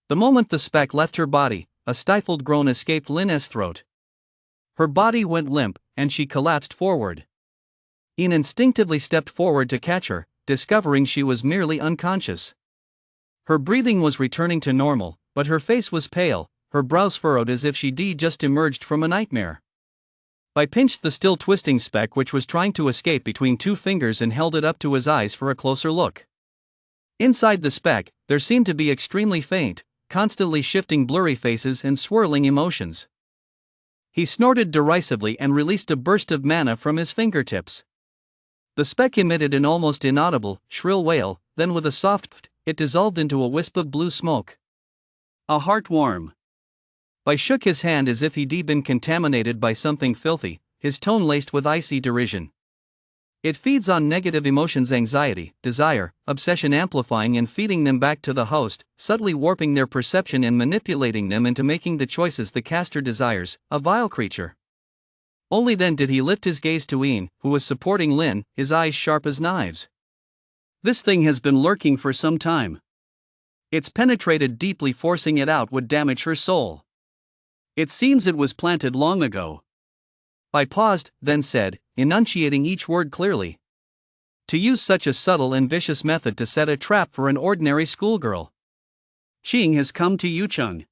The moment the speck left her body, a stifled groan escaped Lynn's throat. Her body went limp, and she collapsed forward. Ian instinctively stepped forward to catch her, discovering she was merely unconscious. Her breathing was returning to normal, but her face was pale, her brows furrowed as if she'd just emerged from a nightmare. Bai pinched the still twisting speck which was trying to escape between 2 fingers and held it up to his eyes for a closer look. Inside the speck, there seemed to be extremely faint, constantly shifting blurry faces and swirling emotions. He snorted derisively and released a burst of mana from his fingertips. The speck emitted an almost inaudible, shrill wail, then with a soft pft, it dissolved into a wisp of blue smoke. A heartworm. Bai shook his hand as if he'd been contaminated by something filthy, his tone laced with icy derision. It feeds on negative emotions, anxiety, desire, obsession, amplifying and feeding them back to the host, subtly warping their perception and manipulating them into making the choices the caster desires, a vile creature. Only then did he lift his gaze to Ian, who was supporting Lin, his eyes sharp as knives. This thing has been lurking for some time. It's penetrated deeply, forcing it out would damage her soul. It seems it was planted long ago. I paused, then said, enunciating each word clearly. To use such a subtle and vicious method to set a trap for an ordinary schoolgirl. Qing has come to Yucheng.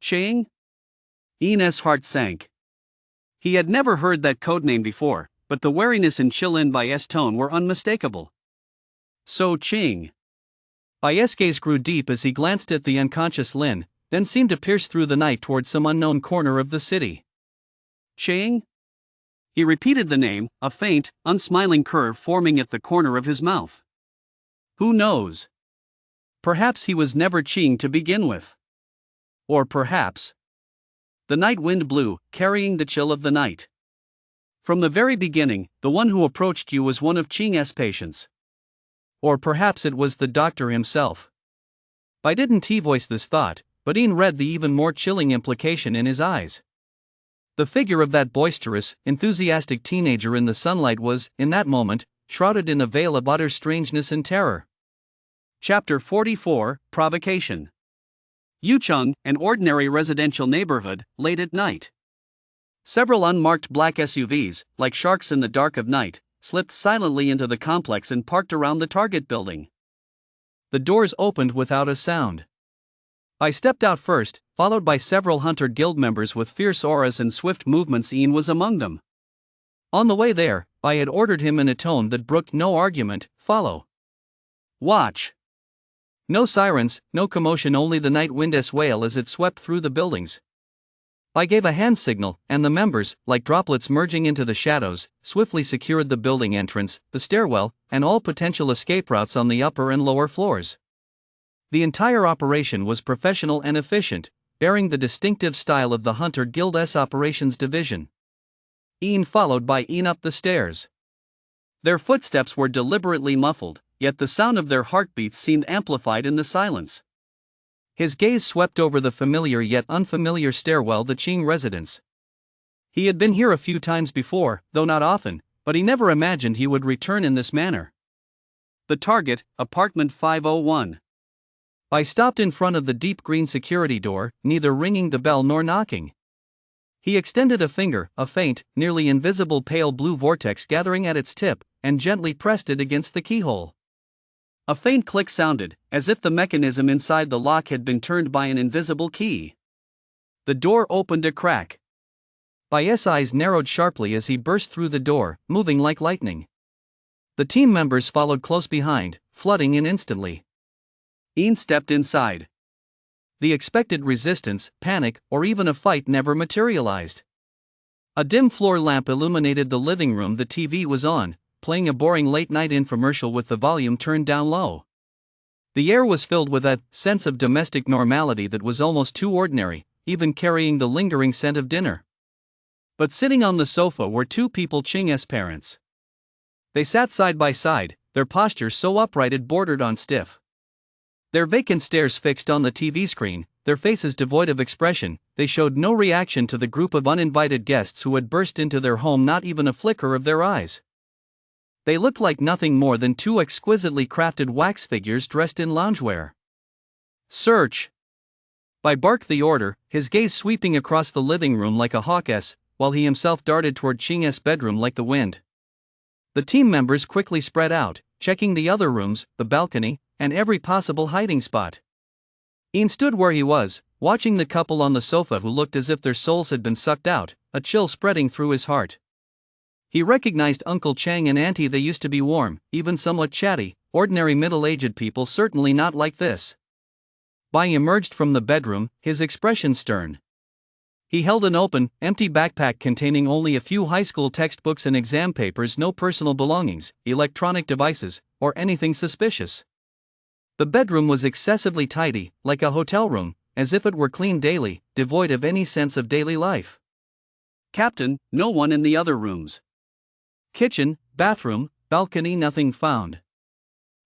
Qing? Ian's heart sank. He had never heard that codename before, but the wariness and chill in Bai's tone were unmistakable. So Qing. Bai's gaze grew deep as he glanced at the unconscious Lin, then seemed to pierce through the night toward some unknown corner of the city. Qing? He repeated the name, a faint, unsmiling curve forming at the corner of his mouth. Who knows? Perhaps he was never Qing to begin with. Or perhaps. The night wind blew, carrying the chill of the night. From the very beginning, the one who approached you was one of Qing's patients. Or perhaps it was the doctor himself. Bai didn't voice this thought, but Ian read the even more chilling implication in his eyes. The figure of that boisterous, enthusiastic teenager in the sunlight was, in that moment, shrouded in a veil of utter strangeness and terror. Chapter 44, Provocation. Yucheng, an ordinary residential neighborhood, late at night. Several unmarked black SUVs, like sharks in the dark of night, slipped silently into the complex and parked around the Target building. The doors opened without a sound. I stepped out first, followed by several Hunter Guild members with fierce auras and swift movements. Ian was among them. On the way there, I had ordered him in a tone that brooked no argument, "Follow. Watch." No sirens, no commotion, only the night wind's wail as it swept through the buildings. I gave a hand signal, and the members, like droplets merging into the shadows, swiftly secured the building entrance, the stairwell, and all potential escape routes on the upper and lower floors. The entire operation was professional and efficient, bearing the distinctive style of the Hunter Guild's operations division. Ian followed by Ian up the stairs. Their footsteps were deliberately muffled, yet the sound of their heartbeats seemed amplified in the silence. His gaze swept over the familiar yet unfamiliar stairwell, the Qing residence. He had been here a few times before, though not often, but he never imagined he would return in this manner. The target, apartment 501. I stopped in front of the deep green security door, neither ringing the bell nor knocking. He extended a finger, a faint, nearly invisible pale blue vortex gathering at its tip, and gently pressed it against the keyhole. A faint click sounded, as if the mechanism inside the lock had been turned by an invisible key. The door opened a crack. Bai's eyes narrowed sharply as he burst through the door, moving like lightning. The team members followed close behind, flooding in instantly. Ian stepped inside. The expected resistance, panic, or even a fight never materialized. A dim floor lamp illuminated the living room. The TV was on, playing a boring late-night infomercial with the volume turned down low. The air was filled with a sense of domestic normality that was almost too ordinary, even carrying the lingering scent of dinner. But sitting on the sofa were two people, Qing's parents. They sat side by side, their posture so upright it bordered on stiff. Their vacant stares fixed on the TV screen, their faces devoid of expression, they showed no reaction to the group of uninvited guests who had burst into their home, not even a flicker of their eyes. They looked like nothing more than two exquisitely crafted wax figures dressed in loungewear. "Search!" Bai barked the order, his gaze sweeping across the living room like a hawk's, while he himself darted toward Qing's bedroom like the wind. The team members quickly spread out, checking the other rooms, the balcony, and every possible hiding spot. Ian stood where he was, watching the couple on the sofa who looked as if their souls had been sucked out, a chill spreading through his heart. He recognized Uncle Chang and Auntie. They used to be warm, even somewhat chatty, ordinary middle-aged people certainly not like this. Bai emerged from the bedroom, his expression stern. He held an open, empty backpack containing only a few high school textbooks and exam papers, no personal belongings, electronic devices, or anything suspicious. The bedroom was excessively tidy, like a hotel room, as if it were cleaned daily, devoid of any sense of daily life. Captain, no one in the other rooms. Kitchen, bathroom, balcony, nothing found.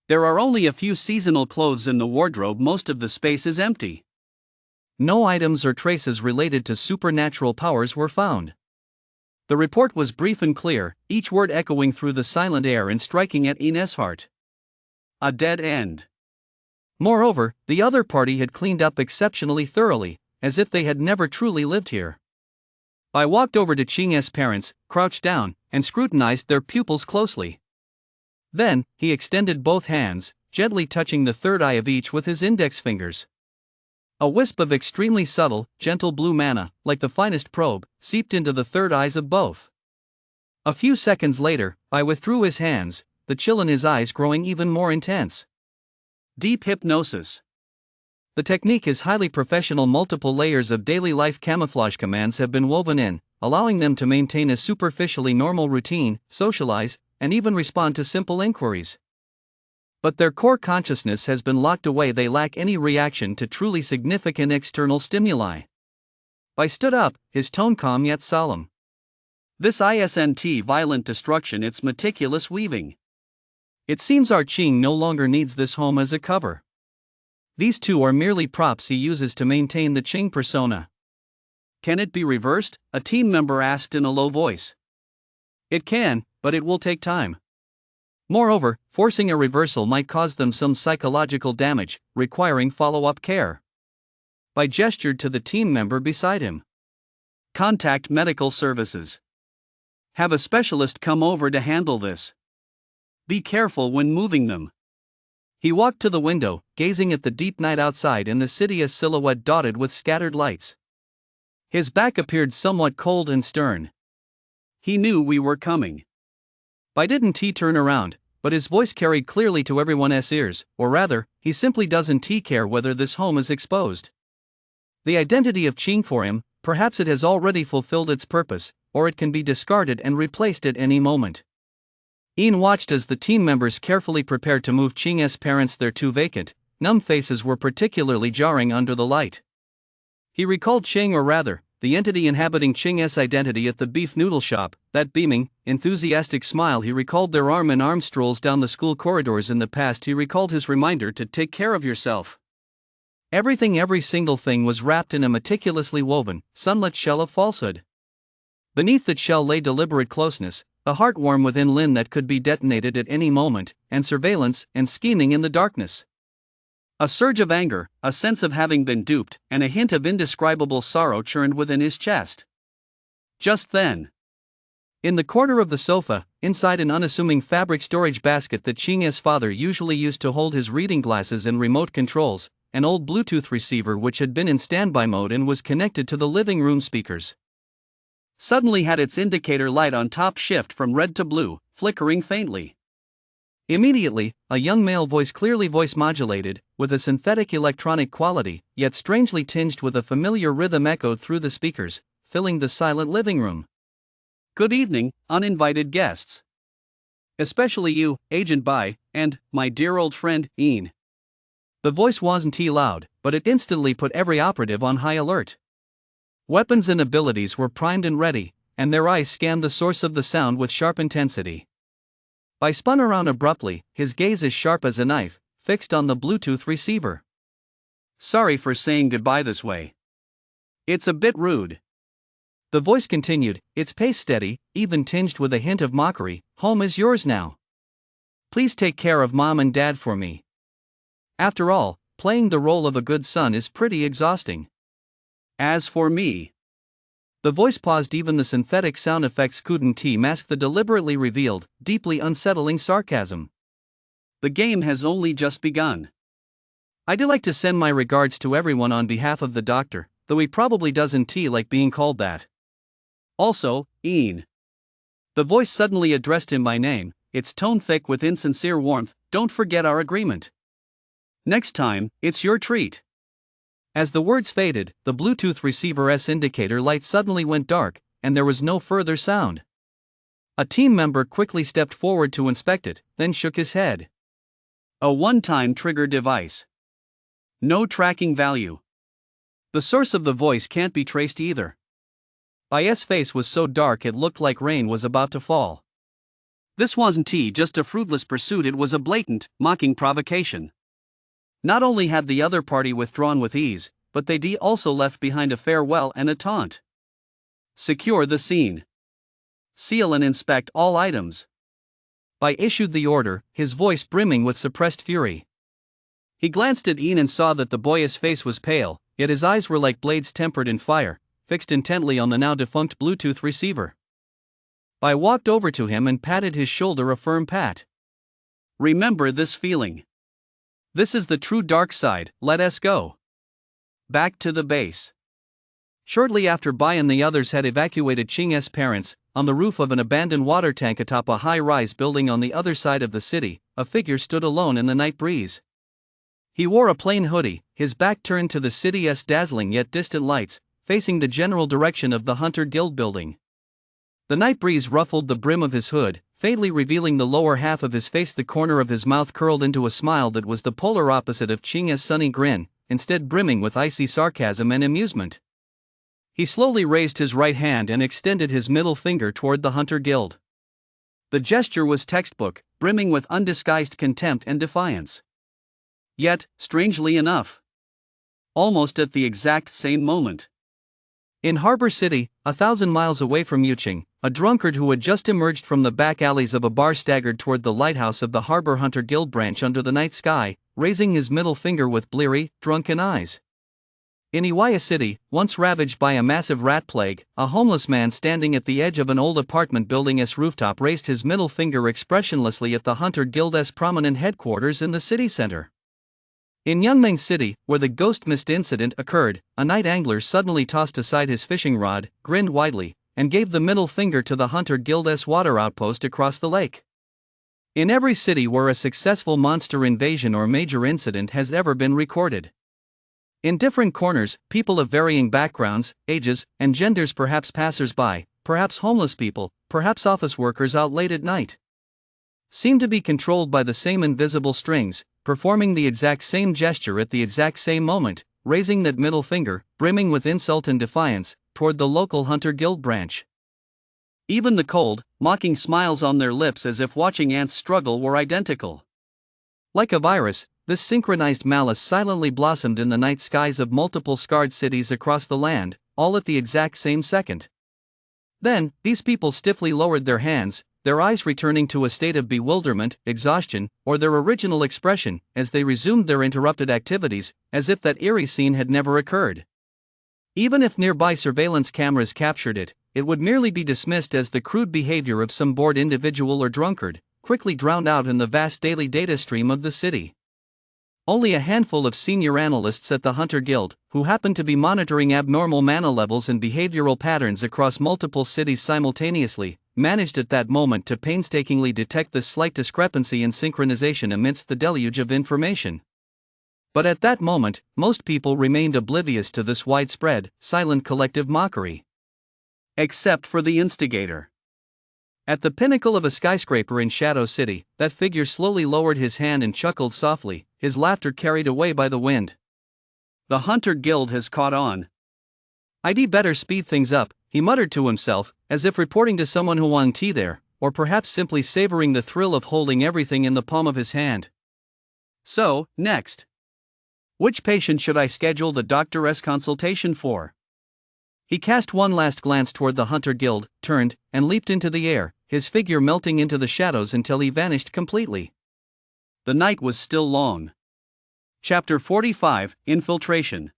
There are only a few seasonal clothes in the wardrobe, most of the space is empty. No items or traces related to supernatural powers were found. The report was brief and clear, each word echoing through the silent air and striking at Inez's heart. A dead end. Moreover, the other party had cleaned up exceptionally thoroughly, as if they had never truly lived here. I walked over to Qing's parents, crouched down, and scrutinized their pupils closely. Then, he extended both hands, gently touching the third eye of each with his index fingers. A wisp of extremely subtle, gentle blue mana, like the finest probe, seeped into the third eyes of both. A few seconds later, I withdrew his hands, the chill in his eyes growing even more intense. Deep hypnosis. The technique is highly professional. Multiple layers of daily life camouflage commands have been woven in, allowing them to maintain a superficially normal routine, socialize, and even respond to simple inquiries. But their core consciousness has been locked away. They lack any reaction to truly significant external stimuli. I stood up, his tone calm yet solemn. This isn't violent destruction, it's meticulous weaving. It seems our Qing no longer needs this home as a cover. These two are merely props he uses to maintain the Qing persona. Can it be reversed? A team member asked in a low voice. It can, but it will take time. Moreover, forcing a reversal might cause them some psychological damage, requiring follow-up care. I gestured to the team member beside him. Contact medical services. Have a specialist come over to handle this. Be careful when moving them. He walked to the window, gazing at the deep night outside and the city as silhouette dotted with scattered lights. His back appeared somewhat cold and stern. He knew we were coming. I didn't turn around, but his voice carried clearly to everyone's ears, or rather, he simply doesn't care whether this home is exposed. The identity of Qing for him, perhaps it has already fulfilled its purpose, or it can be discarded and replaced at any moment. Ian watched as the team members carefully prepared to move Qing's parents. Their two vacant, numb faces were particularly jarring under the light. He recalled Qing, or rather, the entity inhabiting Qing's identity at the beef noodle shop, that beaming, enthusiastic smile. He recalled their arm-in-arm strolls down the school corridors in the past. He recalled his reminder to take care of yourself. Every single thing was wrapped in a meticulously woven, sunlit shell of falsehood. Beneath that shell lay deliberate closeness, a heart warm within Lin that could be detonated at any moment, and surveillance and scheming in the darkness. A surge of anger, a sense of having been duped, and a hint of indescribable sorrow churned within his chest. Just then, in the corner of the sofa, inside an unassuming fabric storage basket that Qing's father usually used to hold his reading glasses and remote controls, an old Bluetooth receiver which had been in standby mode and was connected to the living room speakers, suddenly had its indicator light on top shift from red to blue, flickering faintly. Immediately, a young male voice, clearly voice modulated, with a synthetic electronic quality, yet strangely tinged with a familiar rhythm, echoed through the speakers, filling the silent living room. Good evening, uninvited guests. Especially you, Agent Bai, and my dear old friend, Ian. The voice wasn't loud, but it instantly put every operative on high alert. Weapons and abilities were primed and ready, and their eyes scanned the source of the sound with sharp intensity. I spun around abruptly, his gaze as sharp as a knife, fixed on the Bluetooth receiver. Sorry for saying goodbye this way. It's a bit rude. The voice continued, its pace steady, even tinged with a hint of mockery. Home is yours now. Please take care of Mom and Dad for me. After all, playing the role of a good son is pretty exhausting. As for me. The voice paused. Even the synthetic sound effects couldn't mask the deliberately revealed, deeply unsettling sarcasm. The game has only just begun. I'd like to send my regards to everyone on behalf of the doctor, though he probably doesn't like being called that. Also, Ian. The voice suddenly addressed him by name, its tone thick with insincere warmth. don't forget our agreement. Next time, it's your treat. As the words faded, the Bluetooth receiver's indicator light suddenly went dark, and there was no further sound. A team member quickly stepped forward to inspect it, then shook his head. A one-time trigger device. No tracking value. The source of the voice can't be traced either. I's face was so dark it looked like rain was about to fall. This wasn't just a fruitless pursuit, it was a blatant, mocking provocation. Not only had the other party withdrawn with ease, but they also left behind a farewell and a taunt. Secure the scene. Seal and inspect all items. I issued the order, his voice brimming with suppressed fury. He glanced at Ian and saw that the boy's face was pale, yet his eyes were like blades tempered in fire, fixed intently on the now defunct Bluetooth receiver. I walked over to him and patted his shoulder, a firm pat. Remember this feeling. This is the true dark side, let us go. Back to the base. Shortly after Bai and the others had evacuated Ching's parents, on the roof of an abandoned water tank atop a high-rise building on the other side of the city, a figure stood alone in the night breeze. He wore a plain hoodie, his back turned to the city's dazzling yet distant lights, facing the general direction of the Hunter Guild building. The night breeze ruffled the brim of his hood, faintly revealing the lower half of his face. The corner of his mouth curled into a smile that was the polar opposite of Ching's sunny grin, instead brimming with icy sarcasm and amusement. He slowly raised his right hand and extended his middle finger toward the Hunter Guild. The gesture was textbook, brimming with undisguised contempt and defiance. Yet, strangely enough, almost at the exact same moment, in Harbor City, 1,000 miles away from Yuching, a drunkard who had just emerged from the back alleys of a bar staggered toward the lighthouse of the Harbor Hunter Guild branch under the night sky, raising his middle finger with bleary, drunken eyes. In Iwaya City, once ravaged by a massive rat plague, a homeless man standing at the edge of an old apartment building's rooftop raised his middle finger expressionlessly at the Hunter Guild's prominent headquarters in the city center. In Yunmeng City, where the ghost mist incident occurred, a night angler suddenly tossed aside his fishing rod, grinned widely, and gave the middle finger to the Hunter Guild's water outpost across the lake. In every city where a successful monster invasion or major incident has ever been recorded, in different corners, people of varying backgrounds, ages, and genders, perhaps passers-by, perhaps homeless people, perhaps office workers out late at night, seem to be controlled by the same invisible strings, performing the exact same gesture at the exact same moment, raising that middle finger, brimming with insult and defiance, toward the local Hunter Guild branch. Even the cold, mocking smiles on their lips as if watching ants struggle were identical. Like a virus, this synchronized malice silently blossomed in the night skies of multiple scarred cities across the land, all at the exact same second. Then, these people stiffly lowered their hands, their eyes returning to a state of bewilderment, exhaustion, or their original expression, as they resumed their interrupted activities, as if that eerie scene had never occurred. Even if nearby surveillance cameras captured it, it would merely be dismissed as the crude behavior of some bored individual or drunkard, quickly drowned out in the vast daily data stream of the city. Only a handful of senior analysts at the Hunter Guild, who happened to be monitoring abnormal mana levels and behavioral patterns across multiple cities simultaneously, managed at that moment to painstakingly detect this slight discrepancy in synchronization amidst the deluge of information. But at that moment, most people remained oblivious to this widespread, silent collective mockery. Except for the instigator. At the pinnacle of a skyscraper in Shadow City, that figure slowly lowered his hand and chuckled softly, his laughter carried away by the wind. The Hunter Guild has caught on. I'd better speed things up, he muttered to himself, as if reporting to someone who wanted tea there, or perhaps simply savoring the thrill of holding everything in the palm of his hand. So, next. Which patient should I schedule the doctor's consultation for? He cast one last glance toward the Hunter Guild, turned, and leaped into the air, his figure melting into the shadows until he vanished completely. The night was still long. Chapter 45, Infiltration.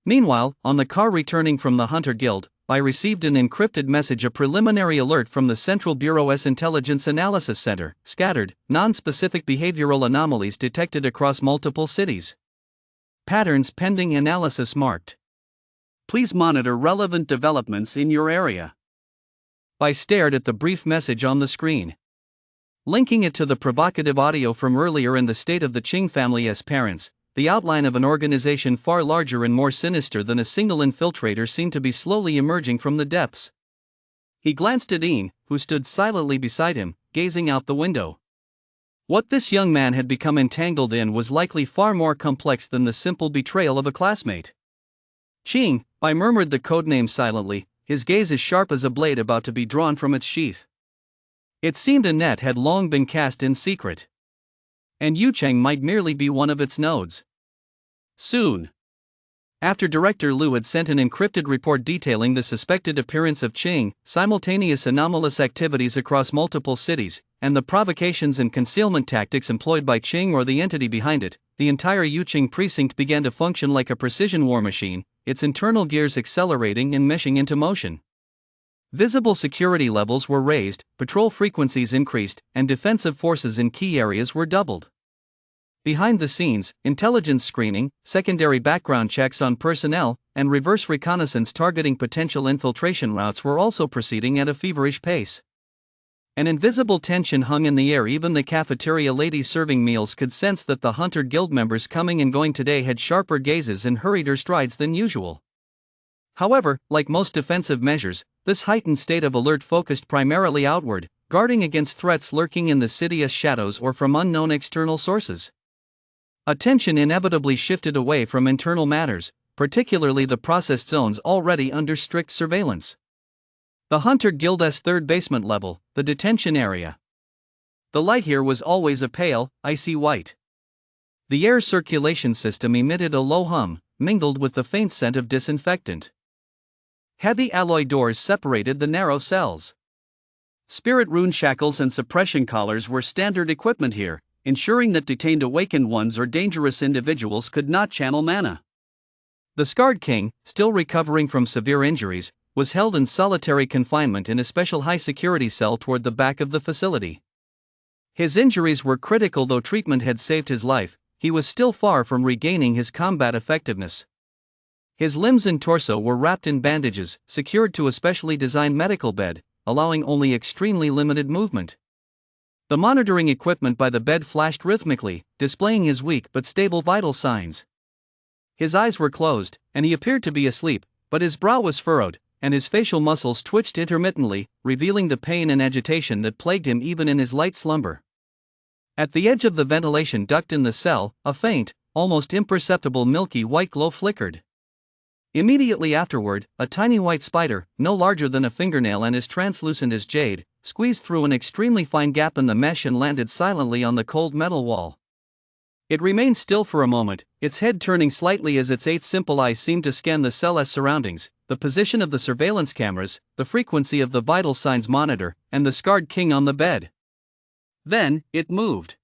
Meanwhile, on the car returning from the Hunter Guild, I received an encrypted message, a preliminary alert from the Central Bureau's Intelligence Analysis Center, scattered, non-specific behavioral anomalies detected across multiple cities. Patterns pending analysis marked. Please monitor relevant developments in your area. I stared at the brief message on the screen. Linking it to the provocative audio from earlier in the state of the Qing family as parents, the outline of an organization far larger and more sinister than a single infiltrator seemed to be slowly emerging from the depths. He glanced at Ian, who stood silently beside him, gazing out the window. What this young man had become entangled in was likely far more complex than the simple betrayal of a classmate. "Qing," I murmured the codename silently, his gaze as sharp as a blade about to be drawn from its sheath. It seemed a net had long been cast in secret. And Yucheng might merely be one of its nodes. Soon after Director Liu had sent an encrypted report detailing the suspected appearance of Qing, simultaneous anomalous activities across multiple cities, and the provocations and concealment tactics employed by Qing or the entity behind it, the entire Yucheng precinct began to function like a precision war machine, its internal gears accelerating and meshing into motion. Visible security levels were raised, patrol frequencies increased, and defensive forces in key areas were doubled. Behind the scenes, intelligence screening, secondary background checks on personnel, and reverse reconnaissance targeting potential infiltration routes were also proceeding at a feverish pace. An invisible tension hung in the air. Even the cafeteria ladies serving meals could sense that the Hunter Guild members coming and going today had sharper gazes and hurrieder strides than usual. However, like most defensive measures, this heightened state of alert focused primarily outward, guarding against threats lurking in the city's shadows or from unknown external sources. Attention inevitably shifted away from internal matters, particularly the processed zones already under strict surveillance. The Hunter Guild's third basement level, the detention area. The light here was always a pale, icy white. The air circulation system emitted a low hum, mingled with the faint scent of disinfectant. Heavy alloy doors separated the narrow cells. Spirit rune shackles and suppression collars were standard equipment here, ensuring that detained awakened ones or dangerous individuals could not channel mana. The scarred king, still recovering from severe injuries, was held in solitary confinement in a special high-security cell toward the back of the facility. His injuries were critical. Though treatment had saved his life, he was still far from regaining his combat effectiveness. His limbs and torso were wrapped in bandages, secured to a specially designed medical bed, allowing only extremely limited movement. The monitoring equipment by the bed flashed rhythmically, displaying his weak but stable vital signs. His eyes were closed, and he appeared to be asleep, but his brow was furrowed, and his facial muscles twitched intermittently, revealing the pain and agitation that plagued him even in his light slumber. At the edge of the ventilation duct in the cell, a faint, almost imperceptible milky white glow flickered. Immediately afterward, a tiny white spider, no larger than a fingernail and as translucent as jade, squeezed through an extremely fine gap in the mesh and landed silently on the cold metal wall. It remained still for a moment, its head turning slightly as its 8 simple eyes seemed to scan the cell's surroundings, the position of the surveillance cameras, the frequency of the vital signs monitor, and the scarred king on the bed. Then, it moved.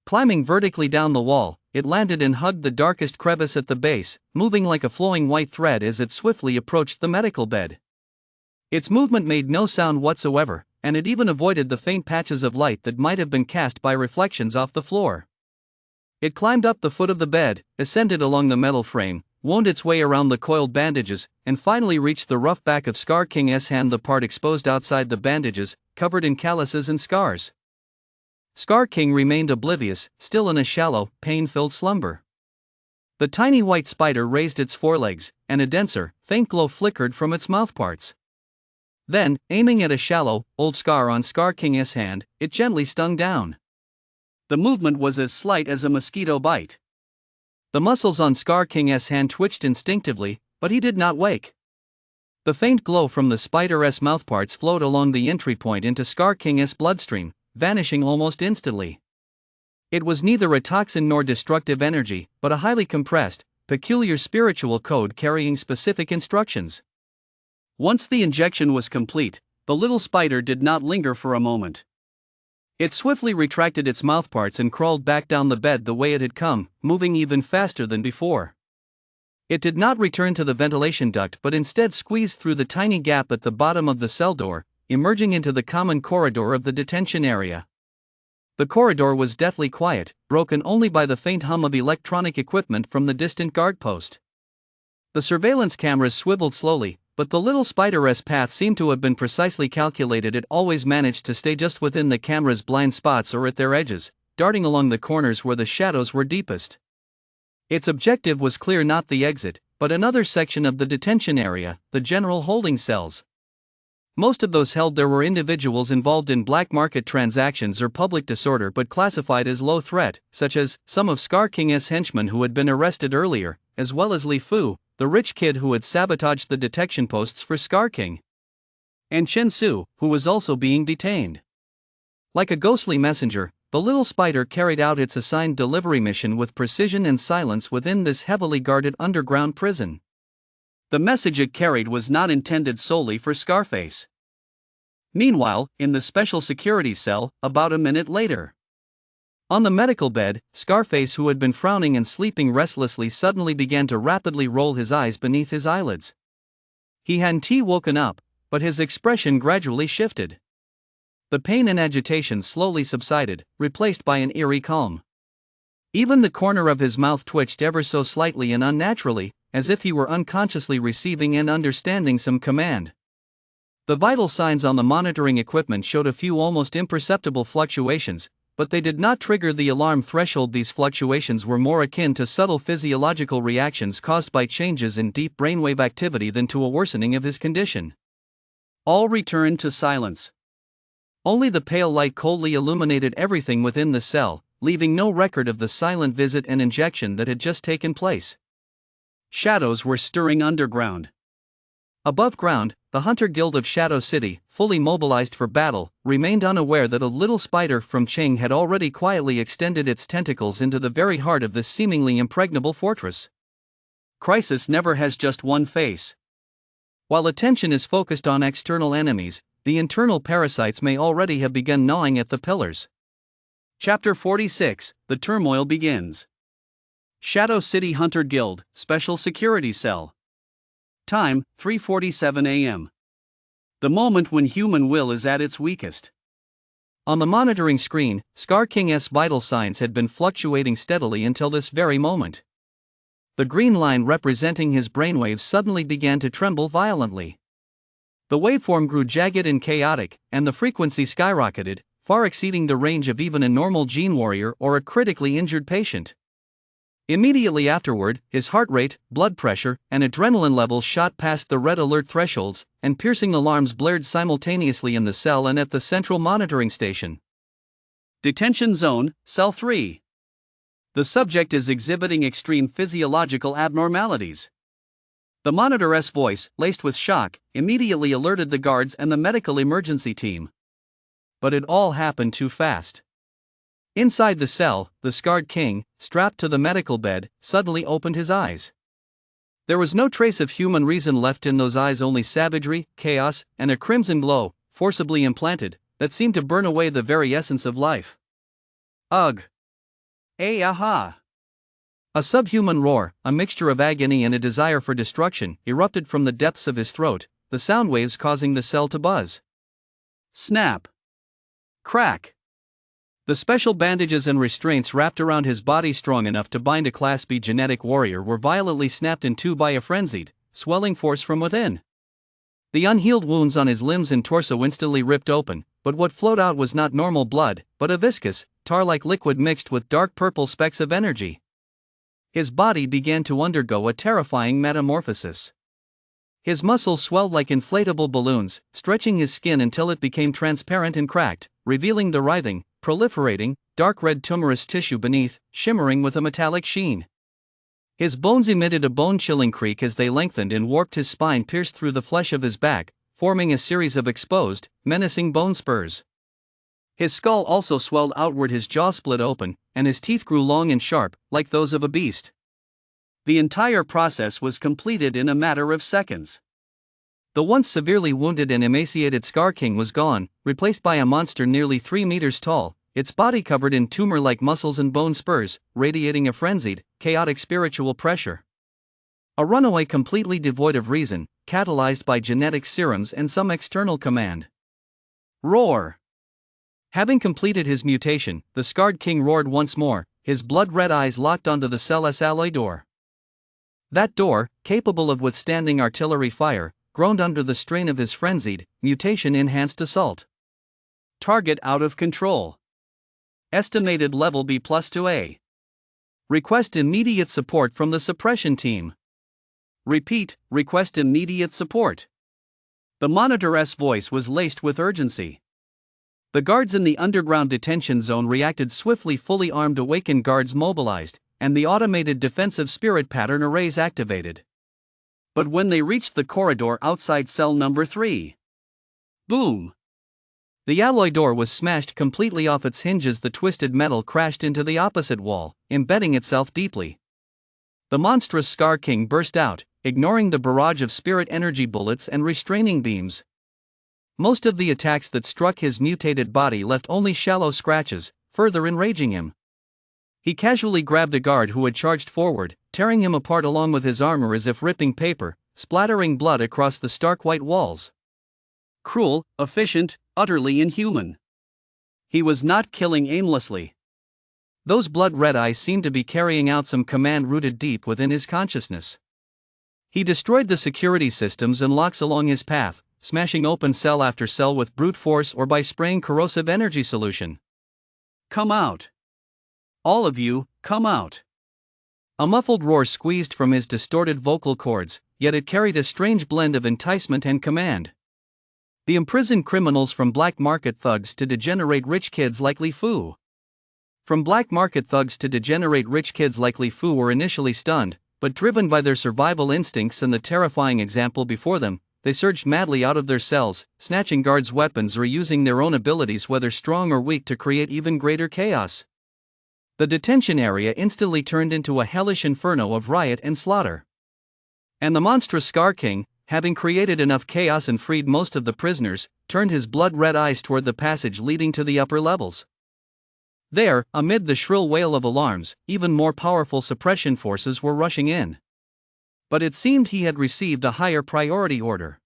Climbing vertically down the wall, it landed and hugged the darkest crevice at the base, moving like a flowing white thread as it swiftly approached the medical bed. Its movement made no sound whatsoever, and it even avoided the faint patches of light that might have been cast by reflections off the floor. It climbed up the foot of the bed, ascended along the metal frame, wound its way around the coiled bandages, and finally reached the rough back of Scar King's hand, the part exposed outside the bandages, covered in calluses and scars. Scar King remained oblivious, still in a shallow, pain-filled slumber. The tiny white spider raised its forelegs, and a denser, faint glow flickered from its mouthparts. Then, aiming at a shallow, old scar on Scar King's hand, it gently stung down. The movement was as slight as a mosquito bite. The muscles on Scar King's hand twitched instinctively, but he did not wake. The faint glow from the spider's mouthparts flowed along the entry point into Scar King's bloodstream, vanishing almost instantly. It was neither a toxin nor destructive energy, but a highly compressed, peculiar spiritual code carrying specific instructions. Once the injection was complete, the little spider did not linger for a moment. It swiftly retracted its mouthparts and crawled back down the bed the way it had come, moving even faster than before. It did not return to the ventilation duct but instead squeezed through the tiny gap at the bottom of the cell door, emerging into the common corridor of the detention area. The corridor was deathly quiet, broken only by the faint hum of electronic equipment from the distant guard post. The surveillance cameras swiveled slowly, But the little spider's path seemed to have been precisely calculated. It always managed to stay just within the camera's blind spots or at their edges, darting along the corners where the shadows were deepest. Its objective was clear: not the exit, but another section of the detention area, the general holding cells. Most of those held there were individuals involved in black market transactions or public disorder but classified as low threat, such as some of Scar King's henchmen who had been arrested earlier, as well as Li Fu, the rich kid who had sabotaged the detection posts for Scar King, and Chen Su, who was also being detained. Like a ghostly messenger, the little spider carried out its assigned delivery mission with precision and silence within this heavily guarded underground prison. The message it carried was not intended solely for Scarface. Meanwhile, in the special security cell, about a minute later, on the medical bed, Scarface, who had been frowning and sleeping restlessly, suddenly began to rapidly roll his eyes beneath his eyelids. He hadn't woken up, but his expression gradually shifted. The pain and agitation slowly subsided, replaced by an eerie calm. Even the corner of his mouth twitched ever so slightly and unnaturally, as if he were unconsciously receiving and understanding some command. The vital signs on the monitoring equipment showed a few almost imperceptible fluctuations, but they did not trigger the alarm threshold. These fluctuations were more akin to subtle physiological reactions caused by changes in deep brainwave activity than to a worsening of his condition. All returned to silence. Only the pale light coldly illuminated everything within the cell, leaving no record of the silent visit and injection that had just taken place. Shadows were stirring underground. Above ground, the Hunter Guild of Shadow City, fully mobilized for battle, remained unaware that a little spider from Qing had already quietly extended its tentacles into the very heart of this seemingly impregnable fortress. Crisis never has just one face. While attention is focused on external enemies, the internal parasites may already have begun gnawing at the pillars. Chapter 46, The Turmoil Begins. Shadow City Hunter Guild, Special Security Cell. Time, 3:47 a.m. The moment when human will is at its weakest. On the monitoring screen, Scar King's vital signs had been fluctuating steadily until this very moment. The green line representing his brainwaves suddenly began to tremble violently. The waveform grew jagged and chaotic, and the frequency skyrocketed, far exceeding the range of even a normal gene warrior or a critically injured patient. Immediately afterward, his heart rate, blood pressure, and adrenaline levels shot past the red alert thresholds, and piercing alarms blared simultaneously in the cell and at the central monitoring station. Detention Zone, Cell 3. The subject is exhibiting extreme physiological abnormalities. The monitor's voice, laced with shock, immediately alerted the guards and the medical emergency team. But it all happened too fast. Inside the cell, the scarred king, strapped to the medical bed, suddenly opened his eyes. There was no trace of human reason left in those eyes, only savagery, chaos, and a crimson glow, forcibly implanted, that seemed to burn away the very essence of life. Ugh! Aha! A subhuman roar, a mixture of agony and a desire for destruction, erupted from the depths of his throat, the sound waves causing the cell to buzz. Snap! Crack! The special bandages and restraints wrapped around his body, strong enough to bind a Class B genetic warrior, were violently snapped in two by a frenzied, swelling force from within. The unhealed wounds on his limbs and torso instantly ripped open, but what flowed out was not normal blood, but a viscous, tar-like liquid mixed with dark purple specks of energy. His body began to undergo a terrifying metamorphosis. His muscles swelled like inflatable balloons, stretching his skin until it became transparent and cracked, revealing the writhing, proliferating, dark red tumorous tissue beneath, shimmering with a metallic sheen. His bones emitted a bone-chilling creak as they lengthened and warped. His spine pierced through the flesh of his back, forming a series of exposed, menacing bone spurs. His skull also swelled outward, his jaw split open, and his teeth grew long and sharp, like those of a beast. The entire process was completed in a matter of seconds. The once severely wounded and emaciated Scar King was gone, replaced by a monster nearly 3 meters tall, its body covered in tumor-like muscles and bone spurs, radiating a frenzied, chaotic spiritual pressure. A runaway completely devoid of reason, catalyzed by genetic serums and some external command. Roar! Having completed his mutation, the scarred king roared once more, his blood-red eyes locked onto the cell's alloy door. That door, capable of withstanding artillery fire, groaned under the strain of his frenzied, mutation-enhanced assault. Target out of control. Estimated level B+ to A. Request immediate support from the suppression team. Repeat, request immediate support. The monitor's voice was laced with urgency. The guards in the underground detention zone reacted swiftly. Fully armed awakened guards mobilized, and the automated defensive spirit pattern arrays activated. But when they reached the corridor outside cell number 3, boom! The alloy door was smashed completely off its hinges. The twisted metal crashed into the opposite wall, embedding itself deeply. The monstrous Scar King burst out, ignoring the barrage of spirit energy bullets and restraining beams. Most of the attacks that struck his mutated body left only shallow scratches, further enraging him. He casually grabbed a guard who had charged forward, tearing him apart along with his armor as if ripping paper, splattering blood across the stark white walls. Cruel, efficient, utterly inhuman. He was not killing aimlessly. Those blood-red eyes seemed to be carrying out some command rooted deep within his consciousness. He destroyed the security systems and locks along his path, smashing open cell after cell with brute force or by spraying corrosive energy solution. Come out. All of you, come out. A muffled roar squeezed from his distorted vocal cords, yet it carried a strange blend of enticement and command. The imprisoned criminals, from black market thugs to degenerate rich kids like Li Fu. From black market thugs to degenerate rich kids like Li Fu were initially stunned, but driven by their survival instincts and the terrifying example before them, they surged madly out of their cells, snatching guards' weapons or using their own abilities, whether strong or weak, to create even greater chaos. The detention area instantly turned into a hellish inferno of riot and slaughter. And the monstrous Scar King, having created enough chaos and freed most of the prisoners, turned his blood-red eyes toward the passage leading to the upper levels. There, amid the shrill wail of alarms, even more powerful suppression forces were rushing in. But it seemed he had received a higher priority order.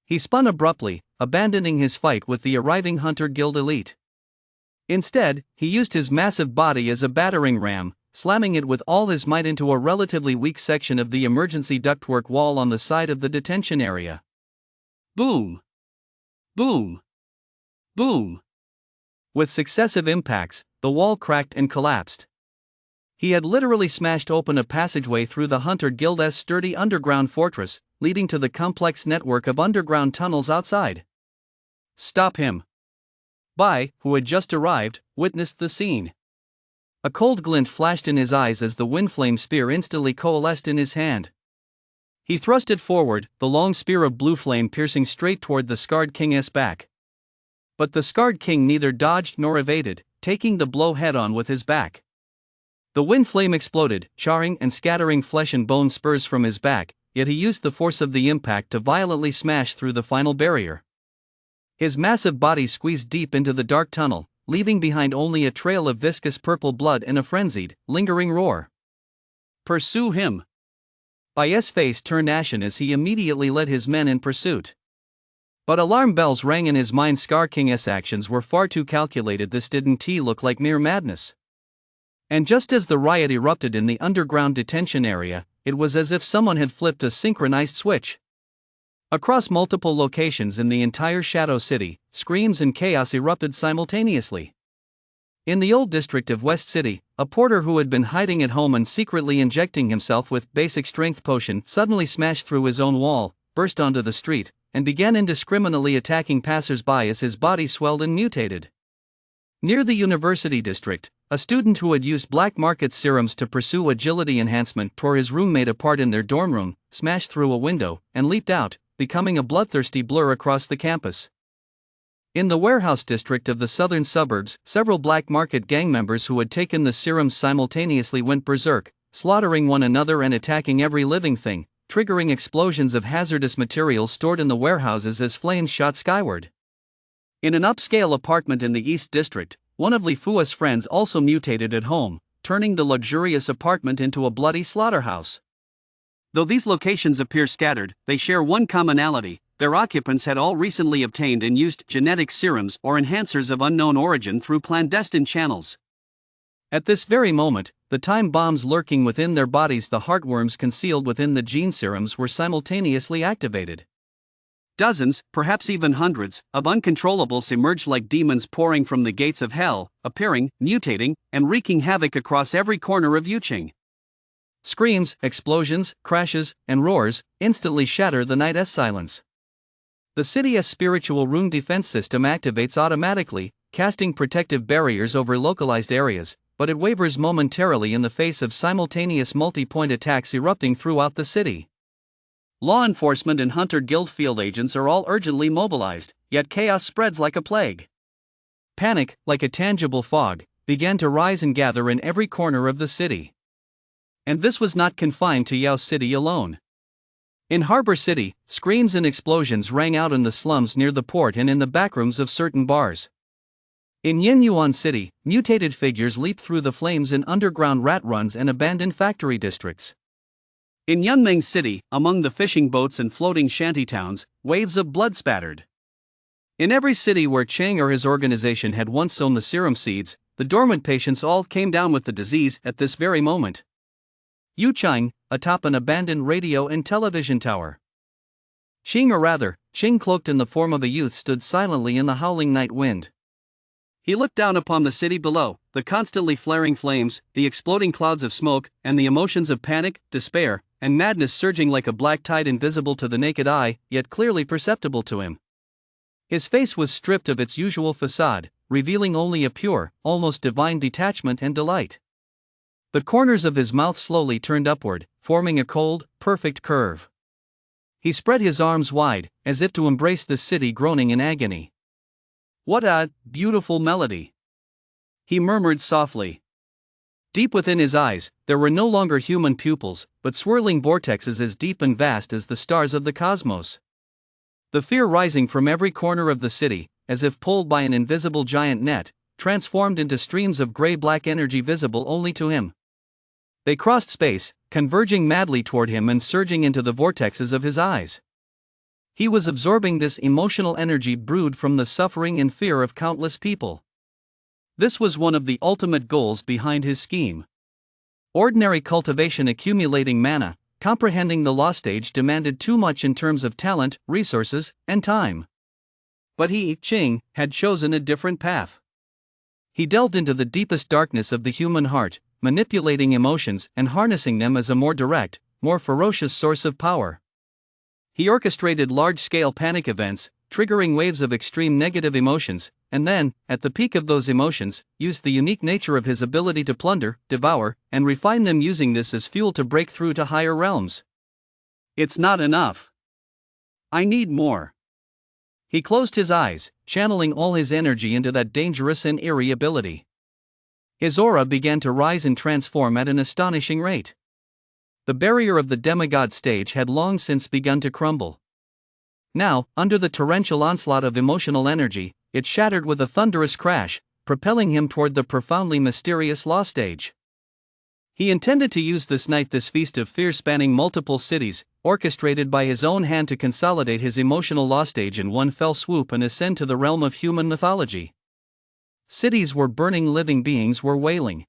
He spun abruptly, abandoning his fight with the arriving Hunter Guild elite. Instead, he used his massive body as a battering ram, slamming it with all his might into a relatively weak section of the emergency ductwork wall on the side of the detention area. Boom! Boom! Boom! With successive impacts, the wall cracked and collapsed. He had literally smashed open a passageway through the Hunter Guild's sturdy underground fortress, leading to the complex network of underground tunnels outside. Stop him! Bai, who had just arrived, witnessed the scene. A cold glint flashed in his eyes as the Windflame spear instantly coalesced in his hand. He thrust it forward, the long spear of blue flame piercing straight toward the Scarred King's back. But the Scarred King neither dodged nor evaded, taking the blow head-on with his back. The wind flame exploded, charring and scattering flesh and bone spurs from his back, yet he used the force of the impact to violently smash through the final barrier. His massive body squeezed deep into the dark tunnel, leaving behind only a trail of viscous purple blood and a frenzied, lingering roar. Pursue him! Bai's face turned ashen as he immediately led his men in pursuit. But alarm bells rang in his mind. Scar King's actions were far too calculated. This didn't look like mere madness. And just as the riot erupted in the underground detention area, it was as if someone had flipped a synchronized switch. Across multiple locations in the entire Shadow City, screams and chaos erupted simultaneously. In the old district of West City, a porter who had been hiding at home and secretly injecting himself with basic strength potion suddenly smashed through his own wall, burst onto the street, and began indiscriminately attacking passers-by as his body swelled and mutated. Near the University District, a student who had used black market serums to pursue agility enhancement tore his roommate apart in their dorm room, smashed through a window, and leaped out, becoming a bloodthirsty blur across the campus. In the warehouse district of the southern suburbs, several black market gang members who had taken the serums simultaneously went berserk, slaughtering one another and attacking every living thing, triggering explosions of hazardous materials stored in the warehouses as flames shot skyward. In an upscale apartment in the East District, one of Li Fu's friends also mutated at home, turning the luxurious apartment into a bloody slaughterhouse. Though these locations appear scattered, they share one commonality: their occupants had all recently obtained and used genetic serums or enhancers of unknown origin through clandestine channels. At this very moment, the time bombs lurking within their bodies, the heartworms concealed within the gene serums, were simultaneously activated. Dozens, perhaps even hundreds, of uncontrollables emerged like demons pouring from the gates of hell, appearing, mutating, and wreaking havoc across every corner of Yuqing. Screams, explosions, crashes, and roars instantly shatter the night's silence. The city's spiritual rune defense system activates automatically, casting protective barriers over localized areas, but it wavers momentarily in the face of simultaneous multi-point attacks erupting throughout the city. Law enforcement and Hunter Guild field agents are all urgently mobilized, yet chaos spreads like a plague. Panic, like a tangible fog, began to rise and gather in every corner of the city. And this was not confined to Yao City alone. In Harbor City, screams and explosions rang out in the slums near the port and in the backrooms of certain bars. In Yinyuan City, mutated figures leaped through the flames in underground rat runs and abandoned factory districts. In Yunmeng City, among the fishing boats and floating shantytowns, waves of blood spattered. In every city where Chang or his organization had once sown the serum seeds, the dormant patients all came down with the disease at this very moment. Yuchang, atop an abandoned radio and television tower. Ching cloaked in the form of a youth stood silently in the howling night wind. He looked down upon the city below, the constantly flaring flames, the exploding clouds of smoke, and the emotions of panic, despair, and madness surging like a black tide invisible to the naked eye, yet clearly perceptible to him. His face was stripped of its usual facade, revealing only a pure, almost divine detachment and delight. The corners of his mouth slowly turned upward, forming a cold, perfect curve. He spread his arms wide, as if to embrace the city groaning in agony. "What a beautiful melody," he murmured softly. Deep within his eyes, there were no longer human pupils, but swirling vortexes as deep and vast as the stars of the cosmos. The fear rising from every corner of the city, as if pulled by an invisible giant net, transformed into streams of gray-black energy visible only to him. They crossed space, converging madly toward him and surging into the vortexes of his eyes. He was absorbing this emotional energy brewed from the suffering and fear of countless people. This was one of the ultimate goals behind his scheme. Ordinary cultivation accumulating mana, comprehending the law stage demanded too much in terms of talent, resources, and time. But he, Ching, had chosen a different path. He delved into the deepest darkness of the human heart, manipulating emotions and harnessing them as a more direct, more ferocious source of power. He orchestrated large-scale panic events, triggering waves of extreme negative emotions, and then, at the peak of those emotions, used the unique nature of his ability to plunder, devour, and refine them, using this as fuel to break through to higher realms. "It's not enough. I need more." He closed his eyes, channeling all his energy into that dangerous and eerie ability. His aura began to rise and transform at an astonishing rate. The barrier of the demigod stage had long since begun to crumble. Now, under the torrential onslaught of emotional energy, it shattered with a thunderous crash, propelling him toward the profoundly mysterious law stage. He intended to use this night, this feast of fear spanning multiple cities, orchestrated by his own hand, to consolidate his emotional law stage in one fell swoop and ascend to the realm of human mythology. Cities were burning, living beings were wailing.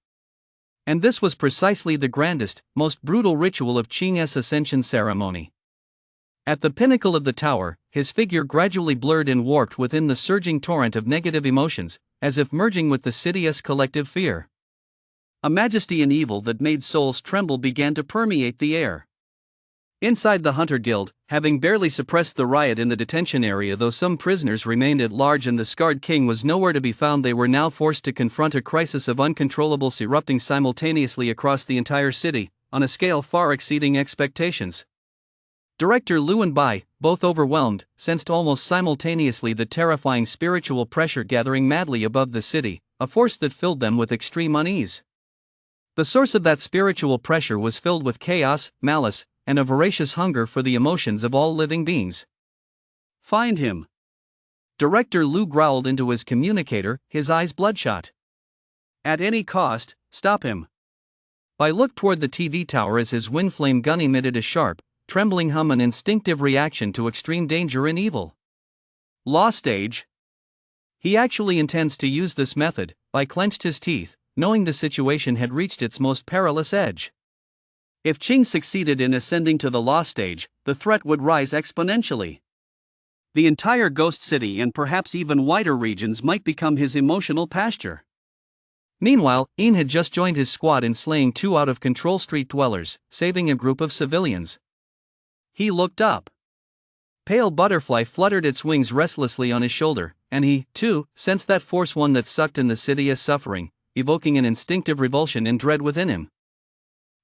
And this was precisely the grandest, most brutal ritual of Qing's ascension ceremony. At the pinnacle of the tower, his figure gradually blurred and warped within the surging torrent of negative emotions, as if merging with the city's collective fear. A majesty and evil that made souls tremble began to permeate the air. Inside the Hunter Guild, having barely suppressed the riot in the detention area, though some prisoners remained at large and the scarred king was nowhere to be found, they were now forced to confront a crisis of uncontrollables erupting simultaneously across the entire city, on a scale far exceeding expectations. Director Lu and Bai, both overwhelmed, sensed almost simultaneously the terrifying spiritual pressure gathering madly above the city, a force that filled them with extreme unease. The source of that spiritual pressure was filled with chaos, malice, and a voracious hunger for the emotions of all living beings. "Find him." Director Lu growled into his communicator, his eyes bloodshot. "At any cost, stop him." Bai looked toward the TV tower as his wind flame gun emitted a sharp, trembling hum, an instinctive reaction to extreme danger and evil. "Law stage?" "He actually intends to use this method," Bai clenched his teeth, knowing the situation had reached its most perilous edge. If Qing succeeded in ascending to the law stage, the threat would rise exponentially. The entire Ghost City and perhaps even wider regions might become his emotional pasture. Meanwhile, Ian had just joined his squad in slaying 2 out-of-control street dwellers, saving a group of civilians. He looked up. Pale butterfly fluttered its wings restlessly on his shoulder, and he, too, sensed that force one that sucked in the city as suffering, evoking an instinctive revulsion and dread within him.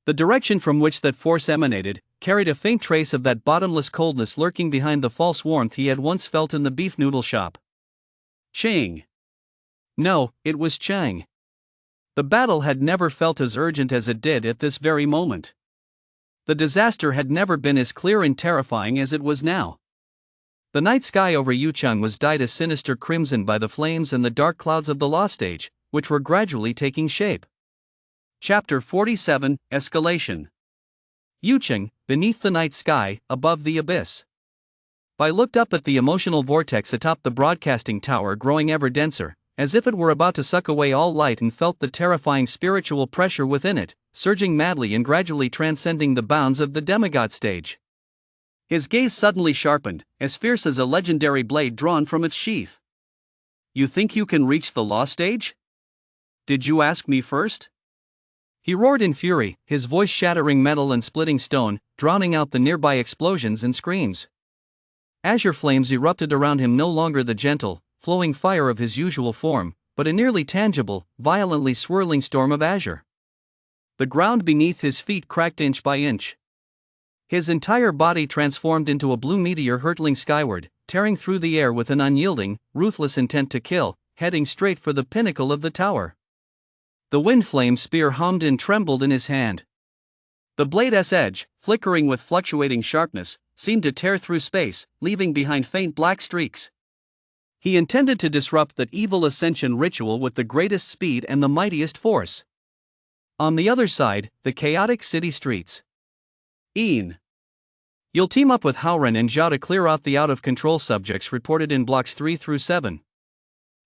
The direction from which that force emanated carried a faint trace of that bottomless coldness lurking behind the false warmth he had once felt in the beef noodle shop. Chang. No, it was Chang. The battle had never felt as urgent as it did at this very moment. The disaster had never been as clear and terrifying as it was now. The night sky over Yucheng was dyed a sinister crimson by the flames and the dark clouds of the Law Stage, which were gradually taking shape. Chapter 47, Escalation. Yucheng, beneath the night sky, above the abyss. I looked up at the emotional vortex atop the broadcasting tower growing ever denser, as if it were about to suck away all light, and felt the terrifying spiritual pressure within it, surging madly and gradually transcending the bounds of the demigod stage. His gaze suddenly sharpened, as fierce as a legendary blade drawn from its sheath. "You think you can reach the Law Stage? Did you ask me first?" He roared in fury, his voice shattering metal and splitting stone, drowning out the nearby explosions and screams. Azure flames erupted around him, no longer the gentle, flowing fire of his usual form, but a nearly tangible, violently swirling storm of azure. The ground beneath his feet cracked inch by inch. His entire body transformed into a blue meteor hurtling skyward, tearing through the air with an unyielding, ruthless intent to kill, heading straight for the pinnacle of the tower. The wind flame spear hummed and trembled in his hand. The blade's edge, flickering with fluctuating sharpness, seemed to tear through space, leaving behind faint black streaks. He intended to disrupt that evil ascension ritual with the greatest speed and the mightiest force. On the other side, the chaotic city streets. Ian. You'll team up with Howren and Zhao to clear out the out-of-control subjects reported in blocks 3 through 7.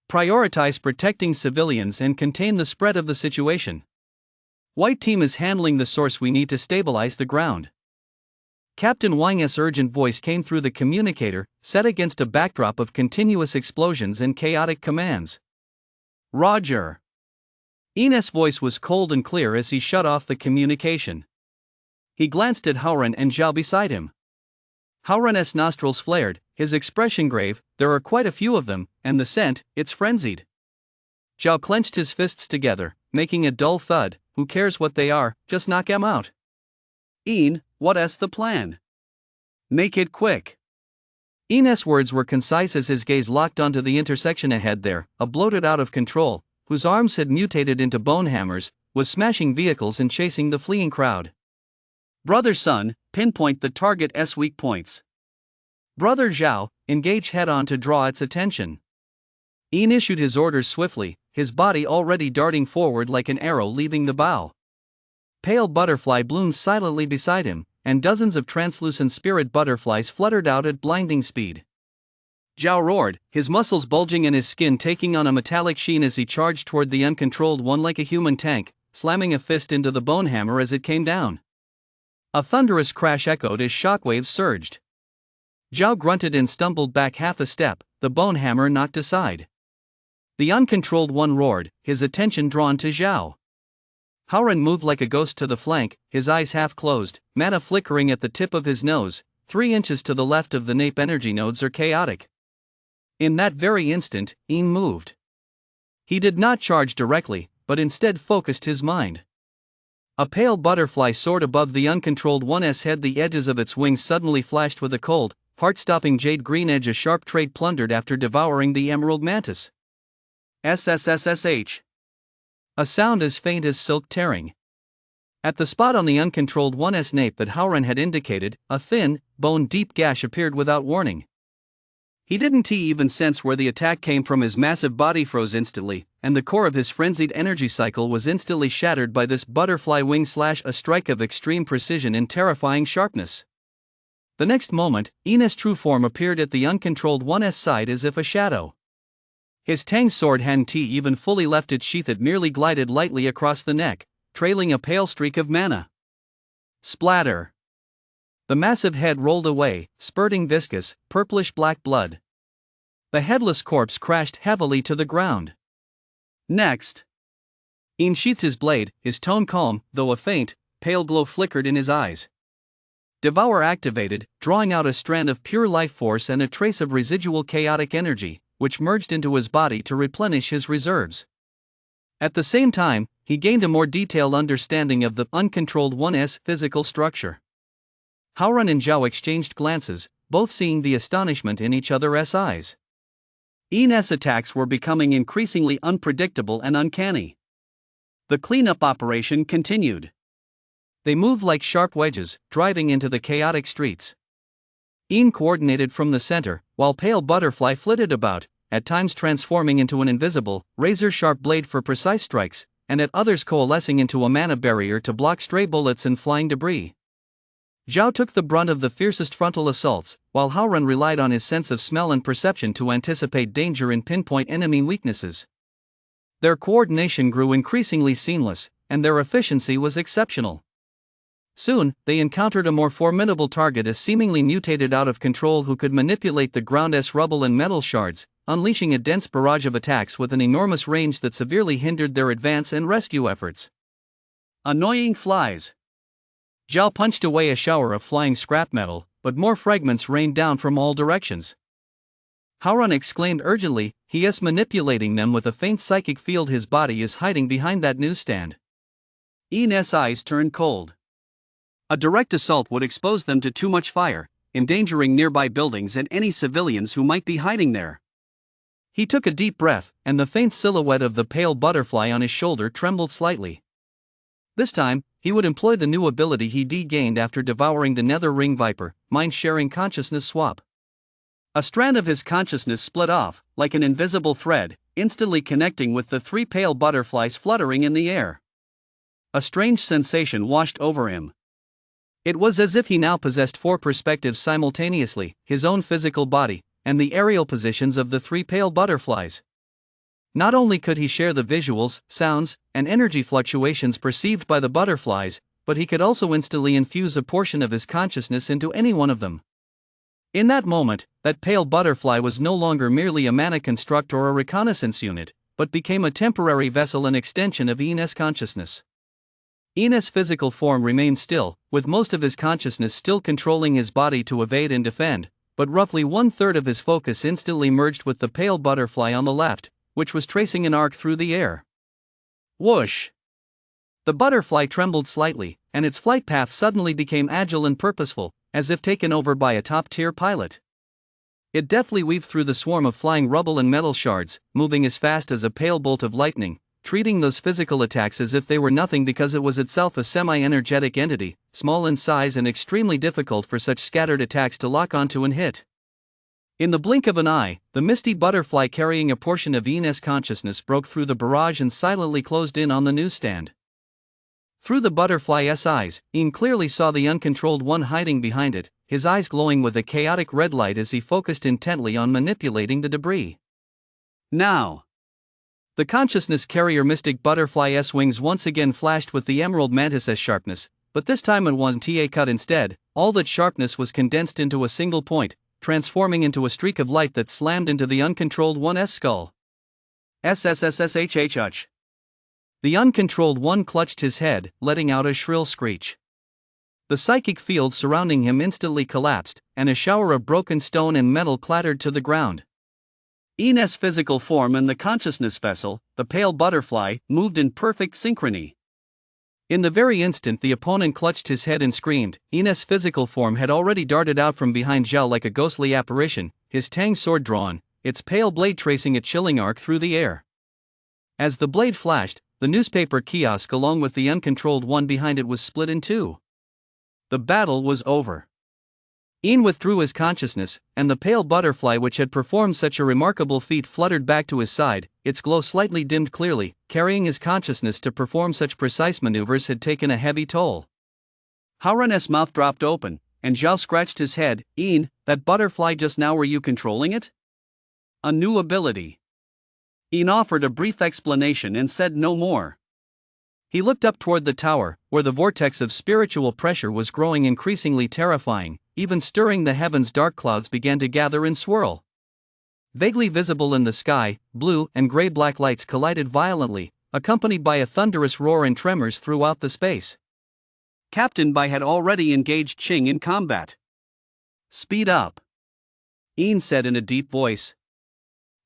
Prioritize protecting civilians and contain the spread of the situation. White team is handling the source we need to stabilize the ground. Captain Wang's urgent voice came through the communicator, set against a backdrop of continuous explosions and chaotic commands. Roger. Ian's voice was cold and clear as he shut off the communication. He glanced at Howren and Zhao beside him. Howren's nostrils flared, his expression grave. There are quite a few of them, and the scent, it's frenzied. Zhao clenched his fists together, making a dull thud. Who cares what they are, just knock 'em out. Ian, what's the plan? Make it quick. Ian's words were concise as his gaze locked onto the intersection ahead. There, a bloated out of control, whose arms had mutated into bone hammers, was smashing vehicles and chasing the fleeing crowd. Brother Sun, pinpoint the target's weak points. Brother Zhao, engage head-on to draw its attention. Ian issued his orders swiftly, his body already darting forward like an arrow leaving the bow. Pale butterfly bloomed silently beside him, and dozens of translucent spirit butterflies fluttered out at blinding speed. Zhao roared, his muscles bulging and his skin taking on a metallic sheen as he charged toward the uncontrolled one like a human tank, slamming a fist into the bone hammer as it came down. A thunderous crash echoed as shockwaves surged. Zhao grunted and stumbled back half a step, the bone hammer knocked aside. The uncontrolled one roared, his attention drawn to Zhao. Howren moved like a ghost to the flank, his eyes half closed, mana flickering at the tip of his nose. 3 inches to the left of the nape energy nodes are chaotic. In that very instant, Ian moved. He did not charge directly, but instead focused his mind. A pale butterfly soared above the uncontrolled one's head. The edges of its wings suddenly flashed with a cold, heart-stopping jade green edge. A sharp trade plundered after devouring the emerald mantis. SSSSH. A sound as faint as silk tearing. At the spot on the uncontrolled one's nape that Howren had indicated, a thin, bone-deep gash appeared without warning. He didn't even sense where the attack came from. His massive body froze instantly, and the core of his frenzied energy cycle was instantly shattered by this butterfly wing slash, a strike of extreme precision and terrifying sharpness. The next moment, Ian's true form appeared at the uncontrolled one's side as if a shadow. His Tang sword hadn't even fully left its sheath. It merely glided lightly across the neck, trailing a pale streak of mana. Splatter! The massive head rolled away, spurting viscous, purplish-black blood. The headless corpse crashed heavily to the ground. Next. Ian sheathed his blade, his tone calm, though a faint, pale glow flickered in his eyes. Devour activated, drawing out a strand of pure life force and a trace of residual chaotic energy, which merged into his body to replenish his reserves. At the same time, he gained a more detailed understanding of the uncontrolled One's physical structure. Howrun and Zhao exchanged glances, both seeing the astonishment in each other's eyes. Ian's attacks were becoming increasingly unpredictable and uncanny. The cleanup operation continued. They moved like sharp wedges, driving into the chaotic streets. Ian coordinated from the center, while Pale Butterfly flitted about, at times transforming into an invisible, razor-sharp blade for precise strikes, and at others coalescing into a mana barrier to block stray bullets and flying debris. Zhao took the brunt of the fiercest frontal assaults, while Howrun relied on his sense of smell and perception to anticipate danger and pinpoint enemy weaknesses. Their coordination grew increasingly seamless, and their efficiency was exceptional. Soon, they encountered a more formidable target, a seemingly mutated out of control who could manipulate the ground's rubble and metal shards, unleashing a dense barrage of attacks with an enormous range that severely hindered their advance and rescue efforts. Annoying flies. Zhao punched away a shower of flying scrap metal, but more fragments rained down from all directions. Howrun exclaimed urgently, he is manipulating them with a faint psychic field. His body is hiding behind that newsstand. Ian's eyes turned cold. A direct assault would expose them to too much fire, endangering nearby buildings and any civilians who might be hiding there. He took a deep breath, and the faint silhouette of the Pale Butterfly on his shoulder trembled slightly. This time, he would employ the new ability he gained after devouring the Nether Ring Viper, Mind-Sharing Consciousness Swap. A strand of his consciousness split off, like an invisible thread, instantly connecting with the three pale butterflies fluttering in the air. A strange sensation washed over him. It was as if he now possessed four perspectives simultaneously, his own physical body, and the aerial positions of the three pale butterflies. Not only could he share the visuals, sounds, and energy fluctuations perceived by the butterflies, but he could also instantly infuse a portion of his consciousness into any one of them. In that moment, that pale butterfly was no longer merely a mana construct or a reconnaissance unit, but became a temporary vessel and extension of Ian's consciousness. Ian's physical form remained still, with most of his consciousness still controlling his body to evade and defend, but roughly one-third of his focus instantly merged with the pale butterfly on the left, which was tracing an arc through the air. Whoosh! The butterfly trembled slightly, and its flight path suddenly became agile and purposeful, as if taken over by a top-tier pilot. It deftly weaved through the swarm of flying rubble and metal shards, moving as fast as a pale bolt of lightning, treating those physical attacks as if they were nothing because it was itself a semi-energetic entity, small in size and extremely difficult for such scattered attacks to lock onto and hit. In the blink of an eye, the misty butterfly carrying a portion of Ian's consciousness broke through the barrage and silently closed in on the newsstand. Through the butterfly's eyes, Ian clearly saw the uncontrolled one hiding behind it, his eyes glowing with a chaotic red light as he focused intently on manipulating the debris. Now! The consciousness carrier mystic butterfly's wings once again flashed with the emerald mantis's sharpness, but this time it wasn't a cut instead. All that sharpness was condensed into a single point, transforming into a streak of light that slammed into the uncontrolled one's skull. SSSSHHH. The uncontrolled one clutched his head, letting out a shrill screech. The psychic field surrounding him instantly collapsed, and a shower of broken stone and metal clattered to the ground. Ian's physical form and the consciousness vessel, the pale butterfly, moved in perfect synchrony. In the very instant the opponent clutched his head and screamed, Ian's physical form had already darted out from behind Zhao like a ghostly apparition, his tang sword drawn, its pale blade tracing a chilling arc through the air. As the blade flashed, the newspaper kiosk along with the uncontrolled one behind it was split in two. The battle was over. Ian withdrew his consciousness, and the pale butterfly which had performed such a remarkable feat fluttered back to his side, its glow slightly dimmed clearly. Carrying his consciousness to perform such precise maneuvers had taken a heavy toll. Howrun's mouth dropped open, and Zhao scratched his head. Ian, that butterfly just now, were you controlling it? A new ability. Ian offered a brief explanation and said no more. He looked up toward the tower, where the vortex of spiritual pressure was growing increasingly terrifying, even stirring the heavens. Dark clouds began to gather and swirl. Vaguely visible in the sky, blue and gray-black lights collided violently, accompanied by a thunderous roar and tremors throughout the space. Captain Bai had already engaged Qing in combat. "Speed up," Ian said in a deep voice.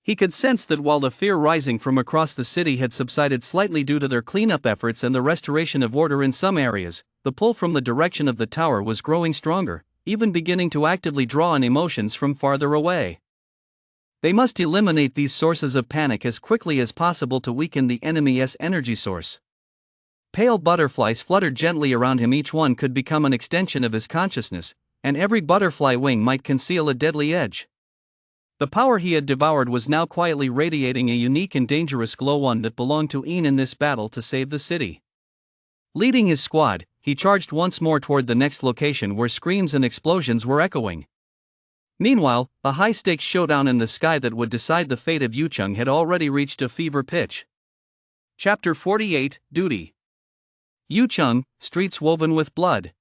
He could sense that while the fear rising from across the city had subsided slightly due to their cleanup efforts and the restoration of order in some areas, the pull from the direction of the tower was growing stronger, even beginning to actively draw in emotions from farther away. They must eliminate these sources of panic as quickly as possible to weaken the enemy's energy source. Pale butterflies fluttered gently around him. Each one could become an extension of his consciousness, and every butterfly wing might conceal a deadly edge. The power he had devoured was now quietly radiating a unique and dangerous glow, one that belonged to Ian in this battle to save the city. Leading his squad, he charged once more toward the next location where screams and explosions were echoing. Meanwhile, a high-stakes showdown in the sky that would decide the fate of Yucheng had already reached a fever pitch. Chapter 48, Duty. Yucheng, streets woven with blood.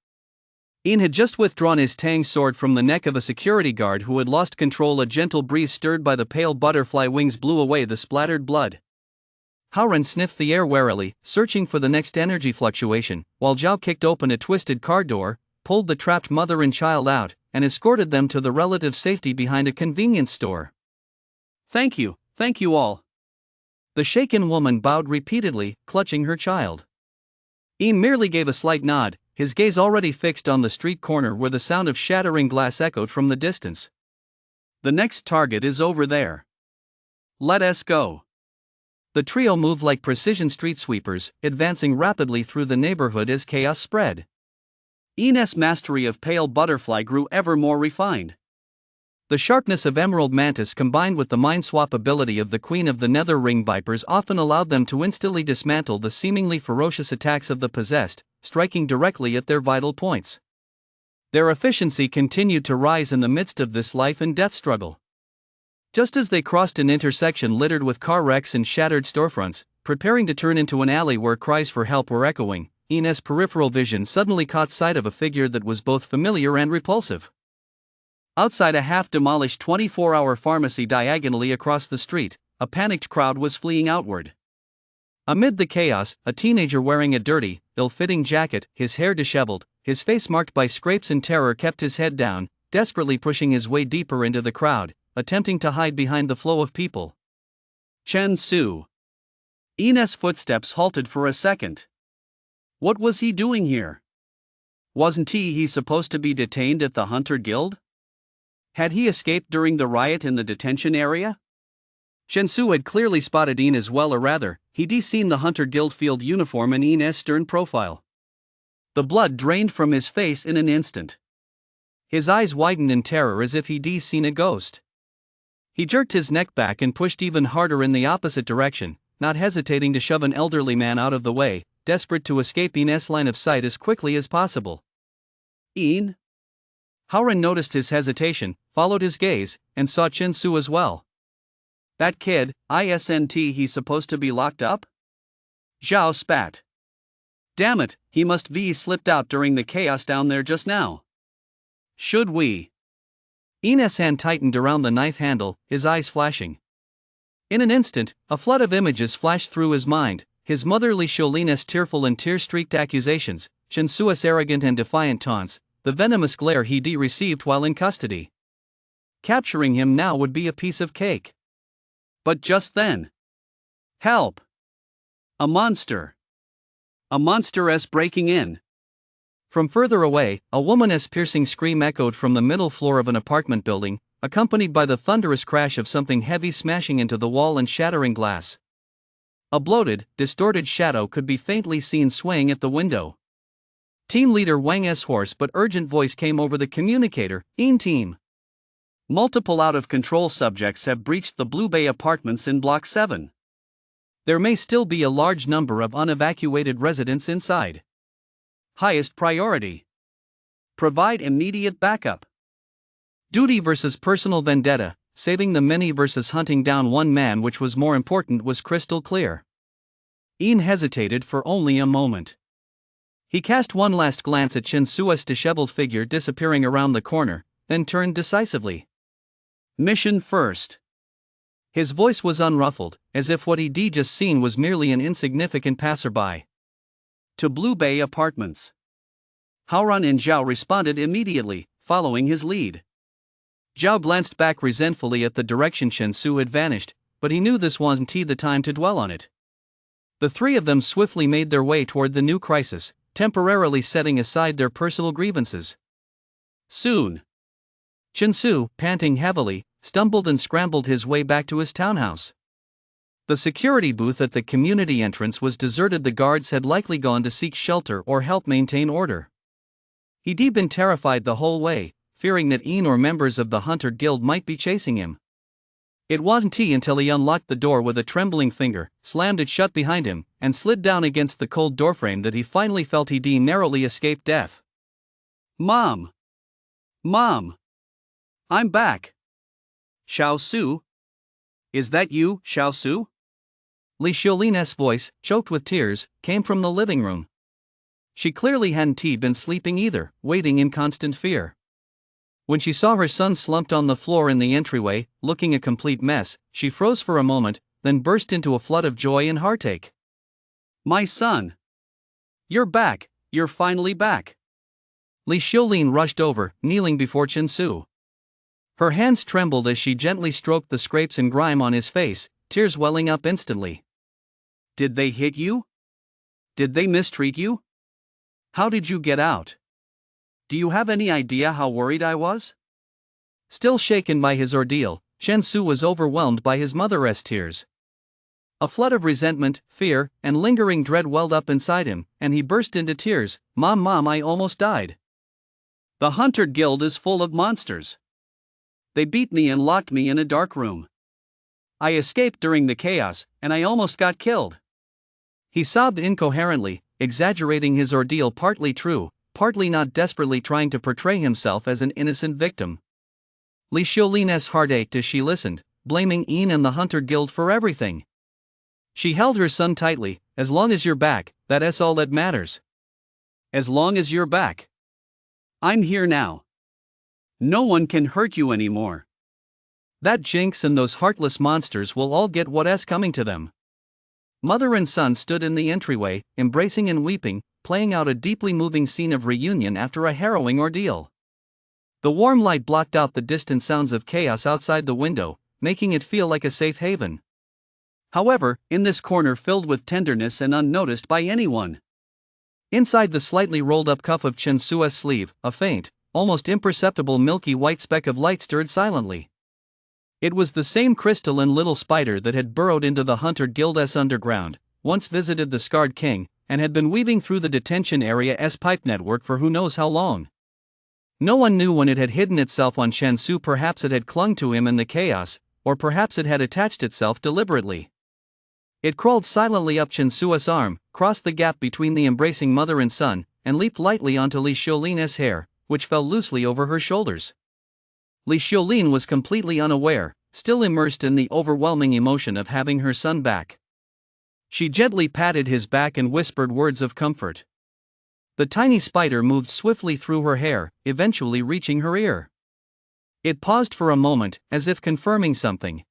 Ian had just withdrawn his tang sword from the neck of a security guard who had lost control. A gentle breeze stirred by the pale butterfly wings blew away the splattered blood. Haoren sniffed the air warily, searching for the next energy fluctuation, while Zhao kicked open a twisted car door, pulled the trapped mother and child out, and escorted them to the relative safety behind a convenience store. Thank you all." The shaken woman bowed repeatedly, clutching her child. Ian merely gave a slight nod, his gaze already fixed on the street corner where the sound of shattering glass echoed from the distance. "The next target is over there. Let us go." The trio moved like precision street sweepers, advancing rapidly through the neighborhood as chaos spread. Ian's mastery of pale butterfly grew ever more refined. The sharpness of Emerald Mantis combined with the mind-swap ability of the Queen of the Nether Ring Vipers often allowed them to instantly dismantle the seemingly ferocious attacks of the possessed, striking directly at their vital points. Their efficiency continued to rise in the midst of this life and death struggle. Just as they crossed an intersection littered with car wrecks and shattered storefronts, preparing to turn into an alley where cries for help were echoing, Ian's peripheral vision suddenly caught sight of a figure that was both familiar and repulsive. Outside a half-demolished 24-hour pharmacy diagonally across the street, a panicked crowd was fleeing outward. Amid the chaos, a teenager wearing a dirty, ill-fitting jacket, his hair disheveled, his face marked by scrapes and terror kept his head down, desperately pushing his way deeper into the crowd, attempting to hide behind the flow of people. Chen Su. Ian's footsteps halted for a second. What was he doing here? Wasn't he supposed to be detained at the Hunter Guild? Had he escaped during the riot in the detention area? Chen Su had clearly spotted Ian as well, or rather, he'd seen the Hunter Guild field uniform and Ian's stern profile. The blood drained from his face in an instant. His eyes widened in terror as if he'd seen a ghost. He jerked his neck back and pushed even harder in the opposite direction, not hesitating to shove an elderly man out of the way, desperate to escape Ian's line of sight as quickly as possible. "Ian?" Haoren noticed his hesitation, followed his gaze, and saw Chen Su as well. "That kid, isn't he supposed to be locked up?" Zhao spat. "Damn it, he must be slipped out during the chaos down there just now. Should we?" Ian's hand tightened around the knife handle, his eyes flashing. In an instant, a flood of images flashed through his mind, his motherly Sholin's tearful and tear-streaked accusations, Chen Su's arrogant and defiant taunts, the venomous glare he'd received while in custody. Capturing him now would be a piece of cake. But just then. Help! A monster! A monster breaking in. From further away, a woman's piercing scream echoed from the middle floor of an apartment building, accompanied by the thunderous crash of something heavy smashing into the wall and shattering glass. A bloated, distorted shadow could be faintly seen swaying at the window. Team leader Wang's hoarse but urgent voice came over the communicator. "Ian team. Multiple out-of-control subjects have breached the Blue Bay apartments in Block 7. There may still be a large number of unevacuated residents inside. Highest priority. Provide immediate backup." Duty versus personal vendetta, saving the many versus hunting down one man, which was more important, was crystal clear. Ian hesitated for only a moment. He cast one last glance at Chinsua's disheveled figure disappearing around the corner, then turned decisively. Mission first. His voice was unruffled, as if what he'd just seen was merely an insignificant passerby. To Blue Bay Apartments. Haoran and Zhao responded immediately, following his lead. Zhao glanced back resentfully at the direction Chinsu had vanished, but he knew this wasn't the time to dwell on it. The three of them swiftly made their way toward the new crisis, temporarily setting aside their personal grievances. Soon, Chinsu, panting heavily, stumbled and scrambled his way back to his townhouse. The security booth at the community entrance was deserted. The guards had likely gone to seek shelter or help maintain order. He'd been terrified the whole way, fearing that Ian or members of the Hunter Guild might be chasing him. It wasn't until he unlocked the door with a trembling finger, slammed it shut behind him, and slid down against the cold doorframe that he finally felt he'd narrowly escaped death. Mom! Mom! I'm back! Xiao Su? Is that you, Xiao Su? Li Xiulin's voice, choked with tears, came from the living room. She clearly hadn't been sleeping either, waiting in constant fear. When she saw her son slumped on the floor in the entryway, looking a complete mess, she froze for a moment, then burst into a flood of joy and heartache. My son! You're back, you're finally back! Li Xiulin rushed over, kneeling before Chinsu. Her hands trembled as she gently stroked the scrapes and grime on his face, tears welling up instantly. Did they hit you? Did they mistreat you? How did you get out? Do you have any idea how worried I was? Still shaken by his ordeal, Chinsu was overwhelmed by his mother's tears. A flood of resentment, fear, and lingering dread welled up inside him, and he burst into tears. Mom, I almost died. The Hunter Guild is full of monsters. They beat me and locked me in a dark room. I escaped during the chaos, and I almost got killed. He sobbed incoherently, exaggerating his ordeal, partly true, partly not, desperately trying to portray himself as an innocent victim. Li Xiulin's heart ached as she listened, blaming Ian and the Hunter Guild for everything. She held her son tightly. As long as you're back, that's all that matters. As long as you're back. I'm here now. No one can hurt you anymore. That Jinx and those heartless monsters will all get what's coming to them. Mother and son stood in the entryway, embracing and weeping, playing out a deeply moving scene of reunion after a harrowing ordeal. The warm light blocked out the distant sounds of chaos outside the window, making it feel like a safe haven. However, in this corner filled with tenderness and unnoticed by anyone. Inside the slightly rolled up cuff of Chinsua's sleeve, a faint, almost imperceptible milky white speck of light stirred silently. It was the same crystalline little spider that had burrowed into the Hunter Guild's underground, once visited the Scarred King, and had been weaving through the detention area's pipe network for who knows how long. No one knew when it had hidden itself on Chinsu. Perhaps it had clung to him in the chaos, or perhaps it had attached itself deliberately. It crawled silently up Chinsua's arm, crossed the gap between the embracing mother and son, and leaped lightly onto Li Xiulin's hair, which fell loosely over her shoulders. Li Xiulin was completely unaware, still immersed in the overwhelming emotion of having her son back. She gently patted his back and whispered words of comfort. The tiny spider moved swiftly through her hair, eventually reaching her ear. It paused for a moment, as if confirming something.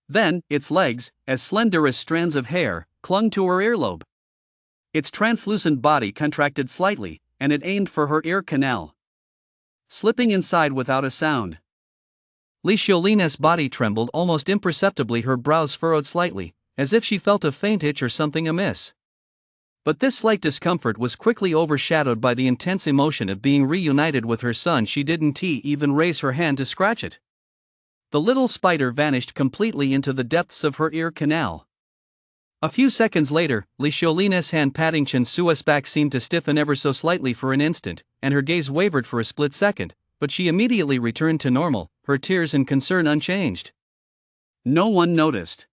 Then, its legs, as slender as strands of hair, clung to her earlobe. Its translucent body contracted slightly, and it aimed for her ear canal. Slipping inside without a sound. Li Xiulin's body trembled almost imperceptibly, her brows furrowed slightly, as if she felt a faint itch or something amiss. But this slight discomfort was quickly overshadowed by the intense emotion of being reunited with her son. She didn't even raise her hand to scratch it. The little spider vanished completely into the depths of her ear canal. A few seconds later, Li Xiulin's hand patting Chinsua's back seemed to stiffen ever so slightly for an instant, and her gaze wavered for a split second, but she immediately returned to normal, her tears and concern unchanged. No one noticed.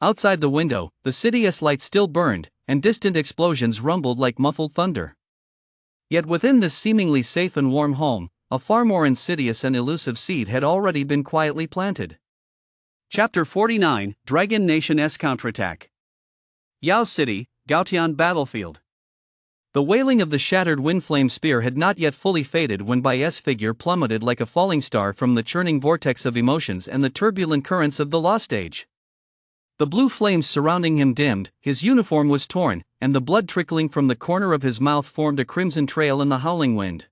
Outside the window, the city's lights still burned, and distant explosions rumbled like muffled thunder. Yet within this seemingly safe and warm home, a far more insidious and elusive seed had already been quietly planted. Chapter 49, Dragon Nation's Counterattack. Yao City, Gaotian battlefield. The wailing of the shattered wind flame spear had not yet fully faded when Bai's figure plummeted like a falling star from the churning vortex of emotions and the turbulent currents of the law stage. The blue flames surrounding him dimmed, his uniform was torn, and the blood trickling from the corner of his mouth formed a crimson trail in the howling wind.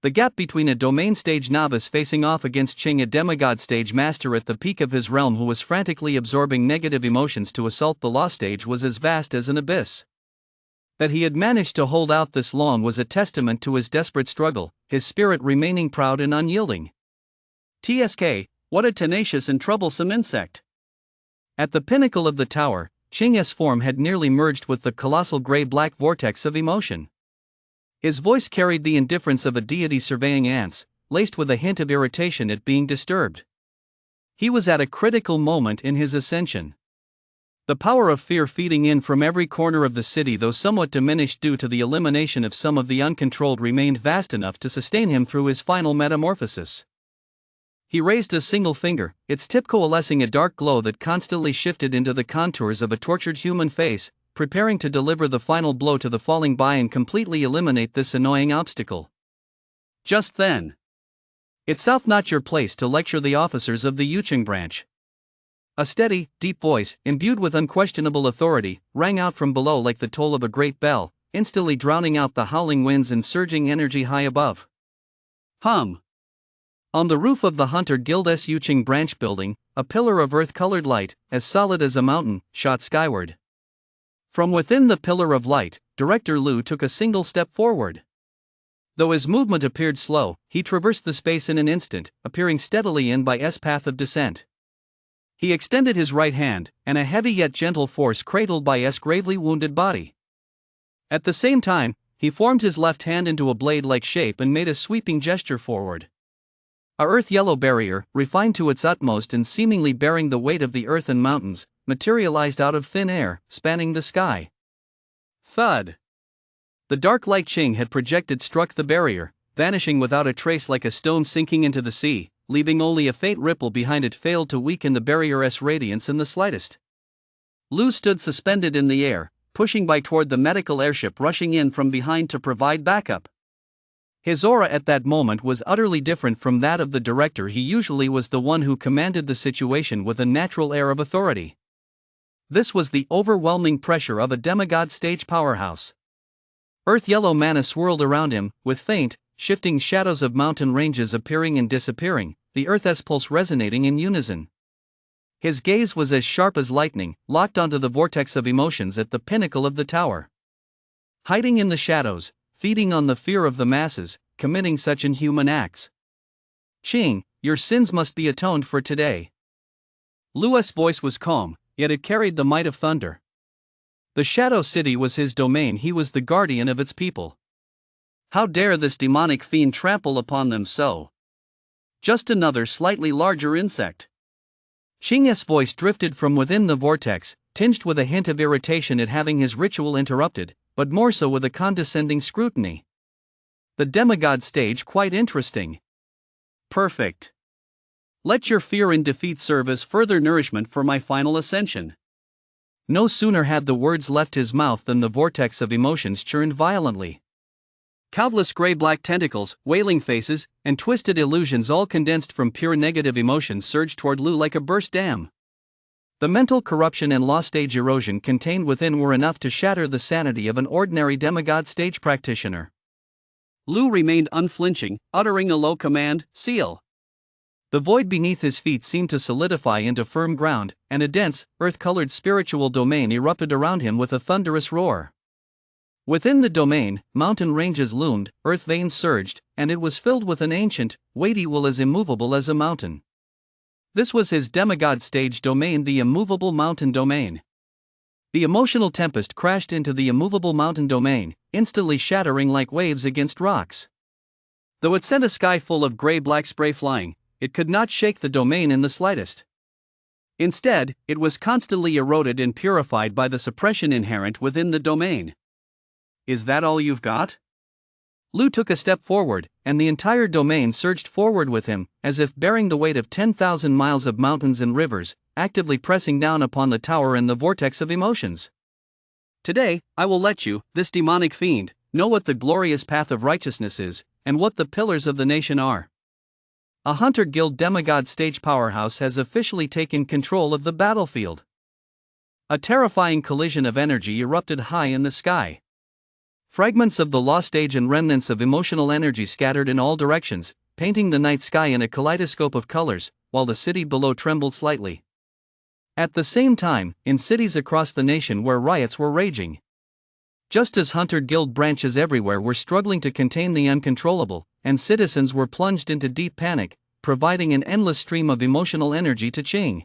The gap between a domain stage novice facing off against Qing, a demigod stage master at the peak of his realm who was frantically absorbing negative emotions to assault the law stage, was as vast as an abyss. That he had managed to hold out this long was a testament to his desperate struggle, his spirit remaining proud and unyielding. TSK, what a tenacious and troublesome insect! At the pinnacle of the tower, Qing's form had nearly merged with the colossal gray-black vortex of emotion. His voice carried the indifference of a deity surveying ants, laced with a hint of irritation at being disturbed. He was at a critical moment in his ascension. The power of fear feeding in from every corner of the city, though somewhat diminished due to the elimination of some of the uncontrolled, remained vast enough to sustain him through his final metamorphosis. He raised a single finger, its tip coalescing a dark glow that constantly shifted into the contours of a tortured human face, preparing to deliver the final blow to the falling Bai and completely eliminate this annoying obstacle. Just then, "It's not your place to lecture the officers of the Yucheng branch." A steady, deep voice, imbued with unquestionable authority, rang out from below like the toll of a great bell, instantly drowning out the howling winds and surging energy high above. On the roof of the Hunter Guild's Yucheng branch building, a pillar of earth-colored light, as solid as a mountain, shot skyward. From within the pillar of light, Director Lu took a single step forward. Though his movement appeared slow, he traversed the space in an instant, appearing steadily in Bai's path of descent. He extended his right hand, and a heavy yet gentle force cradled Bai's gravely wounded body. At the same time, he formed his left hand into a blade-like shape and made a sweeping gesture forward. A earth-yellow barrier, refined to its utmost and seemingly bearing the weight of the earth and mountains, materialized out of thin air, spanning the sky. Thud! The dark light Qing had projected struck the barrier, vanishing without a trace like a stone sinking into the sea, leaving only a faint ripple behind it failed to weaken the barrier's radiance in the slightest. Lu stood suspended in the air, pushing Bai toward the medical airship rushing in from behind to provide backup. His aura at that moment was utterly different from that of the director. He usually was the one who commanded the situation with a natural air of authority. This was the overwhelming pressure of a demigod stage powerhouse. Earth-yellow mana swirled around him, with faint, shifting shadows of mountain ranges appearing and disappearing, the Earth's pulse resonating in unison. His gaze was as sharp as lightning, locked onto the vortex of emotions at the pinnacle of the tower. Hiding in the shadows, feeding on the fear of the masses, committing such inhuman acts. Qing, your sins must be atoned for today. Lu's voice was calm, yet it carried the might of thunder. The Shadow City was his domain, he was the guardian of its people. How dare this demonic fiend trample upon them so? Just another slightly larger insect. Qing's voice drifted from within the vortex, tinged with a hint of irritation at having his ritual interrupted, but more so with a condescending scrutiny. The demigod stage quite interesting. Perfect. Let your fear and defeat serve as further nourishment for my final ascension. No sooner had the words left his mouth than the vortex of emotions churned violently. Countless gray-black tentacles, wailing faces, and twisted illusions all condensed from pure negative emotions surged toward Lu like a burst dam. The mental corruption and law stage erosion contained within were enough to shatter the sanity of an ordinary demigod stage practitioner. Lu remained unflinching, uttering a low command, "Seal." The void beneath his feet seemed to solidify into firm ground, and a dense, earth-colored spiritual domain erupted around him with a thunderous roar. Within the domain, mountain ranges loomed, earth veins surged, and it was filled with an ancient, weighty will as immovable as a mountain. This was his demigod stage domain, the immovable mountain domain. The emotional tempest crashed into the immovable mountain domain, instantly shattering like waves against rocks. Though it sent a sky full of gray-black spray flying, it could not shake the domain in the slightest. Instead, it was constantly eroded and purified by the suppression inherent within the domain. Is that all you've got? Lu took a step forward, and the entire domain surged forward with him, as if bearing the weight of 10,000 miles of mountains and rivers, actively pressing down upon the tower and the vortex of emotions. Today, I will let you, this demonic fiend, know what the glorious path of righteousness is, and what the pillars of the nation are. A Hunter Guild demigod stage powerhouse has officially taken control of the battlefield. A terrifying collision of energy erupted high in the sky. Fragments of the lost age and remnants of emotional energy scattered in all directions, painting the night sky in a kaleidoscope of colors, while the city below trembled slightly. At the same time, in cities across the nation where riots were raging. Just as Hunter Guild branches everywhere were struggling to contain the uncontrollable, and citizens were plunged into deep panic, providing an endless stream of emotional energy to Ching.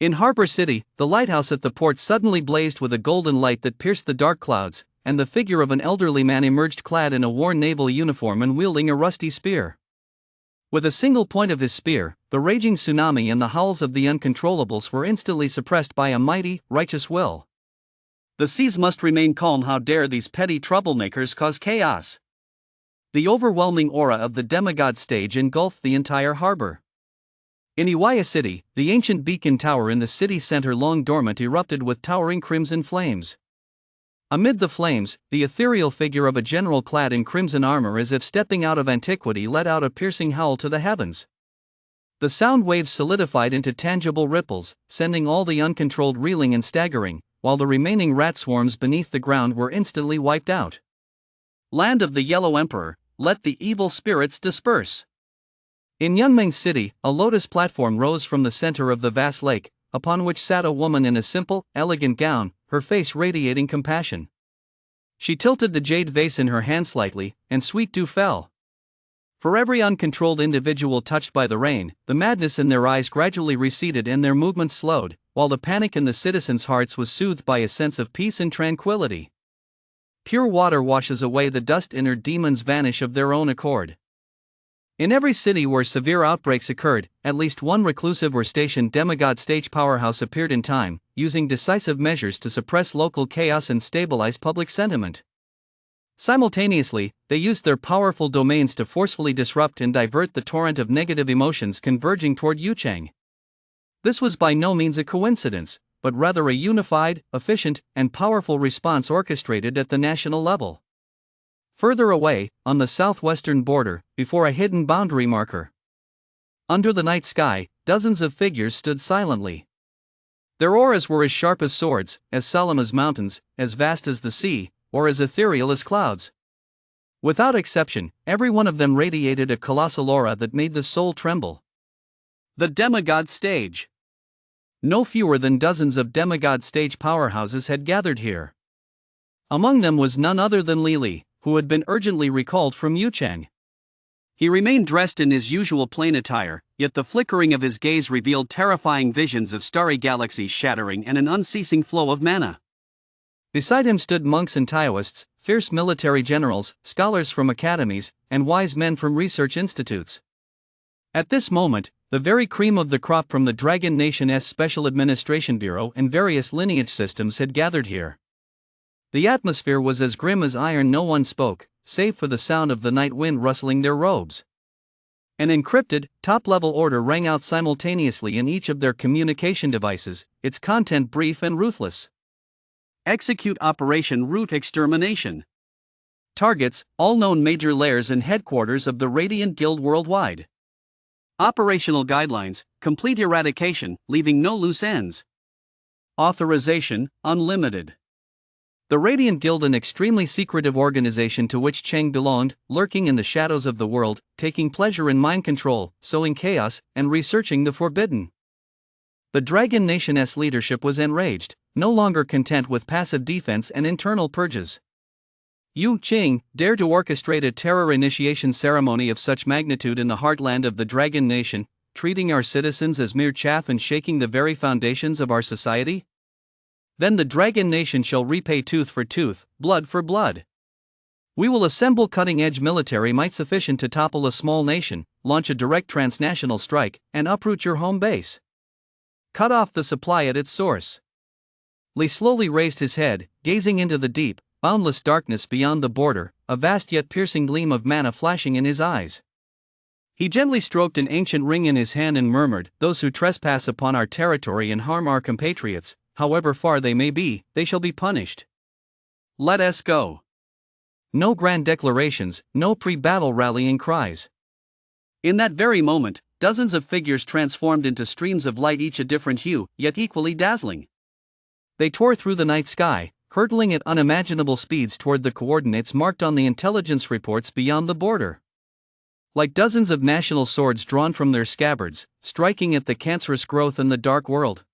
In Harbor City, the lighthouse at the port suddenly blazed with a golden light that pierced the dark clouds, and the figure of an elderly man emerged clad in a worn naval uniform and wielding a rusty spear. With a single point of his spear, the raging tsunami and the howls of the uncontrollables were instantly suppressed by a mighty, righteous will. The seas must remain calm. How dare these petty troublemakers cause chaos? The overwhelming aura of the demigod stage engulfed the entire harbor. In Iwaya City, the ancient beacon tower in the city center, long dormant, erupted with towering crimson flames. Amid the flames, the ethereal figure of a general clad in crimson armor, as if stepping out of antiquity, let out a piercing howl to the heavens. The sound waves solidified into tangible ripples, sending all the uncontrolled reeling and staggering, while the remaining rat swarms beneath the ground were instantly wiped out. Land of the Yellow Emperor, let the evil spirits disperse. In Yunmeng City, a lotus platform rose from the center of the vast lake, upon which sat a woman in a simple, elegant gown, her face radiating compassion. She tilted the jade vase in her hand slightly, and sweet dew fell. For every uncontrolled individual touched by the rain, the madness in their eyes gradually receded and their movements slowed, while the panic in the citizens' hearts was soothed by a sense of peace and tranquility. Pure water washes away the dust, inner demons vanish of their own accord. In every city where severe outbreaks occurred, at least one reclusive or stationed demigod stage powerhouse appeared in time, using decisive measures to suppress local chaos and stabilize public sentiment. Simultaneously, they used their powerful domains to forcefully disrupt and divert the torrent of negative emotions converging toward Yuchang. This was by no means a coincidence, but rather a unified, efficient, and powerful response orchestrated at the national level. Further away, on the southwestern border, before a hidden boundary marker. Under the night sky, dozens of figures stood silently. Their auras were as sharp as swords, as solemn as mountains, as vast as the sea, or as ethereal as clouds. Without exception, every one of them radiated a colossal aura that made the soul tremble. The demigod stage. No fewer than dozens of demigod stage powerhouses had gathered here. Among them was none other than Li, who had been urgently recalled from Yuchang. He remained dressed in his usual plain attire, yet the flickering of his gaze revealed terrifying visions of starry galaxies shattering and an unceasing flow of mana. Beside him stood monks and Taoists, fierce military generals, scholars from academies, and wise men from research institutes. At this moment, the very cream of the crop from the Dragon Nation's Special Administration Bureau and various lineage systems had gathered here. The atmosphere was as grim as iron. No one spoke, save for the sound of the night wind rustling their robes. An encrypted, top-level order rang out simultaneously in each of their communication devices, its content brief and ruthless. Execute Operation Root Extermination. Targets, all known major lairs and headquarters of the Radiant Guild worldwide. Operational guidelines, complete eradication, leaving no loose ends. Authorization, unlimited. The Radiant Guild, an extremely secretive organization to which Cheng belonged, lurking in the shadows of the world, taking pleasure in mind control, sowing chaos, and researching the forbidden. The Dragon Nation's leadership was enraged, no longer content with passive defense and internal purges. Yu Qing dared to orchestrate a terror initiation ceremony of such magnitude in the heartland of the Dragon Nation, treating our citizens as mere chaff and shaking the very foundations of our society? Then the Dragon Nation shall repay tooth for tooth, blood for blood. We will assemble cutting-edge military might sufficient to topple a small nation, launch a direct transnational strike, and uproot your home base. Cut off the supply at its source. Li slowly raised his head, gazing into the deep, boundless darkness beyond the border, a vast yet piercing gleam of mana flashing in his eyes. He gently stroked an ancient ring in his hand and murmured, "Those who trespass upon our territory and harm our compatriots, however far they may be, they shall be punished. Let us go. No grand declarations, no pre-battle rallying cries. In that very moment, dozens of figures transformed into streams of light, each a different hue, yet equally dazzling. They tore through the night sky, hurtling at unimaginable speeds toward the coordinates marked on the intelligence reports beyond the border. Like dozens of national swords drawn from their scabbards, striking at the cancerous growth in the dark world.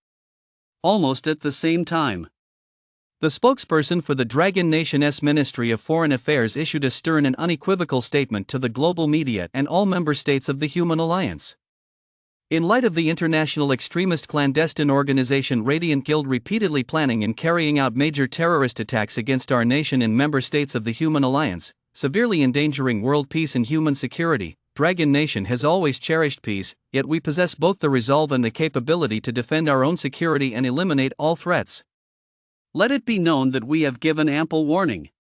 Almost at the same time, the spokesperson for the Dragon Nation's Ministry of Foreign Affairs issued a stern and unequivocal statement to the global media and all member states of the Human Alliance. In light of the international extremist clandestine organization Radiant Guild repeatedly planning and carrying out major terrorist attacks against our nation and member states of the Human Alliance, severely endangering world peace and human security, Dragon Nation has always cherished peace, yet we possess both the resolve and the capability to defend our own security and eliminate all threats. Let it be known that we have given ample warning.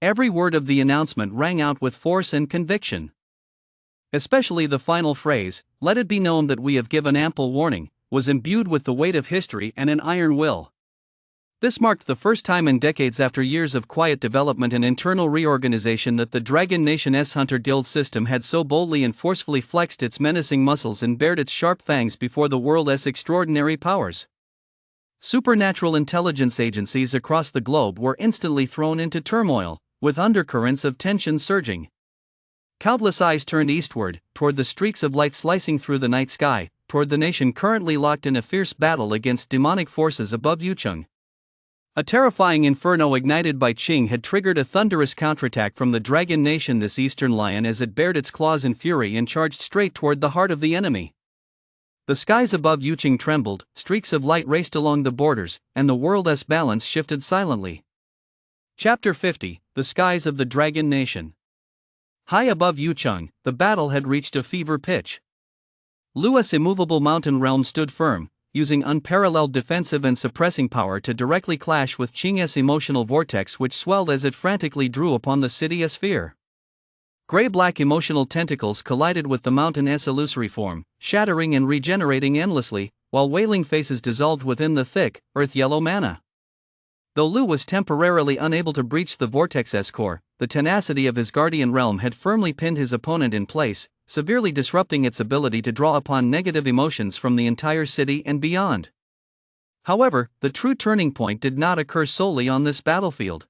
Every word of the announcement rang out with force and conviction. Especially the final phrase, "Let it be known that we have given ample warning," was imbued with the weight of history and an iron will. This marked the first time in decades, after years of quiet development and internal reorganization, that the Dragon Nation's Hunter Guild system had so boldly and forcefully flexed its menacing muscles and bared its sharp fangs before the world's extraordinary powers. Supernatural intelligence agencies across the globe were instantly thrown into turmoil, with undercurrents of tension surging. Countless eyes turned eastward, toward the streaks of light slicing through the night sky, toward the nation currently locked in a fierce battle against demonic forces above Yucheng. A terrifying inferno ignited by Qing had triggered a thunderous counterattack from the Dragon Nation, this eastern lion, as it bared its claws in fury and charged straight toward the heart of the enemy. The skies above Yucheng trembled, streaks of light raced along the borders, and the world's balance shifted silently. Chapter 50, The Skies of the Dragon Nation. High above Yucheng, the battle had reached a fever pitch. Lu's immovable mountain realm stood firm, using unparalleled defensive and suppressing power to directly clash with Qing's emotional vortex, which swelled as it frantically drew upon the city's sphere. Gray-black emotional tentacles collided with the mountain's illusory form, shattering and regenerating endlessly, while wailing faces dissolved within the thick, earth-yellow mana. Though Lu was temporarily unable to breach the vortex's core, the tenacity of his guardian realm had firmly pinned his opponent in place, severely disrupting its ability to draw upon negative emotions from the entire city and beyond. However, the true turning point did not occur solely on this battlefield.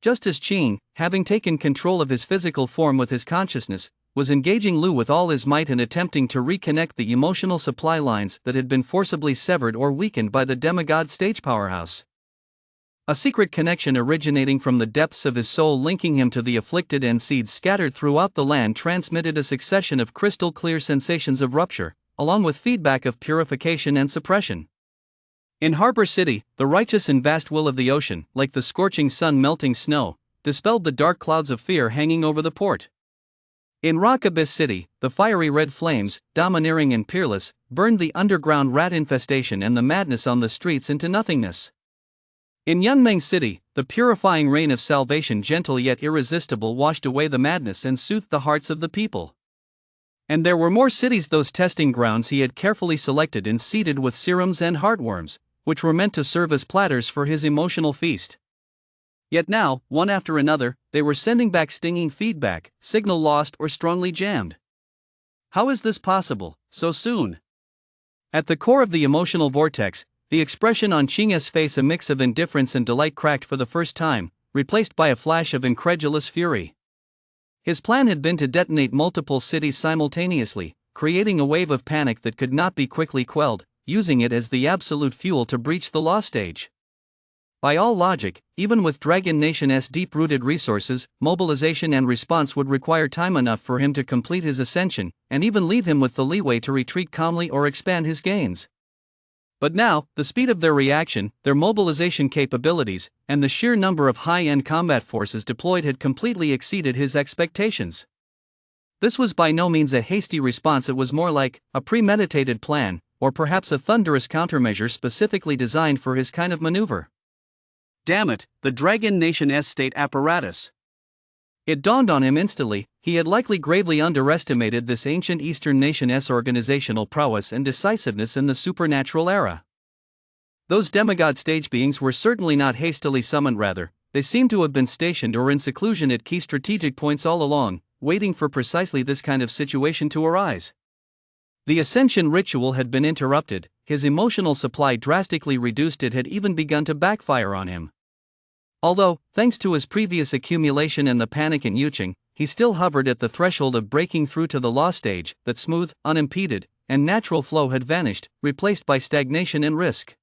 Just as Qing, having taken control of his physical form with his consciousness, was engaging Lu with all his might and attempting to reconnect the emotional supply lines that had been forcibly severed or weakened by the demigod stage powerhouse. A secret connection originating from the depths of his soul, linking him to the afflicted and seeds scattered throughout the land, transmitted a succession of crystal-clear sensations of rupture, along with feedback of purification and suppression. In Harbor City, the righteous and vast will of the ocean, like the scorching sun melting snow, dispelled the dark clouds of fear hanging over the port. In Rock Abyss City, the fiery red flames, domineering and peerless, burned the underground rat infestation and the madness on the streets into nothingness. In Yunmeng City, the purifying rain of salvation, gentle yet irresistible, washed away the madness and soothed the hearts of the people. And there were more cities, those testing grounds he had carefully selected and seeded with serums and heartworms, which were meant to serve as platters for his emotional feast. Yet now, one after another, they were sending back stinging feedback, signal lost or strongly jammed. How is this possible, so soon? At the core of the emotional vortex, the expression on Qing's face, a mix of indifference and delight, cracked for the first time, replaced by a flash of incredulous fury. His plan had been to detonate multiple cities simultaneously, creating a wave of panic that could not be quickly quelled, using it as the absolute fuel to breach the law stage. By all logic, even with Dragon Nation's deep-rooted resources, mobilization and response would require time enough for him to complete his ascension, and even leave him with the leeway to retreat calmly or expand his gains. But now, the speed of their reaction, their mobilization capabilities, and the sheer number of high-end combat forces deployed had completely exceeded his expectations. This was by no means a hasty response, it was more like a premeditated plan, or perhaps a thunderous countermeasure specifically designed for his kind of maneuver. Damn it, the Dragon Nation's state apparatus. It dawned on him instantly, he had likely gravely underestimated this ancient Eastern nation's organizational prowess and decisiveness in the supernatural era. Those demigod stage beings were certainly not hastily summoned, rather, they seemed to have been stationed or in seclusion at key strategic points all along, waiting for precisely this kind of situation to arise. The ascension ritual had been interrupted, his emotional supply drastically reduced, it had even begun to backfire on him. Although, thanks to his previous accumulation and the panic in Yuching, he still hovered at the threshold of breaking through to the law stage, that smooth, unimpeded, and natural flow had vanished, replaced by stagnation and risk.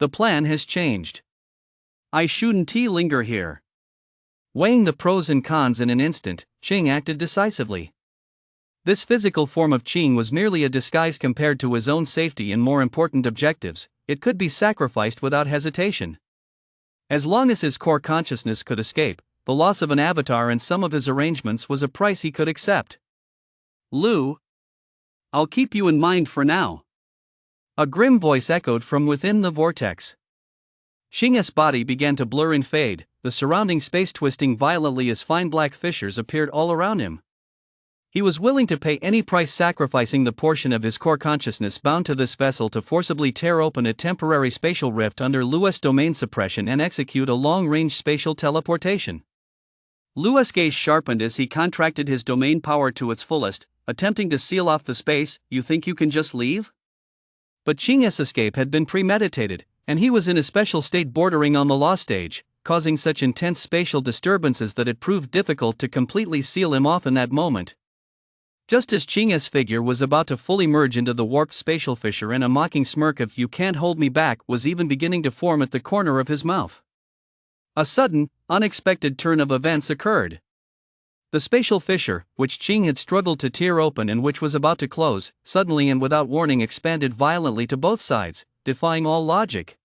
The plan has changed. I shouldn't linger here. Weighing the pros and cons in an instant, Qing acted decisively. This physical form of Qing was merely a disguise compared to his own safety and more important objectives. It could be sacrificed without hesitation. As long as his core consciousness could escape, the loss of an avatar and some of his arrangements was a price he could accept. Lu, I'll keep you in mind for now. A grim voice echoed from within the vortex. Qing's body began to blur and fade, the surrounding space twisting violently as fine black fissures appeared all around him. He was willing to pay any price, sacrificing the portion of his core consciousness bound to this vessel to forcibly tear open a temporary spatial rift under Lu's domain suppression and execute a long-range spatial teleportation. Lu's gaze sharpened as he contracted his domain power to its fullest, attempting to seal off the space. You think you can just leave? But Qing's escape had been premeditated, and he was in a special state bordering on the law stage, causing such intense spatial disturbances that it proved difficult to completely seal him off in that moment. Just as Qing's figure was about to fully merge into the warped spatial fissure, and a mocking smirk of "you can't hold me back" was even beginning to form at the corner of his mouth, a sudden, unexpected turn of events occurred. The spatial fissure, which Qing had struggled to tear open and which was about to close, suddenly and without warning expanded violently to both sides, defying all logic.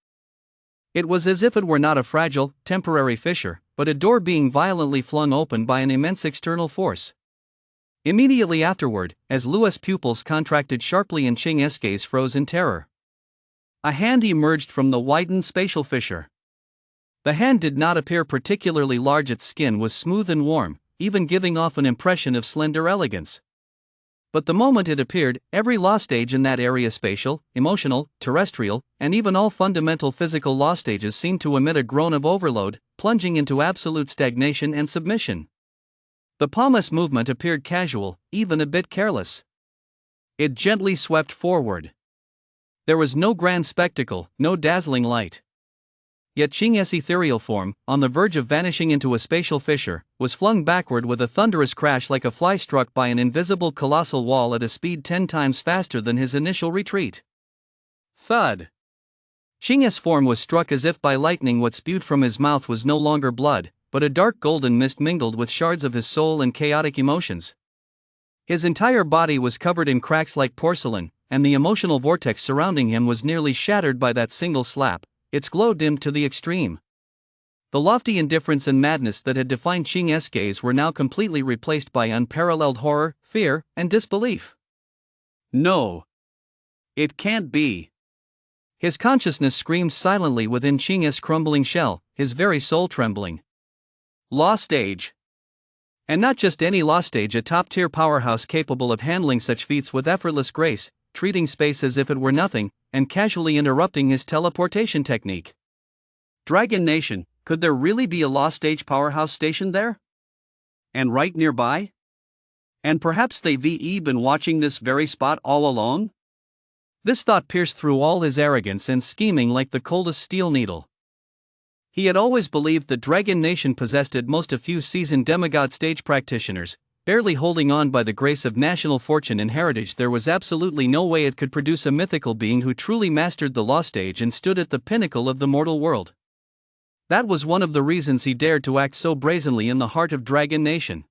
It was as if it were not a fragile, temporary fissure, but a door being violently flung open by an immense external force. Immediately afterward, as Lu's pupils contracted sharply and Qing's gaze froze in terror, a hand emerged from the widened spatial fissure. The hand did not appear particularly large, its skin was smooth and warm, even giving off an impression of slender elegance. But the moment it appeared, every law stage in that area, spatial, emotional, terrestrial, and even all fundamental physical law stages, seemed to emit a groan of overload, plunging into absolute stagnation and submission. The palm's movement appeared casual, even a bit careless. It gently swept forward. There was no grand spectacle, no dazzling light. Yet Qing's ethereal form, on the verge of vanishing into a spatial fissure, was flung backward with a thunderous crash like a fly struck by an invisible colossal wall at a speed 10 times faster than his initial retreat. Thud! Qing's form was struck as if by lightning. What spewed from his mouth was no longer blood, but a dark golden mist mingled with shards of his soul and chaotic emotions. His entire body was covered in cracks like porcelain, and the emotional vortex surrounding him was nearly shattered by that single slap, its glow dimmed to the extreme. The lofty indifference and madness that had defined Qing's gaze were now completely replaced by unparalleled horror, fear, and disbelief. No. It can't be. His consciousness screamed silently within Qing's crumbling shell, his very soul trembling. Law stage. And not just any law stage, a top-tier powerhouse capable of handling such feats with effortless grace, treating space as if it were nothing, and casually interrupting his teleportation technique. Dragon Nation, could there really be a law stage powerhouse stationed there? And right nearby? And perhaps they've been watching this very spot all along? This thought pierced through all his arrogance and scheming like the coldest steel needle. He had always believed the Dragon Nation possessed at most a few seasoned demigod stage practitioners, barely holding on by the grace of national fortune and heritage. There was absolutely no way it could produce a mythical being who truly mastered the law stage and stood at the pinnacle of the mortal world. That was one of the reasons he dared to act so brazenly in the heart of Dragon Nation.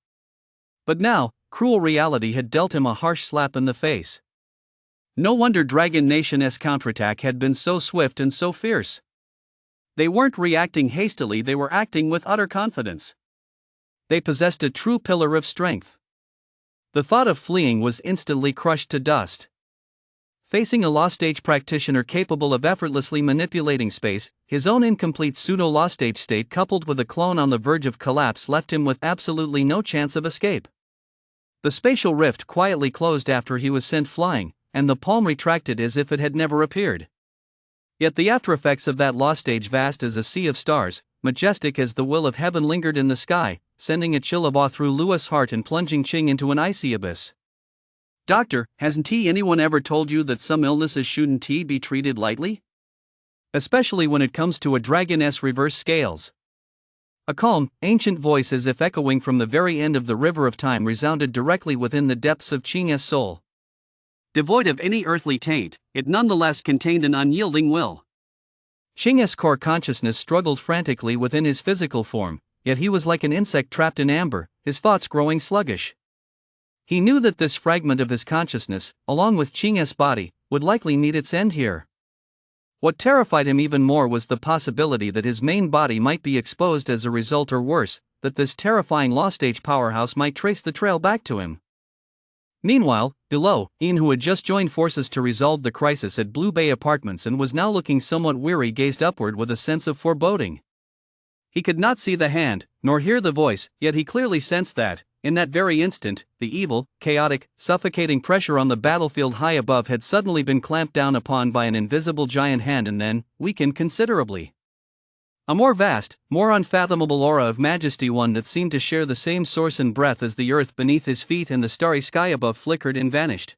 But now, cruel reality had dealt him a harsh slap in the face. No wonder Dragon Nation's counterattack had been so swift and so fierce. They weren't reacting hastily, they were acting with utter confidence. They possessed a true pillar of strength. The thought of fleeing was instantly crushed to dust. Facing a law stage practitioner capable of effortlessly manipulating space, his own incomplete pseudo-law stage state coupled with a clone on the verge of collapse left him with absolutely no chance of escape. The spatial rift quietly closed after he was sent flying, and the palm retracted as if it had never appeared. Yet the aftereffects of that law stage, vast as a sea of stars, majestic as the will of heaven lingered in the sky, sending a chill of awe through Lua's heart and plunging Ching into an icy abyss. Doctor, hasn't anyone ever told you that some illnesses shouldn't be treated lightly? Especially when it comes to a dragoness reverse scales. A calm, ancient voice as if echoing from the very end of the river of time resounded directly within the depths of Ching's soul. Devoid of any earthly taint, it nonetheless contained an unyielding will. Ching's core consciousness struggled frantically within his physical form, yet he was like an insect trapped in amber, his thoughts growing sluggish. He knew that this fragment of his consciousness, along with Ching's body, would likely meet its end here. What terrified him even more was the possibility that his main body might be exposed as a result, or worse, that this terrifying lost-age powerhouse might trace the trail back to him. Meanwhile, below, Ian, who had just joined forces to resolve the crisis at Blue Bay Apartments and was now looking somewhat weary, gazed upward with a sense of foreboding. He could not see the hand, nor hear the voice, yet he clearly sensed that, in that very instant, the evil, chaotic, suffocating pressure on the battlefield high above had suddenly been clamped down upon by an invisible giant hand and then weakened considerably. A more vast, more unfathomable aura of majesty, one that seemed to share the same source and breath as the earth beneath his feet and the starry sky above, flickered and vanished.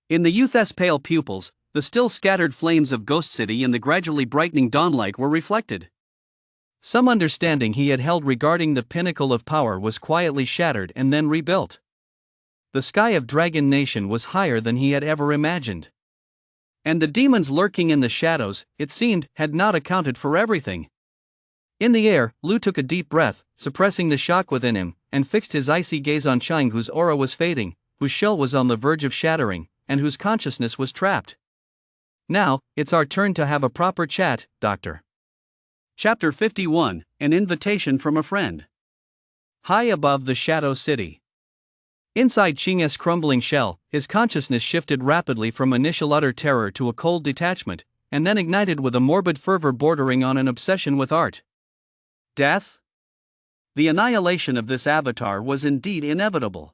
In the youth's pale pupils, the still scattered flames of Ghost City and the gradually brightening dawnlight were reflected. Some understanding he had held regarding the pinnacle of power was quietly shattered and then rebuilt. The sky of Dragon Nation was higher than he had ever imagined. And the demons lurking in the shadows, it seemed, had not accounted for everything. In the air, Lu took a deep breath, suppressing the shock within him, and fixed his icy gaze on Chang, whose aura was fading, whose shell was on the verge of shattering, and whose consciousness was trapped. "Now, it's our turn to have a proper chat, Doctor." Chapter 51, An Invitation from a Friend. High above the Shadow City. Inside Ching's crumbling shell, his consciousness shifted rapidly from initial utter terror to a cold detachment, and then ignited with a morbid fervor bordering on an obsession with art. Death? The annihilation of this avatar was indeed inevitable.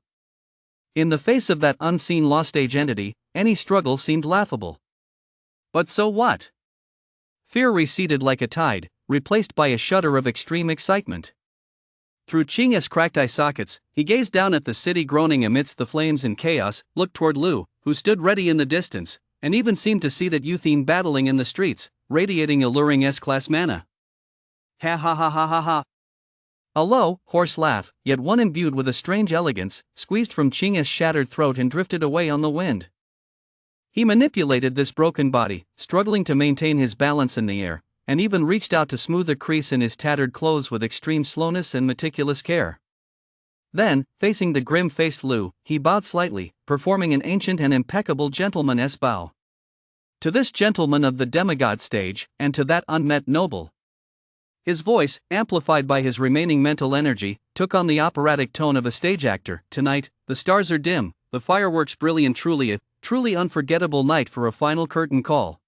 In the face of that unseen lost-age entity, any struggle seemed laughable. But so what? Fear receded like a tide, replaced by a shudder of extreme excitement. Through Ching's cracked eye sockets, he gazed down at the city groaning amidst the flames and chaos, looked toward Lu, who stood ready in the distance, and even seemed to see that Youthine battling in the streets, radiating alluring S-class mana. Ha ha ha ha ha ha. A low, hoarse laugh, yet one imbued with a strange elegance, squeezed from Ching's shattered throat and drifted away on the wind. He manipulated this broken body, struggling to maintain his balance in the air, and even reached out to smooth a crease in his tattered clothes with extreme slowness and meticulous care. Then, facing the grim-faced Lu, he bowed slightly, performing an ancient and impeccable gentleman's bow. To this gentleman of the demigod stage, and to that unmet noble. His voice, amplified by his remaining mental energy, took on the operatic tone of a stage actor. "Tonight, the stars are dim, the fireworks brilliant, truly unforgettable night for a final curtain call."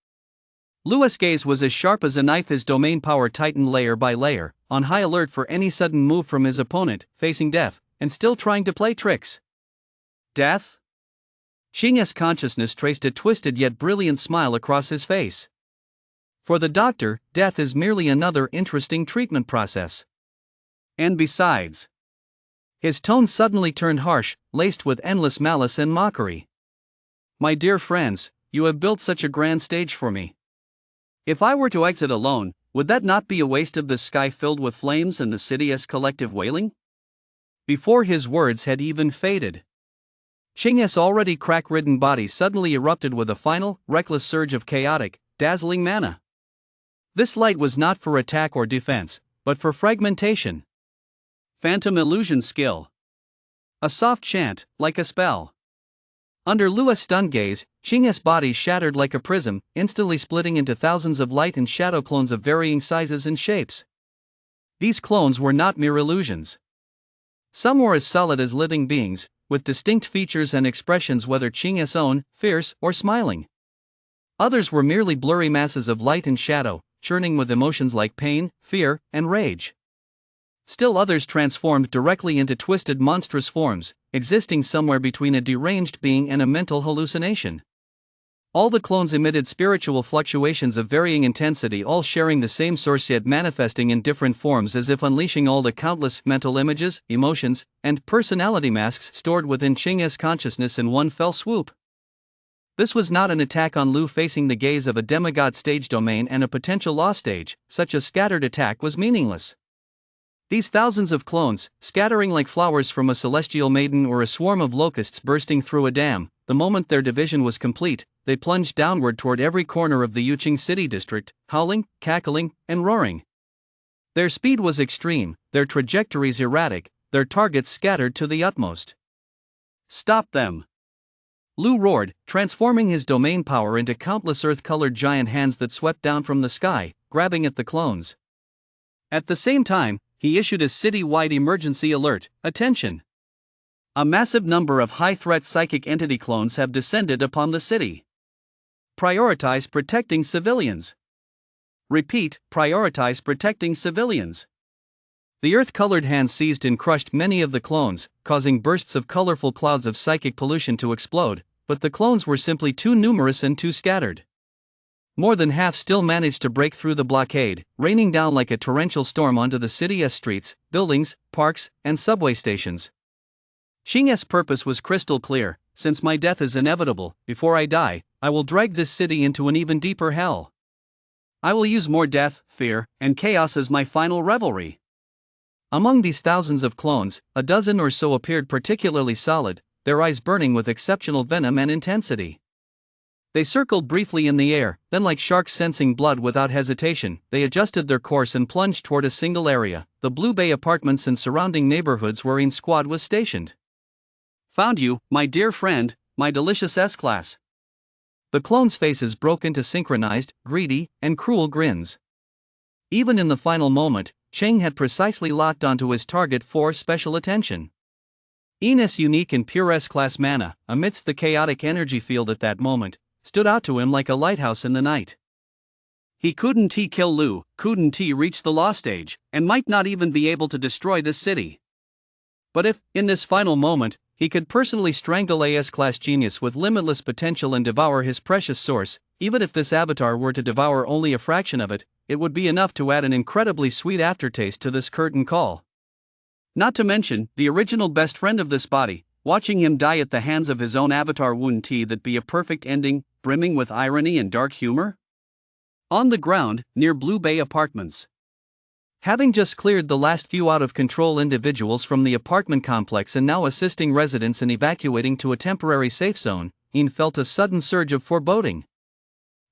Lu's gaze was as sharp as a knife, his domain power tightened layer by layer, on high alert for any sudden move from his opponent, facing death, and still trying to play tricks. Death? Ching's consciousness traced a twisted yet brilliant smile across his face. For the doctor, death is merely another interesting treatment process. And besides, his tone suddenly turned harsh, laced with endless malice and mockery. "My dear friends, you have built such a grand stage for me. If I were to exit alone, would that not be a waste of the sky filled with flames and the city's collective wailing?" Before his words had even faded, Ching's already crack-ridden body suddenly erupted with a final, reckless surge of chaotic, dazzling mana. This light was not for attack or defense, but for fragmentation. Phantom illusion skill. A soft chant, like a spell. Under Lu's stunned gaze, Ching's body shattered like a prism, instantly splitting into thousands of light and shadow clones of varying sizes and shapes. These clones were not mere illusions. Some were as solid as living beings, with distinct features and expressions, whether Ching's own, fierce, or smiling. Others were merely blurry masses of light and shadow, churning with emotions like pain, fear, and rage. Still others transformed directly into twisted, monstrous forms, existing somewhere between a deranged being and a mental hallucination. All the clones emitted spiritual fluctuations of varying intensity, all sharing the same source yet manifesting in different forms, as if unleashing all the countless mental images, emotions, and personality masks stored within Ching's consciousness in one fell swoop. This was not an attack on Lu facing the gaze of a demigod stage domain and a potential law stage. Such a scattered attack was meaningless. These thousands of clones, scattering like flowers from a celestial maiden or a swarm of locusts bursting through a dam, the moment their division was complete, they plunged downward toward every corner of the Yuqing city district, howling, cackling, and roaring. Their speed was extreme, their trajectories erratic, their targets scattered to the utmost. Stop them! Lu roared, transforming his domain power into countless earth-colored giant hands that swept down from the sky, grabbing at the clones. At the same time, he issued a city-wide emergency alert. Attention! A massive number of high-threat psychic entity clones have descended upon the city. Prioritize protecting civilians. Repeat, prioritize protecting civilians. The earth-colored hands seized and crushed many of the clones, causing bursts of colorful clouds of psychic pollution to explode, but the clones were simply too numerous and too scattered. More than half still managed to break through the blockade, raining down like a torrential storm onto the city's streets, buildings, parks, and subway stations. Xing's purpose was crystal clear: since my death is inevitable, before I die, I will drag this city into an even deeper hell. I will use more death, fear, and chaos as my final revelry. Among these thousands of clones, a dozen or so appeared particularly solid, their eyes burning with exceptional venom and intensity. They circled briefly in the air, then, like sharks sensing blood without hesitation, they adjusted their course and plunged toward a single area, the Blue Bay apartments and surrounding neighborhoods wherein Squad was stationed. Found you, my dear friend, my delicious S-Class. The clones' faces broke into synchronized, greedy, and cruel grins. Even in the final moment, Cheng had precisely locked onto his target for special attention. Enos' unique and pure S-Class mana, amidst the chaotic energy field at that moment, stood out to him like a lighthouse in the night. He couldn't kill Lu, couldn't reach the law stage, and might not even be able to destroy this city. But if, in this final moment, he could personally strangle a S-Class genius with limitless potential and devour his precious source, even if this avatar were to devour only a fraction of it, it would be enough to add an incredibly sweet aftertaste to this curtain call. Not to mention, the original best friend of this body, watching him die at the hands of his own avatar, wouldn't that be a perfect ending, brimming with irony and dark humor? On the ground, near Blue Bay Apartments. Having just cleared the last few out-of-control individuals from the apartment complex and now assisting residents in evacuating to a temporary safe zone, Ian felt a sudden surge of foreboding.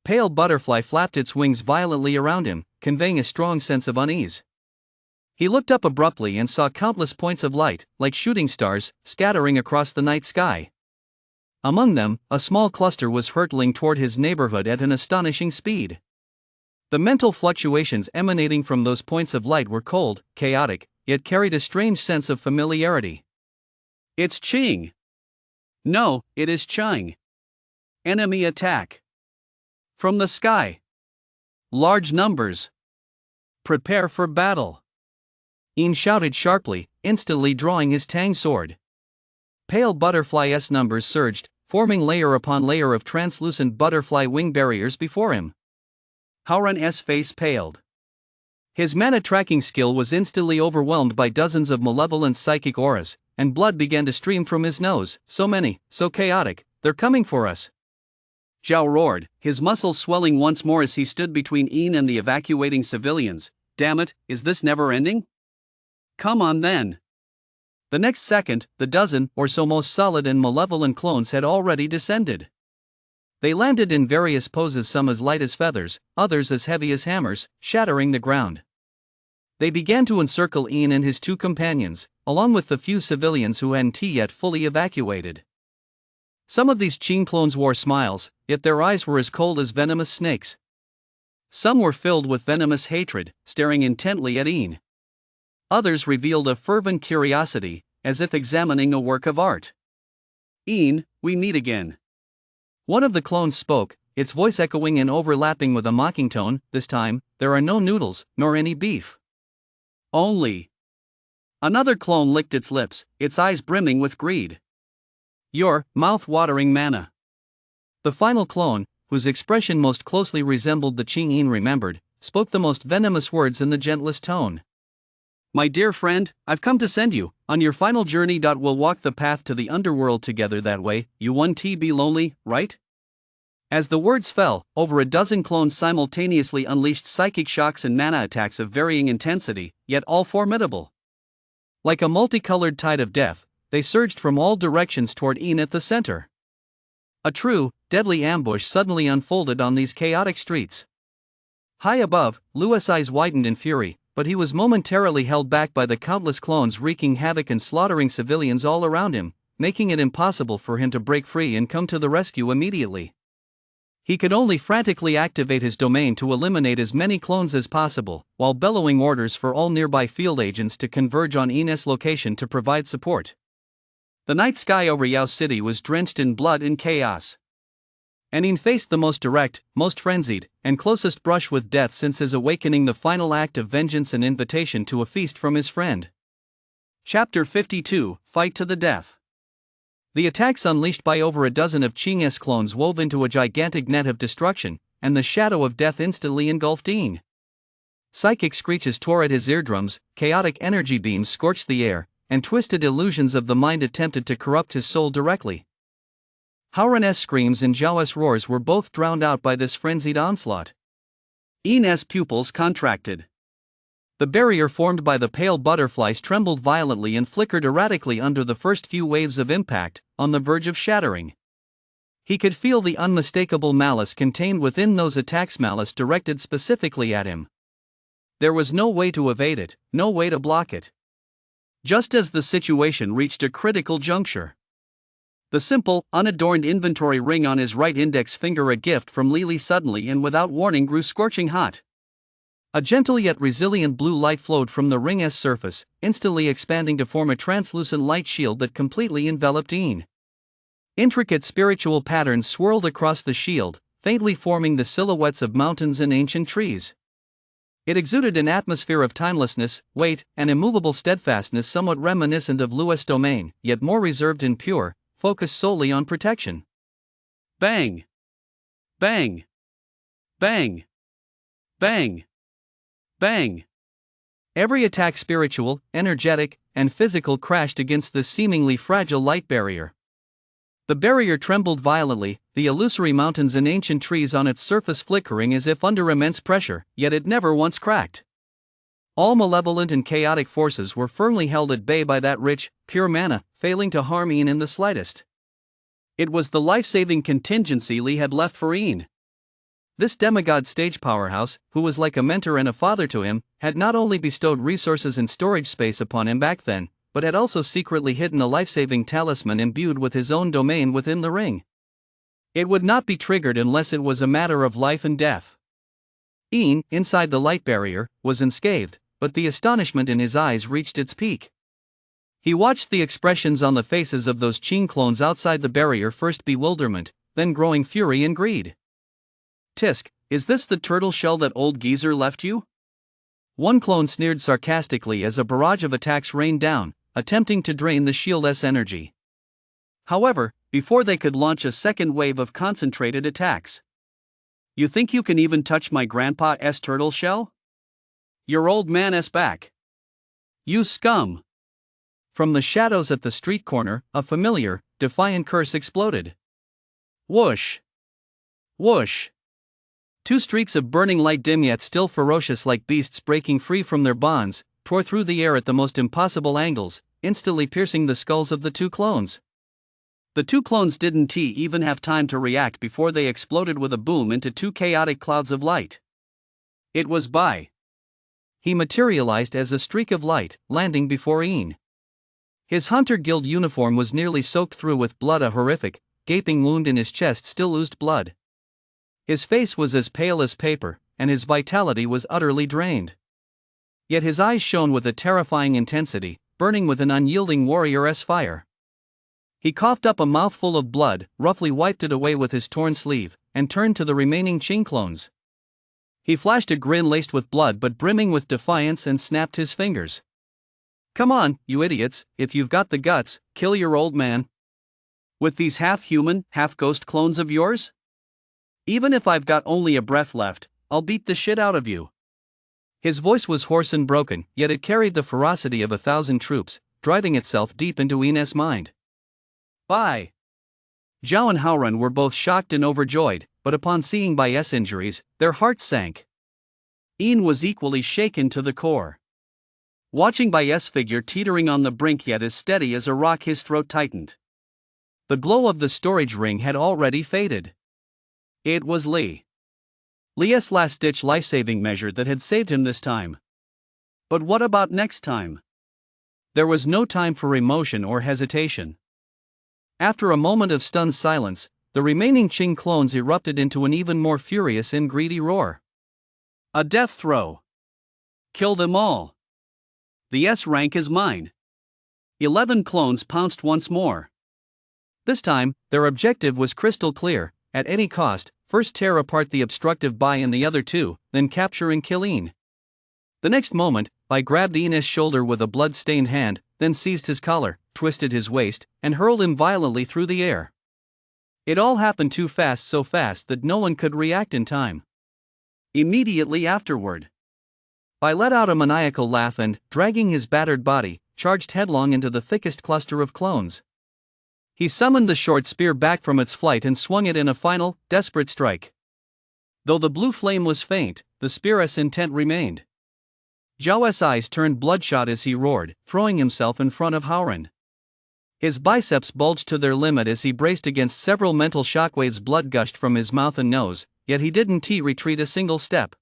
Pale butterfly flapped its wings violently around him, conveying a strong sense of unease. He looked up abruptly and saw countless points of light, like shooting stars, scattering across the night sky. Among them, a small cluster was hurtling toward his neighborhood at an astonishing speed. The mental fluctuations emanating from those points of light were cold, chaotic, yet carried a strange sense of familiarity. It's Ching. No, it is Chang. Enemy attack. From the sky. Large numbers. Prepare for battle. Ian shouted sharply, instantly drawing his Tang sword. Pale butterfly S numbers surged, forming layer upon layer of translucent butterfly wing barriers before him. Howran's face paled. His mana tracking skill was instantly overwhelmed by dozens of malevolent psychic auras, and blood began to stream from his nose. So many, so chaotic, they're coming for us. Zhao roared, his muscles swelling once more as he stood between Ian and the evacuating civilians. Damn it, is this never ending? Come on then. The next second, the dozen or so most solid and malevolent clones had already descended. They landed in various poses, some as light as feathers, others as heavy as hammers, shattering the ground. They began to encircle Ian and his two companions, along with the few civilians who hadn't yet fully evacuated. Some of these Qing clones wore smiles, yet their eyes were as cold as venomous snakes. Some were filled with venomous hatred, staring intently at Ian. Others revealed a fervent curiosity, as if examining a work of art. Ian, we meet again. One of the clones spoke, its voice echoing and overlapping with a mocking tone. This time, there are no noodles, nor any beef. Only. Another clone licked its lips, its eyes brimming with greed. Your mouth-watering mana. The final clone, whose expression most closely resembled the Qing Yin remembered, spoke the most venomous words in the gentlest tone. My dear friend, I've come to send you on your final journey. We'll walk the path to the underworld together that way. You won't be lonely, right? As the words fell, over a dozen clones simultaneously unleashed psychic shocks and mana attacks of varying intensity, yet all formidable. Like a multicolored tide of death, they surged from all directions toward Ian at the center. A true, deadly ambush suddenly unfolded on these chaotic streets. High above, Luis' eyes widened in fury, but he was momentarily held back by the countless clones wreaking havoc and slaughtering civilians all around him, making it impossible for him to break free and come to the rescue immediately. He could only frantically activate his domain to eliminate as many clones as possible, while bellowing orders for all nearby field agents to converge on Ines' location to provide support. The night sky over Yao City was drenched in blood and chaos. Ian faced the most direct, most frenzied, and closest brush with death since his awakening, the final act of vengeance and invitation to a feast from his friend. Chapter 52, Fight to the Death. The attacks unleashed by over a dozen of Qing's clones wove into a gigantic net of destruction, and the shadow of death instantly engulfed Ian. Psychic screeches tore at his eardrums, chaotic energy beams scorched the air, and twisted illusions of the mind attempted to corrupt his soul directly. Hauran's screams and Zhao's roars were both drowned out by this frenzied onslaught. Ian's pupils contracted. The barrier formed by the pale butterflies trembled violently and flickered erratically under the first few waves of impact, on the verge of shattering. He could feel the unmistakable malice contained within those attacks, malice directed specifically at him. There was no way to evade it, no way to block it. Just as the situation reached a critical juncture, the simple, unadorned inventory ring on his right index finger, a gift from Lily, suddenly and without warning grew scorching hot. A gentle yet resilient blue light flowed from the ring's surface, instantly expanding to form a translucent light shield that completely enveloped Ian. Intricate spiritual patterns swirled across the shield, faintly forming the silhouettes of mountains and ancient trees. It exuded an atmosphere of timelessness, weight, and immovable steadfastness somewhat reminiscent of Luis' domain, yet more reserved and pure, focused solely on protection. Bang! Bang! Bang! Bang! Bang! Every attack, spiritual, energetic, and physical, crashed against this seemingly fragile light barrier. The barrier trembled violently, the illusory mountains and ancient trees on its surface flickering as if under immense pressure, yet it never once cracked. All malevolent and chaotic forces were firmly held at bay by that rich, pure mana, failing to harm Ian in the slightest. It was the life-saving contingency Lee had left for Ian. This demigod stage powerhouse, who was like a mentor and a father to him, had not only bestowed resources and storage space upon him back then, but had also secretly hidden a life-saving talisman imbued with his own domain within the ring. It would not be triggered unless it was a matter of life and death. Ian, inside the light barrier, was unscathed, but the astonishment in his eyes reached its peak. He watched the expressions on the faces of those Qing clones outside the barrier, first bewilderment, then growing fury and greed. Tisk, is this the turtle shell that old geezer left you? One clone sneered sarcastically as a barrage of attacks rained down, attempting to drain the shield's energy. However, before they could launch a second wave of concentrated attacks. You think you can even touch my grandpa's turtle shell? Your old man's back. You scum! From the shadows at the street corner, a familiar, defiant curse exploded. Whoosh! Whoosh! Two streaks of burning light, dim yet still ferocious like beasts breaking free from their bonds, tore through the air at the most impossible angles, instantly piercing the skulls of the two clones. The two clones didn't even have time to react before they exploded with a boom into two chaotic clouds of light. It was Bai. He materialized as a streak of light, landing before Ian. His Hunter Guild uniform was nearly soaked through with blood, a horrific, gaping wound in his chest still oozed blood. His face was as pale as paper, and his vitality was utterly drained. Yet his eyes shone with a terrifying intensity, burning with an unyielding warrior's fire. He coughed up a mouthful of blood, roughly wiped it away with his torn sleeve, and turned to the remaining Qing clones. He flashed a grin laced with blood but brimming with defiance and snapped his fingers. Come on, you idiots, if you've got the guts, kill your old man. With these half-human, half-ghost clones of yours? Even if I've got only a breath left, I'll beat the shit out of you. His voice was hoarse and broken, yet it carried the ferocity of 1,000 troops, driving itself deep into In's mind. Bye. Zhao and Haoran were both shocked and overjoyed, but upon seeing Bai's injuries, their hearts sank. In was equally shaken to the core. Watching Bai's figure teetering on the brink yet as steady as a rock, his throat tightened. The glow of the storage ring had already faded. It was Li's last-ditch life-saving measure that had saved him this time. But what about next time? There was no time for emotion or hesitation. After a moment of stunned silence, the remaining Qing clones erupted into an even more furious and greedy roar. A death throw. Kill them all. The S rank is mine. 11 clones pounced once more. This time, their objective was crystal clear: at any cost, first tear apart the obstructive Bai and the other two, then capture and kill In. The next moment, Bai grabbed In's shoulder with a blood-stained hand, then seized his collar, twisted his waist, and hurled him violently through the air. It all happened too fast, so fast that no one could react in time. Immediately afterward, Bai let out a maniacal laugh and, dragging his battered body, charged headlong into the thickest cluster of clones. He summoned the short spear back from its flight and swung it in a final, desperate strike. Though the blue flame was faint, the spear's intent remained. Zhao's eyes turned bloodshot as he roared, throwing himself in front of Haoran. His biceps bulged to their limit as he braced against several mental shockwaves. Blood gushed from his mouth and nose, yet he didn't retreat a single step.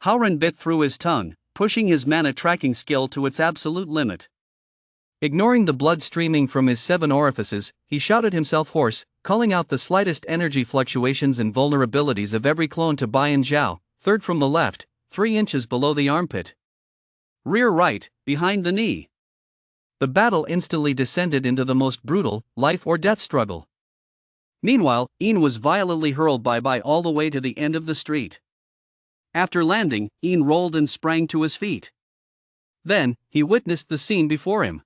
Haoran bit through his tongue, pushing his mana tracking skill to its absolute limit. Ignoring the blood streaming from his 7 orifices, he shouted himself hoarse, calling out the slightest energy fluctuations and vulnerabilities of every clone to Bai and Zhao: third from the left, 3 inches below the armpit. Rear right, behind the knee. The battle instantly descended into the most brutal, life or death struggle. Meanwhile, In was violently hurled by Bai all the way to the end of the street. After landing, In rolled and sprang to his feet. Then, he witnessed the scene before him.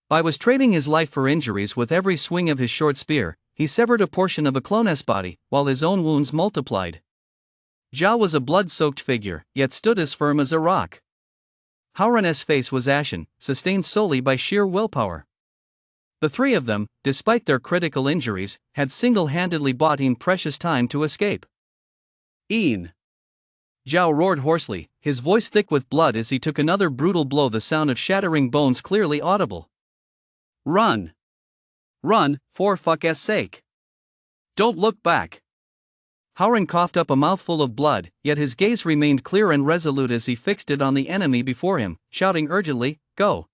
Bai was trading his life for injuries. With every swing of his short spear, he severed a portion of a clone's body, while his own wounds multiplied. Zhao was a blood-soaked figure, yet stood as firm as a rock. Haoran's face was ashen, sustained solely by sheer willpower. The three of them, despite their critical injuries, had single-handedly bought In precious time to escape. In. Zhao roared hoarsely, his voice thick with blood as he took another brutal blow, the sound of shattering bones clearly audible. Run! Run, for fuck's sake! Don't look back! Haoran coughed up a mouthful of blood, yet his gaze remained clear and resolute as he fixed it on the enemy before him, shouting urgently, "Go!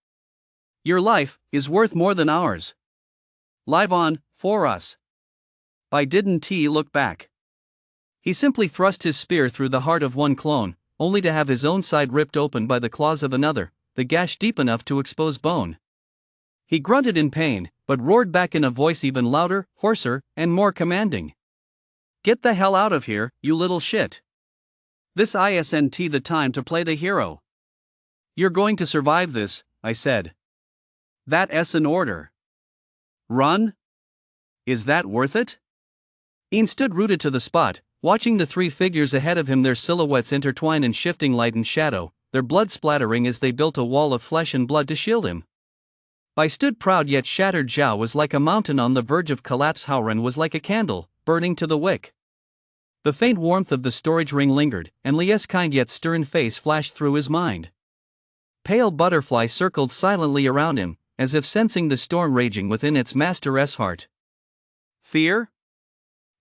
Your life is worth more than ours! Live on, for us!" Bai didn't look back. He simply thrust his spear through the heart of one clone, only to have his own side ripped open by the claws of another, the gash deep enough to expose bone. He grunted in pain, but roared back in a voice even louder, hoarser, and more commanding. "Get the hell out of here, you little shit! This isn't the time to play the hero. You're going to survive this," I said. "That's an order. Run? Is that worth it?" In stood rooted to the spot, watching the 3 figures ahead of him, their silhouettes intertwine in shifting light and shadow, their blood splattering as they built a wall of flesh and blood to shield him. Bai stood proud yet shattered. Zhao was like a mountain on the verge of collapse. Haoran was like a candle, burning to the wick. The faint warmth of the storage ring lingered, and Li's kind yet stern face flashed through his mind. Pale butterfly circled silently around him, as if sensing the storm raging within its master's heart. Fear?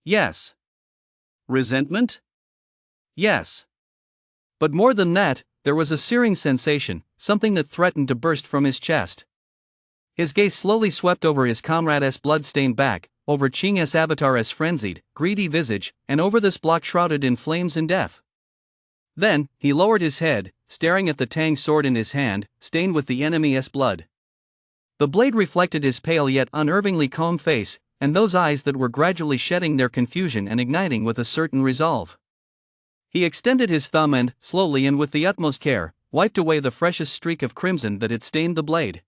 Yes. Resentment? Yes. But more than that, there was a searing sensation, something that threatened to burst from his chest. His gaze slowly swept over his comrade's blood-stained back, over Qing's avatar's frenzied, greedy visage, and over this block shrouded in flames and death. Then, he lowered his head, staring at the Tang sword in his hand, stained with the enemy's blood. The blade reflected his pale yet unervingly calm face, and those eyes that were gradually shedding their confusion and igniting with a certain resolve. He extended his thumb and, slowly and with the utmost care, wiped away the freshest streak of crimson that had stained the blade.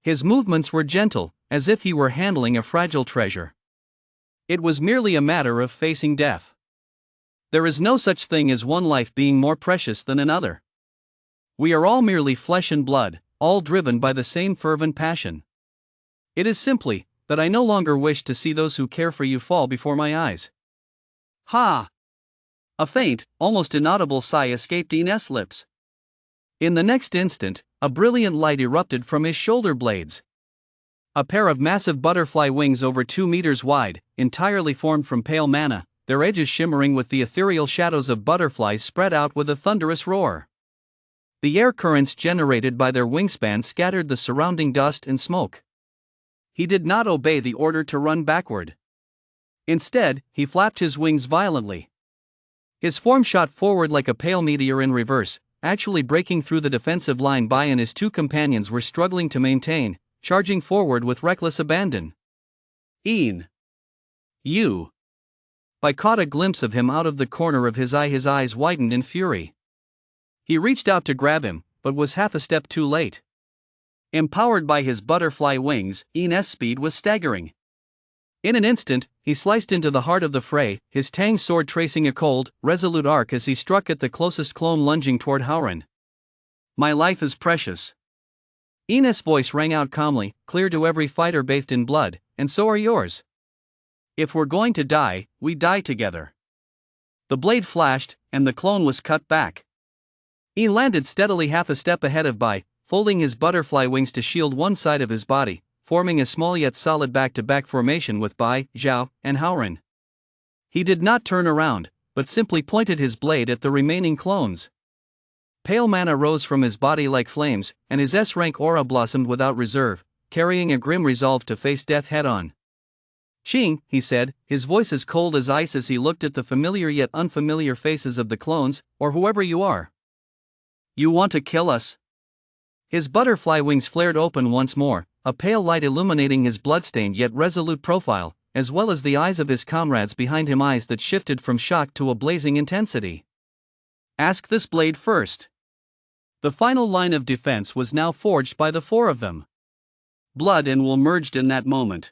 His movements were gentle, as if he were handling a fragile treasure. It was merely a matter of facing death. There is no such thing as one life being more precious than another. We are all merely flesh and blood, all driven by the same fervent passion. It is simply that I no longer wish to see those who care for you fall before my eyes. Ha! A faint, almost inaudible sigh escaped Ines' lips. In the next instant, a brilliant light erupted from his shoulder blades. A pair of massive butterfly wings over 2 meters wide, entirely formed from pale mana, their edges shimmering with the ethereal shadows of butterflies spread out with a thunderous roar. The air currents generated by their wingspan scattered the surrounding dust and smoke. He did not obey the order to run backward. Instead, he flapped his wings violently. His form shot forward like a pale meteor in reverse, actually breaking through the defensive line Bai and his 2 companions were struggling to maintain, charging forward with reckless abandon. Ian. You. Bai caught a glimpse of him out of the corner of his eye. His eyes widened in fury. He reached out to grab him, but was half a step too late. Empowered by his butterfly wings, Ian's speed was staggering. In an instant, he sliced into the heart of the fray, his tang sword tracing a cold, resolute arc as he struck at the closest clone lunging toward Howren. My life is precious. Ian's voice rang out calmly, clear to every fighter bathed in blood, and so are yours. If we're going to die, we die together. The blade flashed, and the clone was cut back. Ian landed steadily half a step ahead of Bai, folding his butterfly wings to shield one side of his body, forming a small yet solid back-to-back formation with Bai, Zhao, and Howren. He did not turn around, but simply pointed his blade at the remaining clones. Pale mana rose from his body like flames, and his S-rank aura blossomed without reserve, carrying a grim resolve to face death head-on. Qing, he said, his voice as cold as ice as he looked at the familiar yet unfamiliar faces of the clones, or whoever you are. You want to kill us? His butterfly wings flared open once more, a pale light illuminating his bloodstained yet resolute profile, as well as the eyes of his comrades behind him, eyes that shifted from shock to a blazing intensity. Ask this blade first. The final line of defense was now forged by the 4 of them. Blood and wool merged in that moment.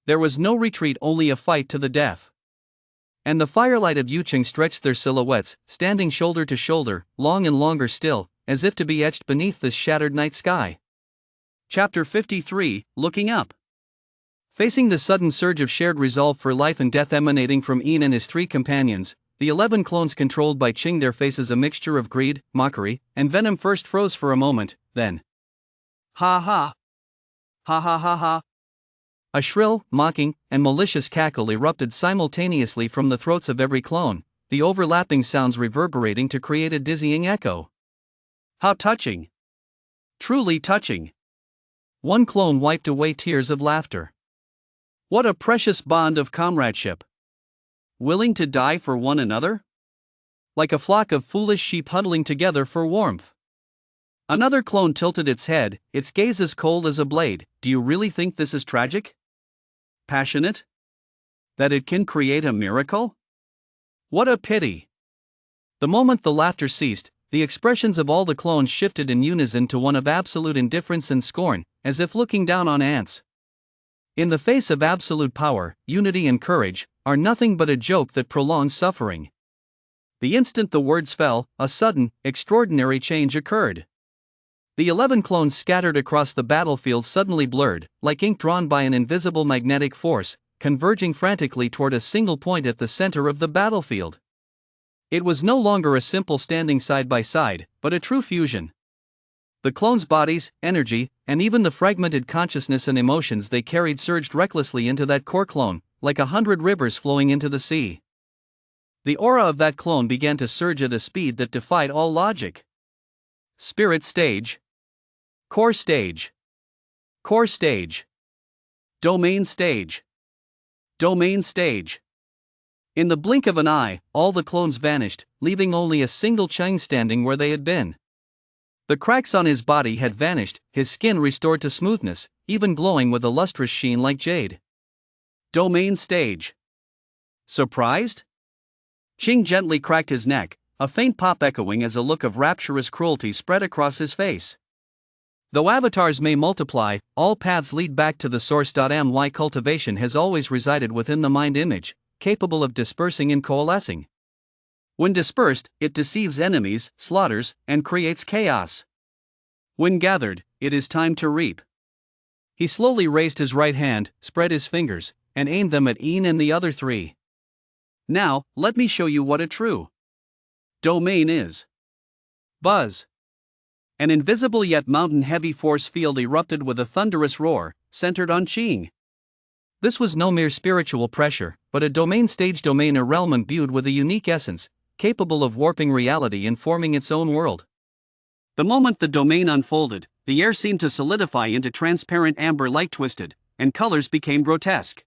There was no retreat, only a fight to the death. And the firelight of Yuqing stretched their silhouettes, standing shoulder to shoulder, long and longer still, as if to be etched beneath this shattered night sky. Chapter 53, Looking Up. Facing the sudden surge of shared resolve for life and death emanating from Ian and his 3 companions, the 11 clones controlled by Qing, their faces a mixture of greed, mockery, and venom, first froze for a moment, then. Ha ha! Ha ha ha ha! A shrill, mocking, and malicious cackle erupted simultaneously from the throats of every clone, the overlapping sounds reverberating to create a dizzying echo. How touching! Truly touching! One clone wiped away tears of laughter. What a precious bond of comradeship! Willing to die for one another? Like a flock of foolish sheep huddling together for warmth. Another clone tilted its head, its gaze as cold as a blade. Do you really think this is tragic? Passionate? That it can create a miracle? What a pity! The moment the laughter ceased, the expressions of all the clones shifted in unison to one of absolute indifference and scorn, as if looking down on ants. In the face of absolute power, unity and courage are nothing but a joke that prolongs suffering. The instant the words fell, a sudden, extraordinary change occurred. The 11 clones scattered across the battlefield suddenly blurred, like ink drawn by an invisible magnetic force, converging frantically toward a single point at the center of the battlefield. It was no longer a simple standing side by side, but a true fusion. The clones' bodies, energy, and even the fragmented consciousness and emotions they carried surged recklessly into that core clone, like 100 rivers flowing into the sea. The aura of that clone began to surge at a speed that defied all logic. Spirit stage. Core stage. Core stage. Domain stage. Domain stage. In the blink of an eye, all the clones vanished, leaving only a single Qing standing where they had been. The cracks on his body had vanished, his skin restored to smoothness, even glowing with a lustrous sheen like jade. Domain stage. Surprised? Qing gently cracked his neck, a faint pop echoing as a look of rapturous cruelty spread across his face. Though avatars may multiply, all paths lead back to the source. My cultivation has always resided within the mind image, capable of dispersing and coalescing. When dispersed, it deceives enemies, slaughters, and creates chaos. When gathered, it is time to reap. He slowly raised his right hand, spread his fingers, and aimed them at Ian and the other three. Now, let me show you what a true domain is. Buzz. An invisible yet mountain-heavy force field erupted with a thunderous roar, centered on Qing. This was no mere spiritual pressure, but a domain-stage domain, a realm imbued with a unique essence, capable of warping reality and forming its own world. The moment the domain unfolded, the air seemed to solidify into transparent amber light, twisted, and colors became grotesque.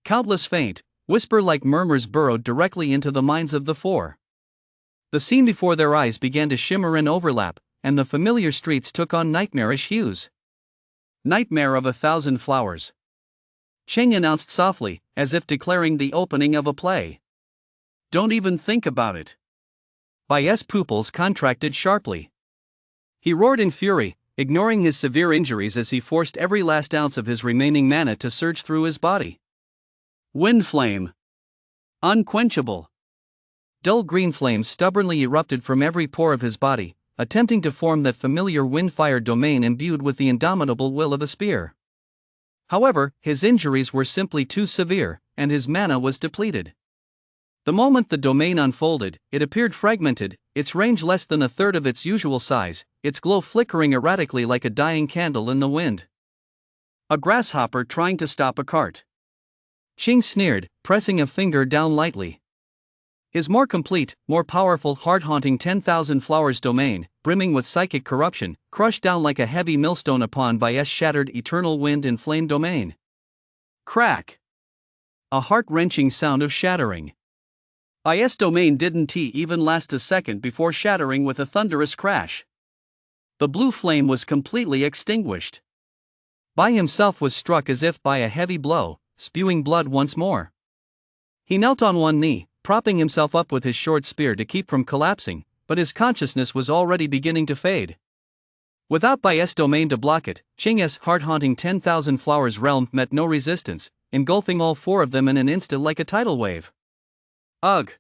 Countless faint, whisper-like murmurs burrowed directly into the minds of the four. The scene before their eyes began to shimmer and overlap, and the familiar streets took on nightmarish hues. Nightmare of 1,000 flowers. Qing announced softly, as if declaring the opening of a play. Don't even think about it. Bai's pupils contracted sharply. He roared in fury, ignoring his severe injuries as he forced every last ounce of his remaining mana to surge through his body. Wind flame. Unquenchable. Dull green flames stubbornly erupted from every pore of his body, attempting to form that familiar wind-fire domain imbued with the indomitable will of a spear. However, his injuries were simply too severe, and his mana was depleted. The moment the domain unfolded, it appeared fragmented, its range less than a third of its usual size, its glow flickering erratically like a dying candle in the wind. A grasshopper trying to stop a cart. Qing sneered, pressing a finger down lightly. His more complete, more powerful, heart-haunting 10,000 flowers domain, brimming with psychic corruption, crushed down like a heavy millstone upon Bai's shattered eternal wind and flame domain. Crack! A heart-wrenching sound of shattering. Bai's domain didn't even last a second before shattering with a thunderous crash. The blue flame was completely extinguished. Bai himself was struck as if by a heavy blow, spewing blood once more. He knelt on one knee, propping himself up with his short spear to keep from collapsing, but his consciousness was already beginning to fade. Without Bai's domain to block it, Qing's heart-haunting 10,000 flowers realm met no resistance, engulfing all four of them in an instant like a tidal wave. Ugh!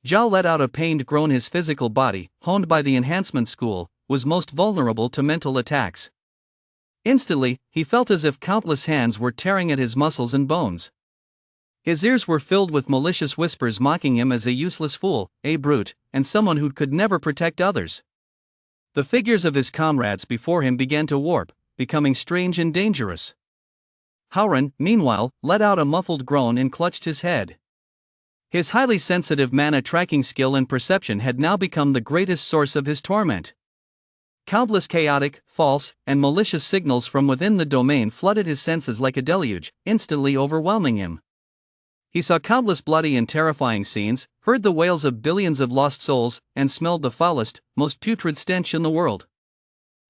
Zhao let out a pained groan. His physical body, honed by the enhancement school, was most vulnerable to mental attacks. Instantly, he felt as if countless hands were tearing at his muscles and bones. His ears were filled with malicious whispers mocking him as a useless fool, a brute, and someone who could never protect others. The figures of his comrades before him began to warp, becoming strange and dangerous. Howren, meanwhile, let out a muffled groan and clutched his head. His highly sensitive mana tracking skill and perception had now become the greatest source of his torment. Countless chaotic, false, and malicious signals from within the domain flooded his senses like a deluge, instantly overwhelming him. He saw countless bloody and terrifying scenes, heard the wails of billions of lost souls, and smelled the foulest, most putrid stench in the world.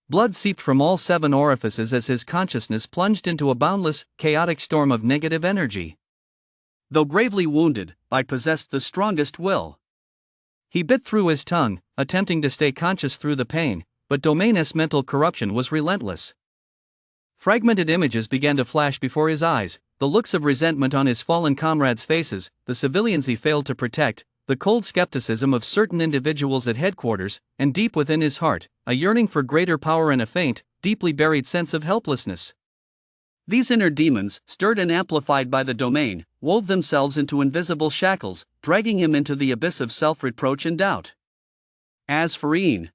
Blood seeped from all 7 orifices as his consciousness plunged into a boundless, chaotic storm of negative energy. Though gravely wounded, Bai possessed the strongest will. He bit through his tongue, attempting to stay conscious through the pain, but Domain's mental corruption was relentless. Fragmented images began to flash before his eyes, the looks of resentment on his fallen comrades' faces, the civilians he failed to protect, the cold skepticism of certain individuals at headquarters, and deep within his heart, a yearning for greater power and a faint, deeply buried sense of helplessness. These inner demons, stirred and amplified by the domain, wove themselves into invisible shackles, dragging him into the abyss of self-reproach and doubt. As for Ian,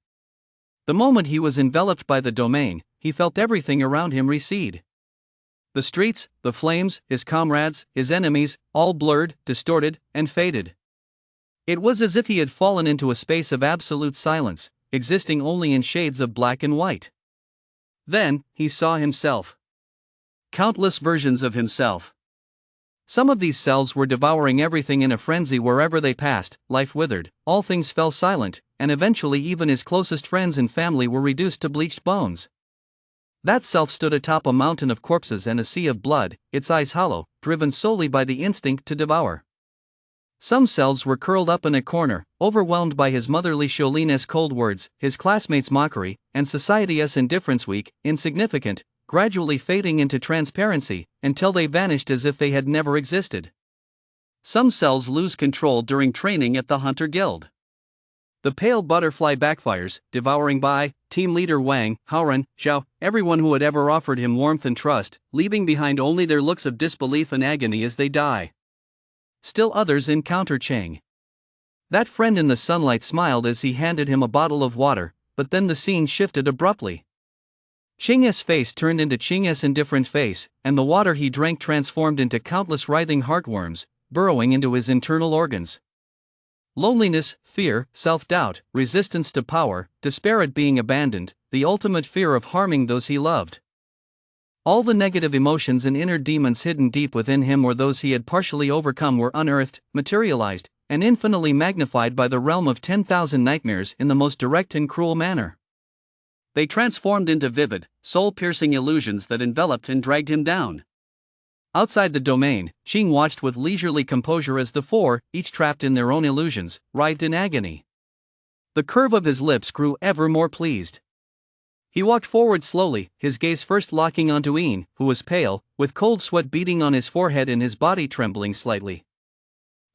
the moment he was enveloped by the domain, he felt everything around him recede. The streets, the flames, his comrades, his enemies, all blurred, distorted, and faded. It was as if he had fallen into a space of absolute silence, existing only in shades of black and white. Then, he saw himself. Countless versions of himself. Some of these selves were devouring everything in a frenzy wherever they passed, life withered, all things fell silent, and eventually even his closest friends and family were reduced to bleached bones. That self stood atop a mountain of corpses and a sea of blood, its eyes hollow, driven solely by the instinct to devour. Some selves were curled up in a corner, overwhelmed by his motherly Sholine's cold words, his classmates' mockery, and society's indifference. Weak, insignificant, gradually fading into transparency, until they vanished as if they had never existed. Some selves lose control during training at the Hunter Guild. The pale butterfly backfires, devouring Bai, team leader Wang, Haoran, Zhao, everyone who had ever offered him warmth and trust, leaving behind only their looks of disbelief and agony as they die. Still others encounter Cheng. That friend in the sunlight smiled as he handed him a bottle of water, but then the scene shifted abruptly. Cheng's face turned into Cheng's indifferent face, and the water he drank transformed into countless writhing heartworms, burrowing into his internal organs. Loneliness, fear, self-doubt, resistance to power, despair at being abandoned, the ultimate fear of harming those he loved. All the negative emotions and inner demons hidden deep within him or those he had partially overcome were unearthed, materialized, and infinitely magnified by the realm of 10,000 nightmares in the most direct and cruel manner. They transformed into vivid, soul-piercing illusions that enveloped and dragged him down. Outside the domain, Qing watched with leisurely composure as the four, each trapped in their own illusions, writhed in agony. The curve of his lips grew ever more pleased. He walked forward slowly, his gaze first locking onto Ian, who was pale, with cold sweat beading on his forehead and his body trembling slightly.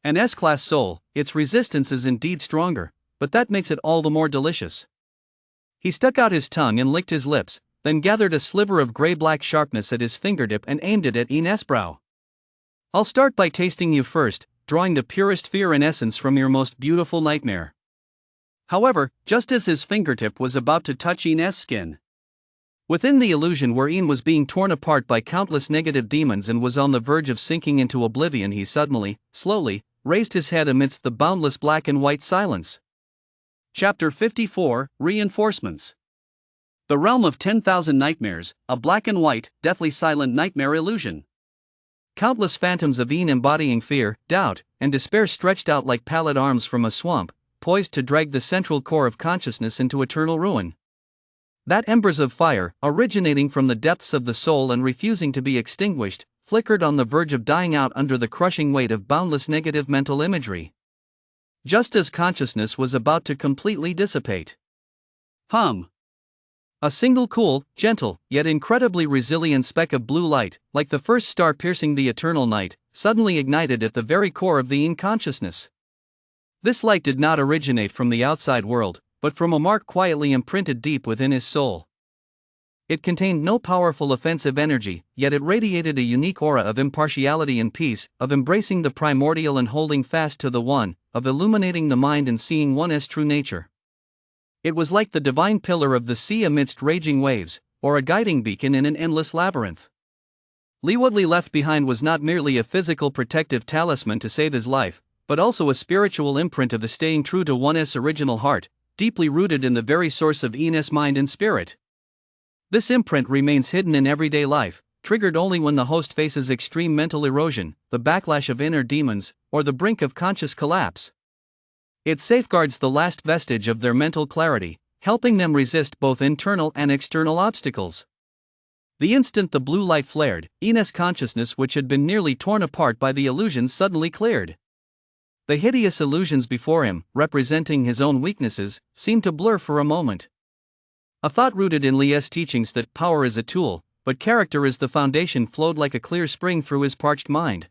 An S-class soul, its resistance is indeed stronger, but that makes it all the more delicious. He stuck out his tongue and licked his lips, then gathered a sliver of gray-black sharpness at his fingertip and aimed it at Ian's brow. "I'll start by tasting you first, drawing the purest fear and essence from your most beautiful nightmare." However, just as his fingertip was about to touch Ian's skin, within the illusion where Ian was being torn apart by countless negative demons and was on the verge of sinking into oblivion, he suddenly, slowly, raised his head amidst the boundless black and white silence. Chapter 54, Reinforcements. The realm of 10,000 nightmares, a black and white, deathly silent nightmare illusion. Countless phantoms of Ian embodying fear, doubt, and despair stretched out like pallid arms from a swamp, poised to drag the central core of consciousness into eternal ruin. That embers of fire, originating from the depths of the soul and refusing to be extinguished, flickered on the verge of dying out under the crushing weight of boundless negative mental imagery. Just as consciousness was about to completely dissipate. A single cool, gentle, yet incredibly resilient speck of blue light, like the first star piercing the eternal night, suddenly ignited at the very core of the Ian consciousness. This light did not originate from the outside world, but from a mark quietly imprinted deep within his soul. It contained no powerful offensive energy, yet it radiated a unique aura of impartiality and peace, of embracing the primordial and holding fast to the one, of illuminating the mind and seeing one's true nature. It was like the divine pillar of the sea amidst raging waves, or a guiding beacon in an endless labyrinth. What Li left behind was not merely a physical protective talisman to save his life, but also a spiritual imprint of the staying true to one's original heart, deeply rooted in the very source of Ian's mind and spirit. This imprint remains hidden in everyday life, triggered only when the host faces extreme mental erosion, the backlash of inner demons, or the brink of conscious collapse. It safeguards the last vestige of their mental clarity, helping them resist both internal and external obstacles. The instant the blue light flared, Ian's consciousness, which had been nearly torn apart by the illusions, suddenly cleared. The hideous illusions before him, representing his own weaknesses, seemed to blur for a moment. A thought rooted in Li's teachings that power is a tool, but character is the foundation flowed like a clear spring through his parched mind.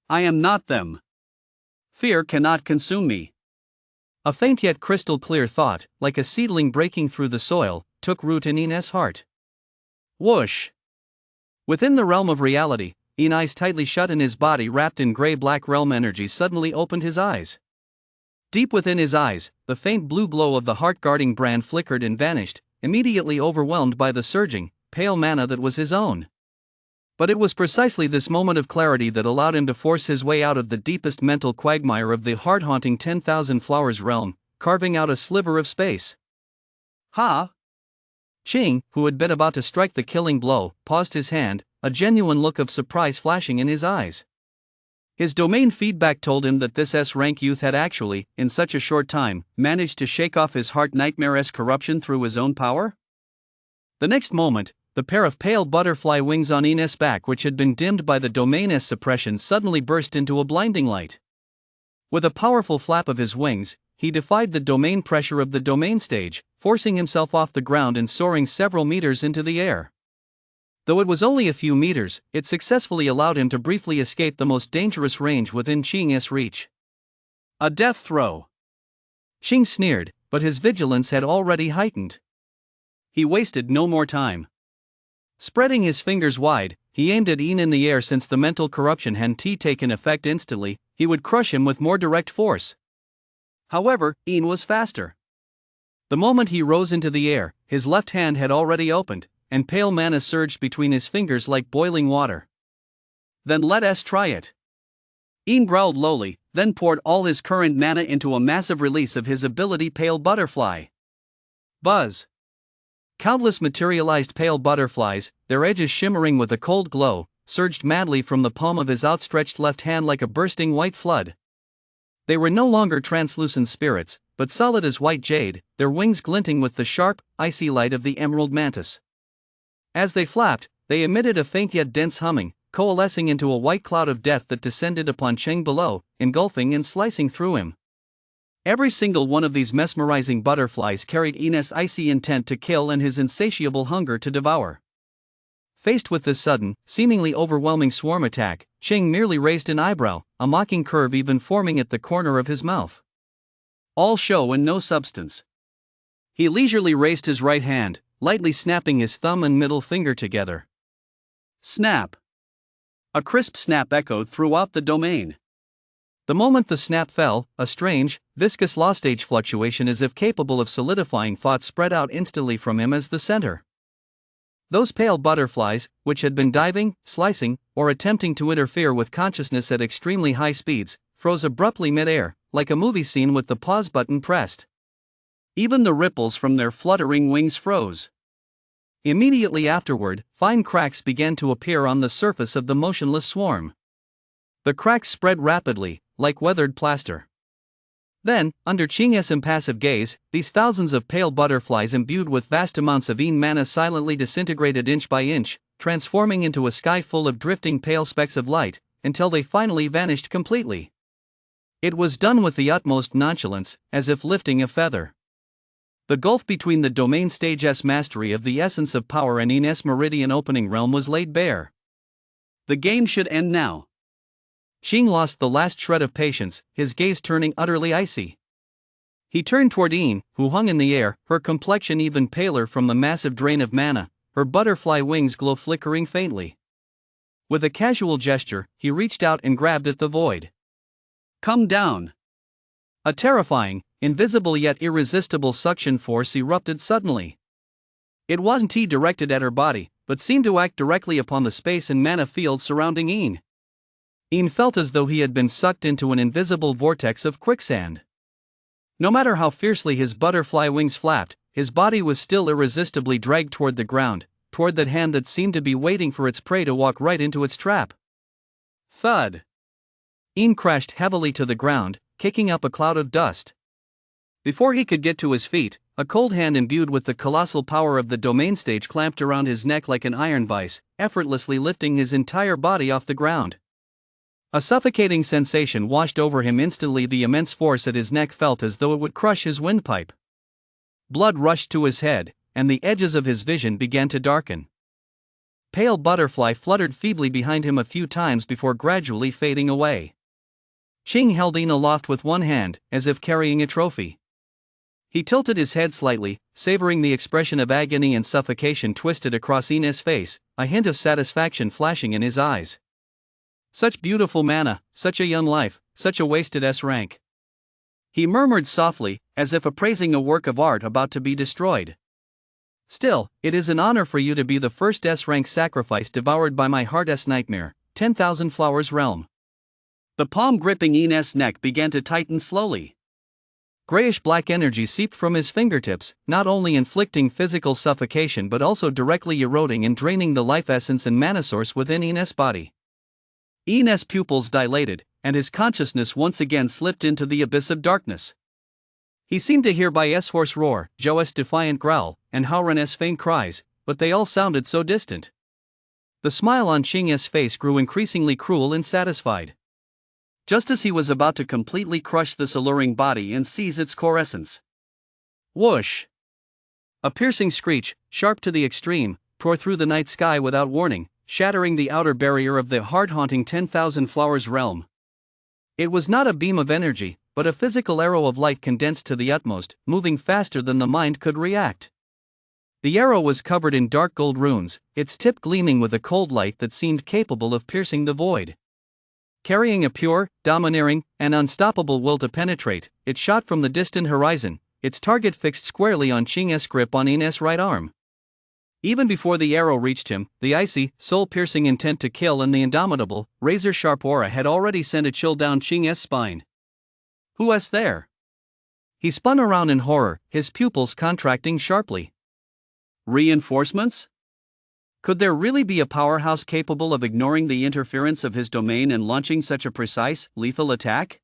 "I am not them. Fear cannot consume me." A faint yet crystal clear thought, like a seedling breaking through the soil, took root in Ian's heart. Whoosh! Within the realm of reality, Ian, eyes tightly shut and his body wrapped in gray-black realm energy, suddenly opened his eyes. Deep within his eyes, the faint blue glow of the heart-guarding brand flickered and vanished, immediately overwhelmed by the surging, pale mana that was his own. But it was precisely this moment of clarity that allowed him to force his way out of the deepest mental quagmire of the heart-haunting 10,000 flowers realm, carving out a sliver of space. "Ha!" Qing, who had been about to strike the killing blow, paused his hand, a genuine look of surprise flashing in his eyes. His domain feedback told him that this S-rank youth had actually, in such a short time, managed to shake off his heart nightmare-esque corruption through his own power. The next moment, the pair of pale butterfly wings on Ian's back, which had been dimmed by the domain's suppression, suddenly burst into a blinding light. With a powerful flap of his wings, he defied the domain pressure of the domain stage, forcing himself off the ground and soaring several meters into the air. Though it was only a few meters, it successfully allowed him to briefly escape the most dangerous range within Qing's reach. A death throw. Qing sneered, but his vigilance had already heightened. He wasted no more time. Spreading his fingers wide, he aimed at Yin in the air. Since the mental corruption had taken effect instantly, he would crush him with more direct force. However, Yin was faster. The moment he rose into the air, his left hand had already opened, and pale mana surged between his fingers like boiling water. Then let us try it. Yin growled lowly, then poured all his current mana into a massive release of his ability Pale Butterfly. Buzz! Countless materialized pale butterflies, their edges shimmering with a cold glow, surged madly from the palm of his outstretched left hand like a bursting white flood. They were no longer translucent spirits, but solid as white jade, their wings glinting with the sharp, icy light of the emerald mantis. As they flapped, they emitted a faint yet dense humming, coalescing into a white cloud of death that descended upon Qing below, engulfing and slicing through him. Every single one of these mesmerizing butterflies carried Yin's icy intent to kill and his insatiable hunger to devour. Faced with this sudden, seemingly overwhelming swarm attack, Qing merely raised an eyebrow, a mocking curve even forming at the corner of his mouth. All show and no substance. He leisurely raised his right hand, lightly snapping his thumb and middle finger together. Snap! A crisp snap echoed throughout the domain. The moment the snap fell, a strange, viscous law-stage fluctuation as if capable of solidifying thought spread out instantly from him as the center. Those pale butterflies, which had been diving, slicing, or attempting to interfere with consciousness at extremely high speeds, froze abruptly mid-air, like a movie scene with the pause button pressed. Even the ripples from their fluttering wings froze. Immediately afterward, fine cracks began to appear on the surface of the motionless swarm. The cracks spread rapidly, like weathered plaster. Then, under Qing's impassive gaze, these thousands of pale butterflies imbued with vast amounts of Yin mana silently disintegrated inch by inch, transforming into a sky full of drifting pale specks of light, until they finally vanished completely. It was done with the utmost nonchalance, as if lifting a feather. The gulf between the domain stage's mastery of the essence of power and Yin's meridian opening realm was laid bare. The game should end now. Qing lost the last shred of patience, his gaze turning utterly icy. He turned toward Yin, who hung in the air, her complexion even paler from the massive drain of mana, her butterfly wings glow flickering faintly. With a casual gesture, he reached out and grabbed at the void. Come down! A terrifying, invisible yet irresistible suction force erupted suddenly. It wasn't directed at her body, but seemed to act directly upon the space and mana field surrounding Yin. Yin felt as though he had been sucked into an invisible vortex of quicksand. No matter how fiercely his butterfly wings flapped, his body was still irresistibly dragged toward the ground, toward that hand that seemed to be waiting for its prey to walk right into its trap. Thud! Yin crashed heavily to the ground, kicking up a cloud of dust. Before he could get to his feet, a cold hand imbued with the colossal power of the domain stage clamped around his neck like an iron vice, effortlessly lifting his entire body off the ground. A suffocating sensation washed over him instantly. The immense force at his neck felt as though it would crush his windpipe. Blood rushed to his head, and the edges of his vision began to darken. Pale butterfly fluttered feebly behind him a few times before gradually fading away. Qing held Yin aloft with one hand, as if carrying a trophy. He tilted his head slightly, savoring the expression of agony and suffocation twisted across Yin's face, a hint of satisfaction flashing in his eyes. Such beautiful mana, such a young life, such a wasted S-rank. He murmured softly, as if appraising a work of art about to be destroyed. Still, it is an honor for you to be the first S-rank sacrifice devoured by my heart's nightmare, 10,000 Flowers realm. The palm gripping Yin's neck began to tighten slowly. Grayish-black energy seeped from his fingertips, not only inflicting physical suffocation but also directly eroding and draining the life essence and mana source within Yin's body. Yin's pupils dilated, and his consciousness once again slipped into the abyss of darkness. He seemed to hear Bai's hoarse roar, Zhou's defiant growl, and Haoran's faint cries, but they all sounded so distant. The smile on Qing's face grew increasingly cruel and satisfied. just as he was about to completely crush this alluring body and seize its core essence. Whoosh! A piercing screech, sharp to the extreme, tore through the night sky without warning, shattering the outer barrier of the heart-haunting 10,000 flowers realm. It was not a beam of energy, but a physical arrow of light condensed to the utmost, moving faster than the mind could react. The arrow was covered in dark gold runes, its tip gleaming with a cold light that seemed capable of piercing the void. Carrying a pure, domineering, and unstoppable will to penetrate, it shot from the distant horizon, its target fixed squarely on Qing's grip on In's right arm. Even before the arrow reached him, the icy, soul-piercing intent to kill and the indomitable, razor-sharp aura had already sent a chill down Qing's spine. Who's there? He spun around in horror, his pupils contracting sharply. Reinforcements? Could there really be a powerhouse capable of ignoring the interference of his domain and launching such a precise, lethal attack?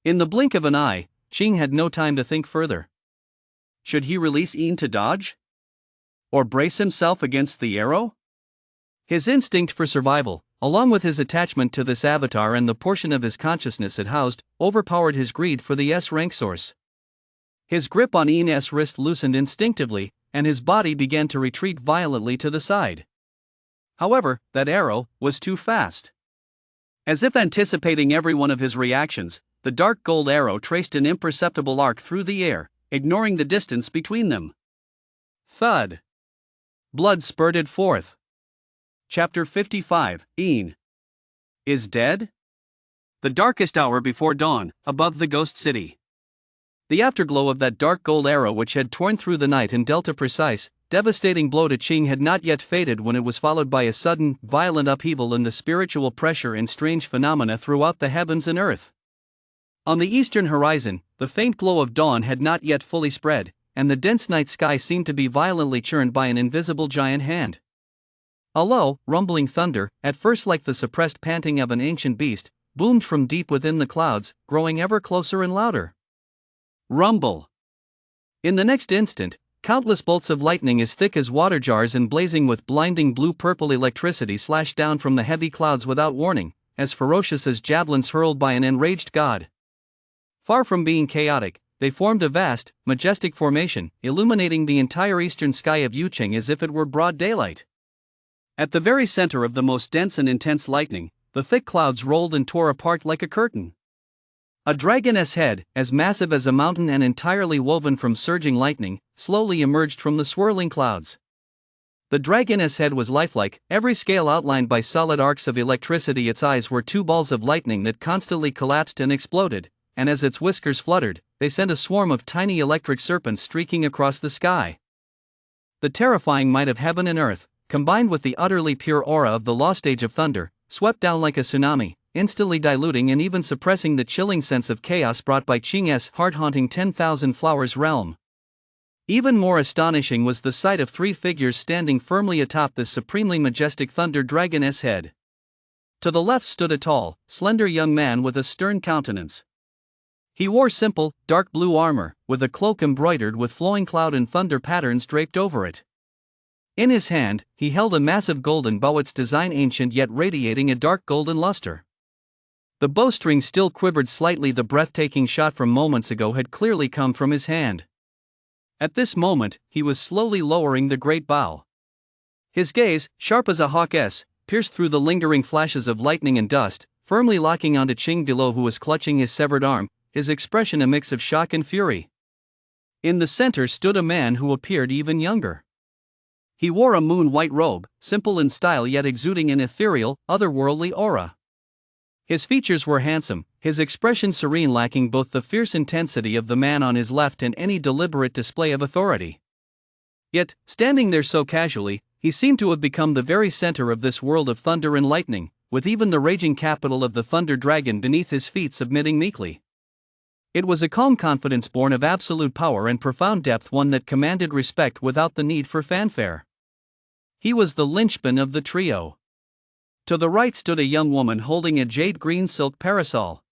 In the blink of an eye, Qing had no time to think further. Should he release Yin to dodge? Or brace himself against the arrow? His instinct for survival, along with his attachment to this avatar and the portion of his consciousness it housed, overpowered his greed for the S-rank source. His grip on Yin's wrist loosened instinctively, and his body began to retreat violently to the side. However, that arrow was too fast. As if anticipating every one of his reactions, the dark gold arrow traced an imperceptible arc through the air, ignoring the distance between them. Thud. Blood spurted forth. Chapter 55, Yin is dead? The darkest hour before dawn, above the ghost city. The afterglow of that dark gold arrow which had torn through the night and dealt a precise, devastating blow to Qing had not yet faded when it was followed by a sudden, violent upheaval in the spiritual pressure and strange phenomena throughout the heavens and earth. On the eastern horizon, the faint glow of dawn had not yet fully spread, and the dense night sky seemed to be violently churned by an invisible giant hand. A low, rumbling thunder, at first like the suppressed panting of an ancient beast, boomed from deep within the clouds, growing ever closer and louder. Rumble. In the next instant, countless bolts of lightning as thick as water jars and blazing with blinding blue-purple electricity slashed down from the heavy clouds without warning, as ferocious as javelins hurled by an enraged god. Far from being chaotic, they formed a vast, majestic formation, illuminating the entire eastern sky of Yucheng as if it were broad daylight. At the very center of the most dense and intense lightning, the thick clouds rolled and tore apart like a curtain. A dragoness head, as massive as a mountain and entirely woven from surging lightning, slowly emerged from the swirling clouds. The dragoness head was lifelike, every scale outlined by solid arcs of electricity. Its eyes were two balls of lightning that constantly collapsed and exploded, and as its whiskers fluttered, they sent a swarm of tiny electric serpents streaking across the sky. The terrifying might of heaven and earth, combined with the utterly pure aura of the lost age of thunder, swept down like a tsunami, instantly diluting and even suppressing the chilling sense of chaos brought by Qing's heart-haunting 10,000 flowers realm. Even more astonishing was the sight of three figures standing firmly atop this supremely majestic thunder dragoness head. To the left stood a tall, slender young man with a stern countenance. He wore simple, dark blue armor, with a cloak embroidered with flowing cloud and thunder patterns draped over it. In his hand, he held a massive golden bow, its design ancient yet radiating a dark golden luster. The bowstring still quivered slightly. The breathtaking shot from moments ago had clearly come from his hand. At this moment, he was slowly lowering the great bow. His gaze, sharp as a hawk's, pierced through the lingering flashes of lightning and dust, firmly locking onto Qing below, who was clutching his severed arm, his expression a mix of shock and fury. In the center stood a man who appeared even younger. He wore a moon-white robe, simple in style yet exuding an ethereal, otherworldly aura. His features were handsome, his expression serene, lacking both the fierce intensity of the man on his left and any deliberate display of authority. Yet, standing there so casually, he seemed to have become the very center of this world of thunder and lightning, with even the raging capital of the Thunder Dragon beneath his feet submitting meekly. It was a calm confidence born of absolute power and profound depth, one that commanded respect without the need for fanfare. He was the linchpin of the trio. To the right stood a young woman holding a jade-green silk parasol.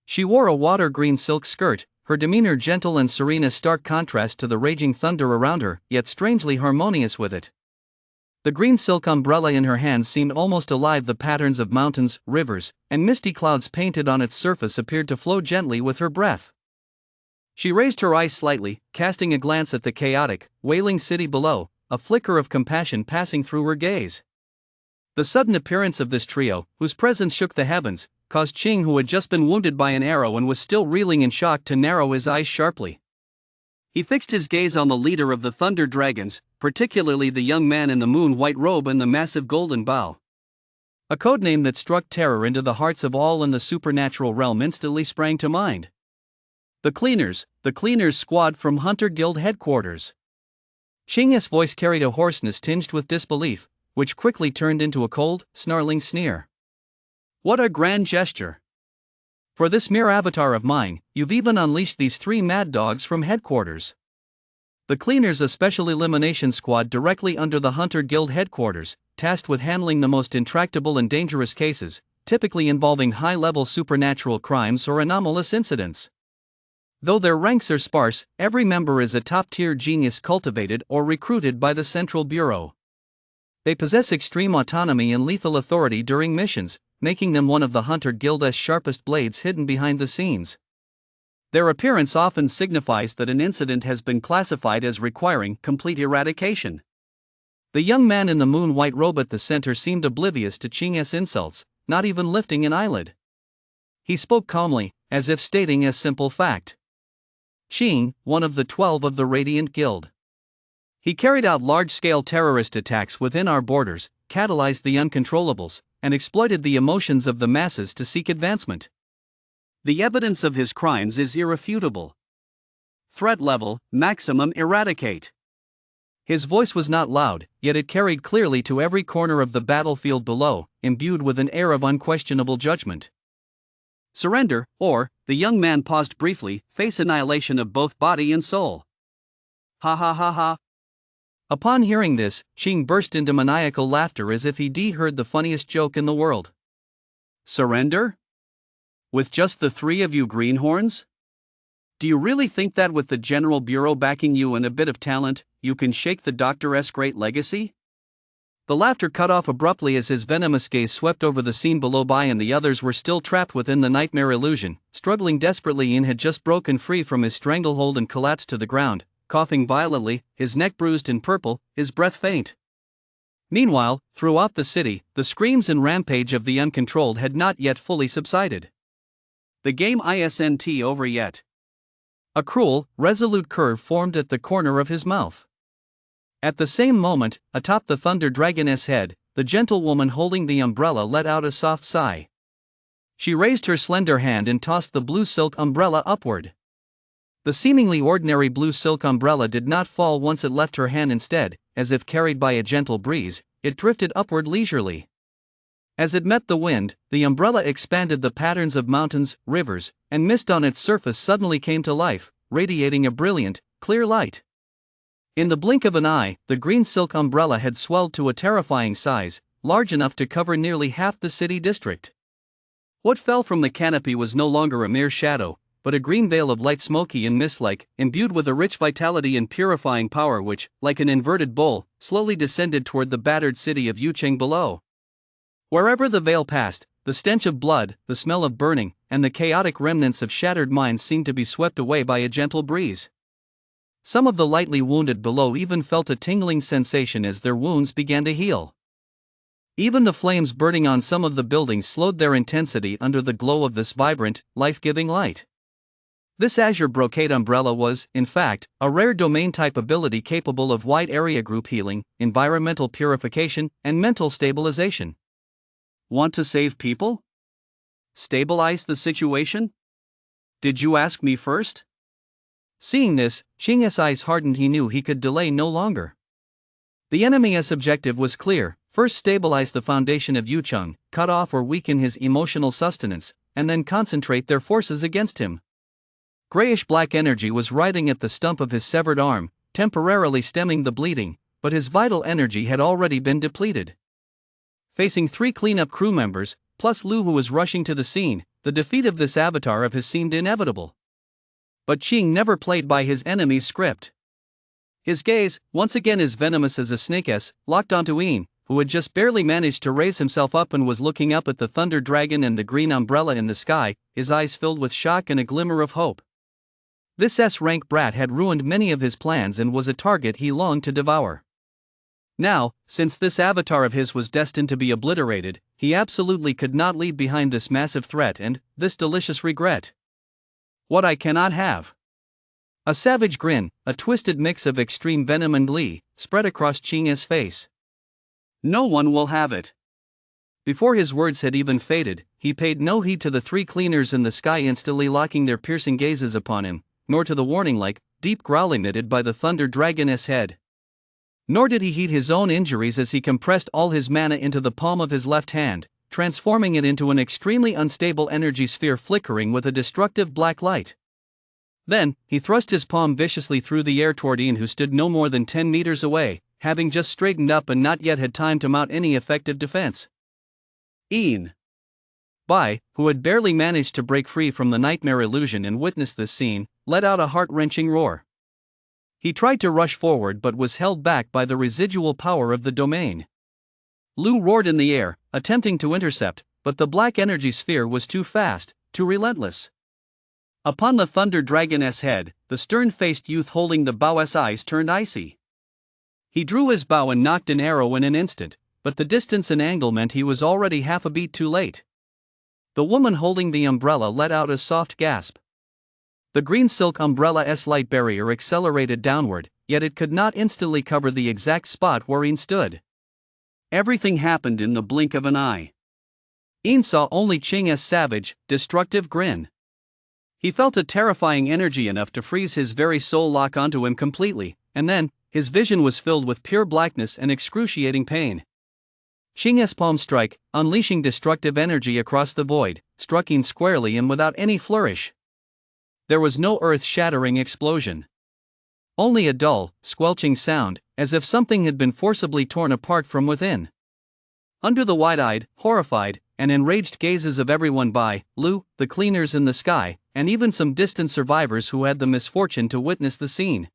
She wore a water-green silk skirt, her demeanor gentle and serene, a stark contrast to the raging thunder around her, yet strangely harmonious with it. The green silk umbrella in her hands seemed almost alive. The patterns of mountains, rivers, and misty clouds painted on its surface appeared to flow gently with her breath. She raised her eyes slightly, casting a glance at the chaotic, wailing city below, a flicker of compassion passing through her gaze. The sudden appearance of this trio, whose presence shook the heavens, caused Qing, who had just been wounded by an arrow and was still reeling in shock, to narrow his eyes sharply. He fixed his gaze on the leader of the Thunder Dragons, particularly the young man in the moon-white robe and the massive golden bow. A codename that struck terror into the hearts of all in the supernatural realm instantly sprang to mind. The Cleaners squad from Hunter Guild headquarters. Qing's voice carried a hoarseness tinged with disbelief, which quickly turned into a cold, snarling sneer. What a grand gesture! For this mere avatar of mine, you've even unleashed these 3 mad dogs from headquarters. The Cleaners, a special elimination squad directly under the Hunter Guild headquarters, tasked with handling the most intractable and dangerous cases, typically involving high-level supernatural crimes or anomalous incidents. Though their ranks are sparse, every member is a top-tier genius cultivated or recruited by the Central Bureau. They possess extreme autonomy and lethal authority during missions, making them one of the Hunter Guild's sharpest blades hidden behind the scenes. Their appearance often signifies that an incident has been classified as requiring complete eradication. The young man in the moon-white robe at the center seemed oblivious to Qing's insults, not even lifting an eyelid. He spoke calmly, as if stating a simple fact. Qing, one of the 12 of the Radiant Guild. He carried out large-scale terrorist attacks within our borders, catalyzed the uncontrollables, and exploited the emotions of the masses to seek advancement. The evidence of his crimes is irrefutable. Threat level, maximum eradicate. His voice was not loud, yet it carried clearly to every corner of the battlefield below, imbued with an air of unquestionable judgment. Surrender, or, the young man paused briefly, face annihilation of both body and soul. Ha ha ha ha. Upon hearing this, Qing burst into maniacal laughter as if he'd heard the funniest joke in the world. Surrender? With just the 3 of you greenhorns? Do you really think that with the General Bureau backing you and a bit of talent, you can shake the Doctor's great legacy? The laughter cut off abruptly as his venomous gaze swept over the scene below by, and the others were still trapped within the nightmare illusion, struggling desperately. Ian had just broken free from his stranglehold and collapsed to the ground, coughing violently, his neck bruised and purple, his breath faint. Meanwhile, throughout the city, the screams and rampage of the uncontrolled had not yet fully subsided. The game isn't over yet. A cruel, resolute curve formed at the corner of his mouth. At the same moment, atop the Thunder Dragon's head, the gentlewoman holding the umbrella let out a soft sigh. She raised her slender hand and tossed the blue silk umbrella upward. The seemingly ordinary blue silk umbrella did not fall once it left her hand. Instead, as if carried by a gentle breeze, it drifted upward leisurely. As it met the wind, the umbrella expanded. The patterns of mountains, rivers, and mist on its surface suddenly came to life, radiating a brilliant, clear light. In the blink of an eye, the green silk umbrella had swelled to a terrifying size, large enough to cover nearly half the city district. What fell from the canopy was no longer a mere shadow, but a green veil of light, smoky and mist-like, imbued with a rich vitality and purifying power which, like an inverted bowl, slowly descended toward the battered city of Yucheng below. Wherever the veil passed, the stench of blood, the smell of burning, and the chaotic remnants of shattered minds seemed to be swept away by a gentle breeze. Some of the lightly wounded below even felt a tingling sensation as their wounds began to heal. Even the flames burning on some of the buildings slowed their intensity under the glow of this vibrant, life-giving light. This azure brocade umbrella was, in fact, a rare domain-type ability capable of wide area group healing, environmental purification, and mental stabilization. Want to save people? Stabilize the situation? Did you ask me first? Seeing this, Qing's eyes hardened. He knew he could delay no longer. The enemy's objective was clear: first stabilize the foundation of Yucheng, cut off or weaken his emotional sustenance, and then concentrate their forces against him. Grayish-black energy was writhing at the stump of his severed arm, temporarily stemming the bleeding, but his vital energy had already been depleted. Facing 3 cleanup crew members, plus Lu, who was rushing to the scene, the defeat of this avatar of his seemed inevitable. But Qing never played by his enemy's script. His gaze, once again as venomous as a snake's, locked onto Ian, who had just barely managed to raise himself up and was looking up at the thunder dragon and the green umbrella in the sky, his eyes filled with shock and a glimmer of hope. This S-rank brat had ruined many of his plans and was a target he longed to devour. Now, since this avatar of his was destined to be obliterated, he absolutely could not leave behind this massive threat and this delicious regret. What I cannot have. A savage grin, a twisted mix of extreme venom and glee, spread across Ching's face. No one will have it. Before his words had even faded, he paid no heed to the three cleaners in the sky instantly locking their piercing gazes upon him, nor to the warning-like, deep growling knitted by the thunder dragon's head. Nor did he heed his own injuries as he compressed all his mana into the palm of his left hand, transforming it into an extremely unstable energy sphere flickering with a destructive black light. Then, he thrust his palm viciously through the air toward Ian, who stood no more than 10 meters away, having just straightened up and not yet had time to mount any effective defense. Ian, who had barely managed to break free from the nightmare illusion and witness this scene, let out a heart-wrenching roar. He tried to rush forward but was held back by the residual power of the domain. Lu roared in the air, attempting to intercept, but the black energy sphere was too fast, too relentless. Upon the thunder dragon's head, the stern-faced youth holding the bow's eyes turned icy. He drew his bow and knocked an arrow in an instant, but the distance and angle meant he was already half a beat too late. The woman holding the umbrella let out a soft gasp. The green silk umbrella's light barrier accelerated downward, yet it could not instantly cover the exact spot where Ian stood. Everything happened in the blink of an eye. Ian saw only Ching's savage, destructive grin. He felt a terrifying energy enough to freeze his very soul lock onto him completely, and then, his vision was filled with pure blackness and excruciating pain. Ching's palm strike, unleashing destructive energy across the void, struck Ian squarely and without any flourish. There was no earth-shattering explosion. Only a dull, squelching sound, as if something had been forcibly torn apart from within. Under the wide-eyed, horrified, and enraged gazes of everyone by Lu, the cleaners in the sky, and even some distant survivors who had the misfortune to witness the scene,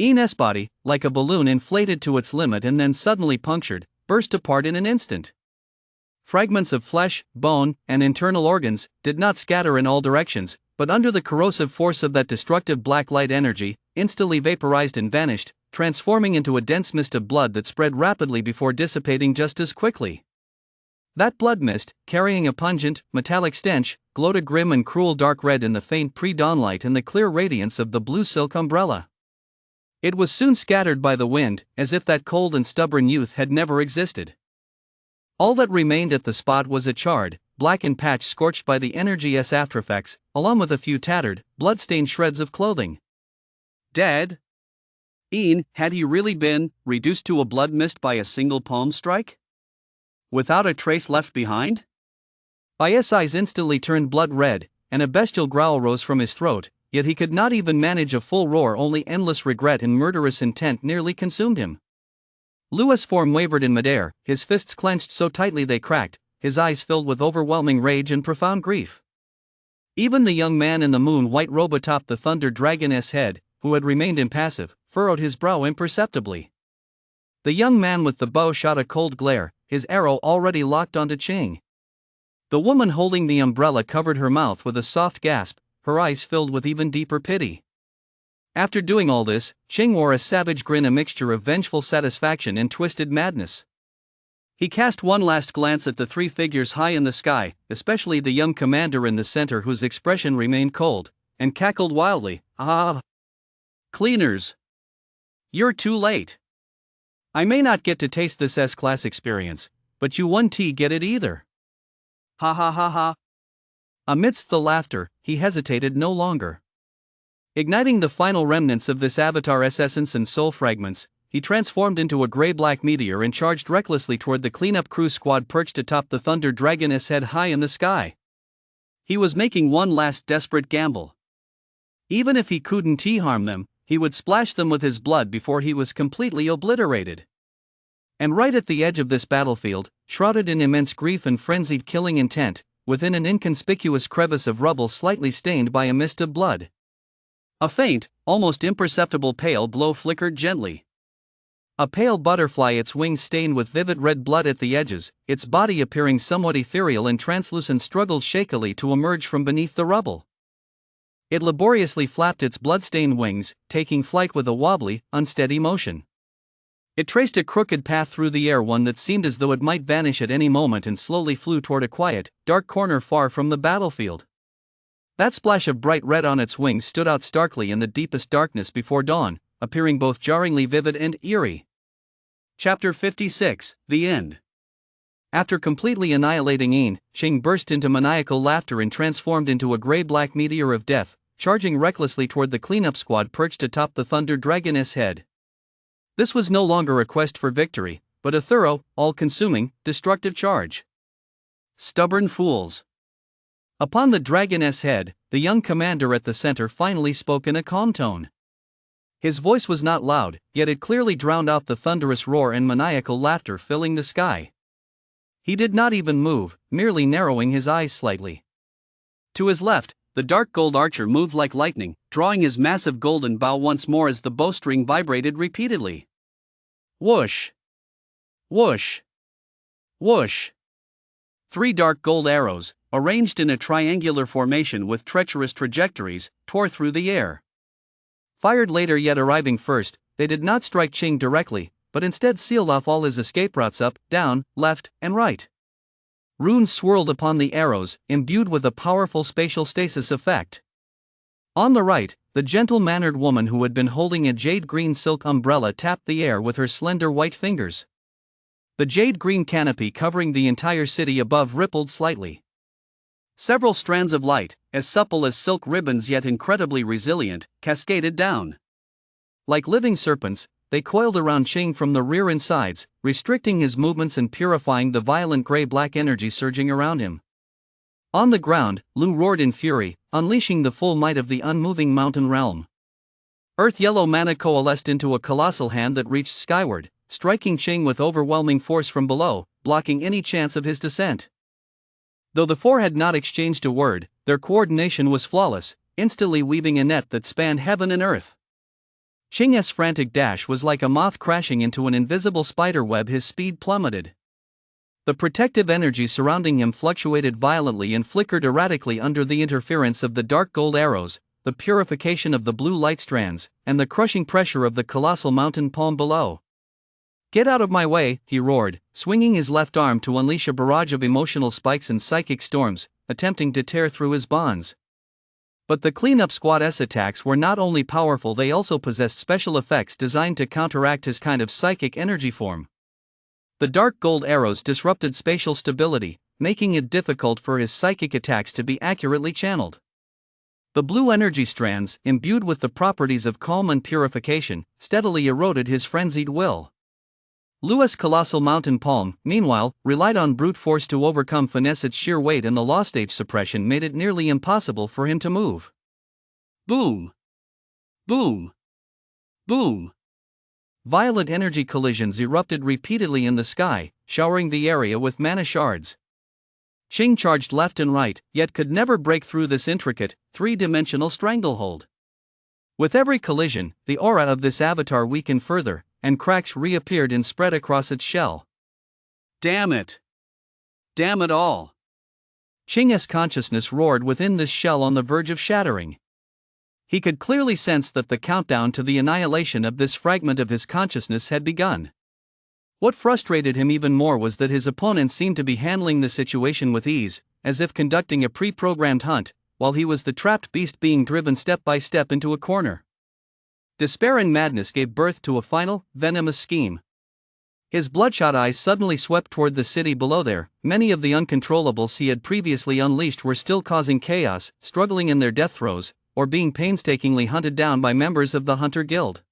Ian's body, like a balloon inflated to its limit and then suddenly punctured, burst apart in an instant. Fragments of flesh, bone, and internal organs did not scatter in all directions, but under the corrosive force of that destructive black light energy, instantly vaporized and vanished, transforming into a dense mist of blood that spread rapidly before dissipating just as quickly. That blood mist, carrying a pungent, metallic stench, glowed a grim and cruel dark red in the faint pre-dawn light and the clear radiance of the blue silk umbrella. It was soon scattered by the wind, as if that cold and stubborn youth had never existed. All that remained at the spot was a charred, blackened patch scorched by the energy's aftereffects, along with a few tattered, blood-stained shreds of clothing. Dead? Ian, had he really been reduced to a blood mist by a single palm strike? Without a trace left behind? I's eyes instantly turned blood red, and a bestial growl rose from his throat, yet he could not even manage a full roar. Only endless regret and murderous intent nearly consumed him. Lu's form wavered in midair, his fists clenched so tightly they cracked, his eyes filled with overwhelming rage and profound grief. Even the young man in the moon-white robe atop the thunder dragon's head, who had remained impassive, furrowed his brow imperceptibly. The young man with the bow shot a cold glare, his arrow already locked onto Ching. The woman holding the umbrella covered her mouth with a soft gasp, her eyes filled with even deeper pity. After doing all this, Ching wore a savage grin, a mixture of vengeful satisfaction and twisted madness. He cast one last glance at the three figures high in the sky, especially the young commander in the center whose expression remained cold, and cackled wildly, "Ah! Cleaners! You're too late. I may not get to taste this S-class experience, but you won't get it either. Ha ha ha ha." Amidst the laughter, he hesitated no longer. Igniting the final remnants of this avatar's essence and soul fragments, he transformed into a gray-black meteor and charged recklessly toward the cleanup crew squad perched atop the thunder dragon's head high in the sky. He was making one last desperate gamble. Even if he couldn't harm them, he would splash them with his blood before he was completely obliterated. And right at the edge of this battlefield, shrouded in immense grief and frenzied killing intent, within an inconspicuous crevice of rubble slightly stained by a mist of blood, a faint, almost imperceptible pale glow flickered gently. A pale butterfly, its wings stained with vivid red blood at the edges, its body appearing somewhat ethereal and translucent, struggled shakily to emerge from beneath the rubble. It laboriously flapped its blood-stained wings, taking flight with a wobbly, unsteady motion. It traced a crooked path through the air, one that seemed as though it might vanish at any moment, and slowly flew toward a quiet, dark corner far from the battlefield. That splash of bright red on its wings stood out starkly in the deepest darkness before dawn, appearing both jarringly vivid and eerie. Chapter 56, The End. After completely annihilating Ain, Qing burst into maniacal laughter and transformed into a gray-black meteor of death, charging recklessly toward the cleanup squad perched atop the Thunder Dragoness head. This was no longer a quest for victory, but a thorough, all-consuming, destructive charge. Stubborn fools. Upon the Dragoness head, the young commander at the center finally spoke in a calm tone. His voice was not loud, yet it clearly drowned out the thunderous roar and maniacal laughter filling the sky. He did not even move, merely narrowing his eyes slightly. To his left, the dark gold archer moved like lightning, drawing his massive golden bow once more as the bowstring vibrated repeatedly. Whoosh! Whoosh! Whoosh! 3 dark gold arrows, arranged in a triangular formation with treacherous trajectories, tore through the air. Fired later, yet arriving first, they did not strike Qing directly, but instead sealed off all his escape routes up, down, left, and right. Runes swirled upon the arrows, imbued with a powerful spatial stasis effect. On the right, the gentle-mannered woman who had been holding a jade-green silk umbrella tapped the air with her slender white fingers. The jade-green canopy covering the entire city above rippled slightly. Several strands of light, as supple as silk ribbons yet incredibly resilient, cascaded down. Like living serpents, they coiled around Qing from the rear and sides, restricting his movements and purifying the violent gray-black energy surging around him. On the ground, Lu roared in fury, unleashing the full might of the unmoving mountain realm. Earth-yellow mana coalesced into a colossal hand that reached skyward, striking Qing with overwhelming force from below, blocking any chance of his descent. Though the four had not exchanged a word, their coordination was flawless, instantly weaving a net that spanned heaven and earth. Qing's frantic dash was like a moth crashing into an invisible spider web. His speed plummeted. The protective energy surrounding him fluctuated violently and flickered erratically under the interference of the dark gold arrows, the purification of the blue light strands, and the crushing pressure of the colossal mountain palm below. "Get out of my way," he roared, swinging his left arm to unleash a barrage of emotional spikes and psychic storms, attempting to tear through his bonds. But the cleanup squad's attacks were not only powerful, they also possessed special effects designed to counteract his kind of psychic energy form. The dark gold arrows disrupted spatial stability, making it difficult for his psychic attacks to be accurately channeled. The blue energy strands, imbued with the properties of calm and purification, steadily eroded his frenzied will. Lu's colossal mountain palm, meanwhile, relied on brute force to overcome finesse. Its sheer weight and the law stage suppression made it nearly impossible for him to move. Boom! Boom! Boom! Violent energy collisions erupted repeatedly in the sky, showering the area with mana shards. Qing charged left and right, yet could never break through this intricate, three-dimensional stranglehold. With every collision, the aura of this avatar weakened further, and cracks reappeared and spread across its shell. Damn it! Damn it all! Qing's consciousness roared within this shell on the verge of shattering. He could clearly sense that the countdown to the annihilation of this fragment of his consciousness had begun. What frustrated him even more was that his opponents seemed to be handling the situation with ease, as if conducting a pre-programmed hunt, while he was the trapped beast being driven step by step into a corner. Despair and madness gave birth to a final, venomous scheme. His bloodshot eyes suddenly swept toward the city below there. Many of the uncontrollables he had previously unleashed were still causing chaos, struggling in their death throes, or being painstakingly hunted down by members of the Hunter Guild.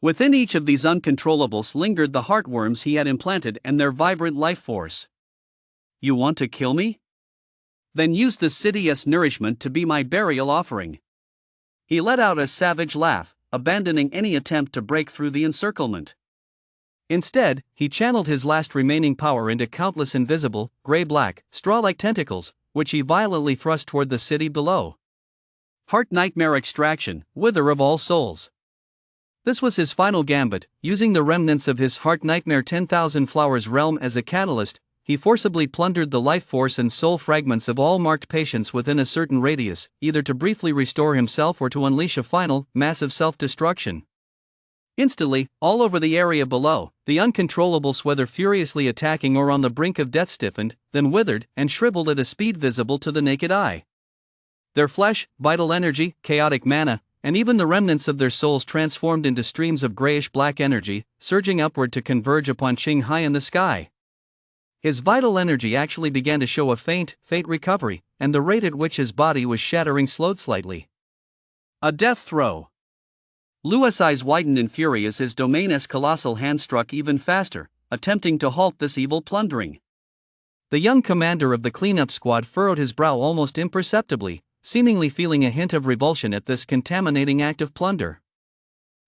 Within each of these uncontrollables lingered the heartworms he had implanted and their vibrant life force. "You want to kill me? Then use the city's nourishment to be my burial offering." He let out a savage laugh, abandoning any attempt to break through the encirclement. Instead, he channeled his last remaining power into countless invisible, gray-black, straw-like tentacles, which he violently thrust toward the city below. Heart Nightmare Extraction, Wither of All Souls. This was his final gambit. Using the remnants of his Heart Nightmare 10,000 Flowers realm as a catalyst, he forcibly plundered the life force and soul fragments of all marked patients within a certain radius, either to briefly restore himself or to unleash a final, massive self-destruction. Instantly, all over the area below, the uncontrollables, whether furiously attacking or on the brink of death, stiffened, then withered and shriveled at a speed visible to the naked eye. Their flesh, vital energy, chaotic mana, and even the remnants of their souls transformed into streams of grayish-black energy, surging upward to converge upon Qing high in the sky. His vital energy actually began to show a faint recovery, and the rate at which his body was shattering slowed slightly. A death throw. Lu's eyes widened in fury as his domain's colossal hand struck even faster, attempting to halt this evil plundering. The young commander of the cleanup squad furrowed his brow almost imperceptibly, seemingly feeling a hint of revulsion at this contaminating act of plunder.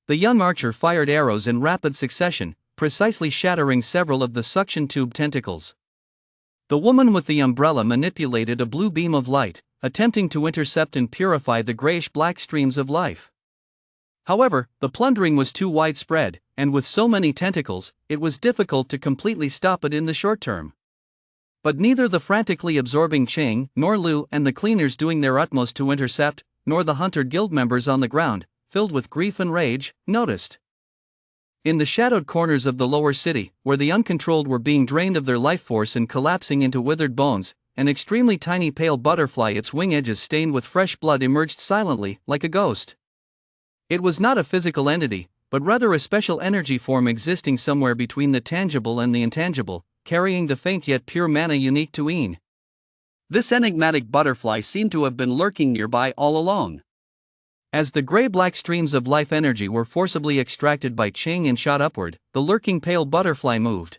The young archer fired arrows in rapid succession, precisely shattering several of the suction tube tentacles. The woman with the umbrella manipulated a blue beam of light, attempting to intercept and purify the grayish-black streams of life. However, the plundering was too widespread, and with so many tentacles, it was difficult to completely stop it in the short term. But neither the frantically absorbing Qing, nor Lu and the cleaners doing their utmost to intercept, nor the Hunter Guild members on the ground, filled with grief and rage, noticed. In the shadowed corners of the lower city, where the uncontrolled were being drained of their life force and collapsing into withered bones, an extremely tiny pale butterfly, its wing edges stained with fresh blood, emerged silently, like a ghost. It was not a physical entity, but rather a special energy form existing somewhere between the tangible and the intangible, carrying the faint yet pure mana unique to Een. This enigmatic butterfly seemed to have been lurking nearby all along. As the gray-black streams of life energy were forcibly extracted by Qing and shot upward, the lurking pale butterfly moved.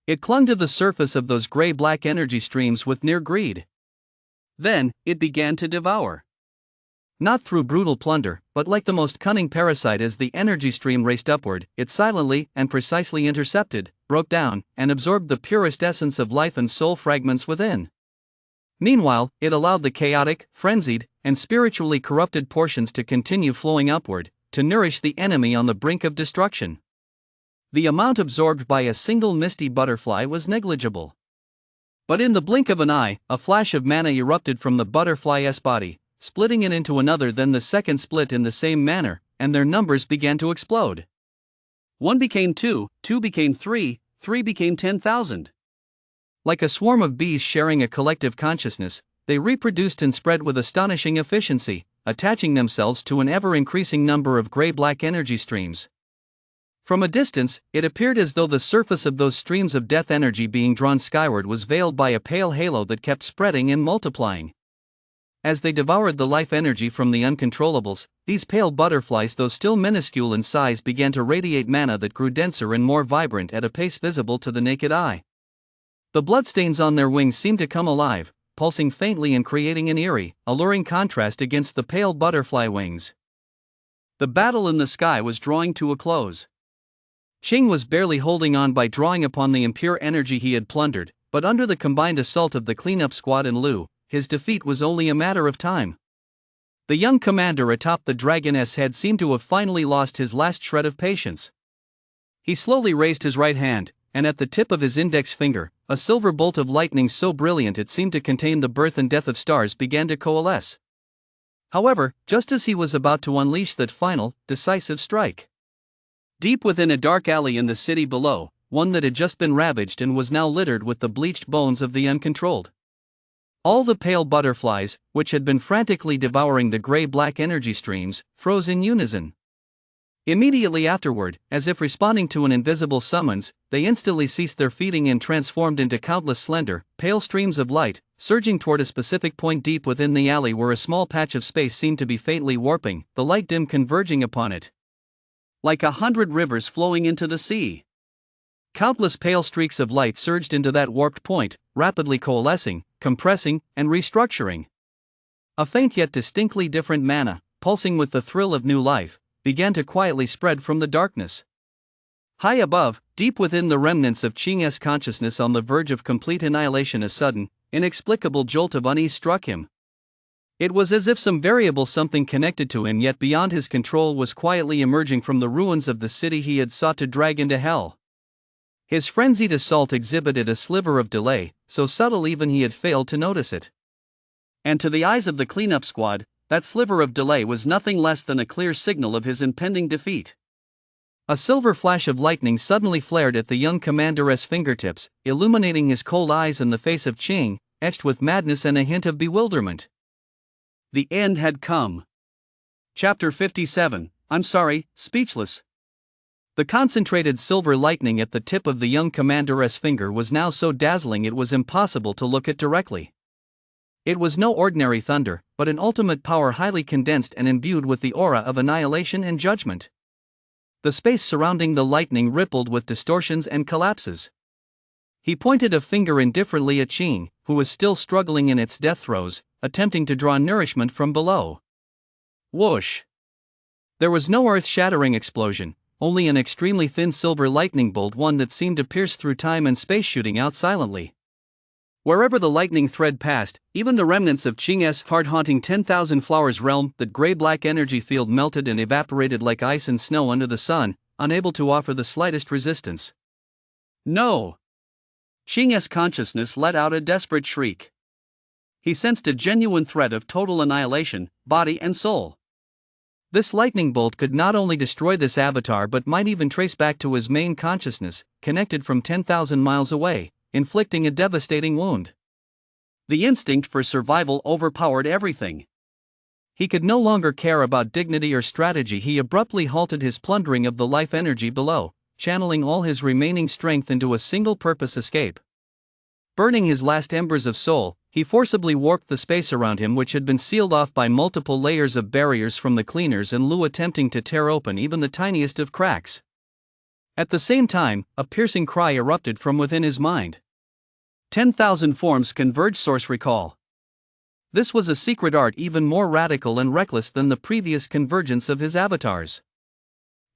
It clung to the surface of those gray-black energy streams with near greed. Then, it began to devour. Not through brutal plunder, but like the most cunning parasite. As the energy stream raced upward, it silently and precisely intercepted, broke down, and absorbed the purest essence of life and soul fragments within. Meanwhile, it allowed the chaotic, frenzied, and spiritually corrupted portions to continue flowing upward, to nourish the enemy on the brink of destruction. The amount absorbed by a single misty butterfly was negligible. But in the blink of an eye, a flash of mana erupted from the butterfly's body, splitting it into another, then the second split in the same manner, and their numbers began to explode. 1 became 2, 2 became 3, 3 became 10,000. Like a swarm of bees sharing a collective consciousness, they reproduced and spread with astonishing efficiency, attaching themselves to an ever-increasing number of gray-black energy streams. From a distance, it appeared as though the surface of those streams of death energy being drawn skyward was veiled by a pale halo that kept spreading and multiplying. As they devoured the life energy from the uncontrollables, these pale butterflies, though still minuscule in size, began to radiate mana that grew denser and more vibrant at a pace visible to the naked eye. The bloodstains on their wings seemed to come alive, pulsing faintly and creating an eerie, alluring contrast against the pale butterfly wings. The battle in the sky was drawing to a close. Qing was barely holding on by drawing upon the impure energy he had plundered, but under the combined assault of the cleanup squad and Lu, his defeat was only a matter of time. The young commander atop the dragon's head seemed to have finally lost his last shred of patience. He slowly raised his right hand, and at the tip of his index finger, a silver bolt of lightning so brilliant it seemed to contain the birth and death of stars began to coalesce. However, just as he was about to unleash that final, decisive strike, deep within a dark alley in the city below, one that had just been ravaged and was now littered with the bleached bones of the uncontrolled, all the pale butterflies, which had been frantically devouring the gray-black energy streams, froze in unison. Immediately afterward, as if responding to an invisible summons, they instantly ceased their feeding and transformed into countless slender, pale streams of light, surging toward a specific point deep within the alley where a small patch of space seemed to be faintly warping, the light dim converging upon it. Like 100 rivers flowing into the sea. Countless pale streaks of light surged into that warped point, rapidly coalescing, compressing, and restructuring. A faint yet distinctly different mana, pulsing with the thrill of new life, began to quietly spread from the darkness. High above, deep within the remnants of Qing's consciousness on the verge of complete annihilation, a sudden, inexplicable jolt of unease struck him. It was as if some variable something connected to him yet beyond his control was quietly emerging from the ruins of the city he had sought to drag into hell. His frenzied assault exhibited a sliver of delay, so subtle even he had failed to notice it. And to the eyes of the cleanup squad, that sliver of delay was nothing less than a clear signal of his impending defeat. A silver flash of lightning suddenly flared at the young commander's fingertips, illuminating his cold eyes and the face of Qing, etched with madness and a hint of bewilderment. The end had come. Chapter 57, I'm sorry, speechless. The concentrated silver lightning at the tip of the young commander's finger was now so dazzling it was impossible to look at directly. It was no ordinary thunder, but an ultimate power highly condensed and imbued with the aura of annihilation and judgment. The space surrounding the lightning rippled with distortions and collapses. He pointed a finger indifferently at Qing, who was still struggling in its death throes, attempting to draw nourishment from below. Whoosh! There was no earth-shattering explosion, only an extremely thin silver lightning bolt, one that seemed to pierce through time and space, shooting out silently. Wherever the lightning thread passed, even the remnants of Qing's heart-haunting 10,000 flowers realm, that gray-black energy field, melted and evaporated like ice and snow under the sun, unable to offer the slightest resistance. No! Qing's consciousness let out a desperate shriek. He sensed a genuine threat of total annihilation, body and soul. This lightning bolt could not only destroy this avatar but might even trace back to his main consciousness, connected from 10,000 miles away, inflicting a devastating wound. The instinct for survival overpowered everything. He could no longer care about dignity or strategy. He abruptly halted his plundering of the life energy below, channeling all his remaining strength into a single-purpose escape. Burning his last embers of soul, he forcibly warped the space around him, which had been sealed off by multiple layers of barriers from the cleaners and Lu, attempting to tear open even the tiniest of cracks. At the same time, a piercing cry erupted from within his mind. 10,000 forms converged. Source recall. This was a secret art even more radical and reckless than the previous convergence of his avatars.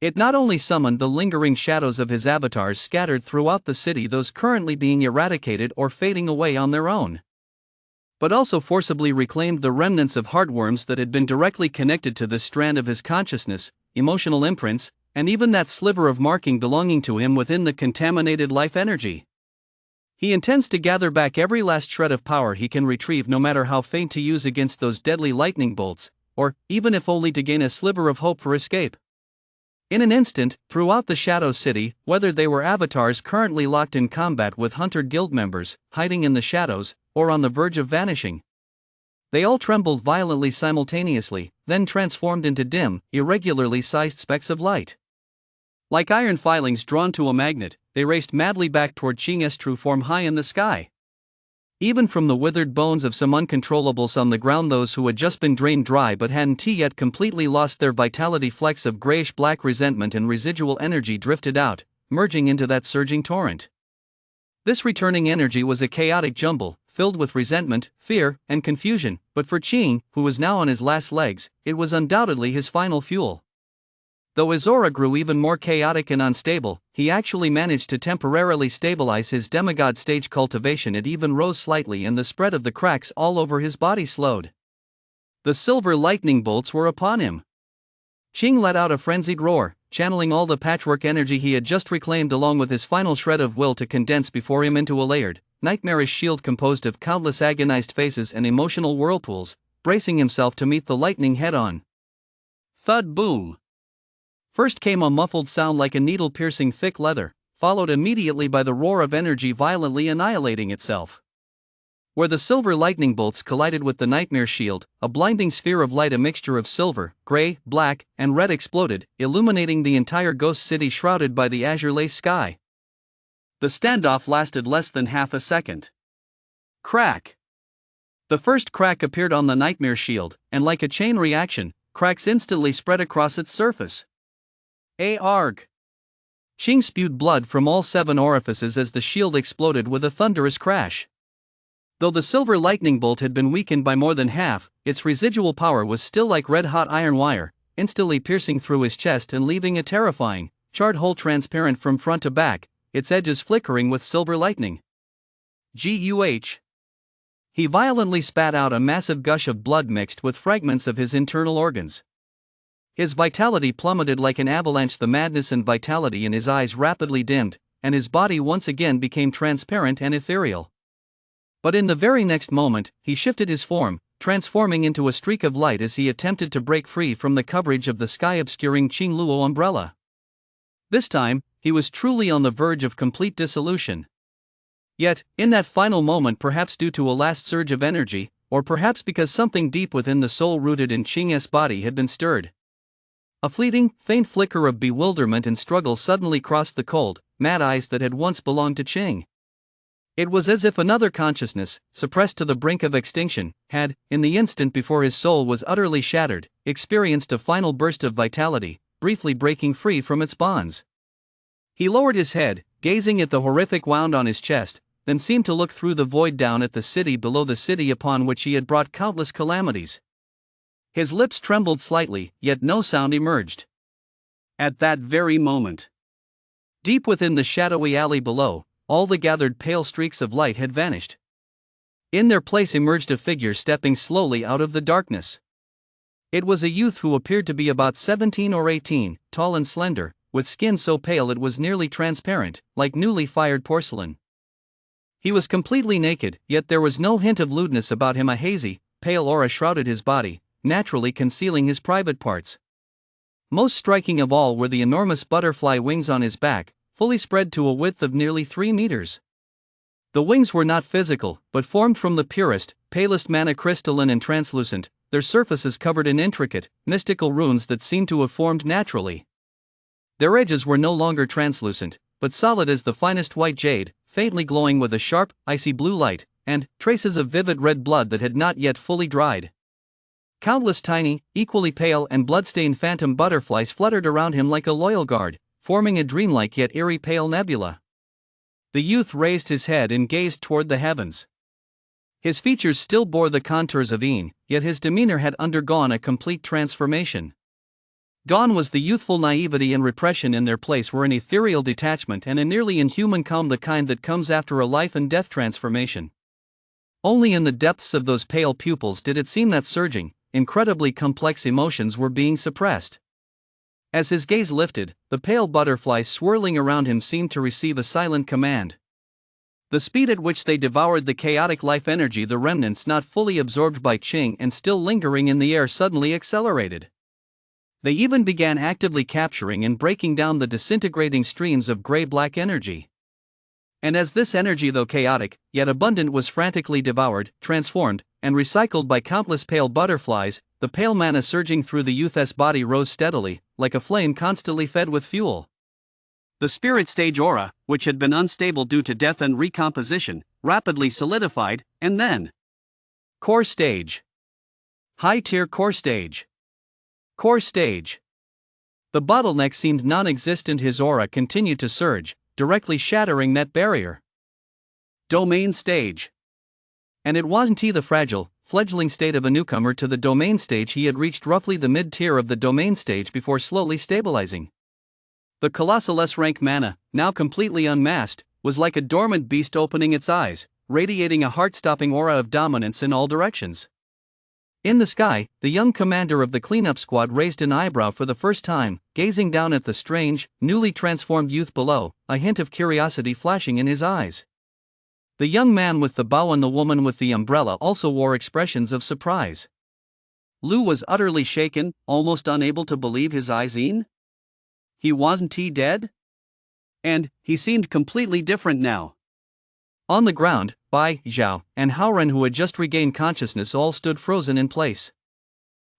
It not only summoned the lingering shadows of his avatars scattered throughout the city, those currently being eradicated or fading away on their own, but also forcibly reclaimed the remnants of heartworms that had been directly connected to this strand of his consciousness, emotional imprints, and even that sliver of marking belonging to him within the contaminated life energy. He intends to gather back every last shred of power he can retrieve, no matter how faint, to use against those deadly lightning bolts, or even if only to gain a sliver of hope for escape. In an instant, throughout the Shadow City, whether they were avatars currently locked in combat with Hunter Guild members, hiding in the shadows, or on the verge of vanishing, they all trembled violently simultaneously, then transformed into dim, irregularly sized specks of light. Like iron filings drawn to a magnet, they raced madly back toward Qing's true form high in the sky. Even from the withered bones of some uncontrollables on the ground, those who had just been drained dry but hadn't yet completely lost their vitality, flecks of grayish-black resentment and residual energy drifted out, merging into that surging torrent. This returning energy was a chaotic jumble, filled with resentment, fear, and confusion, but for Qing, who was now on his last legs, it was undoubtedly his final fuel. Though his aura grew even more chaotic and unstable, he actually managed to temporarily stabilize his demigod stage cultivation. It even rose slightly, and the spread of the cracks all over his body slowed. The silver lightning bolts were upon him. Qing let out a frenzied roar, channeling all the patchwork energy he had just reclaimed along with his final shred of will to condense before him into a layered, nightmarish shield composed of countless agonized faces and emotional whirlpools, bracing himself to meet the lightning head-on. Thud boom! First came a muffled sound like a needle piercing thick leather, followed immediately by the roar of energy violently annihilating itself. Where the silver lightning bolts collided with the nightmare shield, a blinding sphere of light, a mixture of silver, gray, black, and red, exploded, illuminating the entire ghost city shrouded by the azure lace sky. The standoff lasted less than half a second. Crack! The first crack appeared on the nightmare shield, and like a chain reaction, cracks instantly spread across its surface. Arg! Qing spewed blood from all 7 orifices as the shield exploded with a thunderous crash. Though the silver lightning bolt had been weakened by more than half, its residual power was still like red-hot iron wire, instantly piercing through his chest and leaving a terrifying, charred hole transparent from front to back, its edges flickering with silver lightning. Guh! He violently spat out a massive gush of blood mixed with fragments of his internal organs. His vitality plummeted like an avalanche. The madness and vitality in his eyes rapidly dimmed, and his body once again became transparent and ethereal. But in the very next moment, he shifted his form, transforming into a streak of light as he attempted to break free from the coverage of the sky-obscuring Qingluo umbrella. This time, he was truly on the verge of complete dissolution. Yet, in that final moment, perhaps due to a last surge of energy, or perhaps because something deep within the soul rooted in Qing's body had been stirred, a fleeting, faint flicker of bewilderment and struggle suddenly crossed the cold, mad eyes that had once belonged to Qing. It was as if another consciousness, suppressed to the brink of extinction, had, in the instant before his soul was utterly shattered, experienced a final burst of vitality, briefly breaking free from its bonds. He lowered his head, gazing at the horrific wound on his chest, then seemed to look through the void down at the city below, the city upon which he had brought countless calamities. His lips trembled slightly, yet no sound emerged. At that very moment, deep within the shadowy alley below, all the gathered pale streaks of light had vanished. In their place emerged a figure stepping slowly out of the darkness. It was a youth who appeared to be about 17 or 18, tall and slender, with skin so pale it was nearly transparent, like newly fired porcelain. He was completely naked, yet there was no hint of lewdness about him. A hazy, pale aura shrouded his body, naturally concealing his private parts. Most striking of all were the enormous butterfly wings on his back, fully spread to a width of nearly 3 meters. The wings were not physical, but formed from the purest, palest mana, crystalline and translucent, their surfaces covered in intricate, mystical runes that seemed to have formed naturally. Their edges were no longer translucent, but solid as the finest white jade, faintly glowing with a sharp, icy blue light, and traces of vivid red blood that had not yet fully dried. Countless tiny, equally pale and blood-stained phantom butterflies fluttered around him like a loyal guard, forming a dreamlike yet eerie pale nebula. The youth raised his head and gazed toward the heavens. His features still bore the contours of Yin, yet his demeanor had undergone a complete transformation. Gone was the youthful naivety and repression. In their place were an ethereal detachment and a nearly inhuman calm, the kind that comes after a life and death transformation. Only in the depths of those pale pupils did it seem that surging, incredibly complex emotions were being suppressed. As his gaze lifted, the pale butterflies swirling around him seemed to receive a silent command. The speed at which they devoured the chaotic life energy, the remnants not fully absorbed by Qing and still lingering in the air, suddenly accelerated. They even began actively capturing and breaking down the disintegrating streams of gray-black energy. And as this energy, though chaotic, yet abundant, was frantically devoured, transformed, and recycled by countless pale butterflies, the pale mana surging through the youth's body rose steadily, like a flame constantly fed with fuel. The spirit stage aura, which had been unstable due to death and recomposition, rapidly solidified, and then core stage. High-tier core stage. Core stage. The bottleneck seemed non-existent. His aura continued to surge, directly shattering that barrier. Domain stage. And it wasn't the fragile, fledgling state of a newcomer to the domain stage. He had reached roughly the mid-tier of the domain stage before slowly stabilizing. The colossal S-rank mana, now completely unmasked, was like a dormant beast opening its eyes, radiating a heart-stopping aura of dominance in all directions. In the sky, the young commander of the cleanup squad raised an eyebrow for the first time, gazing down at the strange, newly transformed youth below, a hint of curiosity flashing in his eyes. The young man with the bow and the woman with the umbrella also wore expressions of surprise. Lu was utterly shaken, almost unable to believe his eyes. He wasn't dead? And he seemed completely different now. On the ground, Bai, Zhao, and Haoren, who had just regained consciousness, all stood frozen in place.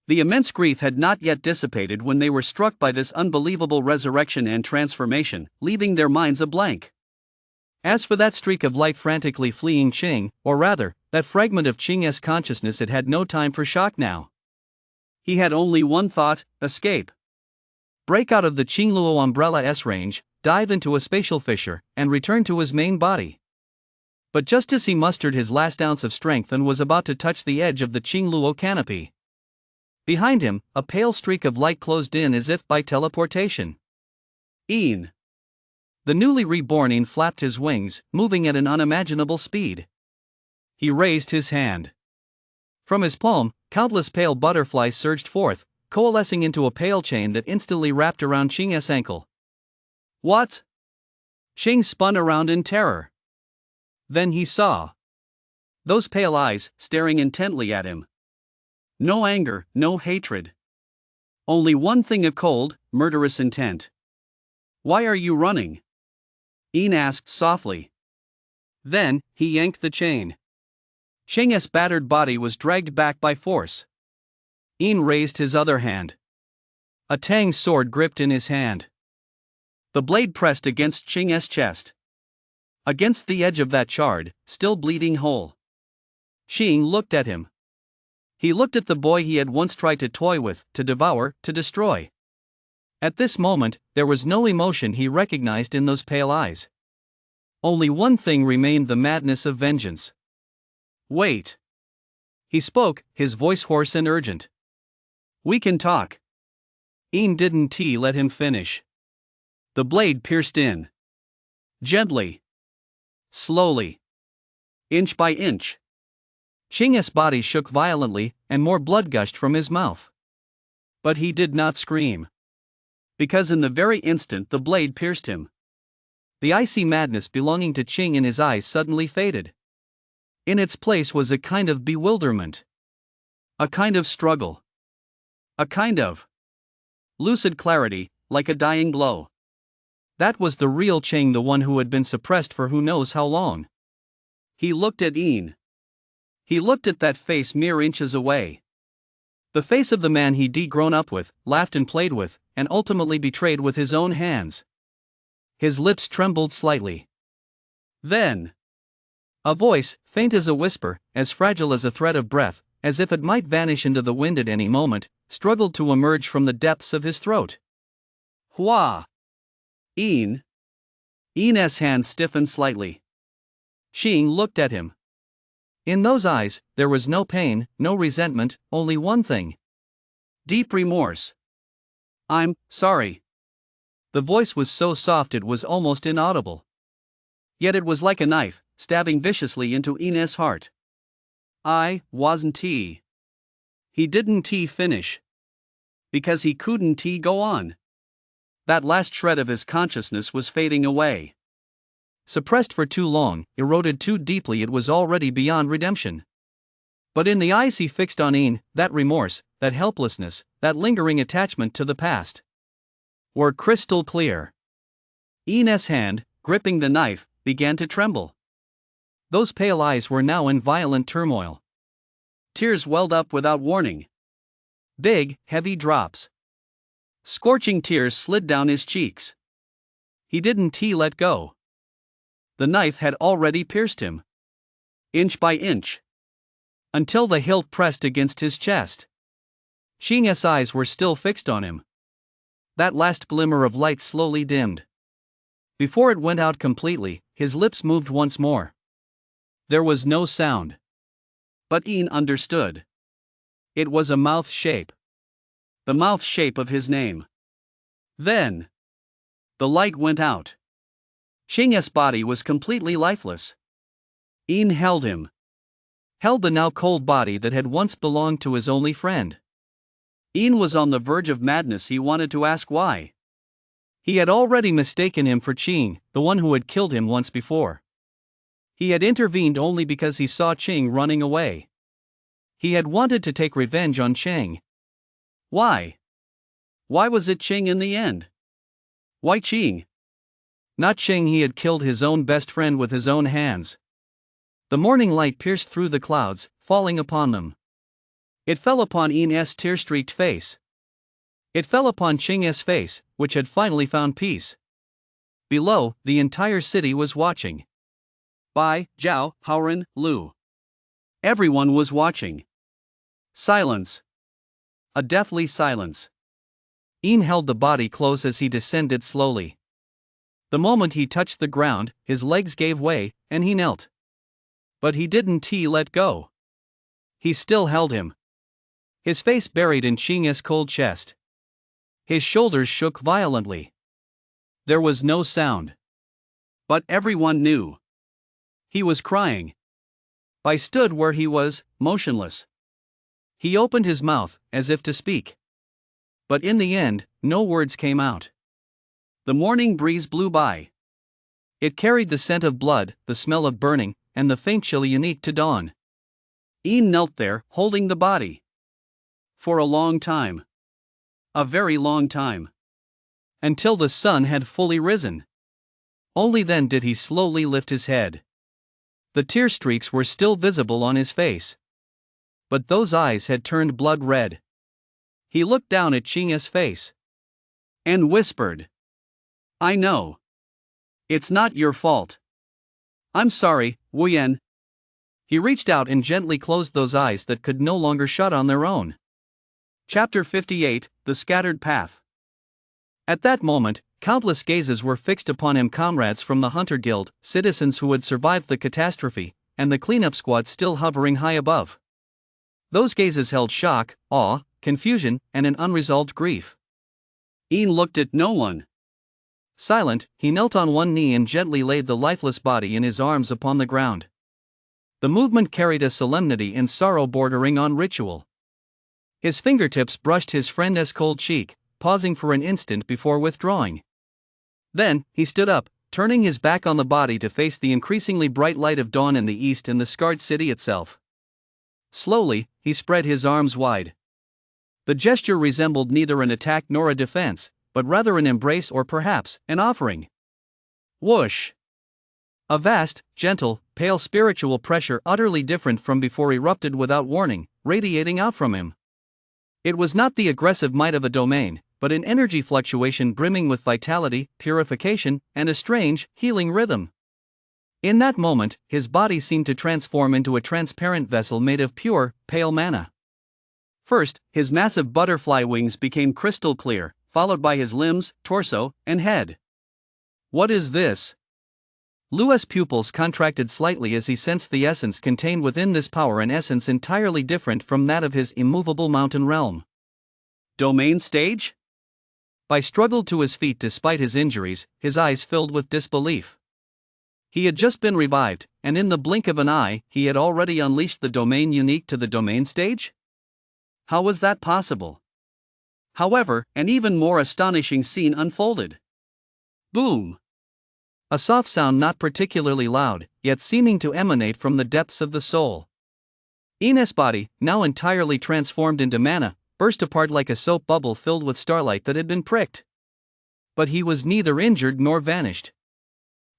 The immense grief had not yet dissipated when they were struck by this unbelievable resurrection and transformation, leaving their minds a blank. As for that streak of light frantically fleeing Qing, or rather, that fragment of Qing's consciousness, it had no time for shock now. He had only one thought: escape. Break out of the Qingluo umbrella S-range, dive into a spatial fissure, and return to his main body. But just as he mustered his last ounce of strength and was about to touch the edge of the Qingluo canopy, behind him, a pale streak of light closed in as if by teleportation. The newly reborn flapped his wings, moving at an unimaginable speed. He raised his hand. From his palm, countless pale butterflies surged forth, coalescing into a pale chain that instantly wrapped around Qing's ankle. What? Qing spun around in terror. Then he saw those pale eyes staring intently at him. No anger, no hatred. Only one thing: a cold, murderous intent. Why are you running? Yin asked softly. Then, he yanked the chain. Qing's battered body was dragged back by force. Yin raised his other hand. A tang sword gripped in his hand. The blade pressed against Qing's chest. Against the edge of that charred, still bleeding hole. Qing looked at him. He looked at the boy he had once tried to toy with, to devour, to destroy. At this moment, there was no emotion he recognized in those pale eyes. Only one thing remained: the madness of vengeance. Wait. He spoke, his voice hoarse and urgent. We can talk. Yin didn't let him finish. The blade pierced in. Gently. Slowly. Inch by inch. Qing's body shook violently, and more blood gushed from his mouth. But he did not scream. Because in the very instant the blade pierced him, the icy madness belonging to Qing in his eyes suddenly faded. In its place was a kind of bewilderment. A kind of struggle. A kind of lucid clarity, like a dying glow. That was the real Qing, the one who had been suppressed for who knows how long. He looked at Yin. He looked at that face mere inches away. The face of the man he'd grown up with, laughed and played with, and ultimately betrayed with his own hands. His lips trembled slightly. Then, a voice, faint as a whisper, as fragile as a thread of breath, as if it might vanish into the wind at any moment, struggled to emerge from the depths of his throat. Hua! Yin. Yin's hand stiffened slightly. Qing looked at him. In those eyes, there was no pain, no resentment, only one thing: deep remorse. I'm sorry. The voice was so soft it was almost inaudible. Yet it was like a knife, stabbing viciously into Yin's heart. I wasn't He didn't finish. Because he couldn't go on. That last shred of his consciousness was fading away. Suppressed for too long, eroded too deeply, it was already beyond redemption. But in the eyes he fixed on Yin, that remorse, that helplessness, that lingering attachment to the past were crystal clear. Yin's hand, gripping the knife, began to tremble. Those pale eyes were now in violent turmoil. Tears welled up without warning. Big, heavy drops. Scorching tears slid down his cheeks. He didn't let go. The knife had already pierced him. Inch by inch. Until the hilt pressed against his chest. Qing's eyes were still fixed on him. That last glimmer of light slowly dimmed. Before it went out completely, his lips moved once more. There was no sound. But Yin understood. It was a mouth shape. The mouth shape of his name. Then, the light went out. Qing's body was completely lifeless. Yin held him. Held the now cold body that had once belonged to his only friend. Yin was on the verge of madness. He wanted to ask why. He had already mistaken him for Qing, the one who had killed him once before. He had intervened only because he saw Qing running away. He had wanted to take revenge on Qing. Why? Why was it Qing in the end? Why Qing? Not Qing. He had killed his own best friend with his own hands. The morning light pierced through the clouds, falling upon them. It fell upon Yin's tear-streaked face. It fell upon Qing's face, which had finally found peace. Below, the entire city was watching. Bai, Zhao, Haoren, Lu. Everyone was watching. Silence. A deathly silence. Yin held the body close as he descended slowly. The moment he touched the ground, his legs gave way, and he knelt. But he didn't let go. He still held him. His face buried in Qing's cold chest. His shoulders shook violently. There was no sound. But everyone knew. He was crying. Bai stood where he was, motionless. He opened his mouth, as if to speak. But in the end, no words came out. The morning breeze blew by. It carried the scent of blood, the smell of burning, and the faint chill unique to dawn. Ian knelt there, holding the body. For a long time. A very long time. Until the sun had fully risen. Only then did he slowly lift his head. The tear streaks were still visible on his face. But those eyes had turned blood red. He looked down at Qing's face. And whispered. I know. It's not your fault. I'm sorry, Wu Yan. He reached out and gently closed those eyes that could no longer shut on their own. Chapter 58, The Scattered Path. At that moment, countless gazes were fixed upon him, comrades from the Hunter Guild, citizens who had survived the catastrophe, and the cleanup squad still hovering high above. Those gazes held shock, awe, confusion, and an unresolved grief. Ian looked at no one. Silent, he knelt on one knee and gently laid the lifeless body in his arms upon the ground. The movement carried a solemnity and sorrow bordering on ritual. His fingertips brushed his friend's cold cheek, pausing for an instant before withdrawing. Then, he stood up, turning his back on the body to face the increasingly bright light of dawn in the east and the scarred city itself. Slowly, he spread his arms wide. The gesture resembled neither an attack nor a defense, but rather an embrace or perhaps an offering. Whoosh! A vast, gentle, pale spiritual pressure utterly different from before erupted without warning, radiating out from him. It was not the aggressive might of a domain, but an energy fluctuation brimming with vitality, purification, and a strange, healing rhythm. In that moment, his body seemed to transform into a transparent vessel made of pure, pale mana. First, his massive butterfly wings became crystal clear, followed by his limbs, torso, and head. What is this? Lu's pupils contracted slightly as he sensed the essence contained within this power, an essence entirely different from that of his immovable mountain realm. Domain stage? Bai struggled to his feet despite his injuries, his eyes filled with disbelief. He had just been revived, and in the blink of an eye, he had already unleashed the domain unique to the domain stage? How was that possible? However, an even more astonishing scene unfolded. Boom! A soft sound not particularly loud, yet seeming to emanate from the depths of the soul. Ian's body, now entirely transformed into mana, burst apart like a soap bubble filled with starlight that had been pricked. But he was neither injured nor vanished.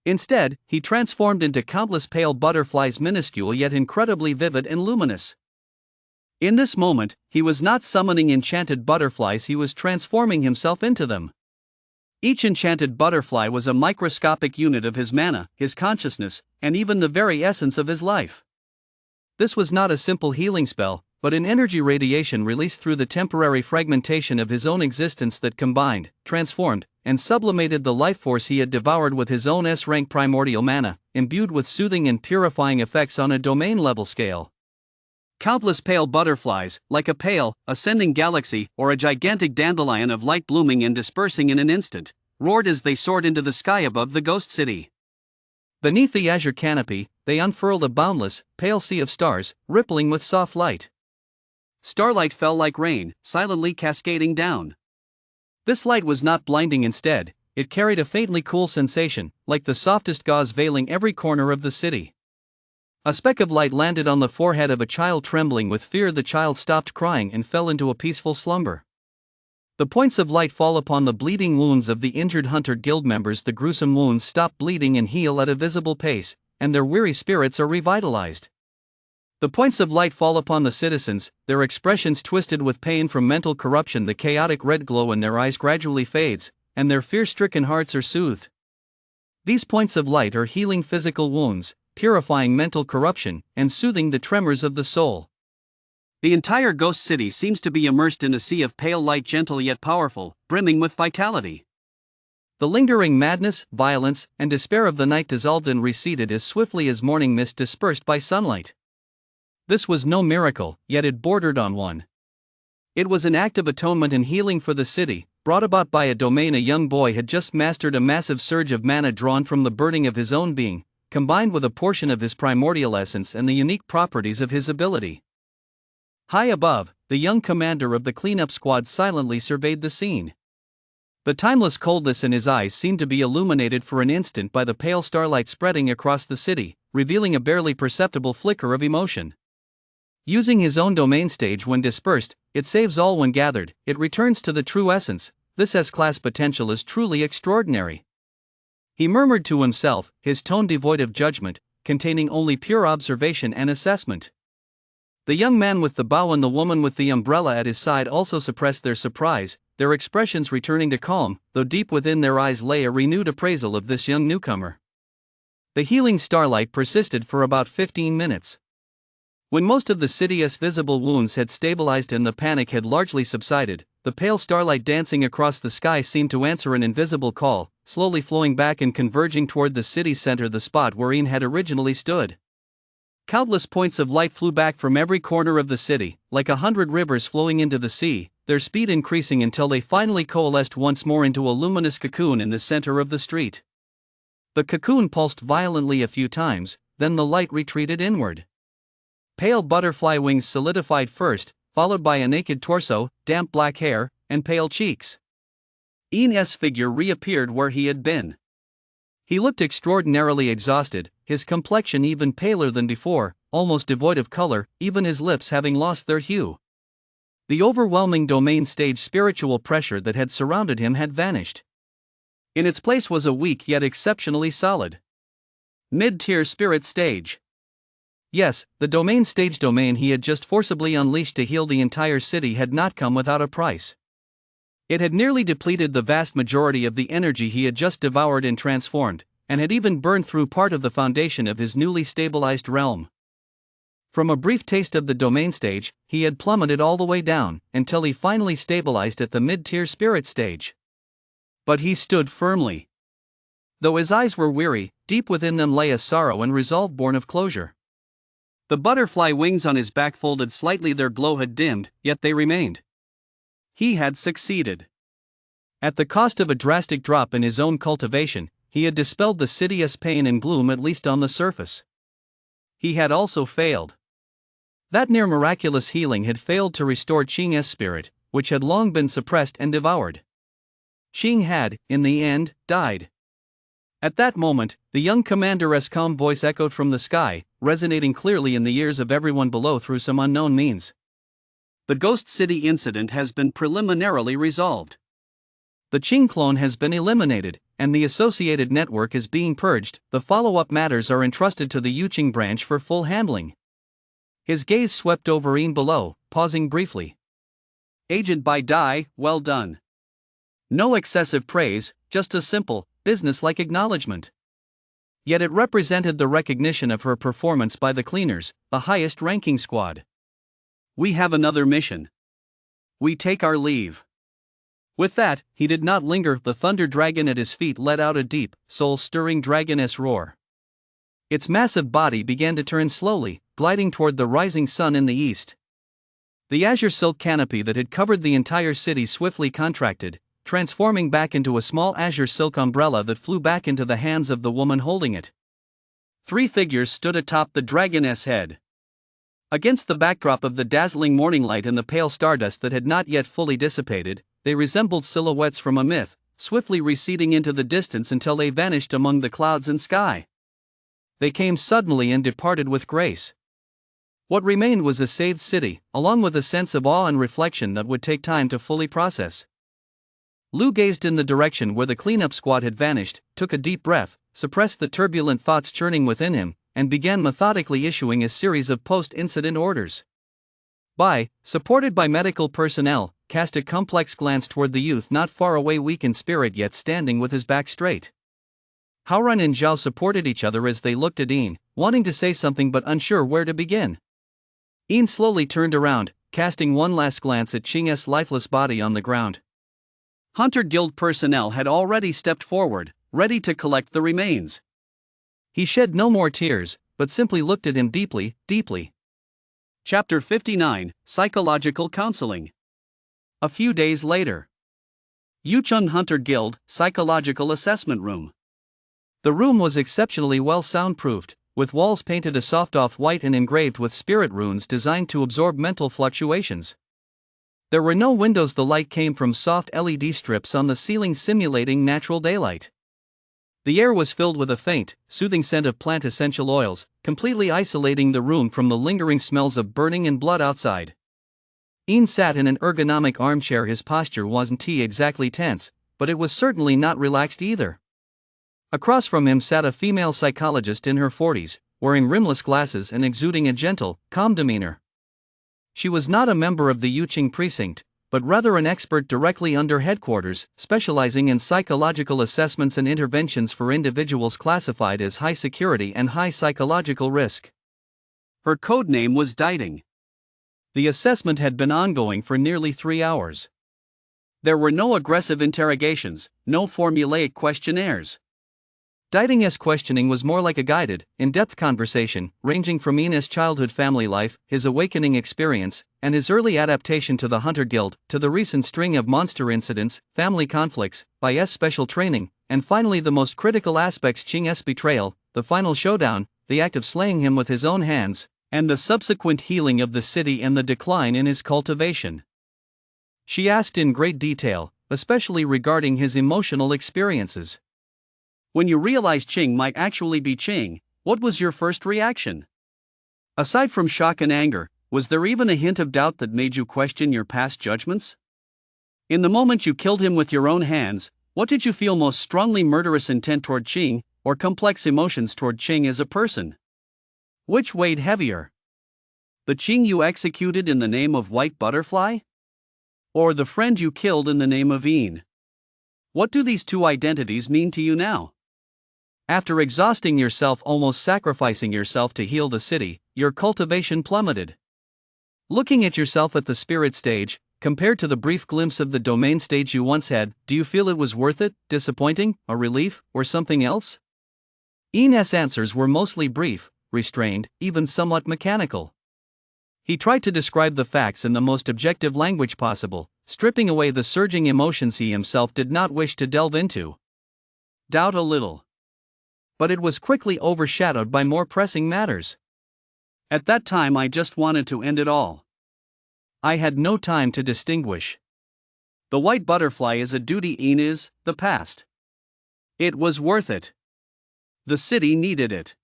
Instead, he transformed into countless pale butterflies, minuscule yet incredibly vivid and luminous. In this moment, he was not summoning enchanted butterflies, he was transforming himself into them. Each enchanted butterfly was a microscopic unit of his mana, his consciousness, and even the very essence of his life. This was not a simple healing spell, but an energy radiation released through the temporary fragmentation of his own existence that combined, transformed, and sublimated the life force he had devoured with his own S-rank primordial mana, imbued with soothing and purifying effects on a domain-level scale. Countless pale butterflies, like a pale, ascending galaxy or a gigantic dandelion of light blooming and dispersing in an instant, roared as they soared into the sky above the ghost city. Beneath the azure canopy, they unfurled a boundless, pale sea of stars, rippling with soft light. Starlight fell like rain, silently cascading down. This light was not blinding, instead, it carried a faintly cool sensation, like the softest gauze veiling every corner of the city. A speck of light landed on the forehead of a child trembling with fear. The child stopped crying and fell into a peaceful slumber. The points of light fall upon the bleeding wounds of the injured Hunter Guild members. The gruesome wounds stop bleeding and heal at a visible pace, and their weary spirits are revitalized. The points of light fall upon the citizens, their expressions twisted with pain from mental corruption. The chaotic red glow in their eyes gradually fades, and their fear-stricken hearts are soothed. These points of light are healing physical wounds, purifying mental corruption, and soothing the tremors of the soul. The entire ghost city seems to be immersed in a sea of pale light, gentle yet powerful, brimming with vitality. The lingering madness, violence, and despair of the night dissolved and receded as swiftly as morning mist dispersed by sunlight. This was no miracle, yet it bordered on one. It was an act of atonement and healing for the city, brought about by a domain. A young boy had just mastered a massive surge of mana drawn from the burning of his own being, combined with a portion of his primordial essence and the unique properties of his ability. High above, the young commander of the cleanup squad silently surveyed the scene. The timeless coldness in his eyes seemed to be illuminated for an instant by the pale starlight spreading across the city, revealing a barely perceptible flicker of emotion. Using his own domain stage when dispersed, it saves all when gathered, it returns to the true essence. This S-class potential is truly extraordinary. He murmured to himself, his tone devoid of judgment, containing only pure observation and assessment. The young man with the bow and the woman with the umbrella at his side also suppressed their surprise, their expressions returning to calm, though deep within their eyes lay a renewed appraisal of this young newcomer. The healing starlight persisted for about 15 minutes. When most of the city's visible wounds had stabilized and the panic had largely subsided, the pale starlight dancing across the sky seemed to answer an invisible call, slowly flowing back and converging toward the city's center, the spot where Ian had originally stood. Countless points of light flew back from every corner of the city, like 100 rivers flowing into the sea, their speed increasing until they finally coalesced once more into a luminous cocoon in the center of the street. The cocoon pulsed violently a few times, then the light retreated inward. Pale butterfly wings solidified first, followed by a naked torso, damp black hair, and pale cheeks. Ian's figure reappeared where he had been. He looked extraordinarily exhausted, his complexion even paler than before, almost devoid of color, even his lips having lost their hue. The overwhelming domain stage spiritual pressure that had surrounded him had vanished. In its place was a weak yet exceptionally solid mid-tier spirit stage. Yes, the domain stage domain he had just forcibly unleashed to heal the entire city had not come without a price. It had nearly depleted the vast majority of the energy he had just devoured and transformed, and had even burned through part of the foundation of his newly stabilized realm. From a brief taste of the domain stage, he had plummeted all the way down, until he finally stabilized at the mid-tier spirit stage. But he stood firmly. Though his eyes were weary, deep within them lay a sorrow and resolve born of closure. The butterfly wings on his back folded slightly, their glow had dimmed, yet they remained. He had succeeded. At the cost of a drastic drop in his own cultivation, he had dispelled the city's pain and gloom, at least on the surface. He had also failed. That near miraculous healing had failed to restore Qing's spirit, which had long been suppressed and devoured. Qing had, in the end, died. At that moment, the young commander's calm voice echoed from the sky, resonating clearly in the ears of everyone below through some unknown means. The Ghost City incident has been preliminarily resolved. The Qing clone has been eliminated, and the associated network is being purged. The follow-up matters are entrusted to the Yuqing branch for full handling. His gaze swept over Ian below, pausing briefly. Agent by Dai, well done. No excessive praise, just a simple, business-like acknowledgement. Yet it represented the recognition of her performance by the cleaners, the highest-ranking squad. We have another mission. We take our leave. With that, he did not linger. The thunder dragon at his feet let out a deep, soul-stirring dragoness roar. Its massive body began to turn slowly, gliding toward the rising sun in the east. The azure silk canopy that had covered the entire city swiftly contracted, transforming back into a small azure silk umbrella that flew back into the hands of the woman holding it. 3 figures stood atop the dragoness head. Against the backdrop of the dazzling morning light and the pale stardust that had not yet fully dissipated, they resembled silhouettes from a myth, swiftly receding into the distance until they vanished among the clouds and sky. They came suddenly and departed with grace. What remained was a saved city, along with a sense of awe and reflection that would take time to fully process. Lu gazed in the direction where the cleanup squad had vanished, took a deep breath, suppressed the turbulent thoughts churning within him, and began methodically issuing a series of post-incident orders. Bai, supported by medical personnel, cast a complex glance toward the youth not far away, weak in spirit yet standing with his back straight. Haoran and Zhao supported each other as they looked at Ian, wanting to say something but unsure where to begin. Ian slowly turned around, casting one last glance at Qing's lifeless body on the ground. Hunter Guild personnel had already stepped forward, ready to collect the remains. He shed no more tears, but simply looked at him deeply, deeply. Chapter 59, Psychological Counseling. A few days later. Yuchun Hunter Guild, Psychological Assessment Room. The room was exceptionally well soundproofed, with walls painted a soft off-white and engraved with spirit runes designed to absorb mental fluctuations. There were no windows. The light came from soft LED strips on the ceiling simulating natural daylight. The air was filled with a faint, soothing scent of plant essential oils, completely isolating the room from the lingering smells of burning and blood outside. Ian sat in an ergonomic armchair. His posture wasn't exactly tense, but it was certainly not relaxed either. Across from him sat a female psychologist in her 40s, wearing rimless glasses and exuding a gentle, calm demeanor. She was not a member of the Yuqing precinct, but rather an expert directly under headquarters, specializing in psychological assessments and interventions for individuals classified as high security and high psychological risk. Her code name was Dieting. The assessment had been ongoing for nearly 3 hours. There were no aggressive interrogations, no formulaic questionnaires. Dieting's questioning was more like a guided, in-depth conversation, ranging from Ian's childhood family life, his awakening experience, and his early adaptation to the Hunter Guild, to the recent string of monster incidents, family conflicts, Bai's special training, and finally the most critical aspects: Qing's betrayal, the final showdown, the act of slaying him with his own hands, and the subsequent healing of the city and the decline in his cultivation. She asked in great detail, especially regarding his emotional experiences. When you realized Qing might actually be Qing, what was your first reaction? Aside from shock and anger, was there even a hint of doubt that made you question your past judgments? In the moment you killed him with your own hands, what did you feel most strongly: murderous intent toward Qing, or complex emotions toward Qing as a person? Which weighed heavier? The Qing you executed in the name of White Butterfly? Or the friend you killed in the name of Ian? What do these two identities mean to you now? After exhausting yourself, almost sacrificing yourself to heal the city, your cultivation plummeted. Looking at yourself at the spirit stage, compared to the brief glimpse of the domain stage you once had, do you feel it was worth it, disappointing, a relief, or something else? Ian's answers were mostly brief, restrained, even somewhat mechanical. He tried to describe the facts in the most objective language possible, stripping away the surging emotions he himself did not wish to delve into. Doubt a little. But it was quickly overshadowed by more pressing matters. At that time I just wanted to end it all. I had no time to distinguish. The White Butterfly is a duty, Ian is the past. It was worth it. The city needed it.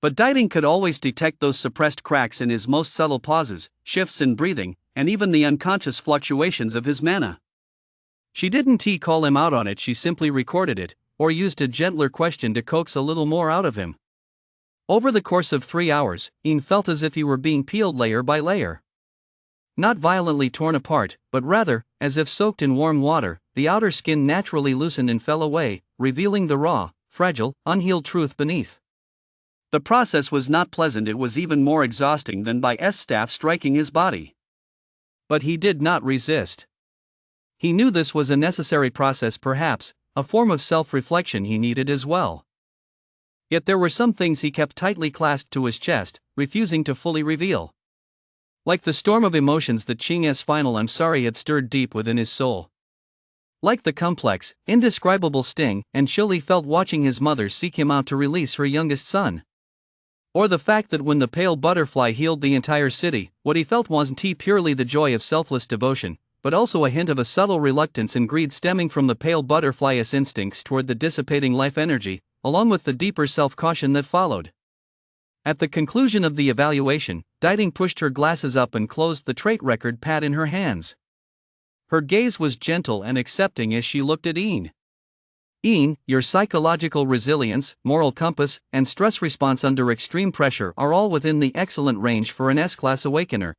But Dieting could always detect those suppressed cracks in his most subtle pauses, shifts in breathing, and even the unconscious fluctuations of his mana. She didn't call him out on it, she simply recorded it, or used a gentler question to coax a little more out of him. Over the course of 3 hours, Ian felt as if he were being peeled layer by layer. Not violently torn apart, but rather, as if soaked in warm water, the outer skin naturally loosened and fell away, revealing the raw, fragile, unhealed truth beneath. The process was not pleasant. It was even more exhausting than Bai's staff striking his body. But he did not resist. He knew this was a necessary process, perhaps a form of self-reflection he needed as well. Yet there were some things he kept tightly clasped to his chest, refusing to fully reveal. Like the storm of emotions that Qing's final "I'm sorry" had stirred deep within his soul. Like the complex, indescribable sting and chill he felt watching his mother seek him out to release her youngest son. Or the fact that when the pale butterfly healed the entire city, what he felt wasn't purely the joy of selfless devotion, but also a hint of a subtle reluctance and greed stemming from the pale butterfly's instincts toward the dissipating life energy, along with the deeper self-caution that followed. At the conclusion of the evaluation, Dieting pushed her glasses up and closed the trait record pad in her hands. Her gaze was gentle and accepting as she looked at Ian. Ian, your psychological resilience, moral compass, and stress response under extreme pressure are all within the excellent range for an S-class awakener.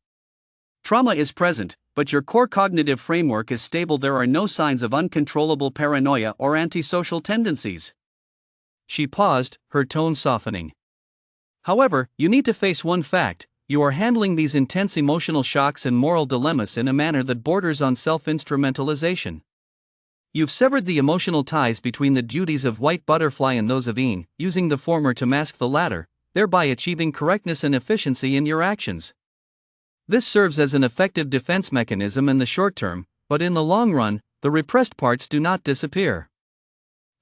Trauma is present, but your core cognitive framework is stable. There are no signs of uncontrollable paranoia or antisocial tendencies. She paused, her tone softening. However, you need to face one fact: you are handling these intense emotional shocks and moral dilemmas in a manner that borders on self-instrumentalization. You've severed the emotional ties between the duties of White Butterfly and those of Ian, using the former to mask the latter, thereby achieving correctness and efficiency in your actions. This serves as an effective defense mechanism in the short term, but in the long run, the repressed parts do not disappear.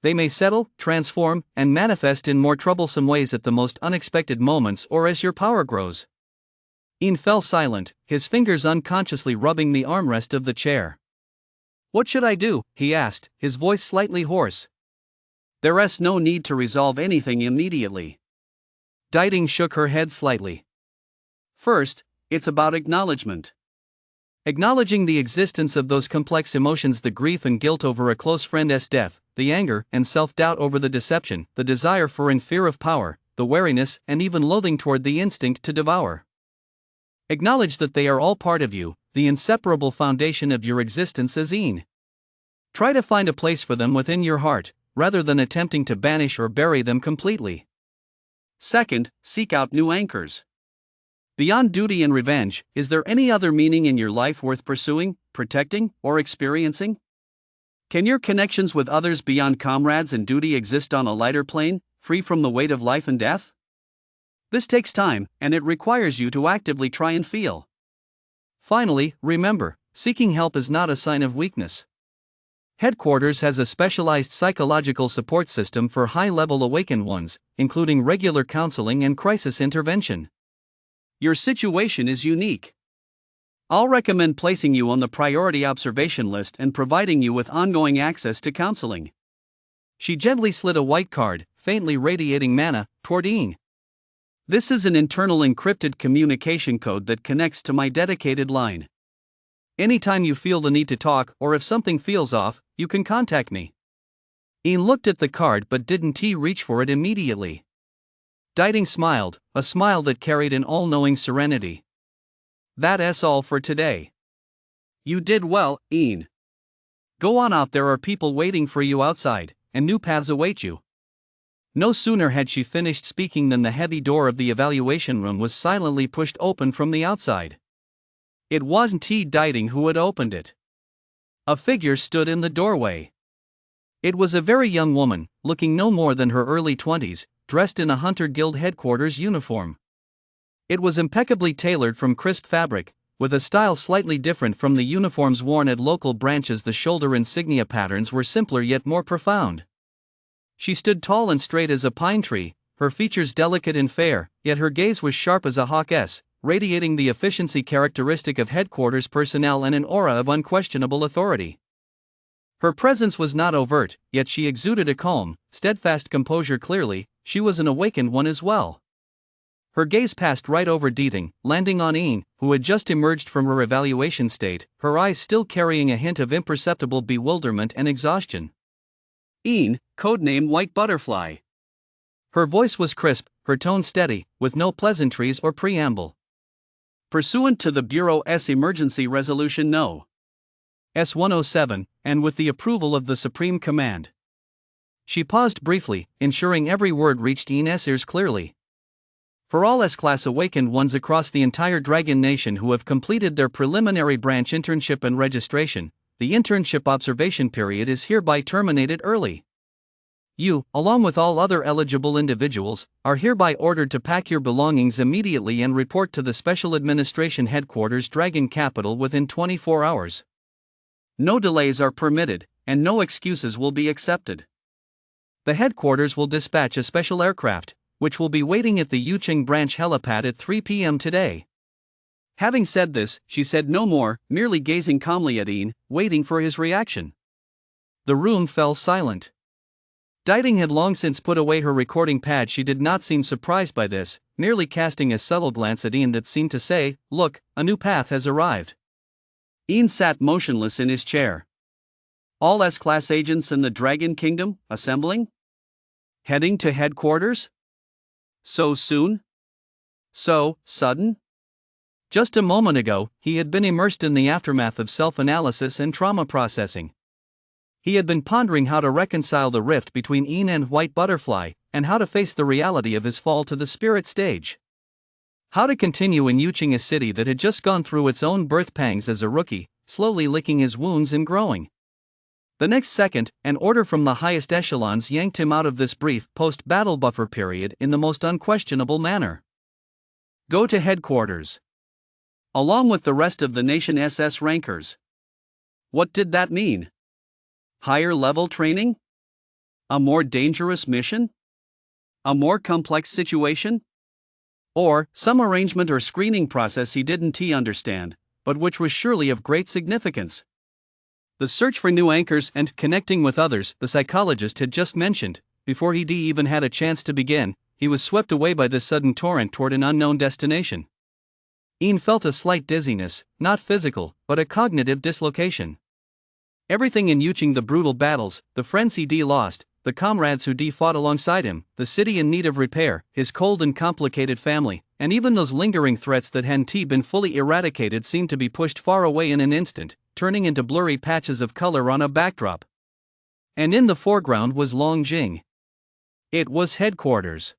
They may settle, transform, and manifest in more troublesome ways at the most unexpected moments or as your power grows. Ian fell silent, his fingers unconsciously rubbing the armrest of the chair. "What should I do?" he asked, his voice slightly hoarse. "There's no need to resolve anything immediately." Dieting shook her head slightly. "First, it's about acknowledgement. Acknowledging the existence of those complex emotions, the grief and guilt over a close friend's death, the anger and self-doubt over the deception, the desire for and fear of power, the wariness and even loathing toward the instinct to devour. Acknowledge that they are all part of you, the inseparable foundation of your existence as Ian. Try to find a place for them within your heart, rather than attempting to banish or bury them completely. Second, seek out new anchors. Beyond duty and revenge, is there any other meaning in your life worth pursuing, protecting, or experiencing? Can your connections with others beyond comrades and duty exist on a lighter plane, free from the weight of life and death? This takes time, and it requires you to actively try and feel. Finally, remember, seeking help is not a sign of weakness. Headquarters has a specialized psychological support system for high-level awakened ones, including regular counseling and crisis intervention. Your situation is unique. I'll recommend placing you on the priority observation list and providing you with ongoing access to counseling." She gently slid a white card, faintly radiating mana, toward Ian. "This is an internal encrypted communication code that connects to my dedicated line. Anytime you feel the need to talk or if something feels off, you can contact me." Ian looked at the card but didn't reach for it immediately. Dieting smiled, a smile that carried an all-knowing serenity. "That's all for today. You did well, Ian. Go on out, there are people waiting for you outside, and new paths await you." No sooner had she finished speaking than the heavy door of the evaluation room was silently pushed open from the outside. It wasn't Dieting who had opened it. A figure stood in the doorway. It was a very young woman, looking no more than her early 20s, dressed in a Hunter Guild headquarters uniform. It was impeccably tailored from crisp fabric, with a style slightly different from the uniforms worn at local branches. The shoulder insignia patterns were simpler yet more profound. She stood tall and straight as a pine tree, her features delicate and fair, yet her gaze was sharp as a hawk's, radiating the efficiency characteristic of headquarters personnel and an aura of unquestionable authority. Her presence was not overt, yet she exuded a calm, steadfast composure. Clearly, she was an awakened one as well. Her gaze passed right over Dieting, landing on Ian, who had just emerged from her evaluation state, her eyes still carrying a hint of imperceptible bewilderment and exhaustion. "Ian, codename White Butterfly." Her voice was crisp, her tone steady, with no pleasantries or preamble. "Pursuant to the Bureau's Emergency Resolution No. S-107, and with the approval of the Supreme Command." She paused briefly, ensuring every word reached Ian's ears clearly. "For all S-Class awakened ones across the entire Dragon Nation who have completed their preliminary branch internship and registration, the internship observation period is hereby terminated early. You, along with all other eligible individuals, are hereby ordered to pack your belongings immediately and report to the Special Administration Headquarters, Dragon Capital, within 24 hours. No delays are permitted, and no excuses will be accepted. The headquarters will dispatch a special aircraft, which will be waiting at the Yucheng branch helipad at 3 p.m. today." Having said this, she said no more, merely gazing calmly at Ian, waiting for his reaction. The room fell silent. Dieting had long since put away her recording pad. She did not seem surprised by this, merely casting a subtle glance at Ian that seemed to say, "Look, a new path has arrived." Ian sat motionless in his chair. All S-Class agents in the Dragon Kingdom, assembling? Heading to headquarters? So soon? So sudden? Just a moment ago, he had been immersed in the aftermath of self-analysis and trauma processing. He had been pondering how to reconcile the rift between Ian and White Butterfly, and how to face the reality of his fall to the spirit stage. How to continue in Yucheng, a city that had just gone through its own birth pangs as a rookie, slowly licking his wounds and growing. The next second, an order from the highest echelons yanked him out of this brief post-battle buffer period in the most unquestionable manner. Go to headquarters. Along with the rest of the nation SS rankers. What did that mean? Higher level training? A more dangerous mission? A more complex situation? Or some arrangement or screening process he didn't understand, but which was surely of great significance? The search for new anchors and connecting with others the psychologist had just mentioned, before he even had a chance to begin, he was swept away by this sudden torrent toward an unknown destination. Ian felt a slight dizziness, not physical, but a cognitive dislocation. Everything in Yuching, the brutal battles, the friends he lost, the comrades who fought alongside him, the city in need of repair, his cold and complicated family, and even those lingering threats that hadn't been fully eradicated seemed to be pushed far away in an instant, turning into blurry patches of color on a backdrop. And in the foreground was Longjing. It was headquarters.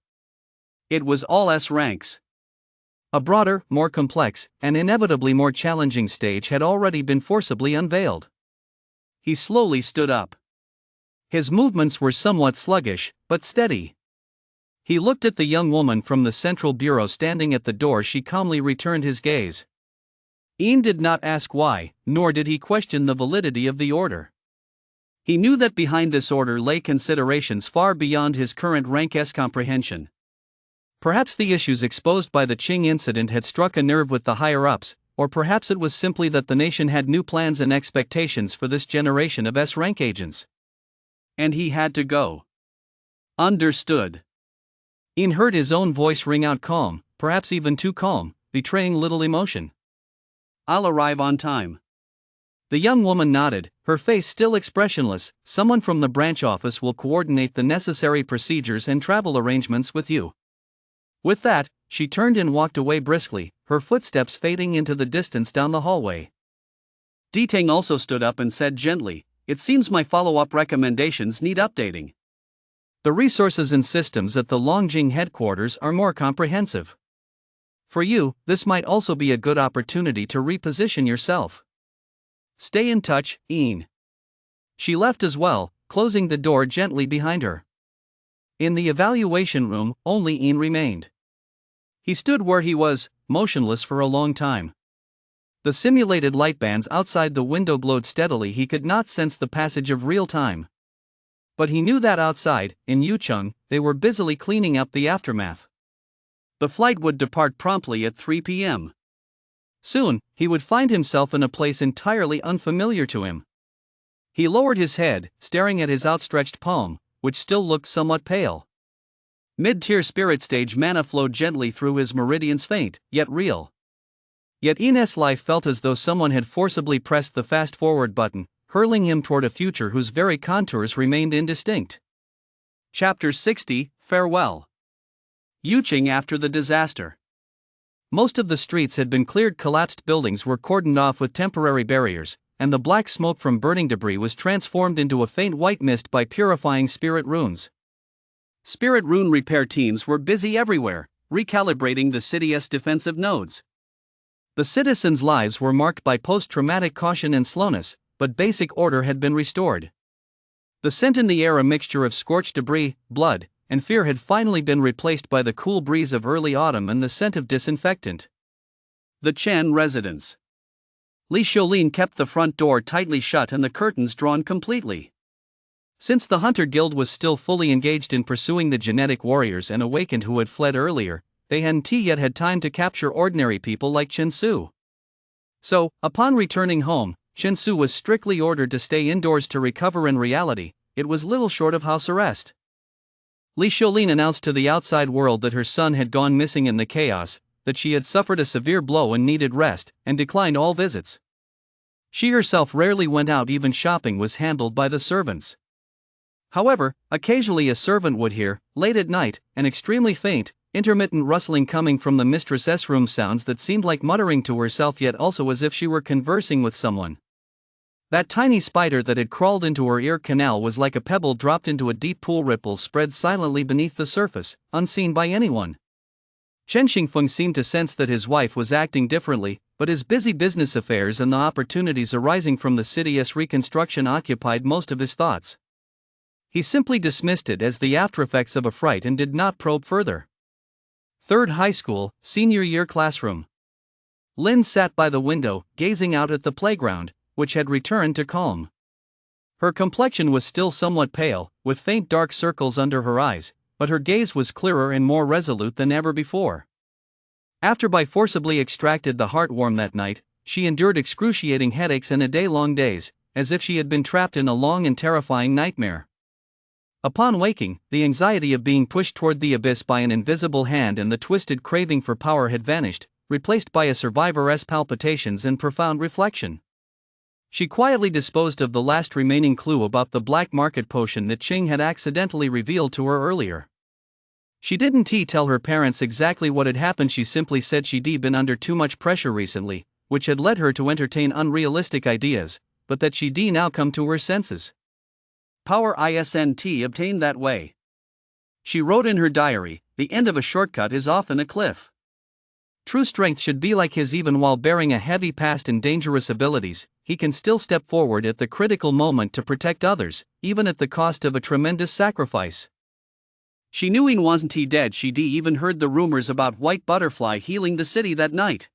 It was all S ranks. A broader, more complex, and inevitably more challenging stage had already been forcibly unveiled. He slowly stood up. His movements were somewhat sluggish, but steady. He looked at the young woman from the central bureau standing at the door. She calmly returned his gaze. Ian did not ask why, nor did he question the validity of the order. He knew that behind this order lay considerations far beyond his current rank's comprehension. Perhaps the issues exposed by the Qing incident had struck a nerve with the higher-ups, or perhaps it was simply that the nation had new plans and expectations for this generation of S-rank agents. And he had to go. Understood. Ian heard his own voice ring out, calm, perhaps even too calm, betraying little emotion. "I'll arrive on time." The young woman nodded, her face still expressionless. "Someone from the branch office will coordinate the necessary procedures and travel arrangements with you." With that, she turned and walked away briskly, her footsteps fading into the distance down the hallway. Ditang also stood up and said gently, "It seems my follow-up recommendations need updating. The resources and systems at the Longjing headquarters are more comprehensive. For you, this might also be a good opportunity to reposition yourself. Stay in touch, Ian." She left as well, closing the door gently behind her. In the evaluation room, only Ian remained. He stood where he was, motionless for a long time. The simulated light bands outside the window glowed steadily. He could not sense the passage of real time. But he knew that outside, in Yucheng, they were busily cleaning up the aftermath. The flight would depart promptly at 3 p.m. Soon, he would find himself in a place entirely unfamiliar to him. He lowered his head, staring at his outstretched palm, which still looked somewhat pale. Mid-tier spirit stage mana flowed gently through his meridians, faint, yet real. Yet Ian's life felt as though someone had forcibly pressed the fast-forward button, hurling him toward a future whose very contours remained indistinct. Chapter 60, Farewell. Yuching after the disaster. Most of the streets had been cleared. Collapsed buildings were cordoned off with temporary barriers, and the black smoke from burning debris was transformed into a faint white mist by purifying spirit runes. Spirit rune repair teams were busy everywhere, recalibrating the city's defensive nodes. The citizens' lives were marked by post-traumatic caution and slowness, but basic order had been restored. The scent in the air, a mixture of scorched debris, blood, and fear, had finally been replaced by the cool breeze of early autumn and the scent of disinfectant. The Chen residence. Li Xiaolin kept the front door tightly shut and the curtains drawn completely. Since the Hunter Guild was still fully engaged in pursuing the genetic warriors and awakened who had fled earlier, they hadn't yet had time to capture ordinary people like Chen Su. So, upon returning home, Chen Su was strictly ordered to stay indoors to recover. In reality, it was little short of house arrest. Li Xiaolin announced to the outside world that her son had gone missing in the chaos, that she had suffered a severe blow and needed rest, and declined all visits. She herself rarely went out, even shopping was handled by the servants. However, occasionally a servant would hear, late at night, an extremely faint, intermittent rustling coming from the mistress's room, sounds that seemed like muttering to herself, yet also as if she were conversing with someone. That tiny spider that had crawled into her ear canal was like a pebble dropped into a deep pool. Ripples spread silently beneath the surface, unseen by anyone. Chen Xingfeng seemed to sense that his wife was acting differently, but his busy business affairs and the opportunities arising from the city's reconstruction occupied most of his thoughts. He simply dismissed it as the aftereffects of a fright and did not probe further. Third high school, senior year classroom. Lin sat by the window, gazing out at the playground, which had returned to calm. Her complexion was still somewhat pale, with faint dark circles under her eyes, but her gaze was clearer and more resolute than ever before. After by forcibly extracted the heartworm that night, she endured excruciating headaches and day-long days, as if she had been trapped in a long and terrifying nightmare. Upon waking, the anxiety of being pushed toward the abyss by an invisible hand and the twisted craving for power had vanished, replaced by a survivor's palpitations and profound reflection. She quietly disposed of the last remaining clue about the black market potion that Ching had accidentally revealed to her earlier. She didn't tell her parents exactly what had happened. She simply said she'd been under too much pressure recently, which had led her to entertain unrealistic ideas, but that she'd now come to her senses. Power isn't obtained that way. She wrote in her diary, "The end of a shortcut is often a cliff." True strength should be like his. Even while bearing a heavy past and dangerous abilities, he can still step forward at the critical moment to protect others, even at the cost of a tremendous sacrifice. She knew Ian wasn't dead. She'd even heard the rumors about White Butterfly healing the city that night.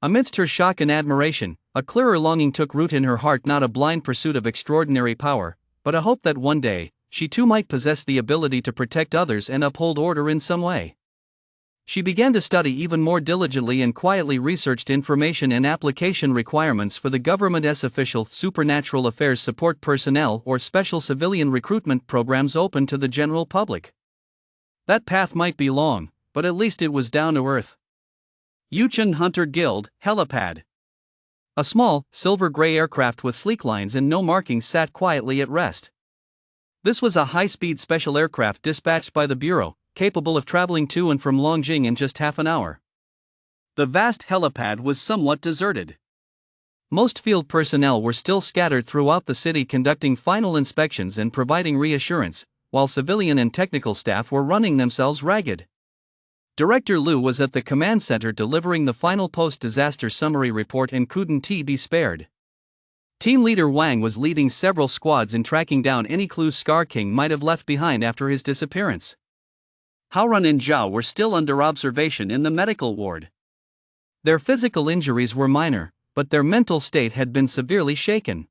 Amidst her shock and admiration, a clearer longing took root in her heart, not a blind pursuit of extraordinary power, but a hope that one day, she too might possess the ability to protect others and uphold order in some way. She began to study even more diligently and quietly researched information and application requirements for the government's official supernatural affairs support personnel or special civilian recruitment programs open to the general public. That path might be long, but at least it was down to earth. Yuchen Hunter Guild, Helipad. A small, silver-gray aircraft with sleek lines and no markings sat quietly at rest. This was a high-speed special aircraft dispatched by the Bureau, capable of traveling to and from Longjing in just half an hour. The vast helipad was somewhat deserted. Most field personnel were still scattered throughout the city conducting final inspections and providing reassurance, while civilian and technical staff were running themselves ragged. Director Liu was at the command center delivering the final post-disaster summary report and couldn't be spared. Team leader Wang was leading several squads in tracking down any clues Scar King might have left behind after his disappearance. Haorun and Zhao were still under observation in the medical ward. Their physical injuries were minor, but their mental state had been severely shaken.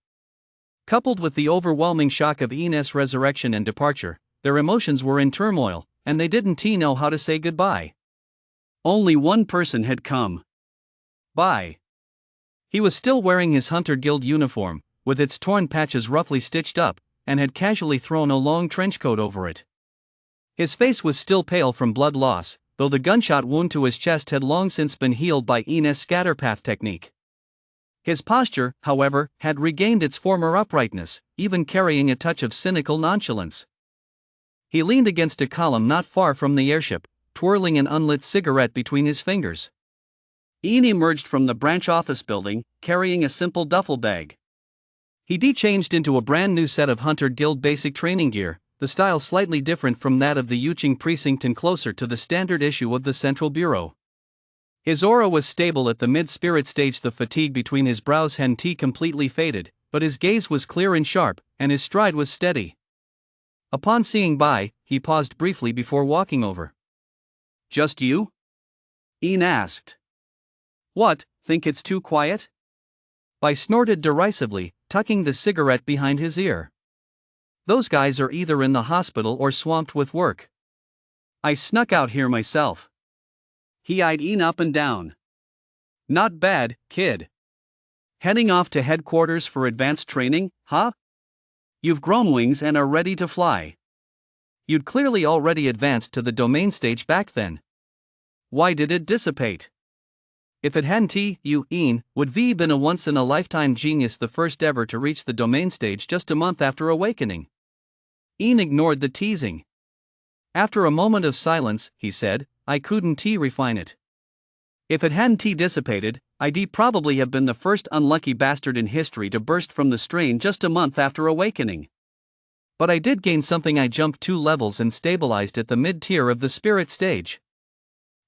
Coupled with the overwhelming shock of Ian's resurrection and departure, their emotions were in turmoil, and they didn't know how to say goodbye. Only one person had come by. He was still wearing his Hunter Guild uniform, with its torn patches roughly stitched up, and had casually thrown a long trench coat over it. His face was still pale from blood loss, though the gunshot wound to his chest had long since been healed by Ian's scatterpath technique. His posture, however, had regained its former uprightness, even carrying a touch of cynical nonchalance. He leaned against a column not far from the airship, twirling an unlit cigarette between his fingers. Ian emerged from the branch office building, carrying a simple duffel bag. He changed into a brand new set of Hunter Guild basic training gear, the style slightly different from that of the Yuqing precinct and closer to the standard issue of the Central Bureau. His aura was stable at the mid-spirit stage. The fatigue between his brows hadn't completely faded, but his gaze was clear and sharp, and his stride was steady. Upon seeing Bai, he paused briefly before walking over. "Just you?" Ian asked. "What, think it's too quiet?" Bai snorted derisively, tucking the cigarette behind his ear. "Those guys are either in the hospital or swamped with work. I snuck out here myself." He eyed Ian up and down. "Not bad, kid. Heading off to headquarters for advanced training, huh? You've grown wings and are ready to fly. You'd clearly already advanced to the domain stage back then. Why did it dissipate? If it hadn't, you, Ian, would have been a once-in-a-lifetime genius, the first ever to reach the domain stage just a month after awakening." Ian ignored the teasing. After a moment of silence, he said, "I couldn't refine it. If it hadn't dissipated, I'd probably have been the first unlucky bastard in history to burst from the strain just a month after awakening. But I did gain something. I jumped 2 levels and stabilized at the mid-tier of the spirit stage.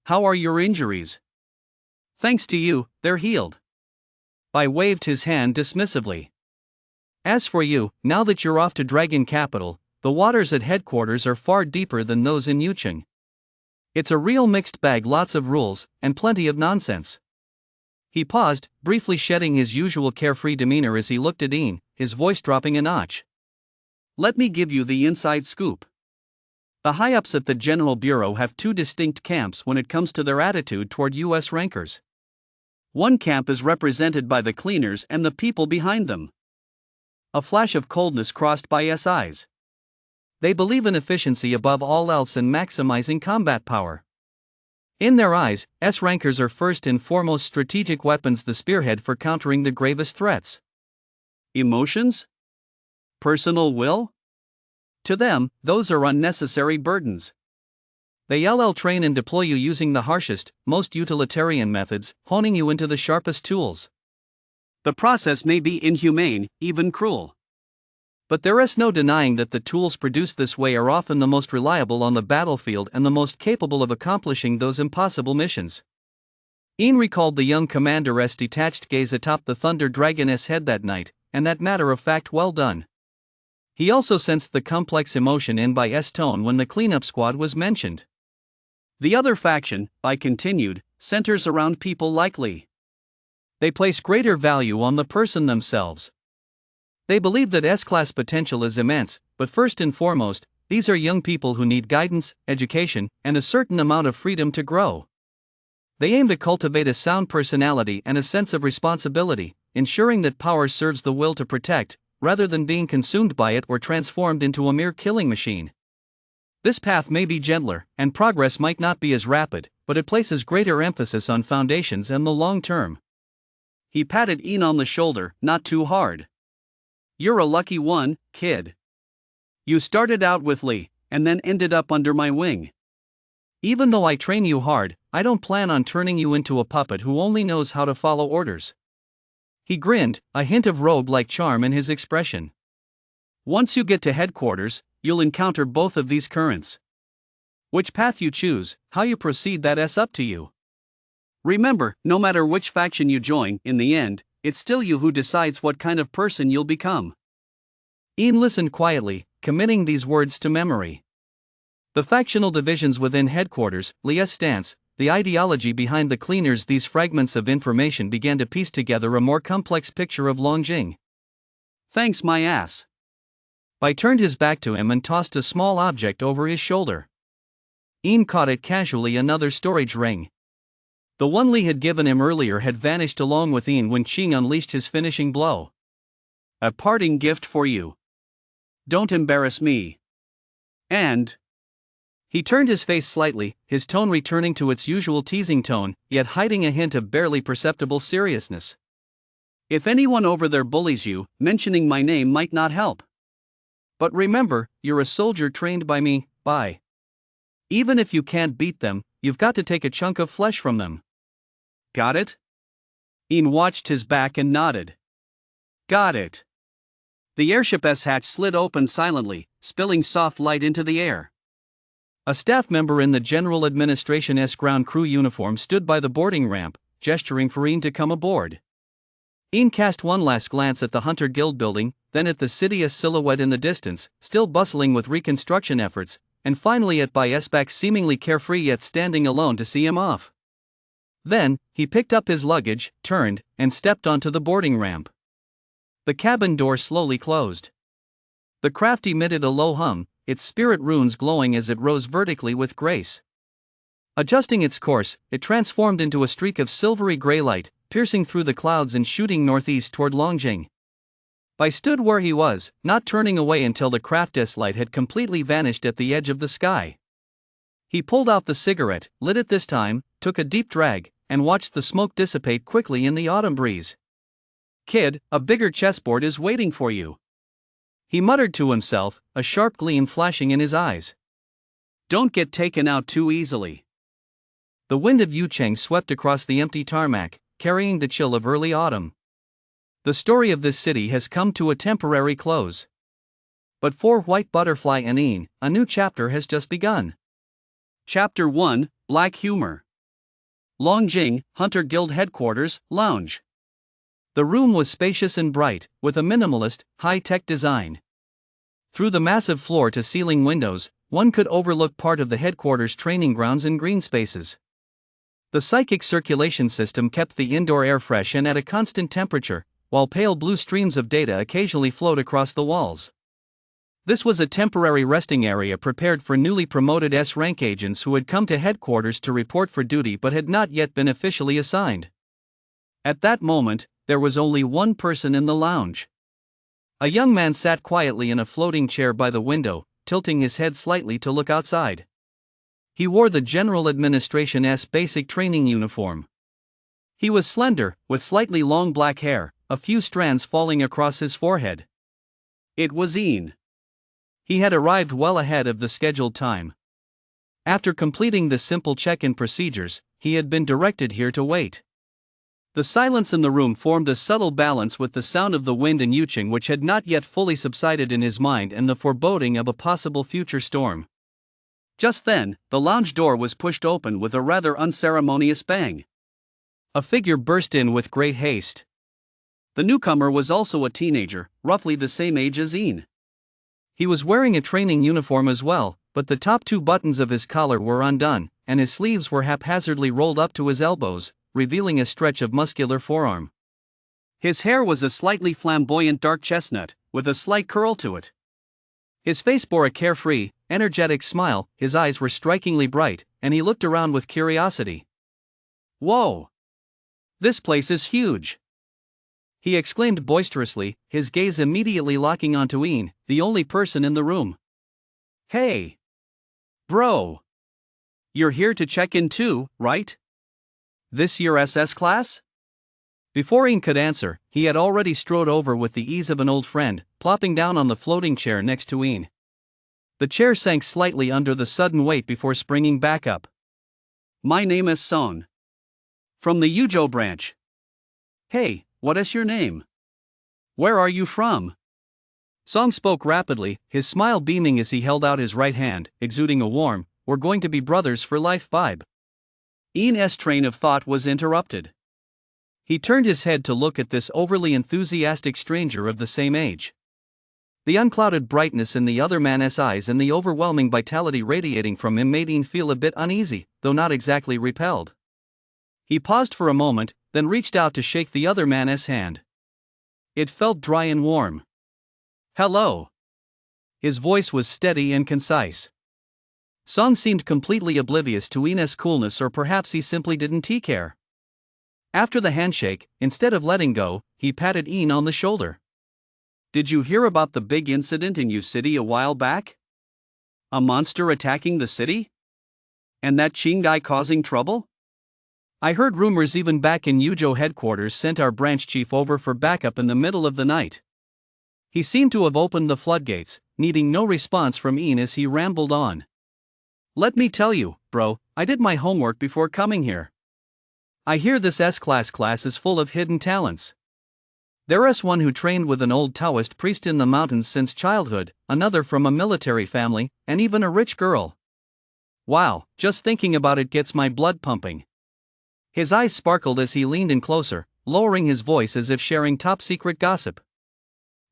How are your injuries?" "Thanks to you, they're healed." Bai waved his hand dismissively. "As for you, now that you're off to Dragon Capital, the waters at headquarters are far deeper than those in Yuqing. It's a real mixed bag, lots of rules, and plenty of nonsense." He paused, briefly shedding his usual carefree demeanor as he looked at Ian, his voice dropping a notch. Let me give you the inside scoop. The high-ups at the General Bureau have two distinct camps when it comes to their attitude toward U.S. rankers. One camp is represented by the cleaners and the people behind them. A flash of coldness crossed by SIs. They believe in efficiency above all else and maximizing combat power. In their eyes, S-rankers are first and foremost strategic weapons, the spearhead for countering the gravest threats. Emotions? Personal will? To them, those are unnecessary burdens. They train and deploy you using the harshest, most utilitarian methods, honing you into the sharpest tools. The process may be inhumane, even cruel. But there is no denying that the tools produced this way are often the most reliable on the battlefield and the most capable of accomplishing those impossible missions. Ian recalled the young commander's detached gaze atop the Thunder Dragon's head that night, and that matter-of-fact "well done." He also sensed the complex emotion in Bai's tone when the cleanup squad was mentioned. The other faction, Bai continued, centers around people like Lee. They place greater value on the person themselves. They believe that S-class potential is immense, but first and foremost, these are young people who need guidance, education, and a certain amount of freedom to grow. They aim to cultivate a sound personality and a sense of responsibility, ensuring that power serves the will to protect, rather than being consumed by it or transformed into a mere killing machine. This path may be gentler, and progress might not be as rapid, but it places greater emphasis on foundations and the long term. He patted Ian on the shoulder, not too hard. You're a lucky one, kid. You started out with Lee, and then ended up under my wing. Even though I train you hard, I don't plan on turning you into a puppet who only knows how to follow orders. He grinned, a hint of rogue-like charm in his expression. Once you get to headquarters, you'll encounter both of these currents. Which path you choose, how you proceed, that's up to you. Remember, no matter which faction you join, in the end, it's still you who decides what kind of person you'll become. Ian listened quietly, committing these words to memory. The factional divisions within headquarters, Leah's stance, the ideology behind the cleaners, these fragments of information began to piece together a more complex picture of Longjing. Thanks my ass. Bai turned his back to him and tossed a small object over his shoulder. Ian caught it casually, another storage ring. The one Lee had given him earlier had vanished along with Ian when Qing unleashed his finishing blow. A parting gift for you. Don't embarrass me. And... He turned his face slightly, his tone returning to its usual teasing tone, yet hiding a hint of barely perceptible seriousness. If anyone over there bullies you, mentioning my name might not help. But remember, you're a soldier trained by me, Bai. Even if you can't beat them, you've got to take a chunk of flesh from them. Got it? Ian watched his back and nodded. Got it. The airship's hatch slid open silently, spilling soft light into the air. A staff member in the General Administration's ground crew uniform stood by the boarding ramp, gesturing for Ian to come aboard. Ian cast one last glance at the Hunter Guild building, then at the city's silhouette in the distance, still bustling with reconstruction efforts, and finally at Bai's back, seemingly carefree yet standing alone, to see him off. Then, he picked up his luggage, turned, and stepped onto the boarding ramp. The cabin door slowly closed. The craft emitted a low hum, its spirit runes glowing as it rose vertically with grace. Adjusting its course, it transformed into a streak of silvery gray light, piercing through the clouds and shooting northeast toward Longjing. Bai stood where he was, not turning away until the craft's light had completely vanished at the edge of the sky. He pulled out the cigarette, lit it this time, took a deep drag, and watched the smoke dissipate quickly in the autumn breeze. Kid, a bigger chessboard is waiting for you. He muttered to himself, a sharp gleam flashing in his eyes. Don't get taken out too easily. The wind of Yucheng swept across the empty tarmac, carrying the chill of early autumn. The story of this city has come to a temporary close. But for White Butterfly and Ian, a new chapter has just begun. Chapter 1, Black Humor. Longjing, Hunter Guild Headquarters, Lounge. The room was spacious and bright, with a minimalist, high-tech design. Through the massive floor-to-ceiling windows, one could overlook part of the headquarters training grounds and green spaces. The psychic circulation system kept the indoor air fresh and at a constant temperature, while pale blue streams of data occasionally flowed across the walls. This was a temporary resting area prepared for newly promoted S-rank agents who had come to headquarters to report for duty but had not yet been officially assigned. At that moment, there was only one person in the lounge. A young man sat quietly in a floating chair by the window, tilting his head slightly to look outside. He wore the General Administration's basic training uniform. He was slender, with slightly long black hair, a few strands falling across his forehead. It was Ian. He had arrived well ahead of the scheduled time. After completing the simple check-in procedures, he had been directed here to wait. The silence in the room formed a subtle balance with the sound of the wind and Yuching, which had not yet fully subsided in his mind, and the foreboding of a possible future storm. Just then, the lounge door was pushed open with a rather unceremonious bang. A figure burst in with great haste. The newcomer was also a teenager, roughly the same age as Ian. He was wearing a training uniform as well, but the top two buttons of his collar were undone, and his sleeves were haphazardly rolled up to his elbows, revealing a stretch of muscular forearm. His hair was a slightly flamboyant dark chestnut, with a slight curl to it. His face bore a carefree, energetic smile, his eyes were strikingly bright, and he looked around with curiosity. "Whoa! This place is huge!" he exclaimed boisterously, his gaze immediately locking onto Ian, the only person in the room. "Hey! Bro! You're here to check in too, right? This your SS class?" Before Ian could answer, he had already strode over with the ease of an old friend, plopping down on the floating chair next to Ian. The chair sank slightly under the sudden weight before springing back up. "My name is Son. From the Yujo branch." "Hey, what is your name? Where are you from?" Song spoke rapidly, his smile beaming as he held out his right hand, exuding a warm, "we're going to be brothers for life" vibe. Ian's train of thought was interrupted. He turned his head to look at this overly enthusiastic stranger of the same age. The unclouded brightness in the other man's eyes and the overwhelming vitality radiating from him made Ian feel a bit uneasy, though not exactly repelled. He paused for a moment, then reached out to shake the other man's hand. It felt dry and warm. "Hello." His voice was steady and concise. Song seemed completely oblivious to Ian's coolness, or perhaps he simply didn't care. After the handshake, instead of letting go, he patted Ian on the shoulder. "Did you hear about the big incident in U City a while back? A monster attacking the city? And that Qing guy causing trouble? I heard rumors even back in Yujo headquarters sent our branch chief over for backup in the middle of the night." He seemed to have opened the floodgates, needing no response from Ian as he rambled on. "Let me tell you, bro, I did my homework before coming here. I hear this S-class is full of hidden talents. There's one who trained with an old Taoist priest in the mountains since childhood, another from a military family, and even a rich girl. Wow, just thinking about it gets my blood pumping." His eyes sparkled as he leaned in closer, lowering his voice as if sharing top-secret gossip.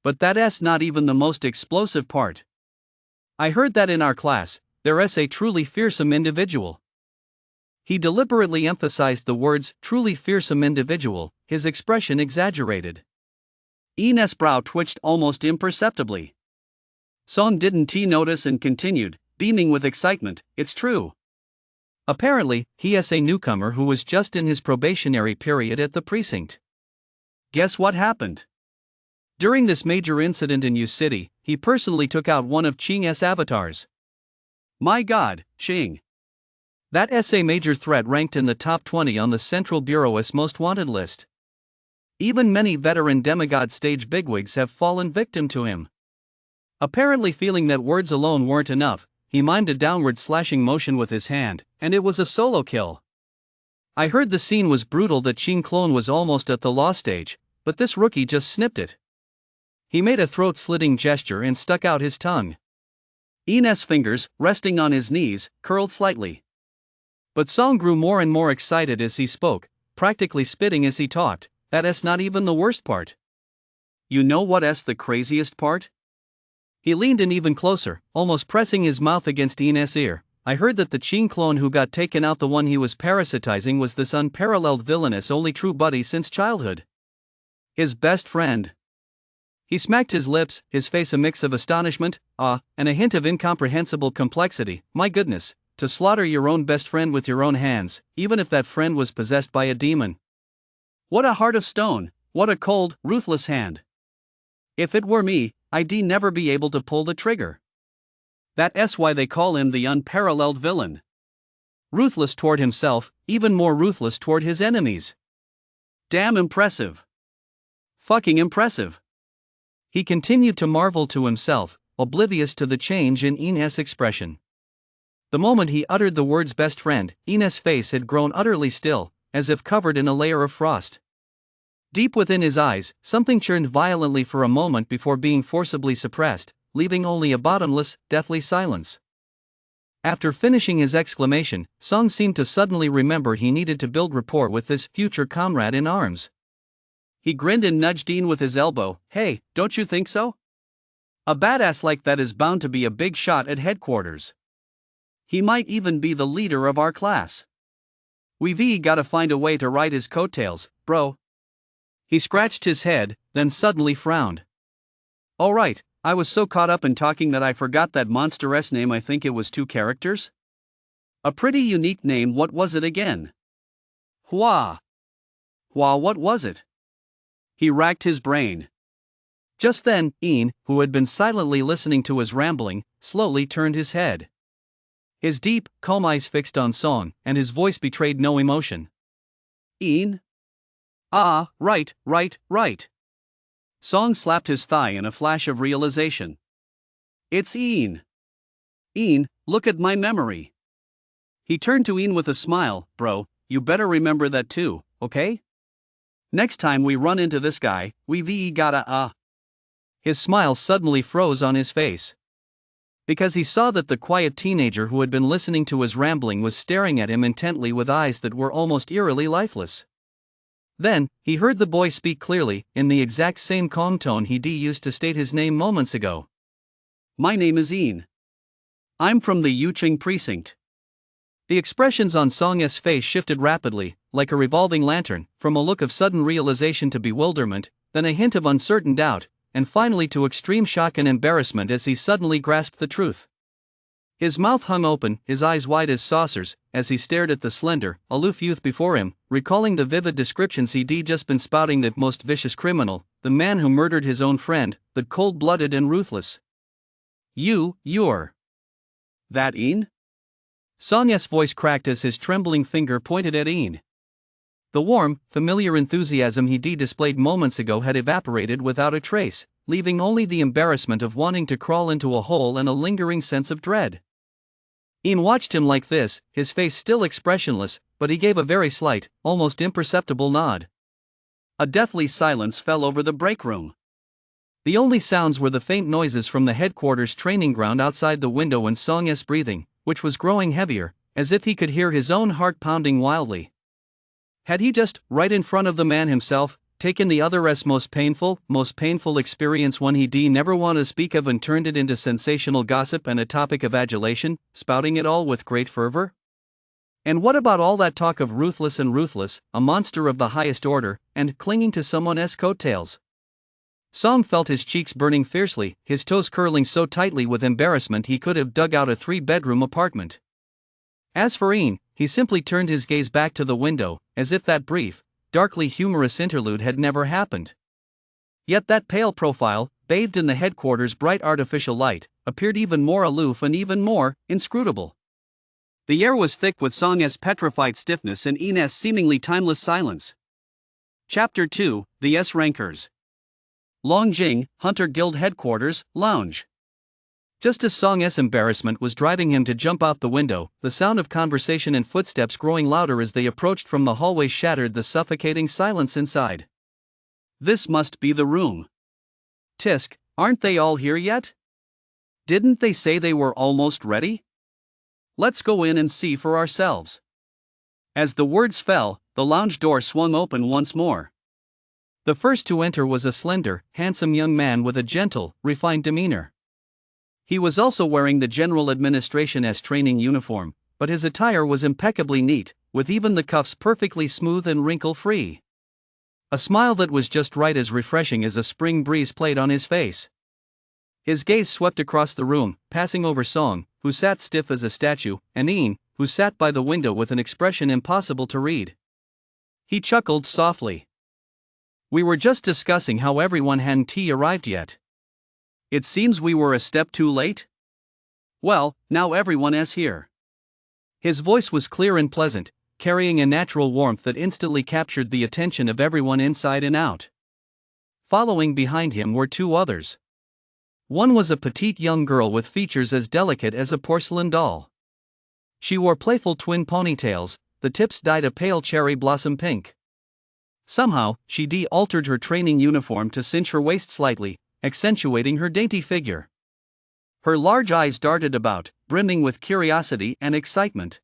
"But that's not even the most explosive part. I heard that in our class, there's a truly fearsome individual." He deliberately emphasized the words "truly fearsome individual," his expression exaggerated. Ian's brow twitched almost imperceptibly. Song didn't notice and continued, beaming with excitement, "It's true. Apparently, he is a newcomer who was just in his probationary period at the precinct. Guess what happened? During this major incident in U City, he personally took out one of Qing's avatars. My god, Qing. That's a major threat ranked in the top 20 on the Central Bureau's most wanted list. Even many veteran demigod stage bigwigs have fallen victim to him." Apparently feeling that words alone weren't enough, he mimed a downward slashing motion with his hand, and it was a solo kill. "I heard the scene was brutal, that Qing clone was almost at the law stage, but this rookie just snipped it." He made a throat-slitting gesture and stuck out his tongue. Ian's fingers, resting on his knees, curled slightly. But Song grew more and more excited as he spoke, practically spitting as he talked. "That's not even the worst part. You know what's the craziest part?" He leaned in even closer, almost pressing his mouth against Ian's ear. "I heard that the Qing clone who got taken out, the one he was parasitizing, was this unparalleled villainous only true buddy since childhood. His best friend. He smacked his lips, his face a mix of astonishment, awe, and a hint of incomprehensible complexity. My goodness, to slaughter your own best friend with your own hands, even if that friend was possessed by a demon. What a heart of stone, what a cold, ruthless hand. If it were me, I'd never be able to pull the trigger. That's why they call him the unparalleled villain. Ruthless toward himself, even more ruthless toward his enemies. Damn impressive. Fucking impressive. He continued to marvel to himself, oblivious to the change in Ines' expression. The moment he uttered the words best friend, Ines' face had grown utterly still, as if covered in a layer of frost. Deep within his eyes, something churned violently for a moment before being forcibly suppressed, leaving only a bottomless, deathly silence. After finishing his exclamation, Song seemed to suddenly remember he needed to build rapport with this future comrade in arms. He grinned and nudged Dean with his elbow. Hey, don't you think so? A badass like that is bound to be a big shot at headquarters. He might even be the leader of our class. We've gotta find a way to ride his coattails, bro. He scratched his head, then suddenly frowned. All right, I was so caught up in talking that I forgot that monster-esque name. I think it was 2 characters? A pretty unique name. What was it again? Hua, what was it? He racked his brain. Just then, Ian, who had been silently listening to his rambling, slowly turned his head. His deep, calm eyes fixed on Song, and his voice betrayed no emotion. Ian? Ah, right. Song slapped his thigh in a flash of realization. It's Ian. Ian, look at my memory. He turned to Ian with a smile. Bro, you better remember that too, okay? Next time we run into this guy, we gotta His smile suddenly froze on his face. Because he saw that the quiet teenager who had been listening to his rambling was staring at him intently with eyes that were almost eerily lifeless. Then, he heard the boy speak clearly, in the exact same calm tone he'd used to state his name moments ago. My name is Ian. I'm from the Yuching precinct. The expressions on Song's face shifted rapidly, like a revolving lantern, from a look of sudden realization to bewilderment, then a hint of uncertain doubt, and finally to extreme shock and embarrassment as he suddenly grasped the truth. His mouth hung open, his eyes wide as saucers, as he stared at the slender, aloof youth before him, recalling the vivid descriptions he'd just been spouting. That most vicious criminal, the man who murdered his own friend, the cold-blooded and ruthless. You're that Ian? Song's voice cracked as his trembling finger pointed at Ian. The warm, familiar enthusiasm he'd displayed moments ago had evaporated without a trace, leaving only the embarrassment of wanting to crawl into a hole and a lingering sense of dread. Ian watched him like this, his face still expressionless, but he gave a very slight, almost imperceptible nod. A deathly silence fell over the break room. The only sounds were the faint noises from the headquarters training ground outside the window and Song's breathing, which was growing heavier, as if he could hear his own heart pounding wildly. Had he just, right in front of the man himself, taken the other's most painful experience, one he'd never want to speak of, and turned it into sensational gossip and a topic of adulation, spouting it all with great fervor? And what about all that talk of ruthless, a monster of the highest order, and clinging to someone's coattails? Song felt his cheeks burning fiercely, his toes curling so tightly with embarrassment he could have dug out a 3-bedroom apartment. As for Ian, he simply turned his gaze back to the window, as if that brief, darkly humorous interlude had never happened. Yet that pale profile, bathed in the headquarters' bright artificial light, appeared even more aloof and even more inscrutable. The air was thick with Song's petrified stiffness and Ian's seemingly timeless silence. Chapter 2, The S-Rankers. Longjing, Hunter Guild Headquarters, Lounge. Just as Song's embarrassment was driving him to jump out the window, the sound of conversation and footsteps growing louder as they approached from the hallway shattered the suffocating silence inside. This must be the room. Tisk, aren't they all here yet? Didn't they say they were almost ready? Let's go in and see for ourselves. As the words fell, the lounge door swung open once more. The first to enter was a slender, handsome young man with a gentle, refined demeanor. He was also wearing the General Administration's training uniform, but his attire was impeccably neat, with even the cuffs perfectly smooth and wrinkle-free. A smile that was just right, as refreshing as a spring breeze, played on his face. His gaze swept across the room, passing over Song, who sat stiff as a statue, and Ian, who sat by the window with an expression impossible to read. He chuckled softly. We were just discussing how everyone hadn't arrived yet. It seems we were a step too late? Well, now everyone is here. His voice was clear and pleasant, carrying a natural warmth that instantly captured the attention of everyone inside and out. Following behind him were two others. One was a petite young girl with features as delicate as a porcelain doll. She wore playful twin ponytails, the tips dyed a pale cherry blossom pink. Somehow, she altered her training uniform to cinch her waist slightly, accentuating her dainty figure. Her large eyes darted about, brimming with curiosity and excitement.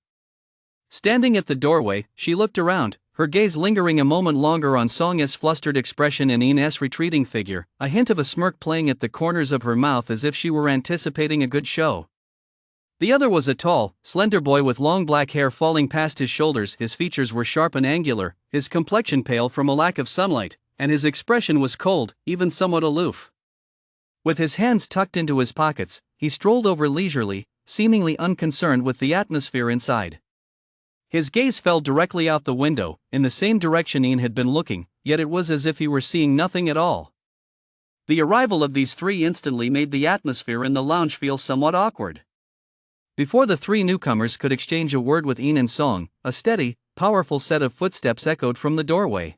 Standing at the doorway, she looked around, her gaze lingering a moment longer on Song's flustered expression and Ian's retreating figure, a hint of a smirk playing at the corners of her mouth as if she were anticipating a good show. The other was a tall, slender boy with long black hair falling past his shoulders. His features were sharp and angular, his complexion pale from a lack of sunlight, and his expression was cold, even somewhat aloof. With his hands tucked into his pockets, he strolled over leisurely, seemingly unconcerned with the atmosphere inside. His gaze fell directly out the window, in the same direction Ian had been looking, yet it was as if he were seeing nothing at all. The arrival of these three instantly made the atmosphere in the lounge feel somewhat awkward. Before the three newcomers could exchange a word with Ian and Song, a steady, powerful set of footsteps echoed from the doorway.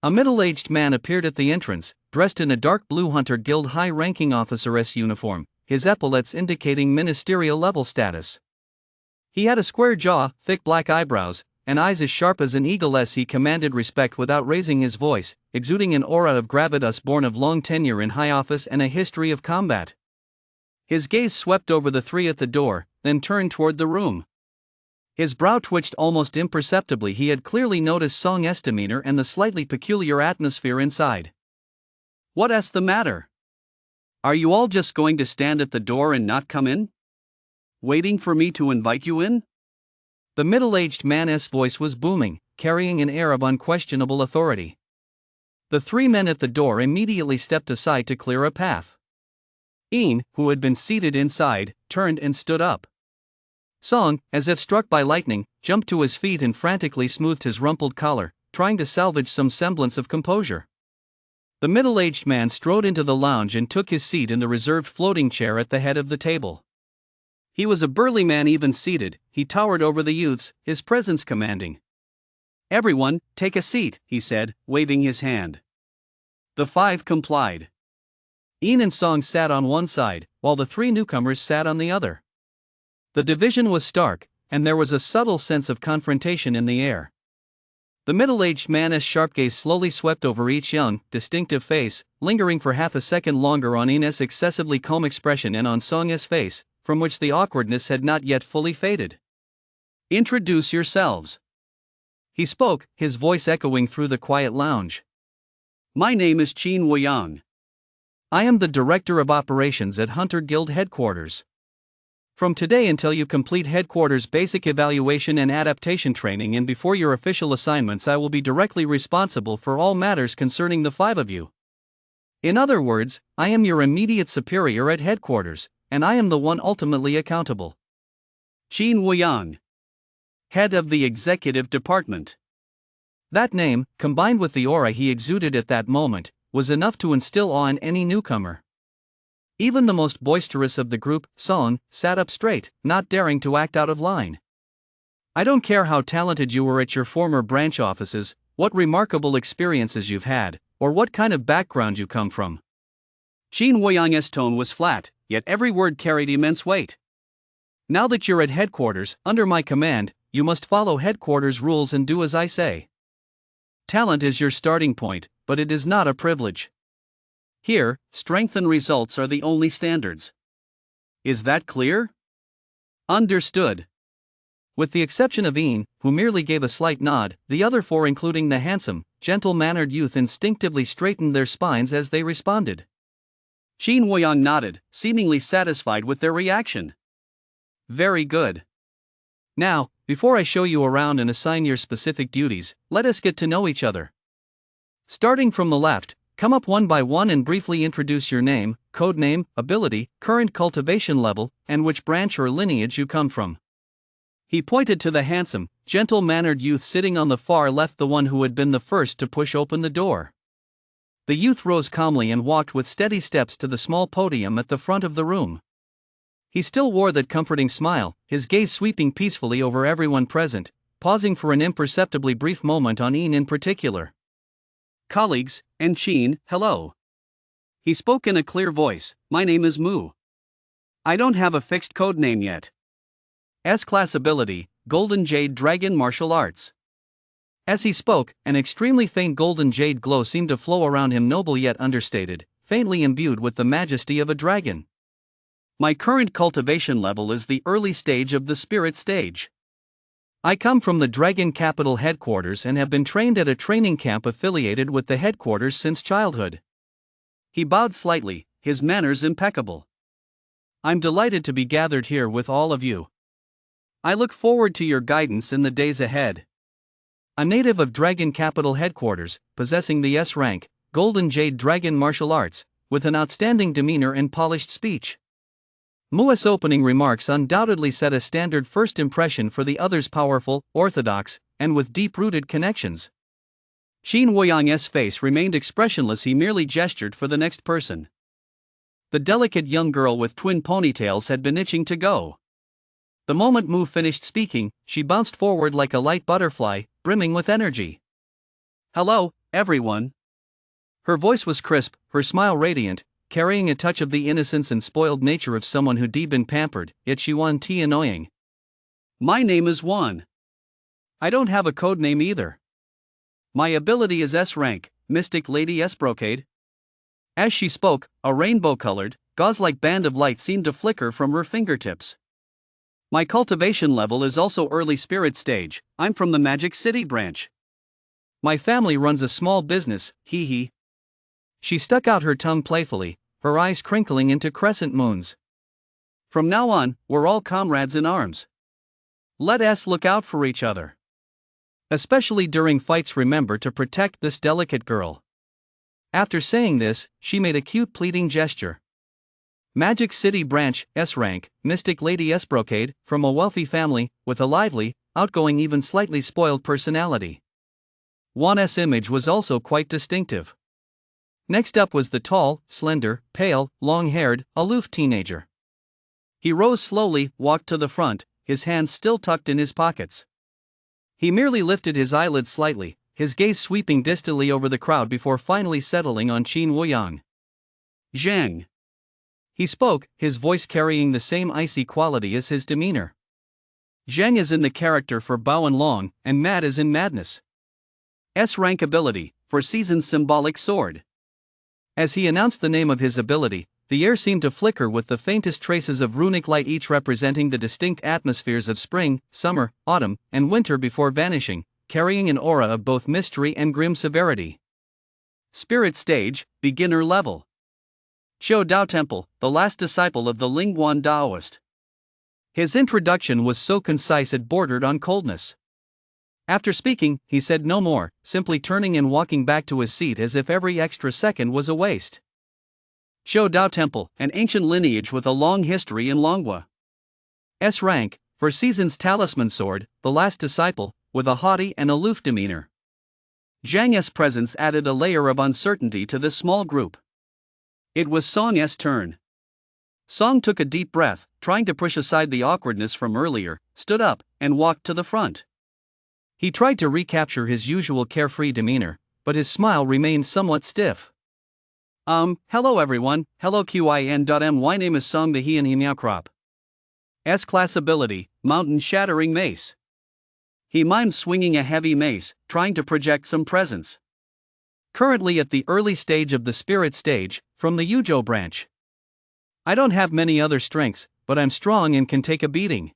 A middle-aged man appeared at the entrance, dressed in a dark blue Hunter Guild high-ranking officer's uniform, his epaulets indicating ministerial-level status. He had a square jaw, thick black eyebrows, and eyes as sharp as an eagle's. He commanded respect without raising his voice, exuding an aura of gravitas born of long tenure in high office and a history of combat. His gaze swept over the three at the door, then turned toward the room. His brow twitched almost imperceptibly. He had clearly noticed Song's demeanor and the slightly peculiar atmosphere inside. "What's the matter? Are you all just going to stand at the door and not come in? Waiting for me to invite you in?" The middle-aged man's voice was booming, carrying an air of unquestionable authority. The three men at the door immediately stepped aside to clear a path. Ian, who had been seated inside, turned and stood up. Song, as if struck by lightning, jumped to his feet and frantically smoothed his rumpled collar, trying to salvage some semblance of composure. The middle-aged man strode into the lounge and took his seat in the reserved floating chair at the head of the table. He was a burly man. Even seated, he towered over the youths, his presence commanding. "Everyone, take a seat," he said, waving his hand. The five complied. Ian and Song sat on one side, while the three newcomers sat on the other. The division was stark, and there was a subtle sense of confrontation in the air. The middle-aged man's sharp gaze slowly swept over each young, distinctive face, lingering for half a second longer on Ian's excessively calm expression and on Song's face, from which the awkwardness had not yet fully faded. "Introduce yourselves," he spoke, his voice echoing through the quiet lounge. "My name is Qin Wuyang. I am the Director of Operations at Hunter Guild Headquarters. From today until you complete Headquarters basic evaluation and adaptation training and before your official assignments, I will be directly responsible for all matters concerning the five of you. In other words, I am your immediate superior at Headquarters, and I am the one ultimately accountable. Qin Wuyang, Head of the Executive Department." That name, combined with the aura he exuded at that moment, was enough to instill awe in any newcomer. Even the most boisterous of the group, Song, sat up straight, not daring to act out of line. "I don't care how talented you were at your former branch offices, what remarkable experiences you've had, or what kind of background you come from." Qin Wuyang's tone was flat, yet every word carried immense weight. "Now that you're at Headquarters, under my command, you must follow Headquarters rules and do as I say. Talent is your starting point, but it is not a privilege. Here, strength and results are the only standards. Is that clear?" "Understood." With the exception of Ian, who merely gave a slight nod, the other four, including the handsome, gentle-mannered youth, instinctively straightened their spines as they responded. Qin Wuyang nodded, seemingly satisfied with their reaction. "Very good. Now, before I show you around and assign your specific duties, let us get to know each other. Starting from the left, come up one by one and briefly introduce your name, codename, ability, current cultivation level, and which branch or lineage you come from. He pointed to the handsome, gentle-mannered youth sitting on the far left, the one who had been the first to push open the door. The youth rose calmly and walked with steady steps to the small podium at the front of the room. He still wore that comforting smile, his gaze sweeping peacefully over everyone present, pausing for an imperceptibly brief moment on Ian in particular. Colleagues, and Sheen, hello. He spoke in a clear voice. My name is Mu. I don't have a fixed code name yet. S-class ability, Golden Jade Dragon Martial Arts. As he spoke, an extremely faint golden jade glow seemed to flow around him, noble yet understated, faintly imbued with the majesty of a dragon. My current cultivation level is the early stage of the spirit stage. I come from the Dragon Capital headquarters and have been trained at a training camp affiliated with the headquarters since childhood. He bowed slightly, his manners impeccable. I'm delighted to be gathered here with all of you. I look forward to your guidance in the days ahead. A native of Dragon Capital headquarters, possessing the S rank, Golden Jade Dragon Martial Arts, with an outstanding demeanor and polished speech. Mu's opening remarks undoubtedly set a standard first impression for the others, powerful, orthodox, and with deep-rooted connections. Qin Woyang's face remained expressionless, he merely gestured for the next person. The delicate young girl with twin ponytails had been itching to go. The moment Mu finished speaking, she bounced forward like a light butterfly, brimming with energy. Hello, everyone. Her voice was crisp, her smile radiant, carrying a touch of the innocence and spoiled nature of someone who'd been pampered, yet she wasn't annoying. My name is Juan. I don't have a code name either. My ability is S rank, Mystic Lady S Brocade. As she spoke, a rainbow-colored, gauze-like band of light seemed to flicker from her fingertips. My cultivation level is also early spirit stage. I'm from the Magic City branch. My family runs a small business, hee hee. She stuck out her tongue playfully, her eyes crinkling into crescent moons. From now on, we're all comrades in arms. Let us look out for each other. Especially during fights, remember to protect this delicate girl. After saying this, she made a cute pleading gesture. Magic City branch, S rank, Mystic Lady S Brocade, from a wealthy family, with a lively, outgoing, even slightly spoiled personality. Juan's image was also quite distinctive. Next up was the tall, slender, pale, long-haired, aloof teenager. He rose slowly, walked to the front, his hands still tucked in his pockets. He merely lifted his eyelids slightly, his gaze sweeping distantly over the crowd before finally settling on Qin Woyang. Zhang. He spoke, his voice carrying the same icy quality as his demeanor. Zhang is in the character for Bao and Long, and Mad is in Madness. S rank ability, for Season's symbolic sword. As he announced the name of his ability, the air seemed to flicker with the faintest traces of runic light, each representing the distinct atmospheres of spring, summer, autumn, and winter before vanishing, carrying an aura of both mystery and grim severity. Spirit stage, beginner level. Qiu Dao Temple, the last disciple of the Lingguan Daoist. His introduction was so concise it bordered on coldness. After speaking, he said no more, simply turning and walking back to his seat as if every extra second was a waste. Qiu Dao Temple, an ancient lineage with a long history in Longhua. S rank, for Season's talisman sword, the last disciple, with a haughty and aloof demeanor. Zhang's presence added a layer of uncertainty to this small group. It was Song's turn. Song took a deep breath, trying to push aside the awkwardness from earlier, stood up, and walked to the front. He tried to recapture his usual carefree demeanor, but his smile remained somewhat stiff. Hello everyone, hello QIN.M. My name is Song the Heian Himiakrop. S-class ability, Mountain Shattering Mace. He mimed swinging a heavy mace, trying to project some presence. Currently at the early stage of the spirit stage, from the Yuzhou branch. I don't have many other strengths, but I'm strong and can take a beating.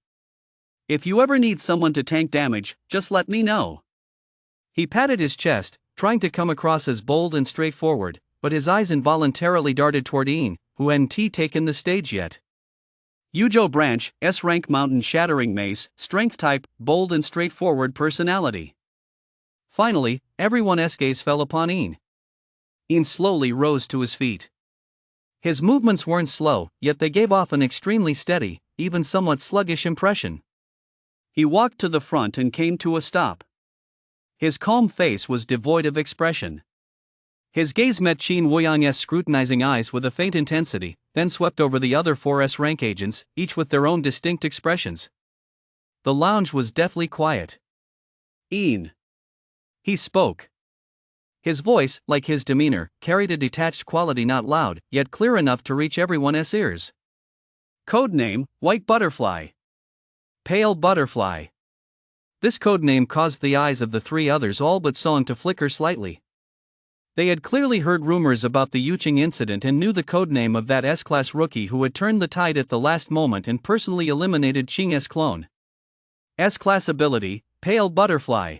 If you ever need someone to tank damage, just let me know. He patted his chest, trying to come across as bold and straightforward, but his eyes involuntarily darted toward Ian, who hadn't taken the stage yet. Yuzhou branch, S-rank Mountain Shattering Mace, strength type, bold and straightforward personality. Finally, everyone's gaze fell upon Ian. Ian slowly rose to his feet. His movements weren't slow, yet they gave off an extremely steady, even somewhat sluggish impression. He walked to the front and came to a stop. His calm face was devoid of expression. His gaze met Qin Woyang's scrutinizing eyes with a faint intensity, then swept over the other 4S rank agents, each with their own distinct expressions. The lounge was deathly quiet. Ian. He spoke. His voice, like his demeanor, carried a detached quality, not loud, yet clear enough to reach everyone's ears. Codename, White Butterfly. Pale Butterfly. This codename caused the eyes of the three others all but Song to flicker slightly. They had clearly heard rumors about the Yuqing incident and knew the codename of that S-class rookie who had turned the tide at the last moment and personally eliminated Qing's clone. S-class ability, Pale Butterfly.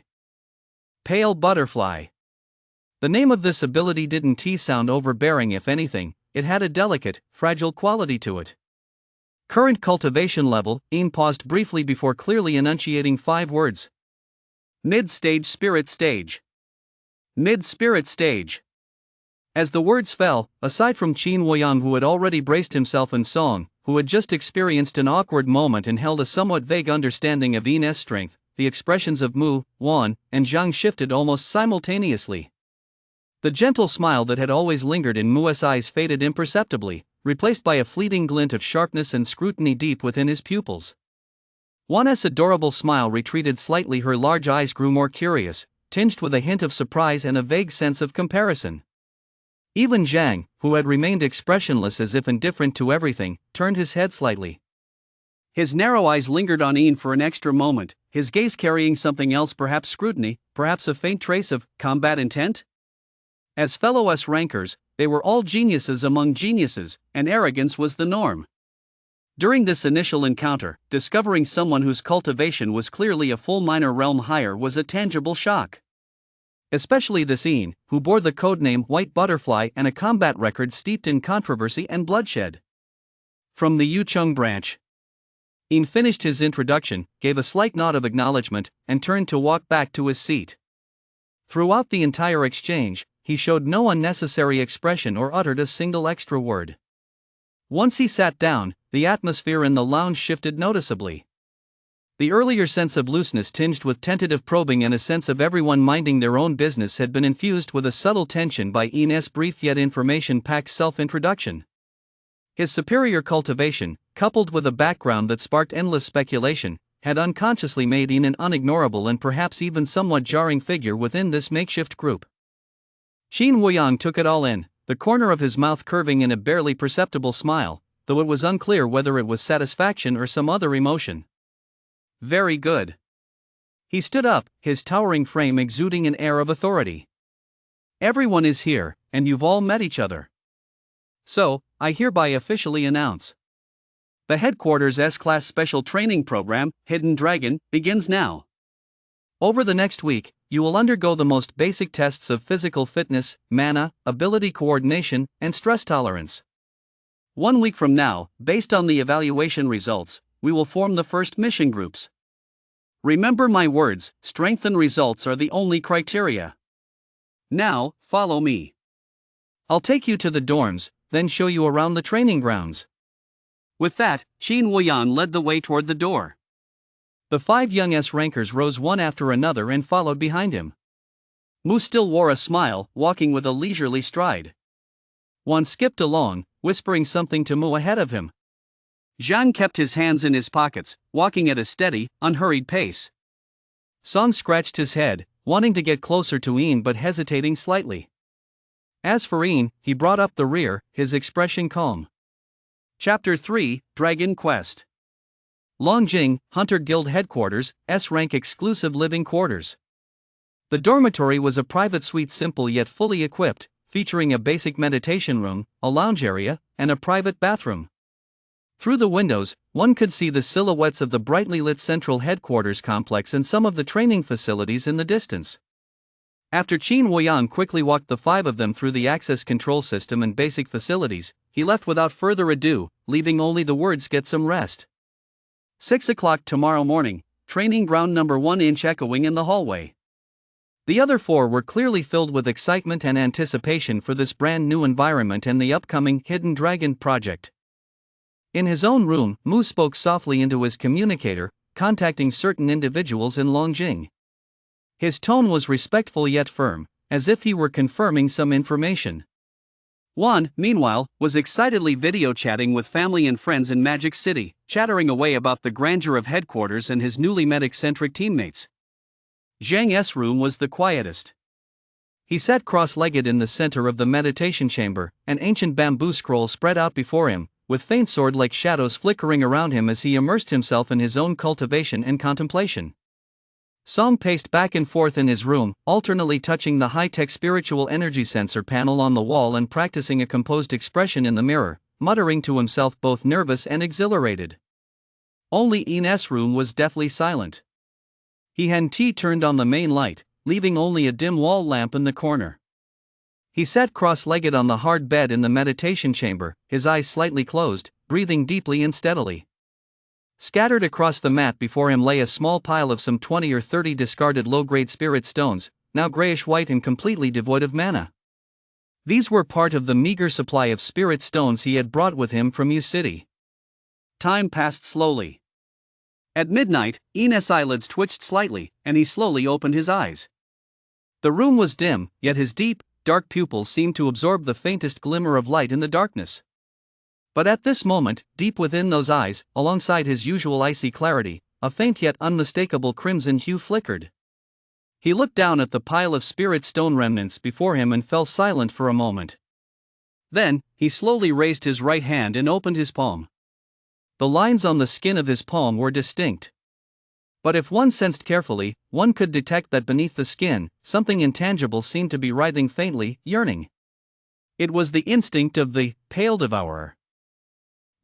Pale Butterfly. The name of this ability didn't sound overbearing. If anything, it had a delicate, fragile quality to it. Current cultivation level. Ian paused briefly before clearly enunciating 5 words. Mid-stage spirit stage. Mid-spirit stage. As the words fell, aside from Qin Woyang, who had already braced himself, and Song, who had just experienced an awkward moment and held a somewhat vague understanding of Ian's strength, the expressions of Mu, Wan, and Zhang shifted almost simultaneously. The gentle smile that had always lingered in Mu's eyes faded imperceptibly, replaced by a fleeting glint of sharpness and scrutiny deep within his pupils. Wan's adorable smile retreated slightly, her large eyes grew more curious, tinged with a hint of surprise and a vague sense of comparison. Even Zhang, who had remained expressionless as if indifferent to everything, turned his head slightly. His narrow eyes lingered on Ian for an extra moment, his gaze carrying something else, perhaps scrutiny, perhaps a faint trace of combat intent? As fellow S-rankers, they were all geniuses among geniuses, and arrogance was the norm. During this initial encounter, discovering someone whose cultivation was clearly a full minor realm higher was a tangible shock. Especially this Ian, who bore the codename White Butterfly and a combat record steeped in controversy and bloodshed. From the Yucheng branch. Ian finished his introduction, gave a slight nod of acknowledgement, and turned to walk back to his seat. Throughout the entire exchange, he showed no unnecessary expression or uttered a single extra word. Once he sat down, the atmosphere in the lounge shifted noticeably. The earlier sense of looseness tinged with tentative probing and a sense of everyone minding their own business had been infused with a subtle tension by Ian's brief yet information-packed self-introduction. His superior cultivation, coupled with a background that sparked endless speculation, had unconsciously made Ian an unignorable and perhaps even somewhat jarring figure within this makeshift group. Qin Woyang took it all in, the corner of his mouth curving in a barely perceptible smile, though it was unclear whether it was satisfaction or some other emotion. Very good. He stood up, his towering frame exuding an air of authority. Everyone is here, and you've all met each other. So, I hereby officially announce. The headquarters S-Class Special Training Program, Hidden Dragon, begins now. Over the next week, you will undergo the most basic tests of physical fitness, mana, ability coordination, and stress tolerance. 1 week from now, based on the evaluation results, we will form the first mission groups. Remember my words, strength and results are the only criteria. Now, follow me. I'll take you to the dorms, then show you around the training grounds. With that, Qin Woyang led the way toward the door. The 5 young S-rankers rose one after another and followed behind him. Mu still wore a smile, walking with a leisurely stride. Wan skipped along, whispering something to Mu ahead of him. Zhang kept his hands in his pockets, walking at a steady, unhurried pace. Song scratched his head, wanting to get closer to Ian but hesitating slightly. As for Ian, he brought up the rear, his expression calm. Chapter 3, Dragon Quest. Longjing, Hunter Guild Headquarters, S-Rank exclusive living quarters. The dormitory was a private suite, simple yet fully equipped, featuring a basic meditation room, a lounge area, and a private bathroom. Through the windows, one could see the silhouettes of the brightly lit central headquarters complex and some of the training facilities in the distance. After Qin Woyang quickly walked the 5 of them through the access control system and basic facilities, he left without further ado, leaving only the words, "Get some rest." 6 o'clock tomorrow morning, training ground number 1 inch echoing in the hallway. The other four were clearly filled with excitement and anticipation for this brand new environment and the upcoming Hidden Dragon project. In his own room, Mu spoke softly into his communicator, contacting certain individuals in Longjing. His tone was respectful yet firm, as if he were confirming some information. Juan, meanwhile, was excitedly video chatting with family and friends in Magic City, chattering away about the grandeur of headquarters and his newly met eccentric teammates. Zhang's room was the quietest. He sat cross-legged in the center of the meditation chamber, an ancient bamboo scroll spread out before him, with faint sword-like shadows flickering around him as he immersed himself in his own cultivation and contemplation. Song paced back and forth in his room, alternately touching the high-tech spiritual energy sensor panel on the wall and practicing a composed expression in the mirror, muttering to himself, both nervous and exhilarated. Only In's room was deathly silent. He had turned on the main light, leaving only a dim wall lamp in the corner. He sat cross-legged on the hard bed in the meditation chamber, his eyes slightly closed, breathing deeply and steadily. Scattered across the mat before him lay a small pile of some 20 or 30 discarded low-grade spirit stones, now grayish-white and completely devoid of mana. These were part of the meager supply of spirit stones he had brought with him from U City. Time passed slowly. At midnight, In's eyelids twitched slightly, and he slowly opened his eyes. The room was dim, yet his deep, dark pupils seemed to absorb the faintest glimmer of light in the darkness. But at this moment, deep within those eyes, alongside his usual icy clarity, a faint yet unmistakable crimson hue flickered. He looked down at the pile of spirit stone remnants before him and fell silent for a moment. Then, he slowly raised his right hand and opened his palm. The lines on the skin of his palm were distinct. But if one sensed carefully, one could detect that beneath the skin, something intangible seemed to be writhing faintly, yearning. It was the instinct of the pale devourer.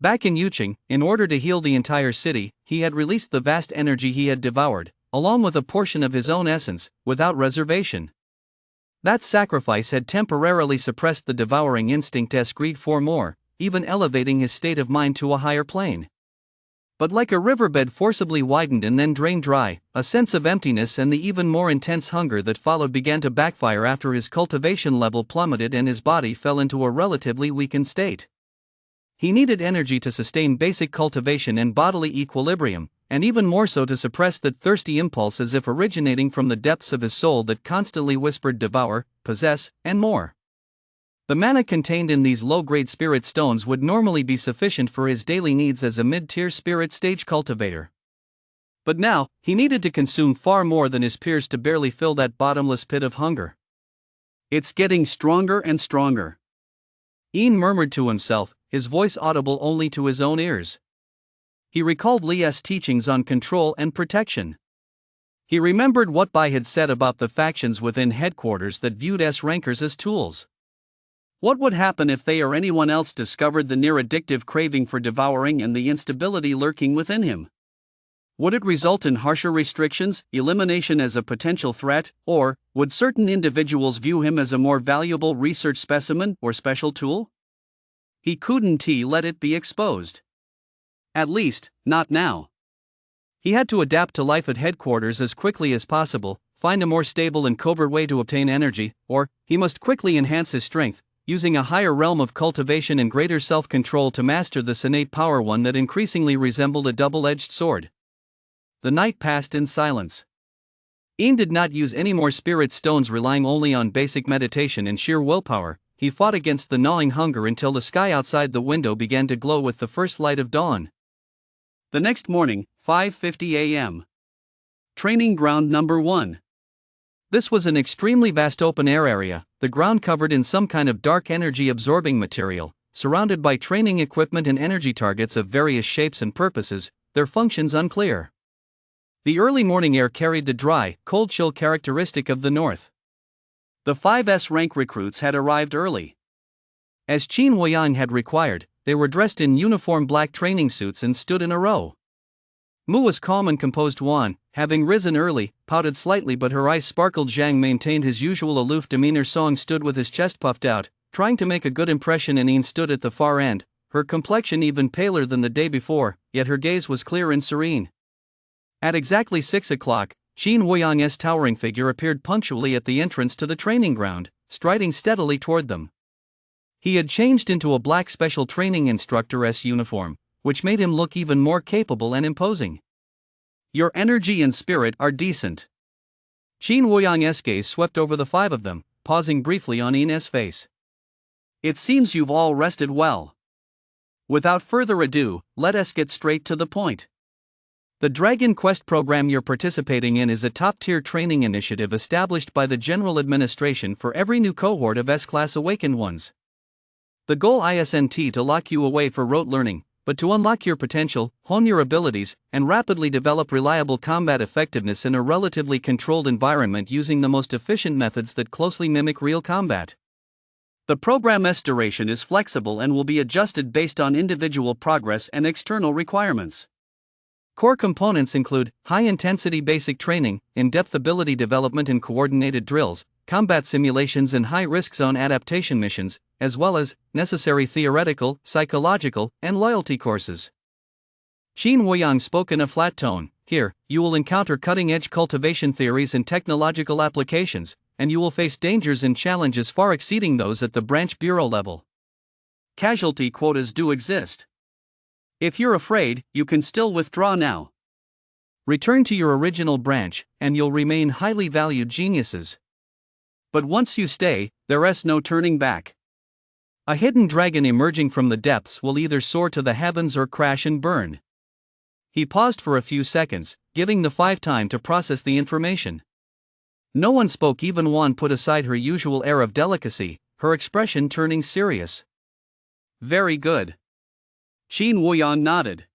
Back in Yuqing, in order to heal the entire city, he had released the vast energy he had devoured, along with a portion of his own essence, without reservation. That sacrifice had temporarily suppressed the devouring instinct-esque greed for more, even elevating his state of mind to a higher plane. But like a riverbed forcibly widened and then drained dry, a sense of emptiness and the even more intense hunger that followed began to backfire after his cultivation level plummeted and his body fell into a relatively weakened state. He needed energy to sustain basic cultivation and bodily equilibrium, and even more so to suppress that thirsty impulse as if originating from the depths of his soul that constantly whispered devour, possess, and more. The mana contained in these low-grade spirit stones would normally be sufficient for his daily needs as a mid-tier spirit stage cultivator. But now, he needed to consume far more than his peers to barely fill that bottomless pit of hunger. "It's getting stronger and stronger," Ian murmured to himself, his voice audible only to his own ears. He recalled Li's teachings on control and protection. He remembered what Bai had said about the factions within headquarters that viewed S-rankers as tools. What would happen if they or anyone else discovered the near-addictive craving for devouring and the instability lurking within him? Would it result in harsher restrictions, elimination as a potential threat, or would certain individuals view him as a more valuable research specimen or special tool? He couldn't let it be exposed. At least, not now. He had to adapt to life at headquarters as quickly as possible, find a more stable and covert way to obtain energy, or he must quickly enhance his strength, using a higher realm of cultivation and greater self-control to master this innate power, one that increasingly resembled a double-edged sword. The night passed in silence. Ian did not use any more spirit stones, relying only on basic meditation and sheer willpower. He fought against the gnawing hunger until the sky outside the window began to glow with the first light of dawn. The next morning, 5:50 a.m. Training ground number 1. This was an extremely vast open-air area, the ground covered in some kind of dark energy-absorbing material, surrounded by training equipment and energy targets of various shapes and purposes, their functions unclear. The early morning air carried the dry, cold chill characteristic of the north. The 5S rank recruits had arrived early. As Qin Huiyang had required, they were dressed in uniform black training suits and stood in a row. Mu was calm and composed. Wan, having risen early, pouted slightly but her eyes sparkled. Zhang maintained his usual aloof demeanor. Song stood with his chest puffed out, trying to make a good impression, and Ian stood at the far end, her complexion even paler than the day before, yet her gaze was clear and serene. At exactly 6 o'clock, Qin Woyang's towering figure appeared punctually at the entrance to the training ground, striding steadily toward them. He had changed into a black special training instructor's uniform, which made him look even more capable and imposing. "Your energy and spirit are decent." Qin Woyang's gaze swept over the five of them, pausing briefly on Ina's face. "It seems you've all rested well. Without further ado, let us get straight to the point. The Dragon Quest program you're participating in is a top-tier training initiative established by the General Administration for every new cohort of S-Class Awakened Ones. The goal isn't to lock you away for rote learning, but to unlock your potential, hone your abilities, and rapidly develop reliable combat effectiveness in a relatively controlled environment using the most efficient methods that closely mimic real combat. The program's duration is flexible and will be adjusted based on individual progress and external requirements. Core components include high-intensity basic training, in-depth ability development and coordinated drills, combat simulations and high-risk zone adaptation missions, as well as necessary theoretical, psychological, and loyalty courses. Qin Woyang spoke in a flat tone. "Here, you will encounter cutting-edge cultivation theories and technological applications, and you will face dangers and challenges far exceeding those at the branch bureau level. Casualty quotas do exist. If you're afraid, you can still withdraw now. Return to your original branch, and you'll remain highly valued geniuses. But once you stay, there's no turning back. A hidden dragon emerging from the depths will either soar to the heavens or crash and burn." He paused for a few seconds, giving the five time to process the information. No one spoke, even Wan put aside her usual air of delicacy, her expression turning serious. "Very good." Qin Woyang nodded.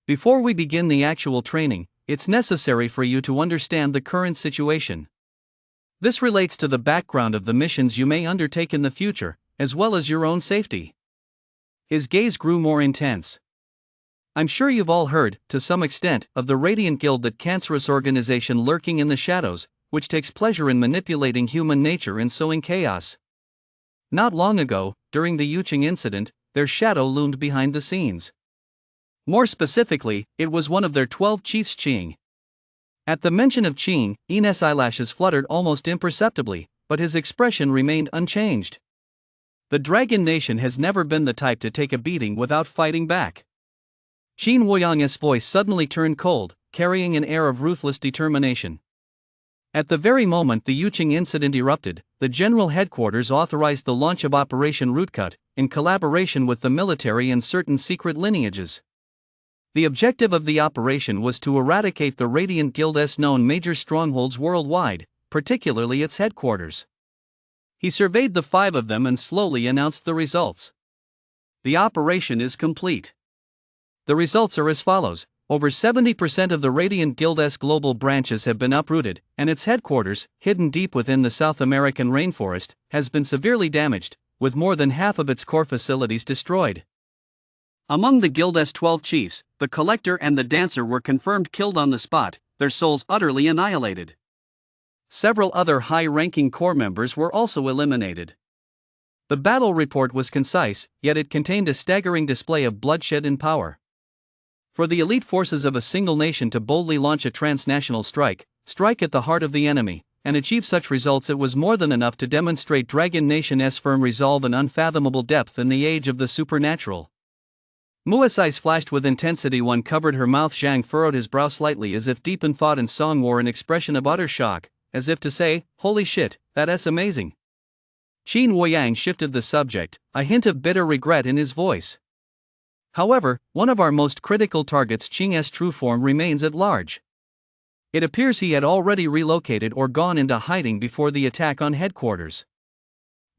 "Before we begin the actual training, it's necessary for you to understand the current situation. This relates to the background of the missions you may undertake in the future, as well as your own safety." His gaze grew more intense. "I'm sure you've all heard, to some extent, of the Radiant Guild, that cancerous organization lurking in the shadows, which takes pleasure in manipulating human nature and sowing chaos. Not long ago, during the Yuqing incident, their shadow loomed behind the scenes. More specifically, it was one of their 12 chiefs, Qing." At the mention of Qing, Ina's eyelashes fluttered almost imperceptibly, but his expression remained unchanged. "The Dragon Nation has never been the type to take a beating without fighting back." Qin Woyang's voice suddenly turned cold, carrying an air of ruthless determination. At the very moment the Yuqing incident erupted, the General Headquarters authorized the launch of Operation Rootcut, in collaboration with the military and certain secret lineages. The objective of the operation was to eradicate the Radiant Guild's known major strongholds worldwide, particularly its headquarters. He surveyed the five of them and slowly announced the results. "The operation is complete. The results are as follows. Over 70% of the Radiant Guild's global branches have been uprooted, and its headquarters, hidden deep within the South American rainforest, has been severely damaged, with more than half of its core facilities destroyed. Among the Guild's 12 chiefs, the Collector and the Dancer were confirmed killed on the spot, their souls utterly annihilated. Several other high-ranking core members were also eliminated." The battle report was concise, yet it contained a staggering display of bloodshed and power. For the elite forces of a single nation to boldly launch a transnational strike at the heart of the enemy, and achieve such results, it was more than enough to demonstrate Dragon Nation's firm resolve and unfathomable depth in the age of the supernatural. Mua's eyes flashed with intensity. One covered her mouth. Zhang furrowed his brow slightly, as if deep in thought, and Song wore an expression of utter shock, as if to say, "Holy shit, that's amazing." Qin Woyang shifted the subject, a hint of bitter regret in his voice. "However, one of our most critical targets, Qing's true form, remains at large. It appears he had already relocated or gone into hiding before the attack on headquarters.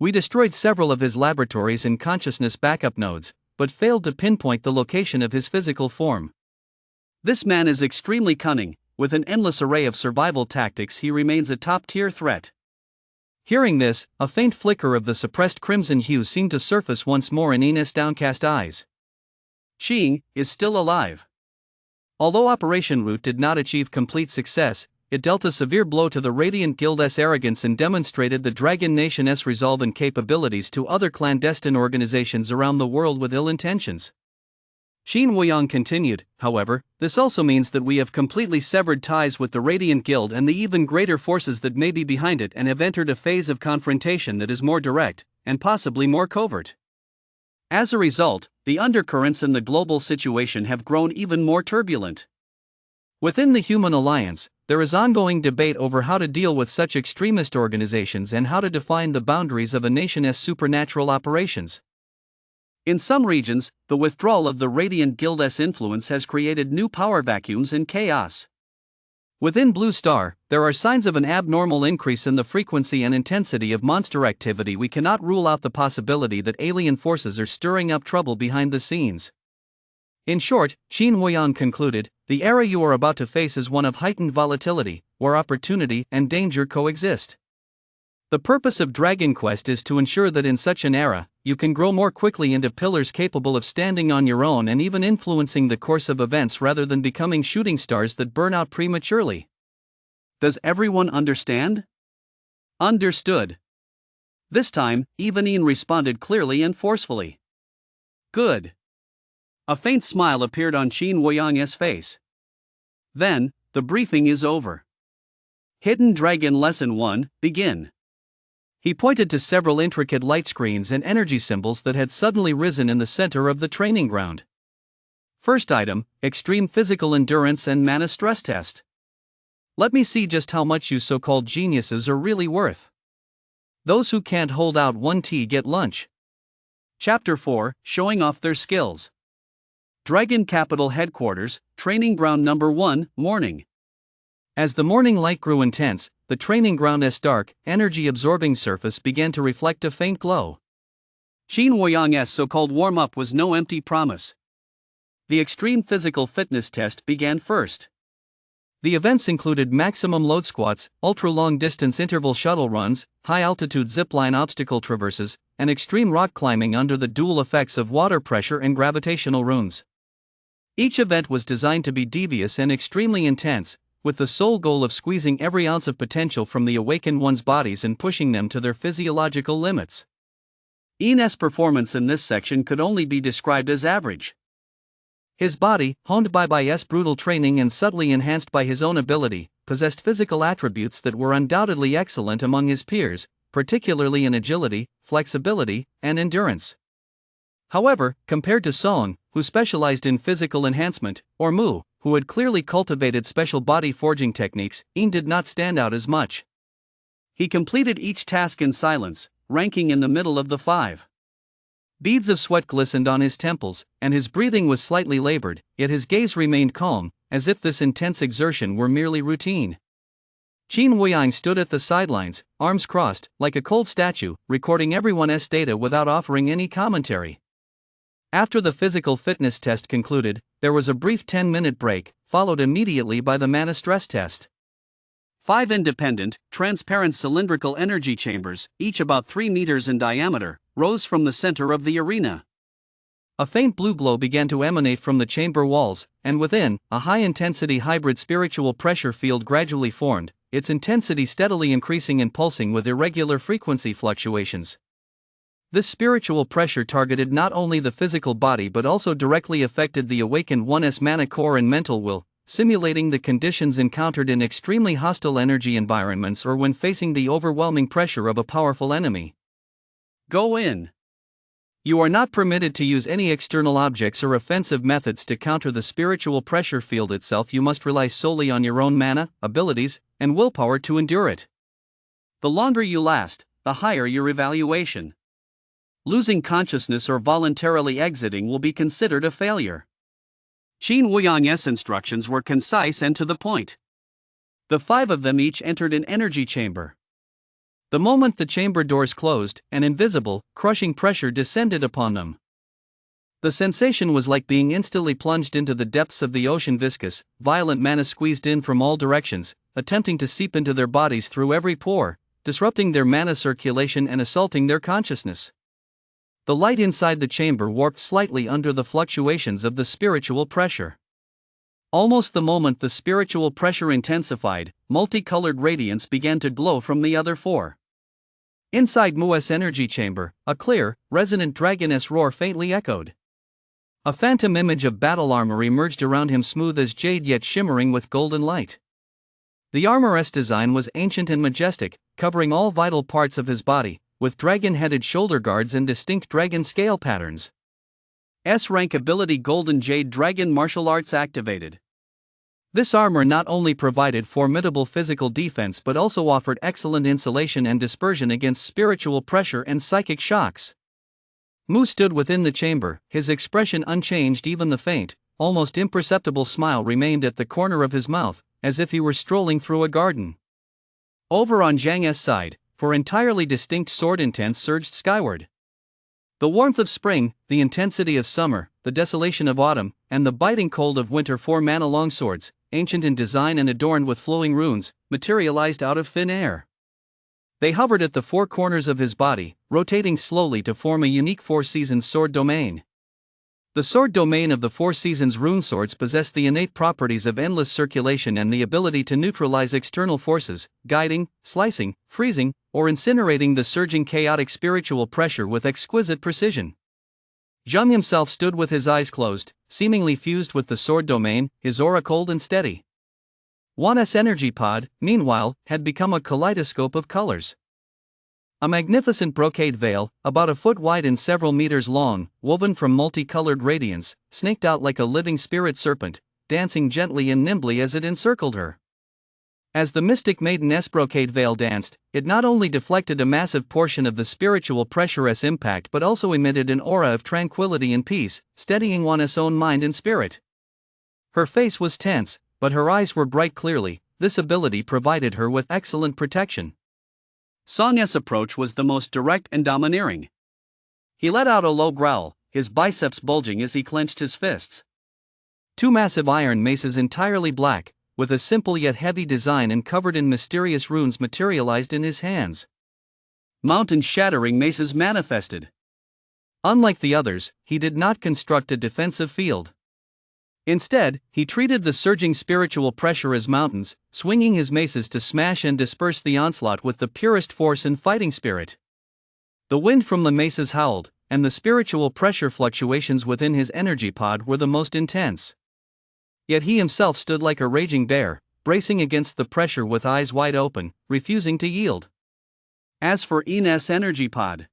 We destroyed several of his laboratories and consciousness backup nodes, but failed to pinpoint the location of his physical form. This man is extremely cunning. With an endless array of survival tactics, he remains a top-tier threat." Hearing this, a faint flicker of the suppressed crimson hue seemed to surface once more in Ina's downcast eyes. "Qing is still alive. Although Operation Root did not achieve complete success, it dealt a severe blow to the Radiant Guild's arrogance and demonstrated the Dragon Nation's resolve and capabilities to other clandestine organizations around the world with ill intentions. Xin Wuyang continued, however, this also means that we have completely severed ties with the Radiant Guild and the even greater forces that may be behind it and have entered a phase of confrontation that is more direct, and possibly more covert. As a result, the undercurrents in the global situation have grown even more turbulent. Within the Human Alliance, there is ongoing debate over how to deal with such extremist organizations and how to define the boundaries of a nation's supernatural operations. In some regions, the withdrawal of the Radiant Guild's influence has created new power vacuums and chaos. Within Blue Star, there are signs of an abnormal increase in the frequency and intensity of monster activity. We cannot rule out the possibility that alien forces are stirring up trouble behind the scenes. In short, Xin Wuyang concluded, the era you are about to face is one of heightened volatility, where opportunity and danger coexist. The purpose of Dragon Quest is to ensure that in such an era, you can grow more quickly into pillars capable of standing on your own and even influencing the course of events rather than becoming shooting stars that burn out prematurely. Does everyone understand? Understood. This time, even Ian responded clearly and forcefully. Good. A faint smile appeared on Xin Wuyang's face. Then, the briefing is over. Hidden Dragon Lesson 1, begin. He pointed to several intricate light screens and energy symbols that had suddenly risen in the center of the training ground. First item, Extreme Physical Endurance and Mana Stress Test. Let me see just how much you so-called geniuses are really worth. Those who can't hold out 1T get lunch. Chapter 4, Showing Off Their Skills. Dragon Capital Headquarters, Training Ground Number 1, Morning. As the morning light grew intense, the training ground's dark, energy-absorbing surface began to reflect a faint glow. Xin Wuyang's so-called warm-up was no empty promise. The extreme physical fitness test began first. The events included maximum load squats, ultra-long distance interval shuttle runs, high-altitude zipline obstacle traverses, and extreme rock climbing under the dual effects of water pressure and gravitational runes. Each event was designed to be devious and extremely intense, with the sole goal of squeezing every ounce of potential from the awakened one's bodies and pushing them to their physiological limits. Ian's performance in this section could only be described as average. His body, honed by brutal training and subtly enhanced by his own ability, possessed physical attributes that were undoubtedly excellent among his peers, particularly in agility, flexibility, and endurance. However, compared to Song, who specialized in physical enhancement, or Mu, who had clearly cultivated special body forging techniques, Ian did not stand out as much. He completed each task in silence, ranking in the middle of the 5. Beads of sweat glistened on his temples, and his breathing was slightly labored, yet his gaze remained calm, as if this intense exertion were merely routine. Xin Wuyang stood at the sidelines, arms crossed, like a cold statue, recording everyone's data without offering any commentary. After the physical fitness test concluded, there was a brief 10-minute break, followed immediately by the mana stress test. 5 independent, transparent cylindrical energy chambers, each about 3 meters in diameter, rose from the center of the arena. A faint blue glow began to emanate from the chamber walls, and within, a high-intensity hybrid spiritual pressure field gradually formed, its intensity steadily increasing and pulsing with irregular frequency fluctuations. This spiritual pressure targeted not only the physical body but also directly affected the awakened one's mana core and mental will, simulating the conditions encountered in extremely hostile energy environments or when facing the overwhelming pressure of a powerful enemy. Go in. You are not permitted to use any external objects or offensive methods to counter the spiritual pressure field itself. You must rely solely on your own mana, abilities, and willpower to endure it. The longer you last, the higher your evaluation. Losing consciousness or voluntarily exiting will be considered a failure. Xin Wuyang's instructions were concise and to the point. The 5 of them each entered an energy chamber. The moment the chamber doors closed, an invisible, crushing pressure descended upon them. The sensation was like being instantly plunged into the depths of the ocean. Viscous, violent mana squeezed in from all directions, attempting to seep into their bodies through every pore, disrupting their mana circulation and assaulting their consciousness. The light inside the chamber warped slightly under the fluctuations of the spiritual pressure. Almost the moment the spiritual pressure intensified, multicolored radiance began to glow from the other 4. Inside Mu's energy chamber, a clear, resonant dragoness roar faintly echoed. A phantom image of battle armor emerged around him, smooth as jade yet shimmering with golden light. The armor's design was ancient and majestic, covering all vital parts of his body, with dragon-headed shoulder guards and distinct dragon scale patterns. S-rank ability Golden Jade Dragon Martial Arts activated. This armor not only provided formidable physical defense but also offered excellent insulation and dispersion against spiritual pressure and psychic shocks. Mu stood within the chamber, his expression unchanged. Even the faint, almost imperceptible smile remained at the corner of his mouth, as if he were strolling through a garden. Over on Zhang's side, for entirely distinct sword intents surged skyward. The warmth of spring, the intensity of summer, the desolation of autumn, and the biting cold of winter. 4 mana longswords, ancient in design and adorned with flowing runes, materialized out of thin air. They hovered at the 4 corners of his body, rotating slowly to form a unique 4 seasons sword domain. The sword domain of the 4 seasons rune swords possessed the innate properties of endless circulation and the ability to neutralize external forces, guiding, slicing, freezing, or incinerating the surging chaotic spiritual pressure with exquisite precision. Zhang himself stood with his eyes closed, seemingly fused with the sword domain, his aura cold and steady. Wan's energy pod, meanwhile, had become a kaleidoscope of colors. A magnificent brocade veil, about a foot wide and several meters long, woven from multicolored radiance, snaked out like a living spirit serpent, dancing gently and nimbly as it encircled her. As the mystic maiden's brocade veil danced, it not only deflected a massive portion of the spiritual pressure's impact but also emitted an aura of tranquility and peace, steadying Wan's own mind and spirit. Her face was tense, but her eyes were bright clearly. This ability provided her with excellent protection. Sonya's approach was the most direct and domineering. He let out a low growl, his biceps bulging as he clenched his fists. 2 massive iron maces entirely black, with a simple yet heavy design and covered in mysterious runes materialized in his hands. Mountain-shattering maces manifested. Unlike the others, he did not construct a defensive field. Instead, he treated the surging spiritual pressure as mountains, swinging his maces to smash and disperse the onslaught with the purest force and fighting spirit. The wind from the maces howled, and the spiritual pressure fluctuations within his energy pod were the most intense. Yet he himself stood like a raging bear, bracing against the pressure with eyes wide open, refusing to yield. As for Ines' energy pod,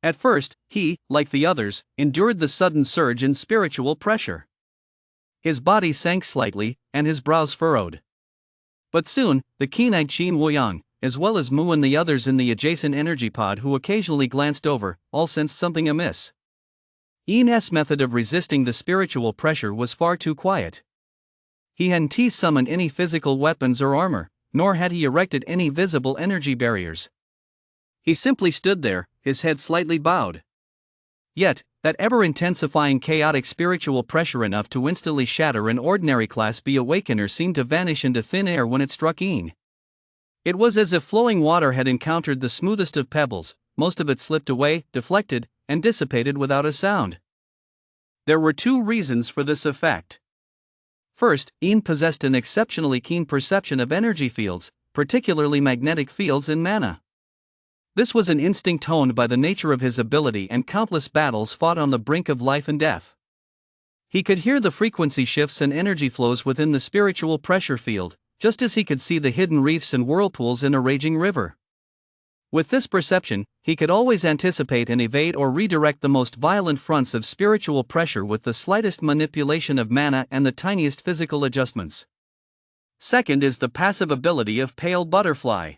at first, he, like the others, endured the sudden surge in spiritual pressure. His body sank slightly, and his brows furrowed. But soon, the keen-eyed Qin Wuyan, as well as Mu and the others in the adjacent energy pod who occasionally glanced over, all sensed something amiss. Ines' method of resisting the spiritual pressure was far too quiet. He hadn't summoned any physical weapons or armor, nor had he erected any visible energy barriers. He simply stood there, his head slightly bowed. Yet, that ever-intensifying chaotic spiritual pressure enough to instantly shatter an ordinary Class B Awakener seemed to vanish into thin air when it struck Ian. It was as if flowing water had encountered the smoothest of pebbles, most of it slipped away, deflected, and dissipated without a sound. There were 2 reasons for this effect. First, Ian possessed an exceptionally keen perception of energy fields, particularly magnetic fields and mana. This was an instinct honed by the nature of his ability and countless battles fought on the brink of life and death. He could hear the frequency shifts and energy flows within the spiritual pressure field, just as he could see the hidden reefs and whirlpools in a raging river. With this perception, he could always anticipate and evade or redirect the most violent fronts of spiritual pressure with the slightest manipulation of mana and the tiniest physical adjustments. Second is the passive ability of Pale Butterfly.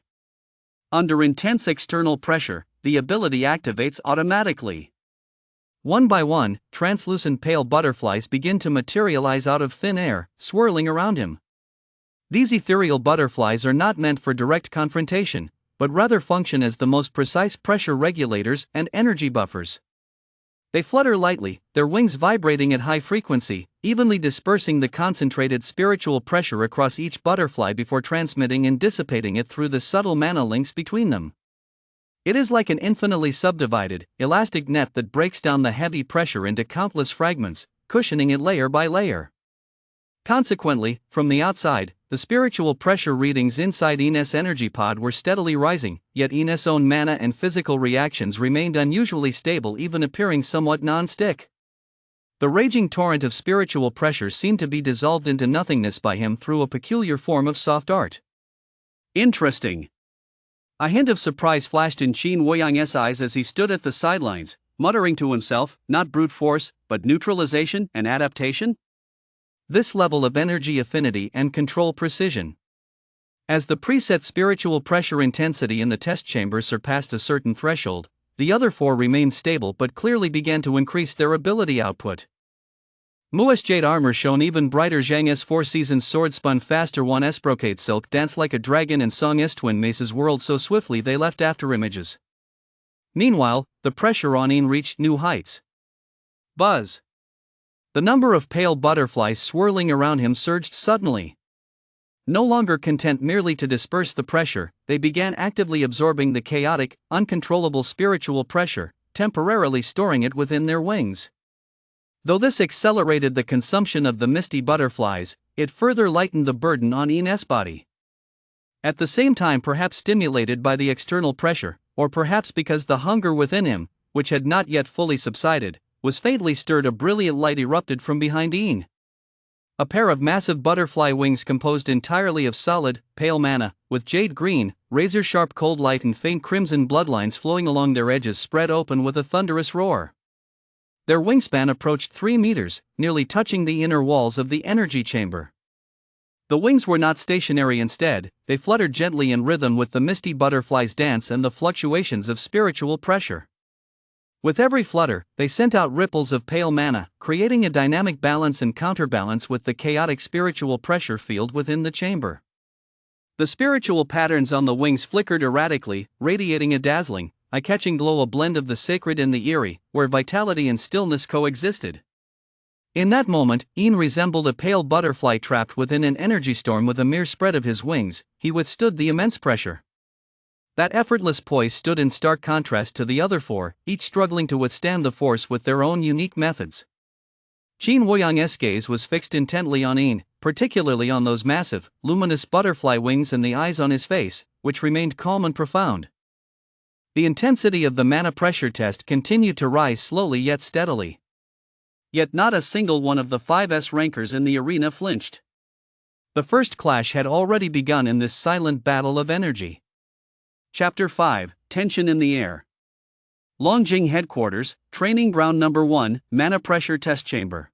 Under intense external pressure, the ability activates automatically. One by one, translucent pale butterflies begin to materialize out of thin air, swirling around him. These ethereal butterflies are not meant for direct confrontation, but rather function as the most precise pressure regulators and energy buffers. They flutter lightly, their wings vibrating at high frequency, evenly dispersing the concentrated spiritual pressure across each butterfly before transmitting and dissipating it through the subtle mana links between them. It is like an infinitely subdivided, elastic net that breaks down the heavy pressure into countless fragments, cushioning it layer by layer. Consequently, from the outside, the spiritual pressure readings inside Ines' energy pod were steadily rising, yet Ines' own mana and physical reactions remained unusually stable, even appearing somewhat non-stick. The raging torrent of spiritual pressure seemed to be dissolved into nothingness by him through a peculiar form of soft art. Interesting. A hint of surprise flashed in Qin Woyang's eyes as he stood at the sidelines, muttering to himself, not brute force, but neutralization and adaptation? This level of energy affinity and control precision. As the preset spiritual pressure intensity in the test chamber surpassed a certain threshold, the other four remained stable but clearly began to increase their ability output. Mu's jade armor shone even brighter. Zhang's Four Seasons sword spun faster. Wan's brocade silk danced like a dragon, and Song's twin maces whirled so swiftly they left afterimages. Meanwhile, the pressure on Yin reached new heights. Buzz! The number of pale butterflies swirling around him surged suddenly. No longer content merely to disperse the pressure, they began actively absorbing the chaotic, uncontrollable spiritual pressure, temporarily storing it within their wings. Though this accelerated the consumption of the misty butterflies, it further lightened the burden on Yin's body. At the same time, perhaps stimulated by the external pressure, or perhaps because the hunger within him, which had not yet fully subsided, was faintly stirred, a brilliant light erupted from behind Yin. A pair of massive butterfly wings composed entirely of solid, pale mana, with jade green, razor-sharp cold light and faint crimson bloodlines flowing along their edges, spread open with a thunderous roar. Their wingspan approached 3 meters, nearly touching the inner walls of the energy chamber. The wings were not stationary. Instead, they fluttered gently in rhythm with the misty butterfly's dance and the fluctuations of spiritual pressure. With every flutter, they sent out ripples of pale mana, creating a dynamic balance and counterbalance with the chaotic spiritual pressure field within the chamber. The spiritual patterns on the wings flickered erratically, radiating a dazzling, eye-catching glow, a blend of the sacred and the eerie, where vitality and stillness coexisted. In that moment, Yin resembled a pale butterfly trapped within an energy storm. With a mere spread of his wings, he withstood the immense pressure. That effortless poise stood in stark contrast to the other four, each struggling to withstand the force with their own unique methods. Qin Woyang's gaze was fixed intently on Yin, particularly on those massive, luminous butterfly wings and the eyes on his face, which remained calm and profound. The intensity of the mana pressure test continued to rise slowly yet steadily. Yet not a single one of the 5S rankers in the arena flinched. The first clash had already begun in this silent battle of energy. Chapter 5, Tension in the Air. Longjing Headquarters, Training Ground Number 1, Mana Pressure Test Chamber.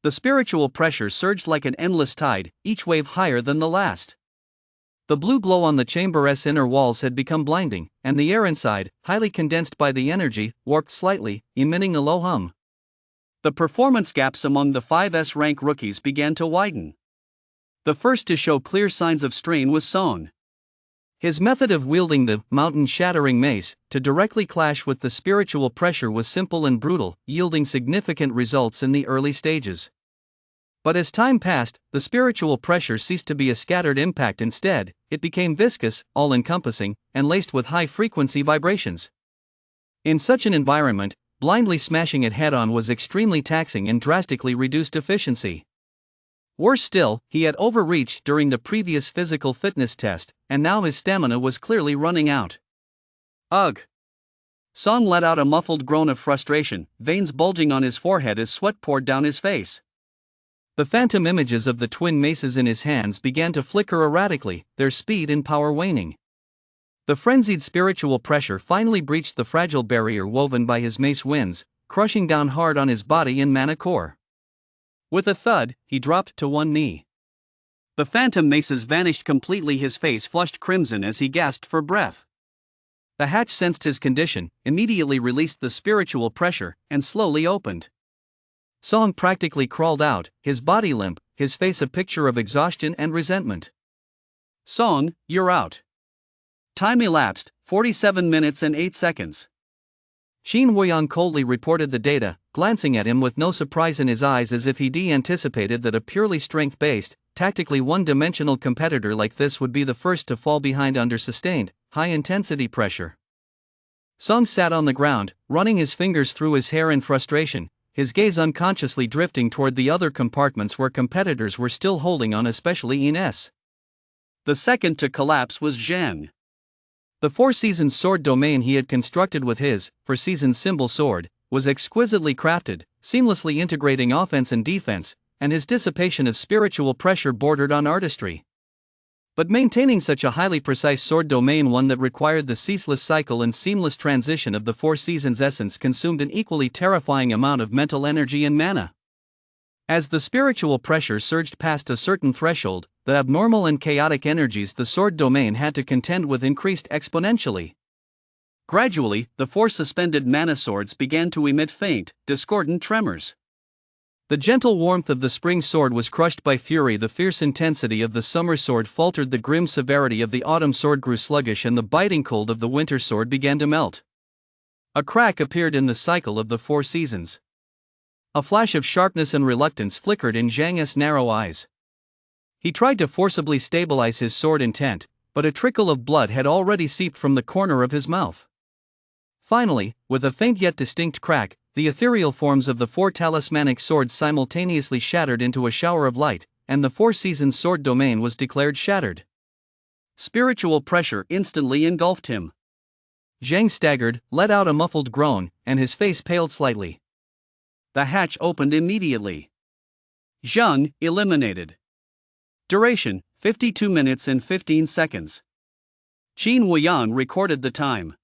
The spiritual pressure surged like an endless tide, each wave higher than the last. The blue glow on the chamber's inner walls had become blinding, and the air inside, highly condensed by the energy, warped slightly, emitting a low hum. The performance gaps among the 5S rank rookies began to widen. The first to show clear signs of strain was Song. His method of wielding the mountain-shattering mace to directly clash with the spiritual pressure was simple and brutal, yielding significant results in the early stages. But as time passed, the spiritual pressure ceased to be a scattered impact. Instead, it became viscous, all-encompassing, and laced with high-frequency vibrations. In such an environment, blindly smashing it head-on was extremely taxing and drastically reduced efficiency. Worse still, he had overreached during the previous physical fitness test, and now his stamina was clearly running out. Ugh! Song let out a muffled groan of frustration, veins bulging on his forehead as sweat poured down his face. The phantom images of the twin maces in his hands began to flicker erratically, their speed and power waning. The frenzied spiritual pressure finally breached the fragile barrier woven by his mace winds, crushing down hard on his body and mana core. With a thud, he dropped to one knee. The phantom maces vanished completely, his face flushed crimson as he gasped for breath. The hatch sensed his condition, immediately released the spiritual pressure, and slowly opened. Song practically crawled out, his body limp, his face a picture of exhaustion and resentment. Song, you're out. Time elapsed, 47 minutes and 8 seconds. Qin Woyang coldly reported the data, glancing at him with no surprise in his eyes, as if he'd anticipated that a purely strength-based, tactically one-dimensional competitor like this would be the first to fall behind under sustained, high-intensity pressure. Song sat on the ground, running his fingers through his hair in frustration, his gaze unconsciously drifting toward the other compartments where competitors were still holding on, especially Ines. The second to collapse was Zhang. The Four Seasons sword domain he had constructed with his, for seasons symbol sword, was exquisitely crafted, seamlessly integrating offense and defense, and his dissipation of spiritual pressure bordered on artistry. But maintaining such a highly precise sword domain, one that required the ceaseless cycle and seamless transition of the four seasons' essence, consumed an equally terrifying amount of mental energy and mana. As the spiritual pressure surged past a certain threshold, the abnormal and chaotic energies the sword domain had to contend with increased exponentially. Gradually, the four suspended mana swords began to emit faint, discordant tremors. The gentle warmth of the spring sword was crushed by fury, the fierce intensity of the summer sword faltered, the grim severity of the autumn sword grew sluggish, and the biting cold of the winter sword began to melt. A crack appeared in the cycle of the four seasons. A flash of sharpness and reluctance flickered in Zhang's narrow eyes. He tried to forcibly stabilize his sword intent, but a trickle of blood had already seeped from the corner of his mouth. Finally, with a faint yet distinct crack, the ethereal forms of the four talismanic swords simultaneously shattered into a shower of light, and the four seasons sword domain was declared shattered. Spiritual pressure instantly engulfed him. Zhang staggered, let out a muffled groan, and his face paled slightly. The hatch opened immediately. Zhang, eliminated. Duration, 52 minutes and 15 seconds. Qin Wuyan recorded the time.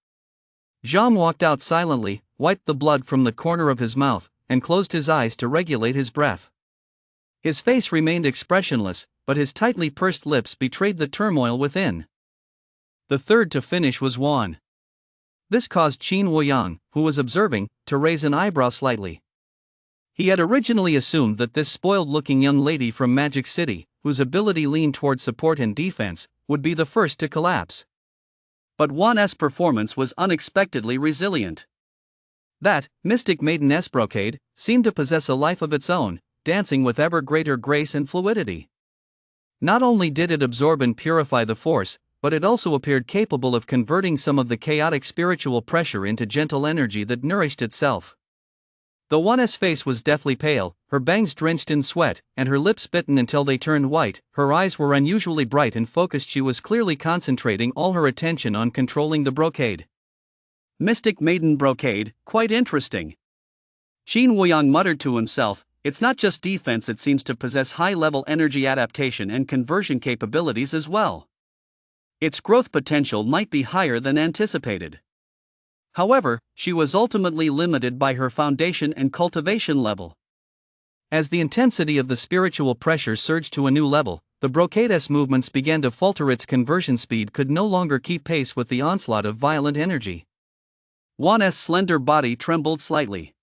Zhang walked out silently, wiped the blood from the corner of his mouth, and closed his eyes to regulate his breath. His face remained expressionless, but his tightly pursed lips betrayed the turmoil within. The third to finish was Wan. This caused Qin Wuyan, who was observing, to raise an eyebrow slightly. He had originally assumed that this spoiled-looking young lady from Magic City, whose ability leaned toward support and defense, would be the first to collapse. But Wan's performance was unexpectedly resilient. That mystic maiden's brocade seemed to possess a life of its own, dancing with ever greater grace and fluidity. Not only did it absorb and purify the force, but it also appeared capable of converting some of the chaotic spiritual pressure into gentle energy that nourished itself. Though Wan's face was deathly pale, her bangs drenched in sweat, and her lips bitten until they turned white, her eyes were unusually bright and focused. She was clearly concentrating all her attention on controlling the brocade. Mystic Maiden Brocade, quite interesting. Qin Wuyan muttered to himself, it's not just defense, it seems to possess high-level energy adaptation and conversion capabilities as well. Its growth potential might be higher than anticipated. However, she was ultimately limited by her foundation and cultivation level. As the intensity of the spiritual pressure surged to a new level, the brocade's movements began to falter. Its conversion speed could no longer keep pace with the onslaught of violent energy. Wan's slender body trembled slightly.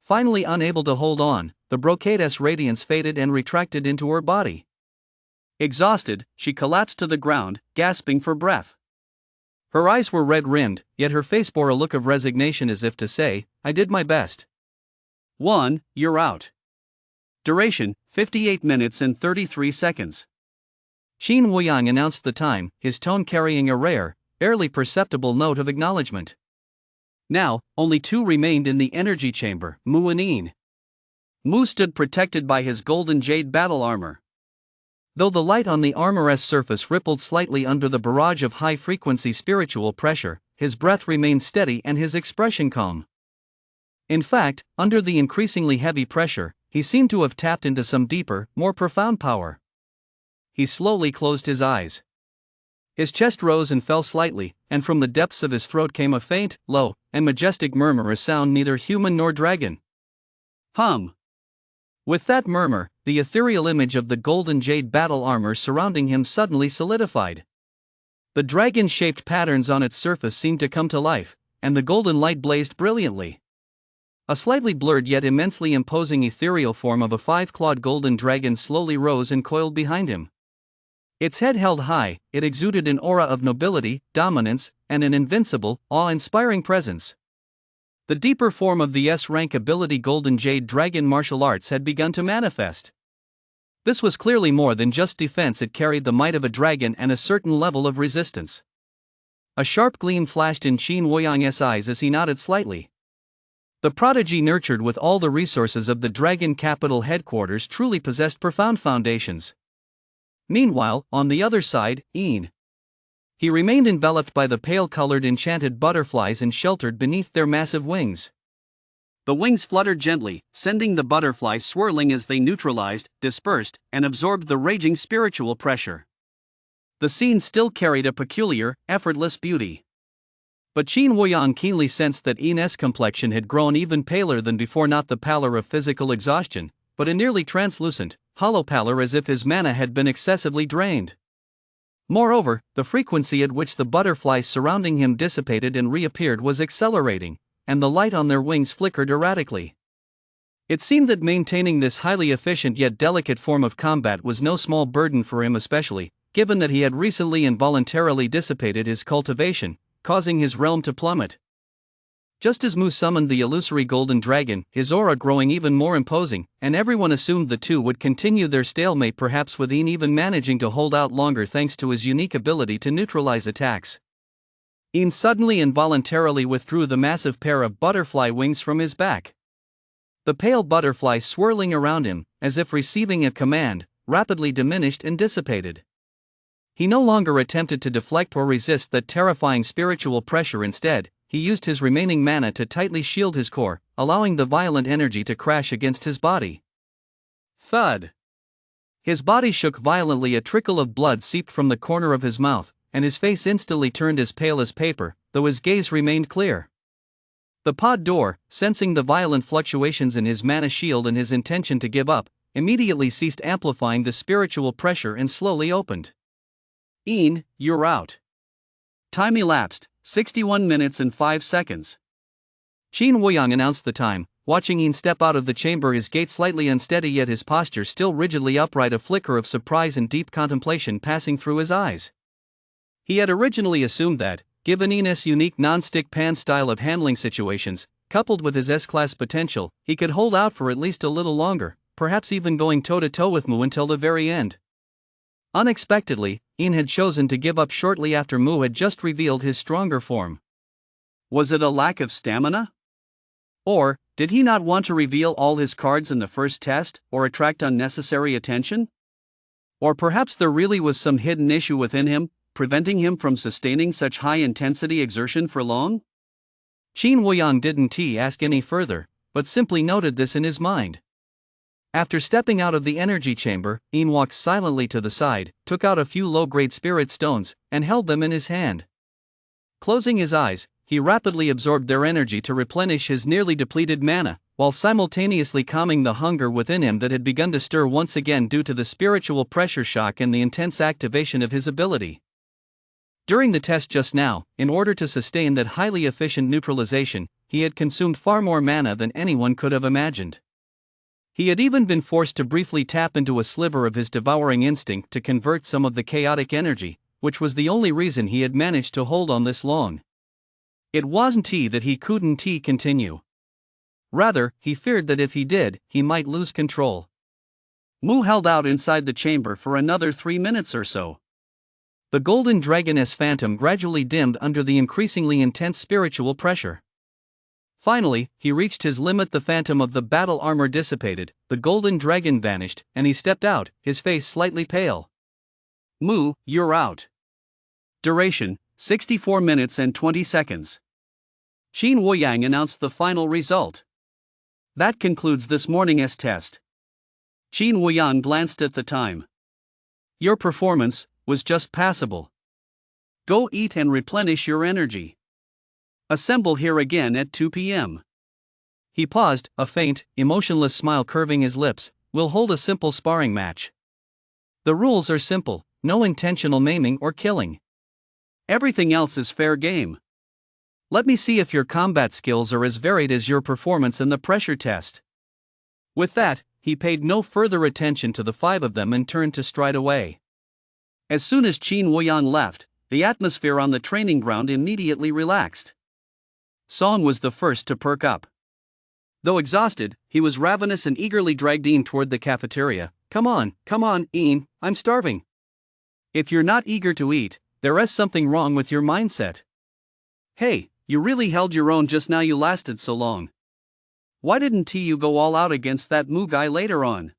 Finally unable to hold on, the brocade's radiance faded and retracted into her body. Exhausted, she collapsed to the ground, gasping for breath. Her eyes were red-rimmed, yet her face bore a look of resignation, as if to say, I did my best. Wan, you're out. Duration, 58 minutes and 33 seconds. Qin Wuyan announced the time, his tone carrying a rare, barely perceptible note of acknowledgement. Now, only two remained in the energy chamber, Mu and Yin. Mu stood protected by his golden jade battle armor. Though the light on the armor's surface rippled slightly under the barrage of high-frequency spiritual pressure, his breath remained steady and his expression calm. In fact, under the increasingly heavy pressure, he seemed to have tapped into some deeper, more profound power. He slowly closed his eyes. His chest rose and fell slightly, and from the depths of his throat came a faint, low, and majestic murmur, a sound neither human nor dragon. Hum. With that murmur, the ethereal image of the golden jade battle armor surrounding him suddenly solidified. The dragon-shaped patterns on its surface seemed to come to life, and the golden light blazed brilliantly. A slightly blurred yet immensely imposing ethereal form of a five-clawed golden dragon slowly rose and coiled behind him. Its head held high, it exuded an aura of nobility, dominance, and an invincible, awe-inspiring presence. The deeper form of the S-rank ability Golden Jade Dragon martial arts had begun to manifest. This was clearly more than just defense, it carried the might of a dragon and a certain level of resistance. A sharp gleam flashed in Qin Wuyan's eyes as he nodded slightly. The prodigy, nurtured with all the resources of the Dragon Capital headquarters, truly possessed profound foundations. Meanwhile, on the other side, Yin. He remained enveloped by the pale-colored enchanted butterflies and sheltered beneath their massive wings. The wings fluttered gently, sending the butterflies swirling as they neutralized, dispersed, and absorbed the raging spiritual pressure. The scene still carried a peculiar, effortless beauty. But Qin Huiyang keenly sensed that Yin's complexion had grown even paler than before, not the pallor of physical exhaustion, but a nearly translucent, hollow pallor, as if his mana had been excessively drained. Moreover, the frequency at which the butterflies surrounding him dissipated and reappeared was accelerating, and the light on their wings flickered erratically. It seemed that maintaining this highly efficient yet delicate form of combat was no small burden for him, especially given that he had recently involuntarily dissipated his cultivation, causing his realm to plummet. Just as Mu summoned the illusory golden dragon, his aura growing even more imposing, and everyone assumed the two would continue their stalemate, perhaps with Yin even managing to hold out longer thanks to his unique ability to neutralize attacks. Yin suddenly involuntarily withdrew the massive pair of butterfly wings from his back. The pale butterflies swirling around him, as if receiving a command, rapidly diminished and dissipated. He no longer attempted to deflect or resist that terrifying spiritual pressure. Instead, he used his remaining mana to tightly shield his core, allowing the violent energy to crash against his body. Thud! His body shook violently, a trickle of blood seeped from the corner of his mouth, and his face instantly turned as pale as paper, though his gaze remained clear. The pod door, sensing the violent fluctuations in his mana shield and his intention to give up, immediately ceased amplifying the spiritual pressure and slowly opened. Yin, you're out. Time elapsed, 61 minutes and 5 seconds. Qin Huiyang announced the time, watching Yin step out of the chamber, his gait slightly unsteady yet his posture still rigidly upright, a flicker of surprise and deep contemplation passing through his eyes. He had originally assumed that, given Yin's unique non-stick pan style of handling situations, coupled with his S-class potential, he could hold out for at least a little longer, perhaps even going toe-to-toe with Mu until the very end. Unexpectedly, Yin had chosen to give up shortly after Mu had just revealed his stronger form. Was it a lack of stamina? Or, did he not want to reveal all his cards in the first test, or attract unnecessary attention? Or perhaps there really was some hidden issue within him, preventing him from sustaining such high-intensity exertion for long? Qin Huiyang didn't ask any further, but simply noted this in his mind. After stepping out of the energy chamber, Yin walked silently to the side, took out a few low-grade spirit stones, and held them in his hand. Closing his eyes, he rapidly absorbed their energy to replenish his nearly depleted mana, while simultaneously calming the hunger within him that had begun to stir once again due to the spiritual pressure shock and the intense activation of his ability. During the test just now, in order to sustain that highly efficient neutralization, he had consumed far more mana than anyone could have imagined. He had even been forced to briefly tap into a sliver of his devouring instinct to convert some of the chaotic energy, which was the only reason he had managed to hold on this long. It wasn't that he couldn't continue. Rather, he feared that if he did, he might lose control. Mu held out inside the chamber for another 3 minutes or so. The golden dragon's phantom gradually dimmed under the increasingly intense spiritual pressure. Finally, he reached his limit. The phantom of the battle armor dissipated, the golden dragon vanished, and he stepped out, his face slightly pale. Mu, you're out. Duration, 64 minutes and 20 seconds. Qin Huiyang announced the final result. That concludes this morning's test. Qin Huiyang glanced at the time. Your performance was just passable. Go eat and replenish your energy. Assemble here again at 2 p.m. He paused, a faint, emotionless smile curving his lips. We'll hold a simple sparring match. The rules are simple, no intentional maiming or killing. Everything else is fair game. Let me see if your combat skills are as varied as your performance in the pressure test. With that, he paid no further attention to the 5 of them and turned to stride away. As soon as Qin Huiyang left, the atmosphere on the training ground immediately relaxed. Song was the first to perk up. Though exhausted, he was ravenous and eagerly dragged Yin toward the cafeteria. Come on, Yin, I'm starving. If you're not eager to eat, there is something wrong with your mindset. Hey, you really held your own just now, you lasted so long. Why didn't you go all out against that Mu guy later on?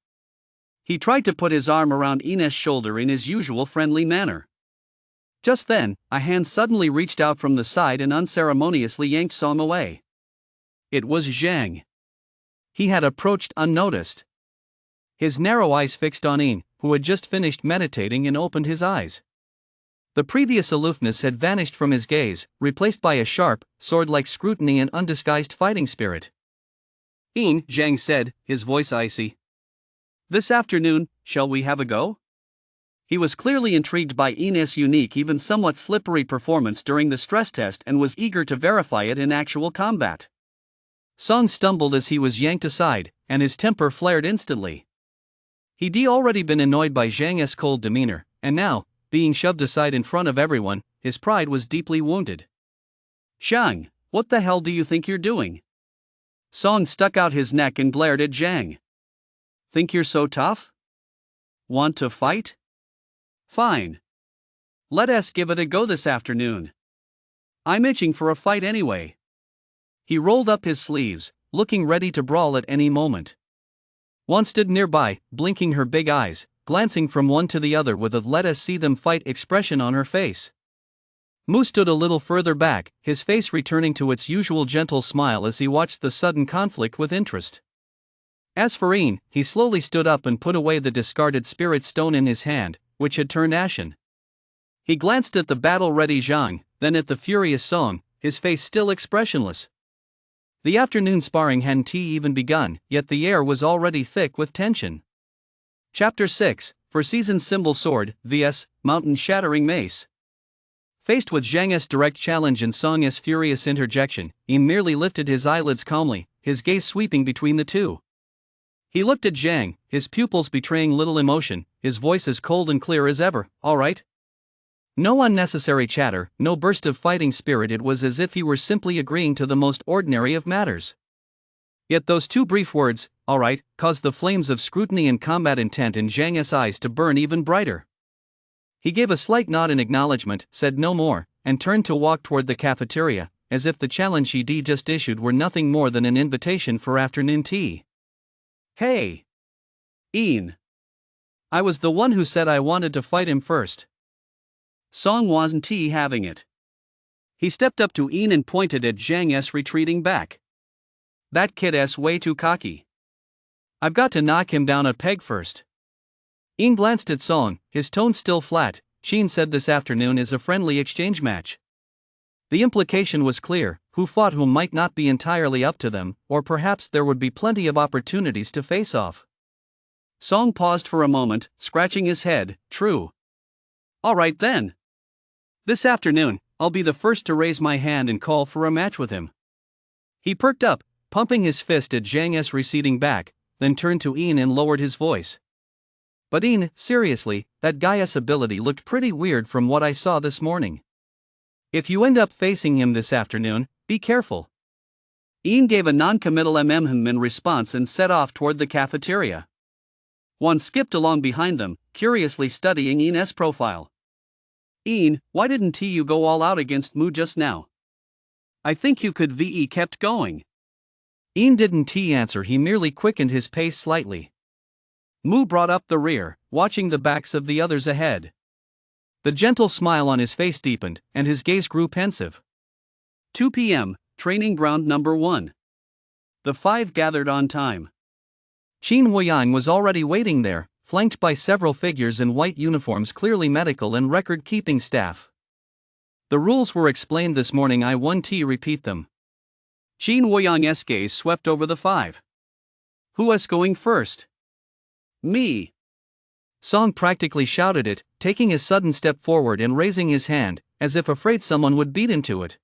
He tried to put his arm around Yin's shoulder in his usual friendly manner. Just then, a hand suddenly reached out from the side and unceremoniously yanked Song away. It was Zhang. He had approached unnoticed. His narrow eyes fixed on Ian, who had just finished meditating and opened his eyes. The previous aloofness had vanished from his gaze, replaced by a sharp, sword-like scrutiny and undisguised fighting spirit. Ian, Zhang said, his voice icy. This afternoon, shall we have a go? He was clearly intrigued by Ian's unique, even somewhat slippery performance during the stress test and was eager to verify it in actual combat. Song stumbled as he was yanked aside, and his temper flared instantly. He'd already been annoyed by Zhang's cold demeanor, and now, being shoved aside in front of everyone, his pride was deeply wounded. Zhang, what the hell do you think you're doing? Song stuck out his neck and glared at Zhang. Think you're so tough? Want to fight? Fine. Let us give it a go this afternoon. I'm itching for a fight anyway. He rolled up his sleeves, looking ready to brawl at any moment. One stood nearby, blinking her big eyes, glancing from one to the other with a "let us see them fight" expression on her face. Mu stood a little further back, his face returning to its usual gentle smile as he watched the sudden conflict with interest. As for Ian, he slowly stood up and put away the discarded spirit stone in his hand, which had turned ashen. He glanced at the battle-ready Zhang, then at the furious Song, his face still expressionless. The afternoon sparring hadn't even begun, yet the air was already thick with tension. Chapter 6, For Season's Symbol Sword, vs. Mountain Shattering Mace. Faced with Zhang's direct challenge and Song's furious interjection, Ian merely lifted his eyelids calmly, his gaze sweeping between the two. He looked at Zhang, his pupils betraying little emotion, his voice as cold and clear as ever. All right? No unnecessary chatter, no burst of fighting spirit. It was as if he were simply agreeing to the most ordinary of matters. Yet those two brief words, all right, caused the flames of scrutiny and combat intent in Zhang's eyes to burn even brighter. He gave a slight nod in acknowledgement, said no more, and turned to walk toward the cafeteria, as if the challenge he'd just issued were nothing more than an invitation for afternoon tea. Hey! Ian. I was the one who said I wanted to fight him first. Song wasn't having it. He stepped up to Ian and pointed at Zhang's retreating back. That kid's way too cocky. I've got to knock him down a peg first. Ian glanced at Song, his tone still flat. Sheen said this afternoon is a friendly exchange match. The implication was clear: who fought whom might not be entirely up to them, or perhaps there would be plenty of opportunities to face off. Song paused for a moment, scratching his head. True. All right then. This afternoon, I'll be the first to raise my hand and call for a match with him. He perked up, pumping his fist at Zhang's receding back, then turned to Ian and lowered his voice. But Ian, seriously, that guy's ability looked pretty weird from what I saw this morning. If you end up facing him this afternoon, be careful. Ian gave a non-committal in response and set off toward the cafeteria. One skipped along behind them, curiously studying Ian's profile. Ian, why didn't you go all out against Mu just now? I think you could. Kept going. Ian didn't answer. He merely quickened his pace slightly. Mu brought up the rear, watching the backs of the others ahead. The gentle smile on his face deepened, and his gaze grew pensive. 2 p.m., training ground number 1. The 5 gathered on time. Qin Huiyang was already waiting there, flanked by several figures in white uniforms, clearly medical and record-keeping staff. The rules were explained this morning. I want to repeat them. Qin Huiyang's gaze swept over the 5. Who is going first? Me. Song practically shouted it, taking a sudden step forward and raising his hand, as if afraid someone would beat into it.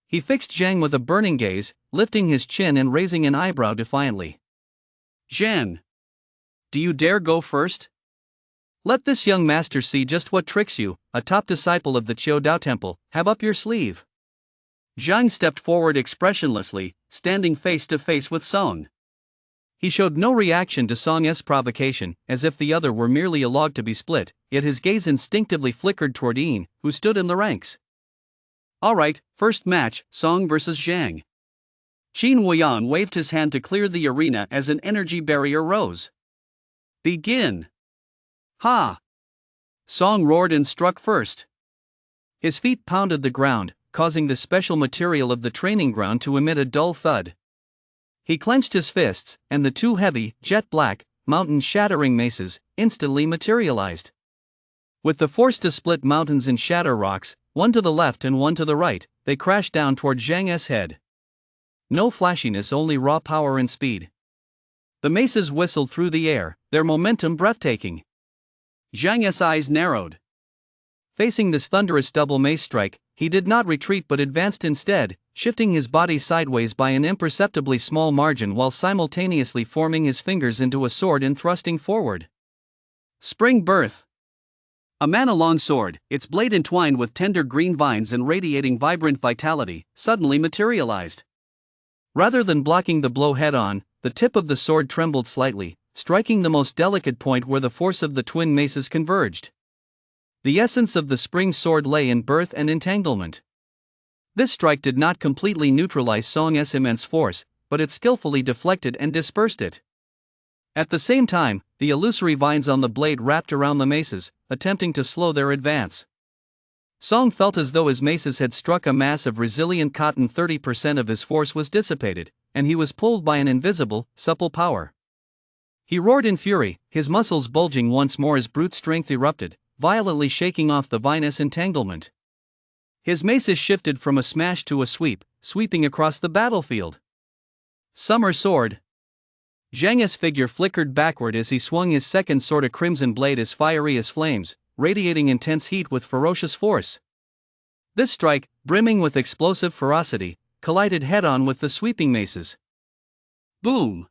He fixed Zhang with a burning gaze, lifting his chin and raising an eyebrow defiantly. Zhang. Do you dare go first? Let this young master see just what tricks you, a top disciple of the Qiu Dao Temple, have up your sleeve. Zhang stepped forward expressionlessly, standing face to face with Song. He showed no reaction to Song's provocation, as if the other were merely a log to be split, yet his gaze instinctively flickered toward Ian, who stood in the ranks. All right, first match, Song versus Zhang. Qin Huiyang waved his hand to clear the arena as an energy barrier rose. Begin! Ha! Song roared and struck first. His feet pounded the ground, causing the special material of the training ground to emit a dull thud. He clenched his fists, and the two heavy, jet-black, mountain-shattering maces instantly materialized. With the force to split mountains and shatter rocks, one to the left and one to the right, they crashed down toward Zhang's head. No flashiness, only raw power and speed. The maces whistled through the air, their momentum breathtaking. Zhang's eyes narrowed. Facing this thunderous double mace strike, he did not retreat but advanced instead, shifting his body sideways by an imperceptibly small margin while simultaneously forming his fingers into a sword and thrusting forward. Spring birth. A mana-long sword, its blade entwined with tender green vines and radiating vibrant vitality, suddenly materialized. Rather than blocking the blow head-on, the tip of the sword trembled slightly, striking the most delicate point where the force of the twin maces converged. The essence of the spring sword lay in birth and entanglement. This strike did not completely neutralize Song's immense force, but it skillfully deflected and dispersed it. At the same time, the illusory vines on the blade wrapped around the maces, attempting to slow their advance. Song felt as though his maces had struck a mass of resilient cotton. 30% of his force was dissipated, and he was pulled by an invisible, supple power. He roared in fury, his muscles bulging once more as brute strength erupted, violently shaking off the vinous entanglement. His maces shifted from a smash to a sweep, sweeping across the battlefield. Summer sword. Zhang's figure flickered backward as he swung his second sword, a crimson blade as fiery as flames, radiating intense heat with ferocious force. This strike, brimming with explosive ferocity, collided head-on with the sweeping maces. Boom!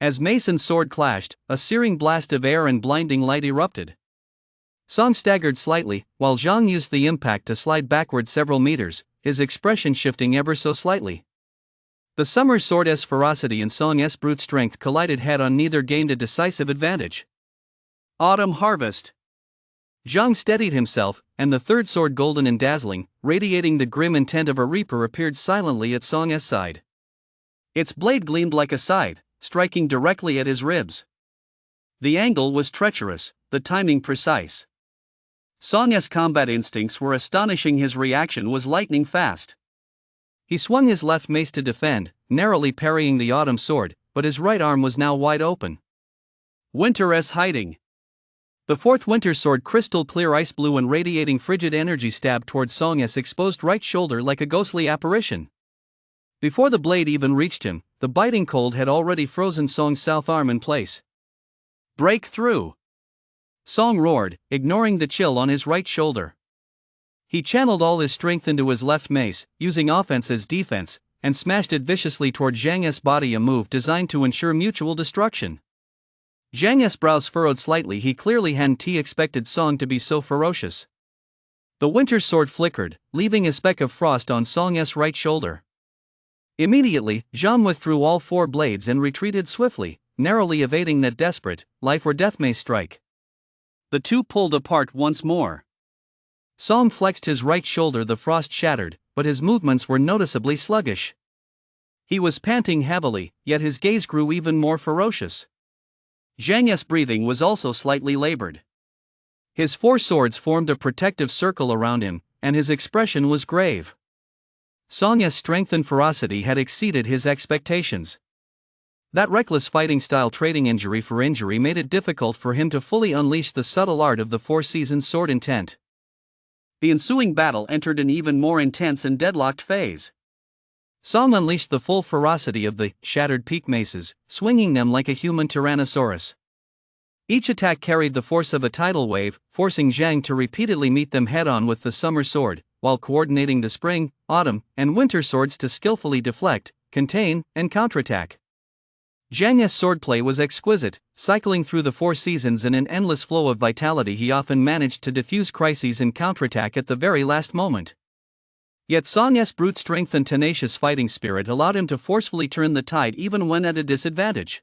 As mace and sword clashed, a searing blast of air and blinding light erupted. Song staggered slightly, while Zhang used the impact to slide backward several meters, his expression shifting ever so slightly. The summer sword's ferocity and Song's brute strength collided head-on, neither gained a decisive advantage. Autumn harvest. Zhang steadied himself, and the third sword, golden and dazzling, radiating the grim intent of a reaper, appeared silently at Song's side. Its blade gleamed like a scythe, striking directly at his ribs. The angle was treacherous, the timing precise. Song's combat instincts were astonishing, his reaction was lightning fast. He swung his left mace to defend, narrowly parrying the autumn sword, but his right arm was now wide open. Winter's hiding. The fourth winter sword, crystal clear ice blue and radiating frigid energy, stabbed toward Song's exposed right shoulder like a ghostly apparition. Before the blade even reached him, the biting cold had already frozen Song's south arm in place. Break through! Song roared, ignoring the chill on his right shoulder. He channeled all his strength into his left mace, using offense as defense, and smashed it viciously toward Zhang's body, a move designed to ensure mutual destruction. Zhang's brows furrowed slightly, he clearly hadn't expected Song to be so ferocious. The winter sword flickered, leaving a speck of frost on Song's right shoulder. Immediately, Zhang withdrew all four blades and retreated swiftly, narrowly evading that desperate, life-or-death mace strike. The two pulled apart once more. Song flexed his right shoulder, the frost shattered, but his movements were noticeably sluggish. He was panting heavily, yet his gaze grew even more ferocious. Zhang's breathing was also slightly labored. His four swords formed a protective circle around him, and his expression was grave. Song's strength and ferocity had exceeded his expectations. That reckless fighting style, trading injury for injury, made it difficult for him to fully unleash the subtle art of the four-seasoned sword intent. The ensuing battle entered an even more intense and deadlocked phase. Song unleashed the full ferocity of the shattered peak maces, swinging them like a human tyrannosaurus. Each attack carried the force of a tidal wave, forcing Zhang to repeatedly meet them head-on with the summer sword, while coordinating the spring, autumn, and winter swords to skillfully deflect, contain, and counterattack. Zhang's swordplay was exquisite, cycling through the four seasons in an endless flow of vitality. He often managed to defuse crises and counterattack at the very last moment. Yet Song's brute strength and tenacious fighting spirit allowed him to forcefully turn the tide even when at a disadvantage.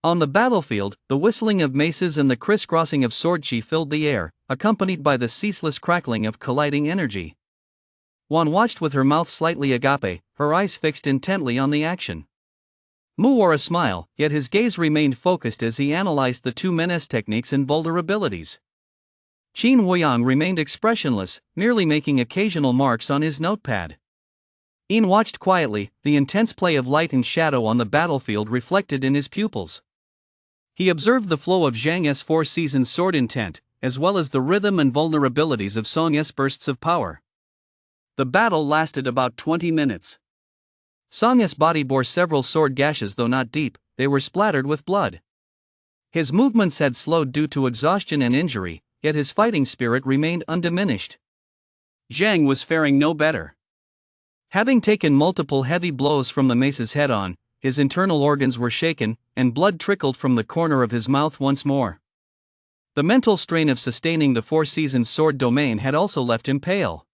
On the battlefield, the whistling of maces and the crisscrossing of sword chi filled the air, accompanied by the ceaseless crackling of colliding energy. Juan watched with her mouth slightly agape, her eyes fixed intently on the action. Mu wore a smile, yet his gaze remained focused as he analyzed the two men's techniques and vulnerabilities. Qin Huiyang remained expressionless, merely making occasional marks on his notepad. Ian watched quietly, the intense play of light and shadow on the battlefield reflected in his pupils. He observed the flow of Zhang's Four Seasons sword intent, as well as the rhythm and vulnerabilities of Song's bursts of power. The battle lasted about 20 minutes. Song's body bore several sword gashes, though not deep, they were splattered with blood. His movements had slowed due to exhaustion and injury, yet his fighting spirit remained undiminished. Zhang was faring no better. Having taken multiple heavy blows from the mace's head on, his internal organs were shaken, and blood trickled from the corner of his mouth once more. The mental strain of sustaining the Four Seasons sword domain had also left him pale.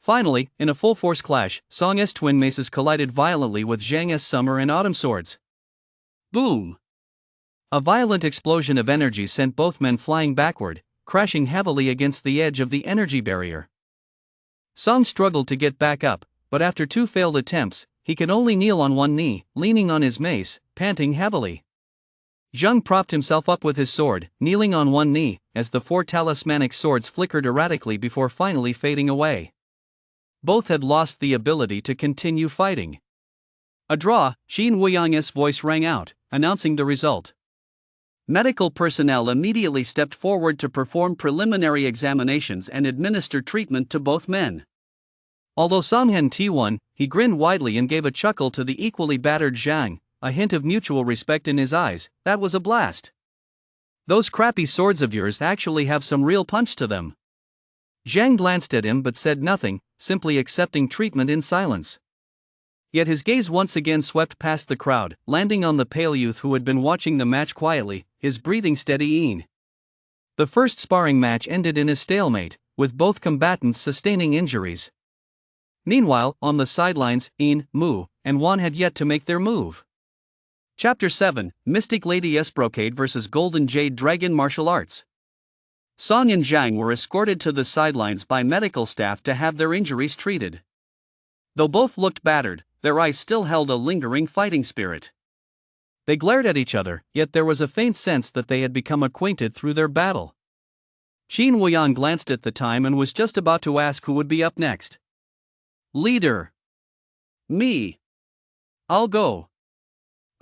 Finally, in a full-force clash, Song's twin maces collided violently with Zhang's summer and autumn swords. Boom! A violent explosion of energy sent both men flying backward, crashing heavily against the edge of the energy barrier. Song struggled to get back up, but after 2 failed attempts, he could only kneel on one knee, leaning on his mace, panting heavily. Zhang propped himself up with his sword, kneeling on one knee, as the 4 talismanic swords flickered erratically before finally fading away. Both had lost the ability to continue fighting. A draw, Qin Wuyang's voice rang out, announcing the result. Medical personnel immediately stepped forward to perform preliminary examinations and administer treatment to both men. Although Songhen T won, he grinned widely and gave a chuckle to the equally battered Zhang, a hint of mutual respect in his eyes. That was a blast. Those crappy swords of yours actually have some real punch to them. Zhang glanced at him but said nothing, simply accepting treatment in silence. Yet his gaze once again swept past the crowd, landing on the pale youth who had been watching the match quietly, his breathing steady. The first sparring match ended in a stalemate, with both combatants sustaining injuries. Meanwhile, on the sidelines, Yin, Mu, and Wan had yet to make their move. Chapter 7, Mystic Lady S Brocade vs Golden Jade Dragon Martial Arts. Song and Zhang were escorted to the sidelines by medical staff to have their injuries treated. Though both looked battered, their eyes still held a lingering fighting spirit. They glared at each other, yet there was a faint sense that they had become acquainted through their battle. Qin Wuyang glanced at the time and was just about to ask who would be up next. Leader. Me. I'll go.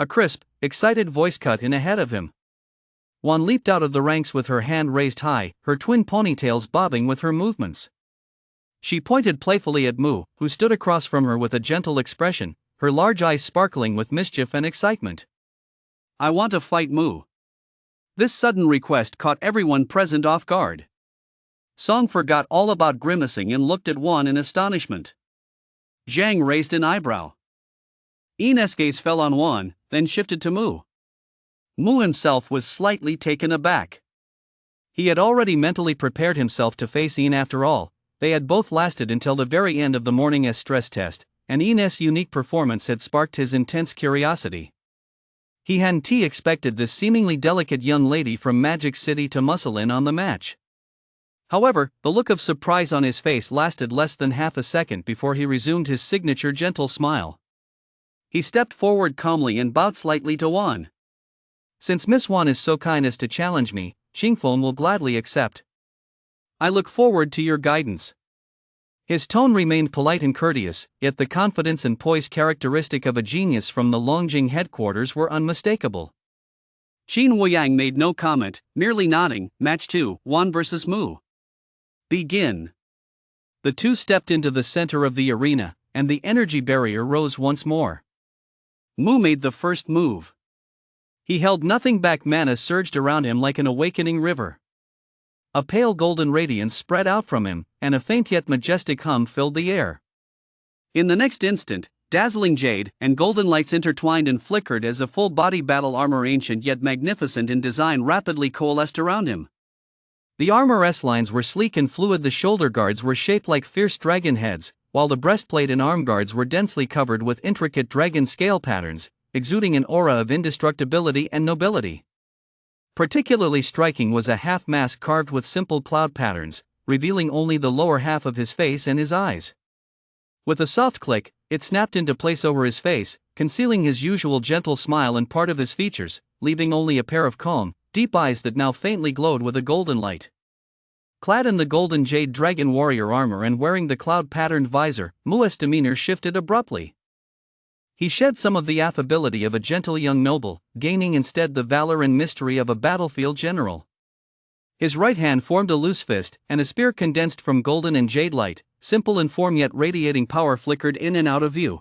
A crisp, excited voice cut in ahead of him. Wan leaped out of the ranks with her hand raised high, her twin ponytails bobbing with her movements. She pointed playfully at Mu, who stood across from her with a gentle expression, her large eyes sparkling with mischief and excitement. I want to fight Mu. This sudden request caught everyone present off guard. Song forgot all about grimacing and looked at Wan in astonishment. Zhang raised an eyebrow. Yin's gaze fell on Wan, then shifted to Mu. Mu himself was slightly taken aback. He had already mentally prepared himself to face Yin. After all, they had both lasted until the very end of the morning's stress test, and Yin's unique performance had sparked his intense curiosity. He hadn't expected this seemingly delicate young lady from Magic City to muscle in on the match. However, the look of surprise on his face lasted less than half a second before he resumed his signature gentle smile. He stepped forward calmly and bowed slightly to Wan. Since Miss Wan is so kind as to challenge me, Qingfeng will gladly accept. I look forward to your guidance. His tone remained polite and courteous, yet the confidence and poise characteristic of a genius from the Longjing headquarters were unmistakable. Qin Wuyang made no comment, merely nodding. Match 2, Wan vs Mu. Begin. The two stepped into the center of the arena, and the energy barrier rose once more. Mu made the first move. He held nothing back. Mana surged around him like an awakening river. A pale golden radiance spread out from him, and a faint yet majestic hum filled the air. In the next instant, dazzling jade and golden lights intertwined and flickered as a full-body battle armor, ancient yet magnificent in design, rapidly coalesced around him. The armor's lines were sleek and fluid. The shoulder guards were shaped like fierce dragon heads, while the breastplate and arm guards were densely covered with intricate dragon scale patterns, exuding an aura of indestructibility and nobility. Particularly striking was a half-mask carved with simple cloud patterns, revealing only the lower half of his face and his eyes. With a soft click, it snapped into place over his face, concealing his usual gentle smile and part of his features, leaving only a pair of calm, deep eyes that now faintly glowed with a golden light. Clad in the golden jade dragon warrior armor and wearing the cloud-patterned visor, Mua's demeanor shifted abruptly. He shed some of the affability of a gentle young noble, gaining instead the valor and mystery of a battlefield general. His right hand formed a loose fist, and a spear condensed from golden and jade light, simple in form yet radiating power, flickered in and out of view.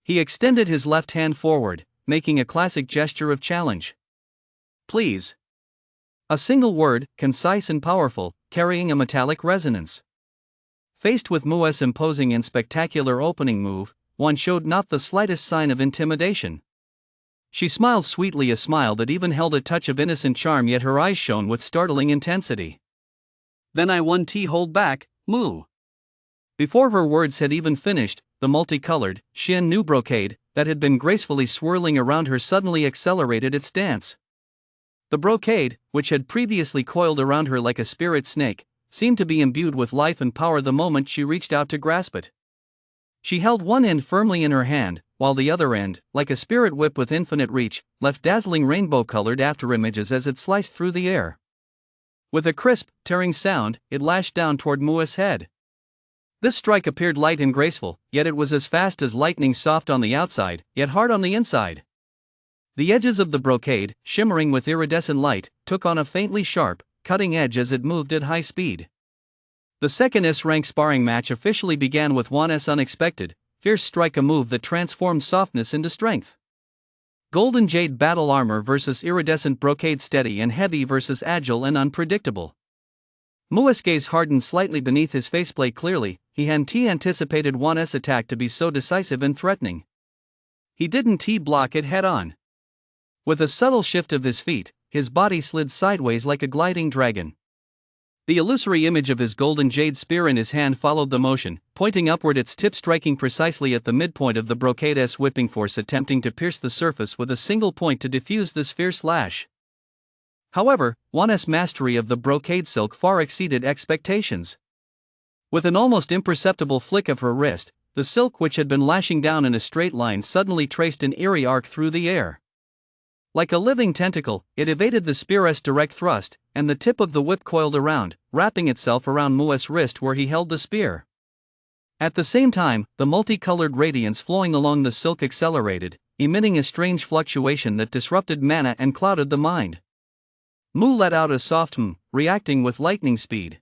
He extended his left hand forward, making a classic gesture of challenge. "Please." A single word, concise and powerful, carrying a metallic resonance. Faced with Mua's imposing and spectacular opening move, one showed not the slightest sign of intimidation. She smiled sweetly, a smile that even held a touch of innocent charm, yet her eyes shone with startling intensity. "Then I won't hold back, Mu." Before her words had even finished, the multicolored, Shin Nu brocade, that had been gracefully swirling around her suddenly accelerated its dance. The brocade, which had previously coiled around her like a spirit snake, seemed to be imbued with life and power the moment she reached out to grasp it. She held one end firmly in her hand, while the other end, like a spirit whip with infinite reach, left dazzling rainbow-colored afterimages as it sliced through the air. With a crisp, tearing sound, it lashed down toward Mua's head. This strike appeared light and graceful, yet it was as fast as lightning, soft on the outside, yet hard on the inside. The edges of the brocade, shimmering with iridescent light, took on a faintly sharp, cutting edge as it moved at high speed. The second S-rank sparring match officially began with Juan's unexpected, fierce strike, a move that transformed softness into strength. Golden jade battle armor versus iridescent brocade, steady and heavy versus agile and unpredictable. Mua's gaze hardened slightly beneath his faceplate. Clearly, he hadn't anticipated Juan's attack to be so decisive and threatening. He didn't block it head-on. With a subtle shift of his feet, his body slid sideways like a gliding dragon. The illusory image of his golden jade spear in his hand followed the motion, pointing upward, its tip striking precisely at the midpoint of the brocade's whipping force, attempting to pierce the surface with a single point to diffuse this fierce lash. However, Juan's mastery of the brocade silk far exceeded expectations. With an almost imperceptible flick of her wrist, the silk, which had been lashing down in a straight line, suddenly traced an eerie arc through the air. Like a living tentacle, it evaded the spear's direct thrust, and the tip of the whip coiled around, wrapping itself around Mua's wrist where he held the spear. At the same time, the multicolored radiance flowing along the silk accelerated, emitting a strange fluctuation that disrupted mana and clouded the mind. Mu let out a soft reacting with lightning speed.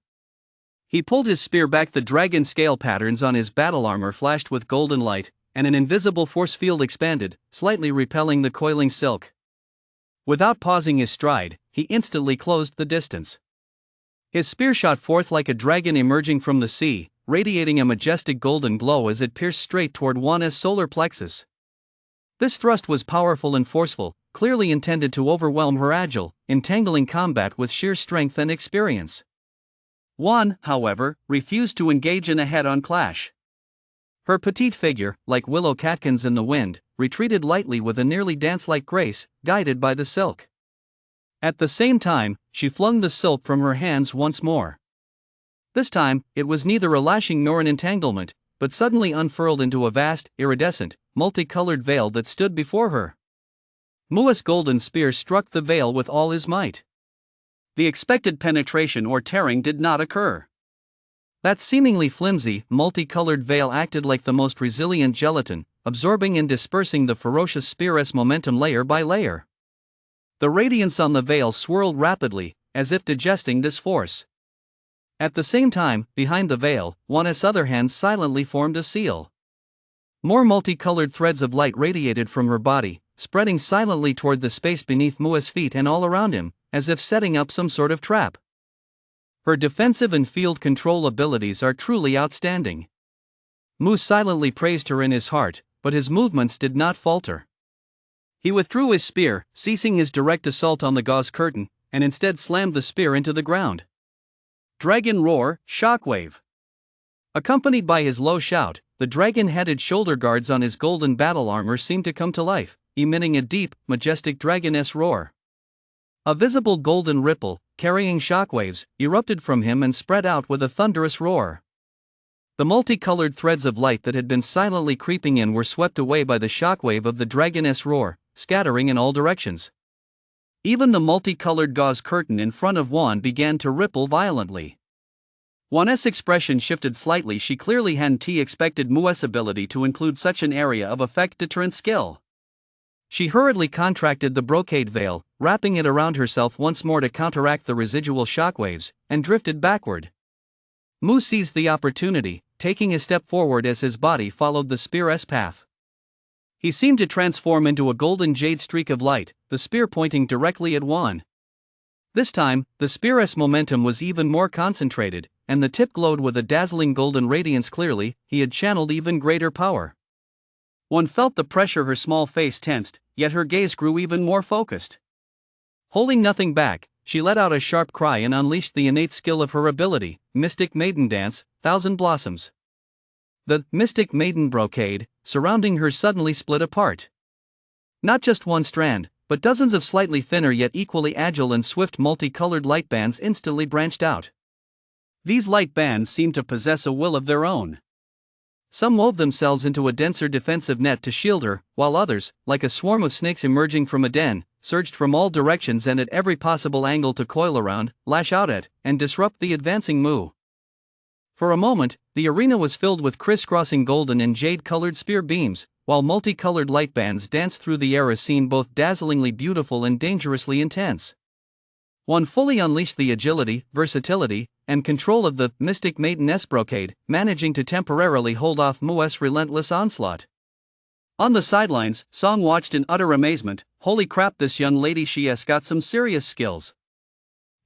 He pulled his spear back, the dragon scale patterns on his battle armor flashed with golden light, and an invisible force field expanded, slightly repelling the coiling silk. Without pausing his stride, he instantly closed the distance. His spear shot forth like a dragon emerging from the sea, radiating a majestic golden glow as it pierced straight toward Juan's solar plexus. This thrust was powerful and forceful, clearly intended to overwhelm her agile, entangling combat with sheer strength and experience. Juan, however, refused to engage in a head-on clash. Her petite figure, like willow catkins in the wind, retreated lightly with a nearly dance-like grace, guided by the silk. At the same time, she flung the silk from her hands once more. This time, it was neither a lashing nor an entanglement, but suddenly unfurled into a vast, iridescent, multicolored veil that stood before her. Mua's golden spear struck the veil with all his might. The expected penetration or tearing did not occur. That seemingly flimsy, multicolored veil acted like the most resilient gelatin, absorbing and dispersing the ferocious spear's momentum layer by layer. The radiance on the veil swirled rapidly, as if digesting this force. At the same time, behind the veil, Juan's other hand silently formed a seal. More multicolored threads of light radiated from her body, spreading silently toward the space beneath Mua's feet and all around him, as if setting up some sort of trap. Her defensive and field control abilities are truly outstanding. Mu silently praised her in his heart, but his movements did not falter. He withdrew his spear, ceasing his direct assault on the gauze curtain, and instead slammed the spear into the ground. Dragon roar, shockwave. Accompanied by his low shout, the dragon-headed shoulder guards on his golden battle armor seemed to come to life, emitting a deep, majestic dragoness roar. A visible golden ripple, carrying shockwaves, erupted from him and spread out with a thunderous roar. The multicolored threads of light that had been silently creeping in were swept away by the shockwave of the dragoness roar, scattering in all directions. Even the multicolored gauze curtain in front of Juan began to ripple violently. Juan's expression shifted slightly. She clearly hadn't expected Mu's ability to include such an area of effect deterrent skill. She hurriedly contracted the brocade veil, wrapping it around herself once more to counteract the residual shockwaves, and drifted backward. Mu seized the opportunity, taking a step forward as his body followed the spear's path. He seemed to transform into a golden jade streak of light, the spear pointing directly at Juan. This time, the spear's momentum was even more concentrated, and the tip glowed with a dazzling golden radiance. Clearly, he had channeled even greater power. One felt the pressure. Her small face tensed, yet her gaze grew even more focused. Holding nothing back, she let out a sharp cry and unleashed the innate skill of her ability, Mystic Maiden Dance, Thousand Blossoms. The Mystic Maiden brocade surrounding her suddenly split apart. Not just one strand, but dozens of slightly thinner yet equally agile and swift multicolored light bands instantly branched out. These light bands seemed to possess a will of their own. Some wove themselves into a denser defensive net to shield her, while others, like a swarm of snakes emerging from a den, surged from all directions and at every possible angle to coil around, lash out at, and disrupt the advancing Mu. For a moment, the arena was filled with crisscrossing golden and jade-colored spear beams, while multicolored light bands danced through the air, a scene both dazzlingly beautiful and dangerously intense. One fully unleashed the agility, versatility, and control of the Mystic Maiden's brocade, managing to temporarily hold off Mu's relentless onslaught. On the sidelines, Song watched in utter amazement. Holy crap, this young lady, she's got some serious skills.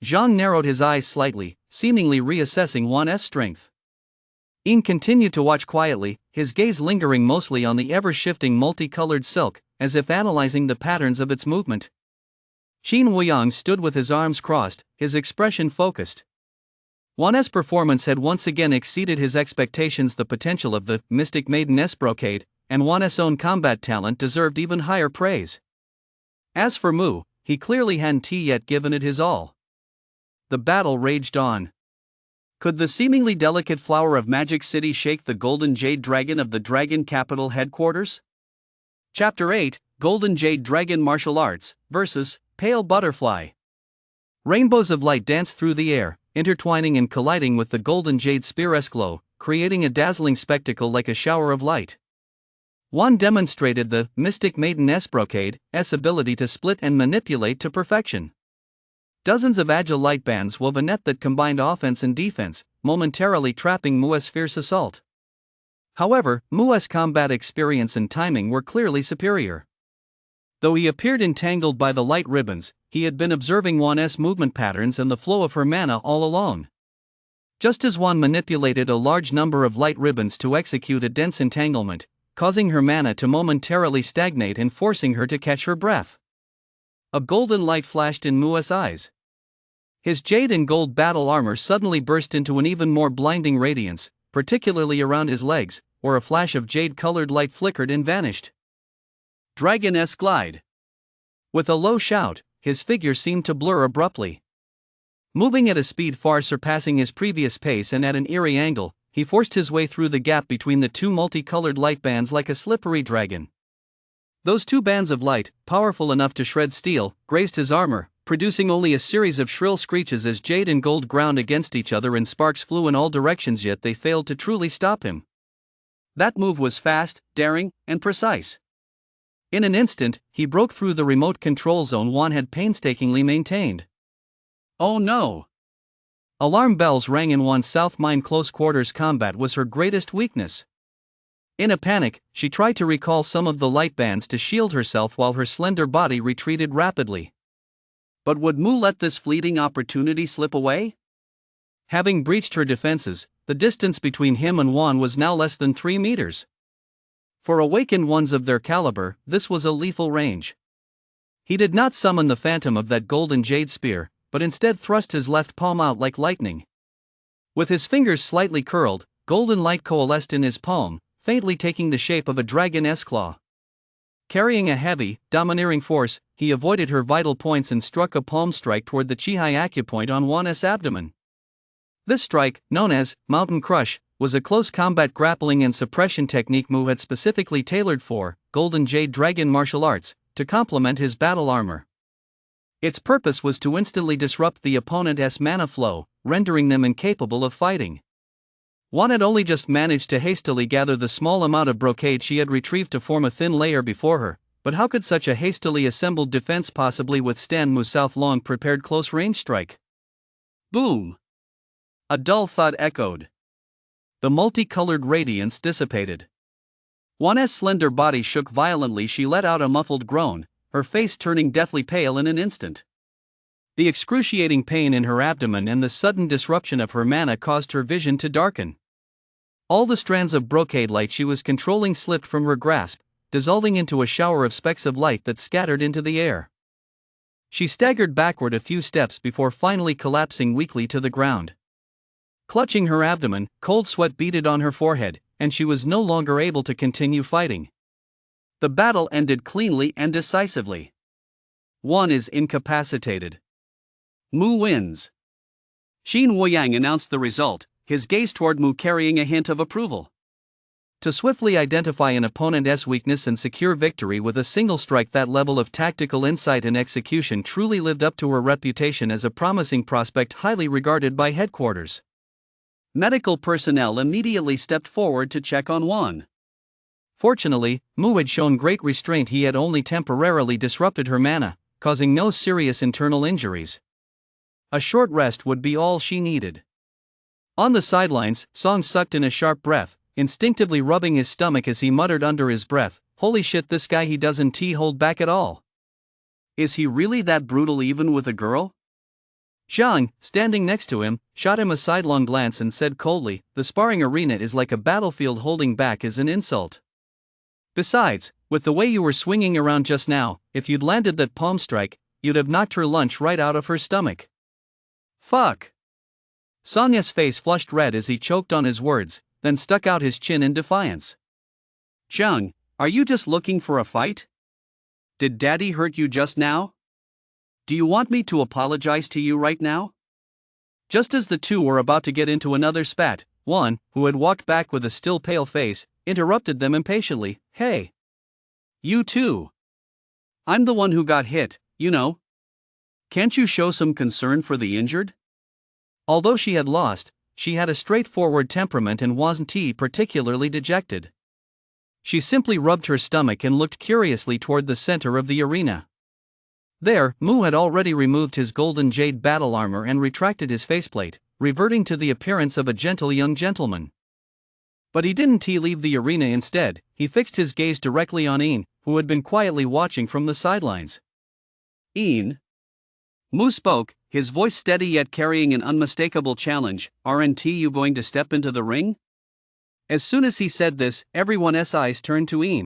Zhang narrowed his eyes slightly, seemingly reassessing Juan's strength. Ying continued to watch quietly, his gaze lingering mostly on the ever-shifting multicolored silk, as if analyzing the patterns of its movement. Qin Wuyang stood with his arms crossed, his expression focused. Juan's performance had once again exceeded his expectations. The potential of the Mystic Maiden's brocade, and Juan's own combat talent deserved even higher praise. As for Mu, he clearly hadn't yet given it his all. The battle raged on. Could the seemingly delicate flower of Magic City shake the golden jade dragon of the Dragon Capital headquarters? Chapter 8, Golden Jade Dragon Martial Arts vs. Pale Butterfly. Rainbows of light danced through the air, intertwining and colliding with the golden jade spear's glow, creating a dazzling spectacle like a shower of light. Juan demonstrated the Mystic Maiden's brocade's ability to split and manipulate to perfection. Dozens of agile light bands wove a net that combined offense and defense, momentarily trapping Mu's fierce assault. However, Mu's combat experience and timing were clearly superior. Though he appeared entangled by the light ribbons, he had been observing Juan's movement patterns and the flow of her mana all along. Just as Juan manipulated a large number of light ribbons to execute a dense entanglement, causing her mana to momentarily stagnate and forcing her to catch her breath. A golden light flashed in Mu's eyes. His jade and gold battle armor suddenly burst into an even more blinding radiance, particularly around his legs, where a flash of jade-colored light flickered and vanished. Dragon-esque glide. With a low shout, his figure seemed to blur abruptly. Moving at a speed far surpassing his previous pace and at an eerie angle, he forced his way through the gap between the two multicolored light bands like a slippery dragon. Those two bands of light, powerful enough to shred steel, grazed his armor, producing only a series of shrill screeches as jade and gold ground against each other and sparks flew in all directions, yet they failed to truly stop him. That move was fast, daring, and precise. In an instant, he broke through the remote control zone Juan had painstakingly maintained. Oh no! Alarm bells rang in Juan's south mind. Close quarters combat was her greatest weakness. In a panic, she tried to recall some of the light bands to shield herself while her slender body retreated rapidly. But would Mu let this fleeting opportunity slip away? Having breached her defenses, the distance between him and Juan was now less than 3 meters. For awakened ones of their caliber, this was a lethal range. He did not summon the phantom of that golden jade spear, but instead thrust his left palm out like lightning. With his fingers slightly curled, golden light coalesced in his palm, faintly taking the shape of a dragon's claw. Carrying a heavy, domineering force, he avoided her vital points and struck a palm strike toward the Chihai acupoint on Juan's abdomen. This strike, known as Mountain Crush, was a close combat grappling and suppression technique Mu had specifically tailored for Golden Jade Dragon martial arts, to complement his battle armor. Its purpose was to instantly disrupt the opponent's mana flow, rendering them incapable of fighting. Juan had only just managed to hastily gather the small amount of brocade she had retrieved to form a thin layer before her, but how could such a hastily assembled defense possibly withstand Mu's long prepared close-range strike? Boom! A dull thud echoed. The multicolored radiance dissipated. Juana's slender body shook violently. She let out a muffled groan, her face turning deathly pale in an instant. The excruciating pain in her abdomen and the sudden disruption of her mana caused her vision to darken. All the strands of brocade light she was controlling slipped from her grasp, dissolving into a shower of specks of light that scattered into the air. She staggered backward a few steps before finally collapsing weakly to the ground. Clutching her abdomen, cold sweat beaded on her forehead, and she was no longer able to continue fighting. The battle ended cleanly and decisively. Juan is incapacitated. Mu wins. Xin Woyang announced the result, his gaze toward Mu carrying a hint of approval. To swiftly identify an opponent's weakness and secure victory with a single strike, that level of tactical insight and execution truly lived up to her reputation as a promising prospect highly regarded by headquarters. Medical personnel immediately stepped forward to check on Juan. Fortunately, Mu had shown great restraint. He had only temporarily disrupted her mana, causing no serious internal injuries. A short rest would be all she needed. On the sidelines, Song sucked in a sharp breath, instinctively rubbing his stomach as he muttered under his breath, "Holy shit, this guy, he doesn't hold back at all. Is he really that brutal even with a girl?" Zhang, standing next to him, shot him a sidelong glance and said coldly, "The sparring arena is like a battlefield. Holding back is an insult. Besides, with the way you were swinging around just now, if you'd landed that palm strike, you'd have knocked her lunch right out of her stomach." Fuck! Sonya's face flushed red as he choked on his words, then stuck out his chin in defiance. "Zhang, are you just looking for a fight? Did Daddy hurt you just now? Do you want me to apologize to you right now?" Just as the two were about to get into another spat, Juan, who had walked back with a still pale face, interrupted them impatiently. "Hey! You too! I'm the one who got hit, you know. Can't you show some concern for the injured?" Although she had lost, she had a straightforward temperament and wasn't particularly dejected. She simply rubbed her stomach and looked curiously toward the center of the arena. There, Mu had already removed his golden jade battle armor and retracted his faceplate, reverting to the appearance of a gentle young gentleman. But he didn't leave the arena. Instead, he fixed his gaze directly on Ian, who had been quietly watching from the sidelines. "Ian?" Mu spoke, his voice steady yet carrying an unmistakable challenge. "Aren't you going to step into the ring?" As soon as he said this, everyone's eyes turned to Ian.